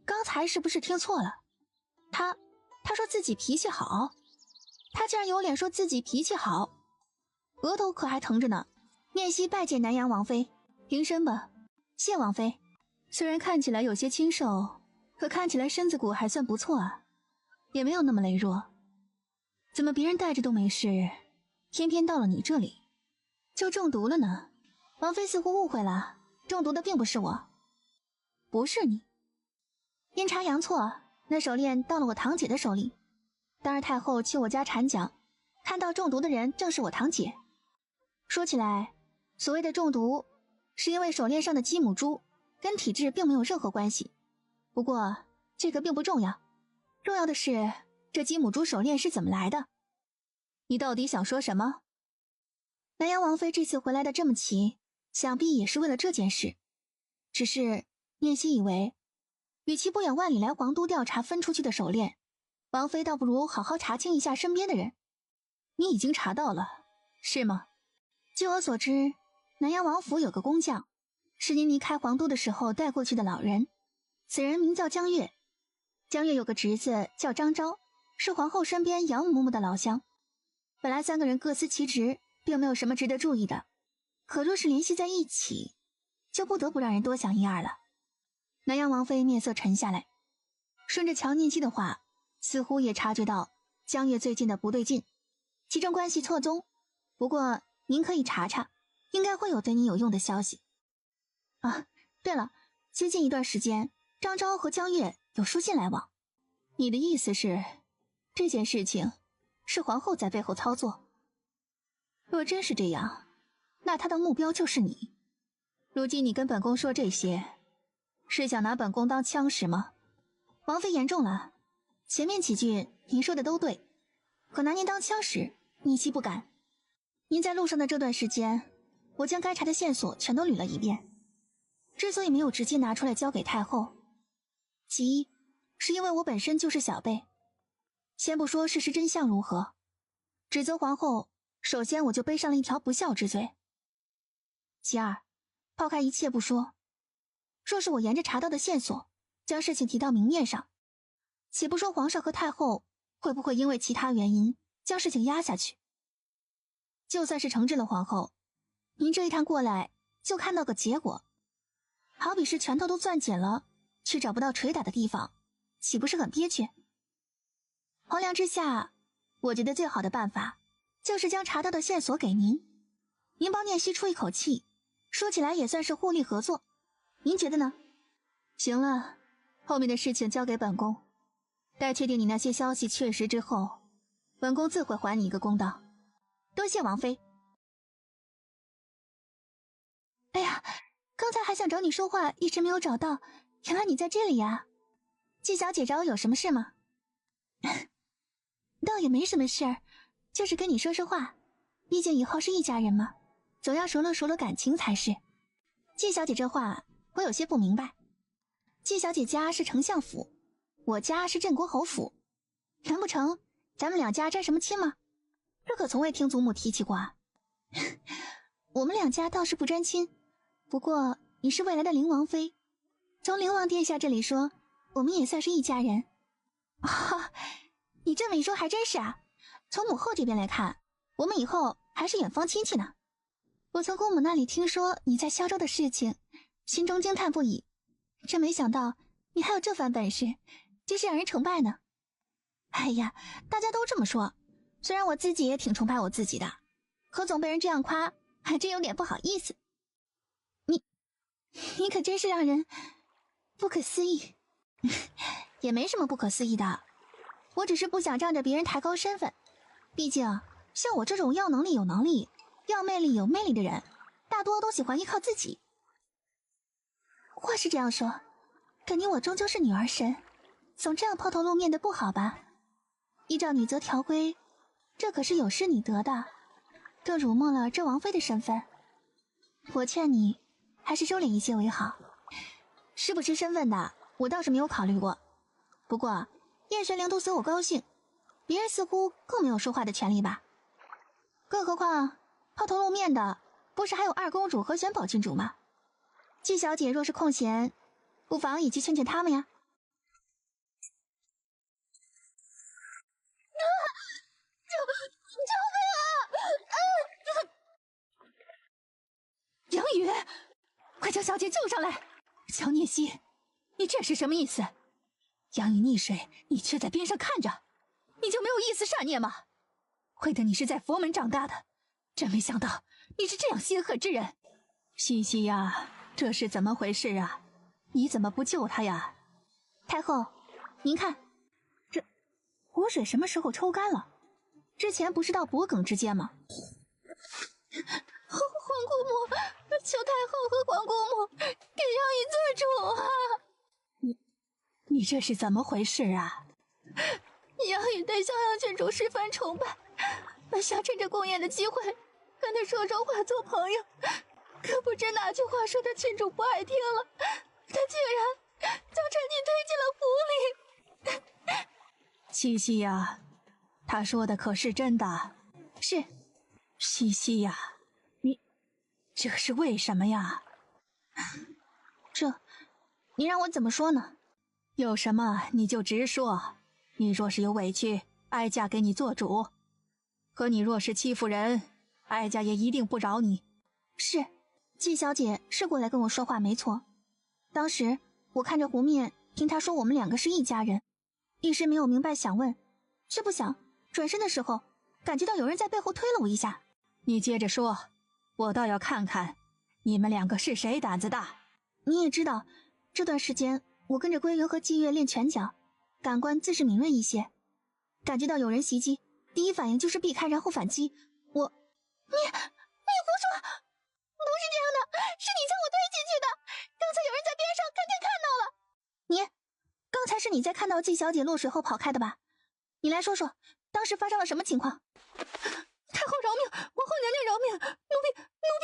刚才是不是听错了？他说自己脾气好，他竟然有脸说自己脾气好，额头可还疼着呢。念息拜见南阳王妃，平身吧。谢王妃。虽然看起来有些清瘦，可看起来身子骨还算不错啊，也没有那么羸弱。怎么别人带着都没事，偏偏到了你这里就中毒了呢？王妃似乎误会了，中毒的并不是我。不是你？阴差阳错，那手链到了我堂姐的手里。当日太后去我家产奖，看到中毒的人正是我堂姐。说起来，所谓的中毒是因为手链上的鸡母珠跟体质并没有任何关系，不过这个并不重要，重要的是这鸡母珠手链是怎么来的。你到底想说什么？南阳王妃这次回来的这么齐，想必也是为了这件事。只是念希以为，与其不远万里来皇都调查分出去的手链，王妃倒不如好好查清一下身边的人。你已经查到了，是吗？据我所知，南阳王府有个工匠，是您离开皇都的时候带过去的老人，此人名叫江月。江月有个侄子叫张昭，是皇后身边杨嬷嬷的老乡。本来三个人各司其职，并没有什么值得注意的，可若是联系在一起，就不得不让人多想一二了。南阳王妃面色沉下来，顺着乔念希的话，似乎也察觉到江月最近的不对劲，其中关系错综。不过您可以查查，应该会有对你有用的消息。啊，对了，最近一段时间张昭和江月有书信来往，你的意思是这件事情是皇后在背后操作？若真是这样，那他的目标就是你。如今你跟本宫说这些，是想拿本宫当枪使吗？王妃言重了，前面几句您说的都对，可拿您当枪使，念希不敢。您在路上的这段时间，我将该查的线索全都捋了一遍。之所以没有直接拿出来交给太后，其一是因为我本身就是小辈，先不说事实真相如何，指责皇后，首先我就背上了一条不孝之罪。其二，抛开一切不说，若是我沿着查到的线索将事情提到明面上，且不说皇上和太后会不会因为其他原因将事情压下去，就算是惩治了皇后，您这一趟过来就看到个结果，好比是拳头都攥紧了，却找不到捶打的地方，岂不是很憋屈？衡量之下，我觉得最好的办法就是将查到的线索给您，您帮念希出一口气，说起来也算是互利合作，您觉得呢？行了，后面的事情交给本宫，待确定你那些消息确实之后，本宫自会还你一个公道。多谢王妃。哎呀，刚才还想找你说话，一直没有找到，原来你在这里呀。季小姐找我有什么事吗？倒也没什么事儿，就是跟你说说话，毕竟以后是一家人嘛，总要熟络感情才是。季小姐这话我有些不明白，季小姐家是丞相府，我家是镇国侯府，难不成咱们两家沾什么亲吗？这可从未听祖母提起过啊。我们两家倒是不沾亲，不过你是未来的灵王妃，从灵王殿下这里说，我们也算是一家人。哦，你这么一说还真是啊，从母后这边来看，我们以后还是远方亲戚呢。我从姑母那里听说你在萧州的事情，心中惊叹不已，真没想到你还有这番本事，真是让人崇拜呢。哎呀，大家都这么说，虽然我自己也挺崇拜我自己的，可总被人这样夸，还真有点不好意思。你可真是让人不可思议。也没什么不可思议的，我只是不想仗着别人抬高身份，毕竟像我这种要能力有能力，要魅力有魅力的人，大多都喜欢依靠自己。话是这样说，可你我终究是女儿身，总这样抛头露面的不好吧？依照女则条规，这可是有失女德的，更辱没了这王妃的身份。我劝你还是收敛一些为好。失不失身份的我倒是没有考虑过，不过叶玄灵都随我高兴，别人似乎更没有说话的权利吧。更何况抛头露面的不是还有二公主和玄宝郡主吗？季小姐若是空闲，不妨一起劝劝他们呀。杨宇，快将小姐救上来！乔聂熙，你这是什么意思？杨宇溺水，你却在边上看着，你就没有一丝善念吗？亏得你是在佛门长大的，真没想到你是这样心狠之人。西西呀，这是怎么回事啊？你怎么不救他呀？太后，您看，这湖水什么时候抽干了？之前不是到脖颈之间吗？皇姑母，求太后和皇姑母给杨宇做主啊！你这是怎么回事啊？杨宇对襄阳郡主十分崇拜，想趁着宫宴的机会跟他说说话做朋友，可不知哪句话说他郡主不爱听了，他竟然将臣女推进了府里。西西呀，他说的可是真的？是。西西呀，这是为什么呀？你让我怎么说呢？有什么你就直说，你若是有委屈，哀家给你做主；可你若是欺负人，哀家也一定不饶你。是，季小姐是过来跟我说话没错。当时我看着湖面，听她说我们两个是一家人，一时没有明白想问，却不想转身的时候，感觉到有人在背后推了我一下。你接着说，我倒要看看你们两个是谁胆子大。你也知道，这段时间我跟着归云和季月练拳脚，感官自是敏锐一些，感觉到有人袭击，第一反应就是避开然后反击。你胡说，不是这样的，是你将我推进去的，刚才有人在边上肯定看到了。刚才是你在看到季小姐落水后跑开的吧？你来说说当时发生了什么情况。太后饶命，皇后娘娘饶命，奴婢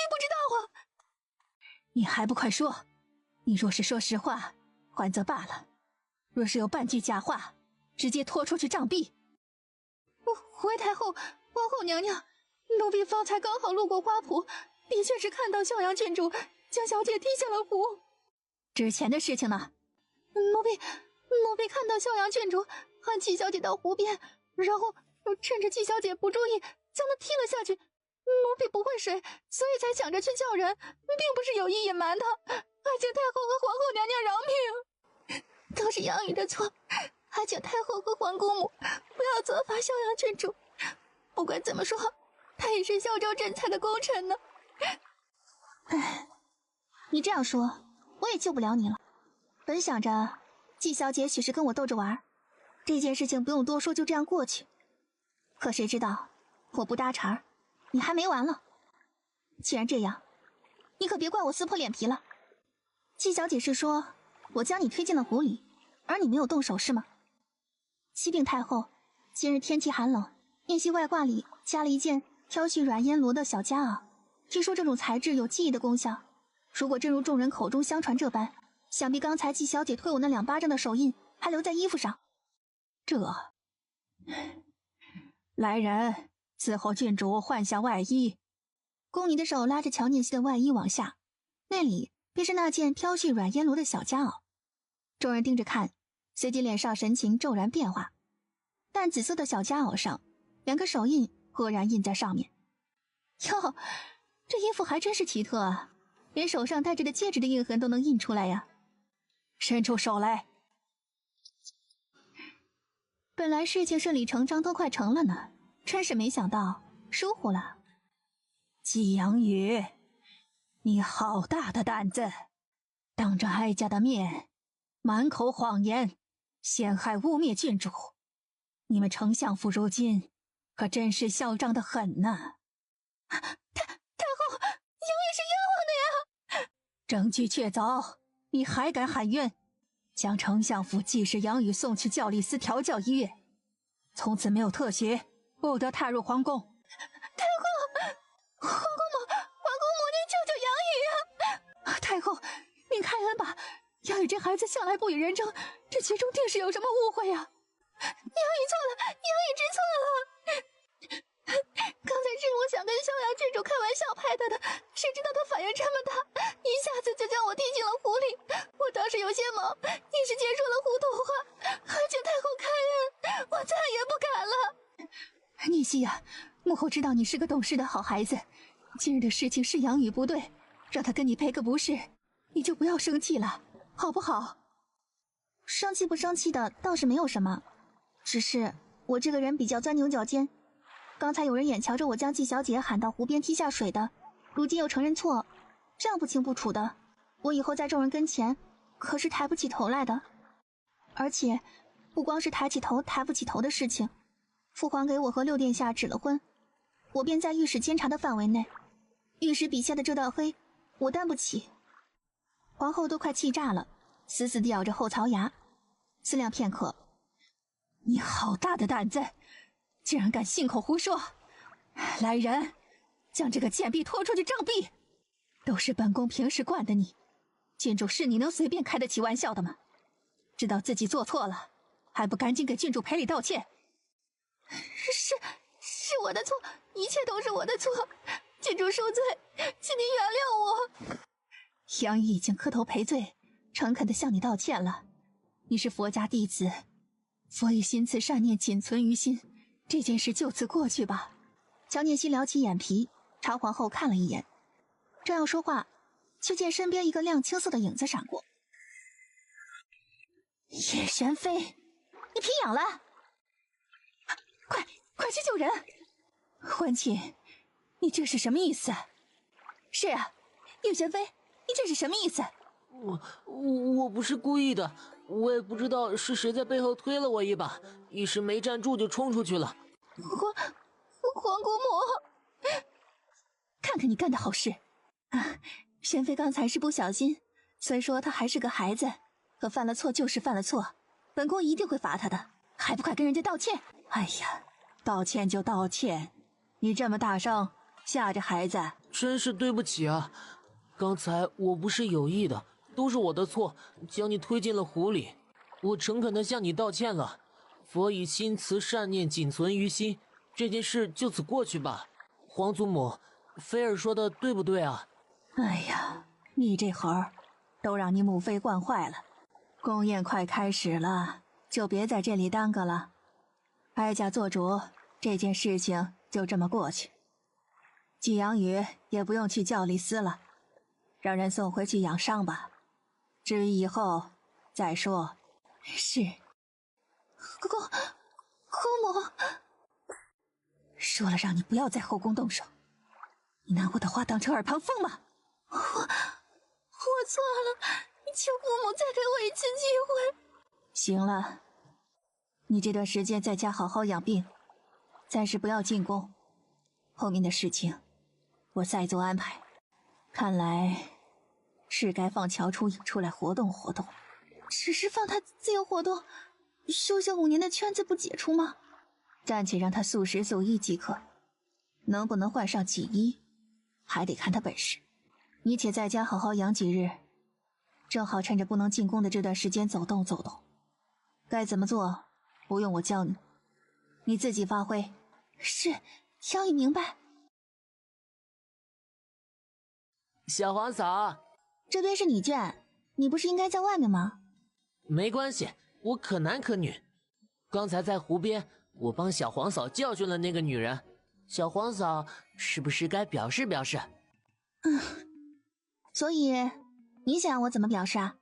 不知道啊。你还不快说！你若是说实话，还则罢了；若是有半句假话，直接拖出去杖毙。回太后，皇后娘娘，奴婢方才刚好路过花圃，的确是看到襄阳郡主将小姐踢下了湖。之前的事情呢？奴婢看到襄阳郡主喊季小姐到湖边，然后趁着季小姐不注意将她踢了下去。奴婢不会水，所以才想着去叫人，并不是有意隐瞒她。还请太后和皇后娘娘饶命，都是杨宇的错，还请太后和皇姑母不要责罚襄阳郡主。不管怎么说，她也是萧州镇蔡的功臣呢。你这样说，我也救不了你了。本想着季小姐许是跟我逗着玩，这件事情不用多说，就这样过去。可谁知道我不搭茬，你还没完了。既然这样，你可别怪我撕破脸皮了。季小姐是说我将你推进了湖里，而你没有动手是吗？启禀太后，今日天气寒冷，宴席外挂里加了一件挑絮软烟罗的小夹袄，据说这种材质有记忆的功效。如果正如众人口中相传这般，想必刚才季小姐推我那2巴掌的手印还留在衣服上。来人，伺候郡主换下外衣。宫女的手拉着乔念希的外衣往下，那里便是那件飘絮软烟罗的小夹袄。众人盯着看，随即脸上神情骤然变化。淡紫色的小夹袄上2个手印赫然印在上面。哟，这衣服还真是奇特啊，连手上戴着的戒指的印痕都能印出来呀。伸出手来。本来事情顺理成章都快成了呢，真是没想到疏忽了。季阳宇，你好大的胆子，当着哀家的面满口谎言，陷害污蔑郡主。你们丞相府如今可真是嚣张的很呐。太后，阳宇是冤枉的呀！证据确凿，你还敢喊冤？将丞相府技师杨宇送去教理司调教1月，从此没有特许，不得踏入皇宫。太后，皇姑母，您救救杨宇啊！太后，您开恩吧，杨宇这孩子向来不与人争，这其中定是有什么误会啊！杨宇错了，杨宇知错了。刚才是我想跟萧阳郡主开玩笑拍他的，谁知道他反应这么大，一下子就将我踢进了湖里。我当时有些懵，一时间说了糊涂话，还请太后开恩，我再也不敢了。念希呀，母后知道你是个懂事的好孩子，今日的事情是杨宇不对，让他跟你赔个不是，你就不要生气了，好不好？生气不生气的倒是没有什么，只是我这个人比较钻牛角尖。刚才有人眼瞧着我将季小姐喊到湖边踢下水的，如今又承认错，这样不清不楚的，我以后在众人跟前可是抬不起头来的。而且不光是抬起头抬不起头的事情，父皇给我和6殿下指了婚，我便在御史监察的范围内，御史笔下的这道黑我担不起。皇后都快气炸了，死死地咬着后槽牙，思量片刻，你好大的胆子，竟然敢信口胡说！来人，将这个贱婢拖出去杖毙！都是本宫平时惯的你，郡主是你能随便开得起玩笑的吗？知道自己做错了，还不赶紧给郡主赔礼道歉？是我的错，一切都是我的错，郡主恕罪，请您原谅我。杨毅已经磕头赔罪，诚恳地向你道歉了。你是佛家弟子，佛以心慈善念仅存于心，这件事就此过去吧。乔念希撩起眼皮，朝皇后看了一眼，正要说话，却见身边一个亮青色的影子闪过。叶玄飞，你皮痒了？快去救人！欢庆，你这是什么意思？是啊，叶玄飞，你这是什么意思？我不是故意的，我也不知道是谁在背后推了我一把，一时没站住就冲出去了。皇姑母，看看你干的好事啊！玄飞刚才是不小心，虽说他还是个孩子，可犯了错就是犯了错，本宫一定会罚他的，还不快跟人家道歉？哎呀，道歉就道歉，你这么大声吓着孩子，真是对不起啊！刚才我不是有意的，都是我的错，将你推进了湖里。我诚恳地向你道歉了，佛以心慈善念仅存于心，这件事就此过去吧。皇祖母，菲儿说的对不对啊？哎呀，你这猴儿，都让你母妃惯坏了。宫宴快开始了，就别在这里耽搁了。哀家做主，这件事情就这么过去。季阳宇也不用去教理司了，让人送回去养伤吧。至于以后再说。是。姑母，说了让你不要在后宫动手，你拿我的话当成耳旁风吗？我错了，求姑母再给我一次机会。行了，你这段时间在家好好养病，暂时不要进宫，后面的事情我再做安排。看来是该放乔初影出来活动活动。只是放他自由活动，修行5年的圈子不解除吗？暂且让他速食速医即可，能不能换上锦衣，还得看他本事。你且在家好好养几日，正好趁着不能进宫的这段时间走动走动。该怎么做，不用我教你，你自己发挥。是，小雨明白。小皇嫂，这边是你卷，你不是应该在外面吗？没关系，我可男可女。刚才在湖边，我帮小皇嫂教训了那个女人，小皇嫂是不是该表示表示？所以你想让我怎么表示啊？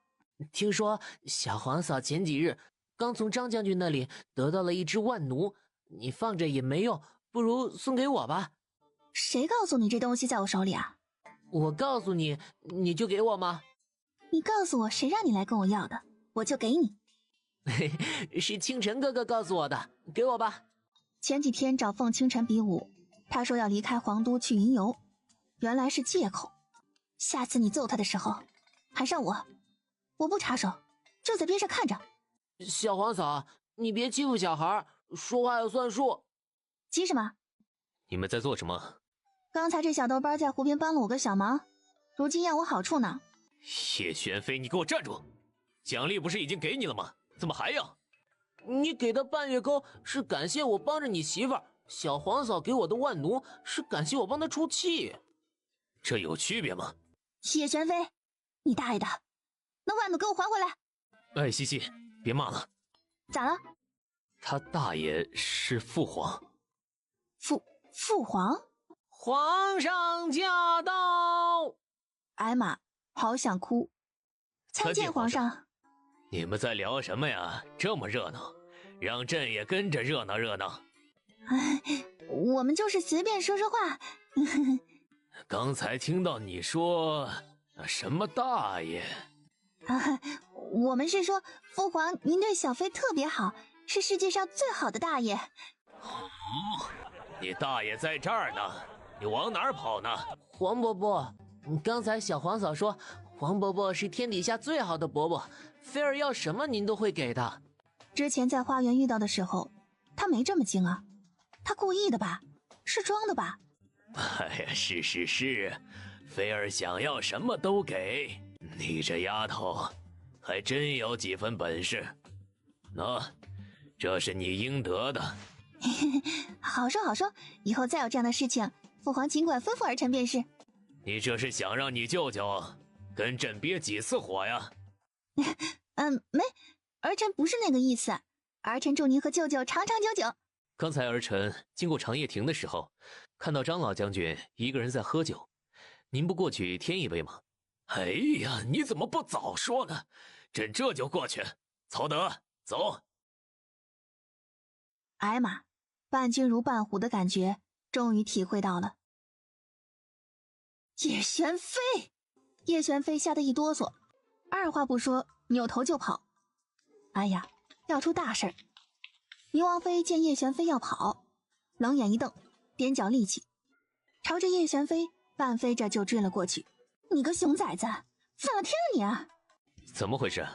听说小皇嫂前几日刚从张将军那里得到了一只万奴，你放着也没用，不如送给我吧。谁告诉你这东西在我手里啊？我告诉你，你就给我吗？你告诉我谁让你来跟我要的，我就给你。是清晨哥哥告诉我的，给我吧。前几天找凤清晨比武，他说要离开皇都去云游，原来是借口。下次你揍他的时候喊上我不插手，就在边上看着。小皇嫂，你别欺负小孩，说话要算数。急什么？你们在做什么？刚才这小豆班在湖边帮了我个小忙，如今要我好处呢。叶玄飞，你给我站住！奖励不是已经给你了吗？怎么还要？你给的半月钩是感谢我帮着你媳妇儿，小皇嫂给我的万奴是感谢我帮她出气。这有区别吗？叶玄飞，你大爷的，那万奴给我还回来！哎，西西，别骂了。咋了？他大爷是父皇。父皇？皇上驾到！哎妈，好想哭！参见皇上。你们在聊什么呀？这么热闹，让朕也跟着热闹热闹。哎，我们就是随便说说话。刚才听到你说什么大爷？啊，我们是说父皇您对小妃特别好，是世界上最好的大爷。你大爷在这儿呢，你往哪儿跑呢？黄伯伯，刚才小皇嫂说黄伯伯是天底下最好的伯伯，菲儿要什么您都会给的。之前在花园遇到的时候，他没这么精啊，他故意的吧？是装的吧？哎呀，是，菲儿想要什么都给。你这丫头还真有几分本事。喏，这是你应得的。好说好说，以后再有这样的事情，父皇尽管吩咐儿臣便是。你这是想让你舅舅跟朕憋几次火呀？没，儿臣不是那个意思，儿臣祝您和舅舅长长久久。刚才儿臣经过长夜亭的时候，看到张老将军一个人在喝酒，您不过去添一杯吗？哎呀，你怎么不早说呢？朕这就过去。曹德，走。哎妈，伴君如伴虎的感觉终于体会到了。叶玄飞，叶玄飞吓得一哆嗦，二话不说扭头就跑。哎呀，要出大事儿！宁王妃见叶玄飞要跑，冷眼一瞪，踮脚立起，朝着叶玄飞半飞着就追了过去。你个熊崽子，反了天了你啊！怎么回事？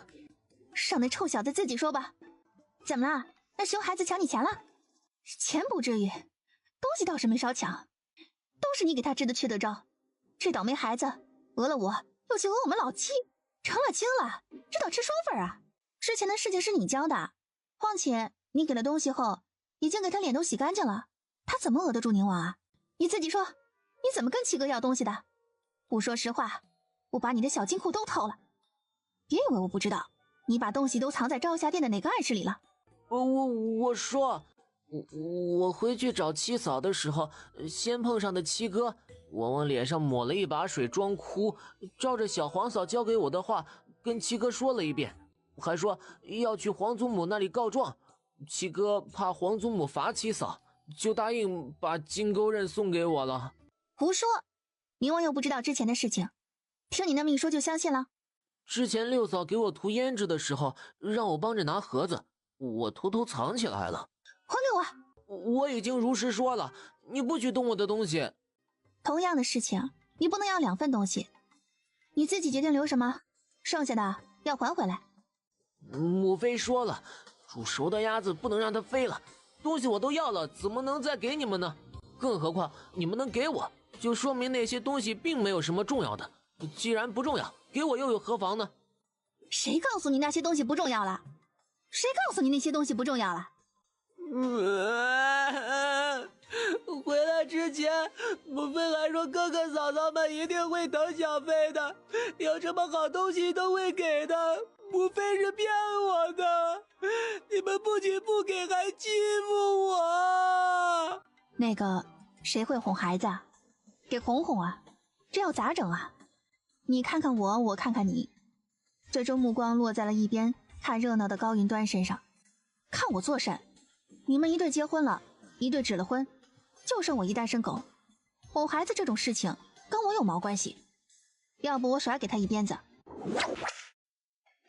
让那臭小子自己说吧。怎么了？那熊孩子抢你钱了？钱不至于，东西倒是没少抢，都是你给他支的缺德招。这倒霉孩子讹了我，又去讹我们老七，成了精了，知道吃双份啊！之前的事情是你教的，况且你给了东西后，已经给他脸都洗干净了，他怎么讹得住宁王啊？你自己说，你怎么跟七哥要东西的？不说实话，我把你的小金库都偷了。别以为我不知道，你把东西都藏在朝霞殿的哪个暗室里了？我说，我回去找七嫂的时候，先碰上的七哥，我往脸上抹了一把水装哭，照着小皇嫂教给我的话跟七哥说了一遍，还说要去皇祖母那里告状。七哥怕皇祖母罚七嫂，就答应把金钩刃送给我了。胡说！宁王又不知道之前的事情，听你那么一说就相信了？之前六嫂给我涂胭脂的时候，让我帮着拿盒子，我偷偷藏起来了。还给我！我已经如实说了，你不许动我的东西。同样的事情，你不能要2份东西，你自己决定留什么，剩下的要还回来。母妃说了，煮熟的鸭子不能让它飞了，东西我都要了，怎么能再给你们呢？更何况你们能给我，就说明那些东西并没有什么重要的。既然不重要，给我又有何妨呢？谁告诉你那些东西不重要了？谁告诉你那些东西不重要了？回来之前，母妃还说哥哥嫂嫂们一定会疼小妃的，有什么好东西都会给的。母妃是骗我的，你们不仅不给，还欺负我。那个谁会哄孩子啊？给哄哄啊，这要咋整啊？你看看我，我看看你，最终目光落在了一边看热闹的高云端身上。看我作甚？你们一对结婚了，一对指了婚，就剩我一单身狗，哄孩子这种事情跟我有毛关系？要不我甩给他一鞭子。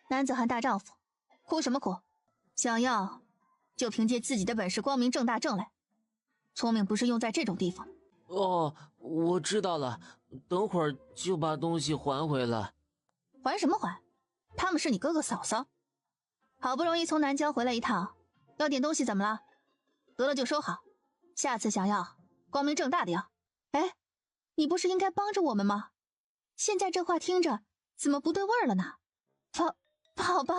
男子汉大丈夫，哭什么哭？想要就凭借自己的本事光明正大挣来，聪明不是用在这种地方。哦，我知道了，等会儿就把东西还回来。还什么还？他们是你哥哥嫂嫂，好不容易从南郊回来一趟，要点东西怎么了？得了就收好，下次想要光明正大的要。哎，你不是应该帮着我们吗？现在这话听着怎么不对味儿了呢？宝宝，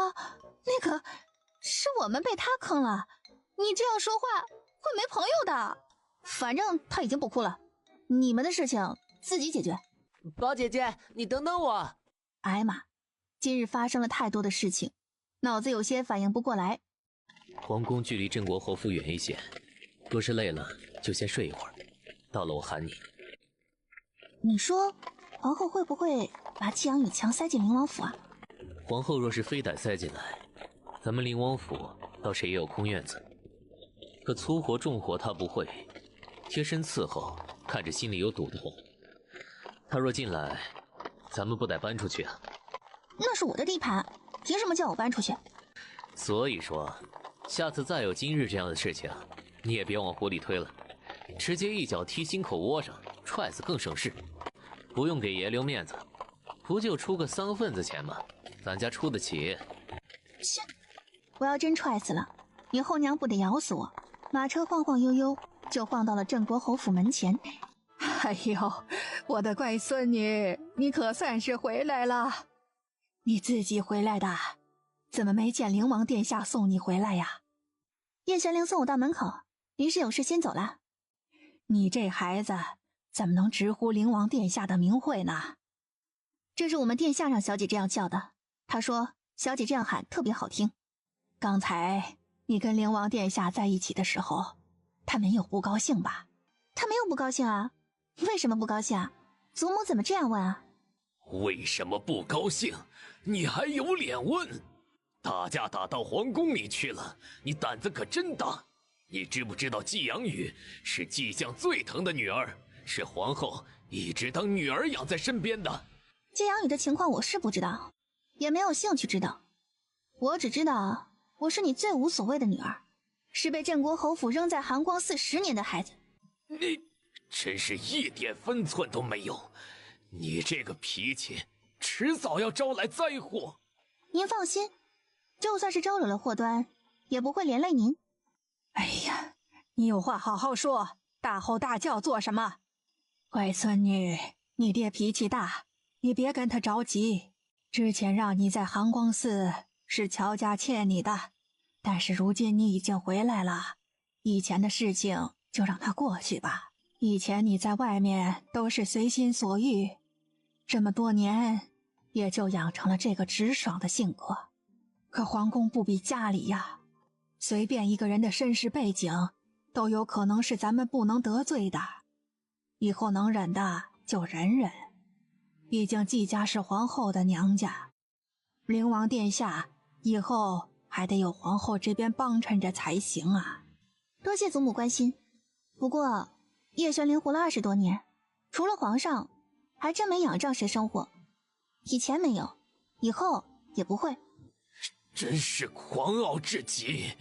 那个是我们被他坑了，你这样说话会没朋友的。反正他已经不哭了，你们的事情自己解决。宝姐姐，你等等我。哎妈，今日发生了太多的事情，脑子有些反应不过来。皇宫距离镇国侯府远一些，若是累了就先睡一会儿，到了我喊你。你说皇后会不会把季阳宇强塞进灵王府啊？皇后若是非得塞进来，咱们灵王府倒是也有空院子，可粗活重活她不会，贴身伺候看着心里有堵得慌。她若进来，咱们不得搬出去啊？那是我的地盘，凭什么叫我搬出去？所以说，下次再有今日这样的事情，你也别往火里推了，直接一脚踢心口窝上，踹死更省事。不用给爷留面子，不就出个3份子钱吗？咱家出得起。切！我要真踹死了，你后娘不得咬死我？马车晃晃悠悠就晃到了镇国侯府门前。哎呦，我的乖孙女，你可算是回来了。你自己回来的，怎么没见灵王殿下送你回来呀？叶玄灵送我到门口，临时有事先走了。你这孩子怎么能直呼灵王殿下的名讳呢？这是我们殿下让小姐这样叫的，他说小姐这样喊特别好听。刚才你跟灵王殿下在一起的时候，他没有不高兴吧？他没有不高兴啊。为什么不高兴啊？祖母怎么这样问啊？为什么不高兴？你还有脸问？打架打到皇宫里去了，你胆子可真大！你知不知道季阳宇是季相最疼的女儿，是皇后一直当女儿养在身边的。季阳宇的情况我是不知道，也没有兴趣知道。我只知道我是你最无所谓的女儿，是被镇国侯府扔在寒光寺10年的孩子。你真是一点分寸都没有，你这个脾气迟早要招来灾祸。您放心，就算是招惹了祸端，也不会连累您。哎呀，你有话好好说，大吼大叫做什么？乖孙女，你爹脾气大，你别跟他着急。之前让你在寒光寺是乔家欠你的，但是如今你已经回来了，以前的事情就让它过去吧。以前你在外面都是随心所欲，这么多年也就养成了这个直爽的性格。可皇宫不比家里呀，随便一个人的身世背景都有可能是咱们不能得罪的，以后能忍的就忍忍。毕竟季家是皇后的娘家，灵王殿下以后还得有皇后这边帮衬着才行啊。多谢祖母关心，不过叶玄灵活了20多年，除了皇上还真没养着谁生活。以前没有，以后也不会。真是狂傲至极。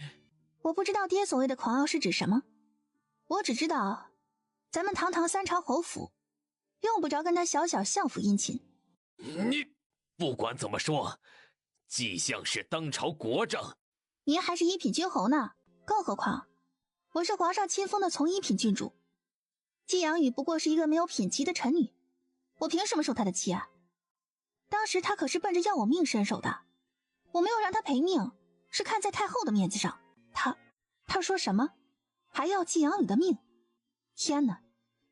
我不知道爹所谓的狂傲是指什么，我只知道咱们堂堂三朝侯府用不着跟他小小相府殷勤。你不管怎么说，季相是当朝国丈，您还是一品君侯呢，更何况我是皇上亲封的从一品郡主，季阳雨不过是一个没有品级的臣女，我凭什么受他的气啊？当时他可是奔着要我命伸手的，我没有让他赔命，是看在太后的面子上。他说什么还要季阳雨的命？天哪，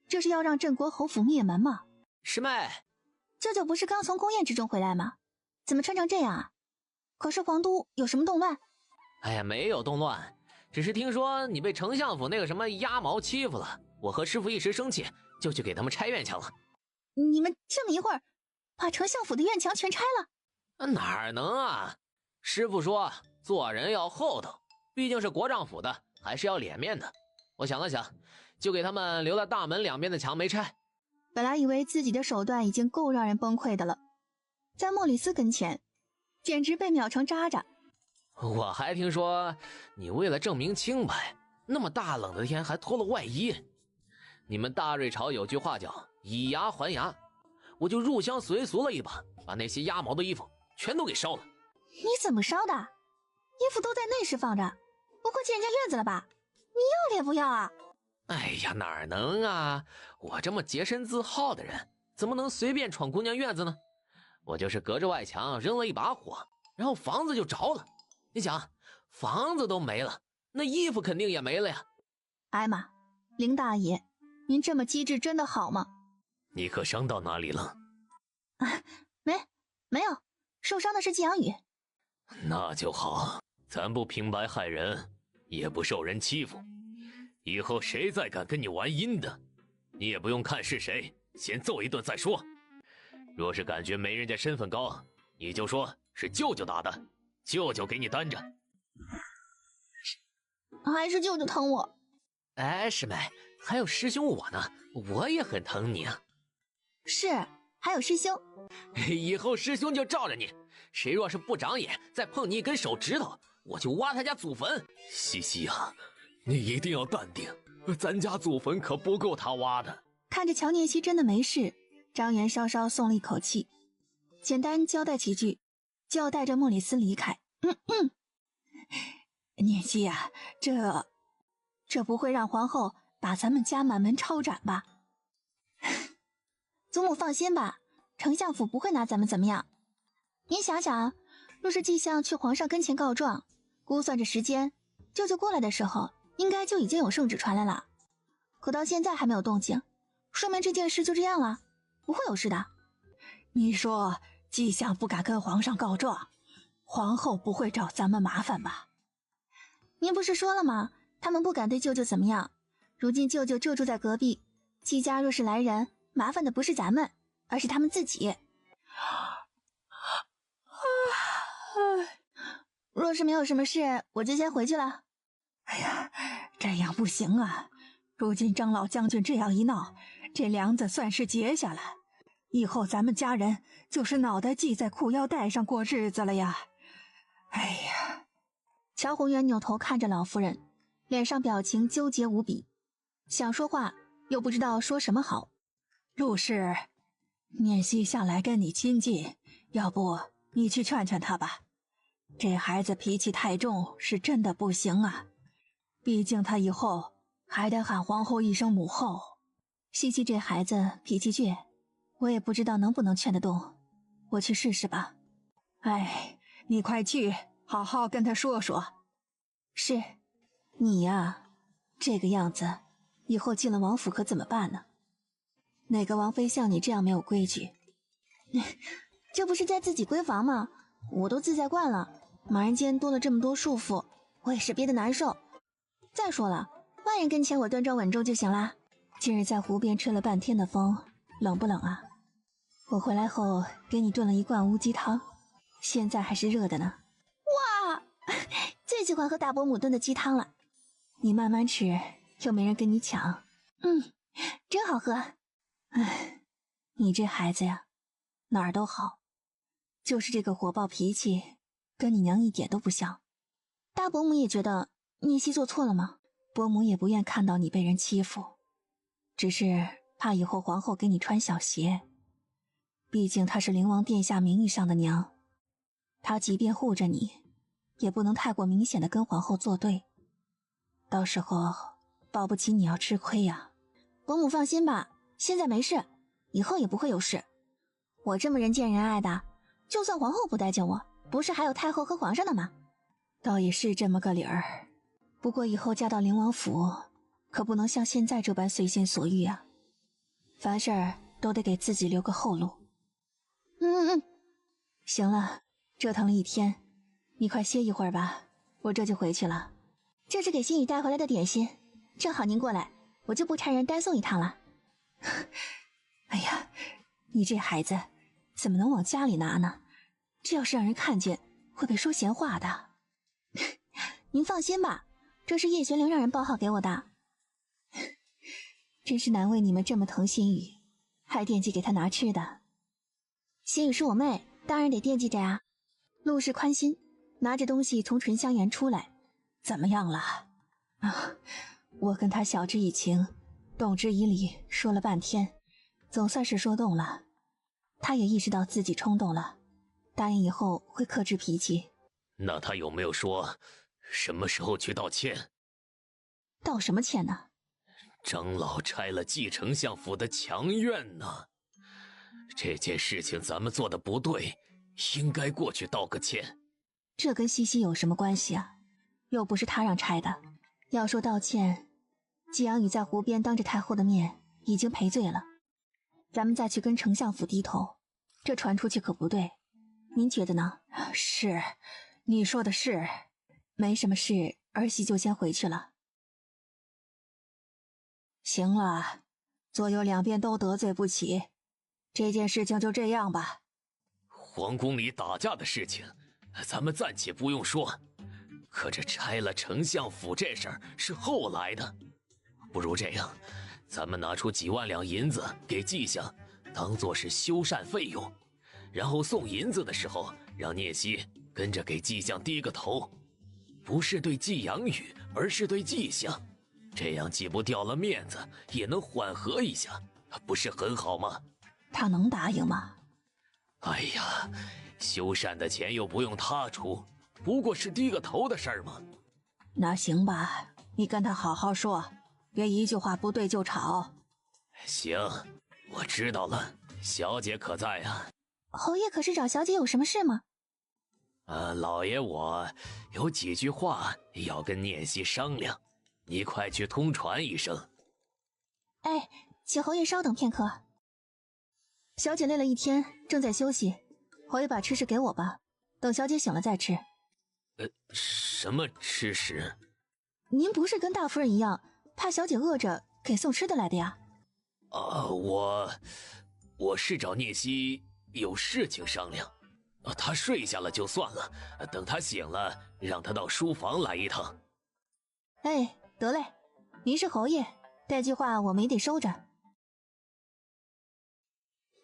这是要让镇国侯府灭门吗？师妹，舅舅不是刚从宫宴之中回来吗？怎么穿成这样啊？可是皇都有什么动乱？哎呀，没有动乱，只是听说你被丞相府那个什么鸭毛欺负了，我和师傅一时生气，就去给他们拆院墙了。你们这么一会儿把丞相府的院墙全拆了？哪能啊？师傅说做人要厚道，毕竟是国丈府的，还是要脸面的。我想了想，就给他们留在大门两边的墙没拆。本来以为自己的手段已经够让人崩溃的了，在莫里斯跟前简直被秒成渣渣。我还听说你为了证明清白，那么大冷的天还脱了外衣。你们大瑞朝有句话叫以牙还牙，我就入乡随俗了一把，把那些鸭毛的衣服全都给烧了。你怎么烧的？衣服都在内室放着，不会进人家院子了吧？你要脸不要啊？哎呀，哪能啊，我这么洁身自好的人，怎么能随便闯姑娘院子呢？我就是隔着外墙扔了一把火，然后房子就着了。你想，房子都没了，那衣服肯定也没了呀。哎妈，林大爷，您这么机智真的好吗？你可伤到哪里了？没有，受伤的是季阳雨。那就好，咱不平白害人，也不受人欺负，以后谁再敢跟你玩阴的，你也不用看是谁，先揍一顿再说。若是感觉没人家身份高，你就说是舅舅打的，舅舅给你担着。还是舅舅疼我。哎，师妹，还有师兄我呢，我也很疼你啊。是，还有师兄。以后师兄就罩着你，谁若是不长眼，再碰你一根手指头，我就挖他家祖坟。西西啊，你一定要淡定，咱家祖坟可不够他挖的。看着乔念希真的没事，张元稍稍松了一口气，简单交代几句，就要带着莫里斯离开。念希啊，这不会让皇后把咱们家满门抄斩吧？祖母放心吧，丞相府不会拿咱们怎么样。您想想啊，若是季相去皇上跟前告状，估算着时间，舅舅过来的时候，应该就已经有圣旨传来了。可到现在还没有动静，说明这件事就这样了，不会有事的。你说季相不敢跟皇上告状，皇后不会找咱们麻烦吧？您不是说了吗？他们不敢对舅舅怎么样。如今舅舅就住在隔壁，季家若是来人，麻烦的不是咱们，而是他们自己。若是没有什么事，我就先回去了。哎呀，这样不行啊！如今张老将军这样一闹，这梁子算是结下了，以后咱们家人就是脑袋系在裤腰带上过日子了呀！哎呀！乔宏远扭头看着老夫人，脸上表情纠结无比，想说话又不知道说什么好。陆氏，念希向来跟你亲近，要不你去劝劝他吧。这孩子脾气太重，是真的不行啊。毕竟他以后还得喊皇后一声母后。西西这孩子脾气倔，我也不知道能不能劝得动，我去试试吧。哎，你快去，好好跟他说说。是，你呀，这个样子，以后进了王府可怎么办呢？哪个王妃像你这样没有规矩？这不是在自己闺房吗？我都自在惯了，茫然间多了这么多束缚，我也是憋得难受。再说了，外人跟前我端庄稳重就行啦。今日在湖边吹了半天的风，冷不冷啊？我回来后给你炖了一罐乌鸡汤，现在还是热的呢。哇，最喜欢喝大伯母炖的鸡汤了。你慢慢吃，又没人跟你抢。真好喝。哎，你这孩子呀，哪儿都好，就是这个火爆脾气，跟你娘一点都不像。大伯母也觉得聂熙做错了吗？伯母也不愿看到你被人欺负，只是怕以后皇后给你穿小鞋。毕竟她是灵王殿下名义上的娘，她即便护着你，也不能太过明显的跟皇后作对，到时候保不齐你要吃亏呀。伯母放心吧，现在没事，以后也不会有事。我这么人见人爱的，就算皇后不待见我，不是还有太后和皇上的吗？倒也是这么个理儿，不过以后嫁到灵王府，可不能像现在这般随心所欲啊，凡事都得给自己留个后路。行了，折腾了一天，你快歇一会儿吧，我这就回去了。这是给心雨带回来的点心，正好您过来，我就不差人单送一趟了。哎呀，你这孩子怎么能往家里拿呢？这要是让人看见，会被说闲话的。您放心吧，这是叶玄灵让人报号给我的。真是难为你们这么疼心雨，还惦记给他拿吃的。心雨是我妹，当然得惦记着呀。陆氏宽心，拿着东西从醇香园出来。怎么样了？啊，我跟他晓之以情，动之以理，说了半天，总算是说动了。他也意识到自己冲动了，答应以后会克制脾气。那他有没有说什么时候去道歉？道什么歉呢？长老拆了继丞相府的墙院呢，这件事情咱们做的不对，应该过去道个歉。这跟西西有什么关系啊？又不是他让拆的。要说道歉，季阳宇在湖边当着太后的面已经赔罪了，咱们再去跟丞相府低头，这传出去可不对。您觉得呢？是，你说的是。没什么事，儿媳就先回去了。行了，左右两边都得罪不起，这件事情就这样吧。皇宫里打架的事情，咱们暂且不用说，可这拆了丞相府这事儿是后来的。不如这样，咱们拿出几万两银子给季相，当做是修缮费用，然后送银子的时候，让聂熙跟着给季相低个头，不是对季阳宇，而是对季相，这样既不掉了面子，也能缓和一下，不是很好吗？他能答应吗？哎呀，修缮的钱又不用他出，不过是低个头的事儿嘛。那行吧，你跟他好好说，别一句话不对就吵。行，我知道了。小姐可在啊？侯爷可是找小姐有什么事吗？老爷我有几句话要跟聂熙商量，你快去通传一声。哎，请侯爷稍等片刻。小姐累了一天，正在休息，侯爷把吃食给我吧，等小姐醒了再吃。什么吃食？您不是跟大夫人一样，怕小姐饿着给送吃的来的呀？我是找聂熙有事情商量。他睡下了就算了，等他醒了，让他到书房来一趟。哎，得嘞，您是侯爷，这句话我们也得收着。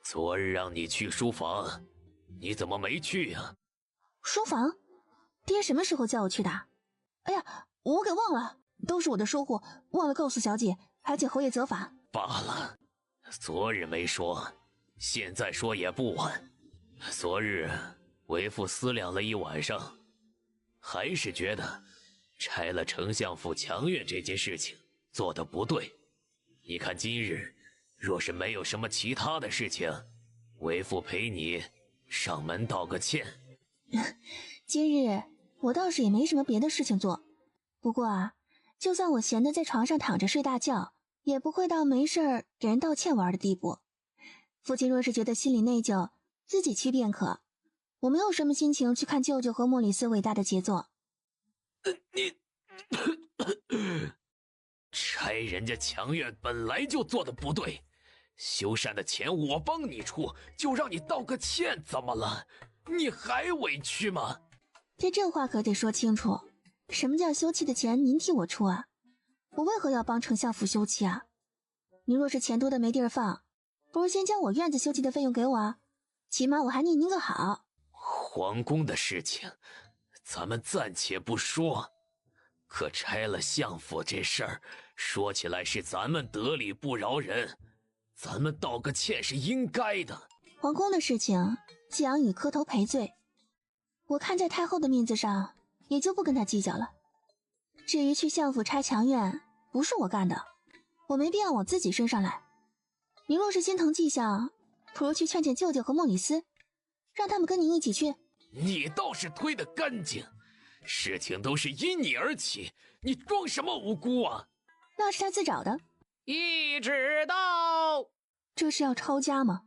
昨日让你去书房，你怎么没去呀？书房？爹什么时候叫我去的？哎呀，我给忘了，都是我的疏忽，忘了告诉小姐，还请侯爷责罚。罢了，昨日没说，现在说也不晚。昨日为父思量了一晚上，还是觉得拆了丞相府墙院这件事情做得不对。你看今日若是没有什么其他的事情，为父陪你上门道个歉。今日我倒是也没什么别的事情做，不过啊，就算我闲得在床上躺着睡大觉，也不会到没事儿给人道歉玩的地步。父亲若是觉得心里内疚，自己去便可，我没有什么心情去看舅舅和莫里斯伟大的杰作。你拆人家墙院本来就做的不对，修缮的钱我帮你出，就让你道个歉，怎么了？你还委屈吗？这话可得说清楚，什么叫修葺的钱您替我出啊？我为何要帮丞相府修葺啊？您若是钱多的没地儿放，不如先将我院子修葺的费用给我啊，起码我还念您个好。皇宫的事情，咱们暂且不说。可拆了相府这事儿，说起来是咱们得理不饶人，咱们道个歉是应该的。皇宫的事情，季阳宇磕头赔罪，我看在太后的面子上，也就不跟他计较了。至于去相府拆墙院，不是我干的，我没必要往自己身上来。您若是心疼迹象，不如去劝劝舅舅和莫里斯，让他们跟您一起去。你倒是推得干净，事情都是因你而起，你装什么无辜啊？那是他自找的。懿旨到，这是要抄家吗？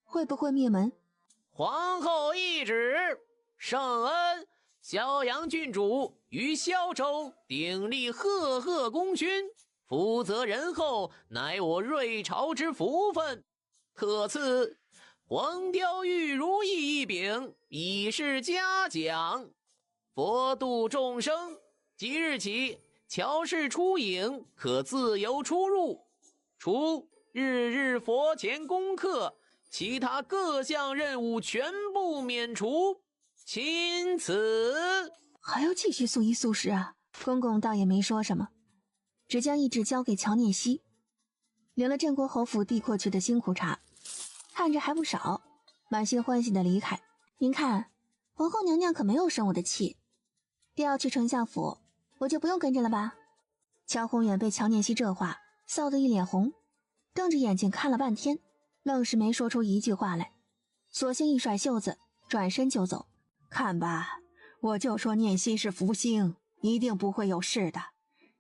会不会灭门？皇后懿旨，圣恩，萧阳郡主于萧州鼎立赫赫功勋，福泽仁厚，乃我瑞朝之福分。特赐黄雕玉如意一柄，以示嘉奖。佛度众生，即日起，乔氏出影可自由出入，除日日佛前功课，其他各项任务全部免除。钦此。还要继续速衣速食啊？公公倒也没说什么，只将懿旨交给乔念熙，领了镇国侯府递过去的辛苦茶，看着还不少，满心欢喜的离开。您看，皇后娘娘可没有生我的气，调去丞相府，我就不用跟着了吧？乔宏远被乔念熙这话臊得一脸红，瞪着眼睛看了半天，愣是没说出一句话来，索性一甩袖子，转身就走。看吧，我就说念熙是福星，一定不会有事的，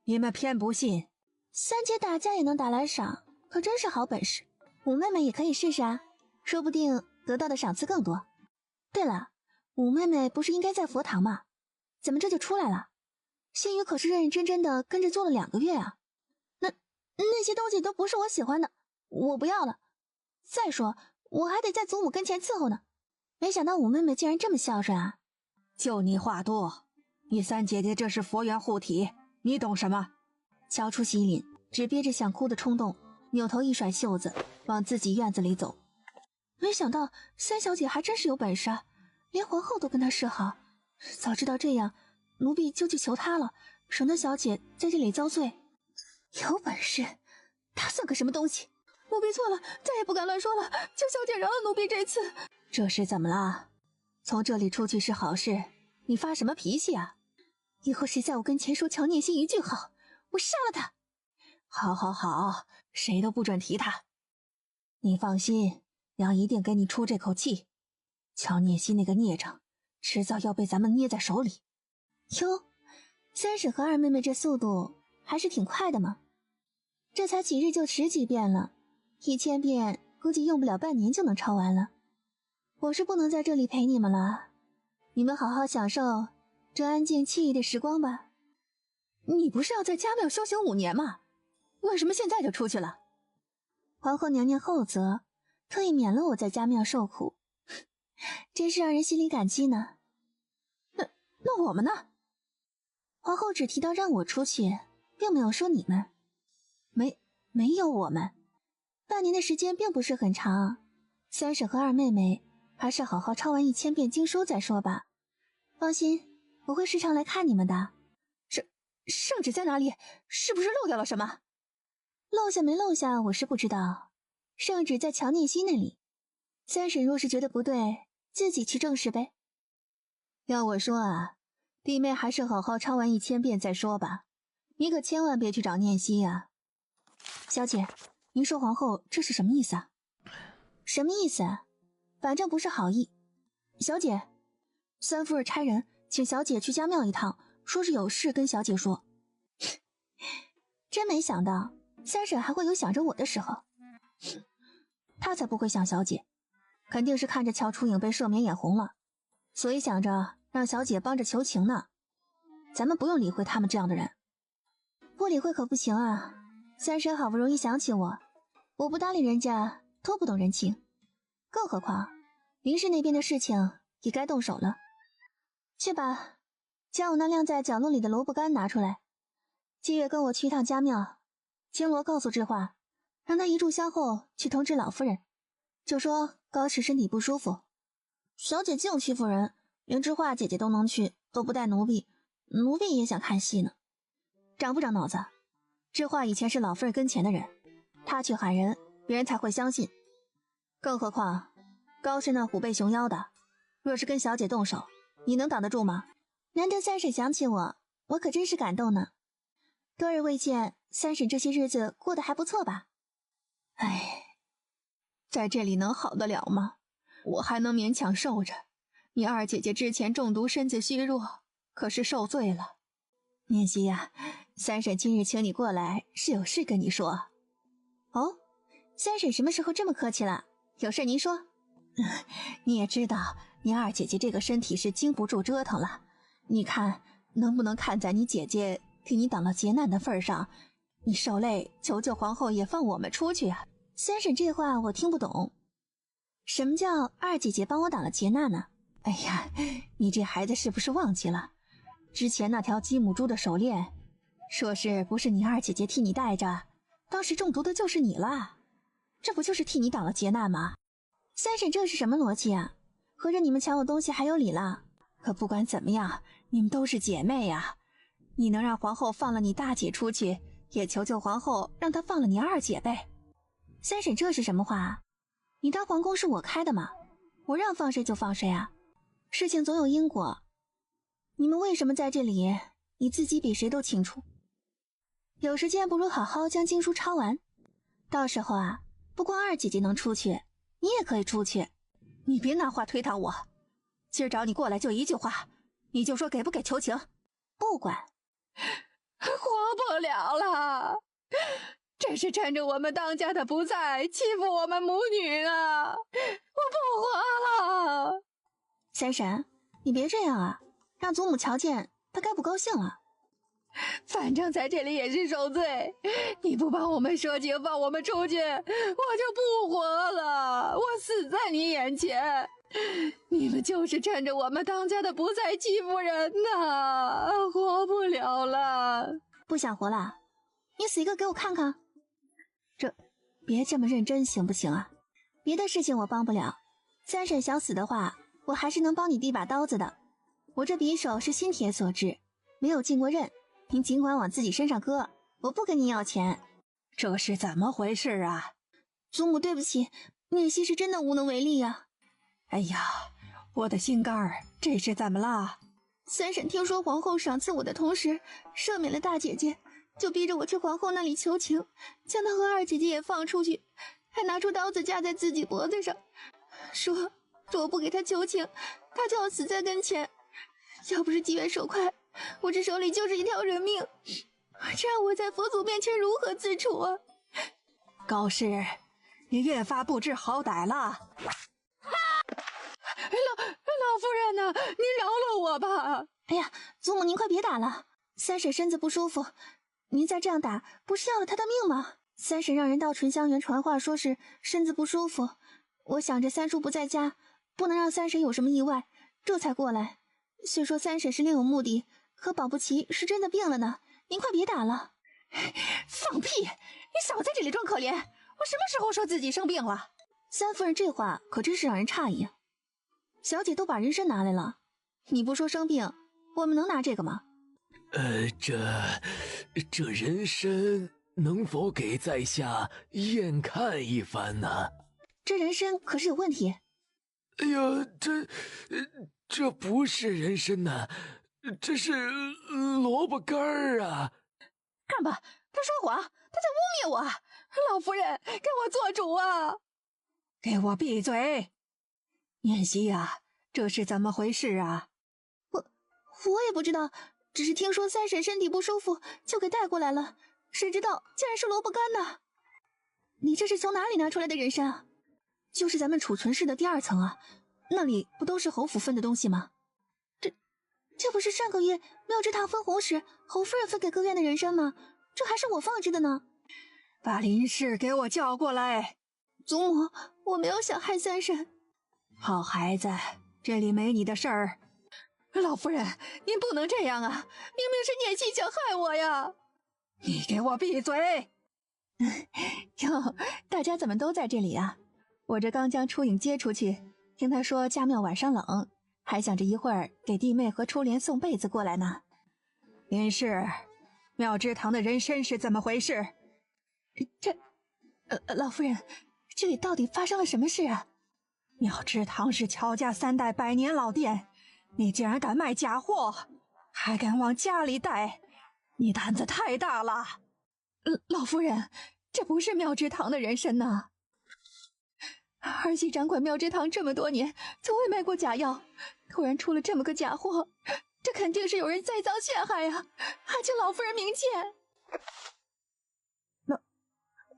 你们偏不信。三姐打架也能打来赏，可真是好本事。五妹妹也可以试试啊，说不定得到的赏赐更多。对了，五妹妹不是应该在佛堂吗？怎么这就出来了？心雨可是认认真真的跟着做了2个月啊。那些东西都不是我喜欢的，我不要了。再说我还得在祖母跟前伺候呢。没想到五妹妹竟然这么孝顺啊！就你话多，你三姐姐这是佛缘护体，你懂什么？乔出喜凛，只憋着想哭的冲动，扭头一甩袖子，往自己院子里走。没想到三小姐还真是有本事啊，连皇后都跟她示好。早知道这样，奴婢就去求她了，省得小姐在这里遭罪。有本事，她算个什么东西？奴婢错了，再也不敢乱说了，求小姐饶了奴婢这次。这是怎么了？从这里出去是好事，你发什么脾气啊？以后谁在我跟前说乔念熙一句好，我杀了他。好好好，谁都不准提他。你放心，娘一定给你出这口气。乔念熙那个孽障，迟早要被咱们捏在手里。哟，三婶和二妹妹这速度还是挺快的嘛，这才几日就10几遍了，1000遍估计用不了半年就能抄完了。我是不能在这里陪你们了，你们好好享受这安静惬意的时光吧。你不是要在家庙修行5年吗？为什么现在就出去了？皇后娘娘厚泽，特意免了我在家庙受苦，真是让人心里感激呢。那我们呢？皇后只提到让我出去，并没有说你们。没有我们。半年的时间并不是很长，三婶和二妹妹还是好好抄完1000遍经书再说吧。放心，我会时常来看你们的。圣旨在哪里？是不是漏掉了什么？漏下没漏下我是不知道，圣旨在乔念熙那里。三婶若是觉得不对，自己去证实呗。要我说啊，弟妹还是好好抄完1000遍再说吧，你可千万别去找念熙啊。小姐，您说皇后这是什么意思啊？什么意思啊？反正不是好意。小姐，三夫人差人请小姐去家庙一趟，说是有事跟小姐说。真没想到三婶还会有想着我的时候。她才不会想小姐，肯定是看着乔初影被赦免眼红了，所以想着让小姐帮着求情呢。咱们不用理会他们这样的人。不理会可不行啊，三婶好不容易想起我不搭理人家多不懂人情。更何况林氏那边的事情也该动手了。去吧，将我那晾在角落里的萝卜干拿出来。季月跟我去一趟家庙，青罗告诉智化，让他一炷香后去通知老夫人，就说高氏身体不舒服，小姐净欺负人，连知画姐姐都能去，都不带奴婢，奴婢也想看戏呢。长不长脑子？知画以前是老夫人跟前的人，她去喊人，别人才会相信。更何况高是那虎背熊腰的，若是跟小姐动手，你能挡得住吗？难得三婶想起我，我可真是感动呢。多日未见，三婶这些日子过得还不错吧？哎，在这里能好得了吗？我还能勉强受着。你二姐姐之前中毒，身子虚弱，可是受罪了。念希呀，三婶今日请你过来，是有事跟你说。哦，三婶什么时候这么客气了？有事您说。你也知道，你二姐姐这个身体是经不住折腾了。你看，能不能看在你姐姐给你挡了劫难的份上，你受累，求求皇后也放我们出去啊！三婶这话我听不懂。什么叫二姐姐帮我挡了劫难呢？哎呀，你这孩子是不是忘记了？之前那条鸡母猪的手链，说是不是你二姐姐替你带着，当时中毒的就是你了，这不就是替你挡了劫难吗？三婶这是什么逻辑啊？合着你们抢我东西还有理了？可不管怎么样，你们都是姐妹呀，你能让皇后放了你大姐出去，也求求皇后让她放了你二姐呗。三婶这是什么话？你当皇宫是我开的吗？我让放谁就放谁啊，事情总有因果。你们为什么在这里，你自己比谁都清楚。有时间不如好好将经书抄完，到时候啊，不光二姐姐能出去，你也可以出去。你别拿话推搪我，今儿找你过来就一句话，你就说给不给求情。不管。活不了了，这是趁着我们当家的不在，欺负我们母女啊！我不活了。三婶，你别这样啊，让祖母瞧见，她该不高兴了。反正在这里也是受罪，你不帮我们说情，放我们出去，我就不活了，我死在你眼前。你们就是趁着我们当家的不在欺负人呐，活不了了。不想活了？你死一个给我看看。别这么认真行不行啊？别的事情我帮不了，三婶想死的话，我还是能帮你递把刀子的。我这匕首是新铁所制，没有进过刃，您尽管往自己身上割，我不跟您要钱。这是怎么回事啊？祖母对不起，念希是真的无能为力啊。哎呀，我的心肝儿，这是怎么了？三婶听说皇后赏赐我的同时赦免了大姐姐，就逼着我去皇后那里求情，将她和二姐姐也放出去，还拿出刀子架在自己脖子上，说我不给她求情，她就要死在跟前。要不是机缘手快，我这手里就是一条人命，这样我在佛祖面前如何自处啊？高氏，你越发不知好歹了。老夫人呐，您饶了我吧！哎呀，祖母您快别打了，三婶身子不舒服，您再这样打，不是要了她的命吗？三婶让人到醇香园传话，说是身子不舒服，我想着三叔不在家，不能让三婶有什么意外，这才过来。虽说三婶是另有目的，可保不齐是真的病了呢。您快别打了。放屁！你少在这里装可怜，我什么时候说自己生病了？三夫人这话可真是让人诧异啊。小姐都把人参拿来了，你不说生病，我们能拿这个吗？这人参能否给在下验看一番呢？这人参可是有问题。哎呀，这不是人参呐，这是萝卜干儿啊！看吧，他说谎，他在污蔑我！老夫人，给我做主啊！给我闭嘴！念希呀，这是怎么回事啊？我也不知道，只是听说三婶身体不舒服，就给带过来了，谁知道竟然是萝卜干呢？你这是从哪里拿出来的人参啊？就是咱们储存室的第2层啊，那里不都是侯府分的东西吗？这不是上个月妙之堂分红时侯夫人分给各院的人参吗？这还是我放置的呢。把林氏给我叫过来。祖母，我没有想害三婶。好孩子，这里没你的事儿。老夫人，您不能这样啊，明明是念希想害我呀。你给我闭嘴。哟，大家怎么都在这里啊？我这刚将初影接出去，听他说家庙晚上冷，还想着一会儿给弟妹和初莲送被子过来呢。林氏，妙之堂的人参是怎么回事？老夫人，这里到底发生了什么事啊？妙之堂是乔家3代100年老店，你竟然敢卖假货，还敢往家里带，你胆子太大了。老夫人，这不是妙之堂的人参呐。儿媳掌管妙之堂这么多年，从未卖过假药，突然出了这么个假货，这肯定是有人栽赃陷害呀！还请老夫人明鉴。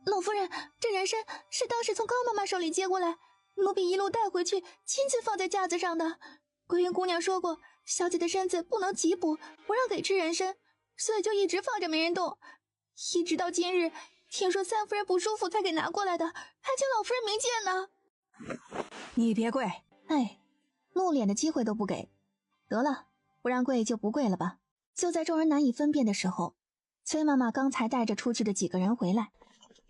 老夫人，这人参是当时从高妈妈手里接过来，奴婢一路带回去，亲自放在架子上的。桂云姑娘说过，小姐的身子不能急补，不让给吃人参，所以就一直放着没人动。一直到今日，听说三夫人不舒服才给拿过来的，还请老夫人明鉴呢。你别跪！哎，露脸的机会都不给。得了，不让跪就不跪了吧。就在众人难以分辨的时候，崔妈妈刚才带着出去的几个人回来，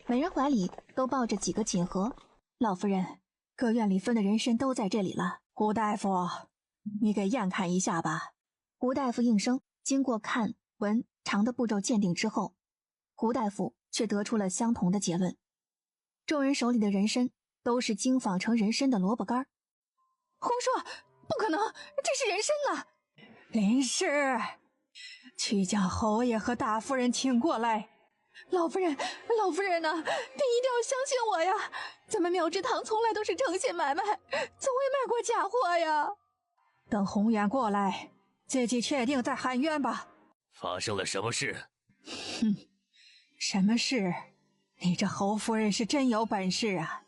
每人怀里都抱着几个锦盒。老夫人，各院里分的人参都在这里了。胡大夫，你给验看一下吧。胡大夫应声，经过看、闻、尝的步骤鉴定之后，胡大夫却得出了相同的结论。众人手里的人参都是精纺成人参的萝卜干。胡说，不可能，这是人参啊！林氏，去将侯爷和大夫人请过来。老夫人呐，您一定要相信我呀！咱们妙之堂从来都是诚信买卖，从未卖过假货呀。等宏远过来，自己确定再喊冤吧。发生了什么事？哼，什么事？你这侯夫人是真有本事啊！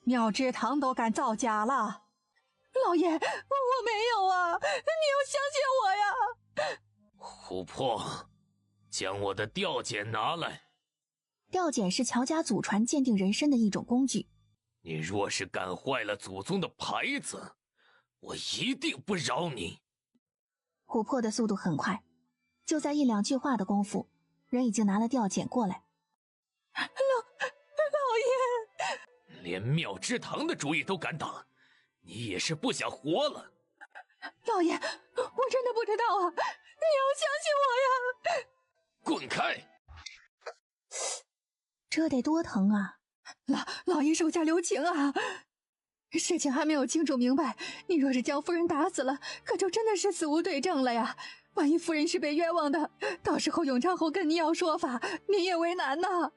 妙之堂都敢造假了。老爷，我没有啊，你要相信我呀！琥珀，将我的吊剪拿来。吊剪是乔家祖传鉴定人参的一种工具。你若是干坏了祖宗的牌子，我一定不饶你。琥珀的速度很快，就在1-2句话的功夫，人已经拿了吊剪过来。老爷，连妙之堂的主意都敢挡，你也是不想活了。老爷，我真的不知道啊，你要相信我呀！滚开！这得多疼啊！老爷手下留情啊！事情还没有清楚明白，你若是将夫人打死了，可就真的是死无对证了呀！万一夫人是被冤枉的，到时候永昌侯跟你要说法，你也为难呐。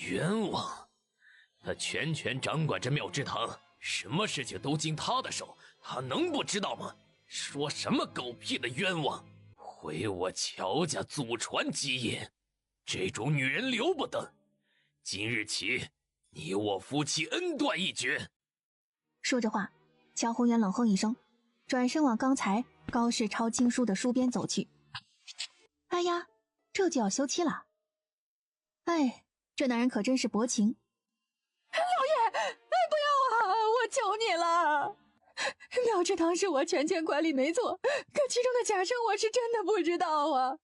冤枉？他全权掌管着妙之堂，什么事情都经他的手，他能不知道吗？说什么狗屁的冤枉，毁我乔家祖传基业，这种女人留不得。今日起，你我夫妻恩断义绝。说着话，乔宏远冷哼一声，转身往刚才高世超经书的书边走去。哎呀，这就要休妻了。哎，这男人可真是薄情。老爷，不要啊，我求你了。妙之堂是我全权管理没错，可其中的假证我是真的不知道啊。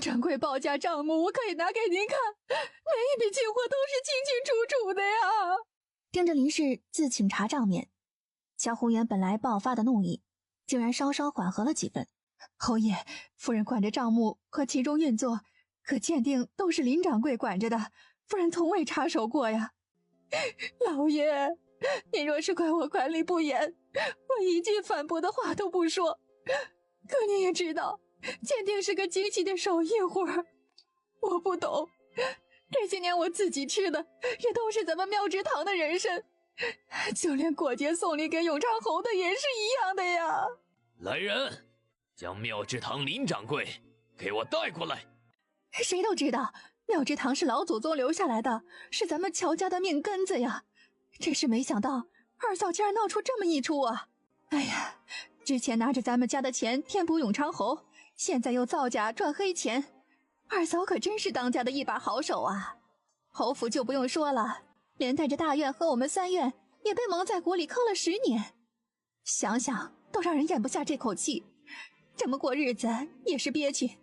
掌柜报价账目我可以拿给您看，每一笔进货都是清清楚楚的呀。盯着林氏自请查账面，乔宏远本来爆发的怒意竟然稍稍缓和了几分。侯爷，夫人管着账目和其中运作，可鉴定都是林掌柜管着的，夫人从未插手过呀。老爷，你若是怪我管理不严，我一句反驳的话都不说。可你也知道，鉴定是个精细的手艺活，我不懂。这些年我自己吃的也都是咱们妙之堂的人参，就连过节送礼给永昌侯的也是一样的呀。来人，将妙之堂林掌柜给我带过来。谁都知道妙之堂是老祖宗留下来的，是咱们乔家的命根子呀。真是没想到二嫂竟然闹出这么一出啊！哎呀，之前拿着咱们家的钱填补永昌侯，现在又造假赚黑钱，二嫂可真是当家的一把好手啊。侯府就不用说了，连带着大院和我们三院也被蒙在鼓里坑了10年，想想都让人咽不下这口气。这么过日子也是憋屈，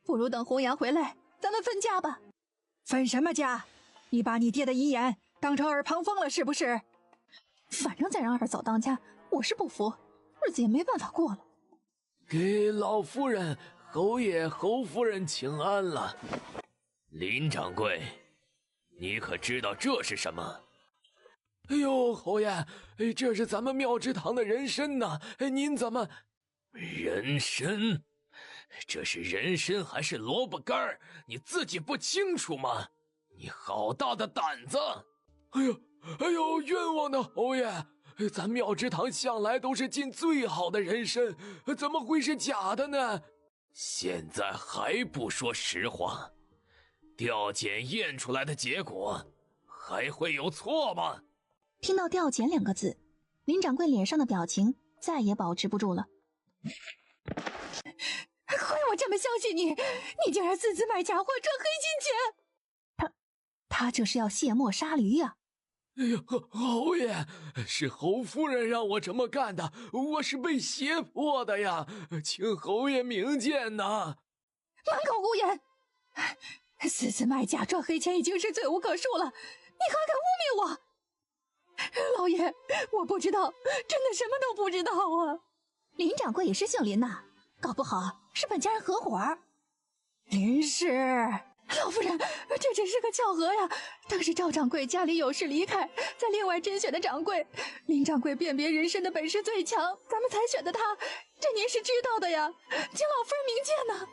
不如等弘扬回来咱们分家吧。分什么家？你把你爹的遗言当成耳旁风了是不是？反正再让二嫂当家，我是不服，日子也没办法过了。给老夫人、侯爷、侯夫人请安了。林掌柜，你可知道这是什么？哎呦，侯爷，这是咱们妙之堂的人参呐！您怎么？人参？这是人参还是萝卜干？你自己不清楚吗？你好大的胆子！哎呦，冤枉的侯爷！咱妙之堂向来都是进最好的人参，怎么会是假的呢？现在还不说实话，调检验出来的结果还会有错吗？听到调检2个字，林掌柜脸上的表情再也保持不住了。亏我这么相信你，你竟然私自卖假货赚黑心钱！他这是要卸磨杀驴呀！哎呦，侯爷，是侯夫人让我这么干的，我是被胁迫的呀，请侯爷明鉴呐！满口胡言！私自卖假赚黑钱已经是罪无可恕了，你还敢污蔑我？老爷，我不知道，真的什么都不知道啊！林掌柜也是姓林呐，搞不好是本家人合伙。林氏，老夫人，这只是个巧合呀。当时赵掌柜家里有事离开，在另外甄选的掌柜，林掌柜辨别人参的本事最强，咱们才选的他，这您是知道的呀，请老夫人明鉴呐。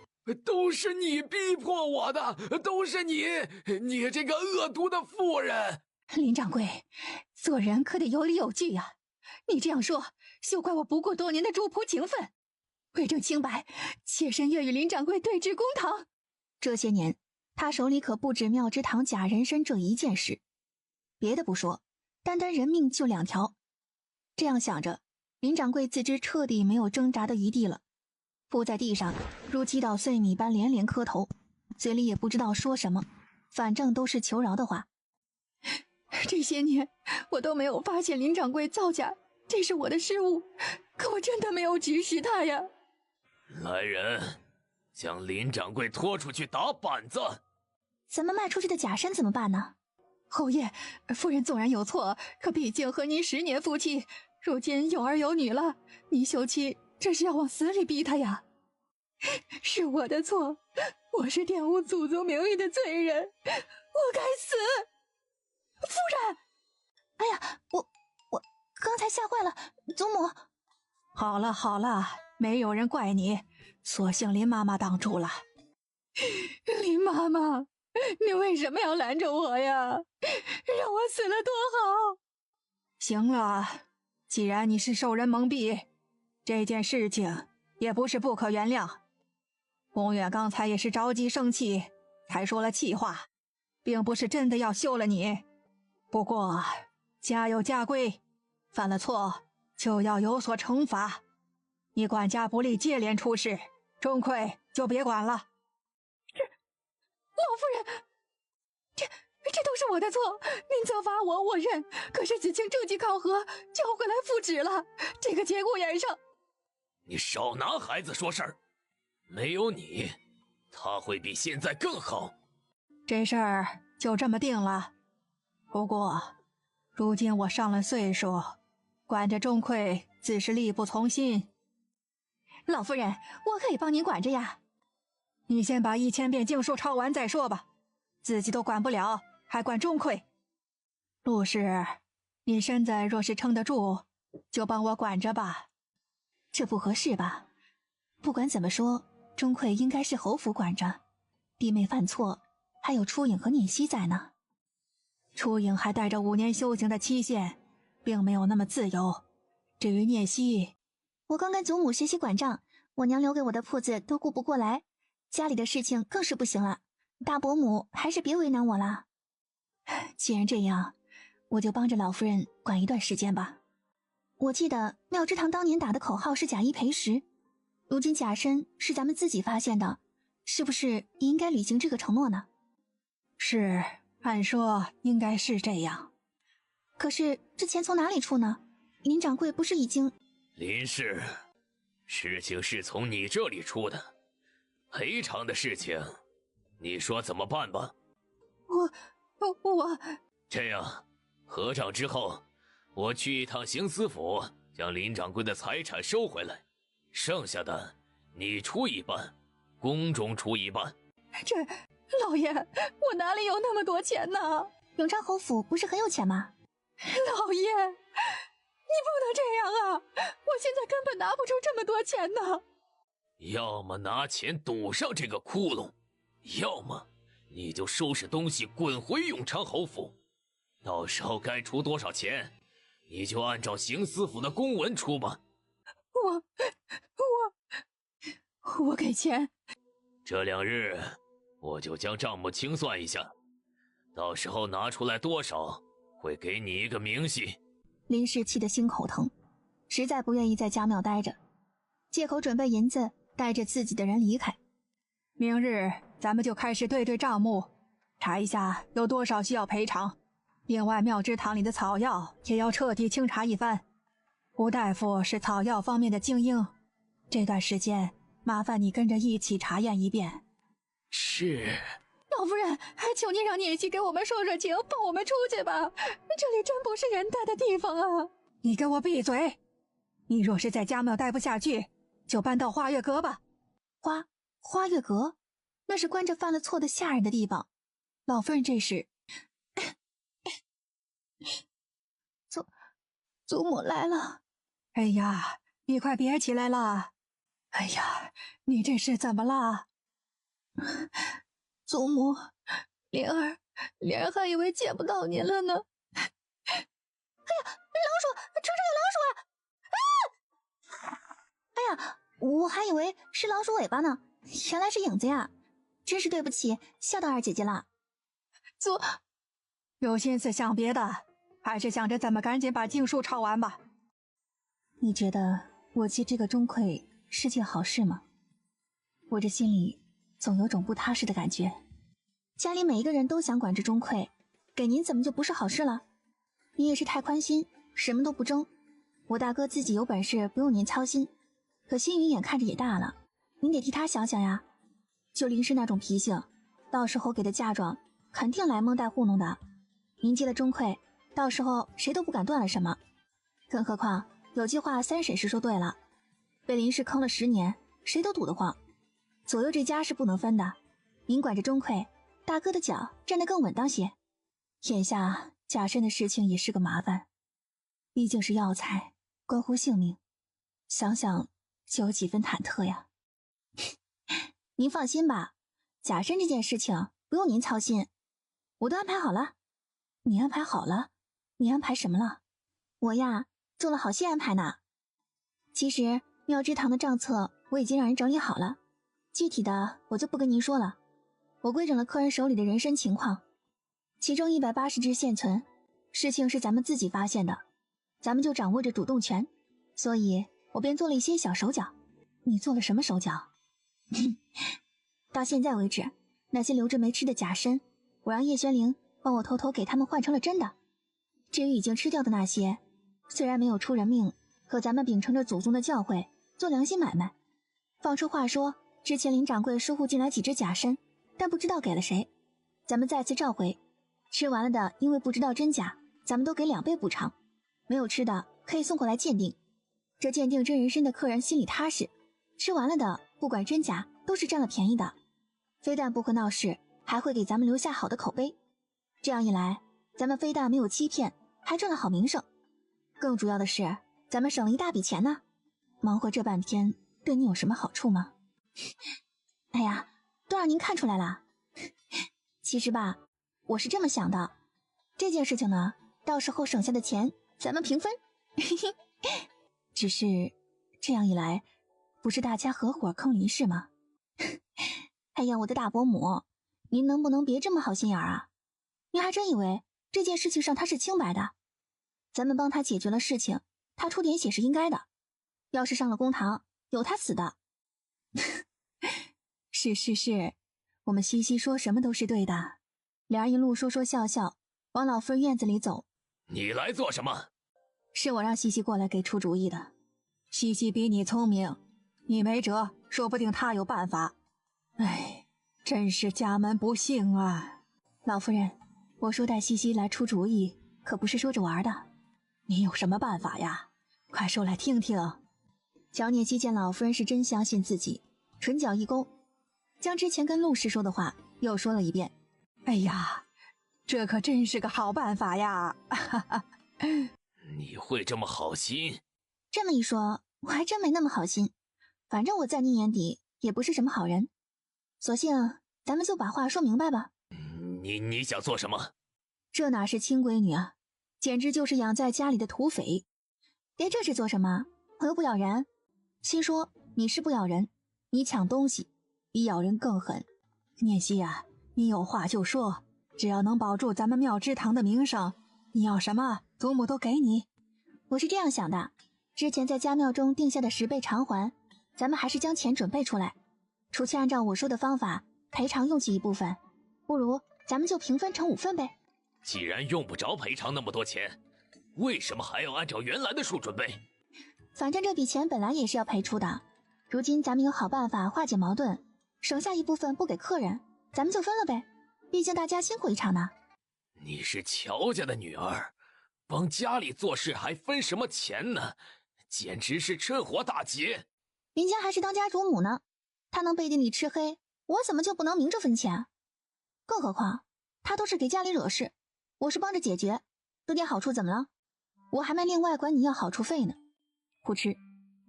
都是你逼迫我的，都是你这个恶毒的妇人！林掌柜，做人可得有理有据呀。你这样说，休怪我不顾多年的主仆情分。为证清白，妾身愿与林掌柜对峙公堂。这些年，他手里可不止妙之堂假人参这一件事。别的不说，单单人命就2条。这样想着，林掌柜自知彻底没有挣扎的余地了，扑在地上如击倒碎米般连连磕头，嘴里也不知道说什么，反正都是求饶的话。这些年我都没有发现林掌柜造假，这是我的失误，可我真的没有指使他呀。来人，将林掌柜拖出去打板子。咱们卖出去的假参怎么办呢？侯爷，夫人纵然有错，可毕竟和您10年夫妻，如今有儿有女了，你休妻这是要往死里逼他呀。是我的错，我是玷污祖宗名誉的罪人，我该死。夫人，哎呀，我刚才吓坏了，祖母。好了好了，没有人怪你，索性林妈妈挡住了。林妈妈，你为什么要拦着我呀？让我死了多好。行了，既然你是受人蒙蔽，这件事情也不是不可原谅。宫远刚才也是着急生气，才说了气话，并不是真的要休了你。不过家有家规，犯了错就要有所惩罚。你管家不力接连出事，钟馗就别管了。老夫人，这都是我的错，您责罚我，我认。可是子清证据考核，交回来复旨了，这个节骨眼上，你少拿孩子说事儿。没有你，他会比现在更好。这事儿就这么定了。不过，如今我上了岁数，管着钟馗自是力不从心。老夫人，我可以帮您管着呀。你先把1000遍经书抄完再说吧，自己都管不了，还管钟馗。陆氏，你身子若是撑得住，就帮我管着吧。这不合适吧？不管怎么说，钟馗应该是侯府管着，弟妹犯错，还有初影和念希在呢。初影还带着5年修行的期限，并没有那么自由。至于念希，我刚跟祖母学习管账，我娘留给我的铺子都顾不过来，家里的事情更是不行了。大伯母还是别为难我了。既然这样，我就帮着老夫人管一段时间吧。我记得妙之堂当年打的口号是假一赔10，如今假参是咱们自己发现的，是不是也应该履行这个承诺呢？是，按说应该是这样。可是这钱从哪里出呢？林掌柜不是已经……林氏，事情是从你这里出的，赔偿的事情，你说怎么办吧？我这样，合账之后，我去一趟刑司府，将林掌柜的财产收回来，剩下的你出一半，宫中出一半。这老爷，我哪里有那么多钱呢？永昌侯府不是很有钱吗？老爷，你不能这样啊！我现在根本拿不出这么多钱呢。要么拿钱堵上这个窟窿，要么你就收拾东西滚回永昌侯府。到时候该出多少钱，你就按照刑司府的公文出吧。我给钱。这2日我就将账目清算一下，到时候拿出来多少，会给你一个明细。林氏气得心口疼，实在不愿意在家庙待着，借口准备银子，带着自己的人离开。明日咱们就开始对账目，查一下有多少需要赔偿。另外，妙之堂里的草药也要彻底清查一番。吴大夫是草药方面的精英，这段时间麻烦你跟着一起查验一遍。是。老夫人，求您让念熙给我们说说情，放我们出去吧，这里真不是人待的地方啊！你给我闭嘴！你若是在家庙待不下去，就搬到花月阁吧。花月阁，那是关着犯了错的下人的地方。老夫人这时，祖母来了。哎呀，你快别起来了！哎呀，你这是怎么了？祖母，灵儿还以为见不到您了呢。哎呀，老鼠，床上有老鼠啊！哎呀，我还以为是老鼠尾巴呢，原来是影子呀！真是对不起，吓到二姐姐了。有心思想别的，还是想着怎么赶紧把经书抄完吧。你觉得我接这个钟馗是件好事吗？我这心里总有种不踏实的感觉。家里每一个人都想管着钟馗，给您怎么就不是好事了？您也是太宽心，什么都不争。我大哥自己有本事，不用您操心。可星云眼看着也大了，您得替他想想呀。就林氏那种脾性，到时候给的嫁妆肯定来蒙带糊弄的。您接了钟馗，到时候谁都不敢断了什么。更何况有句话三婶是说对了，被林氏坑了10年，谁都堵得慌。左右这家是不能分的，您管着钟馗，大哥的脚站得更稳当些。眼下贾深的事情也是个麻烦，毕竟是药材，关乎性命，想想就有几分忐忑呀。您放心吧，贾深这件事情不用您操心，我都安排好了。你安排好了？你安排什么了？我呀，做了好些安排呢。其实妙之堂的账册我已经让人整理好了，具体的我就不跟您说了。我规整了客人手里的人参情况，其中180只现存，事情是咱们自己发现的，咱们就掌握着主动权，所以我便做了一些小手脚。你做了什么手脚？到现在为止，那些留着没吃的假参，我让叶玄灵帮我偷偷给他们换成了真的。至于已经吃掉的那些，虽然没有出人命，可咱们秉承着祖宗的教诲，做良心买卖。放出话说，之前林掌柜疏忽进来几只假参，但不知道给了谁，咱们再次召回。吃完了的，因为不知道真假，咱们都给2倍补偿。没有吃的，可以送过来鉴定。这鉴定真人参的客人心里踏实，吃完了的，不管真假，都是占了便宜的。非但不会闹事，还会给咱们留下好的口碑。这样一来，咱们非但没有欺骗，还赚了好名声。更主要的是，咱们省了一大笔钱呢。忙活这半天，对你有什么好处吗？哎呀，都让您看出来了。其实吧，我是这么想的，这件事情呢，到时候省下的钱咱们平分。只是这样一来，不是大家合伙坑林氏吗？哎呀，我的大伯母，您能不能别这么好心眼啊？您还真以为这件事情上他是清白的？咱们帮他解决了事情，他出点血是应该的。要是上了公堂，有他死的。是，我们西西说什么都是对的。俩人一路说说笑笑，往老夫人院子里走。你来做什么？是我让西西过来给出主意的。西西比你聪明，你没辙，说不定他有办法。哎，真是家门不幸啊！老夫人，我说带西西来出主意，可不是说着玩的。你有什么办法呀？快说来听听。乔聂希见老夫人是真相信自己，唇角一勾，将之前跟陆氏说的话又说了一遍。哎呀，这可真是个好办法呀！你会这么好心？这么一说，我还真没那么好心。反正我在你眼底也不是什么好人，索性咱们就把话说明白吧。你想做什么？这哪是亲闺女啊，简直就是养在家里的土匪。别这是做什么？我又不咬人。心说你是不咬人，你抢东西比咬人更狠。念希啊，你有话就说，只要能保住咱们妙之堂的名声，你要什么祖母都给你。我是这样想的，之前在家庙中定下的10倍偿还，咱们还是将钱准备出来，除去按照我说的方法赔偿用去一部分，不如咱们就平分成5份呗。既然用不着赔偿那么多钱，为什么还要按照原来的数准备？反正这笔钱本来也是要赔出的，如今咱们有好办法化解矛盾，省下一部分不给客人，咱们就分了呗，毕竟大家辛苦一场呢。你是乔家的女儿，帮家里做事还分什么钱呢？简直是趁火打劫。人家还是当家主母呢，她能背地里吃黑，我怎么就不能明着分钱？更何况她都是给家里惹事，我是帮着解决，得点好处怎么了？我还没另外管你要好处费呢。呼哧，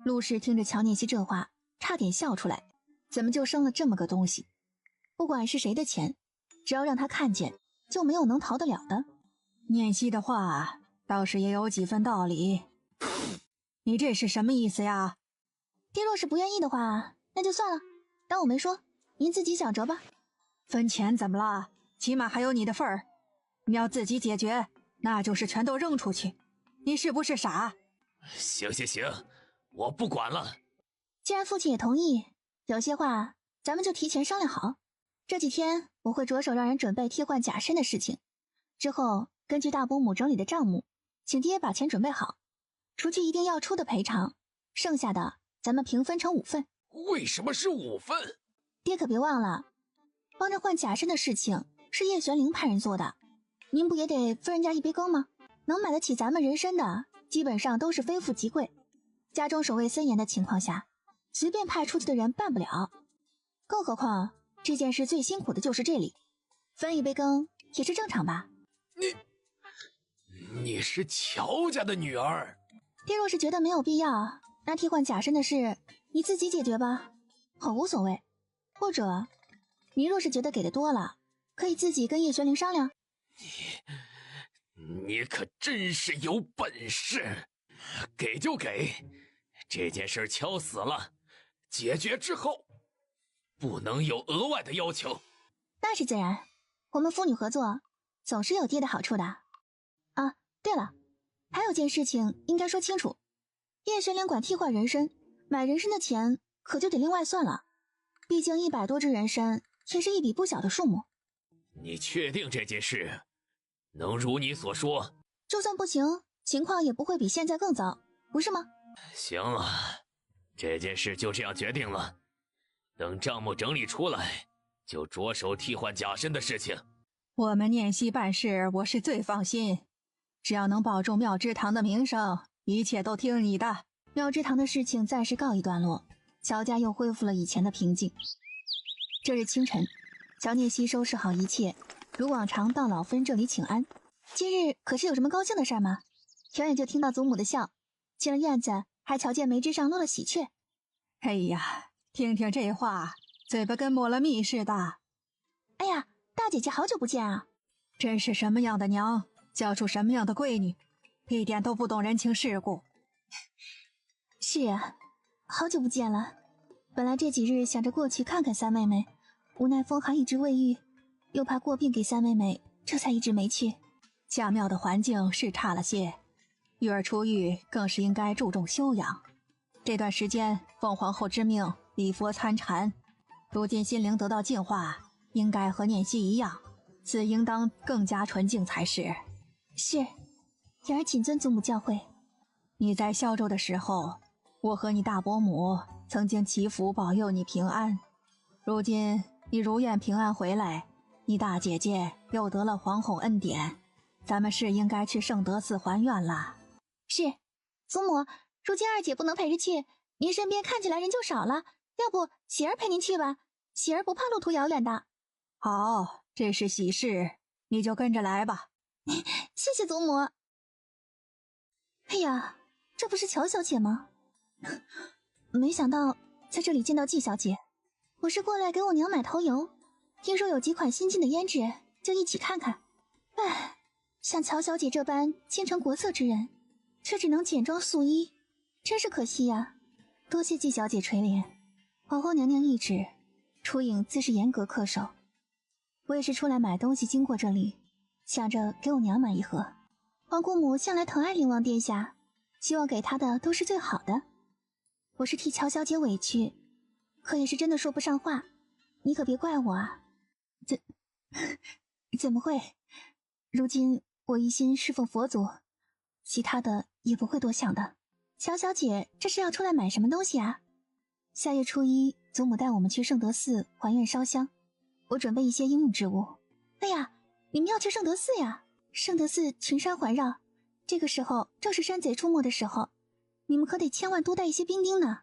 陆氏听着乔念希这话差点笑出来，怎么就生了这么个东西？不管是谁的钱，只要让他看见，就没有能逃得了的。念希的话倒是也有几分道理。你这是什么意思呀？爹若是不愿意的话，那就算了，当我没说，您自己想着吧。分钱怎么了？起码还有你的份儿。你要自己解决，那就是全都扔出去。你是不是傻？行，我不管了。既然父亲也同意，有些话咱们就提前商量好。这几天我会着手让人准备替换假身的事情，之后根据大伯母整理的账目，请爹把钱准备好，除去一定要出的赔偿，剩下的咱们平分成5份。为什么是5份？爹可别忘了，帮着换假身的事情是叶玄灵派人做的，您不也得分人家一杯羹吗？能买得起咱们人参的基本上都是非富即贵，家中守卫森严的情况下，随便派出去的人办不了。更何况这件事最辛苦的就是这里，分一杯羹也是正常吧。你是乔家的女儿。爹若是觉得没有必要，那替换假身的事你自己解决吧，我无所谓。或者你若是觉得给的多了，可以自己跟叶玄灵商量。你可真是有本事，给就给，这件事敲死了，解决之后不能有额外的要求。那是自然，我们父女合作总是有爹的好处的。啊，对了，还有件事情应该说清楚，叶玄灵管替换人参，买人参的钱可就得另外算了，毕竟100多只人参也是一笔不小的数目。你确定这件事能如你所说？就算不行，情况也不会比现在更糟，不是吗？行了，这件事就这样决定了。等账目整理出来，就着手替换假身的事情。我们念希办事，我是最放心，只要能保住妙之堂的名声，一切都听你的。妙之堂的事情暂时告一段落，乔家又恢复了以前的平静。这日清晨，乔念希收拾好一切，如往常到老夫人这里请安。今日可是有什么高兴的事吗？远远就听到祖母的笑，进了院子还瞧见眉枝上落了喜鹊。哎呀，听听这话，嘴巴跟抹了蜜似的。哎呀，大姐姐好久不见啊！真是什么样的娘，教出什么样的闺女，一点都不懂人情世故。是啊，好久不见了。本来这几日想着过去看看三妹妹，无奈风寒一直未愈，又怕过病给三妹妹，这才一直没去。家庙的环境是差了些，玉儿出狱更是应该注重修养。这段时间奉皇后之命礼佛参禅，如今心灵得到净化，应该和念希一样，自应当更加纯净才是。是，言儿谨遵祖母教诲。你在萧州的时候，我和你大伯母曾经祈福保佑你平安，如今你如愿平安回来，你大姐姐又得了皇后恩典，咱们是应该去圣德寺还愿了。是，祖母，如今二姐不能陪着去，您身边看起来人就少了，要不喜儿陪您去吧？喜儿不怕路途遥远的。好，这是喜事，你就跟着来吧。谢谢祖母。哎呀，这不是乔小姐吗？没想到在这里见到季小姐。我是过来给我娘买头油，听说有几款新进的胭脂，就一起看看。唉，像乔小姐这般倾城国色之人，却只能简装素衣，真是可惜呀。多谢季小姐垂怜，皇后娘娘懿旨，初影自是严格恪守。我也是出来买东西经过这里，想着给我娘买一盒。皇姑母向来疼爱灵王殿下，希望给她的都是最好的。我是替乔小姐委屈，可也是真的说不上话，你可别怪我啊。怎么会？如今我一心侍奉佛祖，其他的也不会多想的。乔小姐这是要出来买什么东西啊？下月初一，祖母带我们去圣德寺还愿烧香，我准备一些应用之物。哎呀，你们要去圣德寺呀？圣德寺群山环绕，这个时候正是山贼出没的时候，你们可得千万多带一些兵丁呢。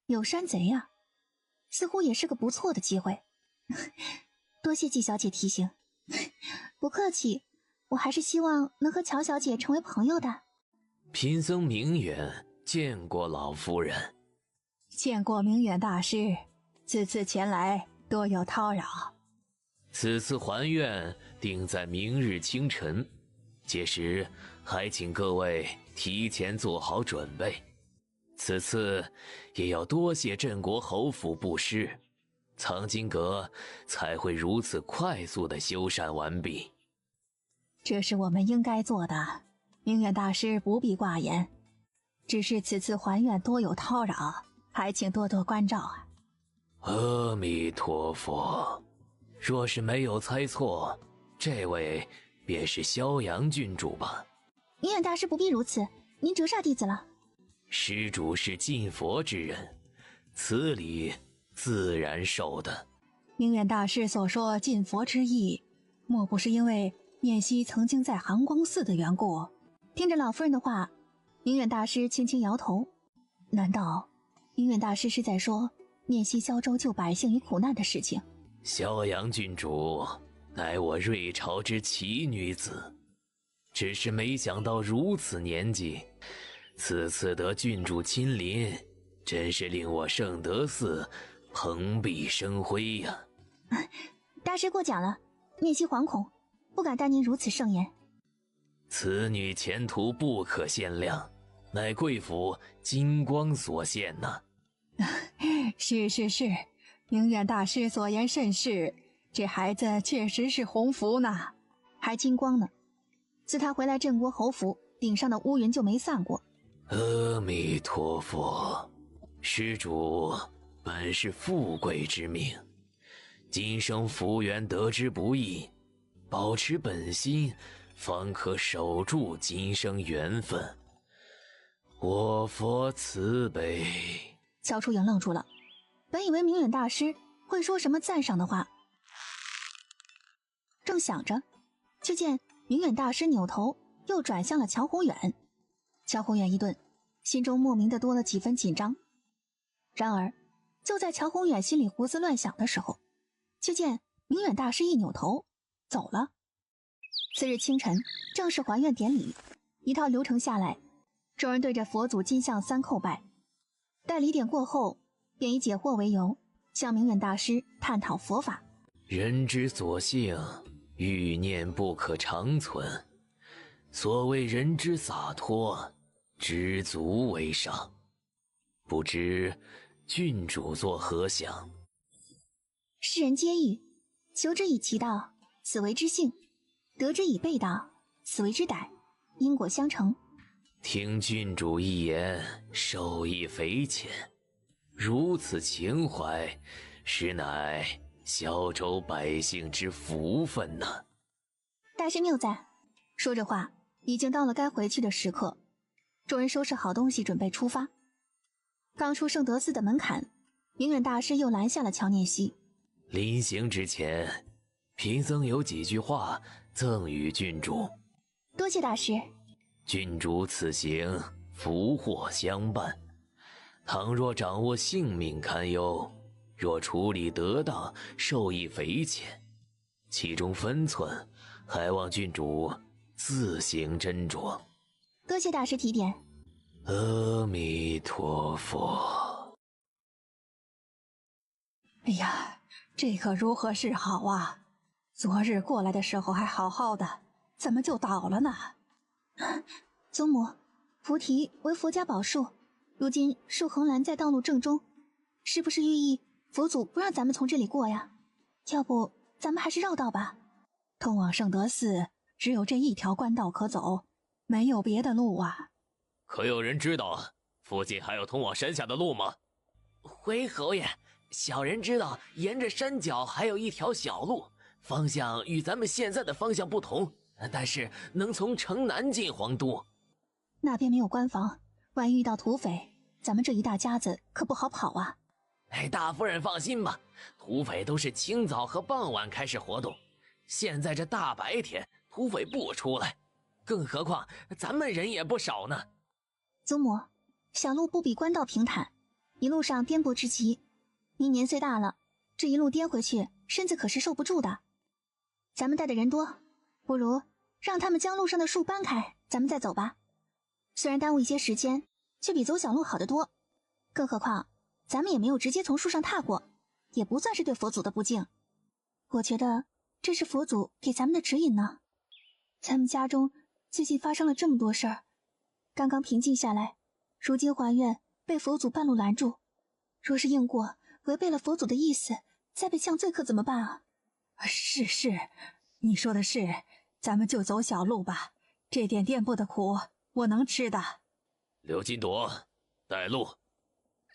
有山贼呀，似乎也是个不错的机会。多谢季小姐提醒。不客气，我还是希望能和乔小姐成为朋友的。贫僧明远见过老夫人。见过明远大师，此次前来多有叨扰。此次还愿定在明日清晨，届时还请各位提前做好准备。此次也要多谢镇国侯府布施，藏经阁才会如此快速地修缮完毕。这是我们应该做的，明远大师不必挂言。只是此次还愿多有叨扰，还请多多关照啊。阿弥陀佛。若是没有猜错，这位便是萧阳郡主吧？明远大师不必如此，您折煞弟子了。施主是敬佛之人，此礼自然受的。明远大师所说敬佛之意，莫不是因为念熙曾经在寒光寺的缘故？听着老夫人的话，明远大师轻轻摇头。难道明远大师是在说念熙萧州救百姓于苦难的事情？萧阳郡主乃我瑞朝之奇女子，只是没想到如此年纪，此次得郡主亲临，真是令我圣德寺蓬荜生辉呀。大师过奖了，念熙惶恐，不敢担您如此盛言。此女前途不可限量，乃贵府金光所献呐。是，明远大师所言甚是，这孩子确实是鸿福呢，还金光呢。自他回来镇国侯府，顶上的乌云就没散过。阿弥陀佛，施主本是富贵之命，今生福缘得之不易，保持本心，方可守住今生缘分。我佛慈悲。萧初影愣住了，本以为明远大师会说什么赞赏的话，正想着，就见明远大师扭头又转向了乔宏远。乔宏远一顿，心中莫名的多了几分紧张。然而就在乔宏远心里胡思乱想的时候，就见明远大师一扭头走了。次日清晨，正式还愿典礼一套流程下来，众人对着佛祖金像三叩拜。待礼典过后，便以解惑为由，向明远大师探讨佛法。人之所幸，欲念不可长存。所谓人之洒脱，知足为上。不知郡主作何想？世人皆欲，求之以其道，此为之幸；得之以备道，此为之歹。因果相承。听郡主一言，受益匪浅。如此情怀，实乃萧州百姓之福分呐。大师谬赞。说着话，已经到了该回去的时刻。众人收拾好东西，准备出发。刚出圣德寺的门槛，明远大师又拦下了乔念熙。临行之前，贫僧有几句话赠与郡主。多谢大师。郡主此行福祸相伴。倘若掌握性命堪忧，若处理得当，受益匪浅，其中分寸，还望郡主自行斟酌。多谢大师提点。阿弥陀佛。哎呀，这可如何是好啊？昨日过来的时候还好好的，怎么就倒了呢？祖母，菩提为佛家宝树，如今树横拦在道路正中，是不是寓意佛祖不让咱们从这里过呀？要不咱们还是绕道吧。通往圣德寺只有这一条官道可走，没有别的路啊。可有人知道附近还有通往山下的路吗？回侯爷，小人知道沿着山脚还有一条小路，方向与咱们现在的方向不同，但是能从城南进皇都。那边没有关防，万一遇到土匪，咱们这一大家子可不好跑啊。大夫人放心吧，土匪都是清早和傍晚开始活动，现在这大白天土匪不出来，更何况咱们人也不少呢。祖母，小路不比官道平坦，一路上颠簸之极，您年岁大了，这一路颠回去，身子可是受不住的。咱们带的人多，不如让他们将路上的树搬开，咱们再走吧。虽然耽误一些时间，却比走小路好得多。更何况咱们也没有直接从树上踏过，也不算是对佛祖的不敬。我觉得这是佛祖给咱们的指引呢。咱们家中最近发生了这么多事儿，刚刚平静下来，如今还愿被佛祖半路拦住，若是硬过，违背了佛祖的意思，再被降罪可怎么办啊？是，你说的是，咱们就走小路吧，这点颠簸的苦我能吃的。刘金铎，带路。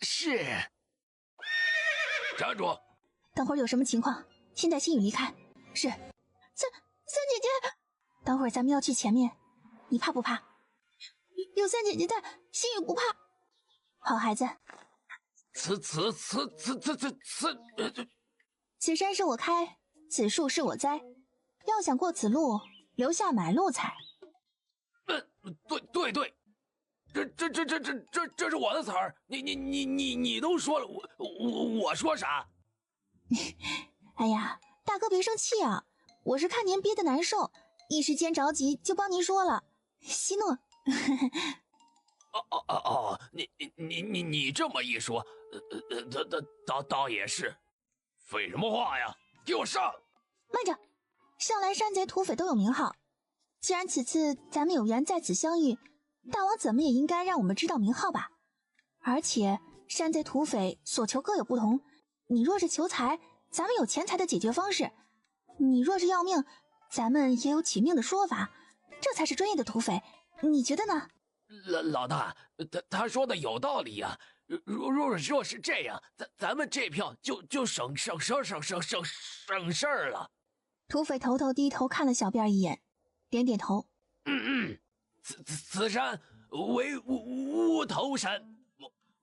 是。站住！等会儿有什么情况，先带心雨离开。是。三姐姐，等会儿咱们要去前面，你怕不怕？有三姐姐在，心雨不怕。好孩子。此山是我开，此树是我栽，要想过此路，留下买路财。对，这是我的词儿，你都说了，我说啥？哎呀，大哥别生气啊，我是看您憋得难受，一时间着急就帮您说了，息怒。你这么一说，倒也是。废什么话呀？给我上！慢着，向来山贼土匪都有名号，既然此次咱们有缘在此相遇，大王怎么也应该让我们知道名号吧。而且山贼土匪所求各有不同，你若是求财，咱们有钱财的解决方式；你若是要命，咱们也有取命的说法，这才是专业的土匪，你觉得呢？老大，他说的有道理呀。若是这样，咱们这票就省事儿了。土匪头头低头看了小辫一眼，点点头。此山为无头山，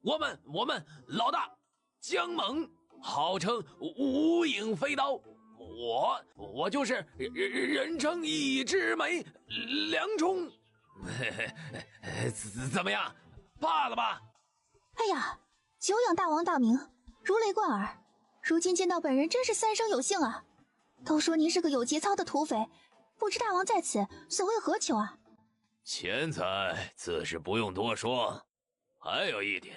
我们老大姜猛号称无影飞刀，我就是人称一枝梅梁冲。怎么样，怕了吧？哎呀，久仰大王大名，如雷贯耳，如今见到本人真是三生有幸啊。都说您是个有节操的土匪，不知大王在此所为何求啊？钱财自是不用多说，还有一点，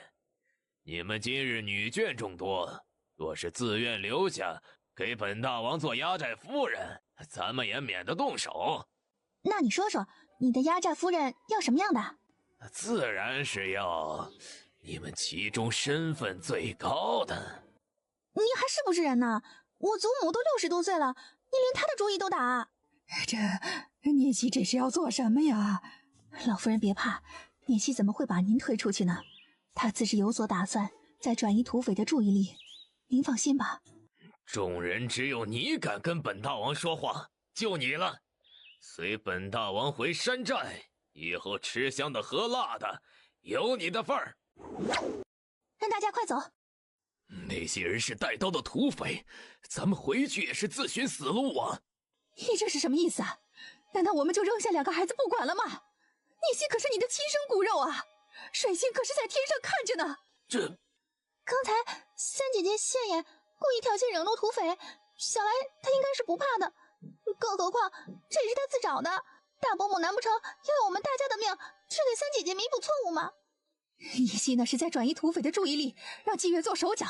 你们今日女眷众多，若是自愿留下给本大王做压寨夫人，咱们也免得动手。那你说说，你的压寨夫人要什么样的？自然是要你们其中身份最高的。你还是不是人呢？我祖母都60多岁了，你连她的主意都打。这聂熙这是要做什么呀？老夫人别怕，聂熙怎么会把您推出去呢？他自是有所打算，在转移土匪的注意力。您放心吧。众人只有你敢跟本大王说话，就你了。随本大王回山寨，以后吃香的喝辣的，有你的份儿。让大家快走。那些人是带刀的土匪，咱们回去也是自寻死路啊！你这是什么意思啊？难道我们就扔下2个孩子不管了吗？聂熙可是你的亲生骨肉啊！水星可是在天上看着呢。这刚才三姐姐现眼故意挑衅惹怒土匪，小来她应该是不怕的，更何况这也是她自找的。大伯母难不成要我们大家的命去给三姐姐弥补错误吗？一心呢是在转移土匪的注意力，让季月做手脚，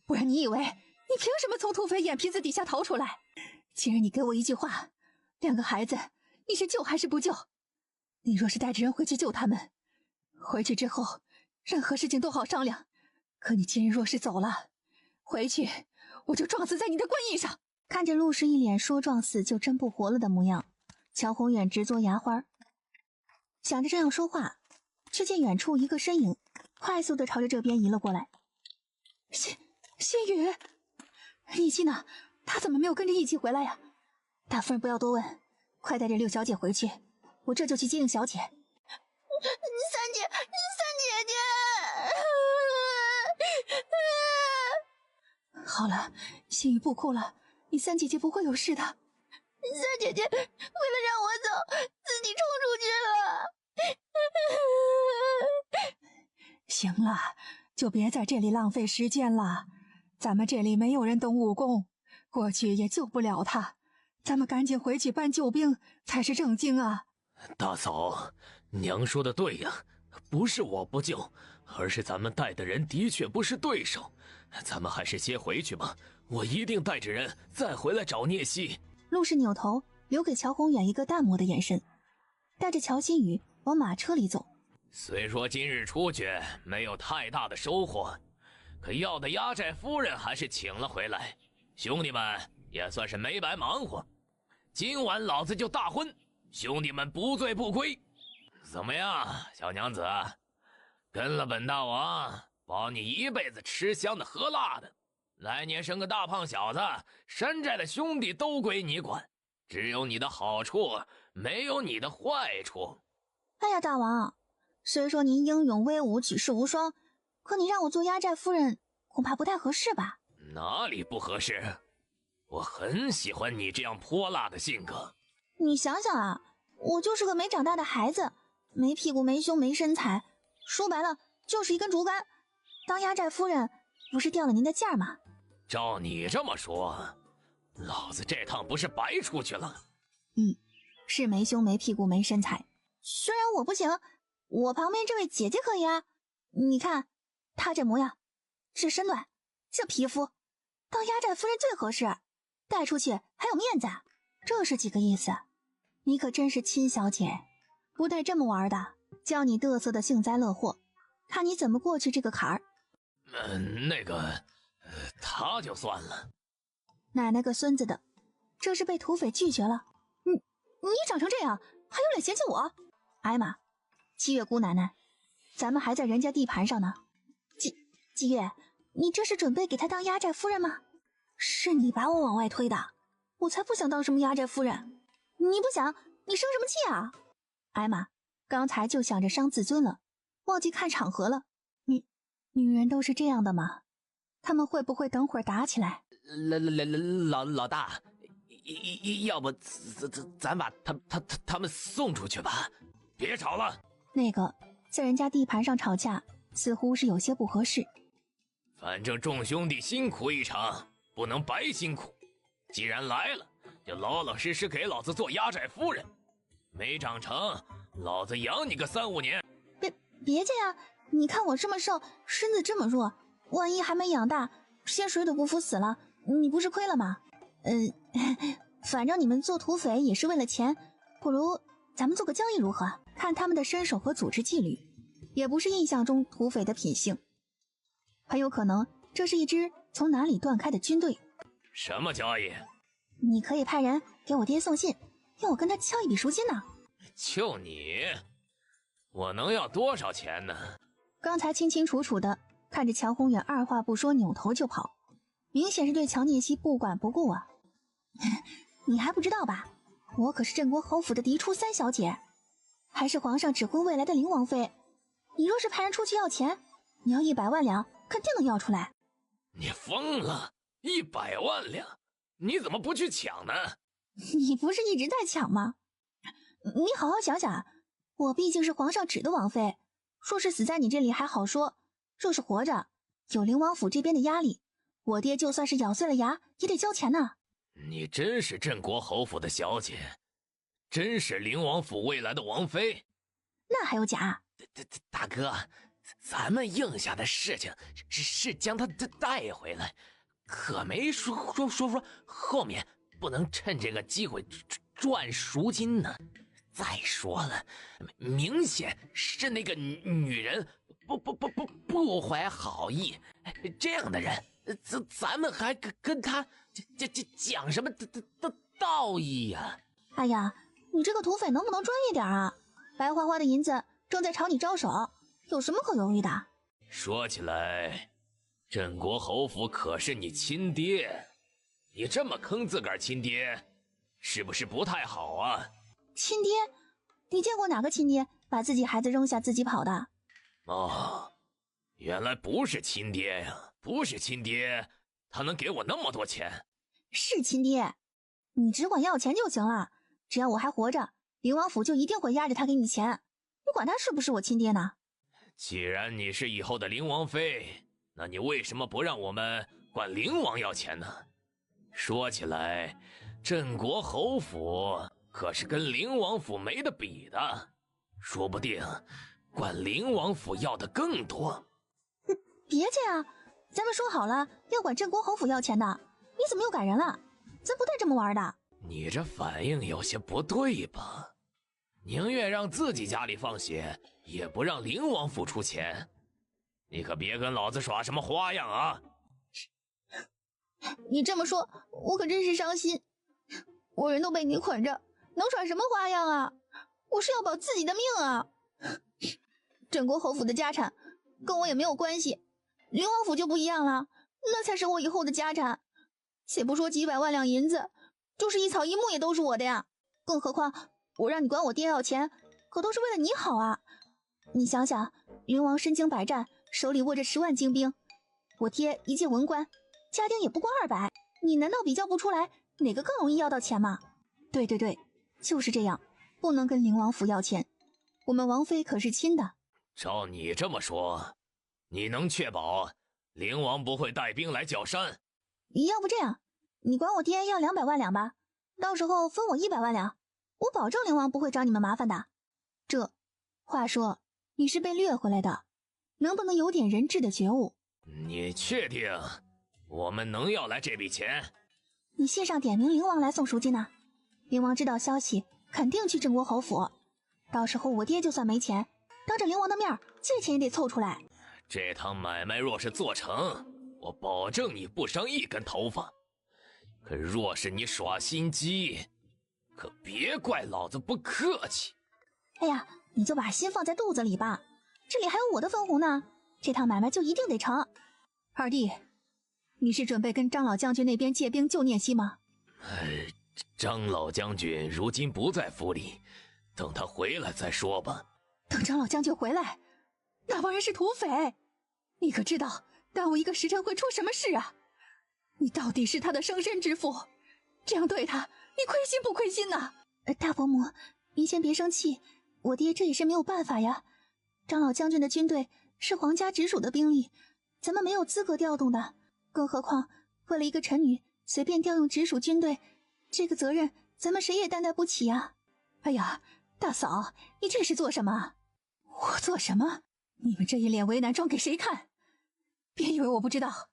不然你以为你凭什么从土匪眼皮子底下逃出来？今日你给我一句话，2个孩子你是救还是不救？你若是带着人回去救他们，回去之后任何事情都好商量，可你今日若是走了，回去我就撞死在你的官印上。看着陆氏一脸说撞死就真不活了的模样，乔宏远直嘬牙花，想着这样说话，却见远处一个身影快速的朝着这边移了过来。心雨，一心呢？他怎么没有跟着一起回来呀？大夫人不要多问，快带着6小姐回去，我这就去接应小姐。三姐姐，好了，心雨不哭了，你三姐姐不会有事的。三姐姐为了让我走，自己冲出去了。行了，就别在这里浪费时间了。咱们这里没有人懂武功，过去也救不了他。咱们赶紧回去搬救兵才是正经啊！大嫂，娘说的对呀，不是我不救，而是咱们带的人的确不是对手。咱们还是先回去吧，我一定带着人再回来找聂西。陆氏扭头留给乔宏远一个淡漠的眼神，带着乔新宇往马车里走。虽说今日出去没有太大的收获，可要的压寨夫人还是请了回来，兄弟们也算是没白忙活。今晚老子就大婚，兄弟们不醉不归。怎么样，小娘子，跟了本大王，保你一辈子吃香的喝辣的。来年生个大胖小子，山寨的兄弟都归你管，只有你的好处，没有你的坏处。哎呀，大王，虽说您英勇威武，举世无双，可你让我做压寨夫人，恐怕不太合适吧？哪里不合适？我很喜欢你这样泼辣的性格。你想想啊，我就是个没长大的孩子，没屁股没胸没身材，说白了就是一根竹竿。当压寨夫人不是掉了您的价吗？照你这么说，老子这趟不是白出去了？是没胸没屁股没身材，虽然我不行，我旁边这位姐姐可以啊。你看她这模样，这身段，这皮肤，当压寨夫人最合适，带出去还有面子，这是几个意思？你可真是亲小姐，不带这么玩的，叫你嘚瑟的幸灾乐祸，看你怎么过去这个坎儿。他就算了。奶奶个孙子的，这是被土匪拒绝了。你长成这样，还有脸嫌弃我？哎妈，七月姑奶奶，咱们还在人家地盘上呢。七月，你这是准备给他当压寨夫人吗？是你把我往外推的，我才不想当什么压寨夫人。你不想，你生什么气啊？哎妈，刚才就想着伤自尊了，忘记看场合了。女人都是这样的吗？他们会不会等会儿打起来？老大，要不咱把他们送出去吧？别吵了。那个在人家地盘上吵架，似乎是有些不合适。反正众兄弟辛苦一场，不能白辛苦。既然来了，就老老实实给老子做压寨夫人。没长成，老子养你个3-5年。别这样，你看我这么瘦，身子这么弱，万一还没养大，先水土不服死了，你不是亏了吗？反正你们做土匪也是为了钱，不如咱们做个交易如何？看他们的身手和组织纪律，也不是印象中土匪的品性，很有可能这是一支从哪里断开的军队。什么交易？你可以派人给我爹送信，要我跟他敲一笔赎金呢。就你，我能要多少钱呢？刚才清清楚楚的看着乔宏远二话不说扭头就跑，明显是对乔聂西不管不顾啊。你还不知道吧，我可是镇国侯府的嫡出3小姐，还是皇上指婚未来的灵王妃。你若是派人出去要钱，你要100万两肯定能要出来。你疯了？100万两？你怎么不去抢呢？你不是一直在抢吗？你好好想想，我毕竟是皇上指的王妃，若是死在你这里还好说，若是活着，有灵王府这边的压力，我爹就算是咬碎了牙也得交钱呢。你真是镇国侯府的小姐，真是灵王府未来的王妃？那还有假？大哥，咱们应下的事情是将他带回来，可没说后面不能趁这个机会赚赎金呢。再说了，明显是那个女人不怀好意，这样的人，咱们还跟他讲什么道义呀？哎呀，你这个土匪能不能专业点啊？白花花的银子正在朝你招手，有什么可犹豫的？说起来，镇国侯府可是你亲爹，你这么坑自个儿亲爹，是不是不太好啊？亲爹？你见过哪个亲爹把自己孩子扔下自己跑的？哦，原来不是亲爹呀！不是亲爹，他能给我那么多钱？是亲爹，你只管要钱就行了。只要我还活着，灵王府就一定会压着他给你钱。你管他是不是我亲爹呢？既然你是以后的灵王妃，那你为什么不让我们管灵王要钱呢？说起来，镇国侯府可是跟灵王府没得比的，说不定管灵王府要的更多。别介啊，咱们说好了要管镇国侯府要钱的，你怎么又改人了？咱不带这么玩的。你这反应有些不对吧？宁愿让自己家里放血，也不让灵王府出钱。你可别跟老子耍什么花样啊！你这么说，我可真是伤心。我人都被你捆着，能耍什么花样啊？我是要保自己的命啊！镇国侯府的家产跟我也没有关系，灵王府就不一样了，那才是我以后的家产。且不说几百万两银子，就是一草一木也都是我的呀。更何况我让你管我爹要钱，可都是为了你好啊。你想想，灵王身经百战，手里握着10万精兵，我爹一介文官，家丁也不过200，你难道比较不出来哪个更容易要到钱吗？对，就是这样，不能跟灵王府要钱。我们王妃可是亲的。照你这么说，你能确保灵王不会带兵来剿山？要不这样，你管我爹要200万两吧，到时候分我100万两，我保证灵王不会找你们麻烦的。话说你是被掠回来的，能不能有点人质的觉悟？你确定我们能要来这笔钱？你信上点名灵王来送赎金呢，灵王知道消息肯定去镇国侯府，到时候我爹就算没钱，当着灵王的面借钱也得凑出来。这趟买卖若是做成，我保证你不伤一根头发。可若是你耍心机，可别怪老子不客气。哎呀，你就把心放在肚子里吧，这里还有我的分红呢，这趟买卖就一定得成。二弟，你是准备跟张老将军那边借兵救聂西吗？张老将军如今不在府里，等他回来再说吧。等张老将军回来，那帮人是土匪，你可知道耽误一个时辰会出什么事啊？你到底是他的生身之父，这样对他，你亏心不亏心呢？大伯母，您先别生气，我爹这也是没有办法呀。张老将军的军队是皇家直属的兵力，咱们没有资格调动的，更何况为了一个臣女随便调用直属军队，这个责任咱们谁也担待不起啊。哎呀，大嫂，你这是做什么？我做什么？你们这一脸为难装给谁看？别以为我不知道，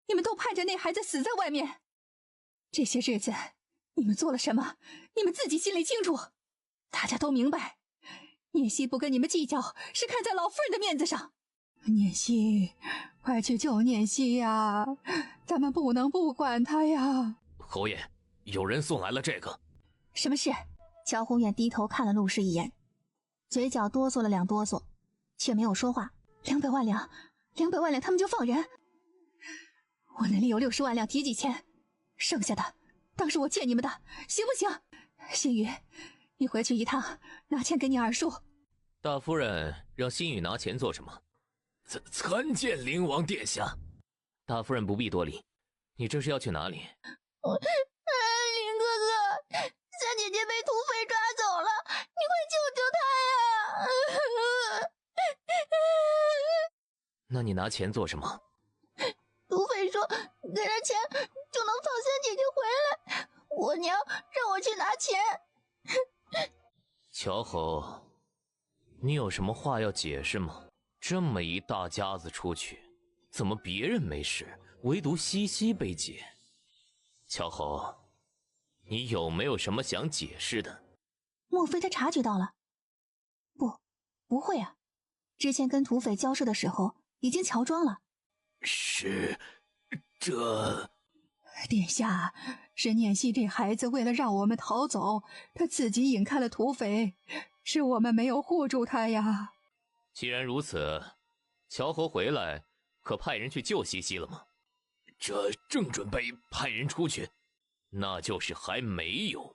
你们都盼着那孩子死在外面。这些日子你们做了什么，你们自己心里清楚。大家都明白，聂西不跟你们计较，是看在老夫人的面子上。聂西，快去救聂西呀！咱们不能不管他呀。侯爷，有人送来了这个。什么事？乔宏远低头看了陆氏一眼，嘴角哆嗦了2哆嗦，却没有说话。200万两，200万两，他们就放人？我那里有60万两提几钱，剩下的当是我欠你们的，行不行？新宇，你回去一趟，拿钱给你二叔。大夫人让新宇拿钱做什么？参见灵王殿下。大夫人不必多礼，你这是要去哪里？林哥哥，三姐姐被土匪抓走了，你快救救她呀！那你拿钱做什么？土匪说给了钱就能放仙姐姐回来，我娘让我去拿钱。乔侯，你有什么话要解释吗？这么一大家子出去，怎么别人没事，唯独西西被劫？乔侯，你有没有什么想解释的？莫非他察觉到了？不会啊，之前跟土匪交涉的时候已经乔装了。是，这……殿下，是念希这孩子为了让我们逃走，他自己引开了土匪，是我们没有护住他呀。既然如此，乔侯回来可派人去救西西了吗？这正准备派人出去，那就是还没有。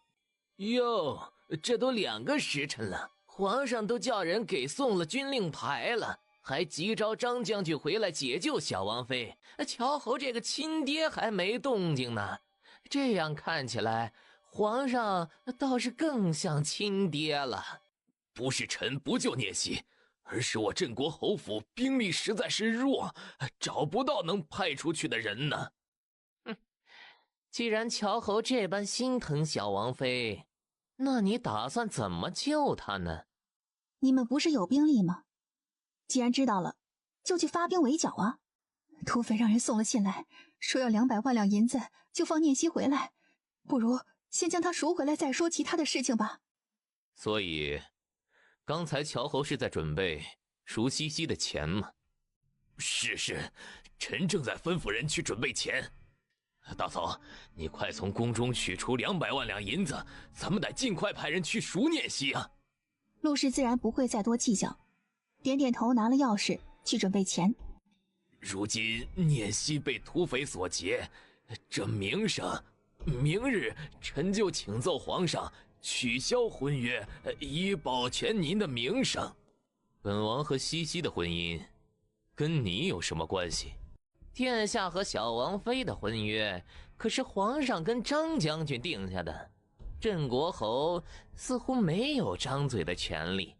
哟，这都2个时辰了，皇上都叫人给送了军令牌了，还急召张将军回来解救小王妃。乔侯这个亲爹还没动静呢，这样看起来，皇上倒是更像亲爹了。不是臣不救聂熙，而是我镇国侯府兵力实在是弱，找不到能派出去的人呢。既然乔侯这般心疼小王妃，那你打算怎么救她呢？你们不是有兵力吗？既然知道了，就去发兵围剿啊！土匪让人送了信来，说要200万两银子就放念希回来，不如先将他赎回来再说其他的事情吧。所以，刚才乔侯是在准备赎西西的钱吗？是，臣正在吩咐人去准备钱。大嫂，你快从宫中取出200万两银子，咱们得尽快派人去赎念希啊！陆氏自然不会再多计较，点点头，拿了钥匙去准备钱。如今念希被土匪所劫，这名声，明日臣就请奏皇上取消婚约，以保全您的名声。本王和西西的婚姻跟你有什么关系？殿下和小王妃的婚约可是皇上跟张将军定下的，镇国侯似乎没有张嘴的权利。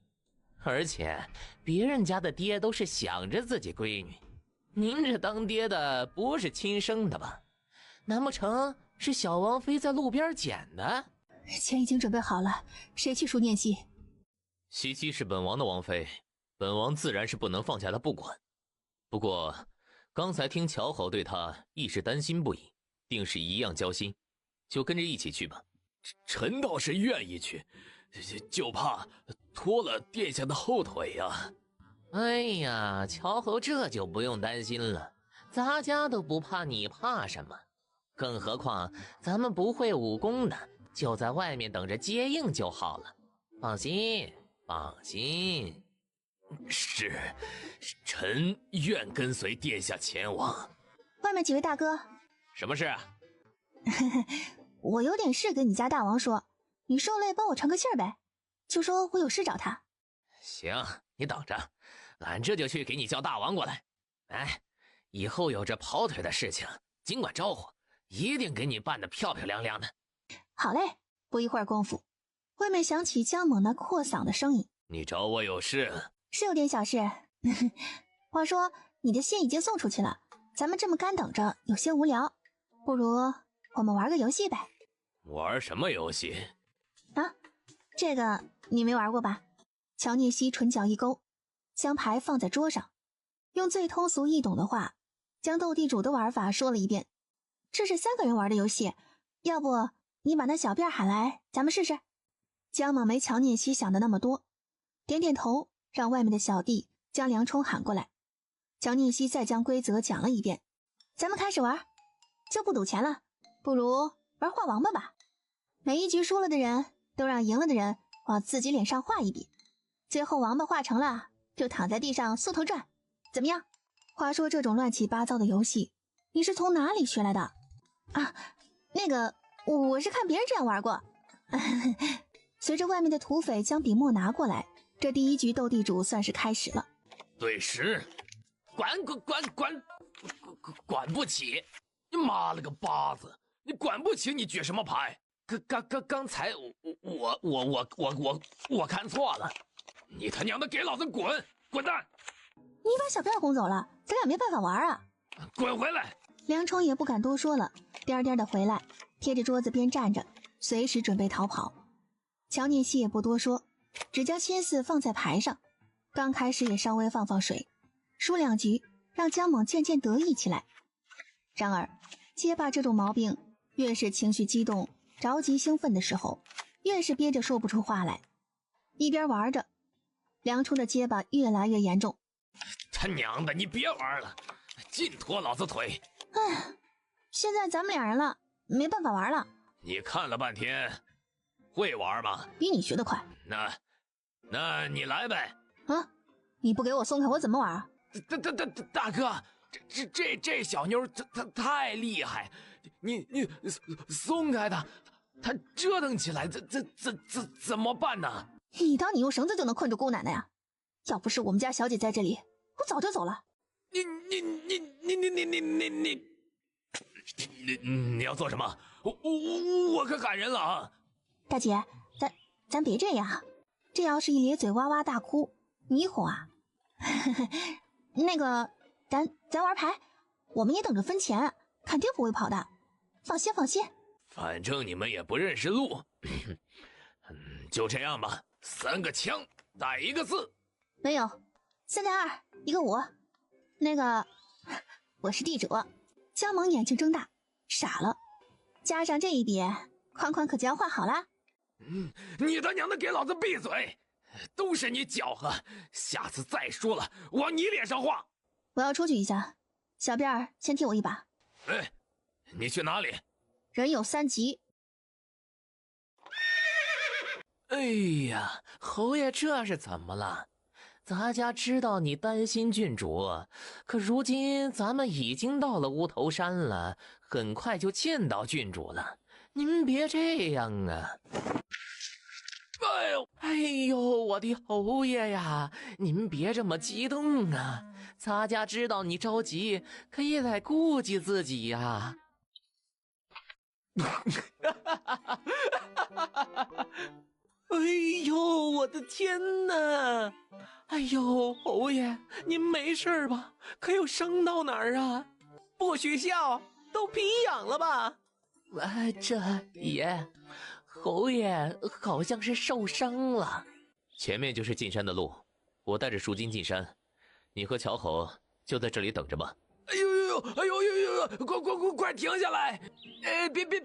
而且别人家的爹都是想着自己闺女，您这当爹的不是亲生的吧？难不成是小王妃在路边捡的？钱已经准备好了，谁去赎念希？西西是本王的王妃，本王自然是不能放下她不管。不过刚才听乔侯对她亦是担心不已，定是一样交心，就跟着一起去吧。臣倒是愿意去，就怕拖了殿下的后腿呀。哎呀，乔侯这就不用担心了，咱家都不怕，你怕什么？更何况咱们不会武功的，就在外面等着接应就好了。放心，放心。是，臣愿跟随殿下前往。外面几位大哥，什么事啊？我有点事跟你家大王说，你受累帮我传个信儿呗，就说我有事找他。行，你等着，俺这就去给你叫大王过来。哎，以后有这跑腿的事情尽管招呼，一定给你办得漂漂亮亮的。好嘞。不一会儿功夫，外面响起姜猛那阔嗓的声音。你找我有事？是有点小事。话说你的信已经送出去了，咱们这么干等着有些无聊，不如我们玩个游戏呗。玩什么游戏？啊，这个你没玩过吧？乔聂西唇角一勾，将牌放在桌上，用最通俗易懂的话将斗地主的玩法说了一遍。这是3个人玩的游戏，要不你把那小辫喊来，咱们试试。姜猛没乔聂西想的那么多，点点头，让外面的小弟将梁冲喊过来。乔聂西再将规则讲了一遍，咱们开始玩，就不赌钱了，不如玩画王八吧。每一局输了的人都让赢了的人往自己脸上画一笔，最后王八画成了就躺在地上缩头转，怎么样？话说这种乱七八糟的游戏你是从哪里学来的啊？那个我是看别人这样玩过。随着外面的土匪将笔墨拿过来，这第一局斗地主算是开始了。对时，管不起！你妈了个巴子！你管不起，你举什么牌？刚才我看错了。你他娘的给老子滚！滚蛋！你把小辫儿轰走了，咱俩没办法玩啊！滚回来！梁冲也不敢多说了，颠颠的回来，贴着桌子边站着，随时准备逃跑。乔念希也不多说，只将心思放在牌上。刚开始也稍微放水，输2局，让姜猛渐渐得意起来。然而结巴这种毛病，越是情绪激动、着急兴奋的时候，越是憋着说不出话来。一边玩着，梁冲的结巴越来越严重。他娘的，你别玩了，尽拖老子腿！哎，现在咱们2人了，没办法玩了。你看了半天，会玩吗？比你学得快。那你来呗。啊！你不给我松开，我怎么玩啊？大哥，这小妞她太厉害，你松开她，她折腾起来怎么办呢？你当你用绳子就能困住姑奶奶呀？要不是我们家小姐在这里，我早就走了。你要做什么？我可赶人了啊！大姐，咱别这样，这要是一咧嘴哇哇大哭，你哄啊？那个，咱玩牌，我们也等着分钱，肯定不会跑的，放心。反正你们也不认识路，就这样吧，3个枪带1个字。没有，3带2，一个5。那个，我是地主。姜猛眼睛睁大，傻了，加上这一笔，款可交换好啦。你他娘的给老子闭嘴！都是你搅和，下次再说了，往你脸上画。我要出去一下，小辫儿先替我一把。哎，你去哪里？人有3急。哎呀，侯爷这是怎么了？咱家知道你担心郡主，可如今咱们已经到了乌头山了，很快就见到郡主了。您别这样啊！哎呦，我的侯爷呀，您别这么激动啊！咱家知道你着急，可也得顾及自己呀。哎呦，我的天哪！哎呦，侯爷，您没事吧？可有伤到哪儿啊？不许笑，都皮痒了吧？这爷，侯爷好像是受伤了。前面就是进山的路，我带着赎金进山，你和乔侯就在这里等着吧。哎呦，快停下来！哎，别，停！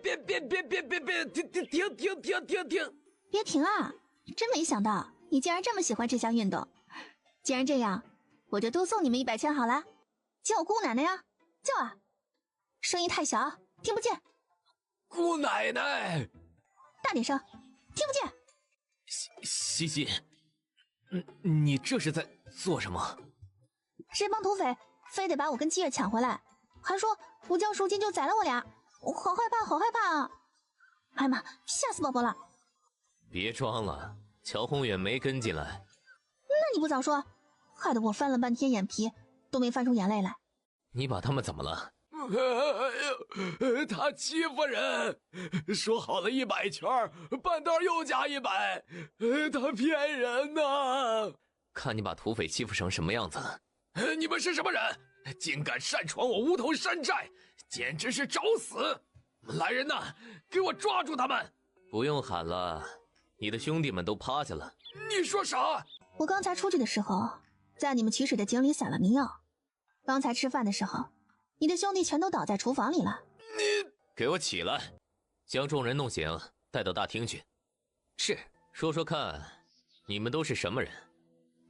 别停啊！真没想到你竟然这么喜欢这项运动。既然这样，我就多送你们100枪好了。叫我姑奶奶呀，叫啊！声音太小，听不见。姑奶奶，大点声，听不见。西西，你这是在做什么？这帮土匪非得把我跟姬儿抢回来，还说不交赎金就宰了我俩，我好害怕啊！哎妈，吓死宝宝了！别装了，乔宏远没跟进来。那你不早说，害得我翻了半天眼皮都没翻出眼泪来。你把他们怎么了？他欺负人，说好了100圈，半道又加100，他骗人呐！看你把土匪欺负成什么样子了！你们是什么人？竟敢擅闯我乌头山寨，简直是找死！来人呐，给我抓住他们！不用喊了，你的兄弟们都趴下了。你说啥？我刚才出去的时候，在你们取水的井里撒了迷药。刚才吃饭的时候，你的兄弟全都倒在厨房里了。你给我起来，将众人弄醒，带到大厅去。是，说说看，你们都是什么人？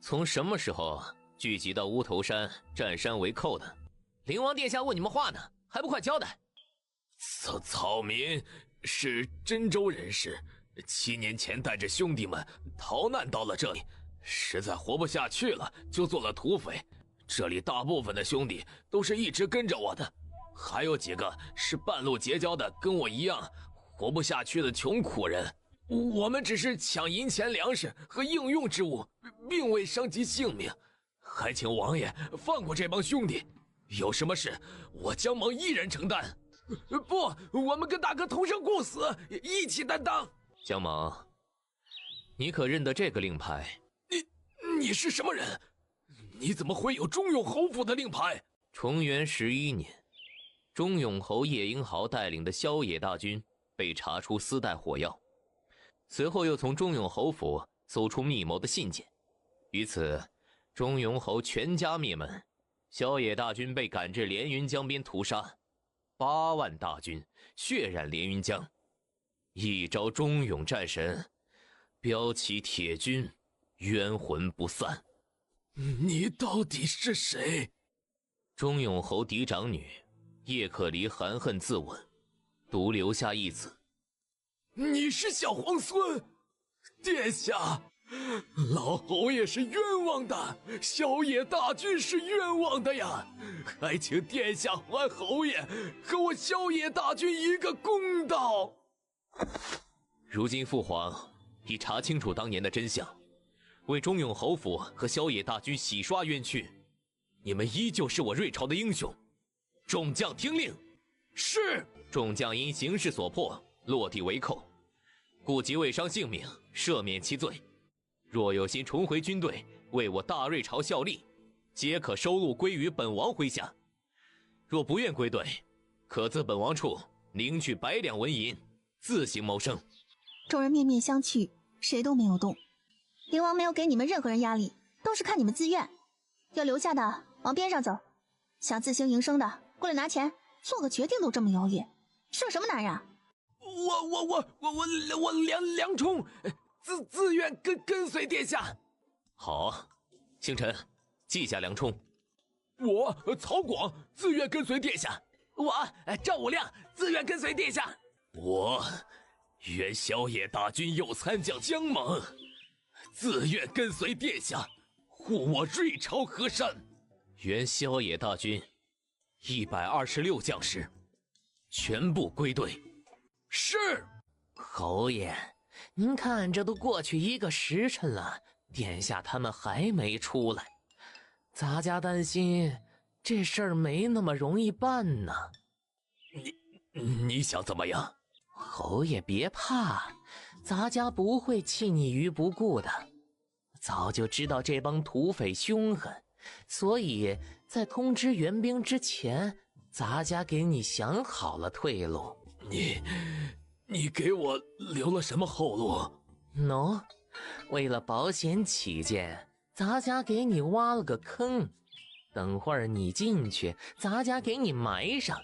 从什么时候聚集到乌头山占山为寇的？灵王殿下问你们话呢，还不快交代！草民是真州人士，7年前带着兄弟们逃难到了这里，实在活不下去了，就做了土匪。这里大部分的兄弟都是一直跟着我的，还有几个是半路结交的，跟我一样活不下去的穷苦人。我们只是抢银钱、粮食和应用之物，并未伤及性命，还请王爷放过这帮兄弟。有什么事，我姜猛一人承担。不，我们跟大哥同生共死，一起担当。姜猛，你可认得这个令牌？你是什么人？你怎么会有中永侯府的令牌？重元11年，中永侯叶英豪带领的萧野大军被查出私带火药，随后又从中永侯府搜出密谋的信件，于此，中永侯全家灭门，萧野大军被赶至连云江边屠杀，8万大军血染连云江，一朝中永战神，标旗铁军，冤魂不散。你到底是谁？中永侯嫡长女叶可离含恨自刎，独留下一子。你是小皇孙，殿下，老侯爷是冤枉的，萧野大军是冤枉的呀！还请殿下还侯爷和我萧野大军一个公道。如今父皇已查清楚当年的真相，为中永侯府和萧野大军洗刷冤屈，你们依旧是我瑞朝的英雄。众将听令。是。众将因形势所迫，落地为寇，故即未伤性命，赦免其罪。若有心重回军队，为我大瑞朝效力，皆可收录归于本王麾下。若不愿归队，可自本王处领取100两纹银，自行谋生。众人面面相觑，谁都没有动。灵王没有给你们任何人压力，都是看你们自愿。要留下的往边上走，想自行营生的过来拿钱。做个决定都这么犹豫，是个什么男人啊？我梁冲自愿跟随殿下。好，星辰，记下梁冲。我曹广自愿跟随殿下。我赵武亮自愿跟随殿下。我原萧野大军右参将姜猛自愿跟随殿下，护我瑞朝河山。原萧野大军126将士，全部归队。是。侯爷，您看这都过去1个时辰了，殿下他们还没出来，咱家担心这事儿没那么容易办呢。你想怎么样？侯爷别怕，咱家不会弃你于不顾的。早就知道这帮土匪凶狠，所以在通知援兵之前，咱家给你想好了退路。你给我留了什么后路？为了保险起见，咱家给你挖了个坑，等会儿你进去，咱家给你埋上，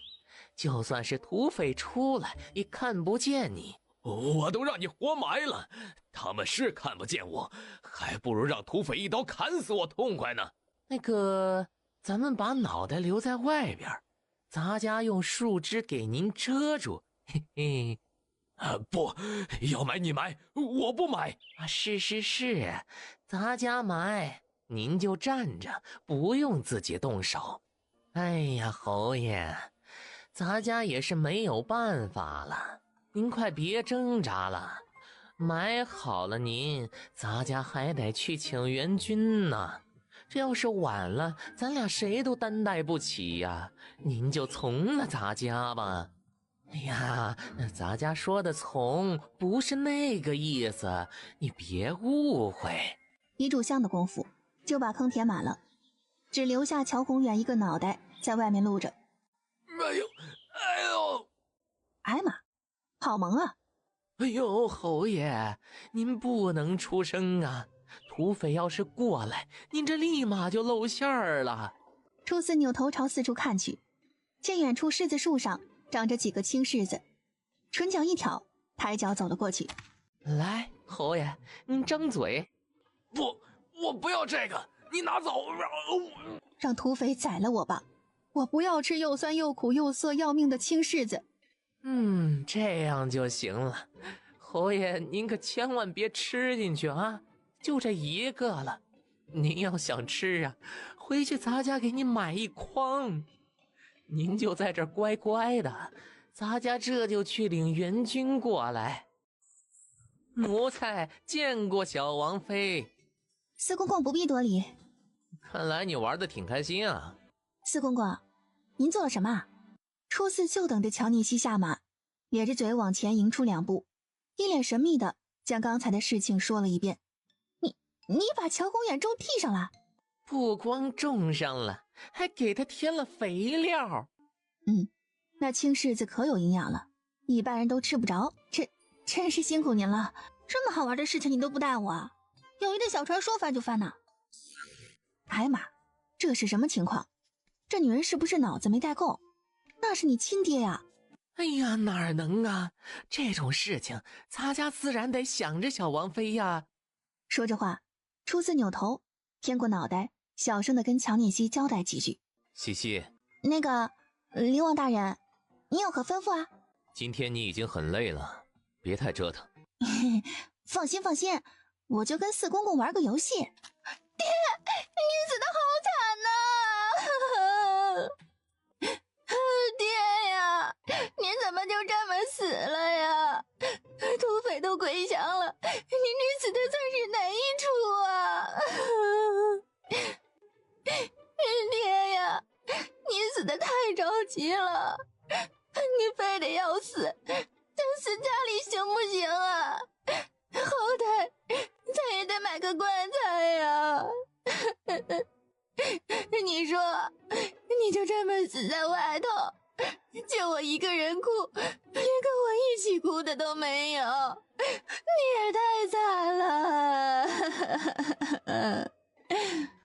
就算是土匪出来也看不见你。我都让你活埋了，他们是看不见我，还不如让土匪一刀砍死我痛快呢。咱们把脑袋留在外边，咱家用树枝给您遮住。嘿嘿。不要埋你埋，我不埋。是，咱家埋，您就站着，不用自己动手。哎呀，侯爷，咱家也是没有办法了，您快别挣扎了。埋好了您，咱家还得去请援军呢。这要是晚了，咱俩谁都担待不起呀。您就从了咱家吧。哎呀，咱家说的从不是那个意思，你别误会。一炷香的功夫就把坑填满了，只留下乔宏远一个脑袋在外面露着。哎呦！哎妈，好萌啊！哎呦，侯爷，您不能出声啊！土匪要是过来，您这立马就露馅儿了。初四扭头朝四处看去，见远处柿子树上长着几个青柿子，唇角一挑，抬脚走了过去。来，侯爷，您张嘴。不，我不要这个，你拿走。让土匪宰了我吧，我不要吃又酸又苦又涩要命的青柿子。这样就行了。侯爷，您可千万别吃进去啊，就这一个了。您要想吃啊，回去咱家给你买一筐。您就在这儿乖乖的，咱家这就去领援军过来。奴才见过小王妃。四公公不必多礼。看来你玩得挺开心啊。四公公，您做了什么啊？初四就等着乔逆熙下马，咧着嘴往前迎出2步，一脸神秘的将刚才的事情说了一遍。你把乔宏远粥替上了？不光种上了，还给它添了肥料。那青柿子可有营养了，一般人都吃不着。真是辛苦您了，这么好玩的事情你都不带我，有一对小船说翻就翻呢。哎妈，这是什么情况？这女人是不是脑子没带够？那是你亲爹呀！哎呀，哪能啊！这种事情，咱家自然得想着小王妃呀。说着话，初次扭头，偏过脑袋，小声的跟乔念熙交代几句。西西，那个，灵王大人，你有何吩咐啊？今天你已经很累了，别太折腾。放心，我就跟四公公玩个游戏。爹，您死的好惨呐！爹呀，您怎么就这么死了呀？土匪都归降了，您这死的算是哪一出啊？爹呀，你死的太着急了，你非得要死，咱死家里行不行啊？好歹咱也得买个棺材呀！你说，你就这么死在外头，就我一个人哭，连跟我一起哭的都没有，你也太惨了！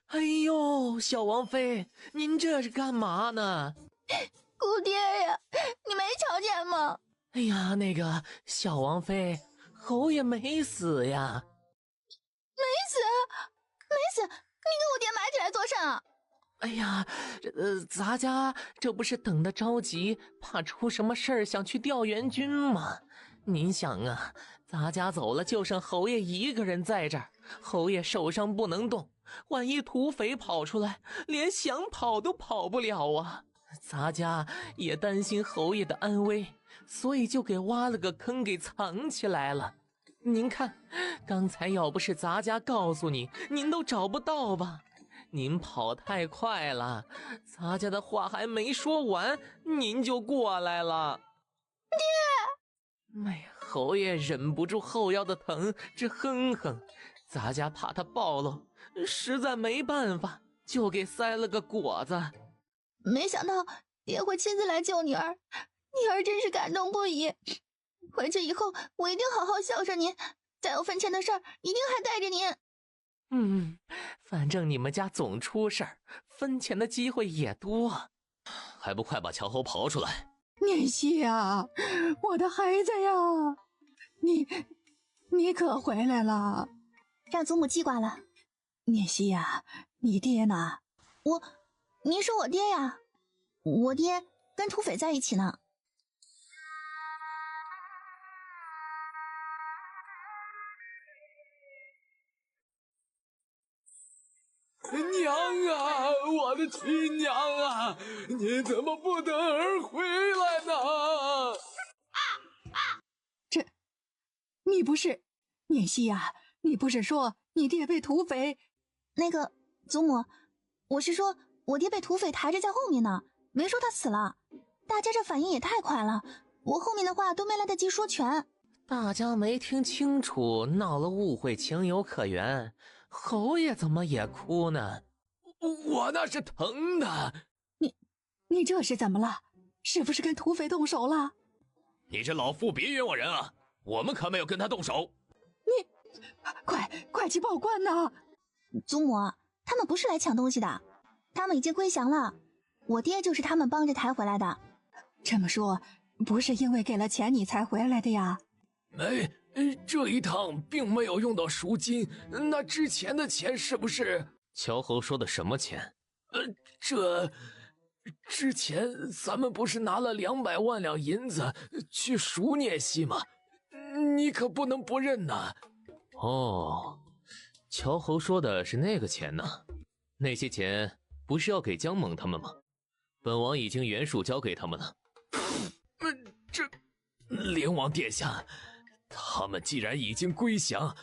哎呦，小王妃，您这是干嘛呢？姑爹呀，你没瞧见吗？哎呀，那个小王妃，侯爷没死呀。没死，你给我爹埋起来做甚啊？哎呀，咱家这不是等得着急，怕出什么事儿，想去调援军吗？您想啊，咱家走了，就剩侯爷一个人在这儿，侯爷手上不能动，万一土匪跑出来，连想跑都跑不了啊！咱家也担心侯爷的安危，所以就给挖了个坑给藏起来了。您看，刚才要不是咱家告诉你，您都找不到吧？您跑太快了，咱家的话还没说完，您就过来了。爹！哎呀，侯爷忍不住后腰的疼，直哼哼。咱家怕他暴露，实在没办法，就给塞了个果子。没想到爹会亲自来救女儿，女儿真是感动不已。回去以后，我一定好好孝顺您，再有分钱的事儿，一定还带着您。反正你们家总出事儿，分钱的机会也多，还不快把乔侯刨出来！念熙呀，我的孩子呀，你可回来了，让祖母记挂了。念熙呀，你爹呢？您说我爹呀？我爹跟土匪在一起呢。娘啊，我的亲娘啊，你怎么不等儿回来呢？你不是念熙呀？你不是说你爹被土匪？那个祖母，我是说我爹被土匪抬着在后面呢，没说他死了。大家这反应也太快了，我后面的话都没来得及说全。大家没听清楚，闹了误会，情有可原。侯爷怎么也哭呢？我那是疼的。你这是怎么了？是不是跟土匪动手了？你这老妇别冤枉人啊！我们可没有跟他动手。你快去报官呐！祖母，他们不是来抢东西的，他们已经归降了，我爹就是他们帮着抬回来的。这么说，不是因为给了钱你才回来的呀？这一趟并没有用到赎金，那之前的钱是不是？乔侯说的什么钱？之前咱们不是拿了200万两银子去赎聂熙吗？你可不能不认呐！哦，乔侯说的是那个钱呢？那些钱不是要给姜猛他们吗？本王已经原数交给他们了。灵王殿下，他们既然已经归降，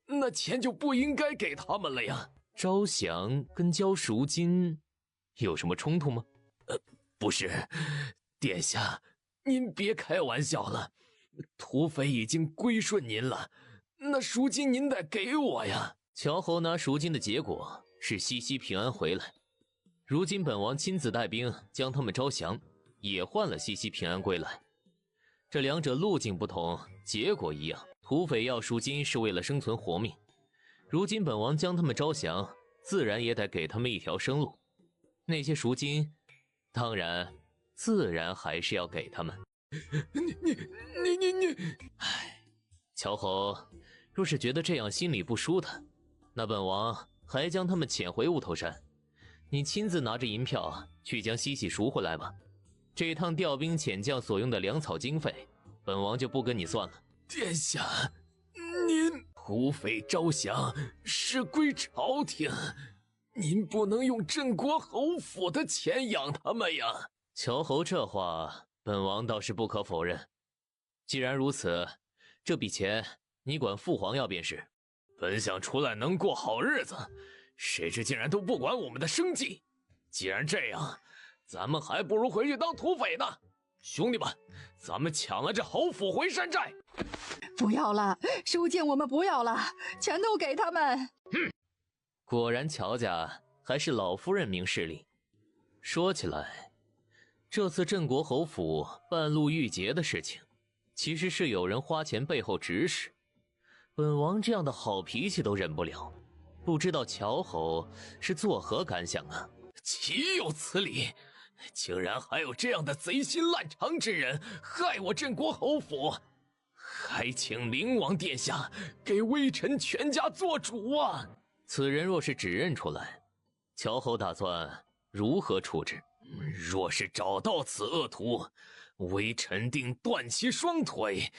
那钱就不应该给他们了呀。招降跟交赎金有什么冲突吗？不是，殿下，您别开玩笑了。土匪已经归顺您了，那赎金您得给我呀。乔侯拿赎金的结果是西西平安回来。如今本王亲自带兵将他们招降，也换了西西平安归来。这两者路径不同，结果一样。土匪要赎金是为了生存活命，如今本王将他们招降，自然也得给他们一条生路。那些赎金，当然自然还是要给他们。你，唉，乔侯，若是觉得这样心里不舒坦，那本王还将他们遣回乌头山。你亲自拿着银票去将西西赎回来吧。这趟调兵遣将所用的粮草经费，本王就不跟你算了。殿下，您土匪招降是归朝廷，您不能用镇国侯府的钱养他们呀。乔侯这话，本王倒是不可否认。既然如此，这笔钱你管父皇要便是。本想出来能过好日子，谁知竟然都不管我们的生计。既然这样，咱们还不如回去当土匪呢。兄弟们，咱们抢了这侯府回山寨。不要了，赎金我们不要了，全都给他们。果然乔家还是老夫人明事理。说起来，这次镇国侯府半路遇劫的事情，其实是有人花钱背后指使。本王这样的好脾气都忍不了，不知道乔侯是作何感想啊？岂有此理！竟然还有这样的贼心烂肠之人害我镇国侯府，还请灵王殿下给微臣全家做主啊！此人若是指认出来，乔侯打算如何处置？若是找到此恶徒，微臣定断其双腿，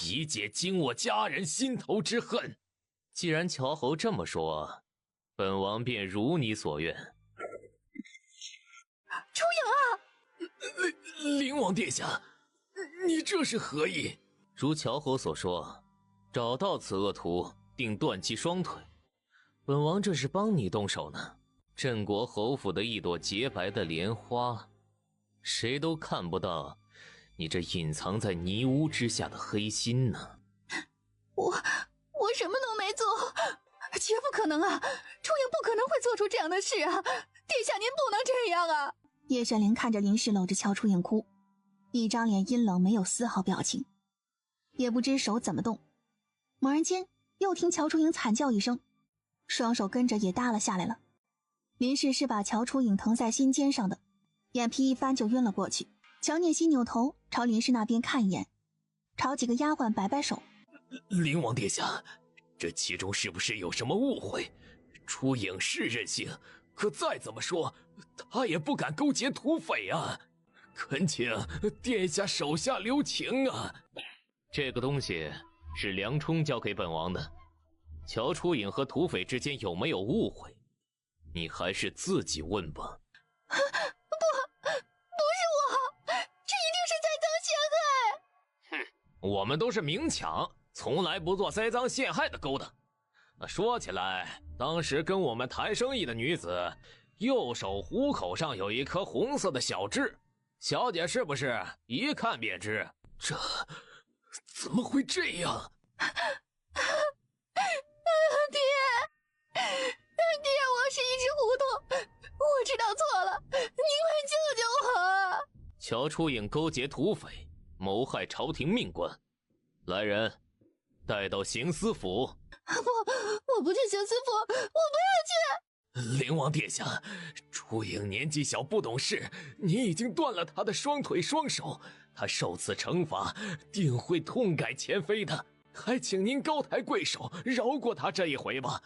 以解经我家人心头之恨。既然乔侯这么说，本王便如你所愿。出营啊！灵王殿下，你这是何意？如乔侯所说，找到此恶徒，定断其双腿。本王这是帮你动手呢。镇国侯府的一朵洁白的莲花，谁都看不到你这隐藏在泥污之下的黑心呢。我什么都没做，绝不可能啊！初影不可能会做出这样的事啊！殿下您不能这样啊！叶玄灵看着林氏搂着乔初影哭，一张脸阴冷，没有丝毫表情，也不知手怎么动。猛然间又听乔初影惨叫一声，双手跟着也耷了下来了。林氏是把乔初影疼在心尖上的，眼皮一翻就晕了过去。乔念熙扭头朝林氏那边看一眼，朝几个丫鬟摆摆手。灵王殿下，这其中是不是有什么误会？初影是任性，可再怎么说他也不敢勾结土匪啊！恳请殿下手下留情啊！这个东西是梁冲交给本王的，乔初影和土匪之间有没有误会，你还是自己问吧。不是我，这一定是栽赃陷害。哼，我们都是明抢，从来不做栽赃陷害的勾当。说起来，当时跟我们谈生意的女子，右手虎口上有一颗红色的小痣，小姐是不是一看便知？这怎么会这样？爹，我是一时糊涂，我知道错了，您快救救我！乔初影勾结土匪，谋害朝廷命官，来人，带到刑司府。我不去刑司府，我不要去。灵王殿下，初影年纪小不懂事，您已经断了他的双腿双手，他受此惩罚定会痛改前非的，还请您高抬贵手，饶过他这一回吧。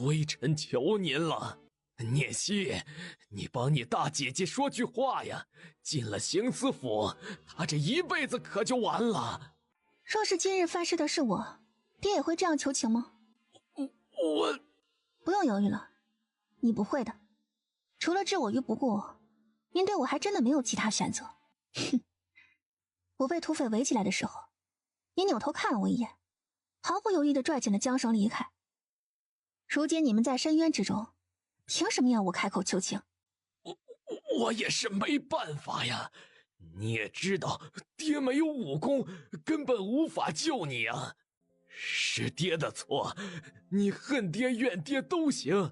微臣求您了。念熙，你帮你大姐姐说句话呀，进了刑司府，她这一辈子可就完了。若是今日犯事的是我，爹也会这样求情吗？我不用犹豫了，你不会的。除了置我于不顾，您对我还真的没有其他选择。哼！我被土匪围起来的时候，你扭头看了我一眼，毫不犹豫地拽紧了缰绳离开。如今你们在深渊之中，凭什么要我开口求情？我也是没办法呀，你也知道爹没有武功，根本无法救你啊。是爹的错，你恨爹怨爹都行，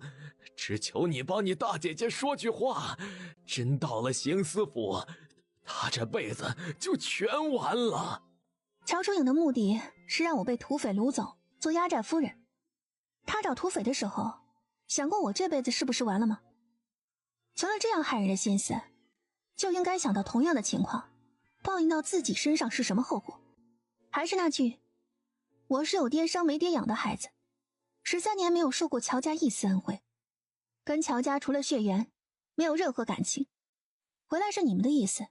只求你帮你大姐姐说句话，真到了刑司府，她这辈子就全完了。乔楚影的目的是让我被土匪掳走，做压寨夫人。他找土匪的时候，想过我这辈子是不是完了吗？存了这样害人的心思，就应该想到同样的情况，报应到自己身上是什么后果。还是那句，我是有爹生没爹养的孩子，13年没有受过乔家一丝恩惠，跟乔家除了血缘，没有任何感情。回来是你们的意思，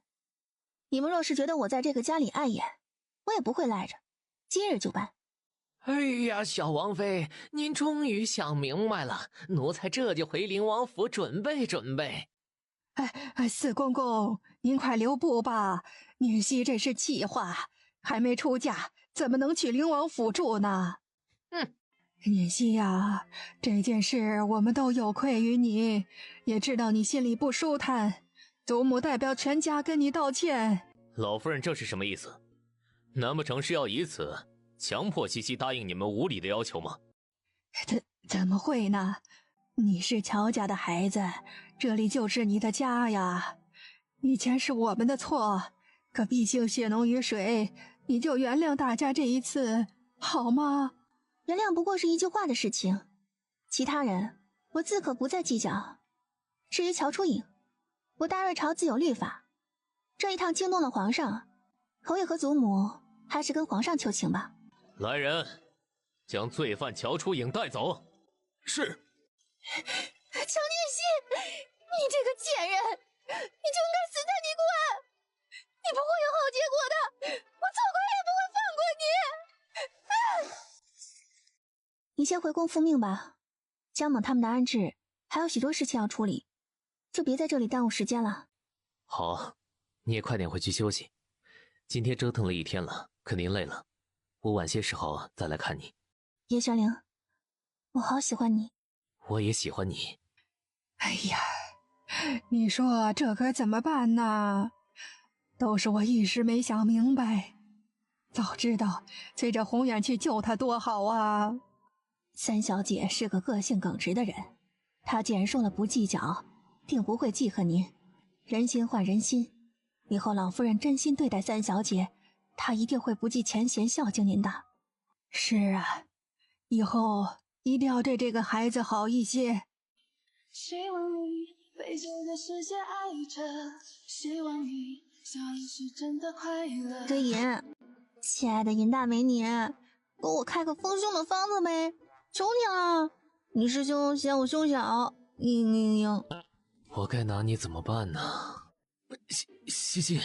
你们若是觉得我在这个家里碍眼，我也不会赖着，今日就办。哎呀，小王妃，您终于想明白了，奴才这就回灵王府准备准备。四公公，您快留步吧，宁熙这是气话，还没出嫁，怎么能去灵王府住呢？宁熙呀，这件事我们都有愧于你，也知道你心里不舒坦，祖母代表全家跟你道歉。老夫人这是什么意思？难不成是要以此强迫西西答应你们无理的要求吗？怎么会呢？你是乔家的孩子，这里就是你的家呀。以前是我们的错，可毕竟血浓于水，你就原谅大家这一次，好吗？原谅不过是一句话的事情，其他人我自可不再计较。至于乔初影，我大瑞朝自有律法，这一趟惊动了皇上，侯爷和祖母还是跟皇上求情吧。来人，将罪犯乔初影带走。是。乔念熙，你这个贱人，你就应该死在你馆，你不会有好结果的，我走过也不会放过你。你先回宫复命吧，江猛他们的安置还有许多事情要处理，就别在这里耽误时间了。好，你也快点回去休息，今天折腾了一天了，肯定累了，我晚些时候再来看你。叶玄灵，我好喜欢你。我也喜欢你。哎呀，你说这可怎么办呢？都是我一时没想明白，早知道随着宏远去救他多好啊。三小姐是个个性耿直的人，她既然说了不计较，定不会记恨您。人心换人心，以后老夫人真心对待三小姐，她一定会不计前嫌孝敬您的。是啊，以后一定要对这个孩子好一些。希望你被这个世界爱着，希望你笑的是真的快乐。追银，亲爱的银大美女，给我开个丰胸的方子呗，求你了。你师兄嫌我胸小，我该拿你怎么办呢？西西，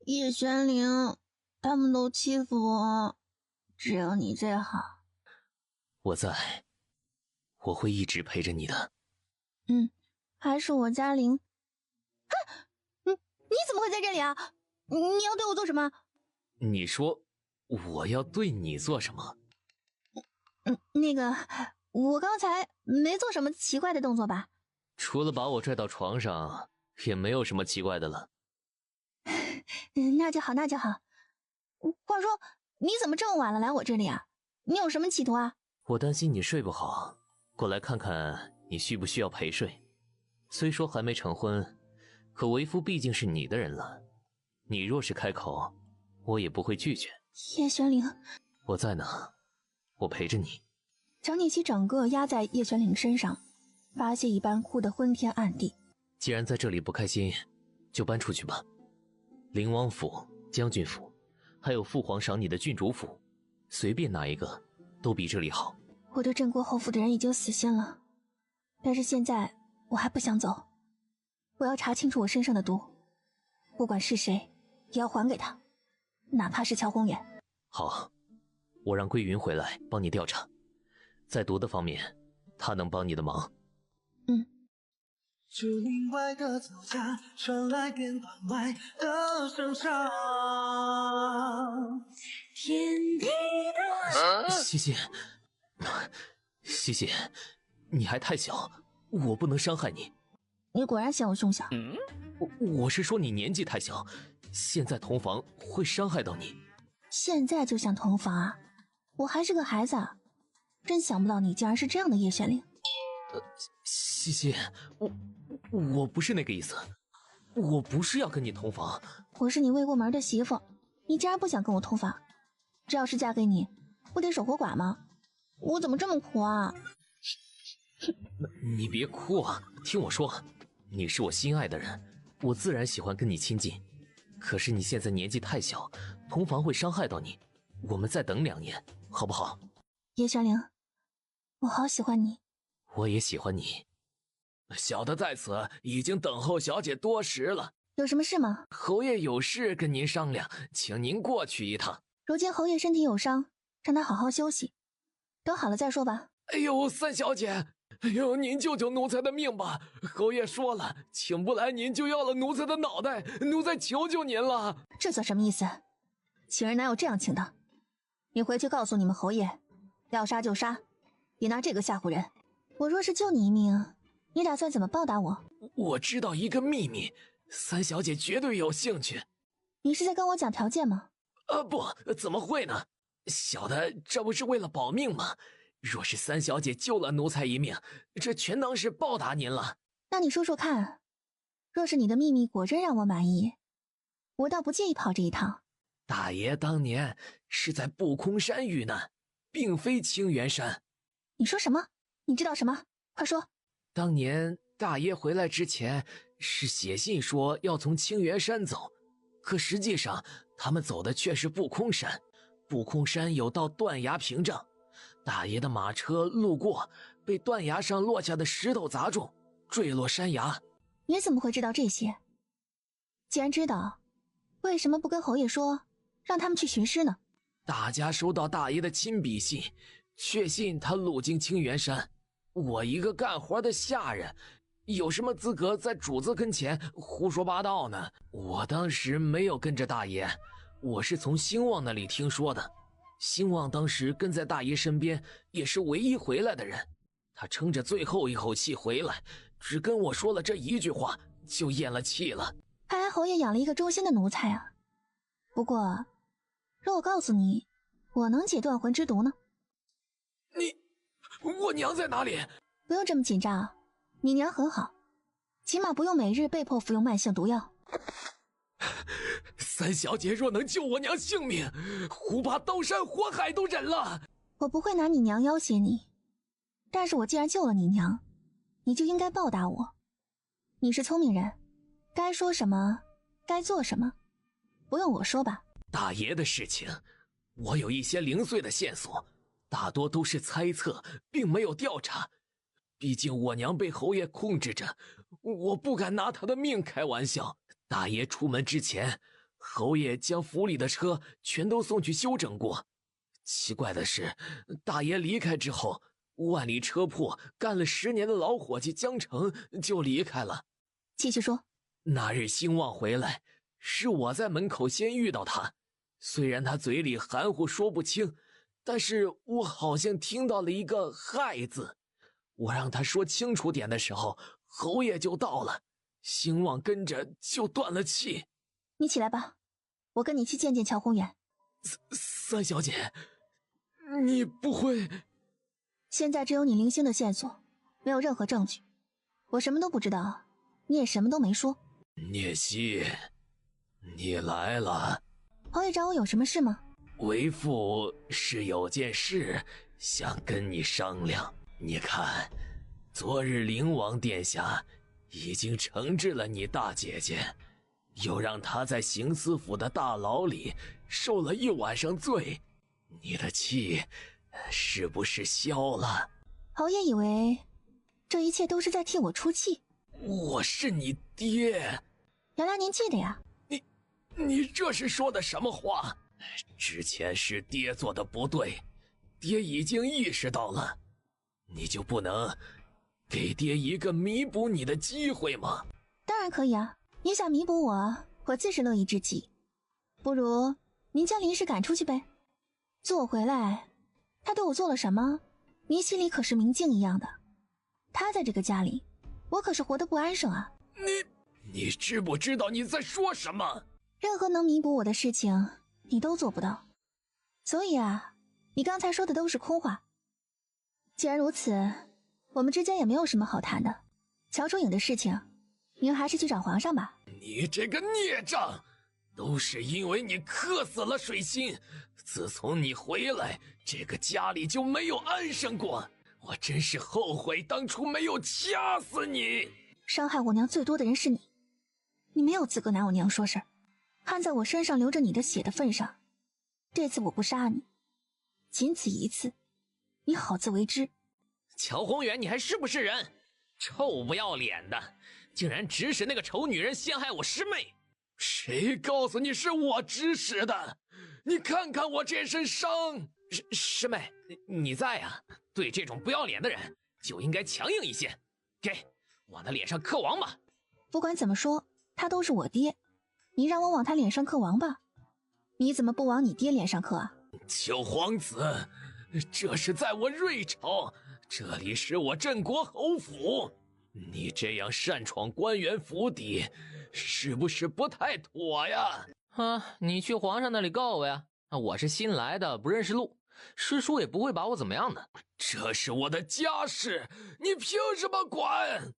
叶玄灵，他们都欺负我，只有你最好。我在，我会一直陪着你的。还是我嘉玲。你怎么会在这里啊？你要对我做什么？你说我要对你做什么？那个，我刚才没做什么奇怪的动作吧？除了把我拽到床上，也没有什么奇怪的了。那就好，那就好。话说，你怎么这么晚了来我这里啊？你有什么企图啊？我担心你睡不好，过来看看你需不需要陪睡。虽说还没成婚，可为夫毕竟是你的人了，你若是开口，我也不会拒绝。叶玄灵，我在呢，我陪着你。乔念熙整个压在叶玄灵身上，发泄一般哭得昏天暗地。既然在这里不开心，就搬出去吧。灵王府、将军府，还有父皇赏你的郡主府，随便哪一个都比这里好。我对镇国侯府的人已经死心了，但是现在我还不想走，我要查清楚我身上的毒，不管是谁也要还给他，哪怕是乔宏远。好，我让归云回来帮你调查，在毒的方面他能帮你的忙。竹林外的走家传来电话外的声响，天地的西西，西西，你还太小，我不能伤害你。你果然嫌我胸小。我是说你年纪太小，现在同房会伤害到你。现在就想同房啊？我还是个孩子啊！真想不到你竟然是这样的叶玄灵。西西，我不是那个意思，我不是要跟你同房。我是你未过门的媳妇，你竟然不想跟我同房？这要是嫁给你，不得守活寡吗？我怎么这么苦啊？你别哭啊，听我说，你是我心爱的人，我自然喜欢跟你亲近。可是你现在年纪太小，同房会伤害到你。我们再等2年，好不好？叶玄灵，我好喜欢你。我也喜欢你。小的在此已经等候小姐多时了。有什么事吗？侯爷有事跟您商量，请您过去一趟。如今侯爷身体有伤，让他好好休息，等好了再说吧。哎呦，三小姐，哎呦，您救救奴才的命吧！侯爷说了，请不来您就要了奴才的脑袋，奴才求求您了。这算什么意思？请人哪有这样请的？你回去告诉你们侯爷，要杀就杀，别拿这个吓唬人。我若是救你一命，你打算怎么报答我？我知道一个秘密，三小姐绝对有兴趣。你是在跟我讲条件吗？不，怎么会呢？小的这不是为了保命吗？若是三小姐救了奴才一命，这全当是报答您了。那你说说看，若是你的秘密果真让我满意，我倒不介意跑这一趟。大爷当年是在不空山遇难，并非青源山。你说什么？你知道什么？快说。当年大爷回来之前是写信说要从青源山走，可实际上他们走的却是不空山。不空山有道断崖屏障，大爷的马车路过，被断崖上落下的石头砸中，坠落山崖。你怎么会知道这些？既然知道，为什么不跟侯爷说，让他们去寻尸呢？大家收到大爷的亲笔信，确信他路经青源山。我一个干活的下人，有什么资格在主子跟前胡说八道呢？我当时没有跟着大爷，我是从兴旺那里听说的。兴旺当时跟在大爷身边，也是唯一回来的人。他撑着最后一口气回来，只跟我说了这一句话，就咽了气了。看来侯爷养了一个忠心的奴才啊。不过，若我告诉你，我能解断魂之毒呢？我娘在哪里？不用这么紧张，你娘很好，起码不用每日被迫服用慢性毒药。三小姐若能救我娘性命，胡拔刀山火海都忍了。我不会拿你娘要挟你，但是我既然救了你娘，你就应该报答我。你是聪明人，该说什么该做什么，不用我说吧。大爷的事情，我有一些零碎的线索，大多都是猜测，并没有调查。毕竟我娘被侯爷控制着，我不敢拿她的命开玩笑。大爷出门之前，侯爷将府里的车全都送去修整过。奇怪的是，大爷离开之后，万里车铺干了10年的老伙计江城就离开了。继续说。那日兴旺回来，是我在门口先遇到他。虽然他嘴里含糊说不清，但是我好像听到了一个害字。我让他说清楚点的时候，侯爷就到了，兴旺跟着就断了气。你起来吧，我跟你去见见乔宏远。三小姐，你不会……现在只有你零星的线索，没有任何证据，我什么都不知道，你也什么都没说。聂西，你来了。侯爷找我有什么事吗？为父是有件事想跟你商量。你看，昨日灵王殿下已经惩治了你大姐姐，又让她在刑司府的大牢里受了1晚上罪，你的气是不是消了？侯爷以为这一切都是在替我出气。我是你爹。原来您记得呀。你这是说的什么话？之前是爹做的不对，爹已经意识到了，你就不能给爹一个弥补你的机会吗？当然可以啊，你想弥补我，我自是乐意之极。不如您将林氏赶出去呗。自我回来，他对我做了什么，您心里可是明镜一样的。他在这个家里，我可是活得不安生啊。你知不知道你在说什么？任何能弥补我的事情，你都做不到。所以啊，你刚才说的都是空话。既然如此，我们之间也没有什么好谈的。乔楚影的事情，您还是去找皇上吧。你这个孽障，都是因为你克死了水心。自从你回来，这个家里就没有安生过。我真是后悔当初没有掐死你。伤害我娘最多的人是你，你没有资格拿我娘说事儿。看在我身上流着你的血的份上，这次我不杀你，仅此一次，你好自为之。乔宏远，你还是不是人？臭不要脸的，竟然指使那个丑女人陷害我师妹！谁告诉你是我指使的？你看看我这身伤。师妹，你在啊？对这种不要脸的人就应该强硬一些。给，往他脸上刻王吧。不管怎么说，他都是我爹，你让我往他脸上刻王吧。你怎么不往你爹脸上刻啊？九皇子，这是在我瑞朝，这里是我镇国侯府，你这样擅闯官员府邸，是不是不太妥呀？你去皇上那里告我呀！我是新来的，不认识路，师叔也不会把我怎么样的。这是我的家事，你凭什么管？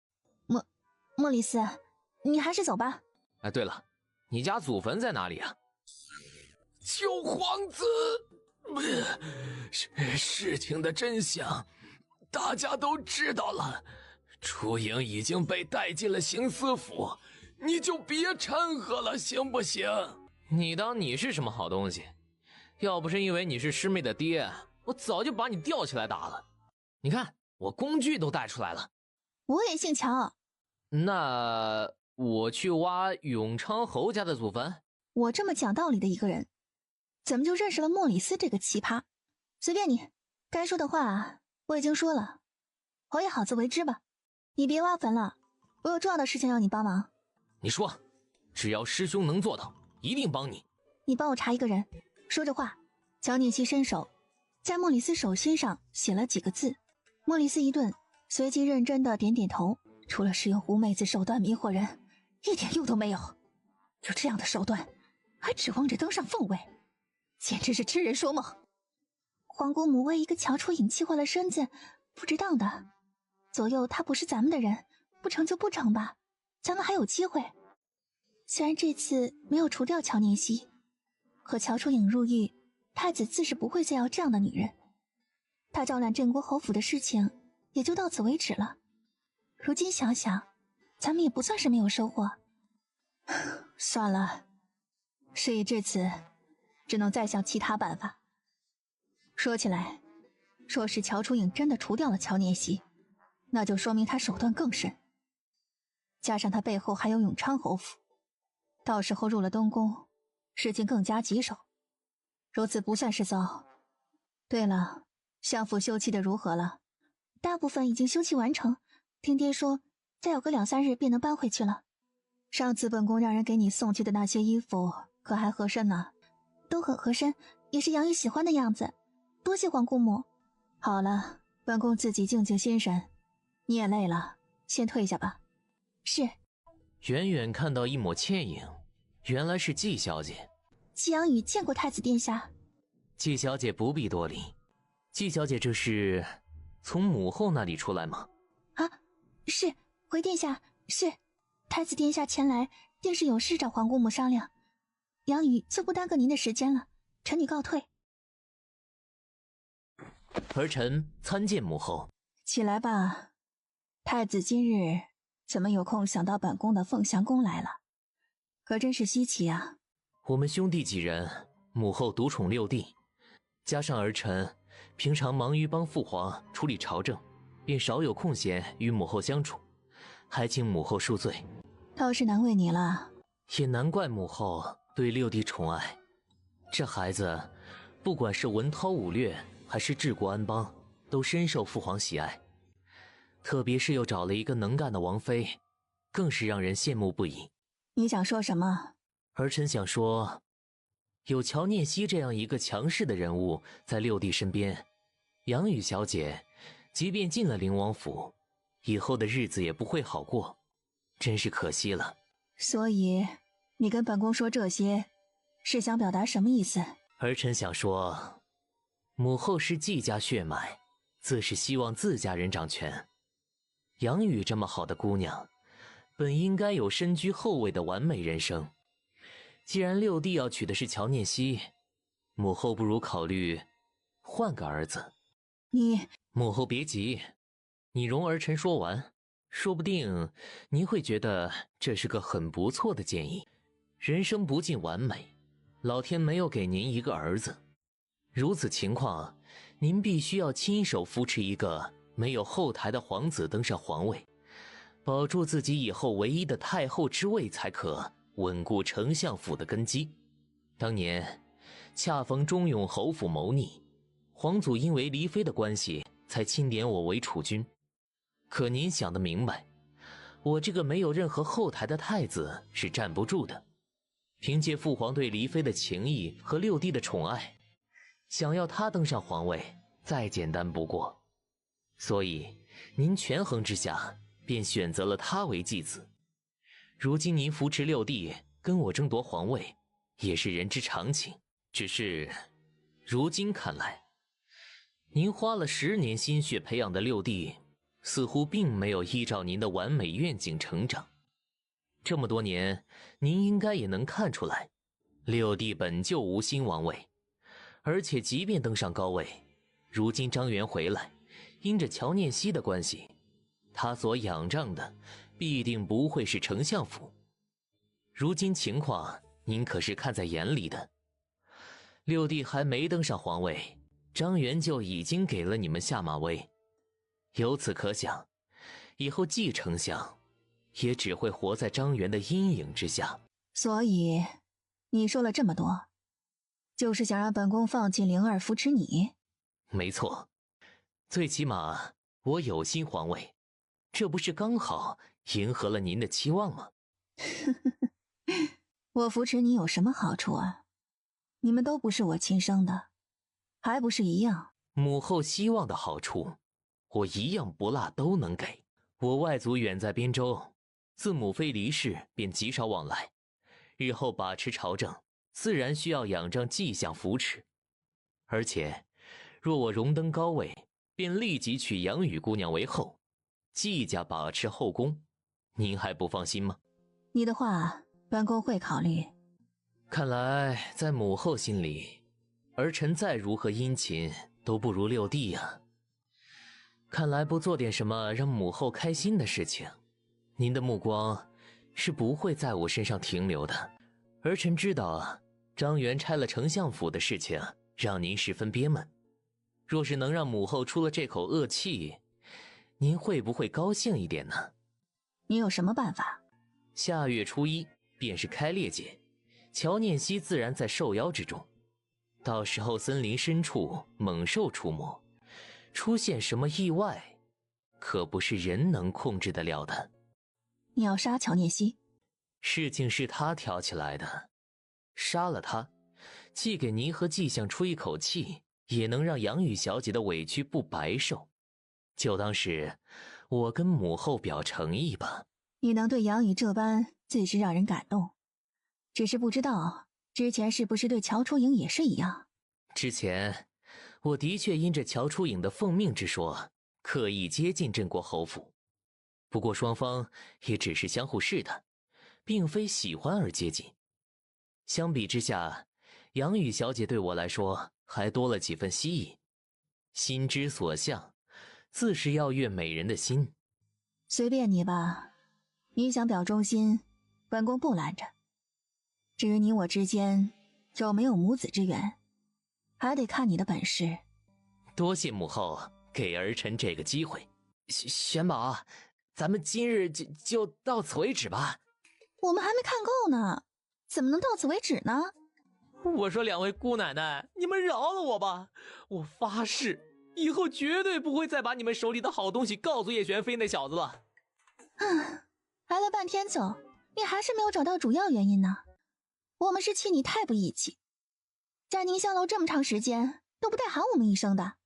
莫里斯，你还是走吧。对了，你家祖坟在哪里啊？九皇子，事情的真相大家都知道了，楚影已经被带进了刑司府，你就别掺和了，行不行？你当你是什么好东西？要不是因为你是师妹的爹，我早就把你吊起来打了。你看，我工具都带出来了。我也姓乔。那我去挖永昌侯家的祖坟？我这么讲道理的一个人，怎么就认识了莫里斯这个奇葩？随便你，该说的话我已经说了，我也好自为之吧。你别挖坟了，我有重要的事情要你帮忙。你说，只要师兄能做到，一定帮你。你帮我查一个人。说着话，乔念希伸手在莫里斯手心上写了几个字。莫里斯一顿，随即认真的点点头。除了使用狐妹子手段迷惑人，一点用都没有。有这样的手段，还指望着登上凤位，简直是痴人说梦。皇姑母为一个乔楚影气坏了身子，不值当的。左右他不是咱们的人，不成就不成吧，咱们还有机会。虽然这次没有除掉乔念希，可乔楚影入狱，太子自是不会再要这样的女人。他招揽镇国侯府的事情也就到此为止了。如今想想，咱们也不算是没有收获。算了，事已至此，只能再想其他办法。说起来，若是乔楚影真的除掉了乔念希，那就说明他手段更甚。加上他背后还有永昌侯府，到时候入了东宫，事情更加棘手。如此不算是糟。对了，相府修葺的如何了？大部分已经修葺完成，听爹说再有个2-3日便能搬回去了。上次本宫让人给你送去的那些衣服可还合身呢？都很合身，也是杨宇喜欢的样子。多谢皇姑母。好了，本宫自己静静心神，你也累了，先退下吧。是。远远看到一抹倩影，原来是季小姐。季阳宇见过太子殿下。季小姐不必多礼。季小姐这是从母后那里出来吗？是，回殿下。是，太子殿下前来，定是有事找皇姑母商量。杨宇就不耽搁您的时间了，臣女告退。儿臣参见母后。起来吧，太子今日怎么有空想到本宫的凤翔宫来了？可真是稀奇啊。我们兄弟几人，母后独宠6弟，加上儿臣平常忙于帮父皇处理朝政，便少有空闲与母后相处，还请母后恕罪。倒是难为你了。也难怪母后对6弟宠爱。这孩子不管是文韬武略还是治国安邦，都深受父皇喜爱，特别是又找了一个能干的王妃，更是让人羡慕不已。你想说什么？儿臣想说，有乔念希这样一个强势的人物在6弟身边，杨宇小姐即便进了灵王府，以后的日子也不会好过，真是可惜了。所以你跟本宫说这些，是想表达什么意思？儿臣想说，母后是季家血脉，自是希望自家人掌权，杨宇这么好的姑娘，本应该有身居后位的完美人生。既然六弟要娶的是乔念希，母后不如考虑换个儿子。母后别急，你容儿臣说完，说不定您会觉得这是个很不错的建议。人生不尽完美，老天没有给您一个儿子，如此情况，您必须要亲手扶持一个没有后台的皇子登上皇位，保住自己以后唯一的太后之位，才可稳固丞相府的根基。当年恰逢忠永侯府谋逆，皇祖因为黎妃的关系才钦点我为储君。可您想得明白，我这个没有任何后台的太子是站不住的。凭借父皇对黎妃的情谊和六弟的宠爱，想要他登上皇位再简单不过。所以您权衡之下便选择了他为继子。如今您扶持六弟跟我争夺皇位，也是人之常情。只是如今看来，您花了10年心血培养的六弟，似乎并没有依照您的完美愿景成长。这么多年，您应该也能看出来，六弟本就无心王位，而且即便登上高位，如今张元回来，因着乔念希的关系，他所仰仗的必定不会是丞相府。如今情况您可是看在眼里的，六弟还没登上皇位，张元就已经给了你们下马威。由此可想，以后继丞相也只会活在张元的阴影之下。所以你说了这么多，就是想让本宫放弃灵儿扶持你？没错，最起码我有心皇位，这不是刚好迎合了您的期望吗？我扶持你有什么好处啊？你们都不是我亲生的，还不是一样？母后希望的好处，我一样不落都能给。我外祖远在边州，自母妃离世便极少往来，日后把持朝政，自然需要仰仗迹相扶持。而且若我荣登高位，便立即娶杨宇姑娘为后，季家把持后宫，您还不放心吗？你的话本宫会考虑。看来在母后心里，儿臣再如何殷勤都不如六弟呀。看来不做点什么让母后开心的事情，您的目光是不会在我身上停留的。儿臣知道张元拆了丞相府的事情让您十分憋闷，若是能让母后出了这口恶气，您会不会高兴一点呢？你有什么办法？下月初1便是开猎节，乔念希自然在受邀之中。到时候森林深处猛兽出没，出现什么意外，可不是人能控制得了的。你要杀乔念希？事情是他挑起来的，杀了他，既给您和季相出一口气，也能让杨宇小姐的委屈不白受。就当是我跟母后表诚意吧。你能对杨宇这般，自是让人感动。只是不知道之前是不是对乔初影也是一样。之前我的确因着乔初影的奉命之说，刻意接近镇国侯府，不过双方也只是相互试探，并非喜欢而接近。相比之下，杨宇小姐对我来说还多了几分吸引。心之所向，自是要悦美人的心。随便你吧，你想表忠心，本宫不拦着。至于你我之间有没有母子之缘，还得看你的本事。多谢母后给儿臣这个机会。玄宝，咱们今日就到此为止吧。我们还没看够呢，怎么能到此为止呢？我说两位姑奶奶，你们饶了我吧！我发誓，以后绝对不会再把你们手里的好东西告诉叶玄飞那小子了。挨了半天走，你还是没有找到主要原因呢。我们是气你太不义气，在宁香楼这么长时间都不带喊我们一声的。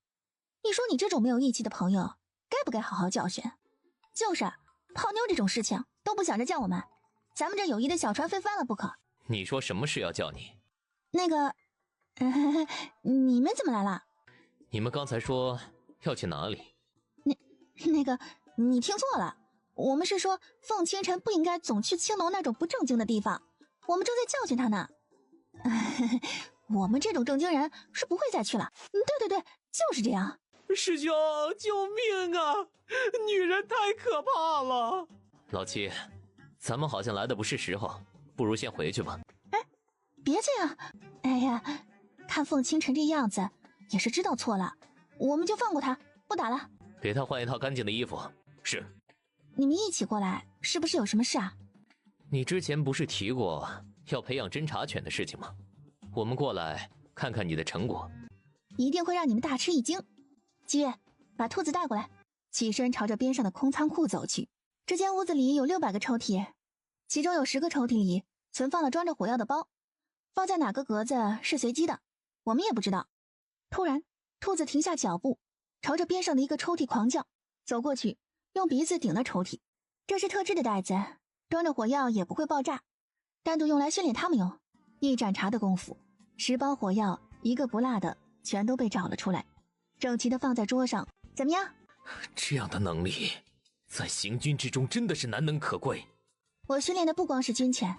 你说你这种没有义气的朋友，该不该好好教训？就是，泡妞这种事情都不想着叫我们，咱们这友谊的小船非翻了不可。你说什么事要叫你？那个，你们怎么来了？你们刚才说要去哪里？那个，你听错了，我们是说凤清晨不应该总去青楼那种不正经的地方，我们正在教训他呢。我们这种正经人是不会再去了。对，就是这样。师兄，救命啊！女人太可怕了。老七，咱们好像来的不是时候，不如先回去吧。哎，别这样。哎呀，看凤清晨这样子，也是知道错了，我们就放过他，不打了。给他换一套干净的衣服。是。你们一起过来，是不是有什么事啊？你之前不是提过要培养侦察犬的事情吗？我们过来看看你的成果，一定会让你们大吃一惊。七月，把兔子带过来。起身朝着边上的空仓库走去。这间屋子里有600个抽屉，其中有10个抽屉里存放了装着火药的包，放在哪个格子是随机的，我们也不知道。突然，兔子停下脚步，朝着边上的一个抽屉狂叫，走过去，用鼻子顶了抽屉。这是特制的袋子，装着火药也不会爆炸，单独用来训练他们用。一盏茶的功夫，10包火药一个不落的全都被找了出来，整齐的放在桌上。怎么样？这样的能力在行军之中真的是难能可贵。我训练的不光是军犬，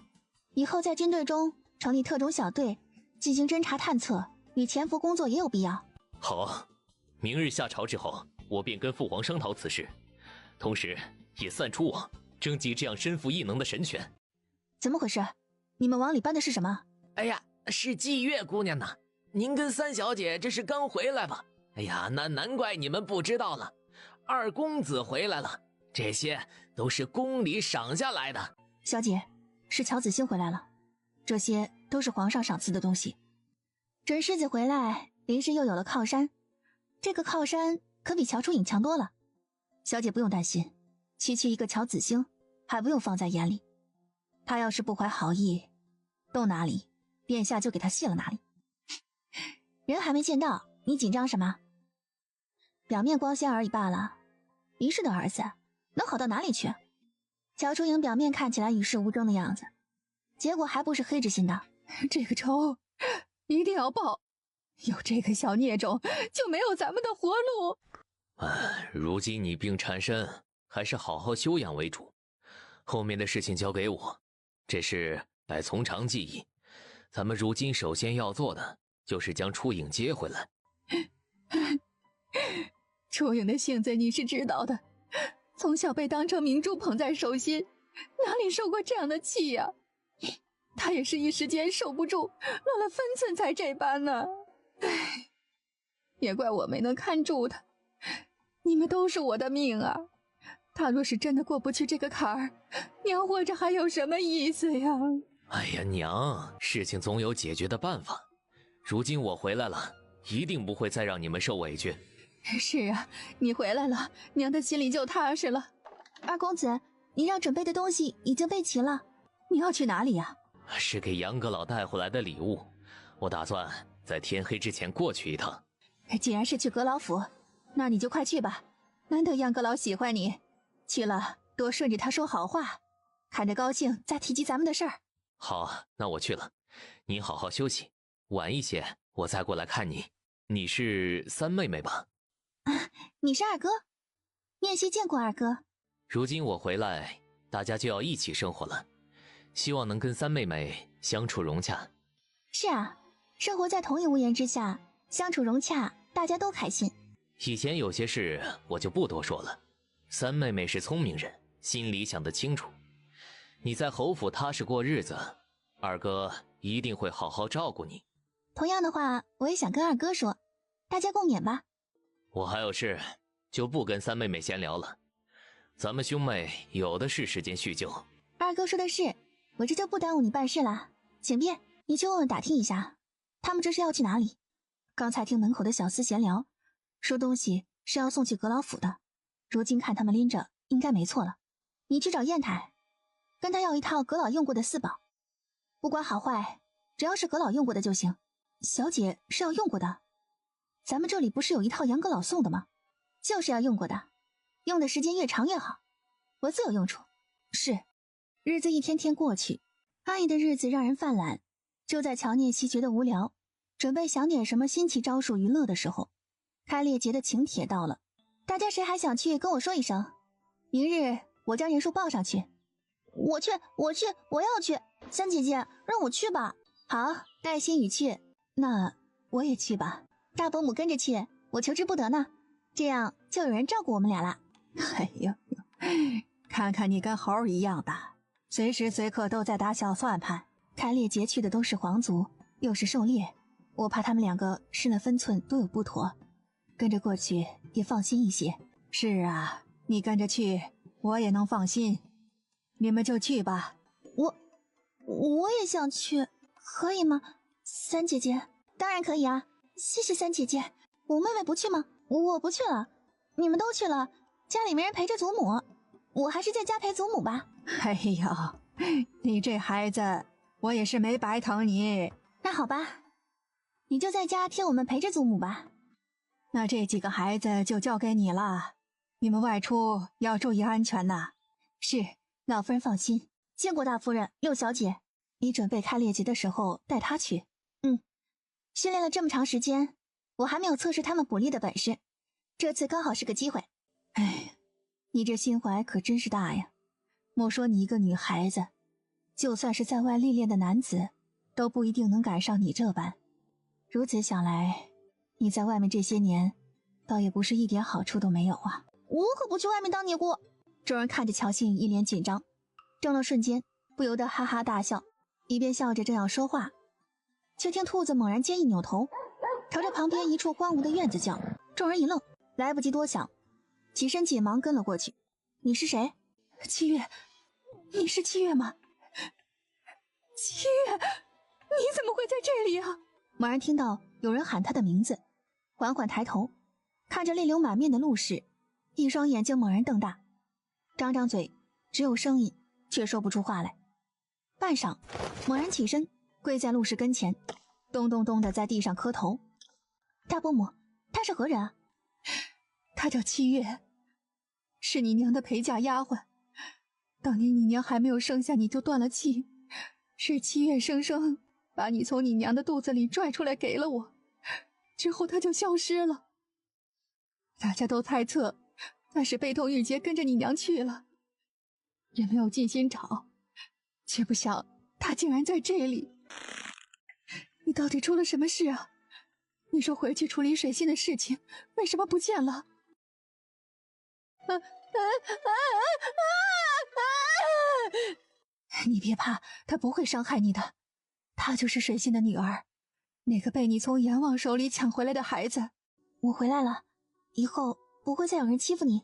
以后在军队中成立特种小队，进行侦察探测与潜伏工作也有必要。好啊，明日下朝之后，我便跟父皇商讨此事，同时也散出网，征集这样身负异能的神犬。怎么回事？你们往里搬的是什么？哎呀，是霁月姑娘呢。您跟三小姐这是刚回来吧？哎呀，那难怪你们不知道了。二公子回来了，这些都是宫里赏下来的。小姐，是乔子兴回来了，这些都是皇上赏赐的东西。准世子回来，林氏又有了靠山，这个靠山可比乔初影强多了。小姐不用担心，区区一个乔子兴还不用放在眼里，他要是不怀好意，动哪里，殿下就给他卸了哪里。人还没见到，你紧张什么？表面光鲜而已罢了，林氏的儿子能好到哪里去？乔初影表面看起来与世无争的样子，结果还不是黑着心的。这个仇一定要报，有这个小孽种就没有咱们的活路。如今你病缠身，还是好好休养为主，后面的事情交给我，这事待从长计议。咱们如今首先要做的就是将初影接回来。初影的性子你是知道的，从小被当成明珠捧在手心，哪里受过这样的气呀？他也是一时间受不住，落了分寸才这般呢。唉，也怪我没能看住他。你们都是我的命啊，他若是真的过不去这个坎儿，娘活着还有什么意思呀？哎呀，娘，事情总有解决的办法。如今我回来了，一定不会再让你们受委屈。是啊，你回来了，娘的心里就踏实了。二公子，你让准备的东西已经备齐了，你要去哪里呀？是给杨阁老带回来的礼物，我打算在天黑之前过去一趟。既然是去阁老府，那你就快去吧。难得杨阁老喜欢你，去了多顺着他说好话，看着高兴再提及咱们的事儿。好，那我去了，你好好休息，晚一些我再过来看你。你是三妹妹吧？你是二哥，念希见过二哥。如今我回来，大家就要一起生活了，希望能跟三妹妹相处融洽。是啊，生活在同一屋檐之下，相处融洽，大家都开心。以前有些事我就不多说了，三妹妹是聪明人，心里想得清楚。你在侯府踏实过日子，二哥一定会好好照顾你。同样的话，我也想跟二哥说，大家共勉吧。我还有事，就不跟三妹妹闲聊了。咱们兄妹有的是时间叙旧。二哥说的是，我这就不耽误你办事了。请便，你去问问打听一下，他们这是要去哪里？刚才听门口的小厮闲聊，说东西是要送去阁老府的，如今看他们拎着，应该没错了。你去找砚台，跟他要一套阁老用过的四宝，不管好坏，只要是阁老用过的就行。小姐是要用过的，咱们这里不是有一套杨阁老送的吗？就是要用过的，用的时间越长越好，我自有用处。是。日子一天天过去，安逸的日子让人犯懒。就在乔念希觉得无聊，准备想点什么新奇招数娱乐的时候，开猎节的请帖到了。大家谁还想去跟我说一声，明日我将人数报上去。我去，我要去。三姐姐，让我去吧。好，带心雨去。那我也去吧。大伯母跟着去，我求之不得呢。这样就有人照顾我们俩了。哎呦，看看你跟猴一样的，随时随刻都在打小算盘。开猎劫去的都是皇族，又是狩猎，我怕他们两个失了分寸都有不妥，跟着过去也放心一些。是啊，你跟着去，我也能放心。你们就去吧。我也想去，可以吗？三姐姐，当然可以啊，谢谢三姐姐。我妹妹不去吗？我不去了，你们都去了，家里没人陪着祖母，我还是在家陪祖母吧。哎呦，你这孩子，我也是没白疼你。那好吧，你就在家替我们陪着祖母吧。那这几个孩子就交给你了，你们外出要注意安全呐。是，老夫人放心。见过大夫人，六小姐，你准备开猎节的时候带她去。训练了这么长时间，我还没有测试他们捕猎的本事，这次刚好是个机会。哎，你这心怀可真是大呀！莫说你一个女孩子，就算是在外历练的男子，都不一定能赶上你这般。如此想来，你在外面这些年，倒也不是一点好处都没有啊。我可不去外面当尼姑。众人看着乔欣宇一脸紧张，怔了瞬间，不由得哈哈大笑，一边笑着正要说话，却听兔子猛然间一扭头，朝着旁边一处荒芜的院子叫。众人一愣，来不及多想，起身紧忙跟了过去。你是谁？七月，你是七月吗？七月，你怎么会在这里啊？猛然听到有人喊他的名字，缓缓抬头，看着泪流满面的陆氏，一双眼睛猛然瞪大，张张嘴，只有声音，却说不出话来。半晌，猛然起身，跪在陆氏跟前，咚咚咚的在地上磕头。大伯母，他是何人啊？他叫七月，是你娘的陪嫁丫鬟。当年你娘还没有生下你就断了气，是七月生生把你从你娘的肚子里拽出来给了我，之后他就消失了。大家都猜测那是悲痛玉洁跟着你娘去了，也没有尽心找，却不想他竟然在这里。你到底出了什么事啊？你说回去处理水星的事情，为什么不见了？你别怕，他不会伤害你的。她就是水星的女儿，那个被你从阎王手里抢回来的孩子。我回来了，以后不会再有人欺负你。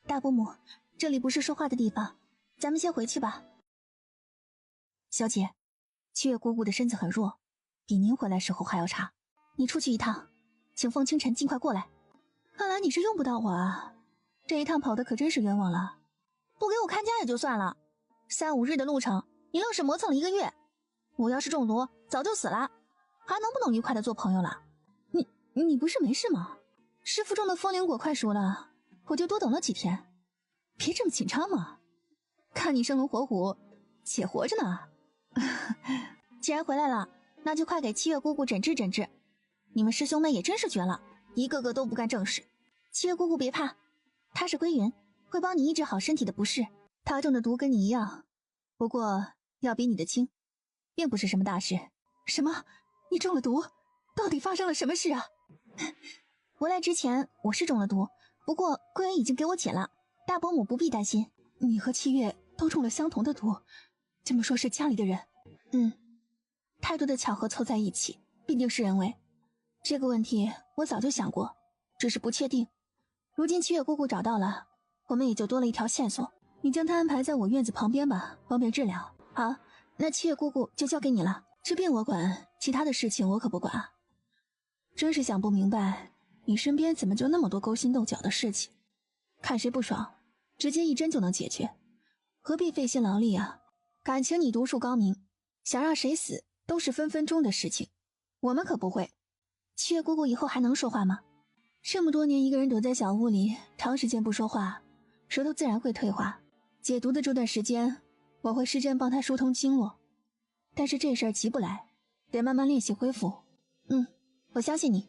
大伯母，这里不是说话的地方，咱们先回去吧。小姐，七月姑姑的身子很弱，比您回来时候还要差。你出去一趟，请风清晨尽快过来。看来你是用不到我啊，这一趟跑的可真是冤枉了。不给我看家也就算了，3、5日的路程，你愣是磨蹭了1个月。我要是中毒，早就死了，还能不能愉快的做朋友了？你不是没事吗？师傅种的风铃果快熟了，我就多等了几天。别这么紧张嘛，看你生龙活虎，且活着呢。既然回来了，那就快给七月姑姑诊治诊治。你们师兄妹也真是绝了，一个个都不干正事。七月姑姑别怕，她是归云，会帮你医治好身体的不适。她中的毒跟你一样，不过要比你的轻，并不是什么大事。什么？你中了毒？到底发生了什么事啊？回来之前我是中了毒，不过归云已经给我解了，大伯母不必担心。你和七月都中了相同的毒，这么说是家里的人？太多的巧合凑在一起，必定是人为。这个问题我早就想过，只是不确定。如今七月姑姑找到了，我们也就多了一条线索。你将她安排在我院子旁边吧，方便治疗。好，那七月姑姑就交给你了，治病我管，其他的事情我可不管啊。真是想不明白，你身边怎么就那么多勾心斗角的事情？看谁不爽，直接一针就能解决，何必费心劳力啊？感情你独树高明，想让谁死都是分分钟的事情，我们可不会。七月姑姑以后还能说话吗？这么多年一个人躲在小屋里，长时间不说话，舌头自然会退化。解毒的这段时间，我会施针帮她疏通经络，但是这事儿急不来，得慢慢练习恢复。我相信你。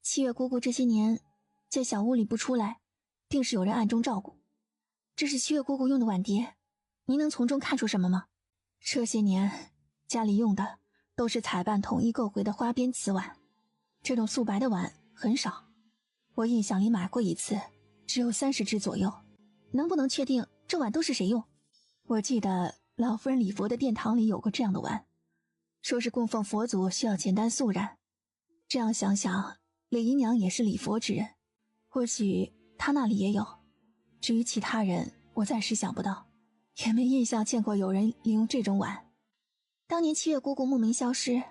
七月姑姑这些年在小屋里不出来，定是有人暗中照顾。这是七月姑姑用的碗碟，您能从中看出什么吗？这些年家里用的都是彩办统一购回的花边瓷碗，这种素白的碗很少，我印象里买过一次，只有30只左右。能不能确定这碗都是谁用？我记得老夫人礼佛的殿堂里有过这样的碗，说是供奉佛祖需要简单肃然。这样想想，李姨娘也是礼佛之人，或许她那里也有。至于其他人，我暂时想不到，也没印象见过有人利用这种碗。当年七月姑姑慕名消失，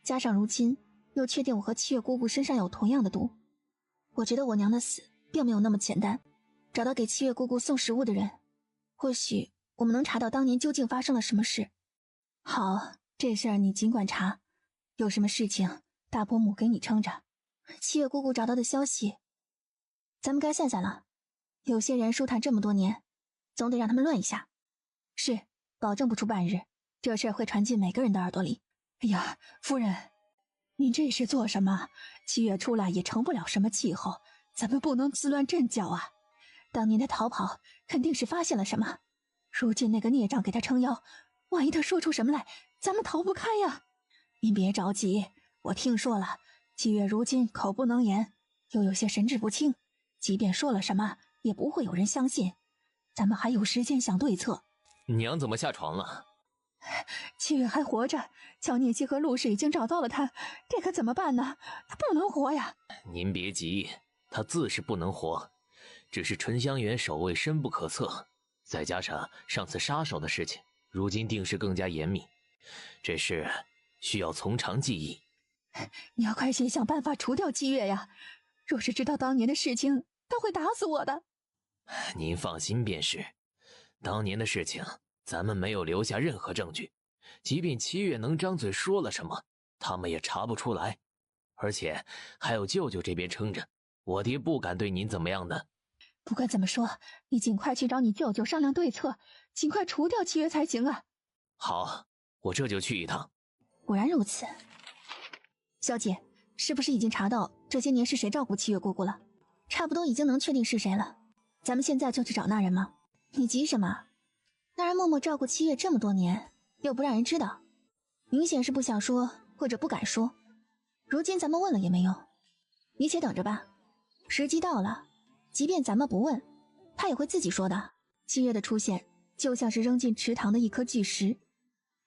加上如今又确定我和七月姑姑身上有同样的毒，我觉得我娘的死并没有那么简单。找到给七月姑姑送食物的人，或许我们能查到当年究竟发生了什么事。好，这事儿你尽管查，有什么事情大伯母给你撑着。七月姑姑找到的消息，咱们该散散了。有些人舒坦这么多年，总得让他们乱一下。是，保证不出半日，这事儿会传进每个人的耳朵里。哎呀，夫人，您这是做什么？七月出来也成不了什么气候，咱们不能自乱阵脚啊。当年的逃跑肯定是发现了什么，如今那个孽障给他撑腰，万一他说出什么来，咱们逃不开呀。您别着急，我听说了，七月如今口不能言，又有些神志不清，即便说了什么也不会有人相信，咱们还有时间想对策。娘怎么下床了？七月还活着，乔聂基和陆氏已经找到了他，这可怎么办呢？他不能活呀。您别急，他自是不能活，只是醇香园守卫深不可测，再加上上次杀手的事情，如今定是更加严密，这事需要从长计议。你要快些想办法除掉七月呀，若是知道当年的事情，他会打死我的。您放心便是，当年的事情咱们没有留下任何证据，即便七月能张嘴说了什么，他们也查不出来，而且还有舅舅这边撑着，我爹不敢对您怎么样的。不管怎么说，你尽快去找你舅舅商量对策，尽快除掉契约才行啊。好，我这就去一趟。果然如此。小姐，是不是已经查到这些年是谁照顾七月姑姑了？差不多已经能确定是谁了。咱们现在就去找那人吗？你急什么？那人默默照顾七月这么多年，又不让人知道，明显是不想说或者不敢说。如今咱们问了也没用，你且等着吧，时机到了，即便咱们不问，他也会自己说的。七月的出现就像是扔进池塘的一颗巨石，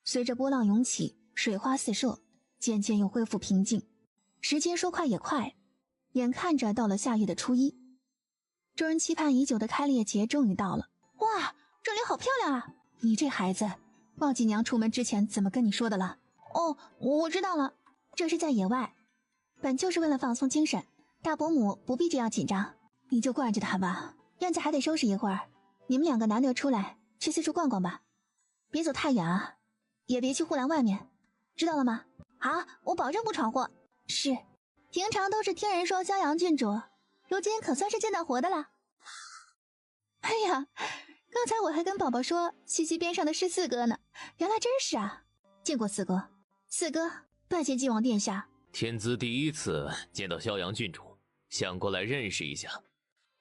随着波浪涌起，水花四射，渐渐又恢复平静。时间说快也快，眼看着到了夏月的初一，众人期盼已久的开猎节终于到了。哇，这里好漂亮啊！你这孩子，忘记娘出门之前怎么跟你说的了？哦，我知道了，这是在野外，本就是为了放松精神，大伯母不必这样紧张，你就惯着他吧。院子还得收拾一会儿，你们两个难得出来，去四处逛逛吧，别走太远啊，也别去护栏外面，知道了吗？好，我保证不闯祸。是，平常都是听人说襄阳郡主，如今可算是见到活的了。哎呀，刚才我还跟宝宝说西溪边上的是四哥呢，原来真是啊。见过四哥。四哥，拜见晋王殿下。天资第一次见到襄阳郡主，想过来认识一下。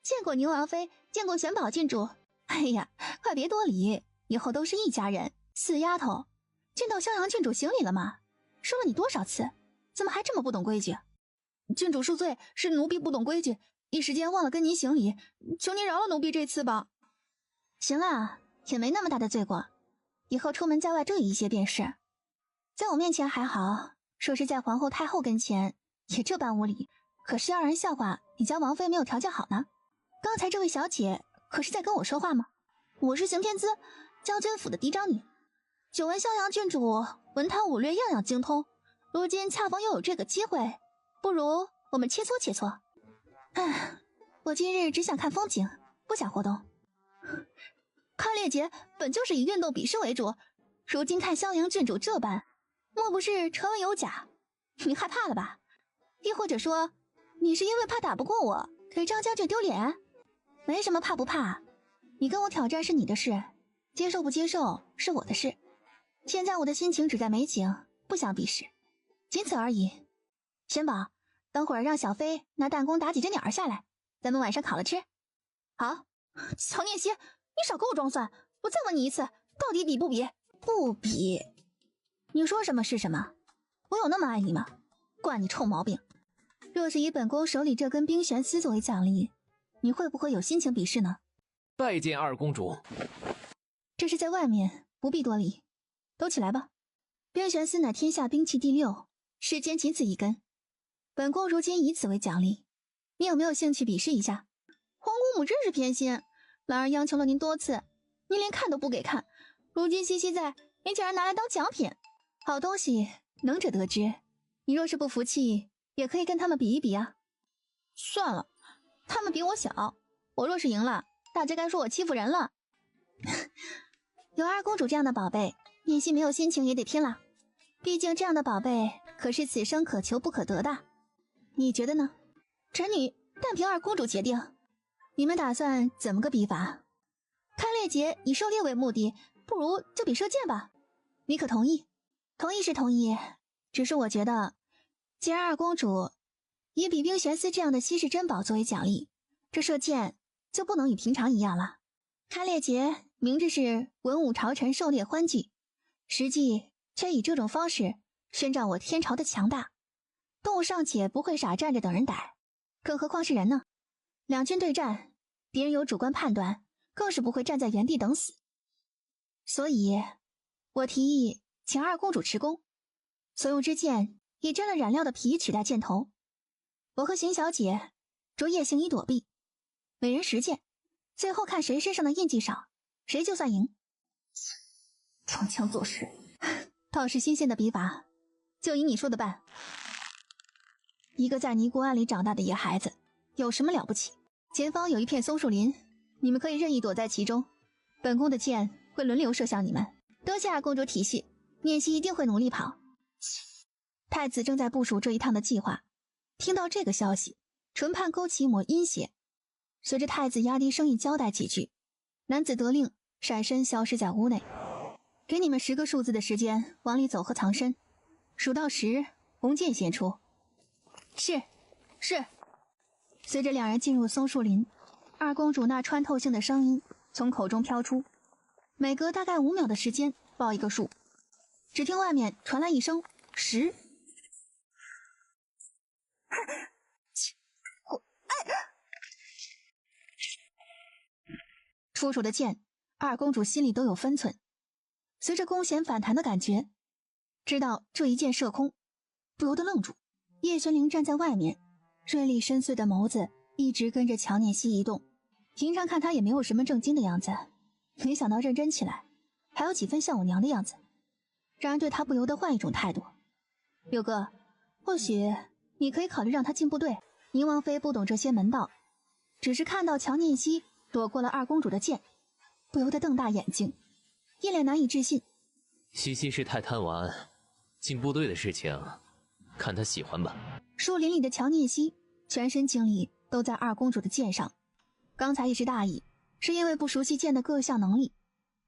见过宁王妃，见过玄宝郡主。哎呀，快别多礼，以后都是一家人。四丫头，见到襄阳郡主行礼了吗？说了你多少次，怎么还这么不懂规矩？郡主恕罪，是奴婢不懂规矩，一时间忘了跟您行礼，求您饶了奴婢这次吧。行了，也没那么大的罪过，以后出门在外注意一些便是。在我面前还好，说是在皇后太后跟前也这般无礼，可是要让人笑话你家王妃没有调教好呢。刚才这位小姐可是在跟我说话吗？我是邢天姿，将军府的嫡长女，久闻襄阳郡主文韬武略样样精通，如今恰逢又有这个机会，不如我们切磋切磋。唉，我今日只想看风景，不想活动。开猎节本就是以运动比试为主，如今看襄阳郡主这般，莫不是传闻有假？你害怕了吧？亦或者说，你是因为怕打不过我，给张将军丢脸？没什么怕不怕，你跟我挑战是你的事，接受不接受是我的事。现在我的心情只在美景，不想比试，仅此而已。玄宝，等会儿让小飞拿弹弓打几只鸟儿下来，咱们晚上烤了吃。好。乔聂西，你少给我装蒜！我再问你一次，到底比不比？不比。你说什么是什么？我有那么爱你吗？惯你臭毛病！若是以本宫手里这根冰玄丝作为奖励，你会不会有心情比试呢？拜见二公主。这是在外面，不必多礼。都起来吧。冰玄丝乃天下兵器第6，世间仅此一根。本宫如今以此为奖励，你有没有兴趣比试一下？皇姑母真是偏心，兰儿央求了您多次，您连看都不给看，如今西西在，您竟然拿来当奖品。好东西能者得之，你若是不服气，也可以跟他们比一比啊。算了，他们比我小，我若是赢了，大家该说我欺负人了。有二公主这样的宝贝，念希没有心情也得拼了。毕竟这样的宝贝可是此生可求不可得的。你觉得呢？臣女但凭二公主决定。你们打算怎么个比法？开猎节以狩猎为目的，不如就比射箭吧。你可同意？同意是同意，只是我觉得，既然二公主以比冰玄丝这样的稀世珍宝作为奖励，这射箭就不能与平常一样了。开猎节明知是文武朝臣狩猎欢聚，实际却以这种方式宣召我天朝的强大。动物尚且不会傻站着等人逮，更何况是人呢？两军对战，敌人有主观判断，更是不会站在原地等死。所以我提议请二公主持弓，所用之箭以沾了染料的皮取代箭头。我和邢小姐着夜行衣躲避，每人10箭，最后看谁身上的印记少，谁就算赢。装腔作势，倒是新鲜的比法，就以你说的办。一个在尼姑庵里长大的野孩子，有什么了不起？前方有一片松树林，你们可以任意躲在其中，本宫的箭会轮流射向你们。多谢二公主体恤，念希一定会努力跑。太子正在部署这一趟的计划，听到这个消息，唇畔勾起一抹阴邪。随着太子压低声音交代几句，男子得令闪身消失在屋内。给你们10个数字的时间往里走和藏身，数到10，红箭先出。是。随着两人进入松树林，二公主那穿透性的声音从口中飘出，每隔大概5秒的时间报一个数。只听外面传来一声10。出手的箭，二公主心里都有分寸。随着弓弦反弹的感觉，知道这一箭射空，不由得愣住。叶玄灵站在外面，锐利深邃的眸子一直跟着乔念希移动。平常看他也没有什么正经的样子，没想到认真起来，还有几分像我娘的样子，让人对他不由得换一种态度。六哥，或许你可以考虑让他进部队。宁王妃不懂这些门道，只是看到乔念希躲过了二公主的箭，不由得瞪大眼睛，一脸难以置信。西西是太贪玩，进部队的事情看他喜欢吧。树林里的乔念希全身精力都在二公主的剑上，刚才一时大意，是因为不熟悉剑的各项能力，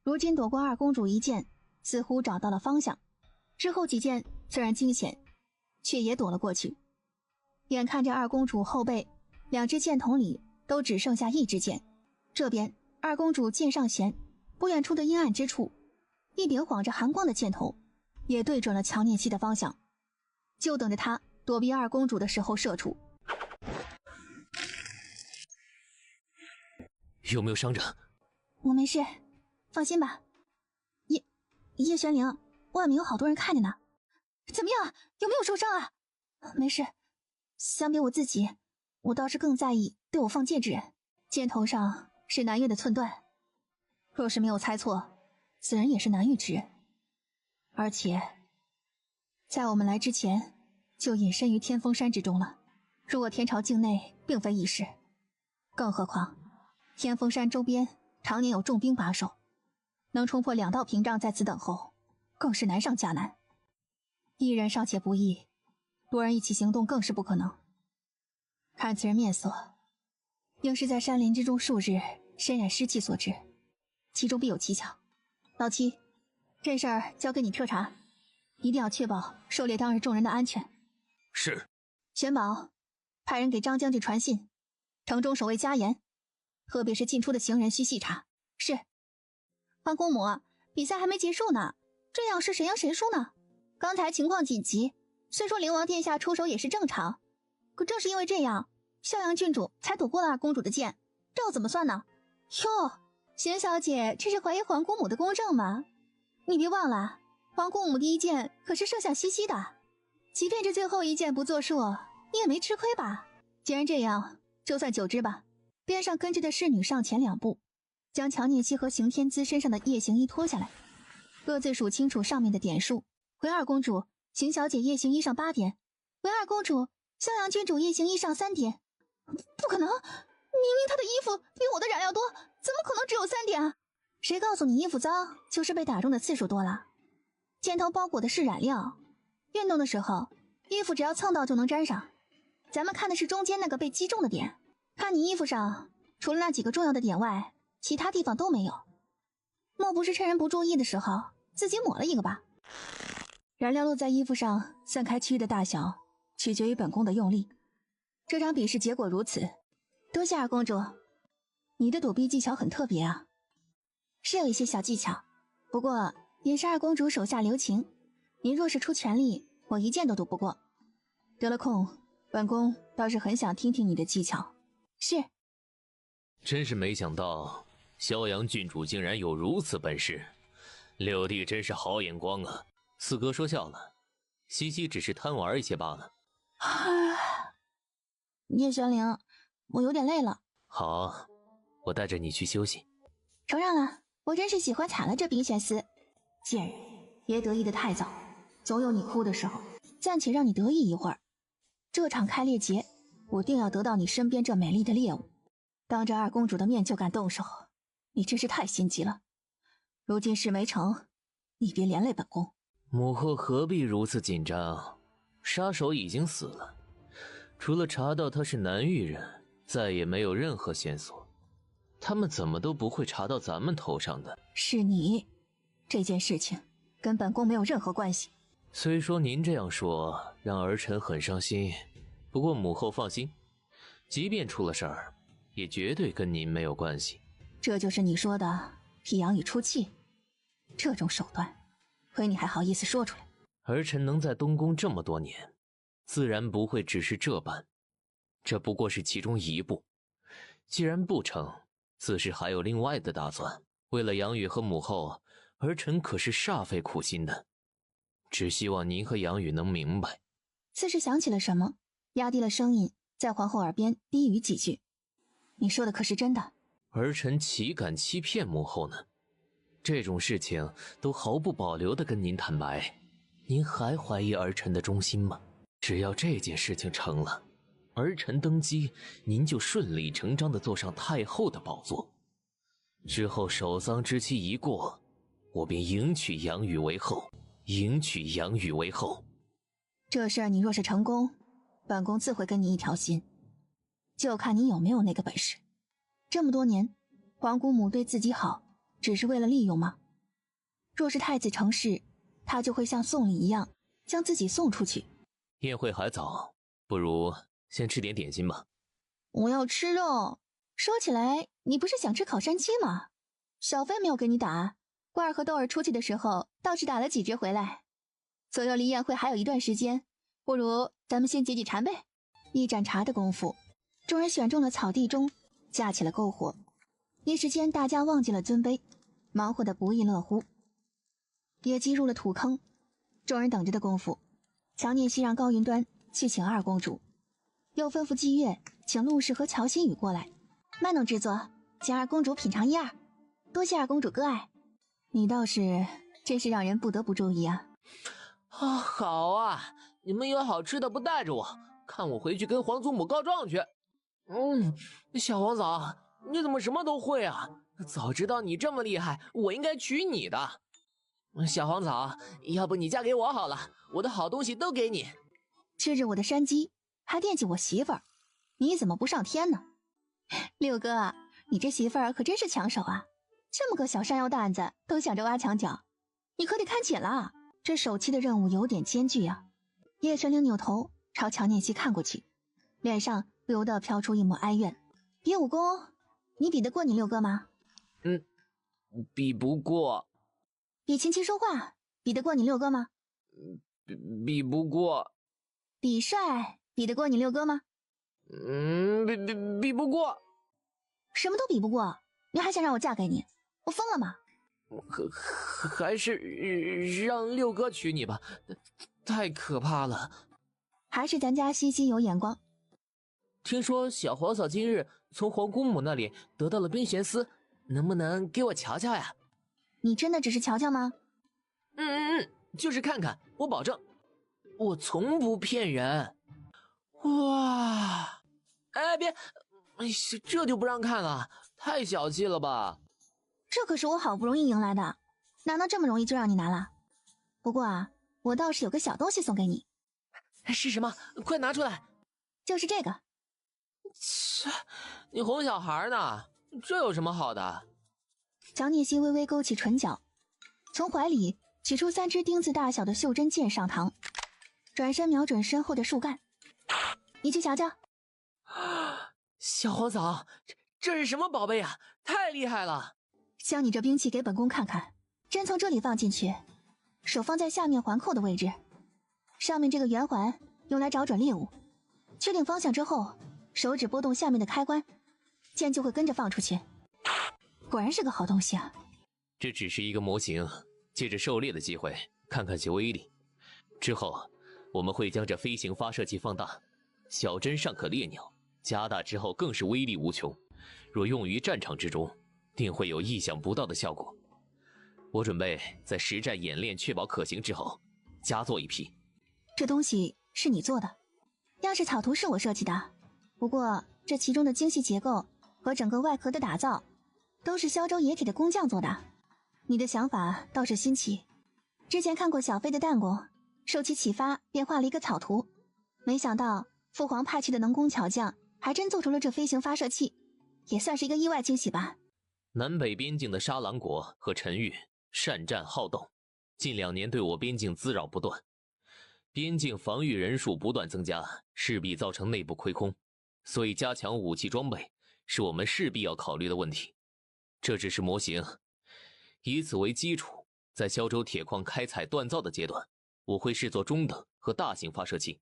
如今躲过二公主一剑，似乎找到了方向，之后几剑虽然惊险，却也躲了过去。眼看着二公主后背2只箭筒里都只剩下1支箭，这边二公主剑上弦，不远处的阴暗之处，一柄晃着寒光的箭头也对准了乔念希的方向，就等着他躲避二公主的时候射出。有没有伤着？我没事，放心吧。叶玄灵，外面有好多人看着呢。怎么样，有没有受伤啊？没事，相比我自己，我倒是更在意对我放箭之人。箭头上是南岳的寸断，若是没有猜错，此人也是南域之人，而且在我们来之前就隐身于天峰山之中了。如果天朝境内并非易事，更何况天峰山周边常年有重兵把守，能冲破2道屏障在此等候，更是难上加难。一人尚且不易，多人一起行动更是不可能。看此人面色，应是在山林之中数日，身染湿气所致，其中必有蹊跷。老七，这事儿交给你彻查，一定要确保狩猎当日众人的安全。是。玄宝，派人给张将军传信，城中守卫加严，特别是进出的行人需细查，是。皇姑母，比赛还没结束呢，这样是谁赢谁输呢？刚才情况紧急，虽说灵王殿下出手也是正常，可正是因为这样，萧阳郡主才躲过了二公主的剑，这要怎么算呢？哟，邢小姐这是怀疑皇姑母的公正吗？你别忘了，皇姑母第一剑可是射向西西的，即便这最后一剑不作数，你也没吃亏吧？既然这样，就算9支吧。边上跟着的侍女上前2步，将乔念希和邢天姿身上的夜行衣脱下来，各自数清楚上面的点数。回二公主，邢小姐夜行衣上8点；回二公主，萧阳郡主夜行衣上3点。不可能，明明她的衣服比我的染料多，怎么可能只有3点啊？谁告诉你衣服脏就是被打中的次数多了？箭头包裹的是染料，运动的时候衣服只要蹭到就能沾上。咱们看的是中间那个被击中的点，看你衣服上除了那几个重要的点外，其他地方都没有。莫不是趁人不注意的时候自己抹了一个吧？染料落在衣服上散开区域的大小取决于本宫的用力，这场比试结果如此。多谢二公主，你的躲避技巧很特别啊。是有一些小技巧，不过也是二公主手下留情，您若是出全力，我一剑都躲不过。得了空，本宫倒是很想听听你的技巧。是。真是没想到萧阳郡主竟然有如此本事，六弟真是好眼光啊。四哥说笑了，西西只是贪玩一些罢了。叶玄灵，我有点累了。好，我带着你去休息。承让了，我真是喜欢惨了这冰雪丝。贱人，别得意的太早，总有你哭的时候。暂且让你得意一会儿。这场开猎节，我定要得到你身边这美丽的猎物。当着二公主的面就敢动手，你真是太心急了。如今事没成，你别连累本宫。母后何必如此紧张？杀手已经死了，除了查到他是南域人，再也没有任何线索。他们怎么都不会查到咱们头上的。是你，这件事情跟本宫没有任何关系。虽说您这样说让儿臣很伤心，不过母后放心，即便出了事儿，也绝对跟您没有关系。这就是你说的替杨宇出气？这种手段，亏你还好意思说出来。儿臣能在东宫这么多年，自然不会只是这般，这不过是其中一步。既然不成，自是还有另外的打算。为了杨宇和母后，儿臣可是煞费苦心的。只希望您和杨宇能明白。似是想起了什么，压低了声音，在皇后耳边低语几句。你说的可是真的？儿臣岂敢欺骗母后呢？这种事情都毫不保留地跟您坦白，您还怀疑儿臣的忠心吗？只要这件事情成了，儿臣登基，您就顺理成章地坐上太后的宝座。之后守丧之期一过，我便迎娶杨宇为后。迎娶杨宇为后。这事儿你若是成功，本宫自会跟你一条心，就看你有没有那个本事。这么多年，皇姑母对自己好，只是为了利用吗？若是太子成事，他就会像送礼一样将自己送出去。宴会还早，不如先吃点点心吧。我要吃肉。说起来，你不是想吃烤山鸡吗？小费没有给你打，瓜儿和豆儿出去的时候倒是打了几只回来。左右离宴会还有一段时间，不如咱们先解解馋呗。一盏茶的功夫，众人选中了草地中架起了篝火，一时间大家忘记了尊卑，忙活得不亦乐乎。也击入了土坑，众人等着的功夫，乔念希让高云端去请二公主，又吩咐姬月请陆氏和乔新宇过来，慢弄制作，请二公主品尝一二。多谢二公主割爱，你倒是真是让人不得不注意啊。好啊，你们有好吃的不带着我，看我回去跟皇祖母告状去。小皇嫂，你怎么什么都会啊？早知道你这么厉害，我应该娶你的。小皇嫂，要不你嫁给我好了，我的好东西都给你。吃着我的山鸡，还惦记我媳妇儿，你怎么不上天呢？六哥，你这媳妇儿可真是抢手啊，这么个小山药蛋子都想着挖墙脚，你可得看紧了，这首期的任务有点艰巨啊。叶晨灵扭头朝乔念希看过去，脸上不由得飘出一抹哀怨。比武功，你比得过你六哥吗？比不过。比琴棋书画，比得过你六哥吗？比不过。比帅，比得过你六哥吗？比不过。什么都比不过，你还想让我嫁给你？我疯了吗？还是让六哥娶你吧，太可怕了。还是咱家西西有眼光。听说小皇嫂今日从皇姑母那里得到了冰悬丝，能不能给我瞧瞧呀？你真的只是瞧瞧吗？就是看看，我保证，我从不骗人。哇，哎别，这就不让看了，太小气了吧？这可是我好不容易赢来的，难道这么容易就让你拿了？不过啊，我倒是有个小东西送给你。是什么？快拿出来！就是这个。切，你哄小孩呢？这有什么好的？乔聂西微微勾起唇角，从怀里取出3支钉子大小的袖珍剑上膛，转身瞄准身后的树干。你去瞧瞧。小皇嫂，这是什么宝贝啊？太厉害了！将你这兵器给本宫看看。针从这里放进去，手放在下面环扣的位置，上面这个圆环用来找准猎物。确定方向之后，手指拨动下面的开关，剑就会跟着放出去。果然是个好东西啊！这只是一个模型，借着狩猎的机会看看其威力。之后我们会将这飞行发射器放大，小针尚可猎鸟，加大之后更是威力无穷。若用于战场之中，定会有意想不到的效果。我准备在实战演练确保可行之后，加做一批。这东西是你做的？样式草图是我设计的，不过这其中的精细结构和整个外壳的打造，都是萧州冶铁的工匠做的。你的想法倒是新奇，之前看过小飞的弹弓，受其启发便画了一个草图，没想到父皇派去的能工巧匠还真做出了这飞行发射器，也算是一个意外惊喜吧。南北边境的沙狼国和陈玉善战好斗，近2年对我边境滋扰不断，边境防御人数不断增加，势必造成内部亏空，所以加强武器装备是我们势必要考虑的问题。这只是模型，以此为基础，在萧州铁矿开采锻造的阶段，我会视作中等和大型发射器。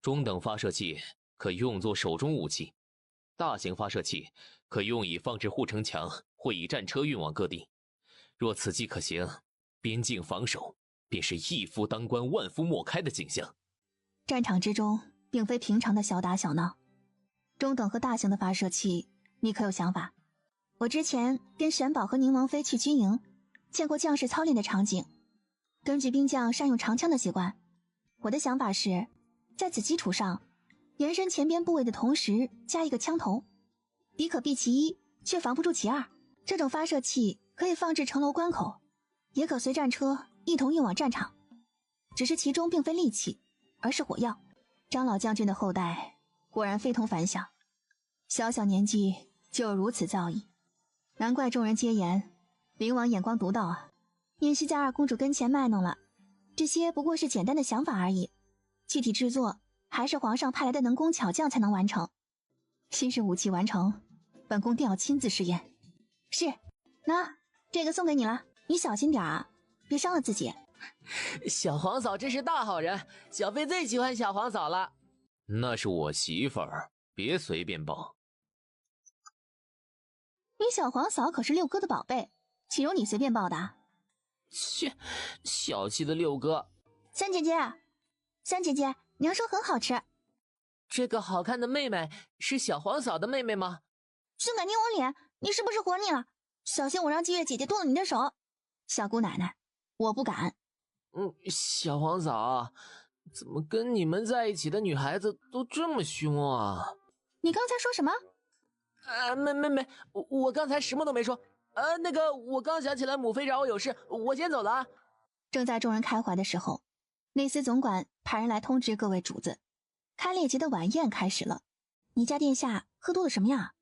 中等发射器可用作手中武器，大型发射器可用以放置护城墙或以战车运往各地。若此计可行，边境防守便是一夫当关万夫莫开的景象。战场之中并非平常的小打小闹，中等和大型的发射器你可有想法？我之前跟玄宝和宁王妃去军营，见过将士操练的场景。根据兵将善用长枪的习惯，我的想法是在此基础上延伸前边部位的同时加一个枪头，敌可避其一，却防不住其二。这种发射器可以放置城楼关口，也可随战车一同运往战场。只是其中并非利器，而是火药。张老将军的后代果然非同凡响，小小年纪就有如此造诣，难怪众人皆言灵王眼光独到啊！念希在二公主跟前卖弄了，这些不过是简单的想法而已，具体制作还是皇上派来的能工巧匠才能完成。新式武器完成，本宫定要亲自试验。是，那这个送给你了，你小心点啊，别伤了自己。小皇嫂真是大好人，小妃最喜欢小皇嫂了。那是我媳妇儿，别随便抱。你小皇嫂可是六哥的宝贝，岂容你随便抱的？切，小气的六哥。三姐姐，三姐姐，娘说很好吃。这个好看的妹妹是小皇嫂的妹妹吗？竟敢捏我脸，你是不是活腻了？小心我让季月姐姐剁了你的手。小姑奶奶，我不敢。小皇嫂，怎么跟你们在一起的女孩子都这么凶啊？你刚才说什么？没，我刚才什么都没说。那个，我刚想起来母妃找我有事，我先走了啊。正在众人开怀的时候，内司总管派人来通知各位主子，开猎节的晚宴开始了。你家殿下喝多了什么呀？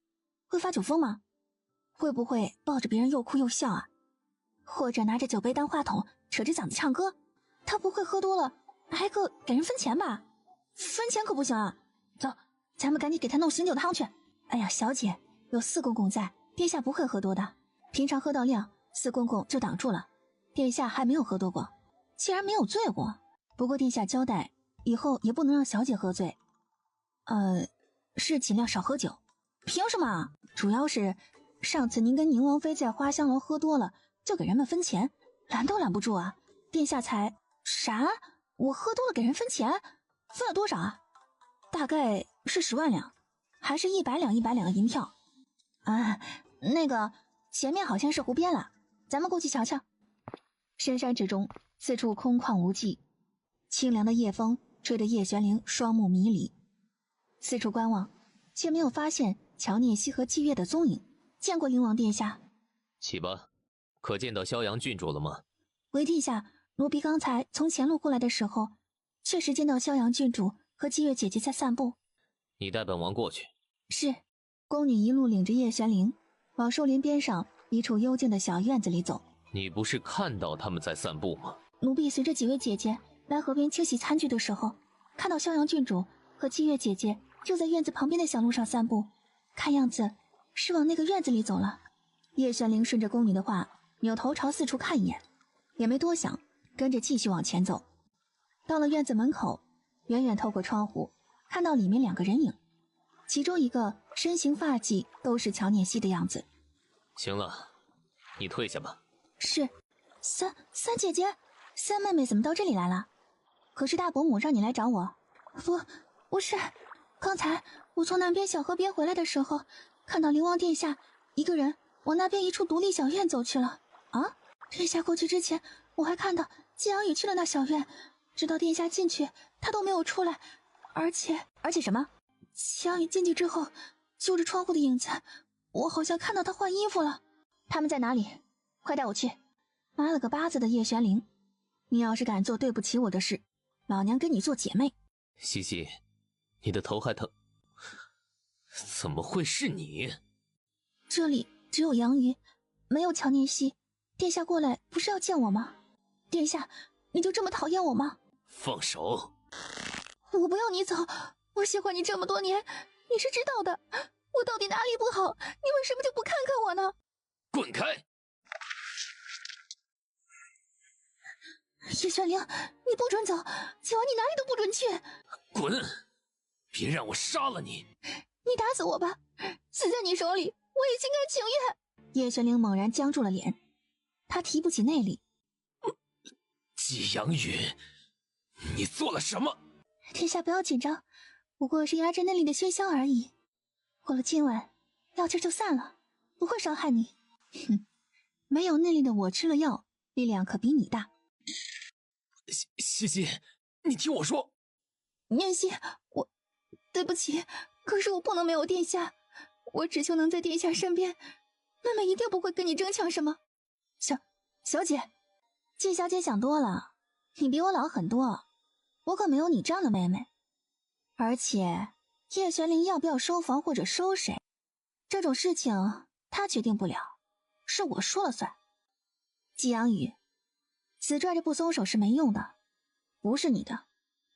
会发酒疯吗？会不会抱着别人又哭又笑啊？或者拿着酒杯当话筒，扯着嗓子唱歌？他不会喝多了挨个给人分钱吧？分钱可不行啊！走，咱们赶紧给他弄醒酒汤去。哎呀，小姐，有4公公在，殿下不会喝多的。平常喝到量，四公公就挡住了。殿下还没有喝多过，既然没有醉过，不过殿下交代，以后也不能让小姐喝醉。是尽量少喝酒。凭什么？主要是上次您跟宁王妃在花香楼喝多了，就给人们分钱，拦都拦不住啊。殿下才啥？我喝多了给人分钱？分了多少啊？大概是10万两，还是100两100两的银票？那个前面好像是湖边了，咱们过去瞧瞧。深山之中，四处空旷无际，清凉的夜风吹得叶玄灵双目迷离，四处观望，却没有发现乔念熙和季月的踪影。见过灵王殿下。起吧，可见到萧阳郡主了吗？回殿下，奴婢刚才从前路过来的时候，确实见到萧阳郡主和季月姐姐在散步。你带本王过去。是。宫女一路领着叶玄灵往树林边上一处幽静的小院子里走。你不是看到他们在散步吗？奴婢随着几位姐姐来河边清洗餐具的时候，看到萧阳郡主和季月姐姐就在院子旁边的小路上散步，看样子是往那个院子里走了。叶玄灵顺着宫女的话，扭头朝四处看一眼，也没多想，跟着继续往前走。到了院子门口，远远透过窗户看到里面2个人影，其中一个身形发髻都是乔念熙的样子。行了，你退下吧。是。三姐姐，三妹妹怎么到这里来了？可是大伯母让你来找我。不是，刚才我从南边小河边回来的时候，看到灵王殿下一个人往那边一处独立小院走去了。啊？殿下过去之前，我还看到季阳宇去了那小院，直到殿下进去，他都没有出来。而且什么？季阳宇进去之后，就着窗户的影子，我好像看到他换衣服了。他们在哪里？快带我去！妈了个巴子的叶玄灵，你要是敢做对不起我的事，老娘跟你做姐妹。西西，你的头还疼？怎么会是你？这里只有杨鱼，没有乔念熙。殿下过来不是要见我吗？殿下，你就这么讨厌我吗？放手！我不要你走，我喜欢你这么多年，你是知道的。我到底哪里不好？你为什么就不看看我呢？滚开！叶玄灵，你不准走，今晚你哪里都不准去。滚！别让我杀了你！你打死我吧，死在你手里，我也心甘情愿。叶玄灵猛然僵住了脸，他提不起内力。季阳宇，你做了什么？殿下不要紧张，不过是压制内力的喧嚣而已。过了今晚，药劲就散了，不会伤害你。哼，没有内力的我吃了药，力量可比你大。西西，你听我说。念熙，我对不起，可是我不能没有殿下，我只求能在殿下身边。妹妹一定不会跟你争抢什么。小姐，季小姐想多了，你比我老很多，我可没有你这样的妹妹。而且叶玄灵要不要收房或者收谁，这种事情她决定不了，是我说了算。季阳宇，死拽着不松手是没用的，不是你的，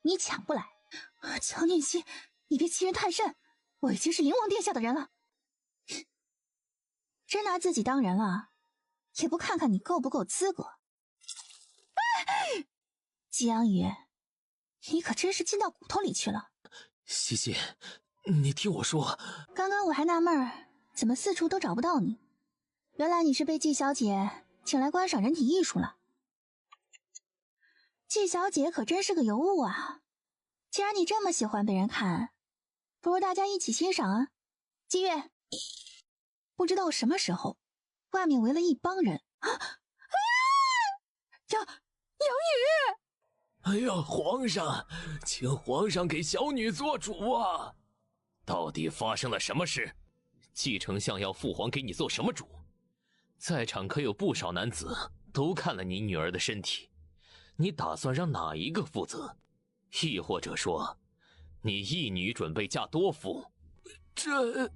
你抢不来。乔念熙，你别欺人太甚，我已经是灵王殿下的人了。真拿自己当人了，也不看看你够不够资格。季阳宇，你可真是进到骨头里去了。西西，你听我说。刚刚我还纳闷儿，怎么四处都找不到你，原来你是被季小姐请来观赏人体艺术了。季小姐可真是个尤物啊，既然你这么喜欢被人看，不如大家一起欣赏啊。季月，不知道什么时候外面围了一帮人。杨宇！哎呀，皇上，请皇上给小女做主啊！到底发生了什么事？季丞相要父皇给你做什么主？在场可有不少男子都看了你女儿的身体，你打算让哪一个负责？亦或者说，你一女准备嫁多夫？这，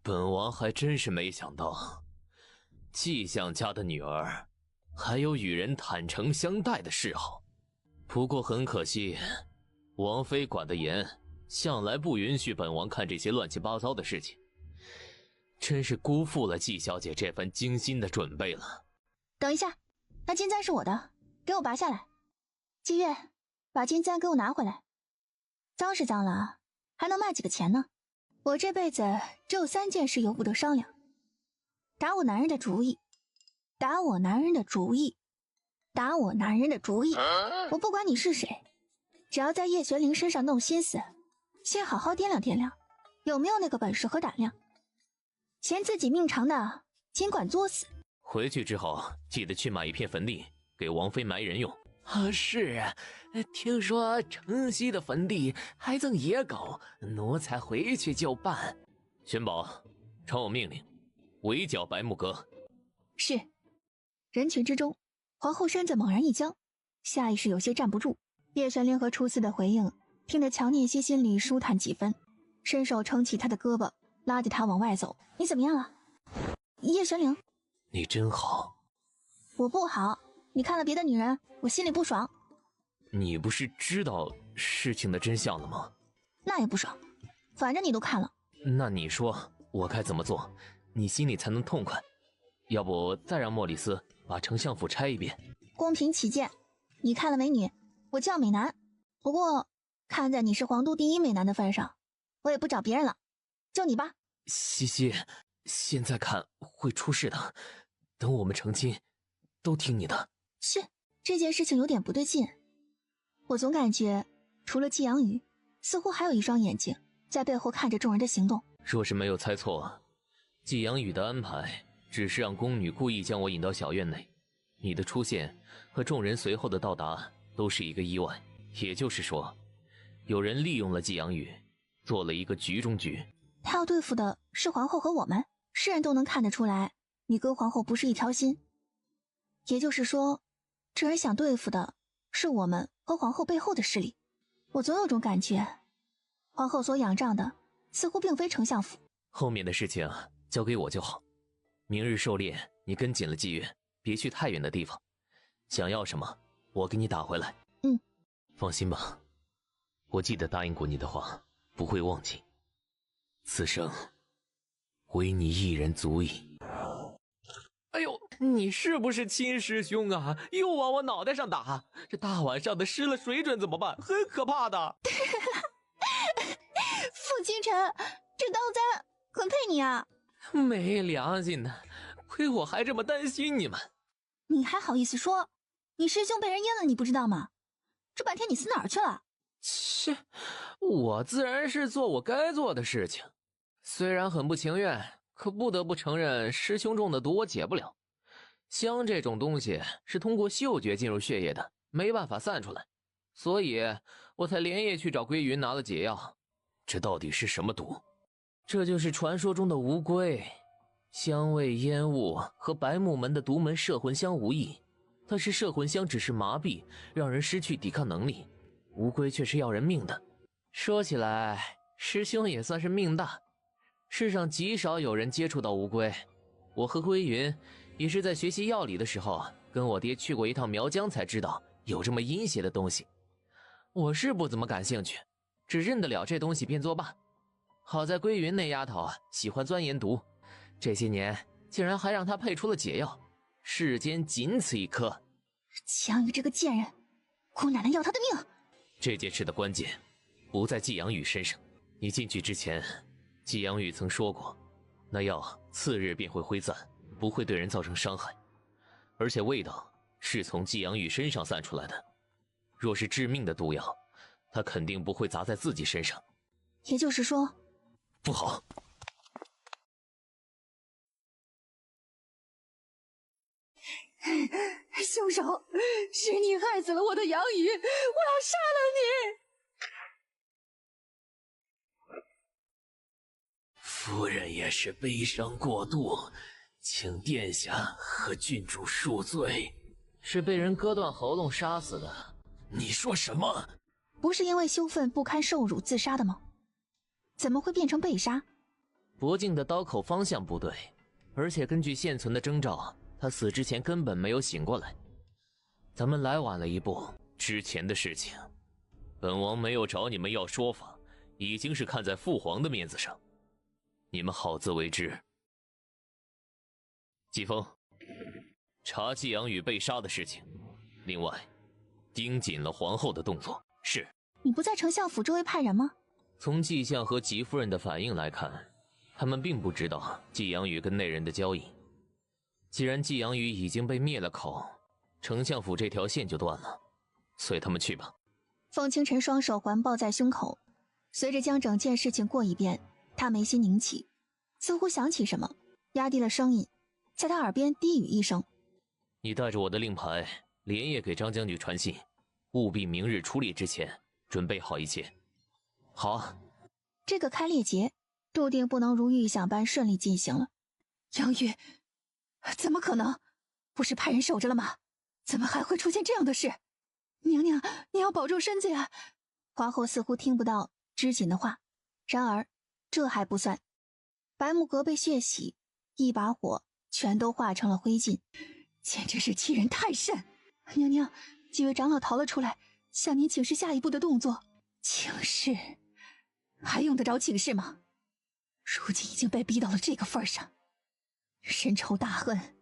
本王还真是没想到，季相家的女儿还有与人坦诚相待的嗜好。不过很可惜，王妃管得严，向来不允许本王看这些乱七八糟的事情。真是辜负了季小姐这份精心的准备了。等一下，那金簪是我的，给我拔下来。季月，把金簪给我拿回来。脏是脏了，还能卖几个钱呢？我这辈子只有3件事由不得商量：打我男人的主意，打我男人的主意，打我男人的主意。我不管你是谁，只要在叶玄灵身上弄心思，先好好掂量掂量，有没有那个本事和胆量。嫌自己命长的，尽管作死。回去之后记得去买一片坟地，给王妃埋人用。是啊，听说城西的坟地还赠野狗，奴才回去就办。玄宝，传我命令，围剿白木阁。是。人群之中，皇后身子猛然一僵，下意识有些站不住。叶玄灵和初次的回应，听得乔念熙心里舒坦几分，伸手撑起他的胳膊，拉着他往外走。你怎么样了？叶玄灵，你真好。我不好，你看了别的女人，我心里不爽。你不是知道事情的真相了吗？那也不爽，反正你都看了。那你说我该怎么做，你心里才能痛快？要不再让莫里斯把丞相府拆一遍？公平起见，你看了美女，我叫美男。不过看在你是皇都第1美男的份上，我也不找别人了，就你吧。西西，现在看会出事的，等我们成亲都听你的。是，这件事情有点不对劲。我总感觉除了季阳宇，似乎还有一双眼睛在背后看着众人的行动。若是没有猜错，季阳宇的安排只是让宫女故意将我引到小院内，你的出现和众人随后的到达都是一个意外。也就是说，有人利用了季阳宇，做了一个局中局。他要对付的是皇后和我们，世人都能看得出来，你跟皇后不是一条心。也就是说，这人想对付的是我们和皇后背后的势力。我总有种感觉，皇后所仰仗的似乎并非丞相府。后面的事情交给我就好。明日狩猎，你跟紧了季月，别去太远的地方。想要什么，我给你打回来。放心吧，我记得答应过你的话，不会忘记。此生唯你一人足矣。哎呦，你是不是亲师兄啊？又往我脑袋上打，这大晚上的失了水准怎么办？很可怕的。傅清晨，这刀簪很配你啊。没良心的，亏我还这么担心你们。你还好意思说？你师兄被人阉了，你不知道吗？这半天你死哪儿去了？切，我自然是做我该做的事情，虽然很不情愿，可不得不承认师兄中的毒我解不了。香这种东西是通过嗅觉进入血液的，没办法散出来，所以我才连夜去找归云拿了解药。这到底是什么毒？这就是传说中的无龟，香味烟雾和白木门的独门摄魂香无异，但是摄魂香只是麻痹，让人失去抵抗能力，无龟却是要人命的。说起来，师兄也算是命大，世上极少有人接触到无龟。我和归云也是在学习药理的时候，跟我爹去过一趟苗疆才知道有这么阴邪的东西。我是不怎么感兴趣，只认得了这东西便作罢。好在归云那丫头喜欢钻研毒，这些年竟然还让她配出了解药，世间仅此一颗。江宇这个贱人，姑奶奶要他的命。这件事的关键不在季阳宇身上。你进去之前，季阳宇曾说过，那药次日便会挥散，不会对人造成伤害，而且味道是从季阳宇身上散出来的。若是致命的毒药，他肯定不会砸在自己身上。也就是说，不好！凶手是你害死了我的杨宇，我要杀了你！夫人也是悲伤过度，请殿下和郡主恕罪。是被人割断喉咙杀死的。你说什么？不是因为羞愤不堪受辱自杀的吗？怎么会变成被杀？脖颈的刀口方向不对，而且根据现存的征兆，他死之前根本没有醒过来。咱们来晚了一步。之前的事情，本王没有找你们要说法，已经是看在父皇的面子上。你们好自为之。季风，查季阳宇被杀的事情，另外盯紧了皇后的动作。是。你不在丞相府周围派人吗？从季相和吉夫人的反应来看，他们并不知道季阳宇跟那人的交易。既然季阳宇已经被灭了口，丞相府这条线就断了，随他们去吧。凤清晨双手环抱在胸口，随着将整件事情过一遍，他眉心凝起，似乎想起什么，压低了声音，在他耳边低语一声：你带着我的令牌连夜给张将军传信，务必明日出猎之前准备好一切。好啊。这个开猎节注定不能如预想般顺利进行了。杨宇，怎么可能？不是派人守着了吗？怎么还会出现这样的事？娘娘，你要保重身子呀。皇后似乎听不到知锦的话，然而这还不算，白木阁被血洗，一把火全都化成了灰烬，简直是欺人太甚。娘娘，几位长老逃了出来，向您请示下一步的动作。请示？还用得着请示吗？如今已经被逼到了这个份上，深仇大恨，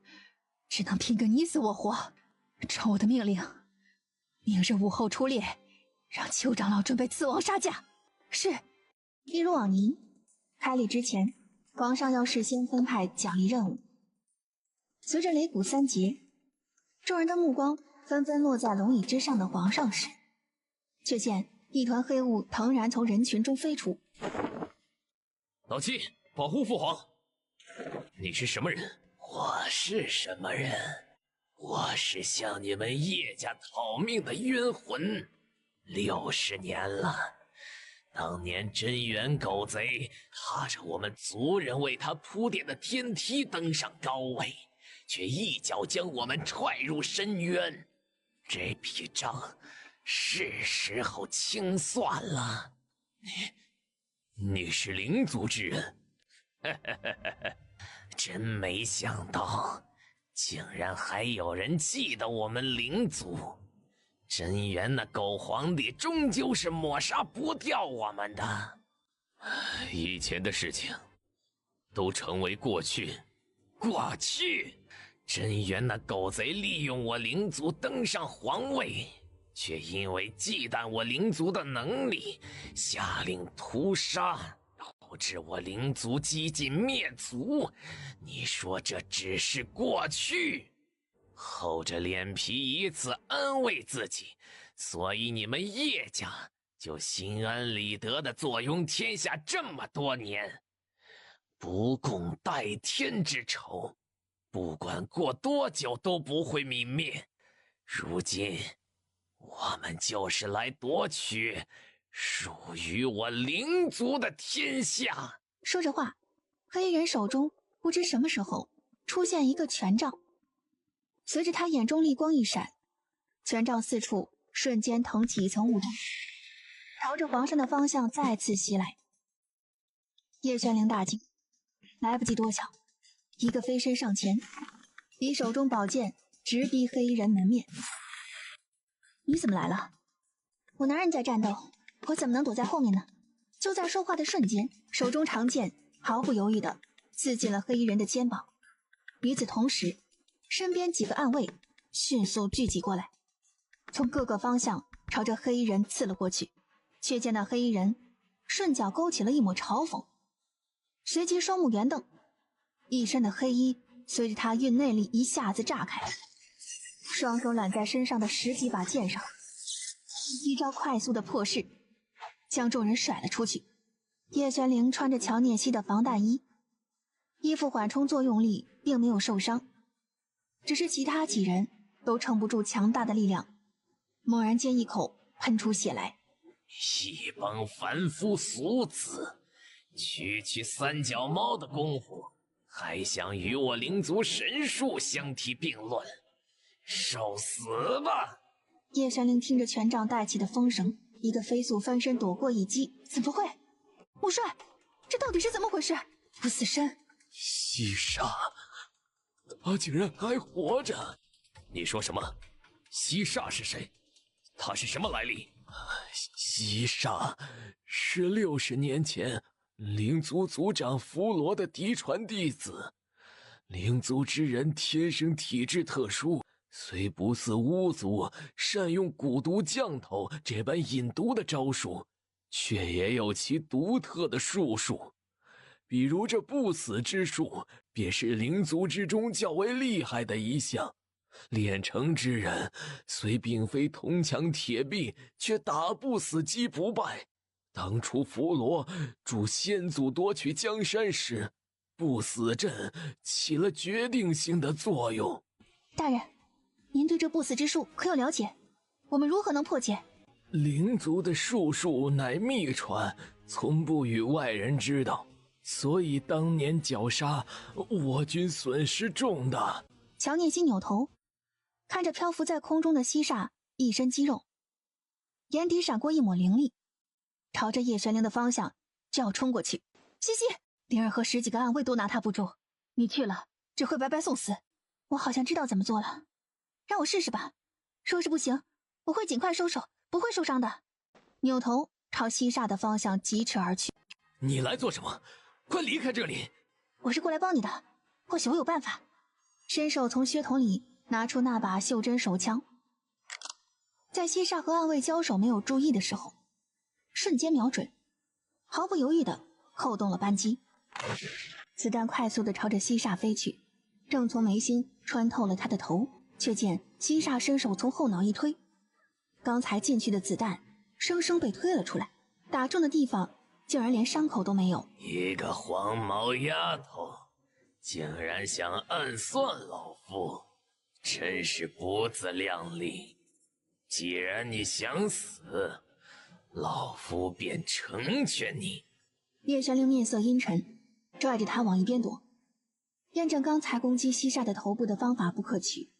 只能拼个你死我活。照我的命令，明日午后出猎，让邱长老准备刺王杀驾。是。一如往年，开猎之前，皇上要事先分派奖励任务。随着擂鼓三节，众人的目光纷纷落在龙椅之上的皇上时，却见一团黑雾腾然从人群中飞出。老七，保护父皇。你是什么人？我是什么人？我是向你们叶家讨命的冤魂，60年了。当年真元狗贼踏着我们族人为他铺垫的天梯登上高位，却一脚将我们踹入深渊。这笔账是时候清算了。你是灵族之人？真没想到，竟然还有人记得我们灵族。真元那狗皇帝终究是抹杀不掉我们的。以前的事情都成为过去。过去，真元那狗贼利用我灵族登上皇位，却因为忌惮我灵族的能力，下令屠杀，导致我灵族几近灭族。你说这只是过去？厚着脸皮以此安慰自己，所以你们叶家就心安理得地坐拥天下这么多年，不共戴天之仇，不管过多久都不会泯灭。如今我们就是来夺取属于我灵族的天下。说着话，黑衣人手中不知什么时候出现一个权杖，随着他眼中厉光一闪，权杖四处瞬间腾起一层雾气，朝着皇上的方向再次袭来。叶玄灵大惊，来不及多想，一个飞身上前，以手中宝剑直逼黑衣人门面。你怎么来了？我男人在战斗，我怎么能躲在后面呢？就在说话的瞬间，手中长剑毫不犹豫地刺进了黑衣人的肩膀。与此同时，身边几个暗卫迅速聚集过来，从各个方向朝着黑衣人刺了过去。却见那黑衣人顺脚勾起了一抹嘲讽，随即双目圆瞪，一身的黑衣随着他运内力一下子炸开，双手揽在身上的10几把剑上，一招快速的破势将众人甩了出去。叶玄灵穿着乔聂西的防弹衣，衣服缓冲作用力并没有受伤，只是其他几人都撑不住强大的力量，猛然间一口喷出血来。一帮凡夫俗子，区区三脚猫的功夫，还想与我灵族神术相提并论？受死吧！叶玄灵听着权杖带起的风声，一个飞速翻身躲过一击。怎么会？母帅，这到底是怎么回事？不死身！西沙，他竟然还活着！你说什么？西沙是谁？他是什么来历？西沙是60年前灵族族长弗罗的嫡传弟子。灵族之人天生体质特殊，虽不似巫族善用蛊毒降头这般引毒的招数，却也有其独特的术数。比如这不死之术，便是灵族之中较为厉害的一项。炼成之人虽并非铜墙铁壁，却打不死击不败。当初佛罗助先祖夺取江山时，不死阵起了决定性的作用。大人，您对这不死之术可有了解？我们如何能破解？灵族的术数乃秘传，从不与外人知道，所以当年绞杀我军损失重大。乔念心扭头看着漂浮在空中的西煞，一身肌肉，眼底闪过一抹灵力，朝着叶玄灵的方向就要冲过去。西西，灵儿和10几个暗卫都拿他不住，你去了只会白白送死。我好像知道怎么做了，让我试试吧。说是不行，我会尽快收手，不会受伤的。扭头朝西煞的方向疾驰而去。你来做什么？快离开这里！我是过来帮你的，或许我有办法。伸手从靴筒里拿出那把袖珍手枪，在西煞和暗卫交手没有注意的时候，瞬间瞄准，毫不犹豫地扣动了扳机。子弹快速地朝着西煞飞去，正从眉心穿透了他的头，却见西煞伸手从后脑一推，刚才进去的子弹生生被推了出来，打中的地方竟然连伤口都没有。一个黄毛丫头，竟然想暗算老夫，真是不自量力。既然你想死，老夫便成全你。叶玄灵面色阴沉，拽着他往一边躲，验证刚才攻击西煞的头部的方法不可取。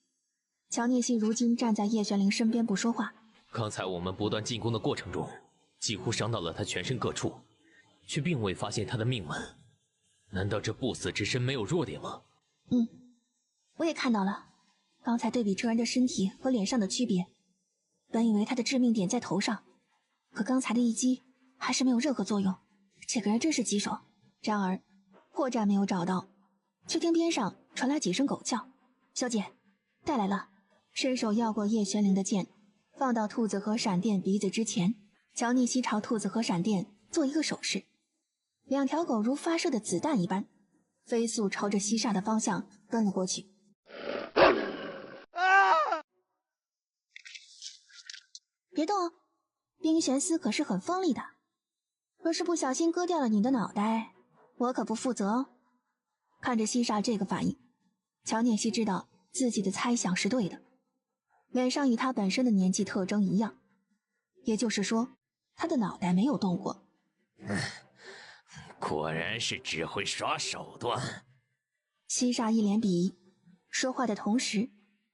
乔聂西如今站在叶玄灵身边不说话。刚才我们不断进攻的过程中，几乎伤到了他全身各处，却并未发现他的命门。难道这不死之身没有弱点吗？我也看到了，刚才对比车人的身体和脸上的区别，本以为他的致命点在头上，可刚才的一击还是没有任何作用。这个人真是棘手。然而破绽没有找到，却听边上传来几声狗叫。小姐，带来了。伸手要过叶玄灵的剑，放到兔子和闪电鼻子之前。乔逆西朝兔子和闪电做一个手势，两条狗如发射的子弹一般，飞速朝着西煞的方向奔了过去。别动哦，冰玄丝可是很锋利的，若是不小心割掉了你的脑袋，我可不负责哦。看着西煞这个反应，乔念西知道自己的猜想是对的，脸上与他本身的年纪特征一样，也就是说他的脑袋没有动过。果然是只会耍手段。西煞一脸鄙夷，说话的同时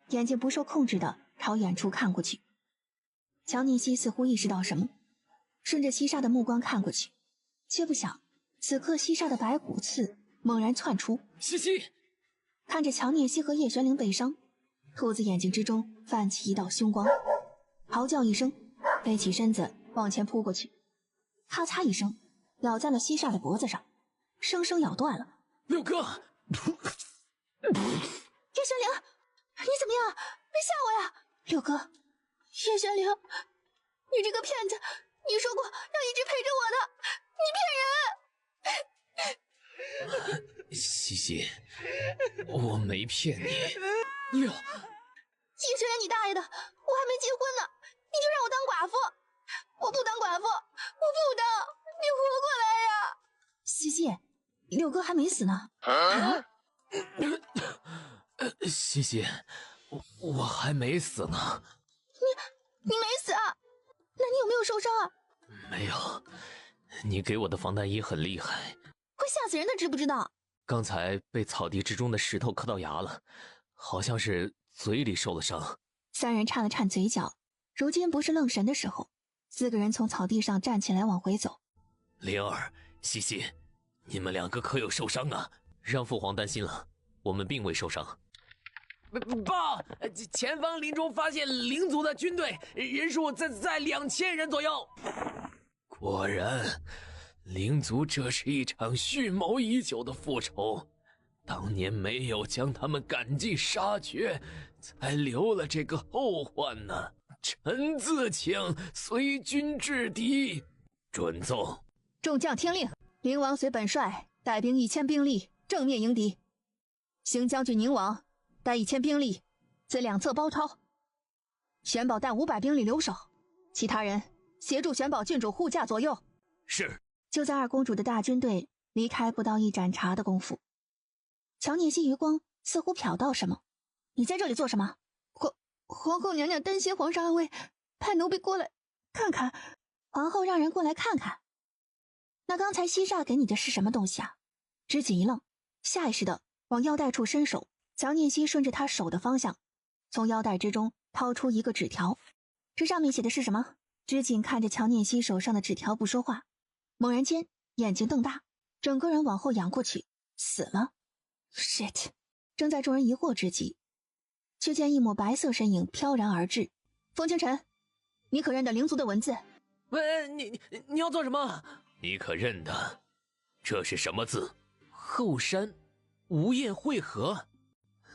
眼睛不受控制地朝远处看过去。乔念西似乎意识到什么，顺着西煞的目光看过去，却不想此刻西煞的白骨刺猛然窜出。西西看着乔念西和叶玄灵被伤，兔子眼睛之中泛起一道凶光，嚎叫一声，飞起身子往前扑过去，咔嚓一声咬在了西煞的脖子上，生生咬断了。六哥，叶玄灵，你怎么样？别吓我呀！六哥，叶玄灵，你这个骗子，你说过要一直陪着我的，你骗人！西西，我没骗你。六，叶玄灵，你大爷的！我还没结婚呢，你就让我当寡妇？我不当寡妇，我不当！你活过来呀！西西，六哥还没死呢。西西，我还没死呢。你没死啊？那你有没有受伤啊？没有，你给我的防弹衣很厉害，会吓死人的，知不知道？刚才被草地之中的石头磕到牙了，好像是嘴里受了伤。三人颤了颤嘴角，如今不是愣神的时候。四个人从草地上站起来往回走。灵儿、西西，你们两个可有受伤啊？让父皇担心了，我们并未受伤。报！前方林中发现灵族的军队，人数在2000人左右。果然，灵族这是一场蓄谋已久的复仇。当年没有将他们赶尽杀绝，才留了这个后患呢。臣自请随军制敌。准奏。众将听令，灵王随本帅带兵1000兵力正面迎敌。邢将军宁王带1000兵力自两侧包抄。玄宝带500兵力留守，其他人协助玄宝郡主护驾左右。是。就在二公主的大军队离开不到一盏茶的功夫，乔聂西余光似乎瞟到什么。你在这里做什么？皇后娘娘担心皇上安危，派奴婢过来看看。皇后让人过来看看？那刚才西煞给你的是什么东西啊？知锦一愣，下意识的往腰带处伸手。乔聂西顺着他手的方向，从腰带之中掏出一个纸条。这上面写的是什么？知锦看着乔聂西手上的纸条不说话，猛然间眼睛瞪大，整个人往后仰过去。死了 ？shit！ 正在众人疑惑之际，却见一抹白色身影飘然而至。风清晨，你可认得灵族的文字？喂，你要做什么？你可认得？这是什么字？后山无宴会合。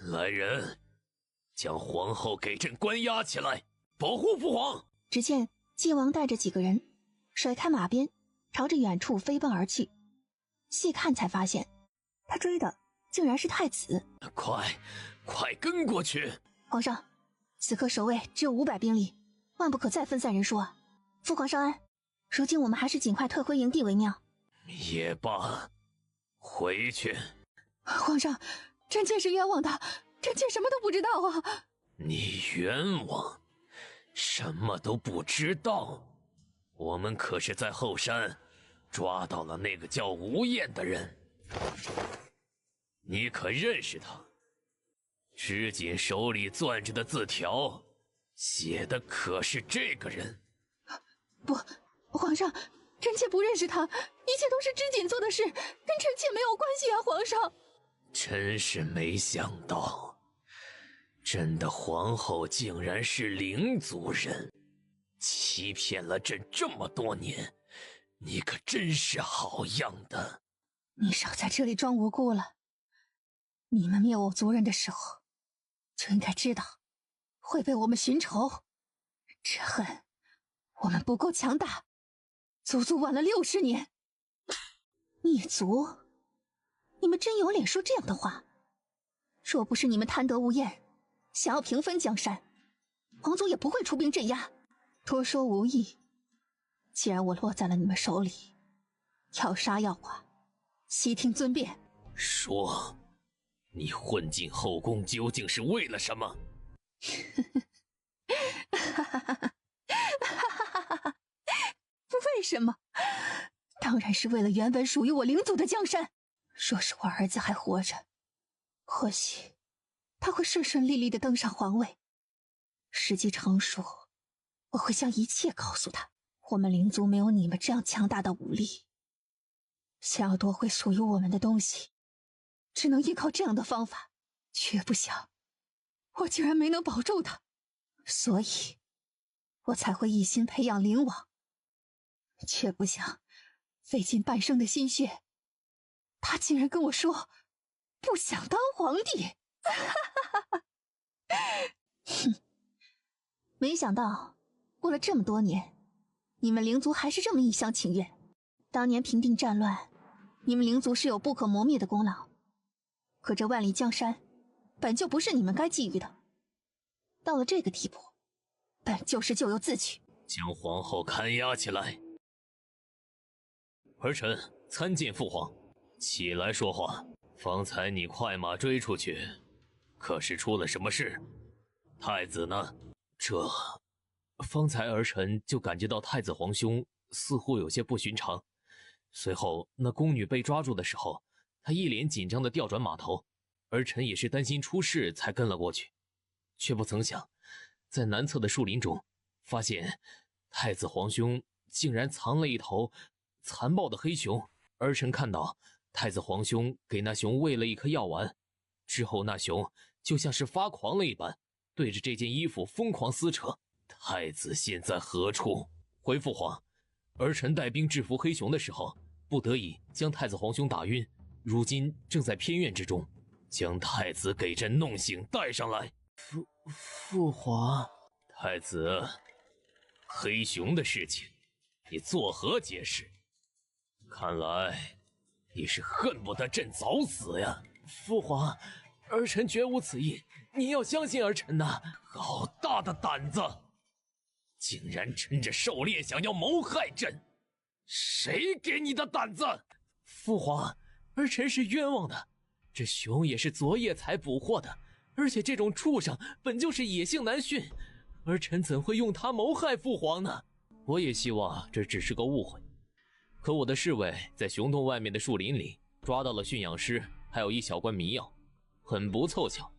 来人，将皇后给朕关押起来，保护父皇。只见晋王带着几个人甩开马鞭，朝着远处飞奔而去。细看才发现，他追的竟然是太子。快跟过去！皇上，此刻守卫只有500兵力，万不可再分散人数啊！父皇上安，如今我们还是尽快退回营地为妙。也罢，回去。皇上，臣妾是冤枉的，臣妾什么都不知道啊！你冤枉？什么都不知道？我们可是在后山抓到了那个叫吴燕的人，你可认识他？知锦手里攥着的字条，写的可是这个人。不，皇上，臣妾不认识他，一切都是知锦做的事，跟臣妾没有关系啊！皇上，真是没想到，朕的皇后竟然是灵族人，欺骗了朕这么多年，你可真是好样的！你少在这里装无辜了。你们灭我族人的时候，就应该知道会被我们寻仇。这恨，我们不够强大，足足晚了60年。灭族？你们真有脸说这样的话？若不是你们贪得无厌，想要平分江山，皇族也不会出兵镇压。多说无益，既然我落在了你们手里，要杀要剐，悉听尊便。说，你混进后宫究竟是为了什么？为什么？当然是为了原本属于我灵族的江山。若是我儿子还活着，或许他会顺顺利利的登上皇位。时机成熟，我会将一切告诉他。我们灵族没有你们这样强大的武力，想要夺回属于我们的东西，只能依靠这样的方法。却不想我竟然没能保住他，所以我才会一心培养灵王。却不想费尽半生的心血，他竟然跟我说不想当皇帝。哼，没想到过了这么多年，你们灵族还是这么一厢情愿。当年平定战乱，你们灵族是有不可磨灭的功劳，可这万里江山本就不是你们该觊觎的。到了这个地步，本就是咎由自取。将皇后看押起来。儿臣参见父皇。起来说话。方才你快马追出去，可是出了什么事？太子呢？方才儿臣就感觉到太子皇兄似乎有些不寻常。随后那宫女被抓住的时候，他一脸紧张地调转马头，儿臣也是担心出事才跟了过去，却不曾想在南侧的树林中发现太子皇兄竟然藏了一头残暴的黑熊。儿臣看到太子皇兄给那熊喂了一颗药丸之后，那熊就像是发狂了一般，对着这件衣服疯狂撕扯。太子现在何处？回父皇，儿臣带兵制服黑熊的时候，不得已将太子皇兄打晕，如今正在偏院之中。将太子给朕弄醒，带上来。父皇，太子，黑熊的事情，你作何解释？看来你是恨不得朕早死呀！父皇，儿臣绝无此意，您要相信儿臣呐！好大的胆子，竟然趁着狩猎想要谋害朕！谁给你的胆子？父皇，儿臣是冤枉的，这熊也是昨夜才捕获的，而且这种畜生本就是野性难驯，儿臣怎会用它谋害父皇呢？我也希望这只是个误会。可我的侍卫在熊洞外面的树林里抓到了驯养师，还有一小罐迷药。很不凑巧，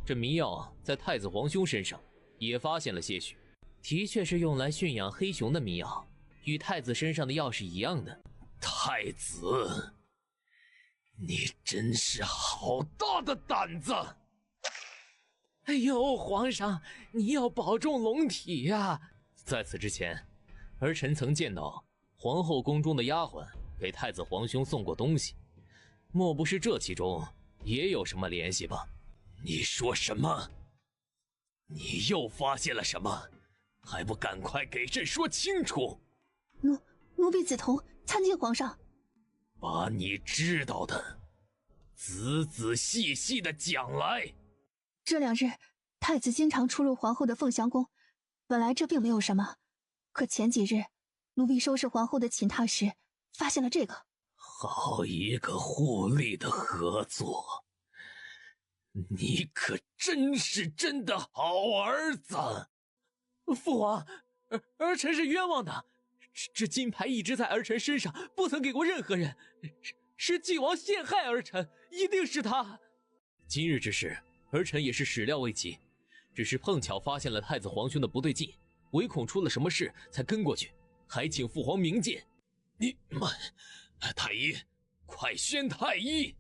这迷药在太子皇兄身上也发现了些许，的确是用来驯养黑熊的迷药，与太子身上的药是一样的。太子，你真是好大的胆子！哎呦，皇上，你要保重龙体呀！在此之前，儿臣曾见到皇后宫中的丫鬟给太子皇兄送过东西，莫不是这其中也有什么联系吧？你说什么？你又发现了什么？还不赶快给朕说清楚！奴婢梓潼参见皇上。把你知道的仔仔细细的讲来。这2日，太子经常出入皇后的凤翔宫，本来这并没有什么，可前几日，奴婢收拾皇后的寝榻时，发现了这个。好一个互利的合作！你可真是朕的好儿子！父皇，儿臣是冤枉的，这金牌一直在儿臣身上，不曾给过任何人，是纪王陷害儿臣，一定是他。今日之事，儿臣也是始料未及，只是碰巧发现了太子皇兄的不对劲，唯恐出了什么事才跟过去，还请父皇明鉴。你们，太医，快宣太医！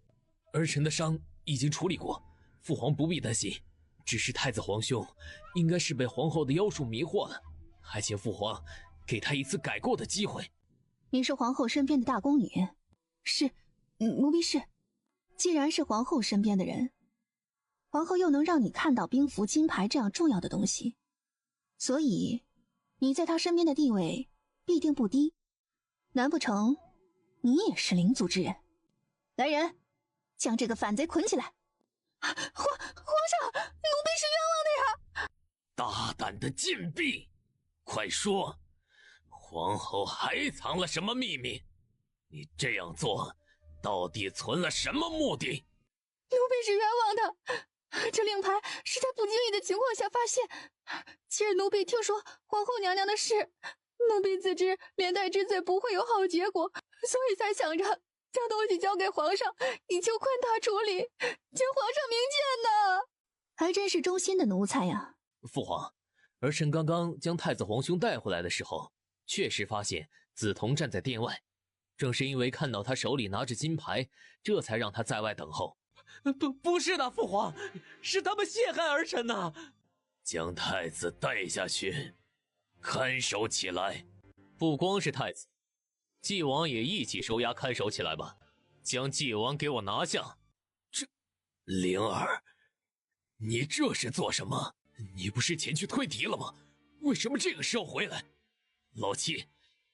儿臣的伤已经处理过，父皇不必担心，只是太子皇兄应该是被皇后的妖术迷惑了，还请父皇给他一次改过的机会。你是皇后身边的大宫女？是，奴婢是。既然是皇后身边的人，皇后又能让你看到兵符、金牌这样重要的东西，所以你在她身边的地位必定不低。难不成你也是灵族之人？来人，将这个反贼捆起来！皇上，奴婢是冤枉的呀！大胆的贱婢，快说，皇后还藏了什么秘密？你这样做到底存了什么目的？奴婢是冤枉的，这令牌是在不经意的情况下发现。今日奴婢听说皇后娘娘的事，奴婢自知连带之罪不会有好结果，所以才想着将东西交给皇上，以求宽大处理，请皇上明鉴呢。还真是忠心的奴才呀！父皇，儿臣刚刚将太子皇兄带回来的时候，确实发现梓潼站在殿外，正是因为看到他手里拿着金牌，这才让他在外等候。不是的，父皇，是他们陷害儿臣呐！将太子带下去，看守起来。不光是太子，纪王也一起收押看守起来吧。将纪王给我拿下！这，灵儿，你这是做什么？你不是前去退敌了吗？为什么这个时候回来？老七，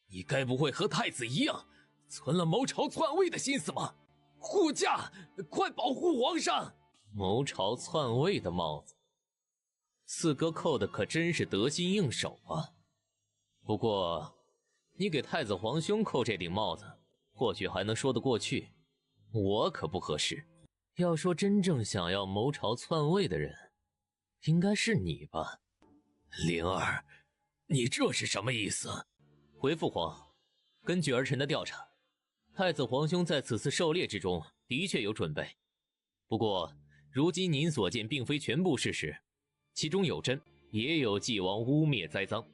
你该不会和太子一样，存了谋朝篡位的心思吗？护驾，快保护皇上！谋朝篡位的帽子，四哥扣的可真是得心应手啊。不过，你给太子皇兄扣这顶帽子，或许还能说得过去，我可不合适。要说真正想要谋朝篡位的人，应该是你吧？灵儿，你这是什么意思？回父皇，根据儿臣的调查，太子皇兄在此次狩猎之中的确有准备，不过如今您所见并非全部事实，其中有真，也有纪王污蔑栽赃。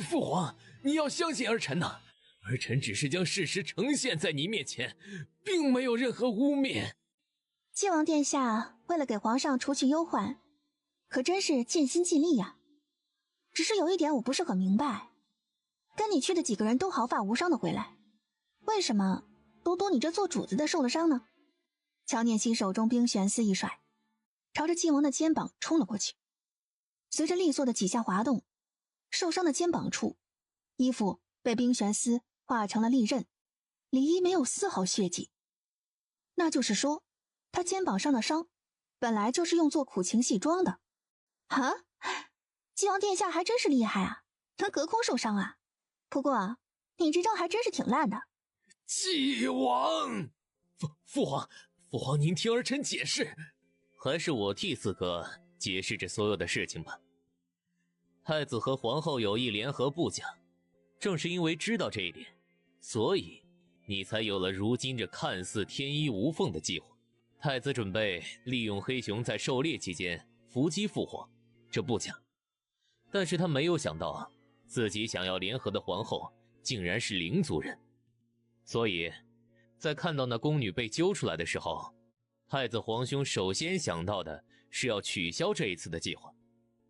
父皇，你要相信儿臣呐，儿臣只是将事实呈现在您面前，并没有任何污蔑。纪王殿下为了给皇上除去忧患，可真是尽心尽力呀。只是有一点我不是很明白，跟你去的几个人都毫发无伤的回来，为什么独独你这做主子的受了伤呢？乔念希手中冰玄丝一甩，朝着晋王的肩膀冲了过去。随着利索的几下滑动，受伤的肩膀处，衣服被冰玄丝化成了利刃，里衣没有丝毫血迹。那就是说，他肩膀上的伤本来就是用作苦情戏装的。啊，晋王殿下还真是厉害啊，能隔空受伤啊。不过你这招还真是挺烂的。晋王，父皇，您听儿臣解释。还是我替四哥解释这所有的事情吧。太子和皇后有意联合部将，正是因为知道这一点，所以你才有了如今这看似天衣无缝的计划。太子准备利用黑熊在狩猎期间伏击父皇，这不假。但是他没有想到，自己想要联合的皇后竟然是灵族人。所以在看到那宫女被揪出来的时候，太子皇兄首先想到的是要取消这一次的计划。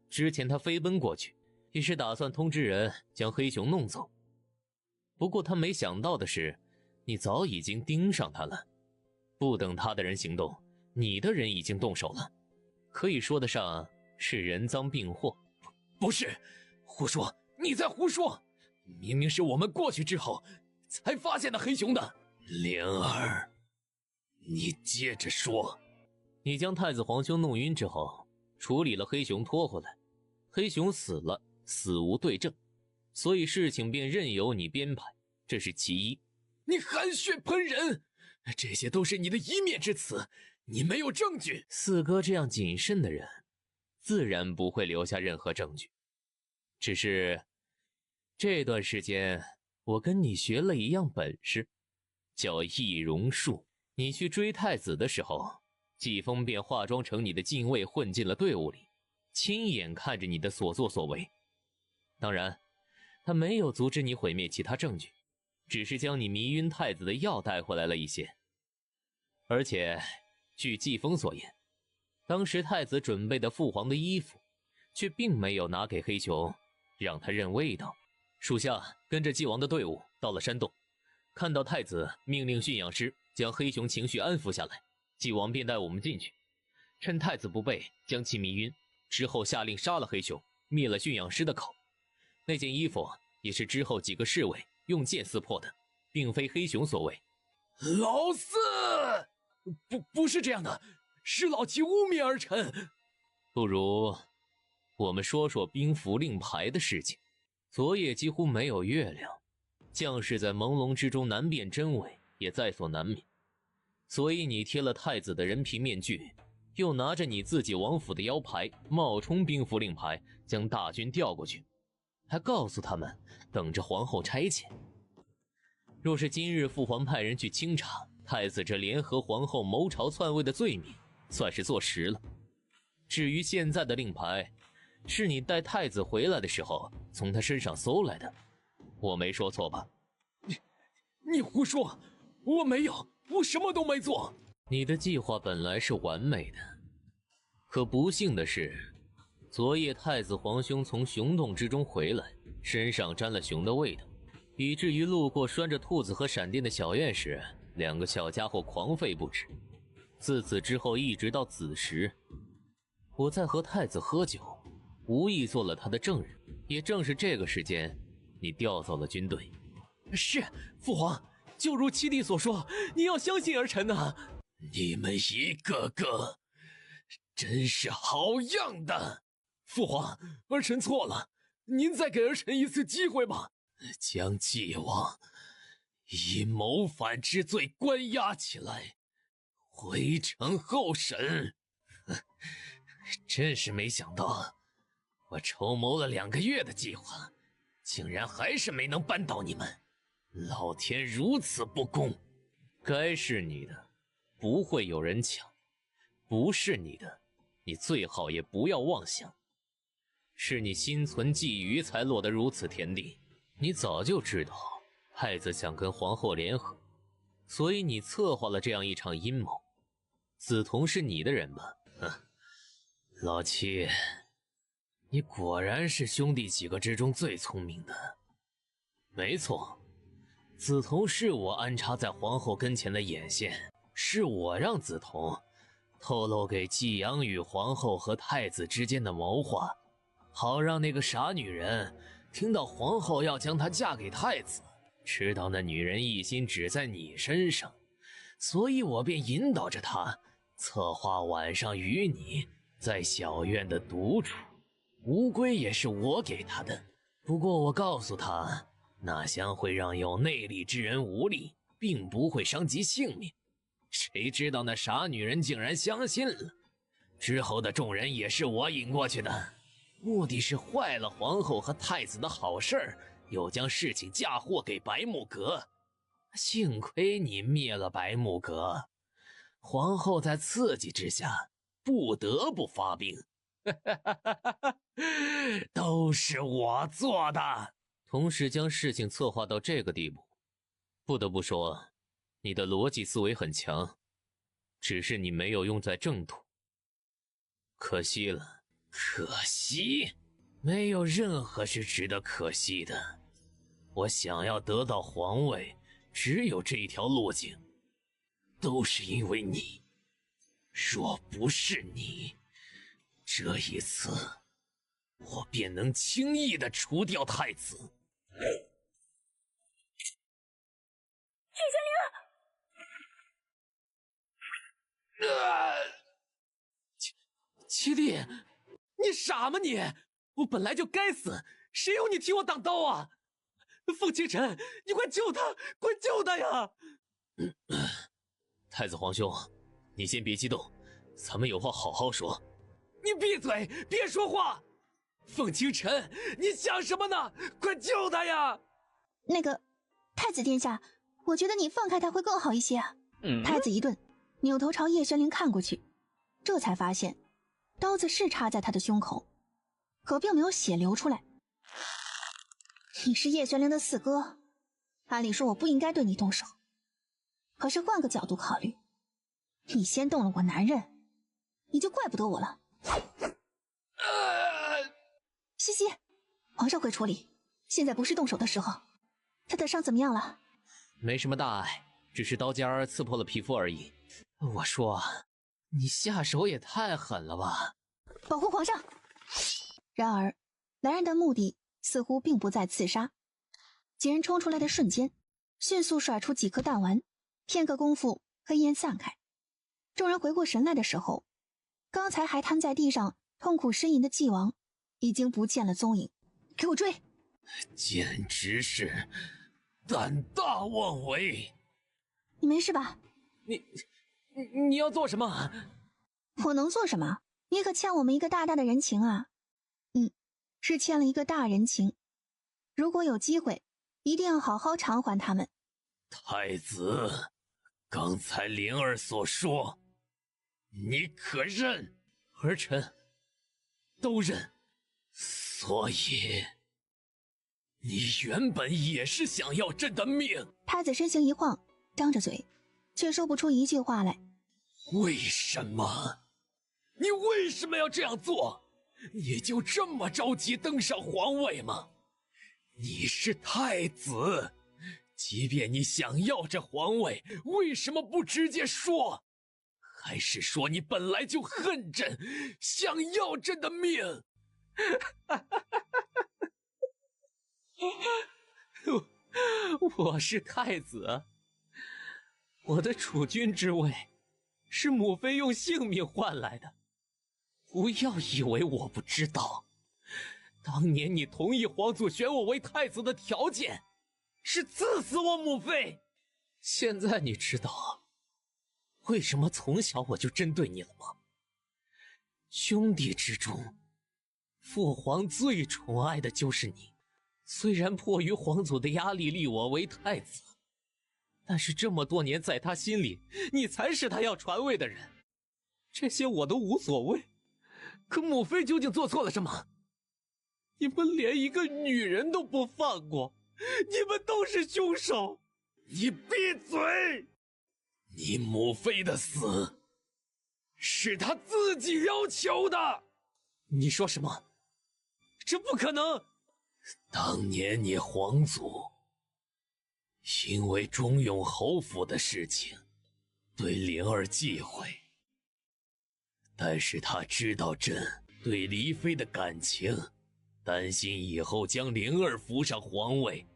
之前他飞奔过去，也是打算通知人将黑熊弄走。不过他没想到的是，你早已经盯上他了。不等他的人行动，你的人已经动手了，可以说得上是人赃并获。不是，胡说，你在胡说！明明是我们过去之后才发现的黑熊的。灵儿，你接着说。你将太子皇兄弄晕之后，处理了黑熊拖回来，黑熊死了，死无对证，所以事情便任由你编排，这是其一。你含血喷人，这些都是你的一面之词，你没有证据。四哥这样谨慎的人，自然不会留下任何证据。只是这段时间，我跟你学了一样本事，叫易容术。你去追太子的时候，季风便化妆成你的禁卫混进了队伍里，亲眼看着你的所作所为。当然，他没有阻止你毁灭其他证据，只是将你迷晕太子的药带回来了一些。而且据季风所言，当时太子准备的父皇的衣服却并没有拿给黑熊，让他认味道。属下跟着季王的队伍到了山洞，看到太子命令驯养师将黑熊情绪安抚下来，季王便带我们进去，趁太子不备将其迷晕，之后下令杀了黑熊，灭了驯养师的口。那件衣服也是之后几个侍卫用剑撕破的，并非黑熊所为。老四，不是这样的，是老七污蔑儿臣。不如我们说说兵符令牌的事情。昨夜几乎没有月亮，将士在朦胧之中难辨真伪，也在所难免。所以你贴了太子的人皮面具，又拿着你自己王府的腰牌冒充兵符令牌，将大军调过去，还告诉他们等着皇后差遣。若是今日父皇派人去清查太子这联合皇后谋朝篡位的罪名，算是坐实了。至于现在的令牌，是你带太子回来的时候从他身上搜来的，我没说错吧？你胡说，我没有，我什么都没做。你的计划本来是完美的，可不幸的是，昨夜太子皇兄从熊洞之中回来，身上沾了熊的味道，以至于路过拴着兔子和闪电的小院时，两个小家伙狂吠不止。自此之后一直到子时，我在和太子喝酒，无意做了他的证人。也正是这个时间，你调走了军队。是，父皇，就如七弟所说，你要相信儿臣呐。你们一个个真是好样的。父皇，儿臣错了，您再给儿臣一次机会吧。将纪王以谋反之罪关押起来，回城候审。真是没想到，我筹谋了2个月的计划，竟然还是没能扳倒你们。老天如此不公，该是你的不会有人抢，不是你的你最好也不要妄想。是你心存觊觎才落得如此田地。你早就知道太子想跟皇后联合，所以你策划了这样一场阴谋。梓潼是你的人吧？老七，你果然是兄弟几个之中最聪明的。没错，梓潼是我安插在皇后跟前的眼线，是我让梓潼透露给季阳与皇后和太子之间的谋划，好让那个傻女人听到皇后要将她嫁给太子，知道那女人一心只在你身上，所以我便引导着她策划晚上与你在小院的独处。乌龟也是我给她的，不过我告诉她，那香会让有内力之人无力，并不会伤及性命。谁知道那傻女人竟然相信了，之后的众人也是我引过去的，目的是坏了皇后和太子的好事儿，又将事情嫁祸给白木阁。幸亏你灭了白木阁，皇后在刺激之下不得不发兵。都是我做的。同时将事情策划到这个地步，不得不说你的逻辑思维很强，只是你没有用在正途。可惜了，可惜，没有任何是值得可惜的。我想要得到皇位，只有这一条路径，都是因为你。若不是你，这一次我便能轻易地除掉太子。七弟，你傻吗你？我本来就该死，谁有你替我挡刀啊？凤清晨，你快救他，快救他呀！太子皇兄，你先别激动，咱们有话好好说。你闭嘴，别说话！凤清晨，你想什么呢？快救他呀！那个，太子殿下，我觉得你放开他会更好一些啊。太子一顿，扭头朝叶轩凌看过去，这才发现刀子是插在他的胸口，可并没有血流出来。你是叶轩凌的四哥，按理说我不应该对你动手，可是换个角度考虑，你先动了我男人，你就怪不得我了。西西，皇上会处理，现在不是动手的时候。他的伤怎么样了？没什么大碍，只是刀尖刺破了皮肤而已。我说，你下手也太狠了吧！保护皇上。然而，来人的目的似乎并不在刺杀。几人冲出来的瞬间，迅速甩出几颗弹丸，片刻功夫，黑烟散开。众人回过神来的时候，刚才还瘫在地上痛苦呻吟的纪王已经不见了踪影。给我追！简直是胆大妄为！你没事吧？你要做什么？我能做什么？你可欠我们一个大大的人情啊！是欠了一个大人情。如果有机会，一定要好好偿还他们。太子，刚才灵儿所说，你可认？儿臣都认。所以，你原本也是想要朕的命？太子身形一晃，张着嘴，却说不出一句话来。为什么？你为什么要这样做？你就这么着急登上皇位吗？你是太子，即便你想要这皇位，为什么不直接说？还是说你本来就恨朕，想要朕的命？我是太子，我的储君之位是母妃用性命换来的。不要以为我不知道，当年你同意皇祖选我为太子的条件是赐死我母妃。现在你知道为什么从小我就针对你了吗？兄弟之中，父皇最宠爱的就是你。虽然迫于皇祖的压力立我为太子，但是这么多年在他心里，你才是他要传位的人。这些我都无所谓。可母妃究竟做错了什么？你们连一个女人都不放过，你们都是凶手！你闭嘴！你母妃的死是她自己要求的。你说什么？这不可能！当年你皇祖因为忠永侯府的事情对灵儿忌讳，但是他知道朕对黎妃的感情，担心以后将灵儿扶上皇位，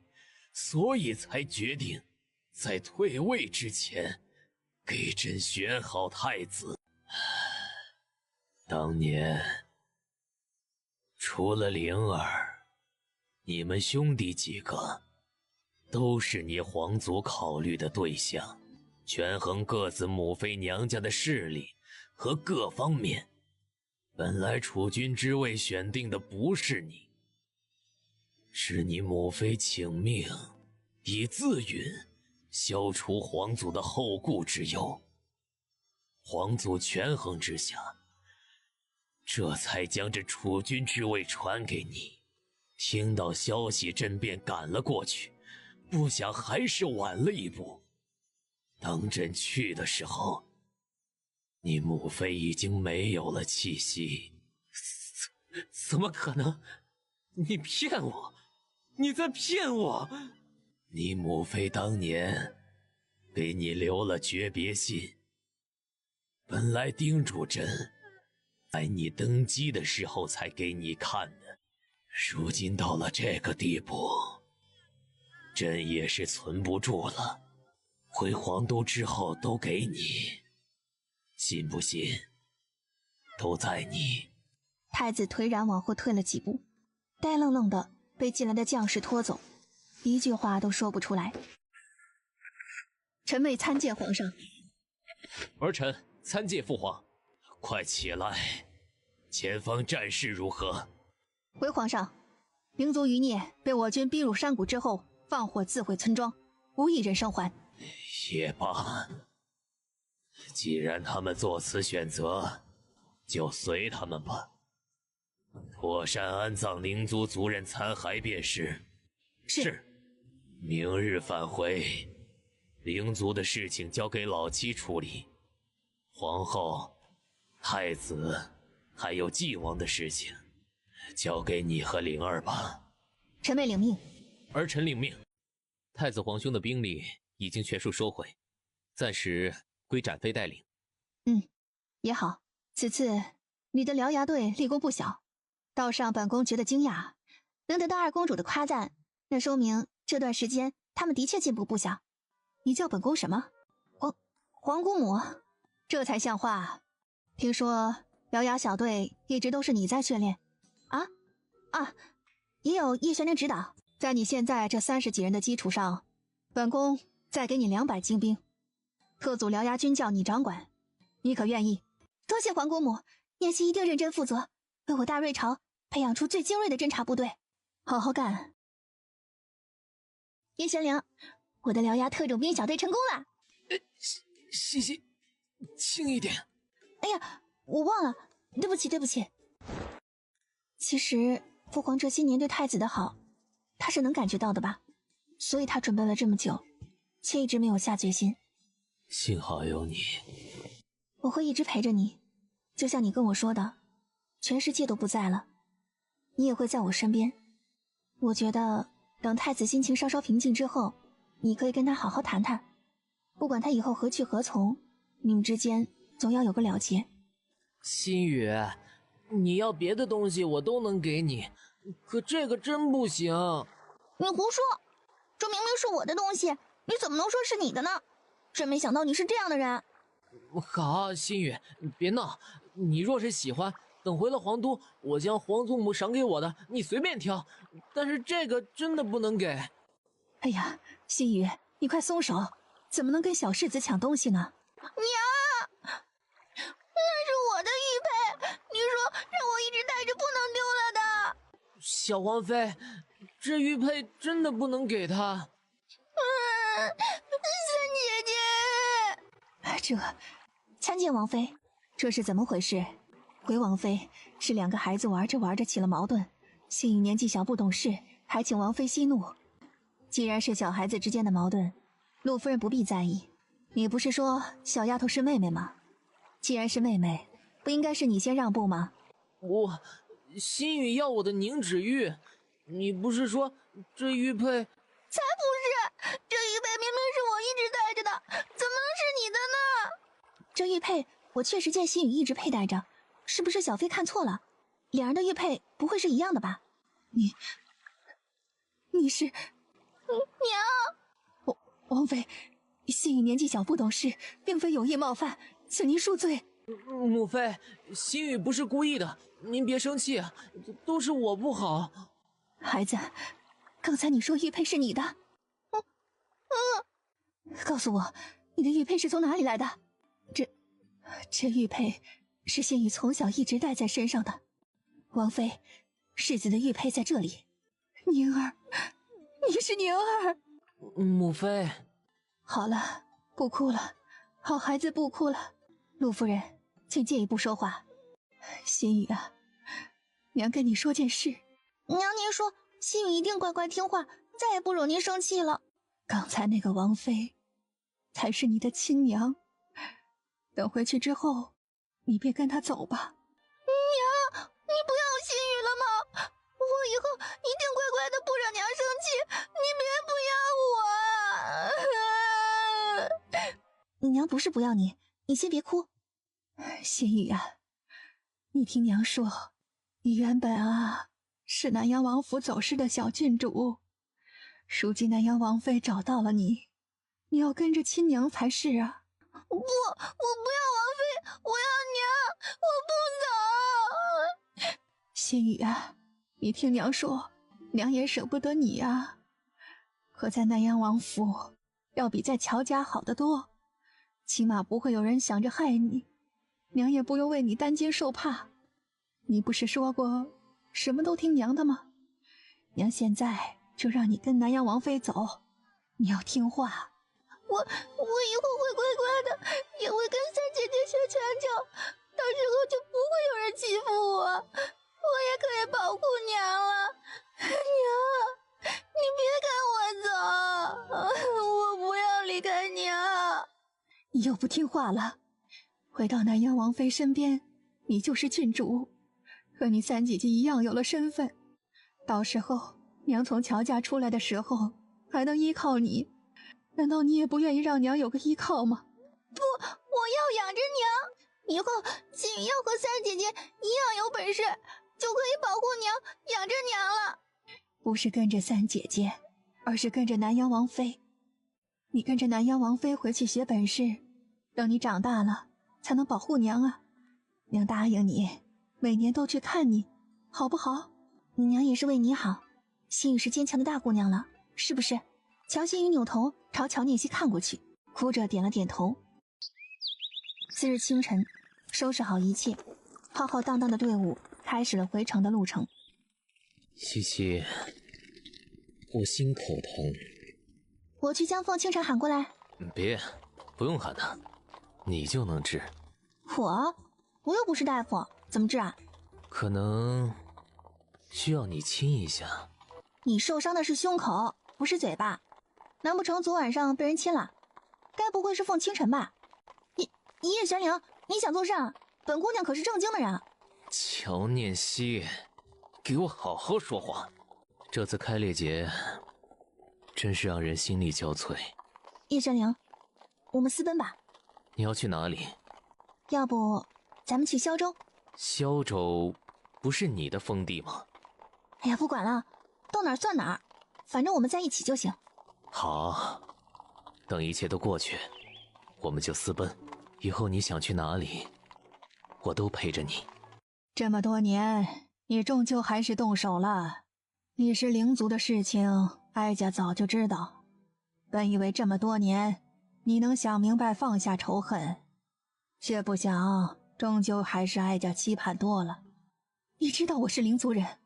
所以才决定在退位之前给朕选好太子。当年除了灵儿，你们兄弟几个都是你皇族考虑的对象，权衡各自母妃娘家的势力和各方面，本来储君之位选定的不是你，是你母妃请命，以自允消除皇族的后顾之忧。皇族权衡之下，这才将这储君之位传给你。听到消息，朕便赶了过去，不想还是晚了一步。当朕去的时候，你母妃已经没有了气息。怎么可能？你骗我！你在骗我！你母妃当年给你留了诀别信，本来叮嘱朕在你登基的时候才给你看的，如今到了这个地步，朕也是存不住了。回皇都之后都给你，信不信都在你。太子颓然往后退了几步，呆愣愣的被进来的将士拖走，一句话都说不出来。臣妹参见皇上。儿臣参见父皇。快起来，前方战事如何？回皇上，灵族余孽被我军逼入山谷之后，放火自毁村庄，无一人生还。也罢，既然他们做此选择，就随他们吧。妥善安葬灵族族人残骸便是。是。明日返回，灵族的事情交给老七处理。皇后、太子还有纪王的事情，交给你和灵儿吧。臣妹领命。儿臣领命。太子皇兄的兵力已经全数收回，暂时归展妃带领。也好。此次你的獠牙队立功不小，倒是让本宫觉得惊讶，能得到二公主的夸赞，那说明这段时间他们的确进步不小。你叫本宫什么？皇姑母，这才像话。听说獠牙小队一直都是你在训练也有叶玄灵指导。在你现在这30几人的基础上，本宫再给你200精兵，特组獠牙军教你掌管，你可愿意？多谢皇姑母，念希一定认真负责，为我大瑞朝培养出最精锐的侦察部队。好好干。叶玄灵，我的獠牙特种兵小队成功了。西西，轻一点。哎呀，我忘了，对不起。其实父皇这些年对太子的好，他是能感觉到的吧，所以他准备了这么久，却一直没有下决心。幸好有你，我会一直陪着你，就像你跟我说的，全世界都不在了，你也会在我身边。我觉得等太子心情稍稍平静之后，你可以跟他好好谈谈，不管他以后何去何从，你们之间总要有个了结。心雨，你要别的东西我都能给你，可这个真不行。你胡说，这明明是我的东西，你怎么能说是你的呢？真没想到你是这样的人。好，心雨，别闹，你若是喜欢，等回了皇都，我将皇祖母赏给我的你随便挑，但是这个真的不能给。哎呀，心雨，你快松手，怎么能跟小世子抢东西呢？娘，那是我的玉佩，你说让我一直带着不能丢了的。小王妃，这玉佩真的不能给她。三姐姐，参见王妃，这是怎么回事？回王妃是2个孩子玩着玩着起了矛盾，心雨年纪小不懂事，还请王妃息怒。既然是小孩子之间的矛盾，陆夫人不必在意。你不是说小丫头是妹妹吗？既然是妹妹，不应该是你先让步吗？心雨要我的凝脂玉，你不是说这玉佩？才不是，这玉佩明明是我一直戴着的，怎么能是你的呢？这玉佩我确实见心雨一直佩戴着，是不是小飞看错了？两人的玉佩不会是一样的吧？你是娘？王妃，心雨年纪小不懂事，并非有意冒犯，请您恕罪。母妃，心雨不是故意的，您别生气，都是我不好。孩子，刚才你说玉佩是你的，告诉我，你的玉佩是从哪里来的？这玉佩是心雨从小一直戴在身上的。王妃，世子的玉佩在这里。宁儿，你是宁儿。母妃，好了，不哭了，好孩子不哭了。陆夫人，请进一步说话。心雨啊，娘跟你说件事。娘，您说心雨一定乖乖听话，再也不惹您生气了。刚才那个王妃才是你的亲娘，等回去之后你便跟她走吧。娘，你不要心雨了吗？我以后一定乖乖的，不惹娘生气，你别不要我。娘不是不要你，你先别哭。心雨啊，你听娘说，你原本是南阳王府走失的小郡主，如今南阳王妃找到了你，你要跟着亲娘才是啊。我不要王妃，我要娘，我不走。心雨啊，你听娘说，娘也舍不得你啊。可在南阳王府要比在乔家好得多，起码不会有人想着害你，娘也不用为你担惊受怕。你不是说过什么都听娘的吗？娘现在就让你跟南阳王妃走，你要听话。我以后会乖乖的，也会跟三姐姐学拳脚，到时候就不会有人欺负我，我也可以保护娘了。娘，你别赶我走，我不要离开娘。你又不听话了，回到南阳王妃身边，你就是郡主，和你三姐姐一样有了身份，到时候娘从乔家出来的时候还能依靠你，难道你也不愿意让娘有个依靠吗？不，我要养着娘，以后心雨要和三姐姐一样有本事，就可以保护娘，养着娘了。不是跟着三姐姐，而是跟着南阳王妃。你跟着南阳王妃回去学本事，等你长大了才能保护娘啊。娘答应你，每年都去看你，好不好？娘也是为你好，心雨是坚强的大姑娘了，是不是？乔心雨扭头朝乔念熙看过去，哭着点了点头。次日清晨，收拾好一切，浩浩荡荡的队伍开始了回城的路程。西西，我心口疼，我去将凤清晨喊过来。别，不用喊他，你就能治。我又不是大夫，怎么治啊？可能需要你亲一下。你受伤的是胸口，不是嘴巴，难不成昨晚上被人亲了？该不会是凤清晨吧？叶玄灵，你想做甚？本姑娘可是正经的人。乔念熙，给我好好说话。这次开裂节真是让人心力交瘁。叶玄灵，我们私奔吧。你要去哪里？要不咱们去萧州？萧州不是你的封地吗？哎呀，不管了，到哪儿算哪儿，反正我们在一起就行。好，等一切都过去，我们就私奔。以后你想去哪里，我都陪着你。这么多年，你终究还是动手了。你是灵族的事情，哀家早就知道。本以为这么多年，你能想明白放下仇恨，却不想终究还是哀家期盼多了。你知道我是灵族人，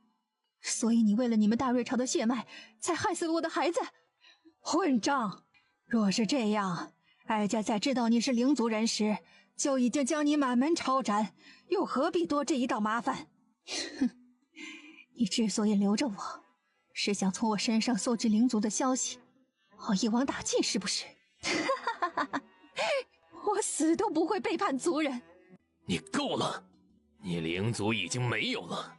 所以你为了你们大瑞朝的血脉，才害死了我的孩子。混账！若是这样，哀家在知道你是灵族人时，就已经将你满门抄斩，又何必多这一道麻烦？哼！你之所以留着我，是想从我身上搜集灵族的消息，好一网打尽，是不是？哈哈哈哈！我死都不会背叛族人。你够了！你灵族已经没有了，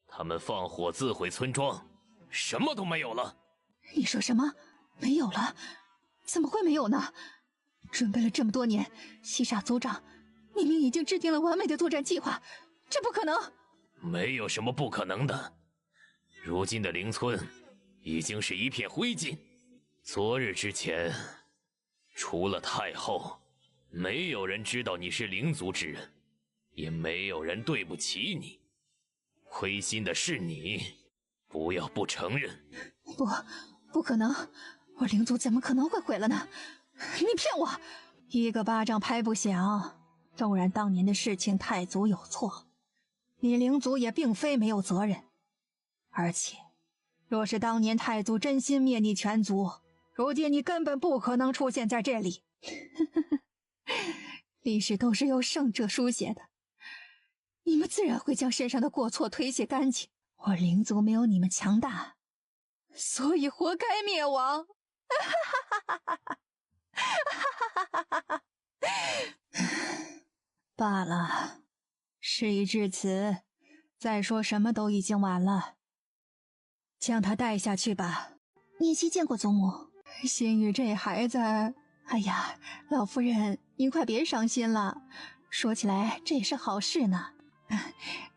他们放火自毁村庄，什么都没有了。你说什么？没有了？怎么会没有呢？准备了这么多年，西沙族长明明已经制定了完美的作战计划，这不可能。没有什么不可能的。如今的灵村已经是一片灰烬。昨日之前，除了太后，没有人知道你是灵族之人，也没有人对不起你。灰心的是你，不要不承认。不可能，我灵族怎么可能会毁了呢？你骗我！一个巴掌拍不响。纵然当年的事情太祖有错，你灵族也并非没有责任。而且，若是当年太祖真心灭你全族，如今你根本不可能出现在这里。历史都是由胜者书写的，你们自然会将身上的过错推卸干净。我灵族没有你们强大，所以活该灭亡。罢了，事已至此，再说什么都已经晚了。将他带下去吧。聂熙见过祖母。心雨这孩子，哎呀，老夫人，您快别伤心了。说起来，这也是好事呢。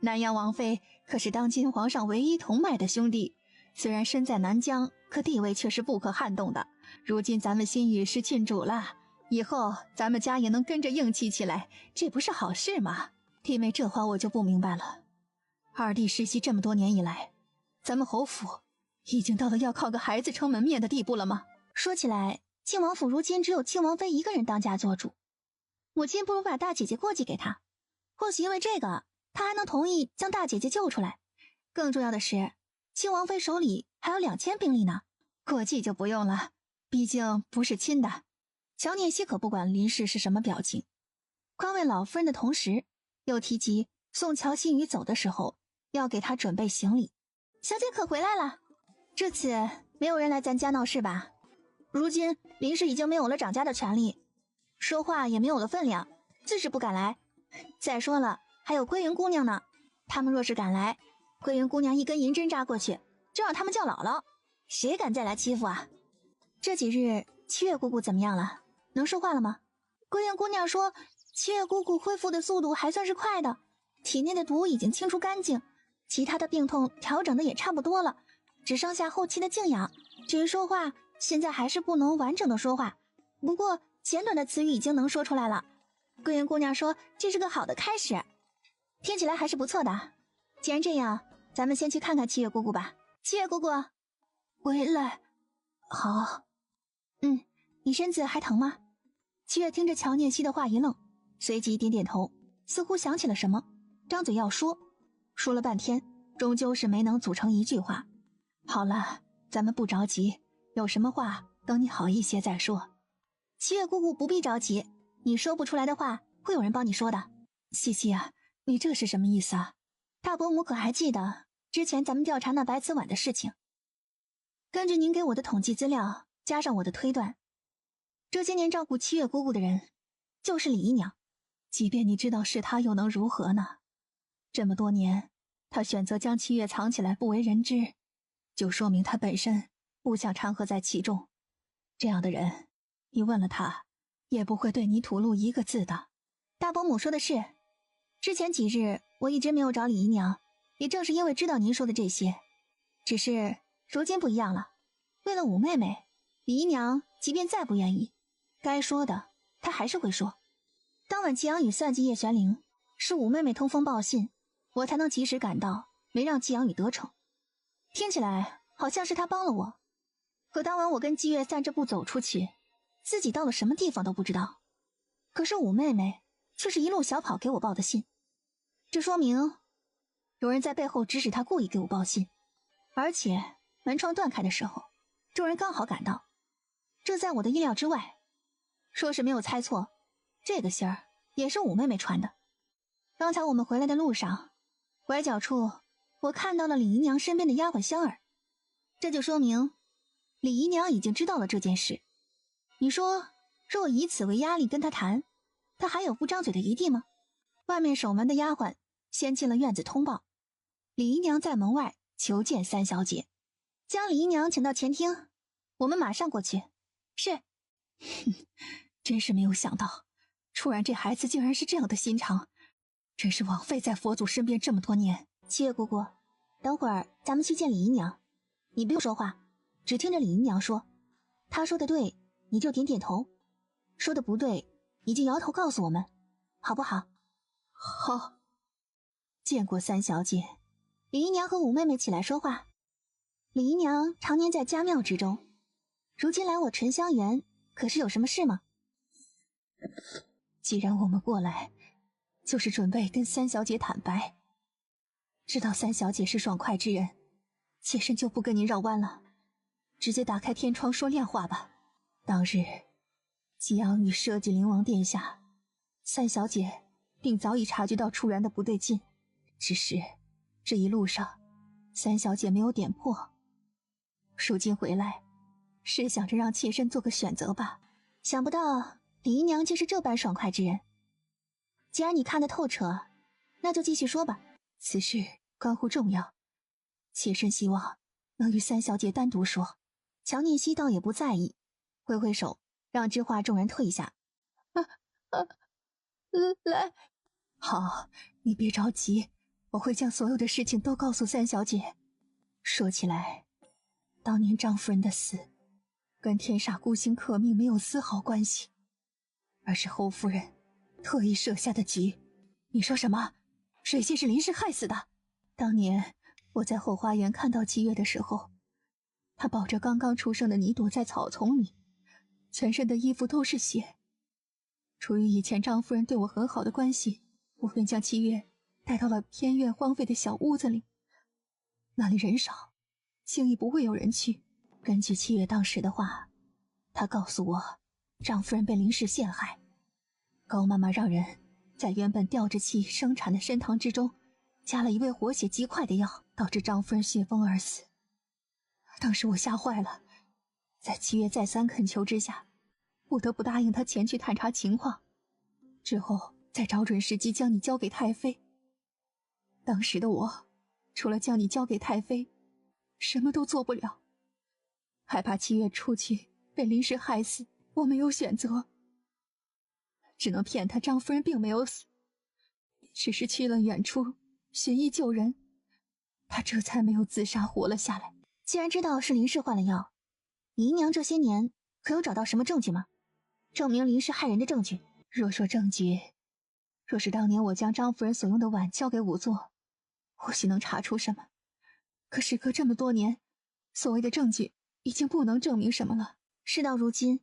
南阳王妃可是当今皇上唯一同脉的兄弟，虽然身在南疆，可地位却是不可撼动的。如今咱们心雨是郡主了，以后咱们家也能跟着硬气起来，这不是好事吗？弟妹这话我就不明白了。二弟世袭这么多年以来，咱们侯府已经到了要靠个孩子撑门面的地步了吗？说起来，庆王府如今只有庆王妃一个人当家做主，母亲不如把大姐姐过继给她，或许因为这个，她还能同意将大姐姐救出来。更重要的是，庆王妃手里还有2000兵力呢。过继就不用了，毕竟不是亲的。乔聂熙可不管林氏是什么表情，宽慰老夫人的同时，又提及送乔馨宇走的时候要给她准备行李。小姐可回来了，这次没有人来咱家闹事吧？如今林氏已经没有了掌家的权利，说话也没有了分量，自是不敢来。再说了，还有归云姑娘呢，他们若是敢来，归云姑娘一根银针扎过去，就让他们叫姥姥，谁敢再来欺负啊？这几日七月姑姑怎么样了？能说话了吗？归云姑娘说，七月姑姑恢复的速度还算是快的，体内的毒已经清除干净，其他的病痛调整的也差不多了，只剩下后期的静养。至于说话，现在还是不能完整的说话，不过简短的词语已经能说出来了。桂云姑娘说这是个好的开始，听起来还是不错的。既然这样，咱们先去看看七月姑姑吧。七月姑姑回来。好。你身子还疼吗？七月听着乔聂熙的话一愣，随即点点头，似乎想起了什么，张嘴要说了半天，终究是没能组成一句话。好了，咱们不着急，有什么话等你好一些再说。七月姑姑不必着急，你说不出来的话会有人帮你说的。西西啊，你这是什么意思啊？大伯母可还记得之前咱们调查那白瓷碗的事情？根据您给我的统计资料加上我的推断，这些年照顾七月姑姑的人就是李姨娘。即便你知道是她，又能如何呢？这么多年，她选择将七月藏起来不为人知，就说明她本身不想掺和在其中。这样的人，你问了她，也不会对你吐露一个字的。大伯母说的是，之前几日我一直没有找李姨娘，也正是因为知道您说的这些。只是如今不一样了，为了五妹妹，李姨娘即便再不愿意，该说的她还是会说。当晚季阳宇算计叶玄灵，是五妹妹通风报信，我才能及时赶到，没让季阳宇得逞。听起来好像是他帮了我，可当晚我跟季月散着步走出去，自己到了什么地方都不知道。可是五妹妹却是一路小跑给我报的信，这说明有人在背后指使她故意给我报信，而且门窗断开的时候，众人刚好赶到，这在我的意料之外。说是没有猜错，这个信儿也是五妹妹传的。刚才我们回来的路上，拐角处我看到了李姨娘身边的丫鬟香儿，这就说明李姨娘已经知道了这件事。你说若以此为压力跟她谈，她还有不张嘴的余地吗？外面守门的丫鬟先进了院子通报，李姨娘在门外求见三小姐，将李姨娘请到前厅，我们马上过去。是。真是没有想到，楚然这孩子竟然是这样的心肠，真是枉费在佛祖身边这么多年。七月姑姑，等会儿咱们去见李姨娘，你不用说话，只听着李姨娘说，她说的对你就点点头，说的不对你就摇头告诉我们，好不好？好。见过三小姐。李姨娘和五妹妹起来说话。李姨娘常年在家庙之中，如今来我沉香园，可是有什么事吗？既然我们过来，就是准备跟三小姐坦白。知道三小姐是爽快之人，妾身就不跟您绕弯了，直接打开天窗说亮话吧。当日吉昂与设计灵王殿下，三小姐并早已察觉到楚然的不对劲，只是这一路上三小姐没有点破。如今回来，是想着让妾身做个选择吧。想不到李姨娘竟是这般爽快之人。既然你看得透彻，那就继续说吧。此事关乎重要，妾身希望能与三小姐单独说。乔念熙倒也不在意，挥挥手让知画众人退下。来，好，你别着急，我会将所有的事情都告诉三小姐。说起来，当年张夫人的死跟天煞孤星克命没有丝毫关系，而是侯夫人特意设下的局。你说什么？水仙是临时害死的？当年我在后花园看到七月的时候，她抱着刚刚出生的你躲在草丛里，全身的衣服都是血。出于以前张夫人对我很好的关系，我便将七月带到了偏院荒废的小屋子里，那里人少，轻易不会有人去。根据七月当时的话，她告诉我张夫人被临时陷害，高妈妈让人在原本吊着气生产的参汤之中加了一味活血极快的药，导致张夫人血崩而死。当时我吓坏了，在七月再三恳求之下，不得不答应她前去探查情况，之后再找准时机将你交给太妃。当时的我除了将你交给太妃，什么都做不了，害怕七月出去被临时害死，我没有选择，只能骗他张夫人并没有死，只是去了远处寻医救人，他这才没有自杀活了下来。既然知道是林氏换了药，姨娘这些年可有找到什么证据吗？证明林氏害人的证据？若说证据，若是当年我将张夫人所用的碗交给仵作，或许能查出什么。可时隔这么多年，所谓的证据已经不能证明什么了。事到如今，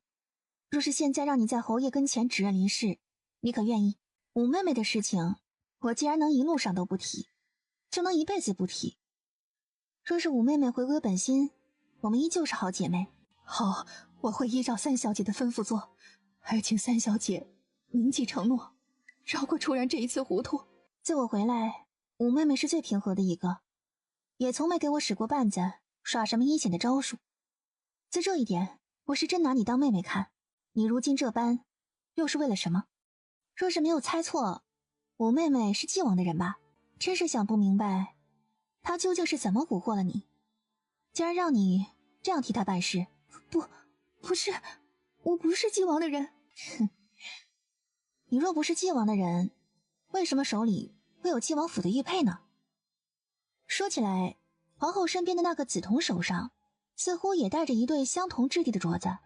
若是现在让你在侯爷跟前指认林氏，你可愿意？五妹妹的事情，我既然能一路上都不提，就能一辈子不提。若是五妹妹回归本心，我们依旧是好姐妹。好，我会依照三小姐的吩咐做，还请三小姐铭记承诺，饶过楚然这一次糊涂。自我回来，五妹妹是最平和的一个，也从没给我使过绊子，耍什么阴险的招数。自这一点，我是真拿你当妹妹看。你如今这般，又是为了什么？若是没有猜错，五妹妹是既往的人吧？真是想不明白，她究竟是怎么蛊惑了你，竟然让你这样替她办事。不是，我不是既往的人。哼，你若不是既往的人，为什么手里会有既往府的玉佩呢？说起来，皇后身边的那个紫瞳手上似乎也戴着一对相同质地的镯子，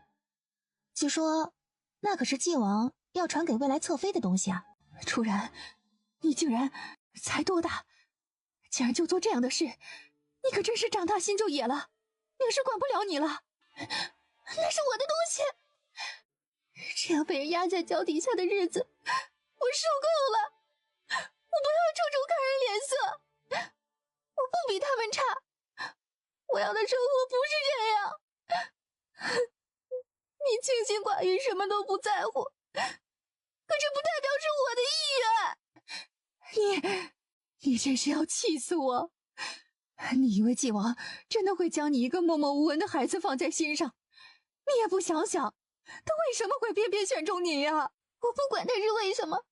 据说那可是既往要传给未来侧妃的东西啊。楚然，你竟然才多大，竟然就做这样的事，你可真是长大心就野了，宁氏管不了你了。那是我的东西，这样被人压在脚底下的日子，我受够了。我不要处处看人脸色，我不比他们差，我要的生活不是这样。你清心寡欲，什么都不在乎，可这不代表是我的意愿。你真是要气死我！你以为纪王真的会将你一个默默无闻的孩子放在心上？你也不想想，他为什么会偏偏选中你呀？我不管他是为什么，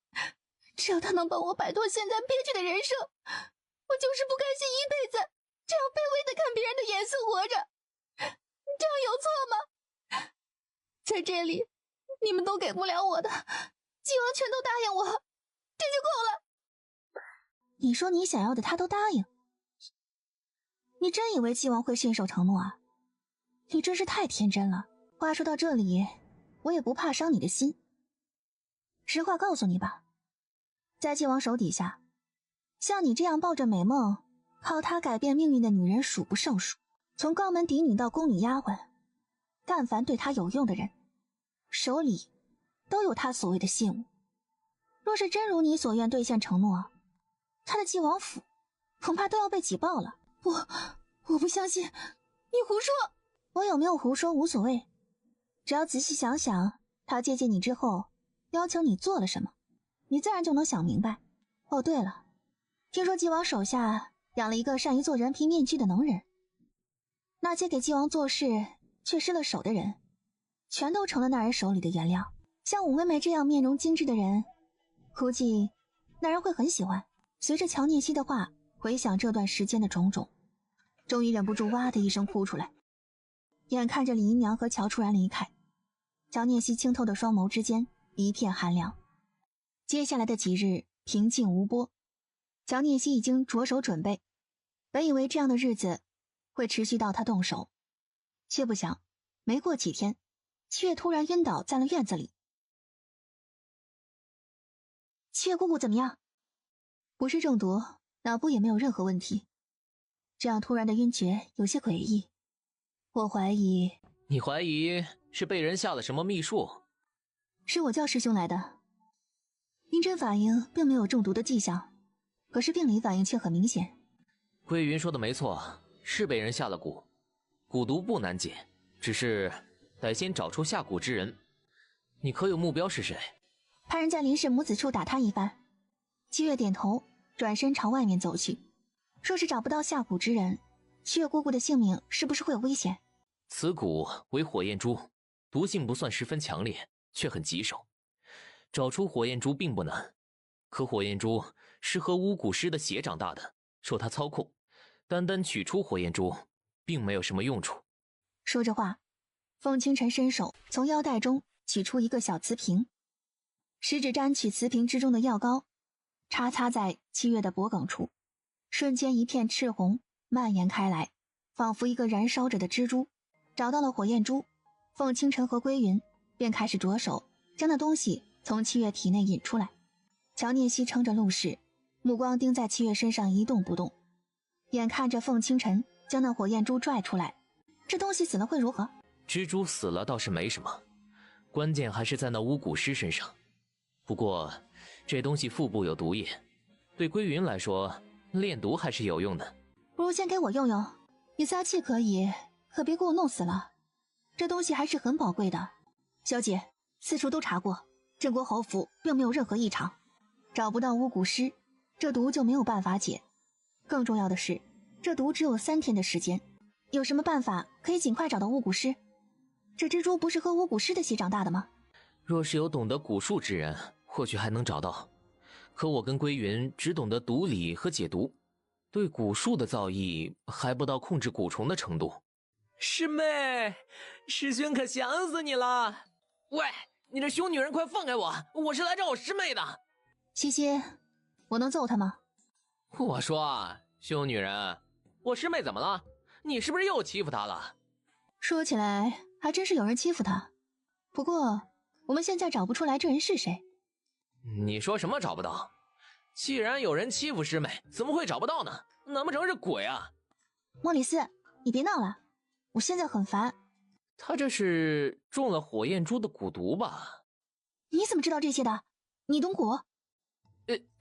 只要他能帮我摆脱现在憋屈的人生，我就是不甘心一辈子这样卑微的看别人的眼色活着。这样有错吗？在这里，你们都给不了我的，靖王全都答应我，这就够了。你说你想要的他都答应，你真以为靖王会信守承诺啊？你真是太天真了。话说到这里，我也不怕伤你的心。实话告诉你吧，在靖王手底下，像你这样抱着美梦靠他改变命运的女人数不胜数，从高门嫡女到宫女丫鬟，但凡对他有用的人，手里都有他所谓的信物。若是真如你所愿兑现承诺，他的靖王府恐怕都要被挤爆了。我不相信，你胡说！我有没有胡说无所谓，只要仔细想想他接近你之后要求你做了什么，你自然就能想明白。哦对了，听说靖王手下养了一个善于做人皮面具的能人，那些给靖王做事却失了手的人，全都成了那人手里的原料。像武妹妹这样面容精致的人，估计那人会很喜欢。随着乔聂西的话回想这段时间的种种，终于忍不住哇的一声哭出来。眼看着李姨娘和乔初然离开，乔聂西清透的双眸之间一片寒凉。接下来的几日平静无波，乔聂西已经着手准备，本以为这样的日子会持续到他动手，却不想没过几天，七月突然晕倒在了院子里。七月姑姑怎么样？不是中毒，脑部也没有任何问题，这样突然的晕厥有些诡异。我怀疑……你怀疑是被人下了什么秘术？是我叫师兄来的，晕针反应并没有中毒的迹象，可是病理反应却很明显。归云说的没错，是被人下了蛊，蛊毒不难解，只是得先找出下蛊之人。你可有目标是谁？派人在林氏母子处打探一番。七月点头，转身朝外面走去。若是找不到下蛊之人，七月姑姑的性命是不是会有危险？此蛊为火焰珠，毒性不算十分强烈，却很棘手。找出火焰珠并不难，可火焰珠是和巫蛊师的血长大的，受他操控，单单取出火焰珠并没有什么用处。说着话，凤清晨伸手从腰带中取出一个小瓷瓶，食指沾取瓷瓶之中的药膏，插擦在七月的脖颈处，瞬间一片赤红蔓延开来，仿佛一个燃烧着的蜘蛛。找到了火焰珠，凤清晨和归云便开始着手将那东西从七月体内引出来。乔聂西撑着陆氏，目光盯在七月身上一动不动，眼看着凤清晨将那火焰珠拽出来。这东西死了会如何？蜘蛛死了倒是没什么，关键还是在那巫蛊师身上。不过这东西腹部有毒液，对归云来说炼毒还是有用的。不如先给我用用，你撒气可以，可别给我弄死了，这东西还是很宝贵的。小姐，四处都查过，镇国侯府并没有任何异常，找不到巫蛊师，这毒就没有办法解。更重要的是，这毒只有3天的时间，有什么办法可以尽快找到巫蛊师？这蜘蛛不是和巫蛊师的血长大的吗？若是有懂得蛊术之人，或许还能找到。可我跟归云只懂得毒理和解毒，对蛊术的造诣还不到控制蛊虫的程度。师妹，师兄可想死你了！喂，你这凶女人，快放开我！我是来找我师妹的。西西，我能揍她吗？我说，凶女人，我师妹怎么了？你是不是又欺负她了？说起来还真是有人欺负她，不过我们现在找不出来这人是谁。你说什么找不到？既然有人欺负师妹，怎么会找不到呢？难不成是鬼啊？莫里斯，你别闹了，我现在很烦。他这是中了火焰珠的蛊毒吧？你怎么知道这些的？你懂蛊？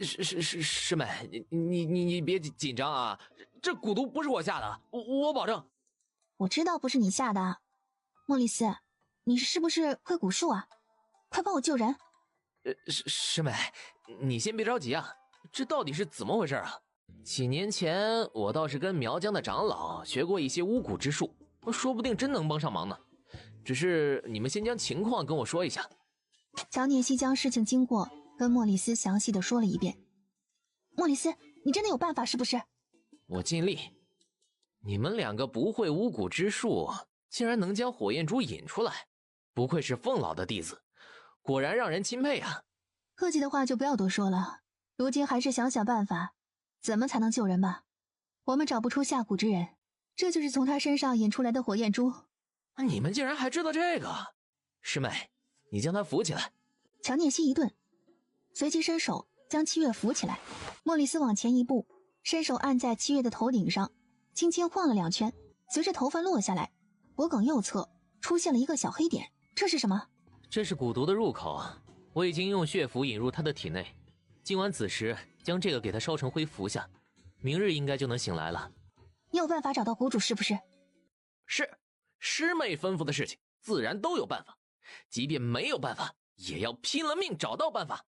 师妹，你别紧张啊，这蛊毒不是我下的，我保证。我知道不是你下的，莫里斯，你是不是会蛊术啊？快帮我救人！师妹，你先别着急啊，这到底是怎么回事啊？几年前我倒是跟苗疆的长老学过一些巫蛊之术，说不定真能帮上忙呢。只是你们先将情况跟我说一下。乔聂西将事情经过跟莫里斯详细的说了一遍。莫里斯，你真的有办法是不是？我尽力。你们2个不会巫蛊之术，竟然能将火焰珠引出来，不愧是凤老的弟子，果然让人钦佩啊。客气的话就不要多说了，如今还是想想办法，怎么才能救人吧。我们找不出下蛊之人，这就是从他身上引出来的火焰珠。你们竟然还知道这个？师妹，你将他扶起来。乔聂西一顿，随即伸手将七月扶起来。莫里斯往前一步，伸手按在七月的头顶上，轻轻晃了2圈，随着头发落下来，脖颈右侧出现了一个小黑点。这是什么？这是蛊毒的入口，我已经用血符引入他的体内，今晚子时将这个给他烧成灰服下，明日应该就能醒来了。你有办法找到谷主是不是？是，师妹吩咐的事情自然都有办法，即便没有办法也要拼了命找到办法。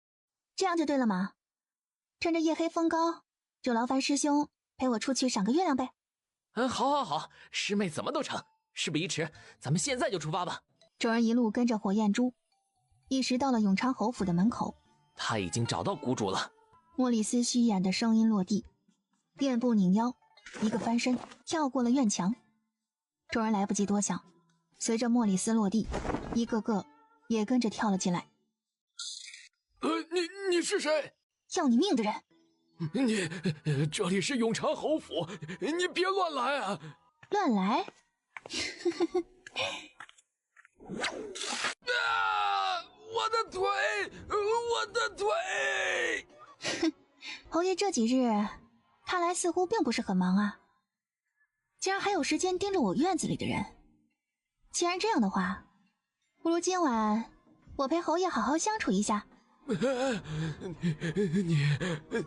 这样就对了嘛。趁着夜黑风高，就劳烦师兄陪我出去赏个月亮呗。好，师妹怎么都成。事不宜迟，咱们现在就出发吧。众人一路跟着火焰珠，一时到了永昌侯府的门口。他已经找到谷主了。莫里斯虚掩的声音落地，垫步拧腰，一个翻身跳过了院墙。众人来不及多想，随着莫里斯落地，一个个也跟着跳了进来。你是谁？要你命的人！这里是永昌侯府，你别乱来啊！乱来？啊！我的腿！我的腿！哼，侯爷这几日看来似乎并不是很忙啊，竟然还有时间盯着我院子里的人。既然这样的话，不如今晚我陪侯爷好好相处一下。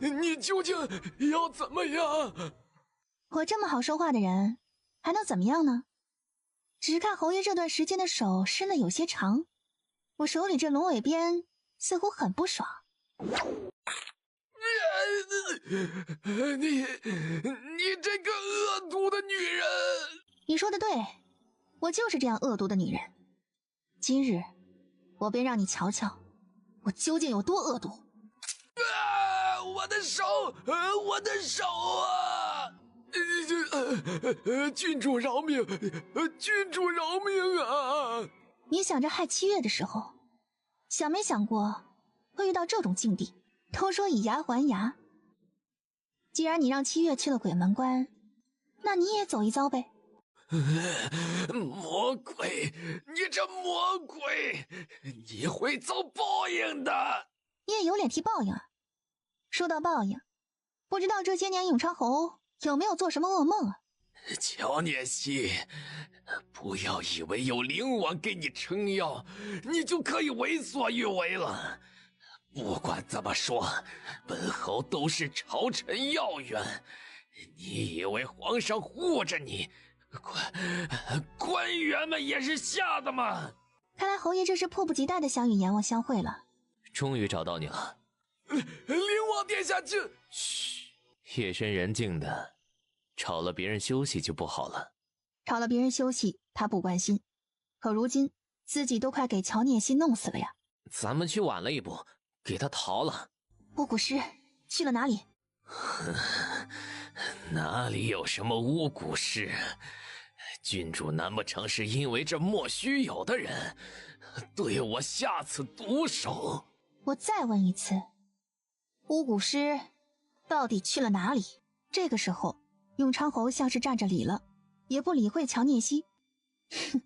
你究竟要怎么样？我这么好说话的人，还能怎么样呢？只是看侯爷这段时间的手伸得有些长，我手里这龙尾鞭似乎很不爽。你这个恶毒的女人！你说的对，我就是这样恶毒的女人。今日我便让你瞧瞧我究竟有多恶毒。啊！我的手！我的手啊！郡主饶命！郡主饶命啊！你想着害七月的时候，想没想过会遇到这种境地？都说以牙还牙，既然你让七月去了鬼门关，那你也走一遭呗。魔鬼，你这魔鬼，你会遭报应的。你也有脸提报应啊？说到报应，不知道这些年永昌侯有没有做什么噩梦啊？乔聂西，不要以为有灵王给你撑腰，你就可以为所欲为了。不管怎么说，本侯都是朝臣要员，你以为皇上护着你，官员们也是吓的吗？看来侯爷这是迫不及待的想与阎王相会了。终于找到你了。灵王殿下请。嘘，夜深人静的，吵了别人休息就不好了。吵了别人休息他不关心，可如今自己都快给乔聂西弄死了呀。咱们去晚了一步，给他逃了。巫蛊师去了哪里？哪里有什么巫蛊师？郡主难不成是因为这莫须有的人对我下此毒手？我再问一次，巫蛊师到底去了哪里？这个时候永昌侯像是站着理了，也不理会乔聂西。哼，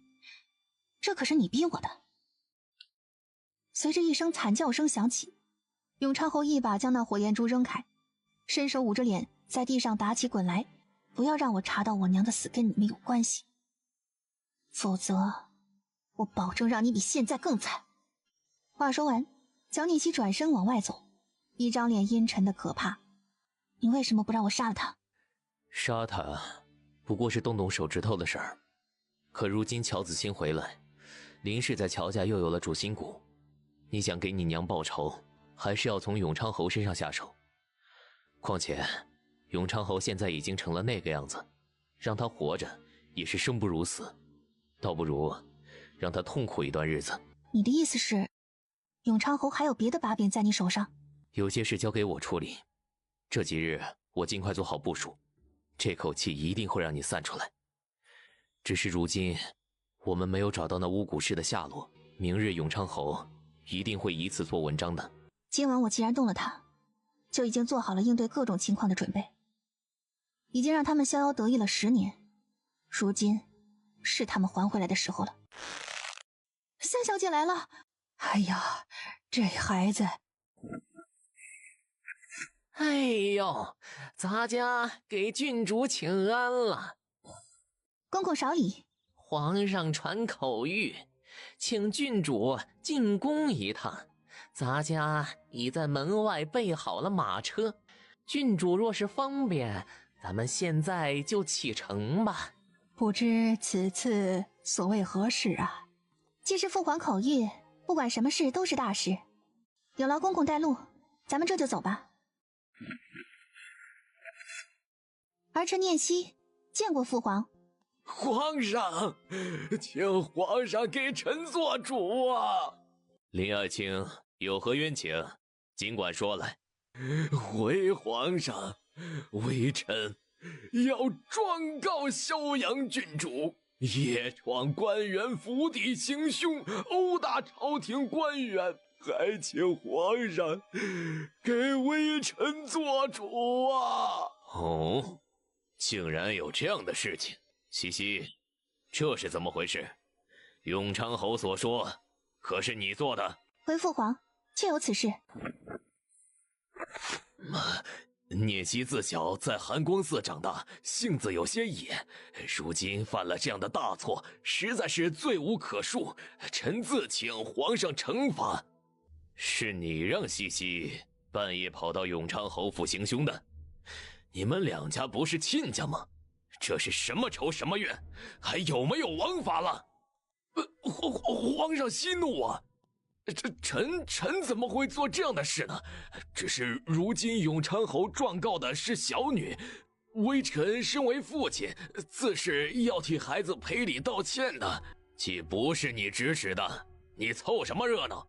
这可是你逼我的。随着一声惨叫声响起，永昌侯一把将那火焰珠扔开，伸手捂着脸在地上打起滚来。不要让我查到我娘的死跟你们有关系，否则我保证让你比现在更惨。话说完，乔聂西转身往外走，一张脸阴沉的可怕。你为什么不让我杀了他？杀他不过是动动手指头的事儿，可如今乔子欣回来，林氏在乔家又有了主心骨，你想给你娘报仇，还是要从永昌侯身上下手。况且永昌侯现在已经成了那个样子，让他活着也是生不如死，倒不如让他痛苦一段日子。你的意思是，永昌侯还有别的把柄在你手上？有些事交给我处理，这几日我尽快做好部署，这口气一定会让你散出来。只是如今我们没有找到那巫蛊师的下落，明日永昌侯一定会以此做文章的。今晚我既然动了他，就已经做好了应对各种情况的准备，已经让他们逍遥得意了10年，如今是他们还回来的时候了。三小姐来了。哎呀，这孩子，哎呦，咱家给郡主请安了。公公少礼。皇上传口谕，请郡主进宫一趟。咱家已在门外备好了马车，郡主若是方便，咱们现在就启程吧。不知此次所谓何事啊？既是父皇口谕，不管什么事都是大事。有劳公公带路，咱们这就走吧。儿臣念熙见过父皇。皇上，请皇上给臣做主啊！林爱卿有何冤情，尽管说来。回皇上，微臣要状告萧阳郡主夜闯官员府邸行凶，殴打朝廷官员，还请皇上给微臣做主啊！哦，竟然有这样的事情。西西，这是怎么回事？永昌侯所说可是你做的？回父皇，确有此事。聂熙自小在寒光寺长大，性子有些野，如今犯了这样的大错，实在是罪无可恕，臣自请皇上惩罚。是你让西西半夜跑到永昌侯府行凶的？你们两家不是亲家吗？这是什么仇什么怨？还有没有王法了？皇上息怒啊！臣怎么会做这样的事呢？只是如今永昌侯状告的是小女，微臣身为父亲，自是要替孩子赔礼道歉的。既不是你指使的，你凑什么热闹？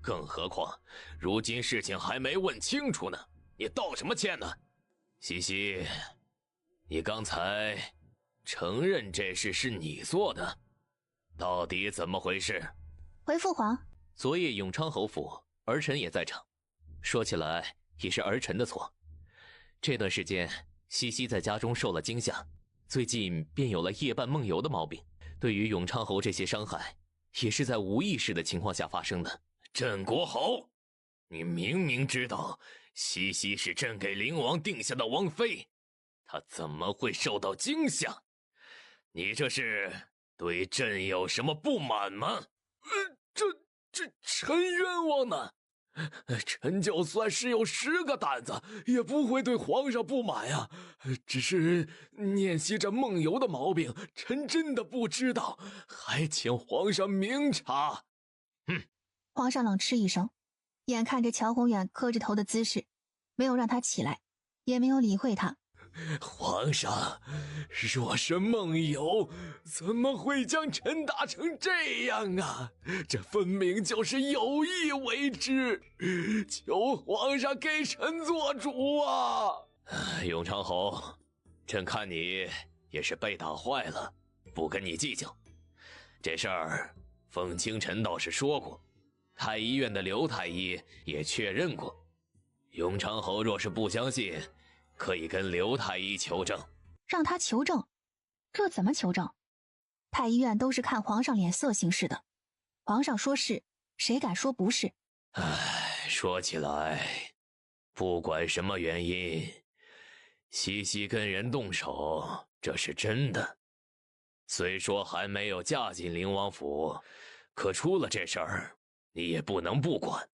更何况如今事情还没问清楚呢，你道什么歉呢？西西，你刚才承认这事是你做的，到底怎么回事？回父皇，昨夜永昌侯府，儿臣也在场。说起来也是儿臣的错。这段时间西西在家中受了惊吓，最近便有了夜半梦游的毛病。对于永昌侯这些伤害，也是在无意识的情况下发生的。镇国侯，你明明知道西西是朕给灵王定下的王妃，她怎么会受到惊吓？你这是对朕有什么不满吗？臣冤枉呢！臣就算是有10个胆子，也不会对皇上不满呀。只是念熙这梦游的毛病，臣真的不知道，还请皇上明察。皇上冷嗤一声，眼看着乔宏远磕着头的姿势，没有让他起来，也没有理会他。皇上，若是梦游，怎么会将臣打成这样啊？这分明就是有意为之，求皇上给臣做主啊！永昌侯，朕看你也是被打坏了，不跟你计较。这事儿凤清晨倒是说过，太医院的刘太医也确认过。永昌侯若是不相信，可以跟刘太医求证。让他求证？这怎么求证？太医院都是看皇上脸色行事的，皇上说是，谁敢说不是？唉，说起来，不管什么原因，西西跟人动手，这是真的。虽说还没有嫁进灵王府，可出了这事儿，你也不能不管。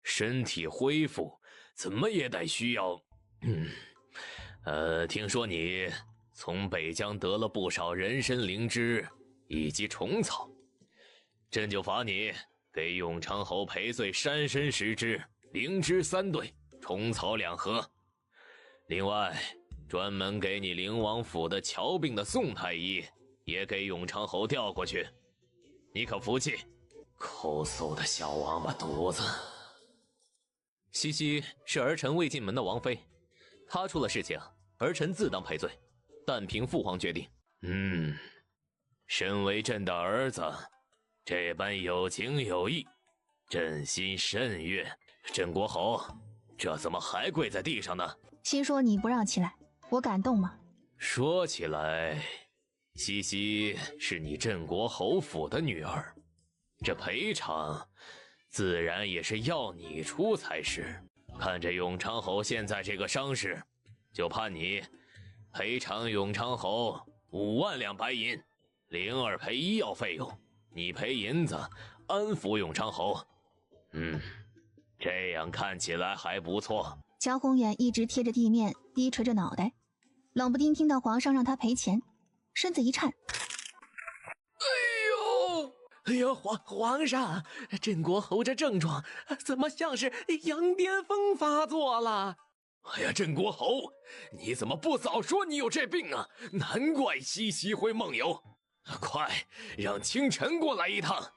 身体恢复，怎么也得需要。听说你从北疆得了不少人参灵芝以及虫草，朕就罚你给永昌侯赔罪山参10支，灵芝3对，虫草2盒。另外，专门给你灵王府的瞧病的宋太医也给永昌侯调过去。你可服气？抠搜的小王八犊子！西西是儿臣未进门的王妃，她出了事情，儿臣自当赔罪，但凭父皇决定。身为朕的儿子，这般有情有义，朕心甚悦。镇国侯，这怎么还跪在地上呢？心说你不让起来，我敢动吗？说起来，西西是你镇国侯府的女儿，这赔偿自然也是要你出才是。看着永昌侯现在这个伤势，就判你赔偿永昌侯5万两白银，灵儿赔医药费用，你赔银子安抚永昌侯。这样看起来还不错。乔宏远一直贴着地面，低垂着脑袋，冷不丁听到皇上让他赔钱，身子一颤。哎呦，皇上，镇国侯这症状怎么像是羊癫疯发作了？哎呀，镇国侯，你怎么不早说你有这病啊？难怪西西会梦游。快让清晨过来一趟。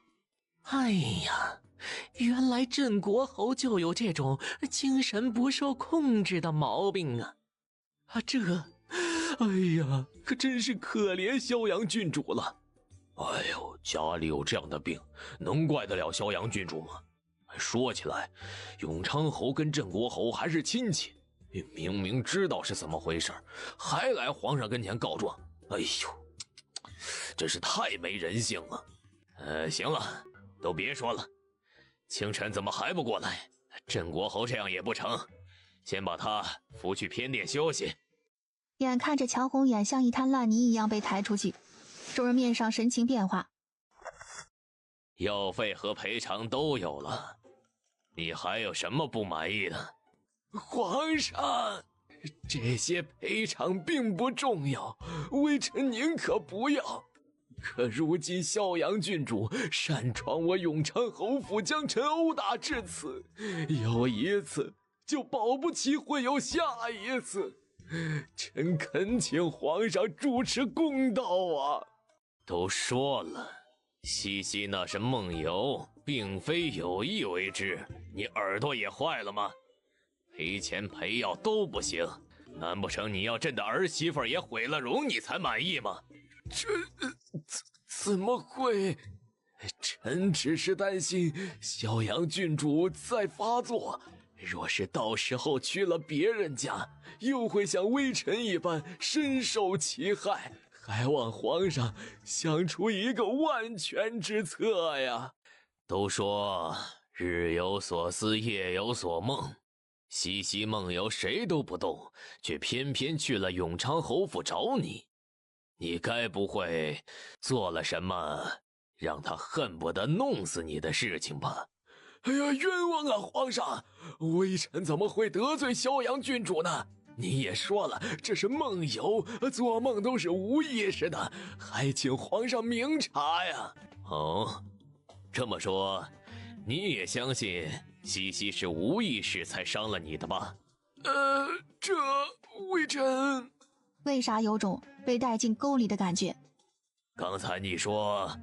哎呀，原来镇国侯就有这种精神不受控制的毛病啊！哎呀，可真是可怜萧阳郡主了。哎呦，家里有这样的病，能怪得了萧阳郡主吗？说起来，永昌侯跟镇国侯还是亲戚，明明知道是怎么回事，还来皇上跟前告状。哎呦，真是太没人性了。行了，都别说了。清晨怎么还不过来？镇国侯这样也不成，先把他扶去偏殿休息。眼看着乔宏远像一滩烂泥一样被抬出去，众人面上神情变化。药费和赔偿都有了，你还有什么不满意的？皇上，这些赔偿并不重要，微臣宁可不要。可如今萧阳郡主擅闯我永昌侯府，将臣殴打至此，有一次就保不齐会有下一次，臣恳请皇上主持公道啊！都说了，西西那是梦游，并非有意为之，你耳朵也坏了吗？赔钱赔药都不行，难不成你要朕的儿媳妇也毁了容你才满意吗？怎么会？臣只是担心萧阳郡主再发作，若是到时候去了别人家，又会像微臣一般深受其害，还望皇上想出一个万全之策呀。都说日有所思，夜有所梦，西西梦游谁都不动，却偏偏去了永昌侯府找你，你该不会做了什么让他恨不得弄死你的事情吧？哎呀，冤枉啊，皇上！微臣怎么会得罪萧阳郡主呢？你也说了，这是梦游，做梦都是无意识的，还请皇上明察呀。哦，这么说，你也相信西西是无意识才伤了你的吧？这微臣为啥有种被带进沟里的感觉？刚才你说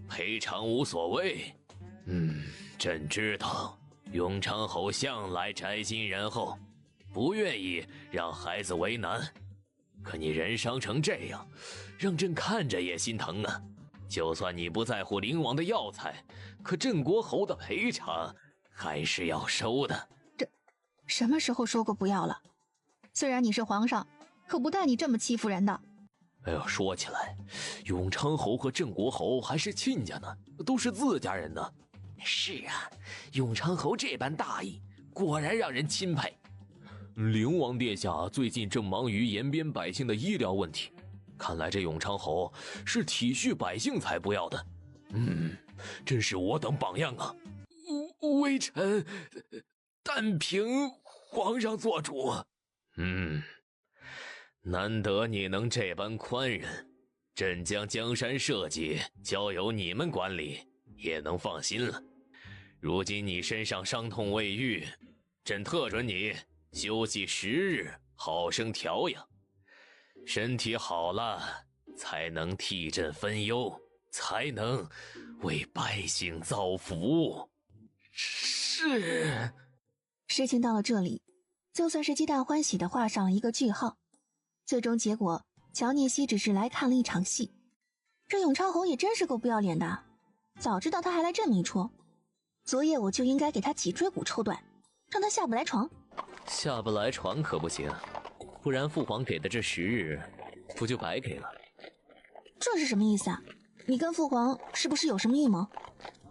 赔偿无所谓，朕知道永昌侯向来宅心仁厚，不愿意让孩子为难，可你人伤成这样，让朕看着也心疼啊。就算你不在乎灵王的药材，可镇国侯的赔偿还是要收的。这什么时候说过不要了？虽然你是皇上，可不带你这么欺负人的。哎呦，说起来，永昌侯和镇国侯还是亲家呢，都是自家人呢。是啊，永昌侯这般大义，果然让人钦佩。灵王殿下最近正忙于延边百姓的医疗问题，看来这永昌侯是体恤百姓才不要的。真是我等榜样啊！微臣但凭皇上做主。难得你能这般宽仁，朕将江山社稷交由你们管理，也能放心了。如今你身上伤痛未愈，朕特准你休息10日，好生调养。身体好了，才能替朕分忧，才能为百姓造福。是。事情到了这里，就算是皆大欢喜的画上了一个句号。最终结果，乔聂熙只是来看了一场戏。这永昌侯也真是够不要脸的，早知道他还来这么一出。昨夜我就应该给他脊椎骨抽断，让他下不来床。下不来床可不行，不然父皇给的这10日不就白给了？这是什么意思啊？你跟父皇是不是有什么预谋？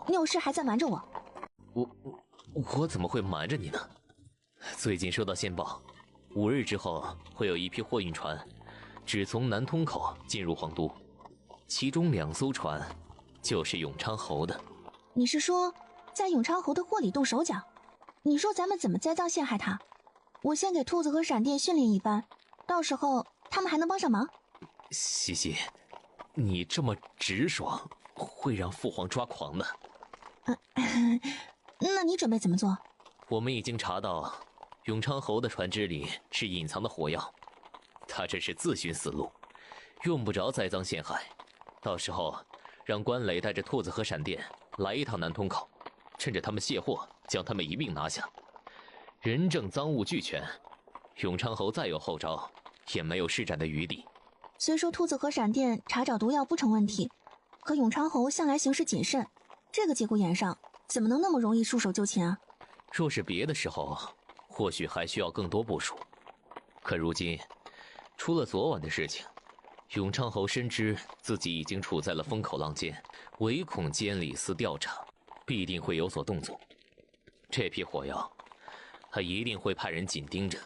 你有事还在瞒着我？我怎么会瞒着你呢？最近收到线报，5日之后会有一批货运船只从南通口进入皇都，其中2艘船就是永昌侯的。你是说在永昌侯的货里动手脚？你说咱们怎么栽赃陷害他？我先给兔子和闪电训练一番，到时候他们还能帮上忙。西西，你这么直爽会让父皇抓狂的。那你准备怎么做？我们已经查到永昌侯的船只里是隐藏的火药，他这是自寻死路，用不着栽赃陷害。到时候让关磊带着兔子和闪电来一趟南通口，趁着他们卸货将他们一并拿下，人证赃物俱全，永昌侯再有后招也没有施展的余地。虽说兔子和闪电查找毒药不成问题，可永昌侯向来行事谨慎，这个节骨眼上怎么能那么容易束手就擒啊？若是别的时候或许还需要更多部署，可如今出了昨晚的事情，永昌侯深知自己已经处在了风口浪尖，唯恐监理司调查，必定会有所动作。这批火药他一定会派人紧盯着，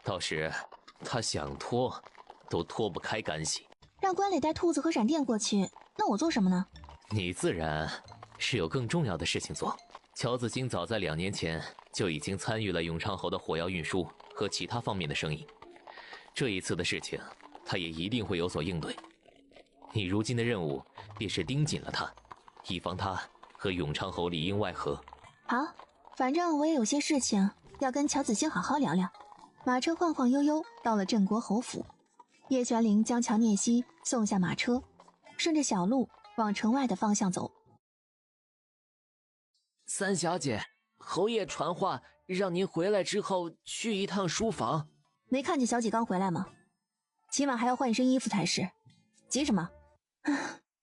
到时他想拖都脱不开干系。让关磊带兔子和闪电过去，那我做什么呢？你自然是有更重要的事情做。乔子清早在2年前就已经参与了永昌侯的火药运输和其他方面的生意，这一次的事情他也一定会有所应对。你如今的任务便是盯紧了他，以防他和永昌侯里应外合。好，反正我也有些事情要跟乔子清好好聊聊。马车晃晃悠悠到了镇国侯府，叶玄灵将乔聂熙送下马车，顺着小路往城外的方向走。三小姐，侯爷传话让您回来之后去一趟书房。没看见小姐刚回来吗？起码还要换一身衣服才是，急什么？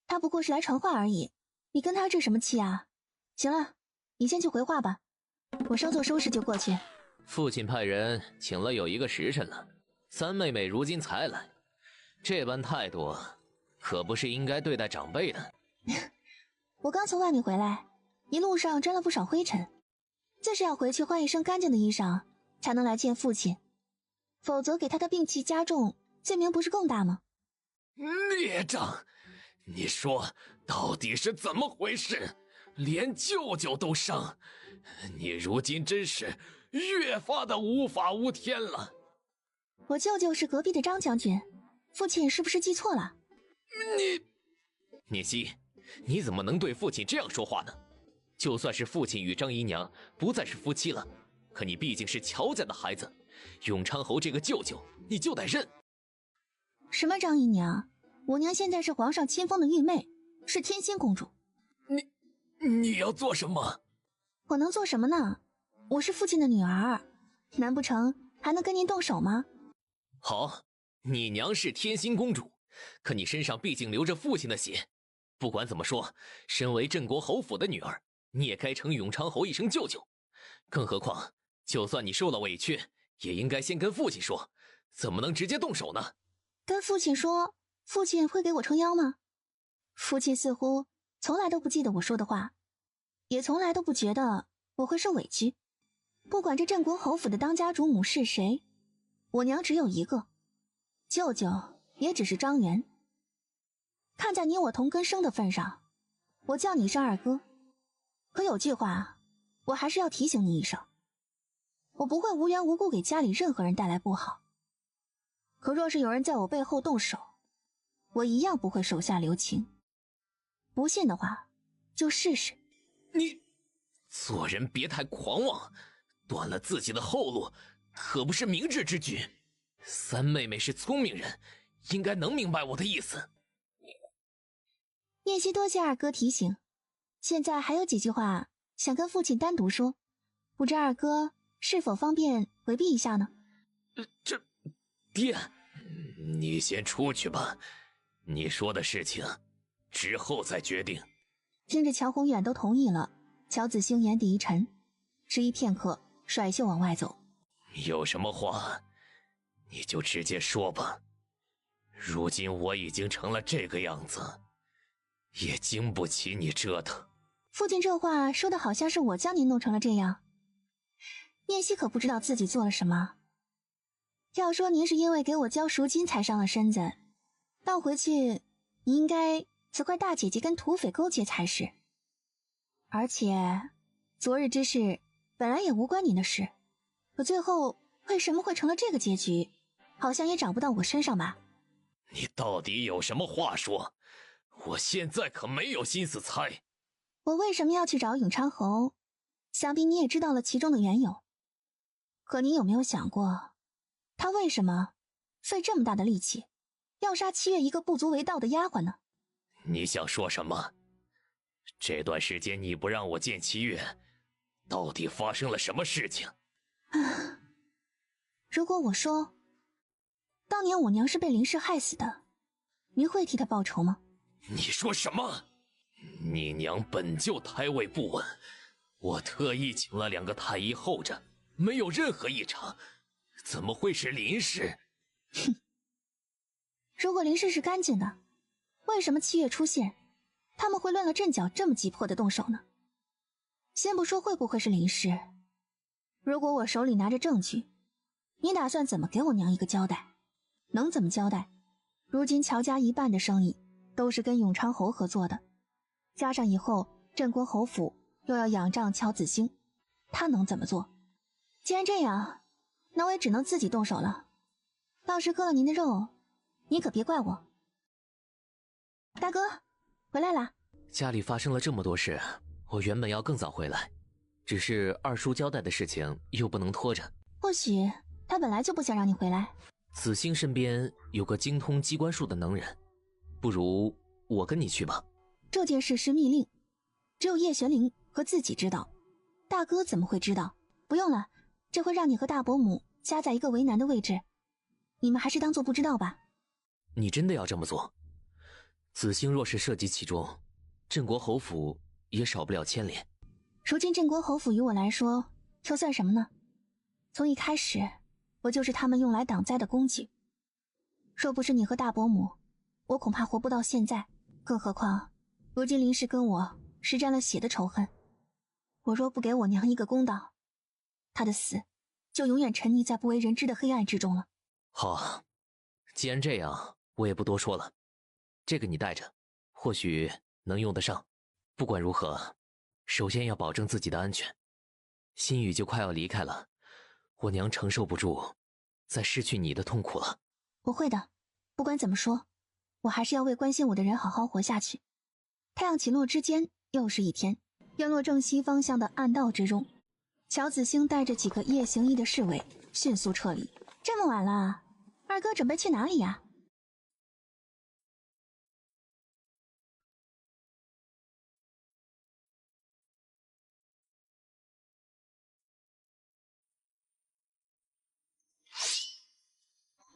她不过是来传话而已，你跟她置什么气啊？行了，你先去回话吧，我稍作收拾就过去。父亲派人请了有1个时辰了，三妹妹如今才来，这般态度可不是应该对待长辈的。我刚从外面回来，一路上沾了不少灰尘，自是要回去换一身干净的衣裳，才能来见父亲，否则给他的病气加重，罪名不是更大吗？孽障！你说到底是怎么回事？连舅舅都伤，你如今真是越发的无法无天了。我舅舅是隔壁的张将军，父亲是不是记错了？聂熙，你怎么能对父亲这样说话呢？就算是父亲与张姨娘不再是夫妻了，可你毕竟是乔家的孩子，永昌侯这个舅舅你就得认。什么张姨娘？我娘现在是皇上亲封的玉妹，是天心公主。你要做什么？我能做什么呢？我是父亲的女儿，难不成还能跟您动手吗？好，你娘是天心公主，可你身上毕竟流着父亲的血，不管怎么说，身为镇国侯府的女儿，你也该称永昌侯一声舅舅。更何况就算你受了委屈，也应该先跟父亲说，怎么能直接动手呢？跟父亲说，父亲会给我撑腰吗？父亲似乎从来都不记得我说的话，也从来都不觉得我会受委屈。不管这镇国侯府的当家主母是谁，我娘只有一个，舅舅也只是张元。看在你我同根生的份上，我叫你一声二哥。可有句话，我还是要提醒你一声，我不会无缘无故给家里任何人带来不好。可若是有人在我背后动手，我一样不会手下留情。不信的话，就试试。你做人别太狂妄，断了自己的后路，可不是明智之举。三妹妹是聪明人，应该能明白我的意思。聂熙多谢二哥提醒，现在还有几句话想跟父亲单独说，不知二哥是否方便回避一下呢？爹，你先出去吧，你说的事情之后再决定。听着乔宏远都同意了，乔子兴眼底一沉，迟疑片刻，甩袖往外走。有什么话，你就直接说吧。如今我已经成了这个样子，也经不起你折腾。父亲这话说的好像是我将您弄成了这样。念希可不知道自己做了什么。要说您是因为给我交赎金才伤了身子，倒回去你应该责怪大姐姐跟土匪勾结才是。而且昨日之事本来也无关您的事，可最后为什么会成了这个结局，好像也找不到我身上吧。你到底有什么话说？我现在可没有心思猜。我为什么要去找永昌侯，想必你也知道了其中的缘由。可你有没有想过，他为什么费这么大的力气要杀七月一个不足为道的丫鬟呢？你想说什么？这段时间你不让我见七月，到底发生了什么事情？如果我说当年我娘是被林氏害死的，您会替她报仇吗？你说什么？你娘本就胎位不稳，我特意请了2个太医候着，没有任何异常，怎么会是林氏？哼！如果林氏是干净的，为什么七月出现，他们会乱了阵脚，这么急迫的动手呢？先不说会不会是林氏，如果我手里拿着证据，你打算怎么给我娘一个交代？能怎么交代？如今乔家一半的生意都是跟永昌侯合作的，加上以后镇国侯府又要仰仗乔子兴，他能怎么做？既然这样，那我也只能自己动手了。到时割了您的肉，你可别怪我。大哥，回来啦。家里发生了这么多事，我原本要更早回来，只是二叔交代的事情又不能拖着。或许他本来就不想让你回来。子兴身边有个精通机关术的能人，不如我跟你去吧。这件事是密令，只有叶玄灵和自己知道，大哥怎么会知道？不用了，这会让你和大伯母夹在一个为难的位置，你们还是当做不知道吧。你真的要这么做？子兴若是涉及其中，镇国侯府也少不了牵连。如今镇国侯府于我来说又算什么呢？从一开始我就是他们用来挡灾的工具，若不是你和大伯母，我恐怕活不到现在。更何况如今林氏跟我是沾了血的仇恨，我若不给我娘一个公道，她的死就永远沉溺在不为人知的黑暗之中了。好，既然这样，我也不多说了。这个你带着，或许能用得上。不管如何，首先要保证自己的安全。心雨就快要离开了，我娘承受不住再失去你的痛苦了。我会的，不管怎么说，我还是要为关心我的人好好活下去。太阳起落之间又是一天，院落正西方向的暗道之中，乔子兴带着几个夜行衣的侍卫迅速撤离。这么晚了，二哥准备去哪里呀？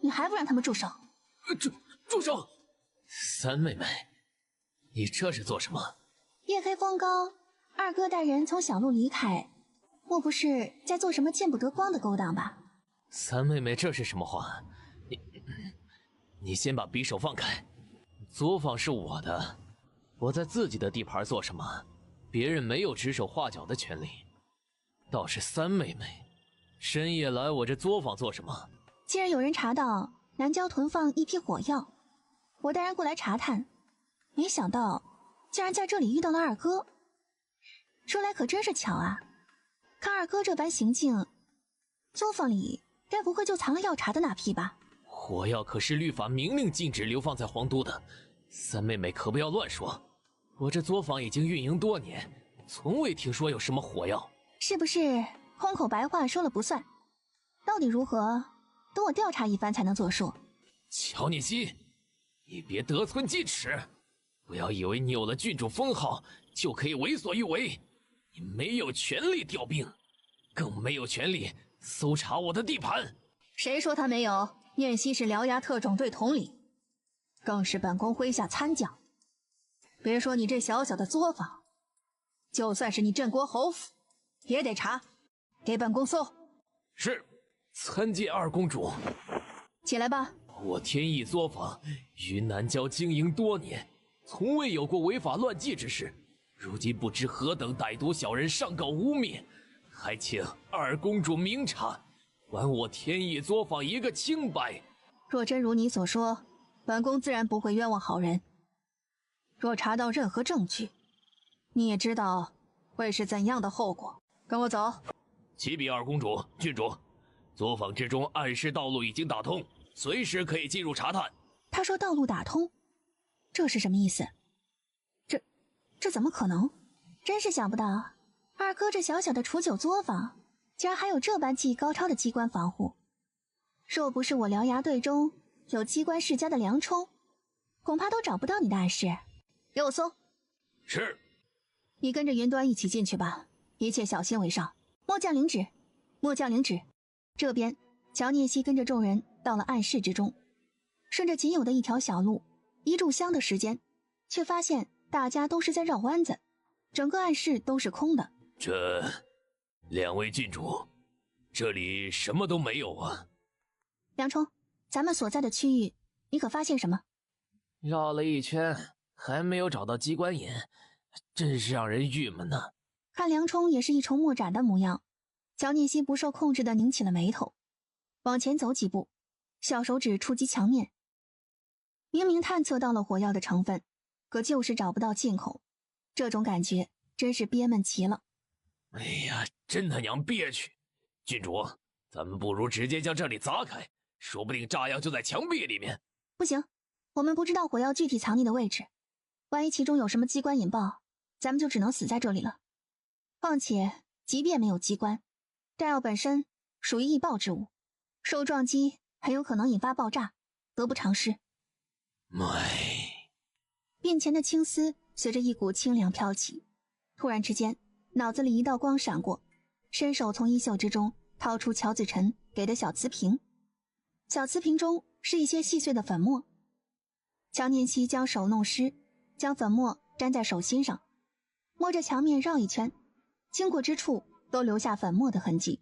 你还不让他们住手？住手！三妹妹，你这是做什么？夜黑风高，二哥带人从小路离开，莫不是在做什么见不得光的勾当吧？三妹妹，这是什么话？你先把匕首放开。作坊是我的，我在自己的地盘做什么，别人没有指手画脚的权利。倒是三妹妹，深夜来我这作坊做什么？既然有人查到南郊囤放一批火药，我带人过来查探，没想到竟然在这里遇到了二哥。说来可真是巧啊，看二哥这般行径，作坊里该不会就藏了药查的那批吧？火药可是律法明令禁止流放在皇都的，三妹妹可不要乱说。我这作坊已经运营多年，从未听说有什么火药。是不是空口白话说了不算？到底如何，等我调查一番才能作数。乔念希，你别得寸进尺，不要以为你有了郡主封号就可以为所欲为。你没有权利调兵，更没有权利搜查我的地盘。谁说他没有？念希是獠牙特种队统领，更是本宫麾下参将。别说你这小小的作坊，就算是你镇国侯府，也得查，给本宫搜。是，参见二公主。起来吧。我天意作坊于南郊经营多年，从未有过违法乱纪之事。如今不知何等歹毒小人上告污蔑，还请二公主明察，还我天意作坊一个清白。若真如你所说，本宫自然不会冤枉好人。若查到任何证据，你也知道会是怎样的后果。跟我走。启禀二公主、郡主，作坊之中暗室道路已经打通，随时可以进入查探。他说道路打通，这是什么意思？这怎么可能？真是想不到，二哥这小小的储酒作坊，竟然还有这般技艺高超的机关防护。若不是我獠牙队中有机关世家的梁冲，恐怕都找不到你的暗室。给我搜。是。你跟着云端一起进去吧，一切小心为上。末将领旨。末将领旨。这边，乔聂西跟着众人到了暗室之中，顺着仅有的一条小路，一炷香的时间，却发现大家都是在绕弯子，整个暗室都是空的。这两位郡主，这里什么都没有啊。梁冲，咱们所在的区域，你可发现什么？绕了一圈，还没有找到机关引，真是让人郁闷呢。看梁冲也是一筹莫展的模样，乔聂西不受控制地拧起了眉头，往前走几步，小手指触及墙面，明明探测到了火药的成分，可就是找不到进口，这种感觉真是憋闷极了。哎呀，真他娘憋屈！郡主，咱们不如直接将这里砸开，说不定炸药就在墙壁里面。不行，我们不知道火药具体藏匿的位置，万一其中有什么机关引爆，咱们就只能死在这里了。况且，即便没有机关，弹药本身属于易爆之物，受撞击很有可能引发爆炸，得不偿失。面前的青丝随着一股清凉飘起，突然之间，脑子里一道光闪过，伸手从衣袖之中掏出乔子晨给的小瓷瓶，小瓷瓶中是一些细碎的粉末。乔念希将手弄湿，将粉末沾在手心上，摸着墙面绕一圈，经过之处都留下粉末的痕迹。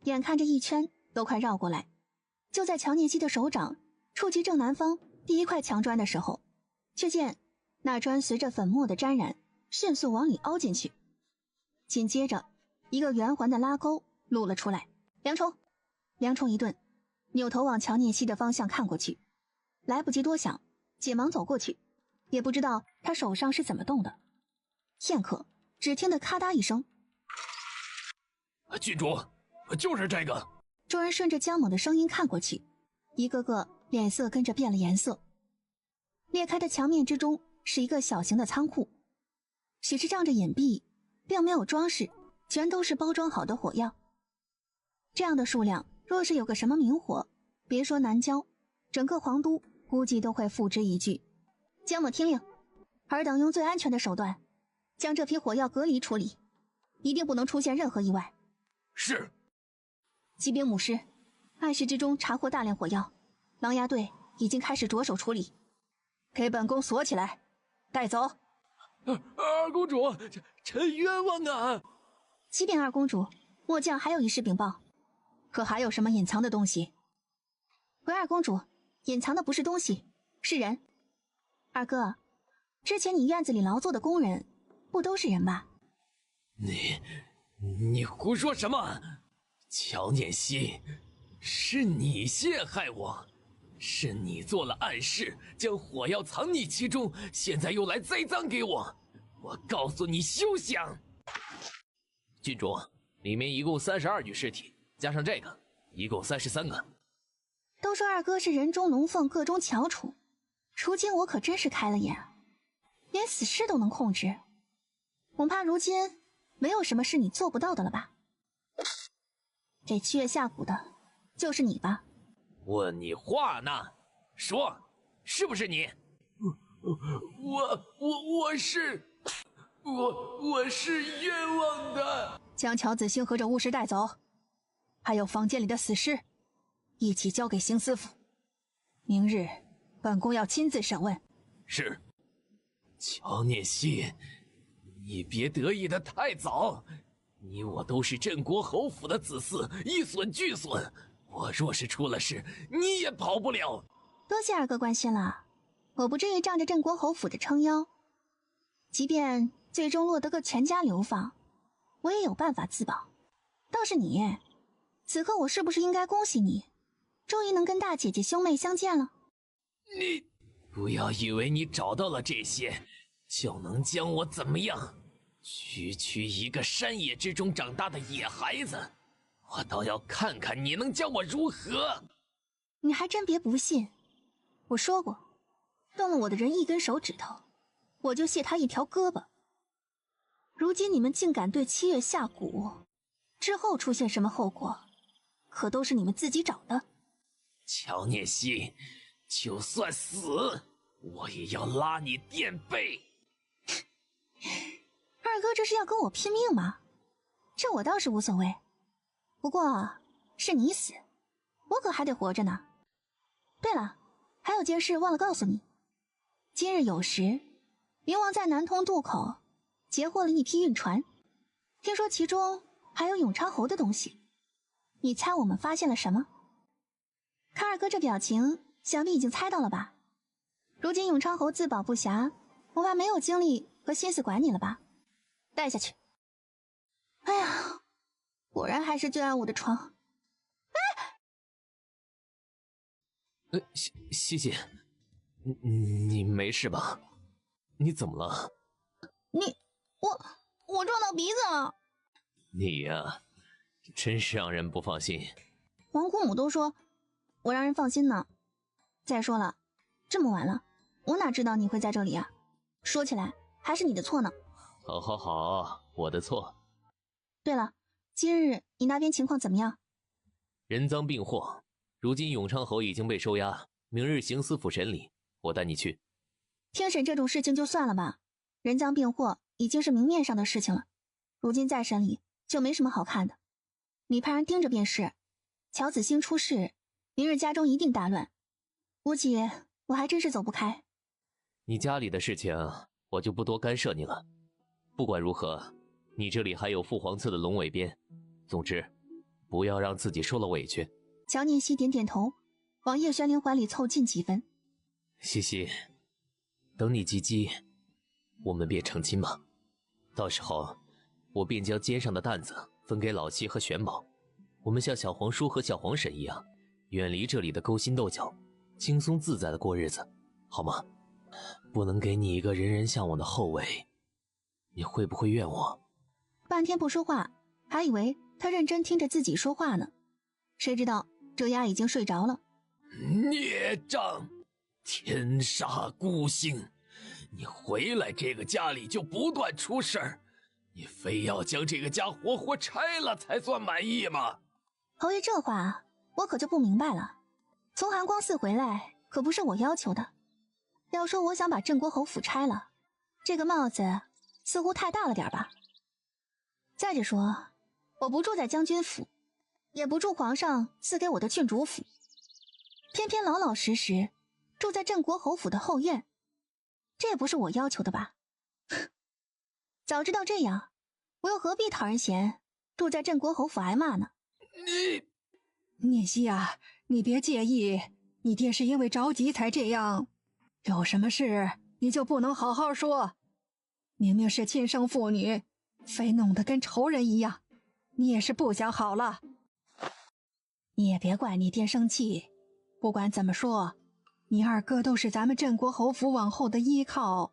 眼看着一圈都快绕过来，就在乔念希的手掌触及正南方第一块墙砖的时候，却见那砖随着粉末的沾染迅速往里凹进去，紧接着一个圆环的拉钩露了出来。梁冲一顿，扭头往乔念希的方向看过去，来不及多想，急忙走过去，也不知道他手上是怎么动的。片刻，只听得咔嗒一声，郡主，就是这个。众人顺着江某的声音看过去，一个个脸色跟着变了颜色。裂开的墙面之中是一个小型的仓库，许是仗着隐蔽，并没有装饰，全都是包装好的火药。这样的数量，若是有个什么明火，别说南郊，整个皇都估计都会付之一炬。江某听令，尔等用最安全的手段将这批火药隔离处理，一定不能出现任何意外。是。骑兵母师，暗室之中查获大量火药，狼牙队已经开始着手处理。给本宫锁起来，带走。二公主，臣冤枉啊！启禀二公主，末将还有一事禀报。可还有什么隐藏的东西？回二公主，隐藏的不是东西，是人。二哥，之前你院子里劳作的工人，不都是人吧？你胡说什么？乔念希，是你陷害我，是你做了暗室，将火药藏匿其中，现在又来栽赃给我，我告诉你休想！郡主，里面一共32具尸体，加上这个，一共33个。都说二哥是人中龙凤，个中翘楚，如今我可真是开了眼，连死尸都能控制，恐怕如今没有什么是你做不到的了吧？这七月下蛊的，就是你吧？问你话呢，说，是不是你？我是冤枉的。将乔子兴和这巫师带走，还有房间里的死尸，一起交给刑司府。明日，本宫要亲自审问。是。乔念希，你别得意的太早，你我都是镇国侯府的子嗣，一损俱损。我若是出了事，你也跑不了。多谢二哥关心了，我不至于仗着镇国侯府的撑腰，即便最终落得个全家流放，我也有办法自保。倒是你，此刻我是不是应该恭喜你，终于能跟大姐姐兄妹相见了？你不要以为你找到了这些，就能将我怎么样？区一个山野之中长大的野孩子，我倒要看看你能将我如何！你还真别不信，我说过，动了我的人一根手指头，我就卸他一条胳膊。如今你们竟敢对七月下蛊，之后出现什么后果，可都是你们自己找的。乔念希，就算死，我也要拉你垫背！二哥这是要跟我拼命吗？这我倒是无所谓，不过是你死，我可还得活着呢。对了，还有件事忘了告诉你，今日酉时，冥王在南通渡口截获了一批运船，听说其中还有永昌侯的东西。你猜我们发现了什么？看二哥这表情，想必已经猜到了吧？如今永昌侯自保不暇，我怕没有精力和心思管你了吧？带下去。哎呀，果然还是最爱我的床。西西，你没事吧？你怎么了？我撞到鼻子了。你呀，真是让人不放心。王姑母都说我让人放心呢。再说了，这么晚了，我哪知道你会在这里啊？说起来还是你的错呢。好，我的错。对了，今日你那边情况怎么样？人赃并获，如今永昌侯已经被收押，明日刑司府审理，我带你去。听审这种事情就算了吧，人赃并获已经是明面上的事情了，如今再审理就没什么好看的。你派人盯着便是，乔子兴出事，明日家中一定大乱，估计我还真是走不开。你家里的事情我就不多干涉你了。不管如何，你这里还有父皇赐的龙尾鞭，总之不要让自己受了委屈。乔念希点点头，往叶玄灵怀里凑近几分。西西，等你及笄，我们便成亲吧。到时候我便将肩上的担子分给老七和玄宝，我们像小皇叔和小皇婶一样，远离这里的勾心斗角，轻松自在的过日子，好吗？不能给你一个人人向往的后位，你会不会怨我？半天不说话，还以为他认真听着自己说话呢，谁知道这丫已经睡着了。孽障，天煞孤星，你回来这个家里就不断出事儿，你非要将这个家活活拆了才算满意吗？侯爷这话我可就不明白了，从寒光寺回来可不是我要求的，要说我想把镇国侯府拆了，这个帽子似乎太大了点吧。再者说，我不住在将军府，也不住皇上赐给我的郡主府，偏偏老老实实住在镇国侯府的后院，这也不是我要求的吧。早知道这样，我又何必讨人嫌，住在镇国侯府挨骂呢？念希啊，你别介意，你爹是因为着急才这样，有什么事你就不能好好说？明明是亲生父女，非弄得跟仇人一样，你也是不想好了。你也别怪你爹生气，不管怎么说，你二哥都是咱们镇国侯府往后的依靠，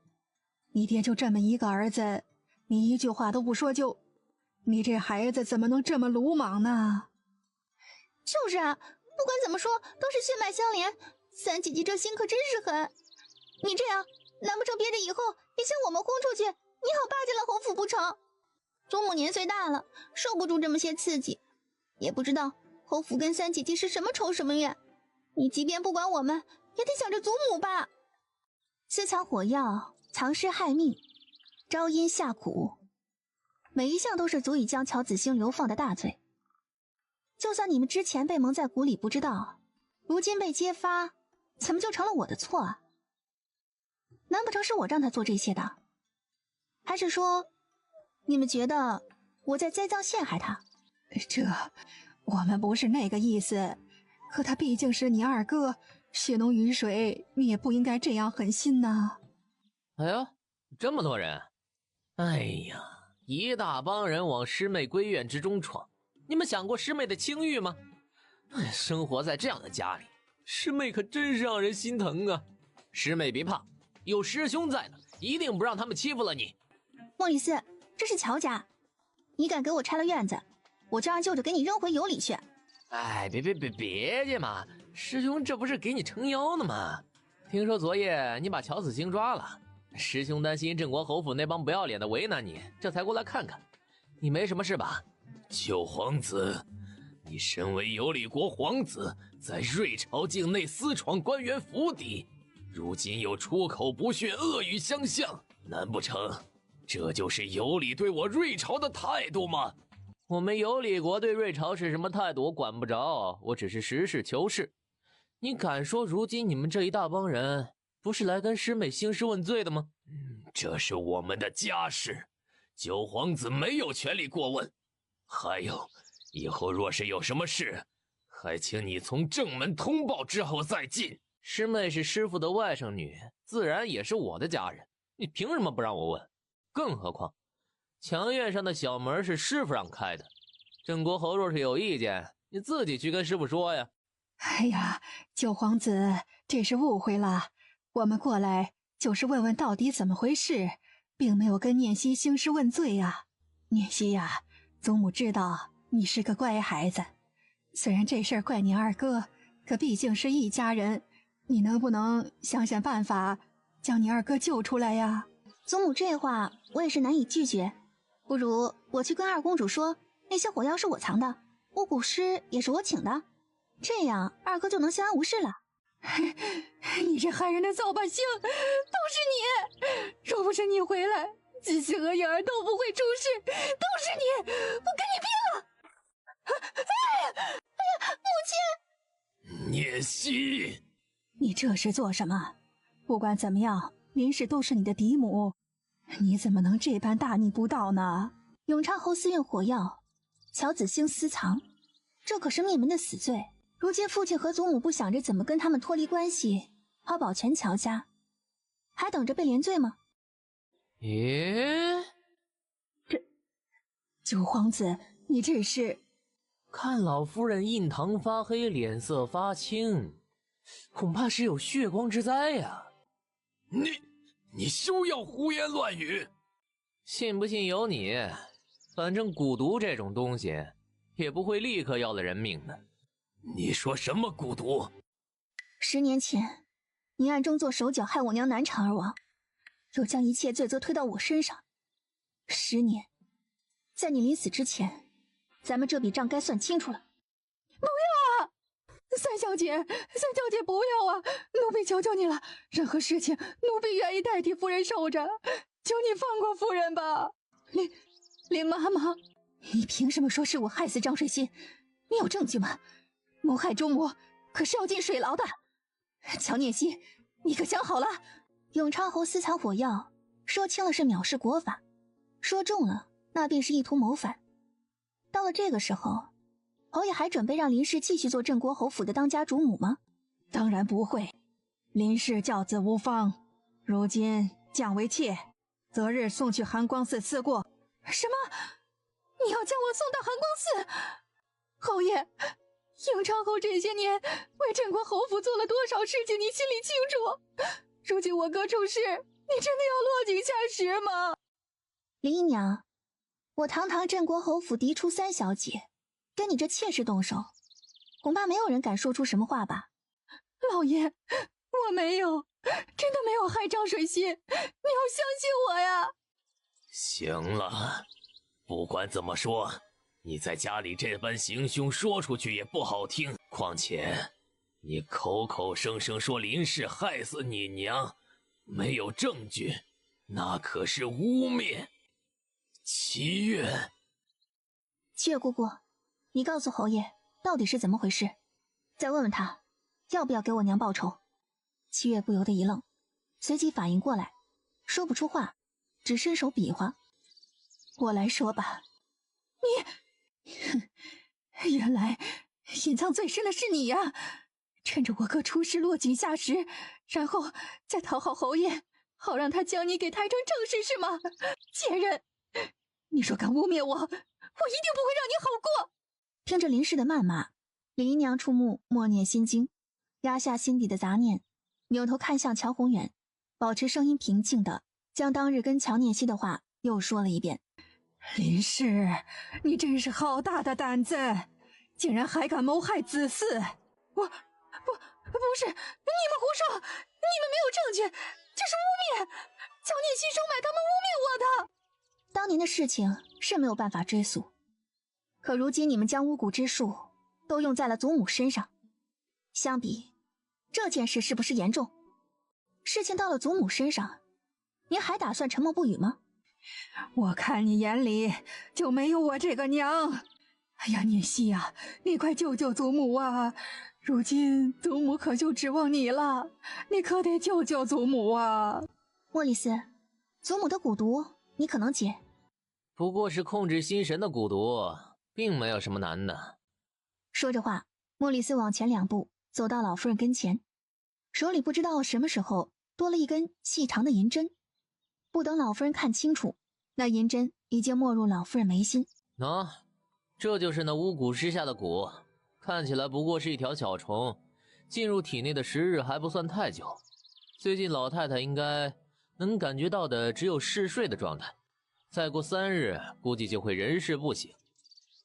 你爹就这么一个儿子，你一句话都不说就，你这孩子怎么能这么鲁莽呢？就是啊，不管怎么说都是血脉相连，三姐姐这心可真是狠。你这样，难不成憋着以后也将我们轰出去，你好巴结了侯府不成？祖母年岁大了，受不住这么些刺激，也不知道侯府跟三姐姐是什么仇什么怨。你即便不管我们，也得想着祖母吧。私藏火药，藏尸害命，招阴下蛊，每一项都是足以将乔子兴流放的大罪。就算你们之前被蒙在鼓里不知道，如今被揭发，怎么就成了我的错啊？难不成是我让他做这些的？还是说你们觉得我在栽赃陷害他？我们不是那个意思，可他毕竟是你二哥，血浓于水，你也不应该这样狠心呐。哎呦，这么多人！哎呀，一大帮人往师妹闺院之中闯，你们想过师妹的清誉吗？生活在这样的家里，师妹可真是让人心疼啊！师妹别怕，有师兄在呢，一定不让他们欺负了你。莫里斯，这是乔家，你敢给我拆了院子，我就让舅舅给你扔回有里去。哎，别介嘛，师兄这不是给你撑腰呢吗？听说昨夜你把乔子兴抓了，师兄担心镇国侯府那帮不要脸的为难你，这才过来看看。你没什么事吧？九皇子，你身为有里国皇子，在瑞朝境内私闯官员府邸，如今又出口不逊，恶语相向，难不成这就是有里对我瑞朝的态度吗？我们有里国对瑞朝是什么态度我管不着，我只是实事求是。你敢说如今你们这一大帮人不是来跟师妹兴师问罪的吗？这是我们的家事，九皇子没有权利过问。还有，以后若是有什么事，还请你从正门通报之后再进。师妹是师父的外甥女，自然也是我的家人，你凭什么不让我问？更何况墙院上的小门是师父让开的，镇国侯若是有意见，你自己去跟师父说呀。哎呀，九皇子，这是误会了，我们过来就是问问到底怎么回事，并没有跟念希兴师问罪呀。念希呀，祖母知道你是个乖孩子，虽然这事儿怪你二哥，可毕竟是一家人，你能不能想想办法将你二哥救出来呀？祖母这话我也是难以拒绝，不如我去跟二公主说，那些火药是我藏的，巫蛊师也是我请的，这样二哥就能相安无事了。你这害人的扫把星，都是你！若不是你回来，季希和颖儿都不会出事，都是你！我跟你拼了！哎呀，母亲！念希，你这是做什么？不管怎么样，林氏都是你的嫡母，你怎么能这般大逆不道呢？永昌侯私运火药，乔子兴私藏，这可是灭门的死罪。如今父亲和祖母不想着怎么跟他们脱离关系，好保全乔家，还等着被连罪吗？咦，这九皇子，你这是……看老夫人印堂发黑，脸色发青，恐怕是有血光之灾呀。你休要胡言乱语！信不信由你，反正蛊毒这种东西也不会立刻要了人命的。你说什么蛊毒？10年前，你暗中做手脚害我娘难产而亡，又将一切罪责推到我身上。10年，在你临死之前，咱们这笔账该算清楚了。不要啊！三小姐，不要啊！奴婢求求你了，任何事情奴婢愿意代替夫人受着，求你放过夫人吧。林妈妈，你凭什么说是我害死张水心？你有证据吗？谋害主母可是要进水牢的。乔念希，你可想好了？永昌侯私藏火药，说轻了是藐视国法，说重了那便是意图谋反。到了这个时候，侯爷还准备让林氏继续做镇国侯府的当家主母吗？当然不会。林氏教子无方，如今降为妾，择日送去寒光寺赐过。什么？你要将我送到寒光寺？侯爷，永昌侯这些年为镇国侯府做了多少事情，你心里清楚。如今我哥出事，你真的要落井下石吗？林姨娘，我堂堂镇国侯府嫡出3小姐，跟你这妾室动手，恐怕没有人敢说出什么话吧？老爷，我没有，真的没有害张水心，你要相信我呀！行了，不管怎么说，你在家里这般行凶，说出去也不好听。况且，你口口声声说林氏害死你娘，没有证据，那可是污蔑。七月姑姑，你告诉侯爷到底是怎么回事，再问问他要不要给我娘报仇。七月不由得一愣，随即反应过来，说不出话，只伸手比划。我来说吧。原来隐藏最深的是你呀！趁着我哥出事落井下石，然后再讨好侯爷，好让他将你给抬成正室是吗？贱人！你若敢污蔑我，我一定不会让你好过！听着林氏的谩骂，林姨娘触目默念心经，压下心底的杂念，扭头看向乔宏远，保持声音平静的将当日跟乔念熙的话又说了一遍。林氏，你真是好大的胆子，竟然还敢谋害子嗣！不是，你们胡说，你们没有证据，这是污蔑！乔念熙收买他们污蔑我的。当年的事情是没有办法追溯，可如今你们将巫蛊之术都用在了祖母身上，相比这件事是不是严重？事情到了祖母身上，您还打算沉默不语吗？我看你眼里就没有我这个娘。哎呀，念熙啊，你快救救祖母啊！如今祖母可就指望你了，你可得救救祖母啊！莫里斯，祖母的蛊毒你可能解，不过是控制心神的蛊毒，并没有什么难的。说着话，莫里斯往前2步，走到老夫人跟前，手里不知道什么时候多了一根细长的银针。不等老夫人看清楚，那银针已经没入老夫人眉心。这就是那巫蛊之下的蛊，看起来不过是一条小虫，进入体内的时日还不算太久。最近老太太应该能感觉到的只有嗜睡的状态，再过3日估计就会人事不省，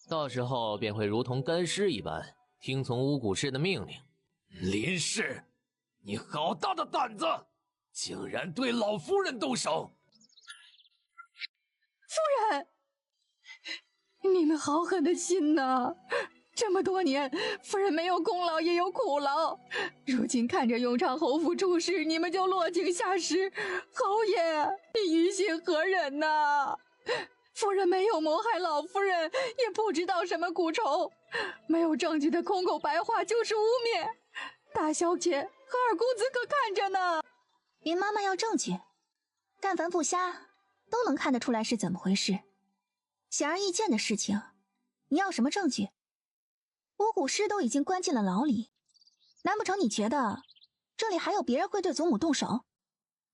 到时候便会如同干尸一般听从巫蛊师的命令。林氏，你好大的胆子，竟然对老夫人动手！夫人，你们好狠的心呐！这么多年，夫人没有功劳也有苦劳，如今看着永昌侯府出事，你们就落井下石，侯爷，你于心何忍呐？夫人没有谋害老夫人，也不知道什么蛊虫，没有证据的空口白话就是污蔑。大小姐和二公子可看着呢。林妈妈要证据，但凡不瞎都能看得出来是怎么回事。显而易见的事情，你要什么证据？巫蛊师都已经关进了牢里，难不成你觉得这里还有别人会对祖母动手？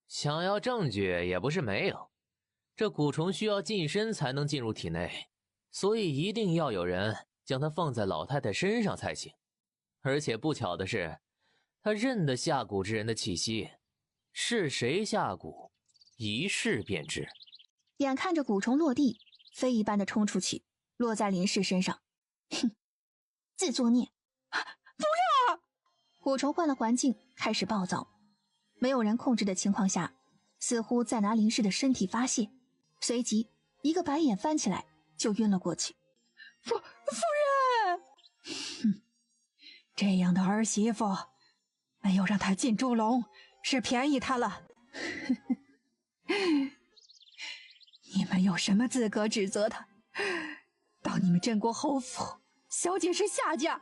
想要证据也不是没有，这蛊虫需要近身才能进入体内，所以一定要有人将它放在老太太身上才行。而且不巧的是，他认得下蛊之人的气息，是谁下蛊，一试便知。眼看着蛊虫落地，飞一般的冲出去，落在林氏身上。哼，自作孽！不要！蛊虫换了环境，开始暴躁，没有人控制的情况下，似乎在拿林氏的身体发泄，随即一个白眼翻起来就晕了过去。夫人，哼，这样的儿媳妇，没有让她进猪笼，是便宜她了。你们有什么资格指责她？到你们镇国侯府，小姐是下嫁，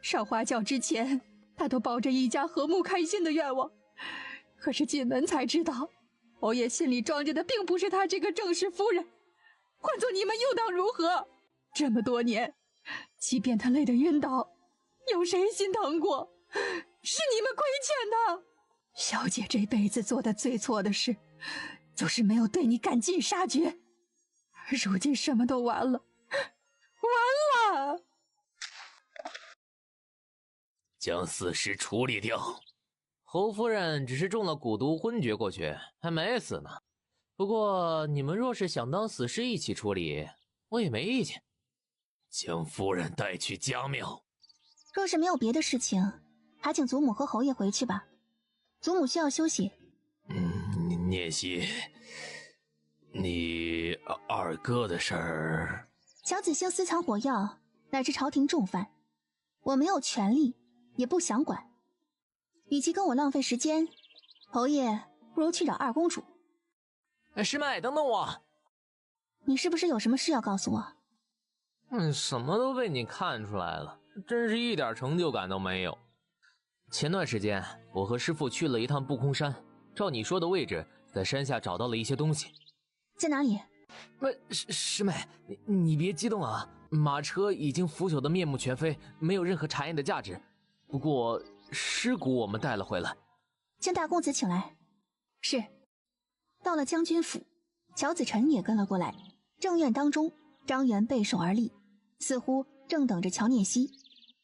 上花轿之前，她都抱着一家和睦开心的愿望。可是进门才知道，侯爷心里装着的并不是她这个正室夫人。换做你们又当如何？这么多年，即便她累得晕倒，有谁心疼过？是你们亏欠的。小姐这辈子做的最错的事，就是没有对你赶尽杀绝。如今什么都完了，完了！将死尸处理掉。侯夫人只是中了蛊毒昏厥过去，还没死呢。不过你们若是想当死尸一起处理，我也没意见。将夫人带去家庙。若是没有别的事情，还请祖母和侯爷回去吧。祖母需要休息。念熙，你二哥的事儿，乔子兴私藏火药，乃是朝廷重犯，我没有权利，也不想管。与其跟我浪费时间，侯爷不如去找二公主。师妹，等等我。你是不是有什么事要告诉我？什么都被你看出来了，真是一点成就感都没有。前段时间我和师父去了一趟不空山，照你说的位置，在山下找到了一些东西。在哪里？师妹，你别激动啊，马车已经腐朽的面目全非，没有任何查验的价值。不过尸骨我们带了回来。将大公子请来。是。到了将军府，乔子晨也跟了过来。正院当中，张元背手而立，似乎正等着乔聂西。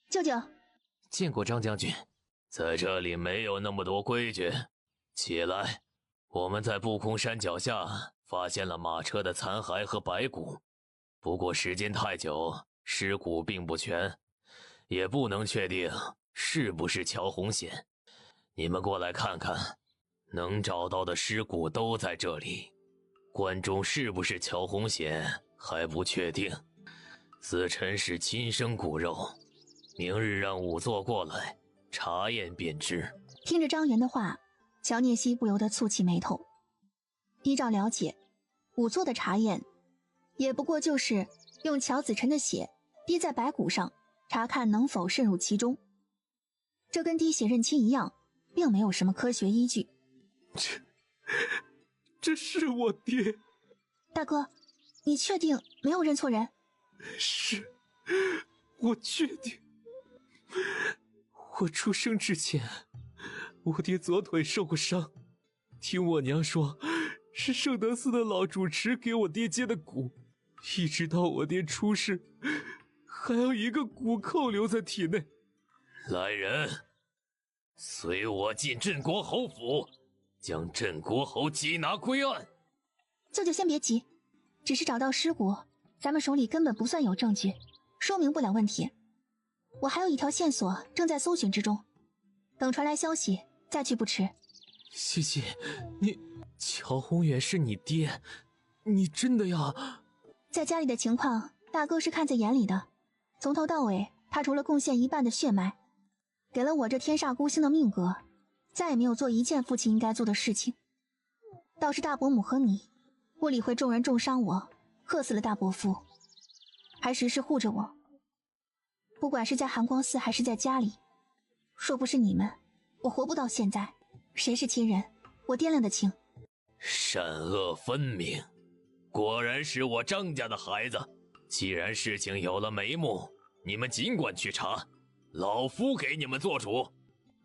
舅舅，见过张将军。在这里没有那么多规矩。起来，我们在不空山脚下发现了马车的残骸和白骨，不过时间太久，尸骨并不全，也不能确定是不是乔红显。你们过来看看，能找到的尸骨都在这里。关中是不是乔红显还不确定，子辰是亲生骨肉，明日让仵作过来查验便知。听着张元的话，乔聂西不由得蹙起眉头。依照了解，仵作的查验也不过就是用乔子晨的血滴在白骨上，查看能否渗入其中。这跟滴血认亲一样，并没有什么科学依据。这是我爹。大哥，你确定没有认错人？是，我确定。我出生之前，我爹左腿受过伤，听我娘说，是圣德寺的老主持给我爹接的骨，一直到我爹出事，还有一个骨扣留在体内。来人，随我进镇国侯府，将镇国侯缉拿归案。舅舅先别急，只是找到尸骨，咱们手里根本不算有证据，说明不了问题。我还有一条线索正在搜寻之中，等传来消息再去不迟。西西，乔宏远是你爹，你真的要……在家里的情况，大哥是看在眼里的。从头到尾，他除了贡献一半的血脉，给了我这天煞孤星的命格，再也没有做一件父亲应该做的事情。倒是大伯母和你，不理会众人重伤我，克死了大伯父，还时时护着我。不管是在寒光寺还是在家里，若不是你们，我活不到现在。谁是亲人，我掂量得清。善恶分明，果然是我张家的孩子。既然事情有了眉目，你们尽管去查，老夫给你们做主。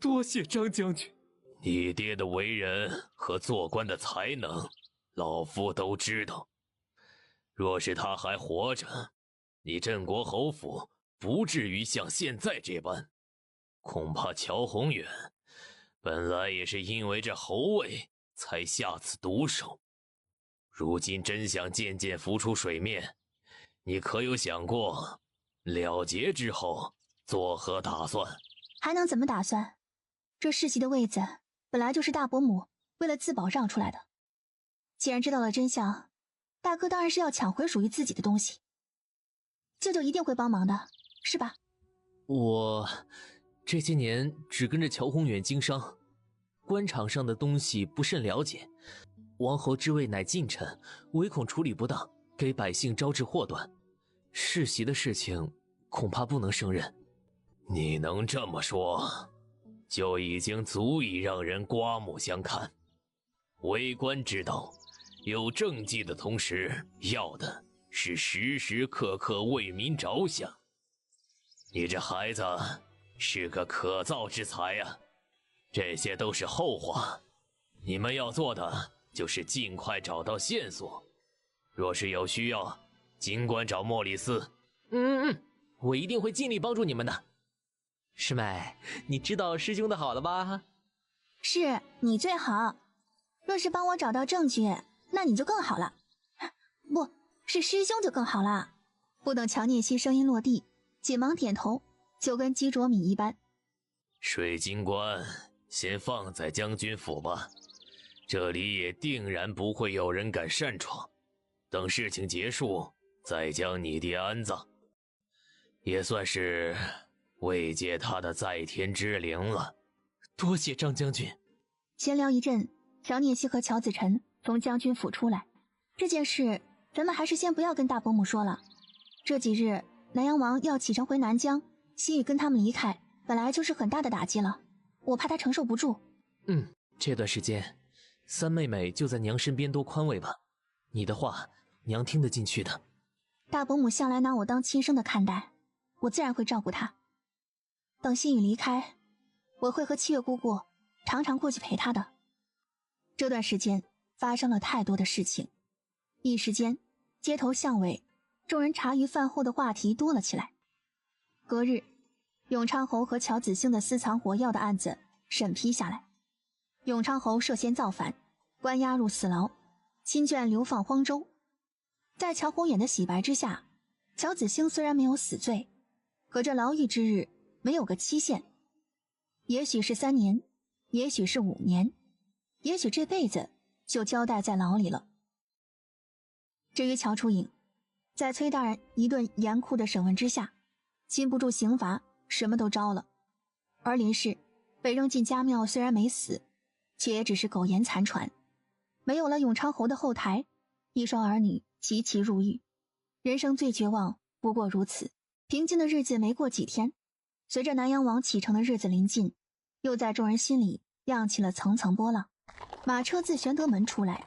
多谢张将军。你爹的为人和做官的才能，老夫都知道。若是他还活着，你镇国侯府不至于像现在这般。恐怕乔宏远本来也是因为这侯位才下此毒手，如今真相渐渐浮出水面，你可有想过了结之后作何打算？还能怎么打算？这世袭的位子本来就是大伯母为了自保让出来的，既然知道了真相，大哥当然是要抢回属于自己的东西。舅舅一定会帮忙的，是吧？我这些年只跟着乔宏远经商，官场上的东西不甚了解。王侯之位乃近臣，唯恐处理不当，给百姓招致祸端。世袭的事情恐怕不能胜任。你能这么说，就已经足以让人刮目相看。为官之道，有政绩的同时，要的是时时刻刻为民着想。你这孩子是个可造之才啊，这些都是后话。你们要做的就是尽快找到线索，若是有需要，尽管找莫里斯。我一定会尽力帮助你们的。师妹，你知道师兄的好了吧？是你最好，若是帮我找到证据，那你就更好了。不是师兄就更好了。不等乔聂西声音落地，紧忙点头，就跟鸡啄米一般。水晶棺先放在将军府吧，这里也定然不会有人敢擅闯。等事情结束，再将你爹安葬，也算是慰藉他的在天之灵了。多谢张将军。闲聊一阵，乔聂西和乔子晨从将军府出来。这件事咱们还是先不要跟大伯母说了。这几日南阳王要启程回南疆，西域跟他们离开本来就是很大的打击了，我怕他承受不住。这段时间三妹妹就在娘身边多宽慰吧。你的话娘听得进去的。大伯母向来拿我当亲生的看待，我自然会照顾她。等心雨离开，我会和七月姑姑常常过去陪她的。这段时间发生了太多的事情，一时间街头巷尾众人茶余饭后的话题多了起来。隔日，永昌侯和乔子兴的私藏火药的案子审批下来，永昌侯涉嫌造反，关押入死牢，亲眷流放荒州。在乔红眼的洗白之下，乔子兴虽然没有死罪，可这牢狱之日没有个期限，也许是3年，也许是5年，也许这辈子就交代在牢里了。至于乔初颖，在崔大人一顿严酷的审问之下，禁不住刑罚，什么都招了。而林氏被扔进家庙，虽然没死，却也只是苟延残喘。没有了永昌侯的后台，一双儿女齐齐入狱，人生最绝望不过如此。平静的日子没过几天，随着南阳王启程的日子临近，又在众人心里漾起了层层波浪。马车自玄德门出来，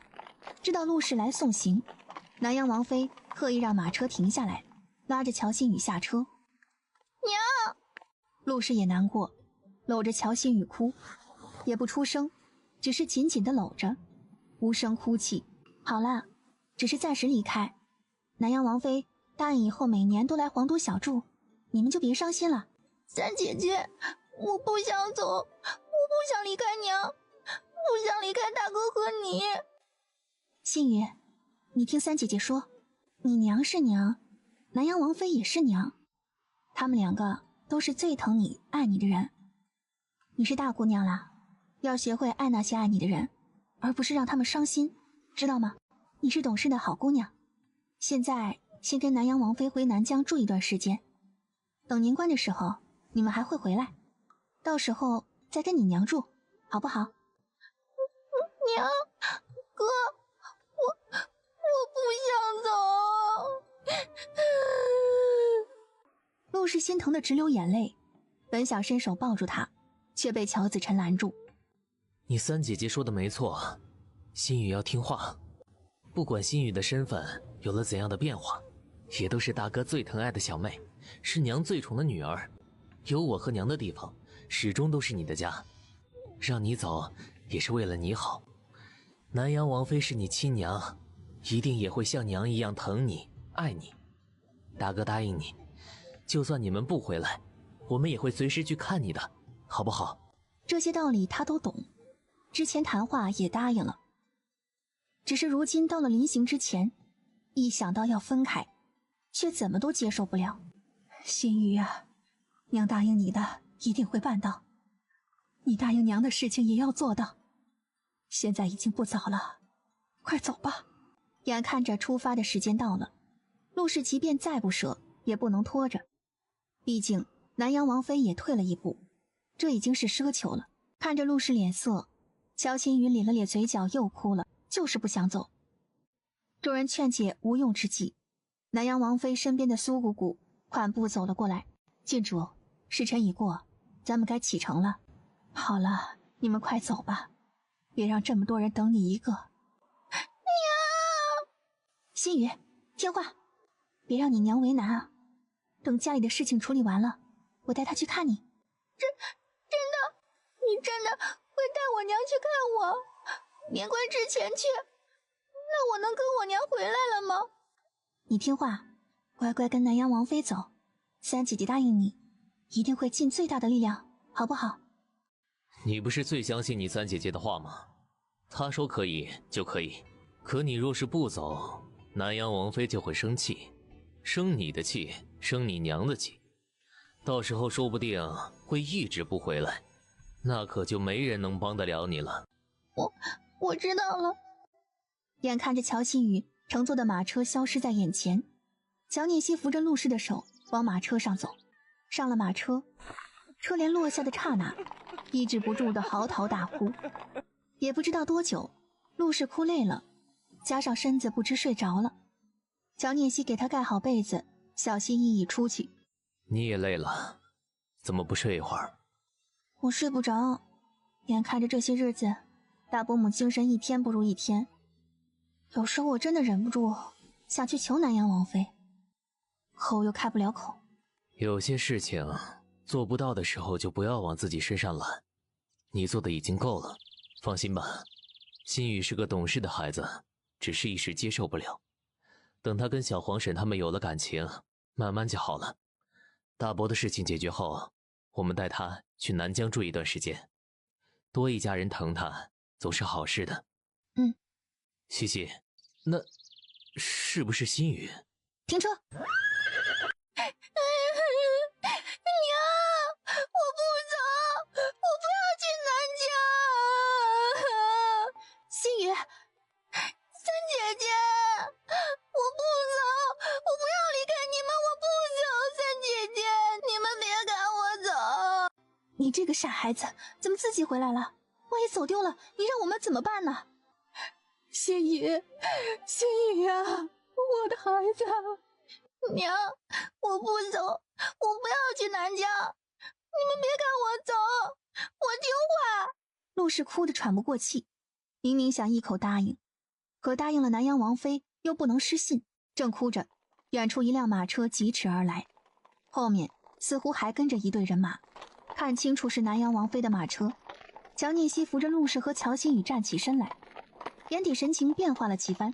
知道陆氏来送行，南阳王妃特意让马车停下来，拉着乔馨雨下车。娘，陆氏也难过，搂着乔馨雨哭，也不出声，只是紧紧地搂着，无声哭泣。好了，只是暂时离开，南阳王妃答应以后每年都来皇都小住，你们就别伤心了。三姐姐，我不想走，我不想离开娘，不想离开大哥和你。馨雨，你听三姐姐说，你娘是娘，南阳王妃也是娘，他们2个都是最疼你爱你的人。你是大姑娘了，要学会爱那些爱你的人，而不是让他们伤心，知道吗？你是懂事的好姑娘。现在先跟南阳王妃回南疆住一段时间，等年关的时候你们还会回来，到时候再跟你娘住，好不好？娘，哥，我不想走。陆氏心疼的直流眼泪，本想伸手抱住她，却被乔子晨拦住。你三姐姐说的没错，馨雨要听话，不管馨雨的身份有了怎样的变化，也都是大哥最疼爱的小妹，是娘最宠的女儿，有我和娘的地方始终都是你的家，让你走也是为了你好。南阳王妃是你亲娘，一定也会像娘一样疼你爱你。大哥答应你，就算你们不回来，我们也会随时去看你的，好不好？这些道理他都懂，之前谈话也答应了，只是如今到了临行之前，一想到要分开，却怎么都接受不了。馨雨啊，娘答应你的一定会办到，你答应娘的事情也要做到。现在已经不早了，快走吧。眼看着出发的时间到了，陆氏即便再不舍也不能拖着，毕竟南阳王妃也退了一步，这已经是奢求了。看着陆氏脸色，乔馨雨咧了咧嘴角又哭了，就是不想走。众人劝解无用之际，南阳王妃身边的苏姑姑缓步走了过来。郡主，时辰已过，咱们该启程了。好了，你们快走吧，别让这么多人等你一个。娘，馨雨，听话，别让你娘为难啊。等家里的事情处理完了，我带她去看你。真的，你真的会带我娘去看我？年关之前去，那我能跟我娘回来了吗？你听话，乖乖跟南阳王妃走。三姐姐答应你，一定会尽最大的力量，好不好？你不是最相信你三姐姐的话吗？她说可以就可以，可你若是不走，南阳王妃就会生气，生你的气，生你娘的气，到时候说不定会一直不回来，那可就没人能帮得了你了。我知道了。眼看着乔馨雨乘坐的马车消失在眼前，乔念希扶着陆氏的手往马车上走。上了马车，车帘落下的刹那，抑制不住的嚎啕大哭。也不知道多久，陆氏哭累了，加上身子不知睡着了。乔念希给他盖好被子，小心翼翼出去。你也累了，怎么不睡一会儿？我睡不着，眼看着这些日子，大伯母精神一天不如一天，有时候我真的忍不住想去求南阳王妃，口又开不了口。有些事情做不到的时候，就不要往自己身上揽。你做的已经够了，放心吧。心雨是个懂事的孩子，只是一时接受不了。等他跟小皇婶他们有了感情，慢慢就好了。大伯的事情解决后，我们带他去南疆住一段时间，多一家人疼他总是好事的。西西，那是不是心雨？停车！娘，我不走，我不要去南疆。心雨，三姐姐，我不走，我不要离开你们，我不走。三姐姐，你们别赶我走。你这个傻孩子，怎么自己回来了？万一走丢了，你让我们怎么办呢？心雨，心雨呀，我的孩子。娘，我不走，我不要去南疆，你们别赶我走，我听话。陆氏哭得喘不过气，明明想一口答应，可答应了南阳王妃又不能失信。正哭着，远处一辆马车疾驰而来，后面似乎还跟着一队人马，看清楚是南阳王妃的马车。乔念希扶着陆氏和乔心雨站起身来，眼底神情变化了几番，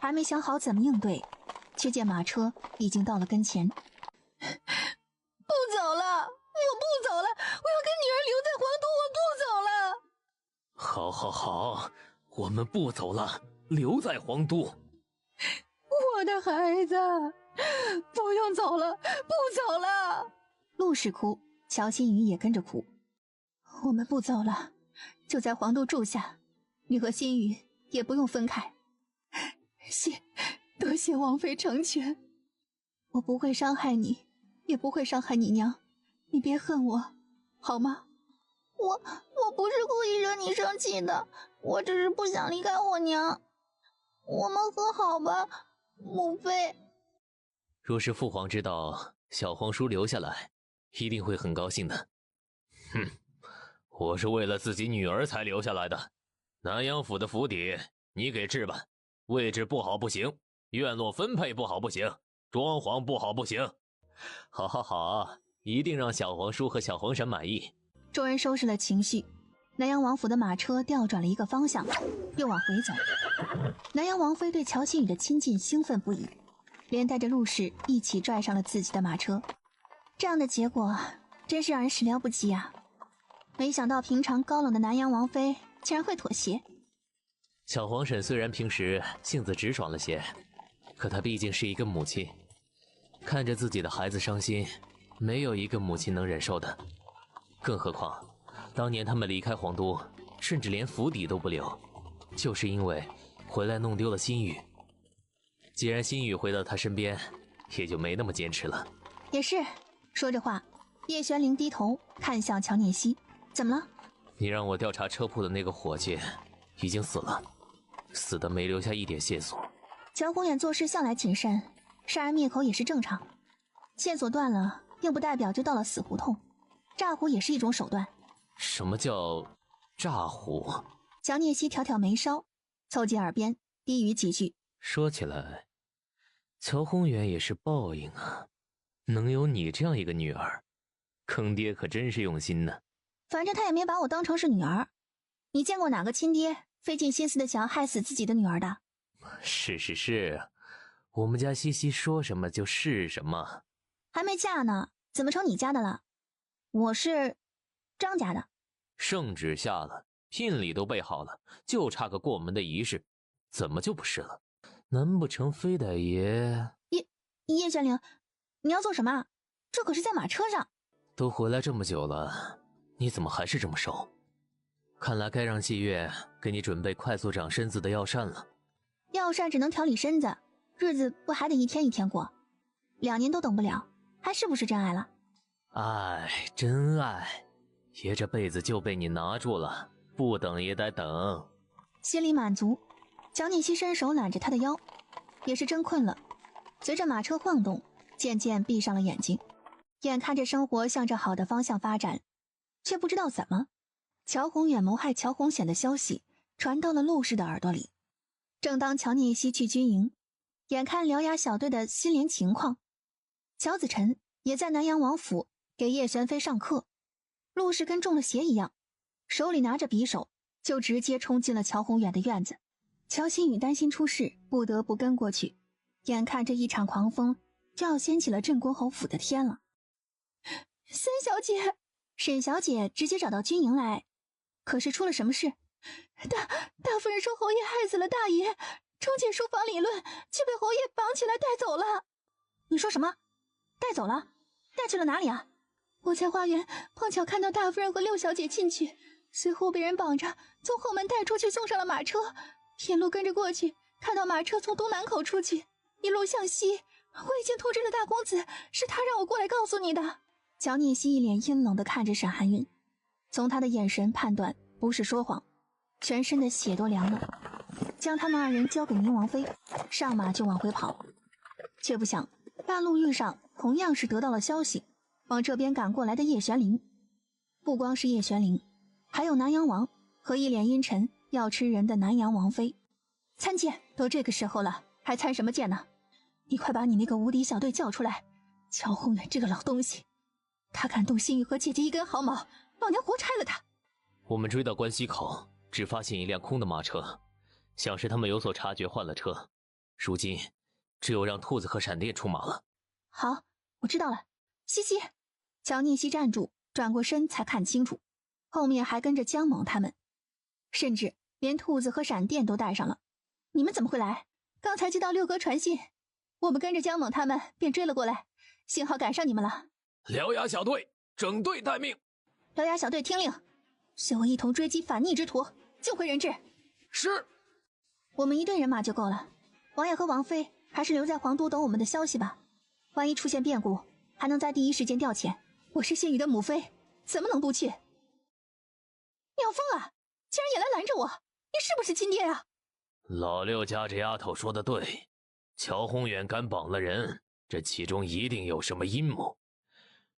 还没想好怎么应对，却见马车已经到了跟前。不走了，我不走了，我要跟女儿留在皇都，我不走了。好好好，我们不走了，留在皇都。我的孩子，不用走了，不走了。陆氏哭，乔心雨也跟着哭。我们不走了，就在皇都住下，你和心雨也不用分开。多谢王妃成全。我不会伤害你，也不会伤害你娘，你别恨我，好吗？我不是故意惹你生气的，我只是不想离开我娘。我们和好吧，母妃。若是父皇知道小皇叔留下来，一定会很高兴的。哼，我是为了自己女儿才留下来的。南阳府的府邸你给置办，位置不好不行，院落分配不好不行，装潢不好不行。好好好，一定让小皇叔和小皇婶满意。众人收拾了情绪，南阳王府的马车调转了一个方向，又往回走。南阳王妃对乔心雨的亲近兴奋不已，连带着陆氏一起拽上了自己的马车。这样的结果真是让人始料不及啊！没想到平常高冷的南阳王妃竟然会妥协。小皇婶虽然平时性子直爽了些，可她毕竟是一个母亲，看着自己的孩子伤心，没有一个母亲能忍受的。更何况当年他们离开皇都，甚至连府邸都不留，就是因为回来弄丢了心雨。既然心雨回到他身边，也就没那么坚持了。也是。说着话，叶玄灵低头看向乔念希，怎么了？你让我调查车铺的那个伙计已经死了，死的没留下一点线索。乔宏远做事向来谨慎，杀人灭口也是正常。线索断了，并不代表就到了死胡同，诈唬也是一种手段。什么叫诈唬？乔念希挑挑眉梢，凑近耳边低语几句。说起来，乔宏远也是报应啊，能有你这样一个女儿，坑爹可真是用心呢。反正他也没把我当成是女儿，你见过哪个亲爹费尽心思的想要害死自己的女儿的？是，我们家西西说什么就是什么。还没嫁呢，怎么成你家的了？我是张家的。圣旨下了，聘礼都备好了，就差个过门的仪式，怎么就不是了？难不成非得爷叶玄灵，你要做什么？这可是在马车上。都回来这么久了，你怎么还是这么瘦？看来该让季月给你准备快速长身子的药膳了。药膳只能调理身子，日子不还得一天一天过？2年都等不了，还是不是真爱了？爱，真爱，爷这辈子就被你拿住了，不等也得等。心里满足，乔念希伸手揽着他的腰，也是真困了。随着马车晃动，渐渐闭上了眼睛，眼看着生活向着好的方向发展，却不知道怎么，乔宏远谋害乔宏显的消息传到了陆氏的耳朵里。正当乔念希去军营，眼看獠牙小队的心连情况，乔子晨也在南阳王府给叶玄飞上课。陆氏跟中了邪一样，手里拿着匕首就直接冲进了乔宏远的院子。乔新宇担心出事，不得不跟过去。眼看这一场狂风就要掀起了镇国侯府的天了。三小姐，沈小姐直接找到军营来，可是出了什么事？大夫人说侯爷害死了大爷，冲进书房理论，却被侯爷绑起来带走了。你说什么？带走了？带去了哪里啊？我在花园碰巧看到大夫人和六小姐进去，随后被人绑着从后门带出去，送上了马车，沿路跟着过去，看到马车从东南口出去，一路向西。我已经通知了大公子，是他让我过来告诉你的。乔聂西一脸阴冷地看着沈寒云，从他的眼神判断不是说谎，全身的血都凉了，将他们二人交给宁王妃，上马就往回跑。却不想半路遇上同样是得到了消息往这边赶过来的叶玄灵。不光是叶玄灵，还有南阳王和一脸阴沉要吃人的南阳王妃。参见，都这个时候了，还参什么见呢？你快把你那个无敌小队叫出来！乔宏远这个老东西，他敢动心宇和姐姐一根毫毛，老娘活拆了他！我们追到关西口，只发现一辆空的马车，想是他们有所察觉换了车。如今只有让兔子和闪电出马了。好，我知道了。西西，乔聂西站住，转过身才看清楚，后面还跟着江猛他们，甚至连兔子和闪电都带上了。你们怎么会来？刚才接到六哥传信，我们跟着江猛他们便追了过来，幸好赶上你们了。獠牙小队整队待命。獠牙小队听令，随我一同追击反逆之徒，救回人质。是。我们一队人马就够了，王爷和王妃还是留在皇都等我们的消息吧，万一出现变故，还能在第一时间调遣。我是信宇的母妃，怎么能不去？你要疯啊！竟然也来拦着我，你是不是亲爹啊？老六家这丫头说的对，乔宏远敢绑了人，这其中一定有什么阴谋。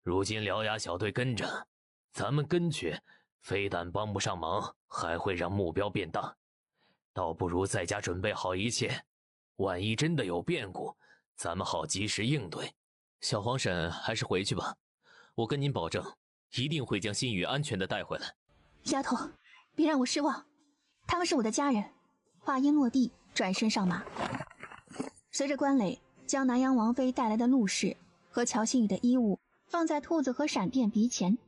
如今獠牙小队跟着，咱们跟去，非但帮不上忙，还会让目标变大。倒不如在家准备好一切，万一真的有变故，咱们好及时应对。小黄婶还是回去吧，我跟您保证，一定会将心宇安全的带回来。丫头，别让我失望，他们是我的家人。话音落地，转身上马。随着关磊将南阳王妃带来的陆氏和乔新宇的衣物放在兔子和闪电鼻前，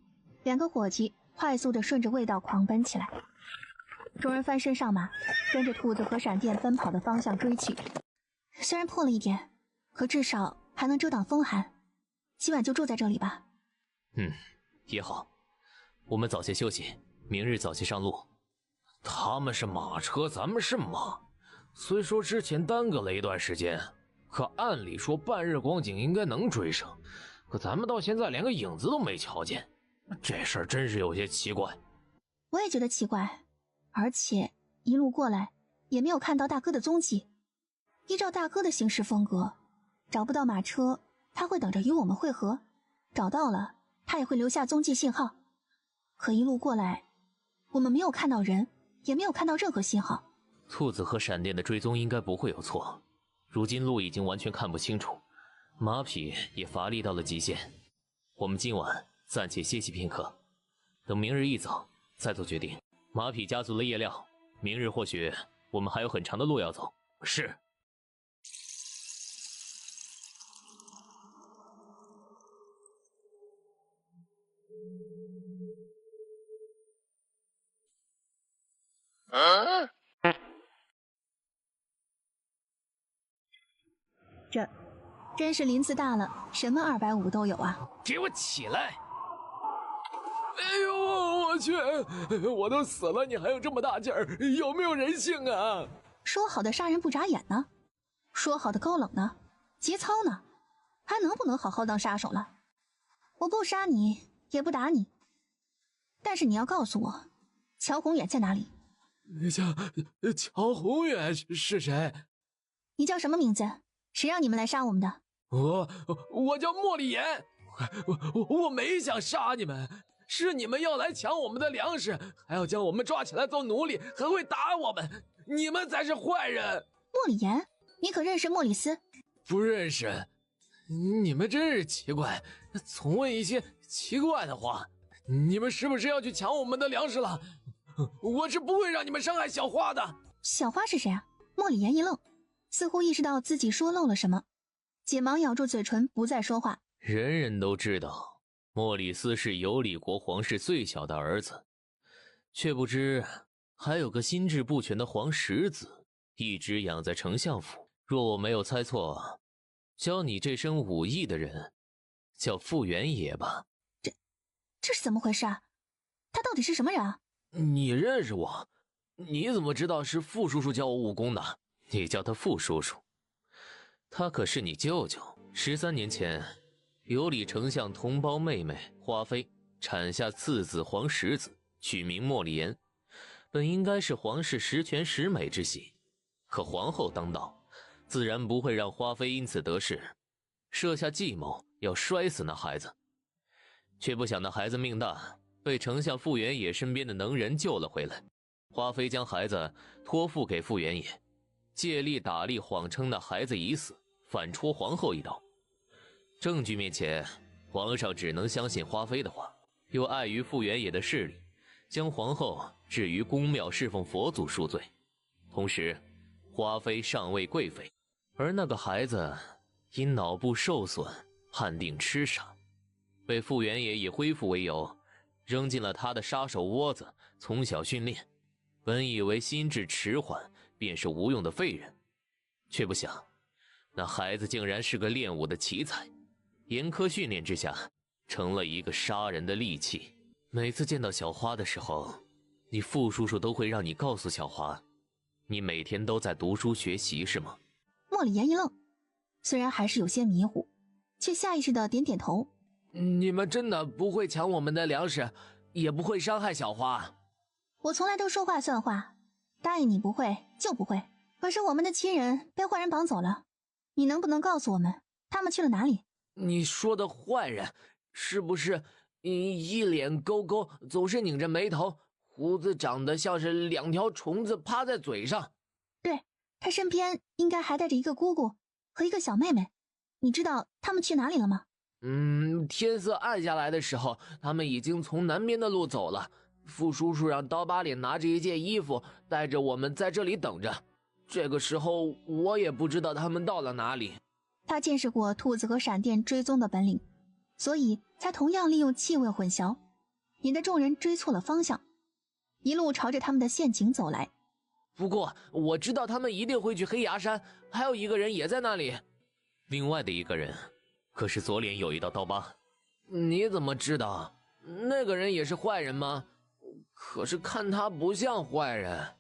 两个伙计快速地顺着味道狂奔起来。众人翻身上马，跟着兔子和闪电奔跑的方向追去。虽然破了一点，可至少还能遮挡风寒。今晚就住在这里吧。也好，我们早些休息，明日早些上路。他们是马车，咱们是马。虽说之前耽搁了一段时间，可按理说半日光景应该能追上，可咱们到现在连个影子都没瞧见，这事儿真是有些奇怪。我也觉得奇怪，而且一路过来也没有看到大哥的踪迹。依照大哥的行事风格，找不到马车，他会等着与我们会合，找到了他也会留下踪迹信号。可一路过来，我们没有看到人，也没有看到任何信号。兔子和闪电的追踪应该不会有错，如今路已经完全看不清楚，马匹也乏力到了极限。我们今晚暂且歇息片刻，等明日一早再做决定。马匹加足了夜料，明日或许我们还有很长的路要走。是。这真是林子大了，什么250都有啊！给我起来！哎呦，我去！我都死了，你还有这么大劲儿，有没有人性啊？说好的杀人不眨眼呢？说好的高冷呢？节操呢？还能不能好好当杀手了？我不杀你，也不打你，但是你要告诉我，乔宏远在哪里？乔宏远是谁？你叫什么名字？谁让你们来杀我们的？我叫莫礼言，我没想杀你们，是你们要来抢我们的粮食，还要将我们抓起来做奴隶，还会打我们，你们才是坏人。莫礼言，你可认识莫里斯？不认识。你们真是奇怪，总问一些奇怪的话。你们是不是要去抢我们的粮食了？我是不会让你们伤害小花的。小花是谁啊？莫里言一愣，似乎意识到自己说漏了什么，紧忙咬住嘴唇，不再说话。人人都知道莫里斯是尤里国皇室最小的儿子，却不知还有个心智不全的皇十子一直养在丞相府。若我没有猜错，教你这身武艺的人叫傅元野吧？这是怎么回事啊？他到底是什么人啊？你认识我？你怎么知道是傅叔叔教我武功的？你叫他傅叔叔，他可是你舅舅。13年前，尤里丞相同胞妹妹花妃产下次子皇十子，取名莫里言，本应该是皇室十全十美之喜，可皇后当道，自然不会让花妃因此得势，设下计谋要摔死那孩子。却不想那孩子命大，被丞相傅元野身边的能人救了回来。花妃将孩子托付给傅元野，借力打力，谎称那孩子已死，反戳皇后一刀。证据面前，皇上只能相信花妃的话，又碍于傅元野的势力，将皇后置于宫庙侍奉佛祖赎罪。同时，花妃尚未贵妃，而那个孩子因脑部受损，判定痴傻，被傅元野以恢复为由，扔进了他的杀手窝子，从小训练。本以为心智迟缓便是无用的废人，却不想那孩子竟然是个练武的奇才，严苛训练之下成了一个杀人的利器。每次见到小花的时候，你傅叔叔都会让你告诉小花，你每天都在读书学习是吗？莫里言一愣，虽然还是有些迷糊，却下意识地点点头。你们真的不会抢我们的粮食，也不会伤害小花？我从来都说话算话，答应你不会就不会。可是我们的亲人被坏人绑走了，你能不能告诉我们他们去了哪里？你说的坏人是不是一脸勾勾，总是拧着眉头，胡子长得像是2条虫子趴在嘴上？对，他身边应该还带着一个姑姑和一个小妹妹。你知道他们去哪里了吗？天色暗下来的时候，他们已经从南边的路走了。傅叔叔让刀疤脸拿着一件衣服，带着我们在这里等着。这个时候，我也不知道他们到了哪里。他见识过兔子和闪电追踪的本领，所以才同样利用气味混淆，引得众人追错了方向，一路朝着他们的陷阱走来。不过我知道他们一定会去黑崖山，还有一个人也在那里。另外的一个人可是左脸有一道刀疤。你怎么知道？那个人也是坏人吗？可是看他不像坏人。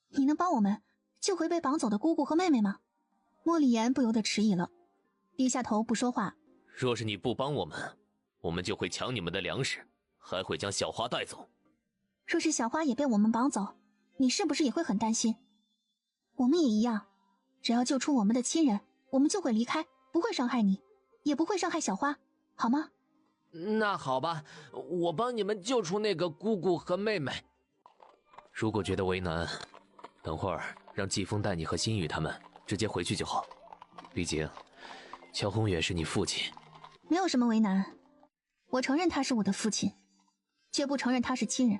你能帮我们救回被绑走的姑姑和妹妹吗？莫里言不由得迟疑了，低下头不说话。若是你不帮我们，我们就会抢你们的粮食，还会将小花带走。若是小花也被我们绑走，你是不是也会很担心？我们也一样，只要救出我们的亲人，我们就会离开，不会伤害你，也不会伤害小花，好吗？那好吧，我帮你们救出那个姑姑和妹妹。如果觉得为难，等会儿让季风带你和心雨他们直接回去就好。毕竟乔宏远是你父亲。没有什么为难，我承认他是我的父亲，却不承认他是亲人。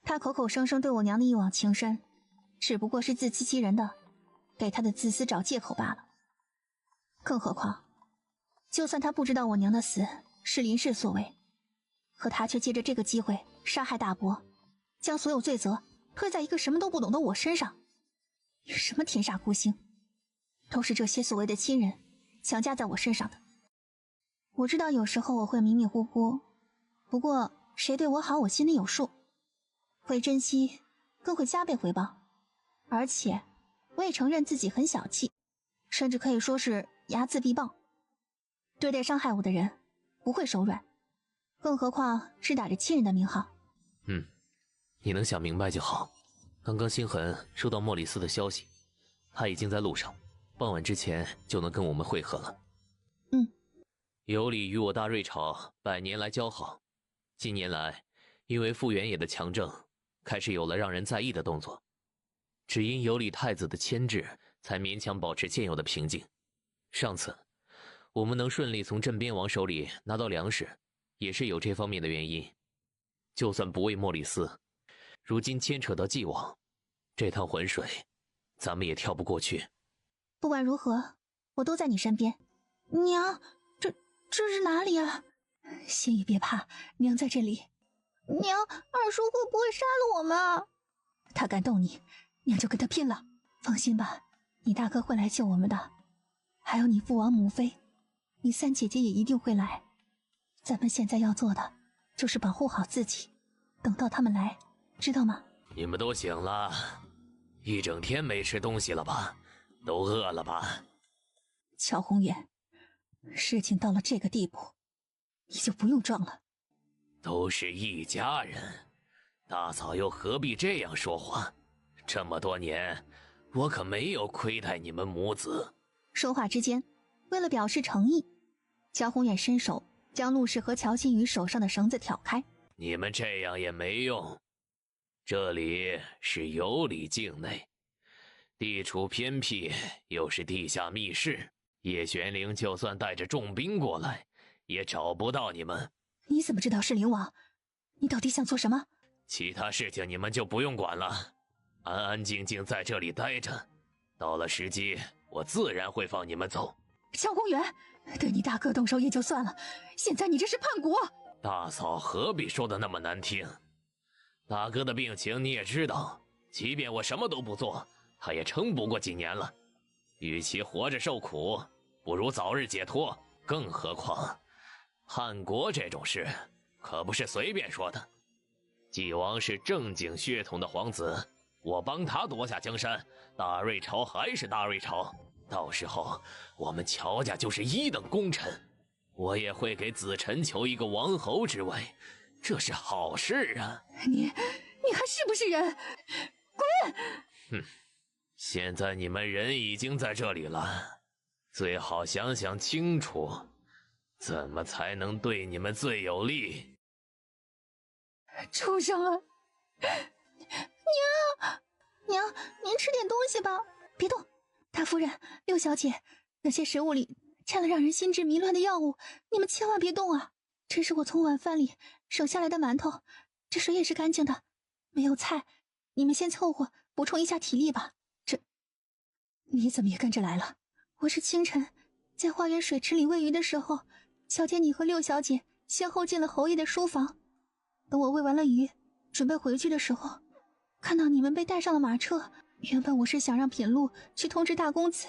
他口口声声对我娘的一往情深，只不过是自欺欺人的给他的自私找借口罢了。更何况，就算他不知道我娘的死是林氏所为，可他却借着这个机会杀害大伯，将所有罪责推在一个什么都不懂的我身上。什么天煞孤星，都是这些所谓的亲人强加在我身上的。我知道有时候我会迷迷糊糊，不过谁对我好我心里有数，会珍惜，更会加倍回报。而且我也承认自己很小气，甚至可以说是睚眦必报。对待伤害我的人不会手软，更何况是打着亲人的名号。你能想明白就好。刚刚星痕收到莫里斯的消息，他已经在路上，傍晚之前就能跟我们会合了。尤里与我大瑞朝100年来交好，近年来因为傅元野的强政，开始有了让人在意的动作。只因尤里太子的牵制，才勉强保持现有的平静。上次我们能顺利从镇边王手里拿到粮食，也是有这方面的原因。就算不为莫里斯，如今牵扯到纪王，这趟浑水咱们也跳不过去。不管如何，我都在你身边。娘，这是哪里啊？心雨别怕，娘在这里。娘，二叔会不会杀了我们啊？他敢动你，娘就跟他拼了。放心吧，你大哥会来救我们的，还有你父王母妃，你三姐姐也一定会来。咱们现在要做的就是保护好自己，等到他们来，知道吗？你们都醒了，一整天没吃东西了吧？都饿了吧？乔宏远，事情到了这个地步，你就不用装了。都是一家人，大嫂又何必这样说话？这么多年，我可没有亏待你们母子。说话之间，为了表示诚意，乔宏远伸手将陆氏和乔金宇手上的绳子挑开。你们这样也没用，这里是尤里境内，地处偏僻，又是地下密室，叶玄灵就算带着重兵过来，也找不到你们。你怎么知道是灵王？你到底想做什么？其他事情你们就不用管了，安安静静在这里待着，到了时机，我自然会放你们走。乔宏远，对你大哥动手也就算了，现在你这是叛国！大嫂何必说的那么难听？大哥的病情你也知道，即便我什么都不做，他也撑不过几年了。与其活着受苦，不如早日解脱。更何况，叛国这种事可不是随便说的。纪王是正经血统的皇子，我帮他夺下江山，大瑞朝还是大瑞朝，到时候我们乔家就是一等功臣。我也会给子辰求一个王侯之位，这是好事啊！你还是不是人？滚！哼，现在你们人已经在这里了，最好想想清楚，怎么才能对你们最有利。畜生啊！娘，您吃点东西吧。别动，大夫人，六小姐，那些食物里掺了让人心智迷乱的药物，你们千万别动啊！这是我从晚饭里省下来的馒头，这水也是干净的，没有菜，你们先凑合补充一下体力吧。你怎么也跟着来了？我是清晨在花园水池里喂鱼的时候，瞧见你和六小姐先后进了侯爷的书房，等我喂完了鱼，准备回去的时候，看到你们被带上了马车。原本我是想让品路去通知大公子，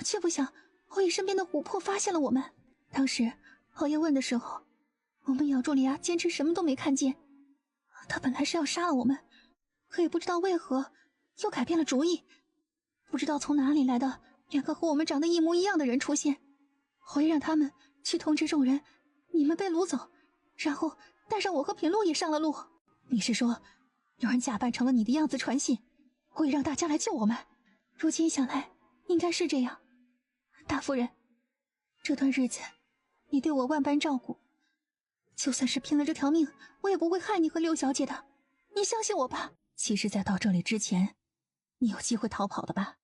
却不想侯爷身边的琥珀发现了我们。当时侯爷问的时候，我们咬住了牙，坚持什么都没看见。他本来是要杀了我们，可也不知道为何又改变了主意。不知道从哪里来的两个和我们长得一模一样的人出现，侯爷让他们去通知众人你们被掳走，然后带上我和品路也上了路。你是说有人假扮成了你的样子传信，会让大家来救我们？如今想来应该是这样。大夫人，这段日子你对我万般照顾，就算是拼了这条命，我也不会害你和六小姐的，你相信我吧。其实在到这里之前，你有机会逃跑的吧？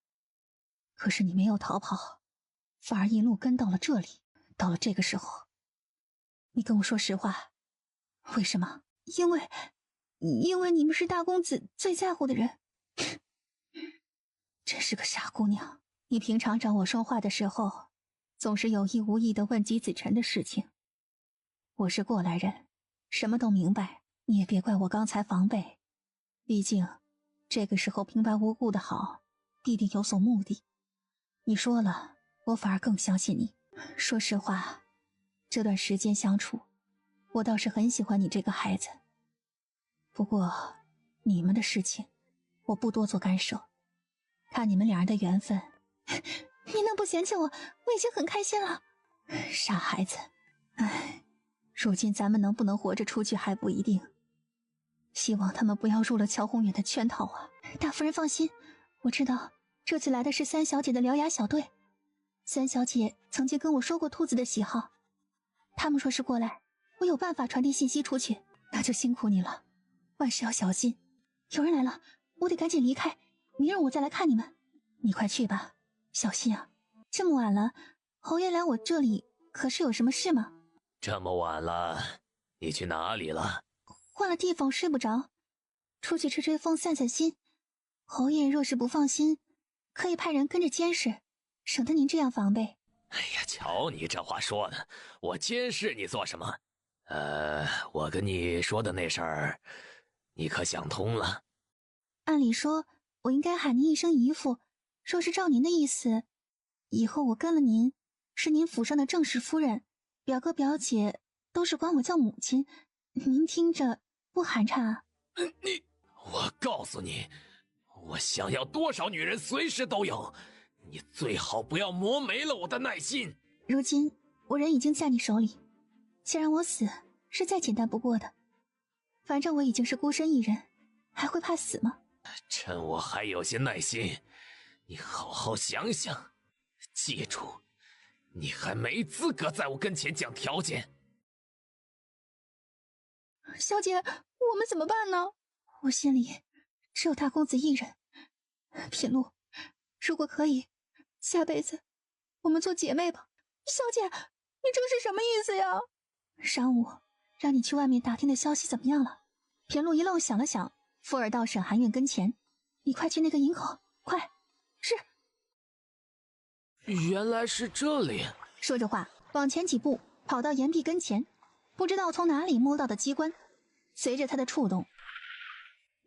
可是你没有逃跑，反而一路跟到了这里。到了这个时候，你跟我说实话，为什么？因为你们是大公子最在乎的人。真是个傻姑娘，你平常找我说话的时候，总是有意无意地问及子辰的事情。我是过来人，什么都明白，你也别怪我刚才防备。毕竟这个时候平白无故的好，必定有所目的。你说了，我反而更相信你。说实话，这段时间相处，我倒是很喜欢你这个孩子。不过你们的事情我不多做干涉，看你们两人的缘分。你能不嫌弃我已经很开心了。傻孩子，唉，如今咱们能不能活着出去还不一定，希望他们不要入了乔宏远的圈套啊。大夫人放心，我知道这次来的是三小姐的獠牙小队，三小姐曾经跟我说过兔子的喜好，他们说是过来，我有办法传递信息出去。那就辛苦你了，万事要小心。有人来了，我得赶紧离开，明儿我再来看你们。你快去吧，小心啊，这么晚了，侯爷来我这里可是有什么事吗？这么晚了，你去哪里了？换了地方睡不着，出去吹吹风散散心。侯爷若是不放心，可以派人跟着监视，省得您这样防备。哎呀，瞧你这话说的，我监视你做什么？我跟你说的那事儿，你可想通了？按理说，我应该喊您一声姨父，若是照您的意思，以后我跟了您，是您府上的正室夫人，表哥表姐都是管我叫母亲，您听着不寒碜啊？我告诉你，我想要多少女人随时都有，你最好不要磨没了我的耐心。如今我人已经在你手里，既然我死是再简单不过的，反正我已经是孤身一人，还会怕死吗？趁我还有些耐心，你好好想想，记住，你还没资格在我跟前讲条件。小姐，我们怎么办呢？我心里只有大公子一人。品露，如果可以，下辈子我们做姐妹吧。小姐，你这是什么意思呀？晌午让你去外面打听的消息怎么样了？品露一愣，想了想，附耳到沈含韵跟前，你快去那个营口，快！是。原来是这里。说着话，往前几步，跑到岩壁跟前，不知道从哪里摸到的机关，随着他的触动，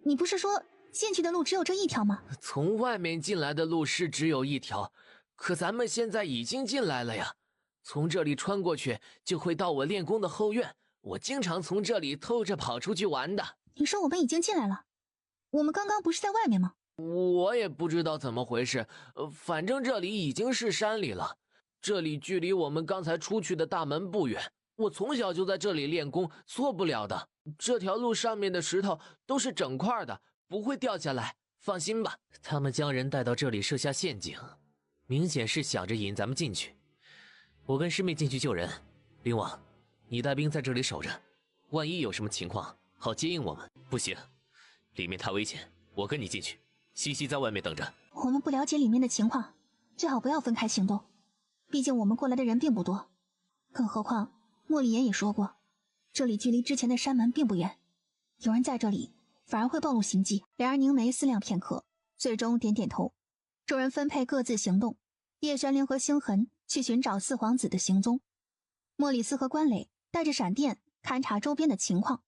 你不是说进去的路只有这一条吗？从外面进来的路是只有一条，可咱们现在已经进来了呀。从这里穿过去就会到我练功的后院，我经常从这里偷着跑出去玩的。你说我们已经进来了，我们刚刚不是在外面吗？我也不知道怎么回事，反正这里已经是山里了。这里距离我们刚才出去的大门不远，我从小就在这里练功，错不了的。这条路上面的石头都是整块的，不会掉下来，放心吧。他们将人带到这里设下陷阱，明显是想着引咱们进去。我跟师妹进去救人，灵王，你带兵在这里守着，万一有什么情况，好接应我们。不行，里面太危险，我跟你进去，西西在外面等着。我们不了解里面的情况，最好不要分开行动，毕竟我们过来的人并不多。更何况莫里言也说过，这里距离之前的山门并不远，有人在这里反而会暴露行迹。两人凝眉思量片刻，最终点点头。众人分配各自行动，叶玄灵和星痕去寻找四皇子的行踪，莫里斯和关磊带着闪电勘察周边的情况，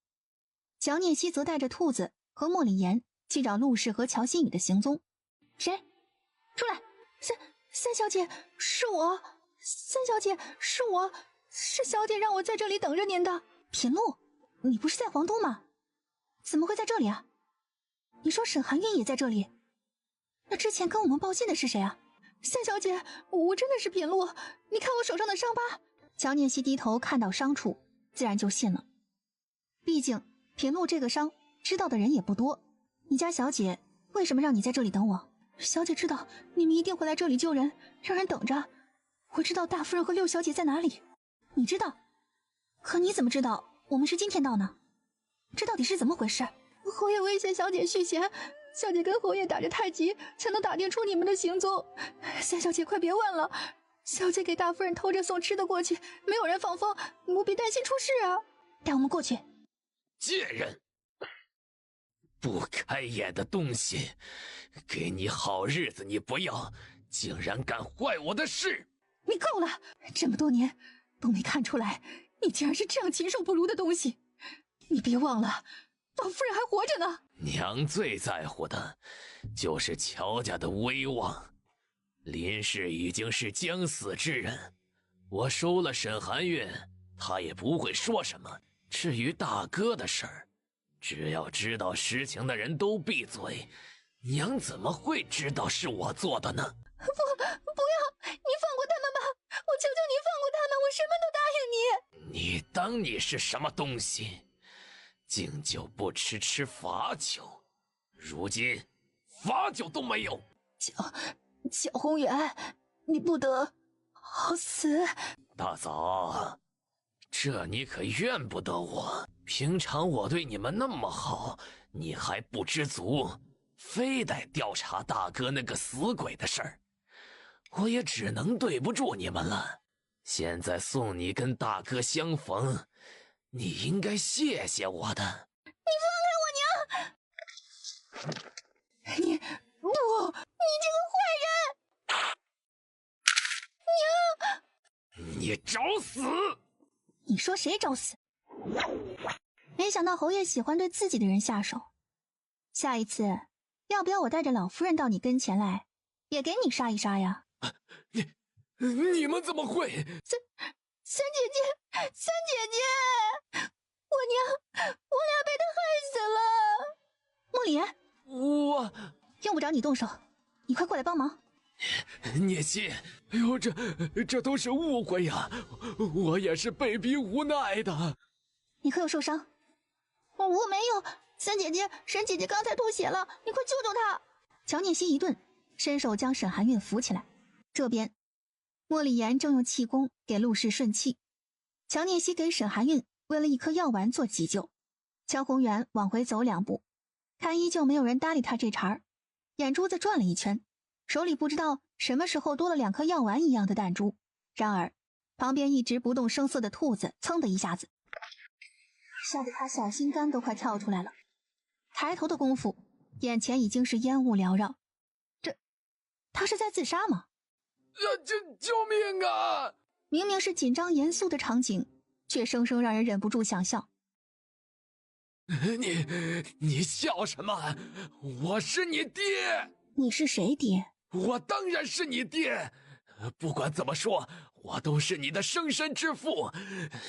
乔聂西则带着兔子和莫里言去找陆氏和乔新宇的行踪。谁？出来！三小姐，是我。三小姐，是我，是小姐让我在这里等着您的。品露，你不是在皇都吗？怎么会在这里啊？你说沈含韵也在这里？那之前跟我们报信的是谁啊？三小姐，我真的是品露，你看我手上的伤疤。乔聂西低头看到伤处，自然就信了。毕竟品露这个伤知道的人也不多。你家小姐为什么让你在这里等我？小姐知道你们一定会来这里救人，让人等着。我知道大夫人和六小姐在哪里，你知道，可你怎么知道我们是今天到呢？这到底是怎么回事？侯爷威胁小姐续弦，小姐跟侯爷打着太极，才能打听出你们的行踪。三小姐快别问了，小姐给大夫人偷着送吃的过去，没有人放风，务必担心出事啊！带我们过去。贱人，不开眼的东西，给你好日子你不要，竟然敢坏我的事！你够了！这么多年都没看出来，你竟然是这样禽兽不如的东西！你别忘了，老夫人还活着呢。娘最在乎的就是乔家的威望。林氏已经是将死之人，我收了沈含韵，他也不会说什么。至于大哥的事儿，只要知道实情的人都闭嘴。娘怎么会知道是我做的呢？不要！你放过他们吧！我求求你放过他们！我什么都答应你！你当你是什么东西？敬酒不吃罚酒，如今罚酒都没有。乔宏远，你不得好死！大嫂，这你可怨不得我。平常我对你们那么好，你还不知足，非得调查大哥那个死鬼的事儿。我也只能对不住你们了。现在送你跟大哥相逢，你应该谢谢我的。你放开我娘！你这个坏你找死！你说谁找死？没想到侯爷喜欢对自己的人下手。下一次，要不要我带着老夫人到你跟前来，也给你杀一杀呀？你们怎么会？三姐姐，我娘，我俩被他害死了。莫里言，我用不着你动手，你快过来帮忙。聂西，哎呦，这都是误会呀，我也是被逼无奈的。你可有受伤？我没有，三姐姐，沈姐姐刚才吐血了，你快救救她！乔念希一顿，伸手将沈含韵扶起来。这边，莫里言正用气功给陆氏顺气，乔念希给沈含韵喂了一颗药丸做急救。乔宏元往回走2步，看依旧没有人搭理他这茬儿，眼珠子转了一圈，手里不知道什么时候多了2颗药丸一样的弹珠。然而，旁边一直不动声色的兔子噌的一下子，吓得他小心肝都快跳出来了。抬头的功夫，眼前已经是烟雾缭绕。他是在自杀吗？救命啊！明明是紧张严肃的场景，却生生让人忍不住想笑。你笑什么？我是你爹。你是谁爹？我当然是你爹。不管怎么说，我都是你的生身之父，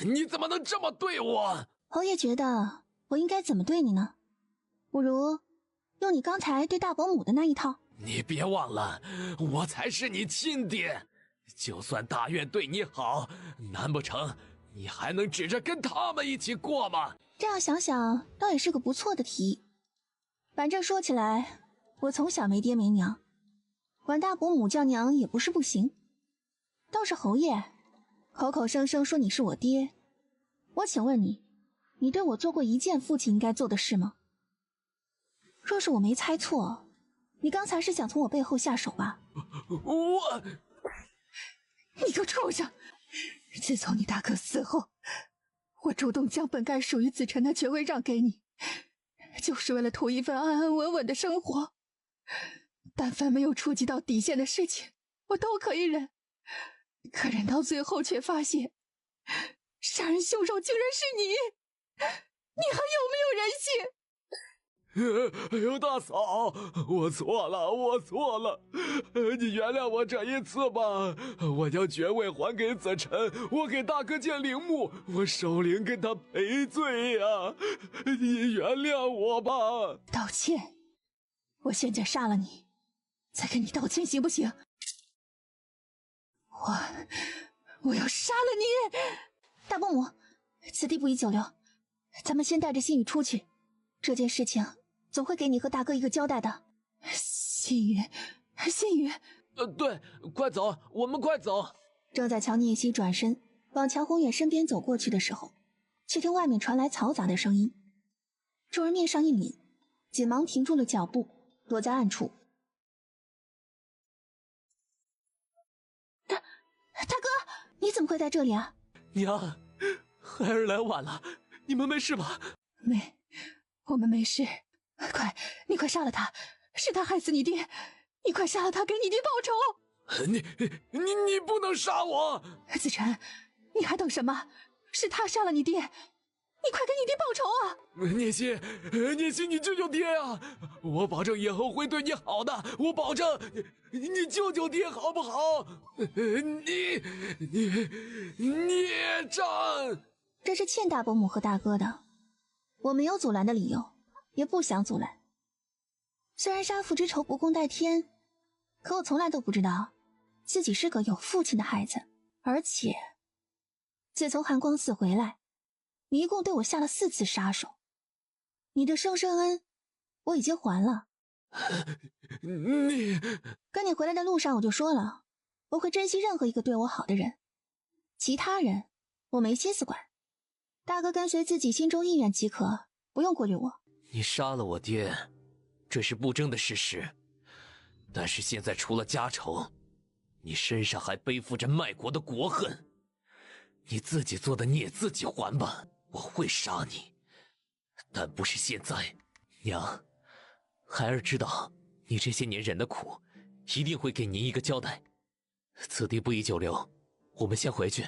你怎么能这么对我？侯爷觉得我应该怎么对你呢？不如用你刚才对大伯母的那一套。你别忘了，我才是你亲爹。就算大院对你好，难不成你还能指着跟他们一起过吗？这样想想，倒也是个不错的提议。反正说起来，我从小没爹没娘，管大伯母叫娘也不是不行。倒是侯爷，口口声声说你是我爹，我请问你，你对我做过一件父亲应该做的事吗？若是我没猜错，你刚才是想从我背后下手吧？你个畜生！自从你大哥死后，我主动将本该属于子辰的爵位让给你，就是为了图一份安安稳稳的生活。但凡没有触及到底线的事情，我都可以忍。可忍到最后，却发现杀人凶手竟然是你，你还有没有人性？哎呦，大嫂，我错了，你原谅我这一次吧。我将爵位还给子辰，我给大哥建陵墓，我守灵跟他赔罪呀。你原谅我吧。道歉？我现在杀了你，再跟你道歉行不行？我要杀了你！大伯母，此地不宜久留，咱们先带着心雨出去，这件事情总会给你和大哥一个交代的。心雨，对，快走，我们快走。正在乔聂西转身往乔宏远身边走过去的时候，却听外面传来嘈杂的声音，众人面上一凛，紧忙停住了脚步，躲在暗处。大哥，你怎么会在这里啊？娘，孩儿来晚了，你们没事吧？我们没事。你快杀了他，是他害死你爹，你快杀了他，给你爹报仇。你不能杀我！子辰，你还等什么？是他杀了你爹，你快给你爹报仇啊！聂西，你救救爹啊！我保证以后会对你好的，我保证，你救救爹好不好？孽障！这是欠大伯母和大哥的，我没有阻拦的理由，也不想阻拦。虽然杀父之仇不共戴天，可我从来都不知道自己是个有父亲的孩子。而且自从寒光寺回来，你一共对我下了4次杀手，你的生身恩我已经还了。跟你回来的路上我就说了，我会珍惜任何一个对我好的人，其他人我没心思管。大哥跟随自己心中意愿即可，不用过滤我。你杀了我爹，这是不争的事实。但是现在除了家仇，你身上还背负着卖国的国恨，你自己做的孽自己还吧。我会杀你，但不是现在。娘，孩儿知道你这些年忍的苦，一定会给您一个交代。此地不宜久留，我们先回去。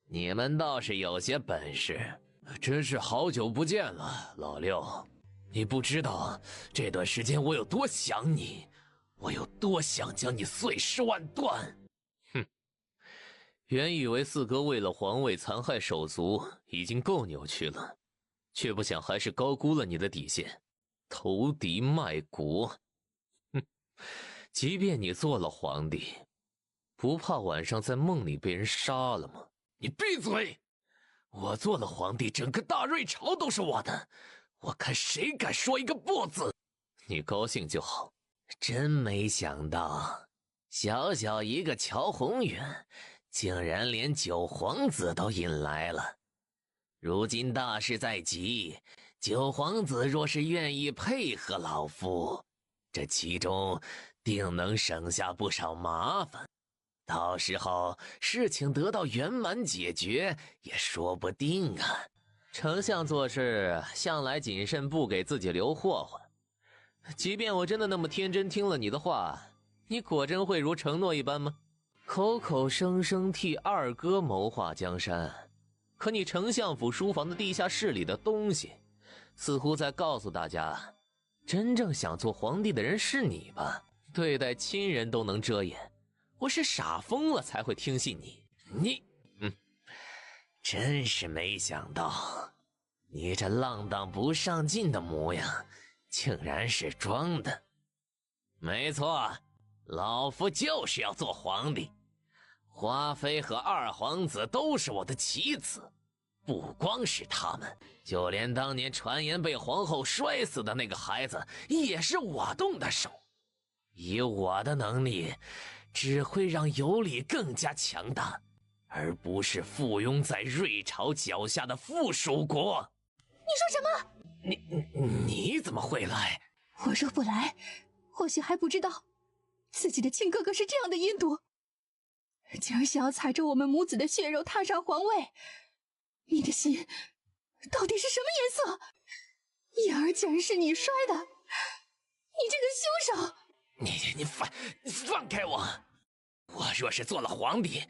你们倒是有些本事，真是好久不见了，老六。你不知道这段时间我有多想你，我有多想将你碎尸万段。原以为四哥为了皇位残害手足已经够扭曲了，却不想还是高估了你的底线，投敌卖国。即便你做了皇帝，不怕晚上在梦里被人杀了吗？你闭嘴！我做了皇帝，整个大瑞朝都是我的，我看谁敢说一个不字。你高兴就好。真没想到，小小一个乔宏远，竟然连九皇子都引来了。如今大事在即，九皇子若是愿意配合老夫，这其中定能省下不少麻烦。到时候事情得到圆满解决也说不定啊。丞相做事向来谨慎，不给自己留祸患。即便我真的那么天真听了你的话，你果真会如承诺一般吗？口口声声替二哥谋划江山，可你丞相府书房的地下室里的东西，似乎在告诉大家，真正想做皇帝的人是你吧？对待亲人都能遮掩，我是傻疯了才会听信你。真是没想到，你这浪荡不上进的模样，竟然是装的。没错，老夫就是要做皇帝。华妃和二皇子都是我的棋子，不光是他们，就连当年传言被皇后摔死的那个孩子，也是我动的手。以我的能力，只会让尤里更加强大，而不是附庸在瑞朝脚下的附属国。你说什么？你怎么会来？我若不来，或许还不知道自己的亲哥哥是这样的阴毒，竟然想要踩着我们母子的血肉踏上皇位。你的心到底是什么颜色？妍儿竟然是你摔的，你这个凶手！你放开我！我若是做了皇帝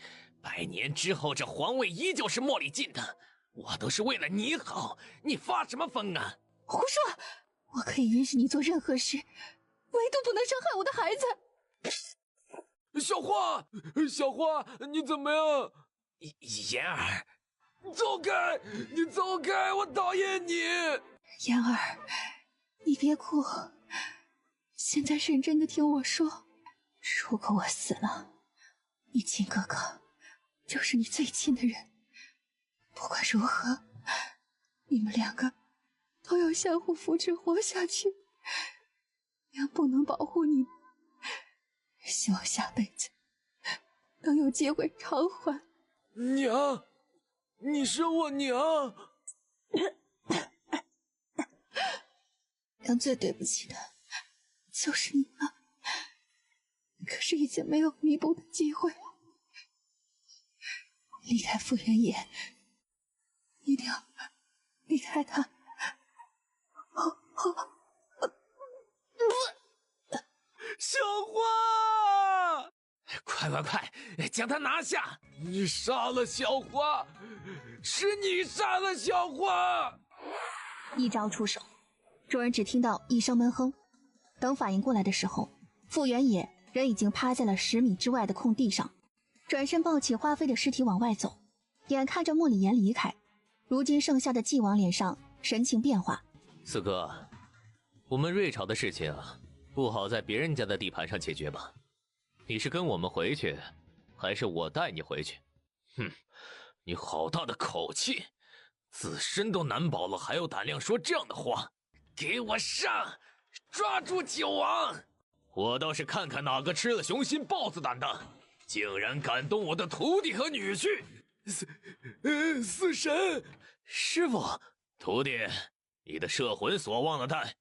，100年之后这皇位依旧是莫里进的，我都是为了你好，你发什么疯啊？胡说！我可以允许你做任何事，唯独不能伤害我的孩子。小花，小花，你怎么样？妍儿，走开！你走开！我讨厌你！妍儿，你别哭，现在认真的听我说。如果我死了，你亲哥哥就是你最亲的人。不管如何，你们两个都要相互扶持活下去。娘不能保护你们，希望下辈子能有机会偿还。娘，你是我娘。娘最对不起的就是你了，可是已经没有弥补的机会了。离开傅元野，一定要离开他。小花，快，将他拿下！你杀了小花，是你杀了小花！一招出手，众人只听到一声闷哼。等反应过来的时候，傅元野人已经趴在了10米之外的空地上，转身抱起花妃的尸体往外走。眼看着莫里言离开，如今剩下的纪王脸上神情变化。四哥，我们瑞朝的事情不好在别人家的地盘上解决吧？你是跟我们回去，还是我带你回去？你好大的口气，自身都难保了，还有胆量说这样的话？给我上！抓住九王！我倒是看看哪个吃了雄心豹子胆的，竟然敢动我的徒弟和女婿！死神！师傅，徒弟，你的摄魂锁忘了带。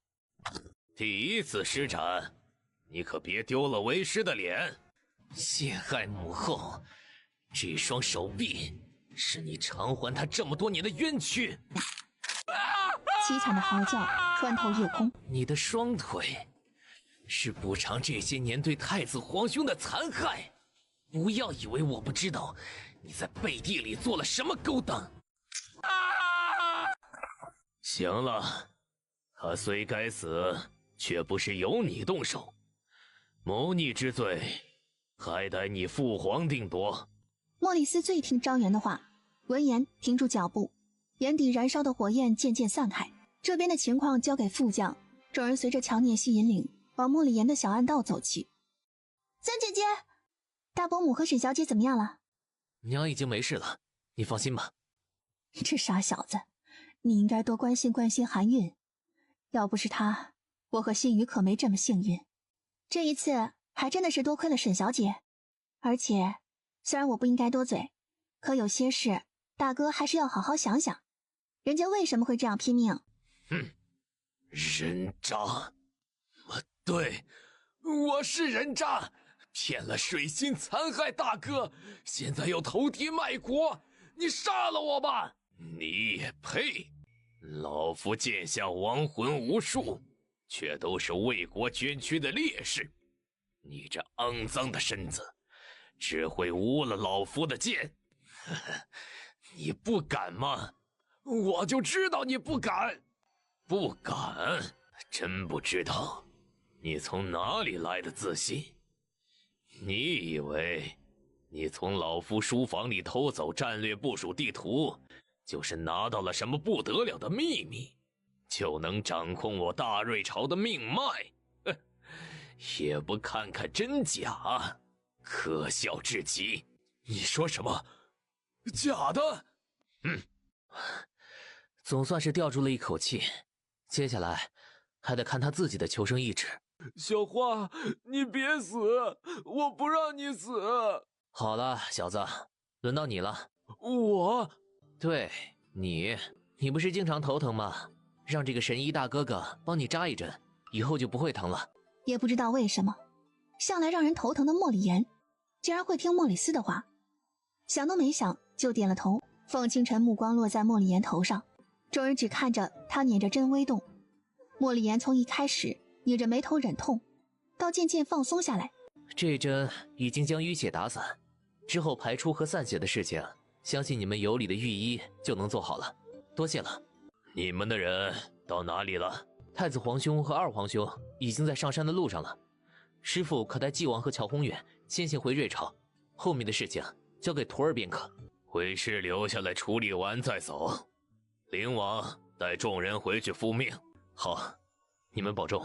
第1次施展，你可别丢了为师的脸。陷害母后，这双手臂是你偿还他这么多年的冤屈。凄惨的嚎叫穿透夜空。你的双腿是补偿这些年对太子皇兄的残害。不要以为我不知道你在背地里做了什么勾当。行了，他虽该死，却不是由你动手，谋逆之罪还待你父皇定夺。莫里斯最听张元的话，闻言停住脚步，眼底燃烧的火焰渐渐散开。这边的情况交给副将，众人随着乔涅西引领往莫里岩的小暗道走去。三姐姐，大伯母和沈小姐怎么样了？娘已经没事了，你放心吧。这傻小子，你应该多关心关心韩韵，要不是她，我和心雨可没这么幸运。这一次还真的是多亏了沈小姐，而且虽然我不应该多嘴，可有些事大哥还是要好好想想，人家为什么会这样拼命。人渣！对，我是人渣，骗了水心，残害大哥，现在又投敌卖国，你杀了我吧！你也配！老夫剑下亡魂无数，却都是为国捐躯的烈士，你这肮脏的身子，只会污了老夫的剑。你不敢吗？我就知道你不敢。不敢？真不知道你从哪里来的自信。你以为你从老夫书房里偷走战略部署地图，就是拿到了什么不得了的秘密，就能掌控我大瑞朝的命脉？也不看看真假，可笑至极！你说什么？假的？总算是吊住了一口气，接下来还得看他自己的求生意志。小花，你别死，我不让你死。好了，小子，轮到你了。我？对，你不是经常头疼吗？让这个神医大哥哥帮你扎一针，以后就不会疼了。也不知道为什么，向来让人头疼的莫里岩竟然会听莫里斯的话，想都没想就点了头。凤清晨目光落在莫里岩头上，众人只看着他捻着针微动。莫里岩从一开始捏着眉头忍痛，到渐渐放松下来。这针已经将淤血打散，之后排出和散血的事情，相信你们有礼的御医就能做好了。多谢了。你们的人到哪里了？太子皇兄和二皇兄已经在上山的路上了。师父可带纪王和乔宏远先行回瑞朝，后面的事情交给徒儿便可。为师留下来处理完再走。灵王带众人回去复命。好，你们保重。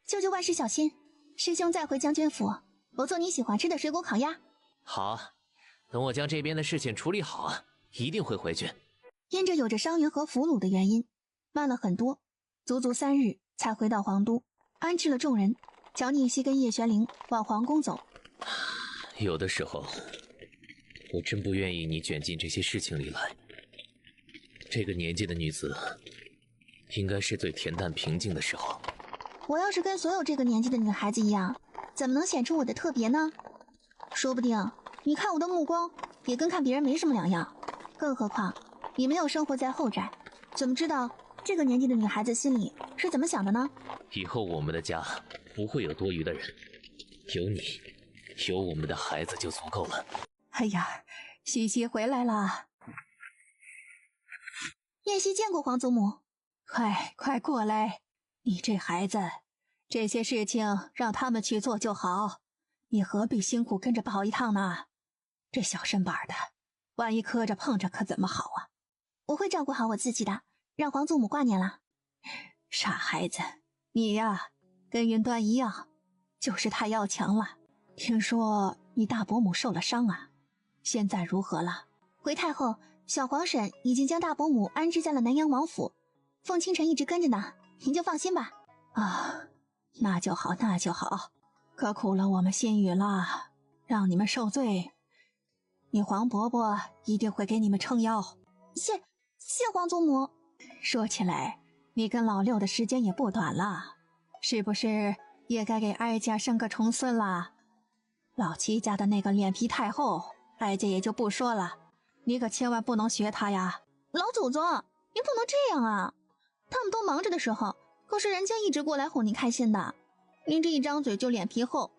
舅舅万事小心。师兄再回将军府，我做你喜欢吃的水果烤鸭。好，等我将这边的事情处理好，一定会回去。因着有着伤员和俘虏的原因，慢了很多，足足3日才回到皇都，安置了众人。乔聂西跟叶玄灵往皇宫走。有的时候我真不愿意你卷进这些事情里来。这个年纪的女子应该是最恬淡平静的时候。我要是跟所有这个年纪的女孩子一样，怎么能显出我的特别呢？说不定你看我的目光也跟看别人没什么两样。更何况你没有生活在后宅，怎么知道这个年纪的女孩子心里是怎么想的呢？以后我们的家不会有多余的人，有你，有我们的孩子就足够了。哎呀，西西回来了。叶西见过皇祖母。快过来，你这孩子，这些事情让他们去做就好，你何必辛苦跟着跑一趟呢？这小身板的，万一磕着碰着可怎么好啊？我会照顾好我自己的，让皇祖母挂念了。傻孩子，你呀，跟云端一样，就是太要强了。听说你大伯母受了伤啊，现在如何了？回太后，小皇婶已经将大伯母安置在了南阳王府，凤清晨一直跟着呢，您就放心吧。啊，那就好，那就好，可苦了我们心雨了，让你们受罪。你黄伯伯一定会给你们撑腰。谢皇祖母。说起来，你跟老六的时间也不短了，是不是也该给哀家生个重孙啦。老七家的那个脸皮太厚，哀家也就不说了，你可千万不能学他呀。老祖宗，您不能这样啊！他们都忙着的时候，可是人家一直过来哄您开心的。您这一张嘴就脸皮厚，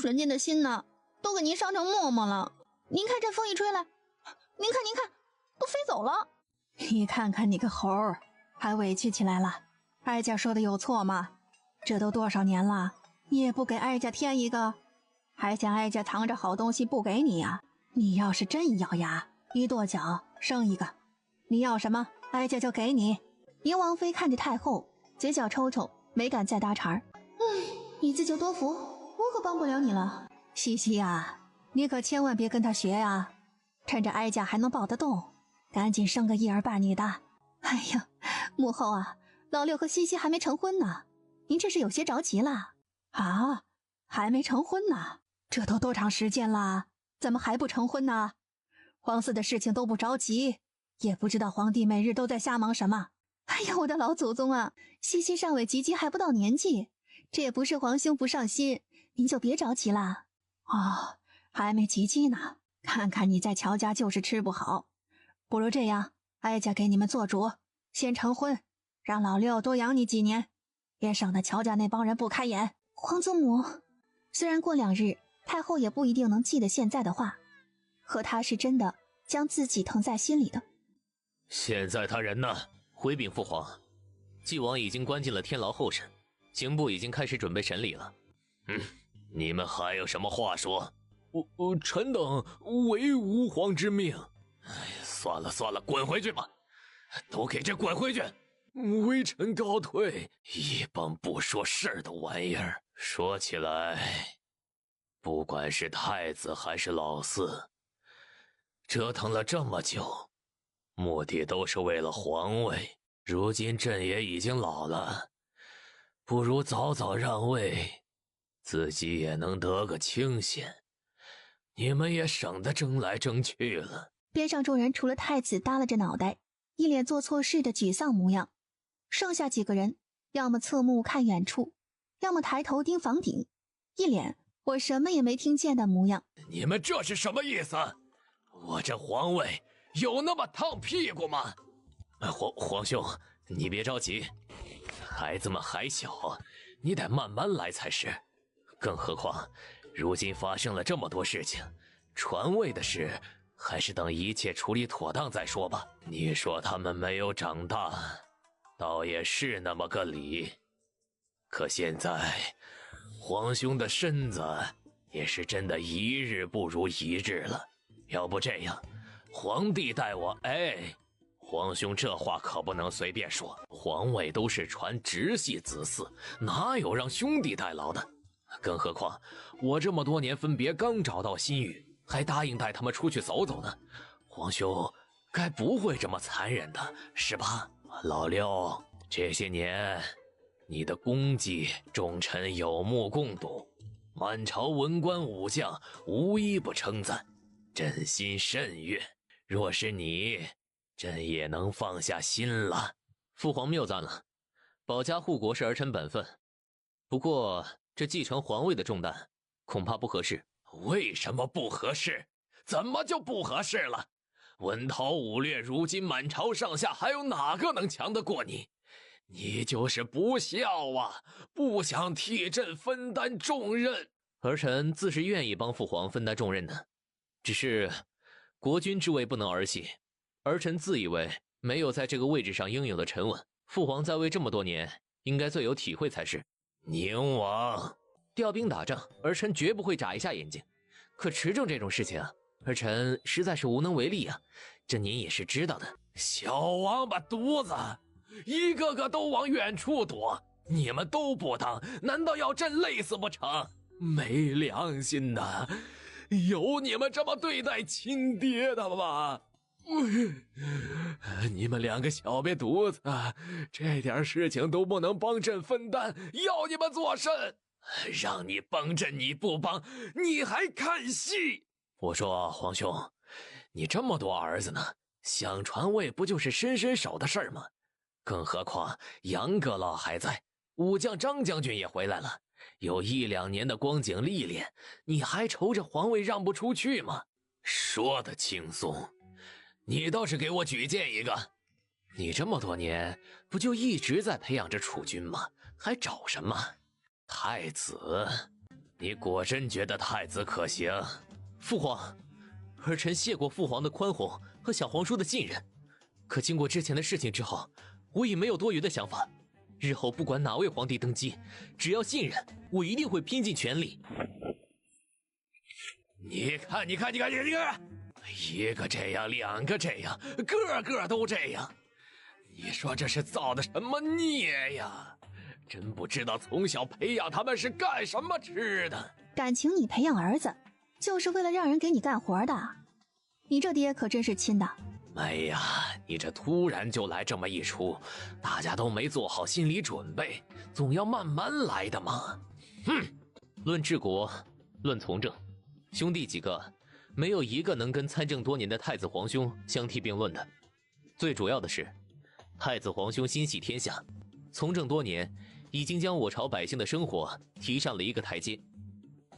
人家的心呢，都给您伤成沫沫了。您看这风一吹来，您看，都飞走了。你看看你个猴儿，还委屈起来了。哀家说的有错吗？这都多少年了，你也不给哀家添一个，还想哀家藏着好东西不给你呀？你要是真一咬牙一跺脚生一个，你要什么哀家就给你。宁王妃看着太后，嘴角抽抽，没敢再搭茬儿。你自求多福，我可帮不了你了。西西呀，你可千万别跟他学呀！趁着哀家还能抱得动，赶紧生个一儿半女的。哎呀，母后啊，老六和西西还没成婚呢，您这是有些着急了啊？还没成婚呢？这都多长时间了，怎么还不成婚呢？皇嗣的事情都不着急，也不知道皇帝每日都在瞎忙什么。哎呀，我的老祖宗啊，西西尚未及笄，还不到年纪，这也不是皇兄不上心，您就别着急啦。哦，还没及笄呢，看看你在乔家就是吃不好。不如这样，哀家给你们做主，先成婚，让老六多养你几年，也省得乔家那帮人不开眼。皇祖母，虽然过2日太后也不一定能记得现在的话，可她是真的将自己疼在心里的。现在他人呢？回禀父皇，纪王已经关进了天牢候审，刑部已经开始准备审理了。你们还有什么话说？臣等违吾皇之命。算了，滚回去吧，都给这滚回去！微臣告退。一帮不说事儿的玩意儿。说起来，不管是太子还是老四，折腾了这么久，目的都是为了皇位。如今朕也已经老了，不如早早让位，自己也能得个清闲，你们也省得争来争去了。边上众人除了太子耷拉着脑袋，一脸做错事的沮丧模样，剩下几个人要么侧目看远处，要么抬头盯房顶，一脸我什么也没听见的模样。你们这是什么意思？我这皇位有那么烫屁股吗？皇兄，你别着急，孩子们还小，你得慢慢来才是。更何况，如今发生了这么多事情，传位的事还是等一切处理妥当再说吧。你说他们没有长大，倒也是那么个理。可现在，皇兄的身子也是真的一日不如一日了。要不这样，皇帝待我，皇兄这话可不能随便说，皇位都是传直系子嗣，哪有让兄弟代劳的？更何况我这么多年分别刚找到新宇，还答应带他们出去走走呢。皇兄该不会这么残忍的，是吧？老六，这些年你的功绩，众臣有目共睹，满朝文官武将无一不称赞，朕心甚悦。若是你，朕也能放下心了。父皇谬赞了，保家护国是儿臣本分，不过这继承皇位的重担恐怕不合适。为什么不合适？怎么就不合适了？文韬武略，如今满朝上下还有哪个能强得过你？你就是不孝啊，不想替朕分担重任。儿臣自是愿意帮父皇分担重任的，只是国君之位不能儿戏，儿臣自以为没有在这个位置上应有的沉稳，父皇在位这么多年，应该最有体会才是。宁王，调兵打仗，儿臣绝不会眨一下眼睛，可持政这种事情，儿臣实在是无能为力啊，这您也是知道的。小王八犊子，一个个都往远处躲，你们都不当，难道要朕累死不成？没良心的，有你们这么对待亲爹的吗？你们两个小瘪犊子，这点事情都不能帮朕分担，要你们做甚？让你帮朕你不帮，你还看戏？我说皇兄，你这么多儿子呢，想传位不就是伸伸手的事吗？更何况杨阁老还在，武将张将军也回来了，有1、2年的光景历练，你还愁着皇位让不出去吗？说的轻松，你倒是给我举荐一个。你这么多年不就一直在培养着储君吗？还找什么？太子，你果真觉得太子可行？父皇，儿臣谢过父皇的宽宏和小皇叔的信任，可经过之前的事情之后，我已没有多余的想法。日后不管哪位皇帝登基，只要信任，我一定会拼尽全力。你看，一个这样，2个这样，个个都这样，你说这是造的什么孽呀？真不知道从小培养他们是干什么吃的。感情你培养儿子，就是为了让人给你干活的。你这爹可真是亲的。哎呀，你这突然就来这么一出，大家都没做好心理准备，总要慢慢来的嘛。论治国，论从政，兄弟几个没有一个能跟参政多年的太子皇兄相提并论的。最主要的是，太子皇兄心系天下，从政多年，已经将我朝百姓的生活提上了一个台阶。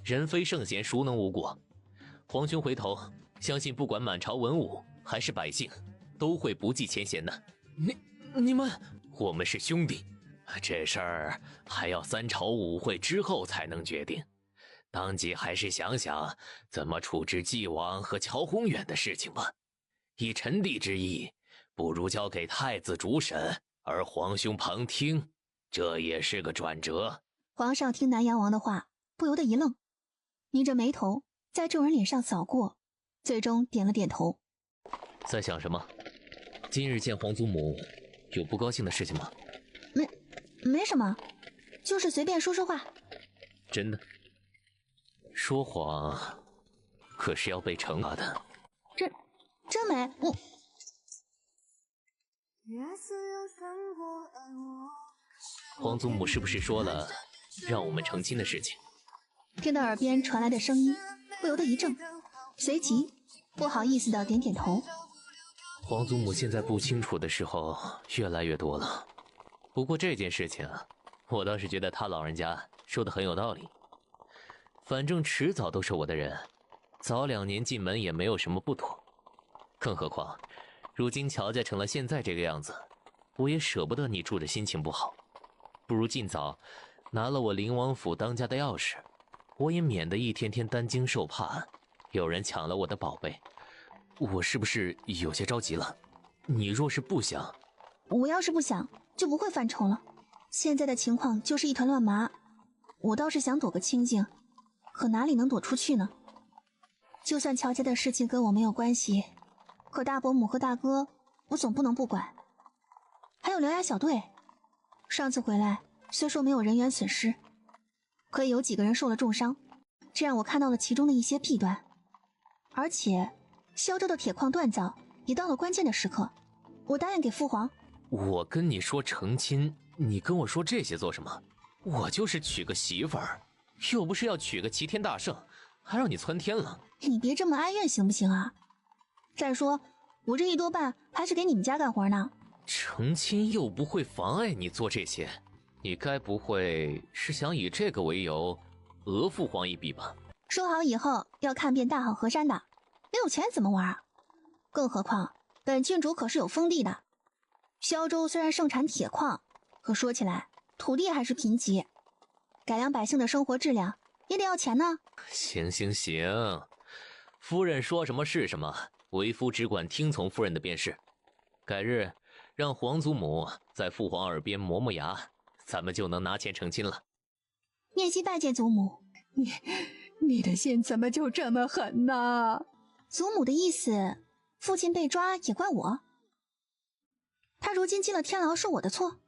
人非圣贤，孰能无过？皇兄回头，相信不管满朝文武还是百姓，都会不计前嫌的。你们，我们是兄弟，这事儿还要3朝5会之后才能决定。当即还是想想怎么处置纪王和乔宏远的事情吧。以臣弟之意，不如交给太子主审，而皇兄旁听，这也是个转折。皇上听南阳王的话，不由得一愣，拧着眉头在众人脸上扫过，最终点了点头。在想什么？今日见皇祖母，有不高兴的事情吗？没什么，就是随便说说话。真的？说谎可是要被惩罚的。真没我。皇祖母是不是说了让我们成亲的事情？听到耳边传来的声音，不由得一怔，随即不好意思的点点头。皇祖母现在不清楚的时候越来越多了，不过这件事情啊，我倒是觉得他老人家说的很有道理。反正迟早都是我的人，早2年进门也没有什么不妥。更何况，如今乔家成了现在这个样子，我也舍不得你住着心情不好。不如尽早拿了我灵王府当家的钥匙，我也免得一天天担惊受怕，有人抢了我的宝贝。我是不是有些着急了？你若是不想……我要是不想，就不会犯愁了。现在的情况就是一团乱麻，我倒是想躲个清静，可哪里能躲出去呢？就算乔家的事情跟我没有关系，可大伯母和大哥，我总不能不管。还有獠牙小队，上次回来虽说没有人员损失，可也有几个人受了重伤，这让我看到了其中的一些弊端。而且萧州的铁矿锻造也到了关键的时刻，我答应给父皇。我跟你说成亲，你跟我说这些做什么？我就是娶个媳妇儿，又不是要娶个齐天大圣，还让你蹿天了。你别这么哀怨行不行啊？再说我这一多半还是给你们家干活呢。成亲又不会妨碍你做这些，你该不会是想以这个为由讹父皇一笔吧？说好以后要看遍大好河山的，没有钱怎么玩啊？更何况本郡主可是有封地的，萧州虽然盛产铁矿，可说起来土地还是贫瘠，改良百姓的生活质量也得要钱呢。行，夫人说什么是什么，为夫只管听从夫人的便是。改日让皇祖母在父皇耳边磨磨牙，咱们就能拿钱成亲了。念希拜见祖母。你的心怎么就这么狠呢？祖母的意思，父亲被抓也怪我，他如今进了天牢是我的错。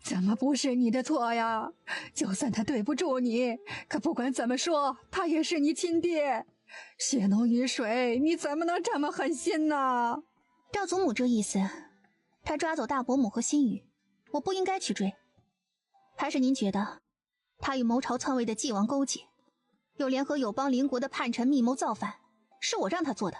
怎么不是你的错呀？就算他对不住你，可不管怎么说，他也是你亲爹，血浓于水，你怎么能这么狠心呢？照祖母这意思，他抓走大伯母和心雨，我不应该去追。还是您觉得他与谋朝篡位的纪王勾结，又联合友邦邻国的叛臣密谋造反，是我让他做的？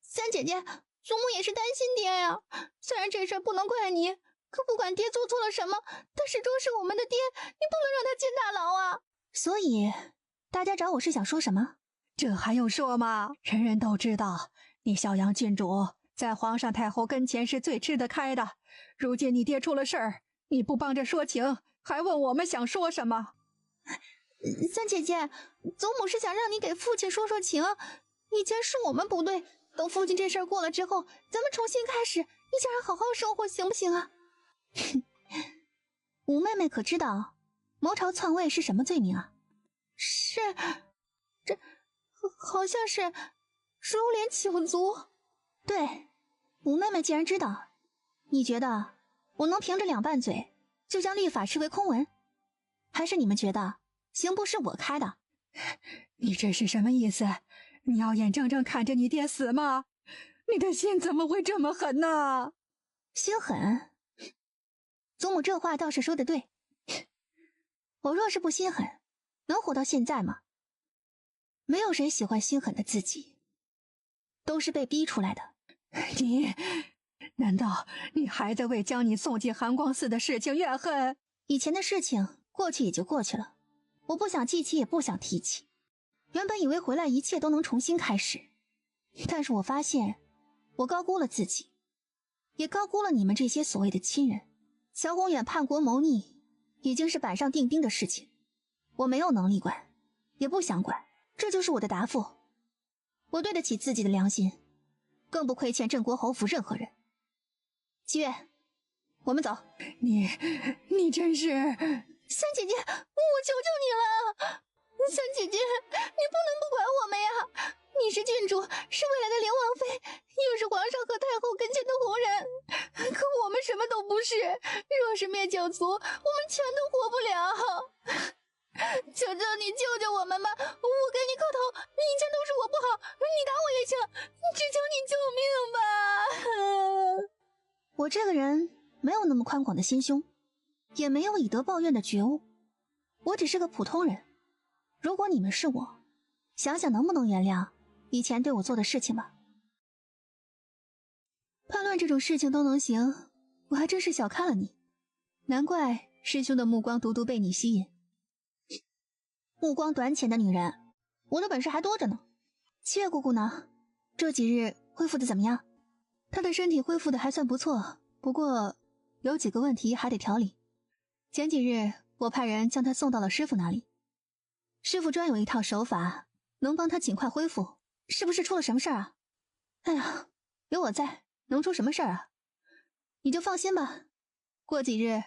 三姐姐，祖母也是担心爹呀。虽然这事不能怪你，可不管爹做错了什么，他始终是我们的爹，你不能让他进大牢啊！所以，大家找我是想说什么？这还用说吗？人人都知道，你孝阳郡主在皇上太后跟前是最吃得开的。如今你爹出了事儿，你不帮着说情，还问我们想说什么？三姐姐，祖母是想让你给父亲说说情。以前是我们不对，等父亲这事儿过了之后，咱们重新开始，一家人好好生活，行不行啊？五妹妹可知道谋朝篡位是什么罪名啊？是，这好像是株连九族。对，五妹妹既然知道，你觉得我能凭着2拌嘴就将律法视为空文？还是你们觉得刑部是我开的？你这是什么意思？你要眼睁睁看着你爹死吗？你的心怎么会这么狠呢？心狠？祖母这话倒是说得对。我若是不心狠，能活到现在吗？没有谁喜欢心狠的自己，都是被逼出来的。难道你还在为将你送进寒光寺的事情怨恨？以前的事情过去也就过去了，我不想记起，也不想提起。原本以为回来一切都能重新开始，但是我发现我高估了自己，也高估了你们这些所谓的亲人。乔宏远叛国谋逆已经是板上钉钉的事情，我没有能力管，也不想管，这就是我的答复。我对得起自己的良心，更不亏欠镇国侯府任何人。七月，我们走。你真是……三姐姐，我求求你了！三姐姐，你不能不管我们呀！你是郡主，是未来的灵王妃，又是皇上和太后跟前的红人，可我们什么都不是。若是灭九族，我们全都活不了。求求你救救我们吧！我给你磕头，以前都是我不好，你打我也行，只求你救命吧！我这个人没有那么宽广的心胸，也没有以德报怨的觉悟，我只是个普通人。如果你们是我，想想能不能原谅以前对我做的事情吧。叛乱这种事情都能行，我还真是小看了你，难怪师兄的目光独独被你吸引。目光短浅的女人，我的本事还多着呢。七月姑姑呢？这几日恢复的怎么样？她的身体恢复的还算不错，不过有几个问题还得调理。前几日我派人将她送到了师傅那里，师傅专有一套手法，能帮她尽快恢复。是不是出了什么事儿啊？哎呀，有我在，能出什么事儿啊？你就放心吧，过几日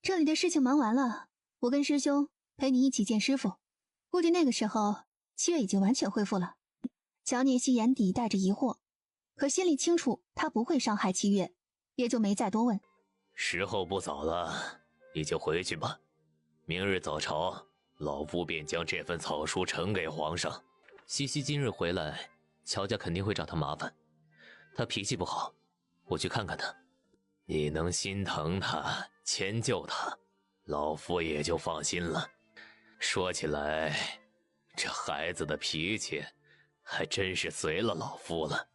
这里的事情忙完了，我跟师兄陪你一起见师傅，估计那个时候七月已经完全恢复了。乔念希眼底带着疑惑，可心里清楚他不会伤害七月，也就没再多问。时候不早了，你就回去吧。明日早朝，老夫便将这份草书呈给皇上。西西今日回来，乔家肯定会找他麻烦。他脾气不好，我去看看他。你能心疼他，迁就他，老夫也就放心了。说起来，这孩子的脾气还真是随了老夫了。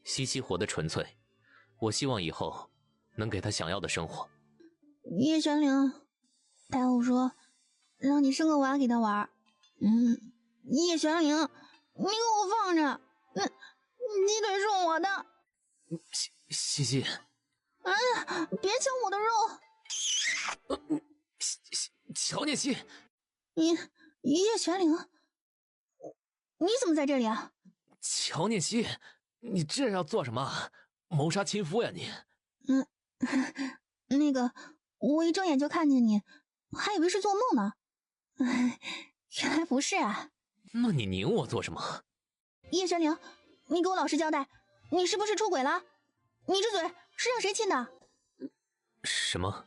西西活得纯粹，我希望以后能给他想要的生活。叶玄灵，太后说让你生个娃给他玩。叶玄灵，你给我放着，鸡腿是我的。西西，别抢我的肉。乔念希，叶玄灵，你怎么在这里啊？乔念希，你这要做什么？谋杀亲夫呀你？那个，我一睁眼就看见你，还以为是做梦呢。原来不是啊。那你拧我做什么？叶玄灵，你给我老实交代，你是不是出轨了？你这嘴是让谁亲的？什么？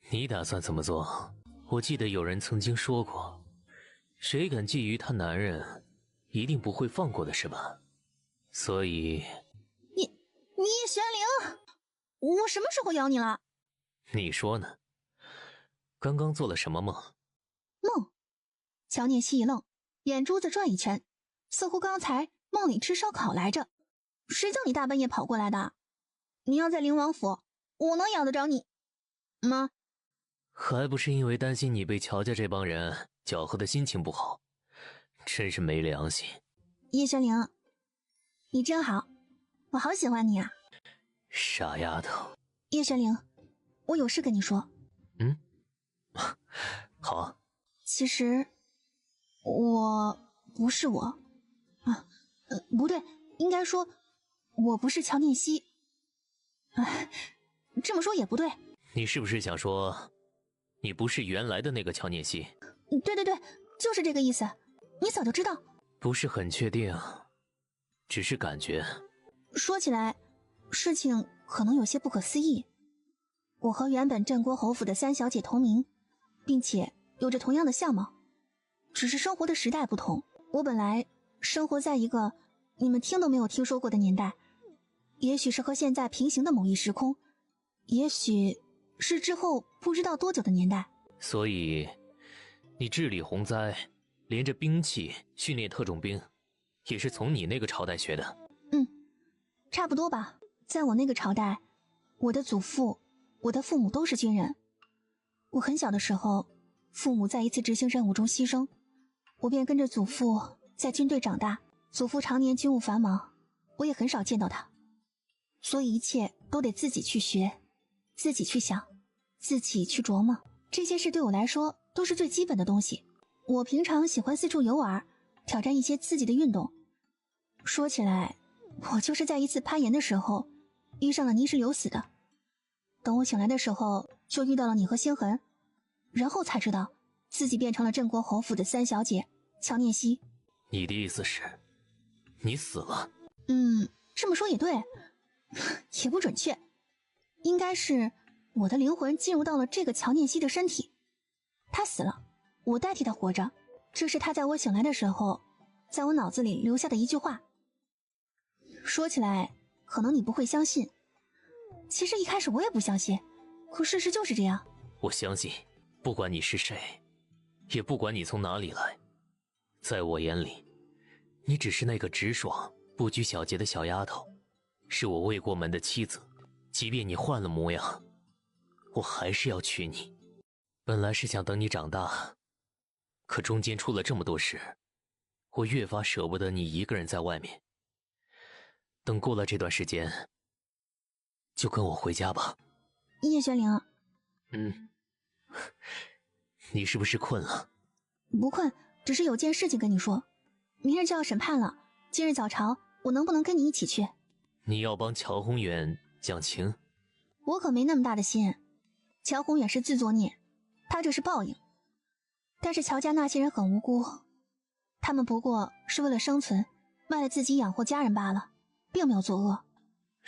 你打算怎么做？我记得有人曾经说过，谁敢觊觎他男人，一定不会放过的是吧？所以你叶玄灵，我什么时候咬你了？你说呢？刚刚做了什么梦？梦？乔念希一愣，眼珠子转一圈，似乎刚才梦里吃烧烤来着。谁叫你大半夜跑过来的？你要在灵王府，我能咬得着你吗？还不是因为担心你被乔家这帮人搅和的心情不好，真是没良心。叶玄灵，你真好，我好喜欢你啊。傻丫头。叶玄灵，我有事跟你说。好。其实我不是我啊，不对，应该说我不是乔念希。这么说也不对。你是不是想说你不是原来的那个乔念希？对，就是这个意思。你早就知道。不是很确定，只是感觉。说起来，事情可能有些不可思议。我和原本镇国侯府的三小姐同名，并且有着同样的相貌，只是生活的时代不同。我本来生活在一个你们听都没有听说过的年代，也许是和现在平行的某一时空，也许是之后不知道多久的年代。所以你治理洪灾，连着兵器训练特种兵，也是从你那个朝代学的？差不多吧。在我那个朝代，我的祖父、我的父母都是军人。我很小的时候，父母在一次执行任务中牺牲，我便跟着祖父在军队长大。祖父常年军务繁忙，我也很少见到他，所以一切都得自己去学，自己去想，自己去琢磨。这些事对我来说都是最基本的东西。我平常喜欢四处游玩，挑战一些刺激的运动。说起来，我就是在一次攀岩的时候遇上了泥石流死的。等我醒来的时候，就遇到了你和星痕，然后才知道自己变成了镇国侯府的三小姐乔念希。你的意思是你死了？这么说也对，也不准确，应该是我的灵魂进入到了这个乔念希的身体，她死了，我代替她活着。这是她在我醒来的时候在我脑子里留下的一句话。说起来可能你不会相信，其实一开始我也不相信，可事实就是这样。我相信，不管你是谁，也不管你从哪里来，在我眼里，你只是那个直爽不拘小节的小丫头，是我未过门的妻子。即便你换了模样，我还是要娶你。本来是想等你长大，可中间出了这么多事，我越发舍不得你一个人在外面。等过了这段时间，就跟我回家吧。叶玄灵。你是不是困了？不困，只是有件事情跟你说。明日就要审判了，今日早朝我能不能跟你一起去？你要帮乔宏远讲情？我可没那么大的心。乔宏远是自作孽，他这是报应。但是乔家那些人很无辜，他们不过是为了生存，卖了自己养活家人罢了，并没有作恶。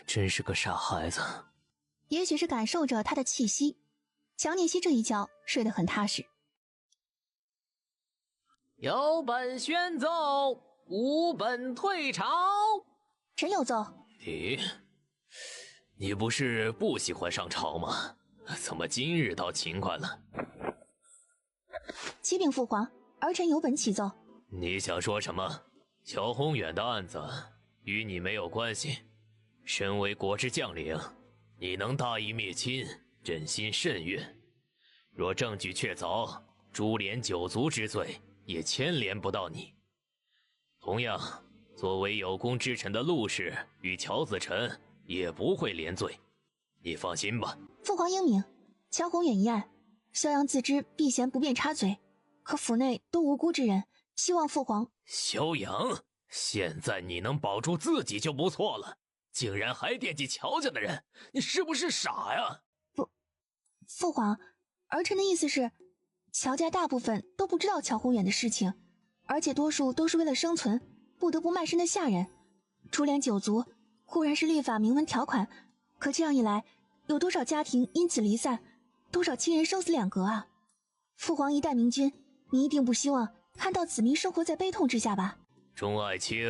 真是个傻孩子。也许是感受着他的气息，乔念希这一觉睡得很踏实。有本宣奏，无本退朝。臣有奏。你不是不喜欢上朝吗？怎么今日倒勤快了？启禀父皇，儿臣有本启奏。你想说什么？乔宏远的案子与你没有关系。身为国之将领，你能大义灭亲，朕心甚悦。若证据确凿，株连九族之罪也牵连不到你。同样，作为有功之臣的陆氏与乔子辰也不会连罪，你放心吧。父皇英明，乔宏远一案，萧阳自知避嫌不便插嘴，可府内都无辜之人，希望父皇。萧阳，现在你能保住自己就不错了，竟然还惦记乔家的人，你是不是傻呀？不，父皇，儿臣的意思是，乔家大部分都不知道乔宏远的事情，而且多数都是为了生存不得不卖身的下人。株连九族固然是律法明文条款，可这样一来，有多少家庭因此离散，多少亲人生死两隔啊！父皇一代明君，你一定不希望看到子民生活在悲痛之下吧？钟爱卿，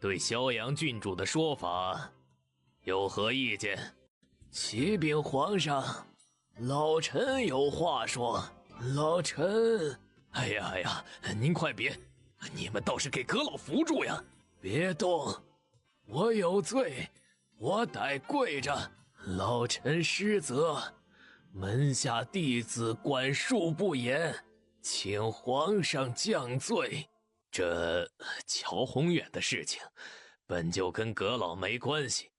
对萧阳郡主的说法有何意见？启禀皇上，老臣有话说。老臣，哎呀，您快别，你们倒是给阁老扶住呀！别动，我有罪，我待跪着，老臣失责，门下弟子管束不严，请皇上降罪。这乔宏远的事情，本就跟阁老没关系。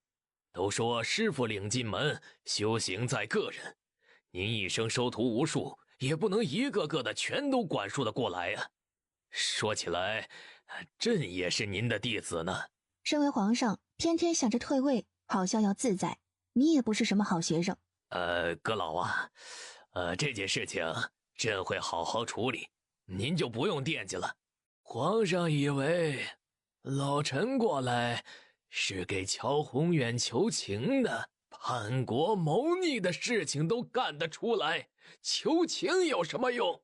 都说师傅领进门，修行在个人。您一生收徒无数，也不能一个个的全都管束得过来呀。说起来，朕也是您的弟子呢。身为皇上，偏偏想着退位，好逍遥自在，你也不是什么好学生。阁老啊，这件事情朕会好好处理，您就不用惦记了。皇上以为老臣过来是给乔宏远求情的，叛国谋逆的事情都干得出来，求情有什么用？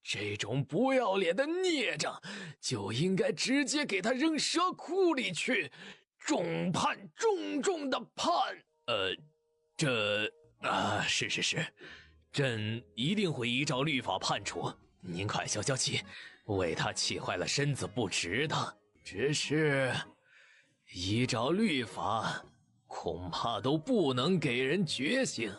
这种不要脸的孽障，就应该直接给他扔蛇窟里去，重判，重重的判。是，朕一定会依照律法判处。您快消消气，为他气坏了身子不值当。只是依照律法，恐怕都不能给人觉醒。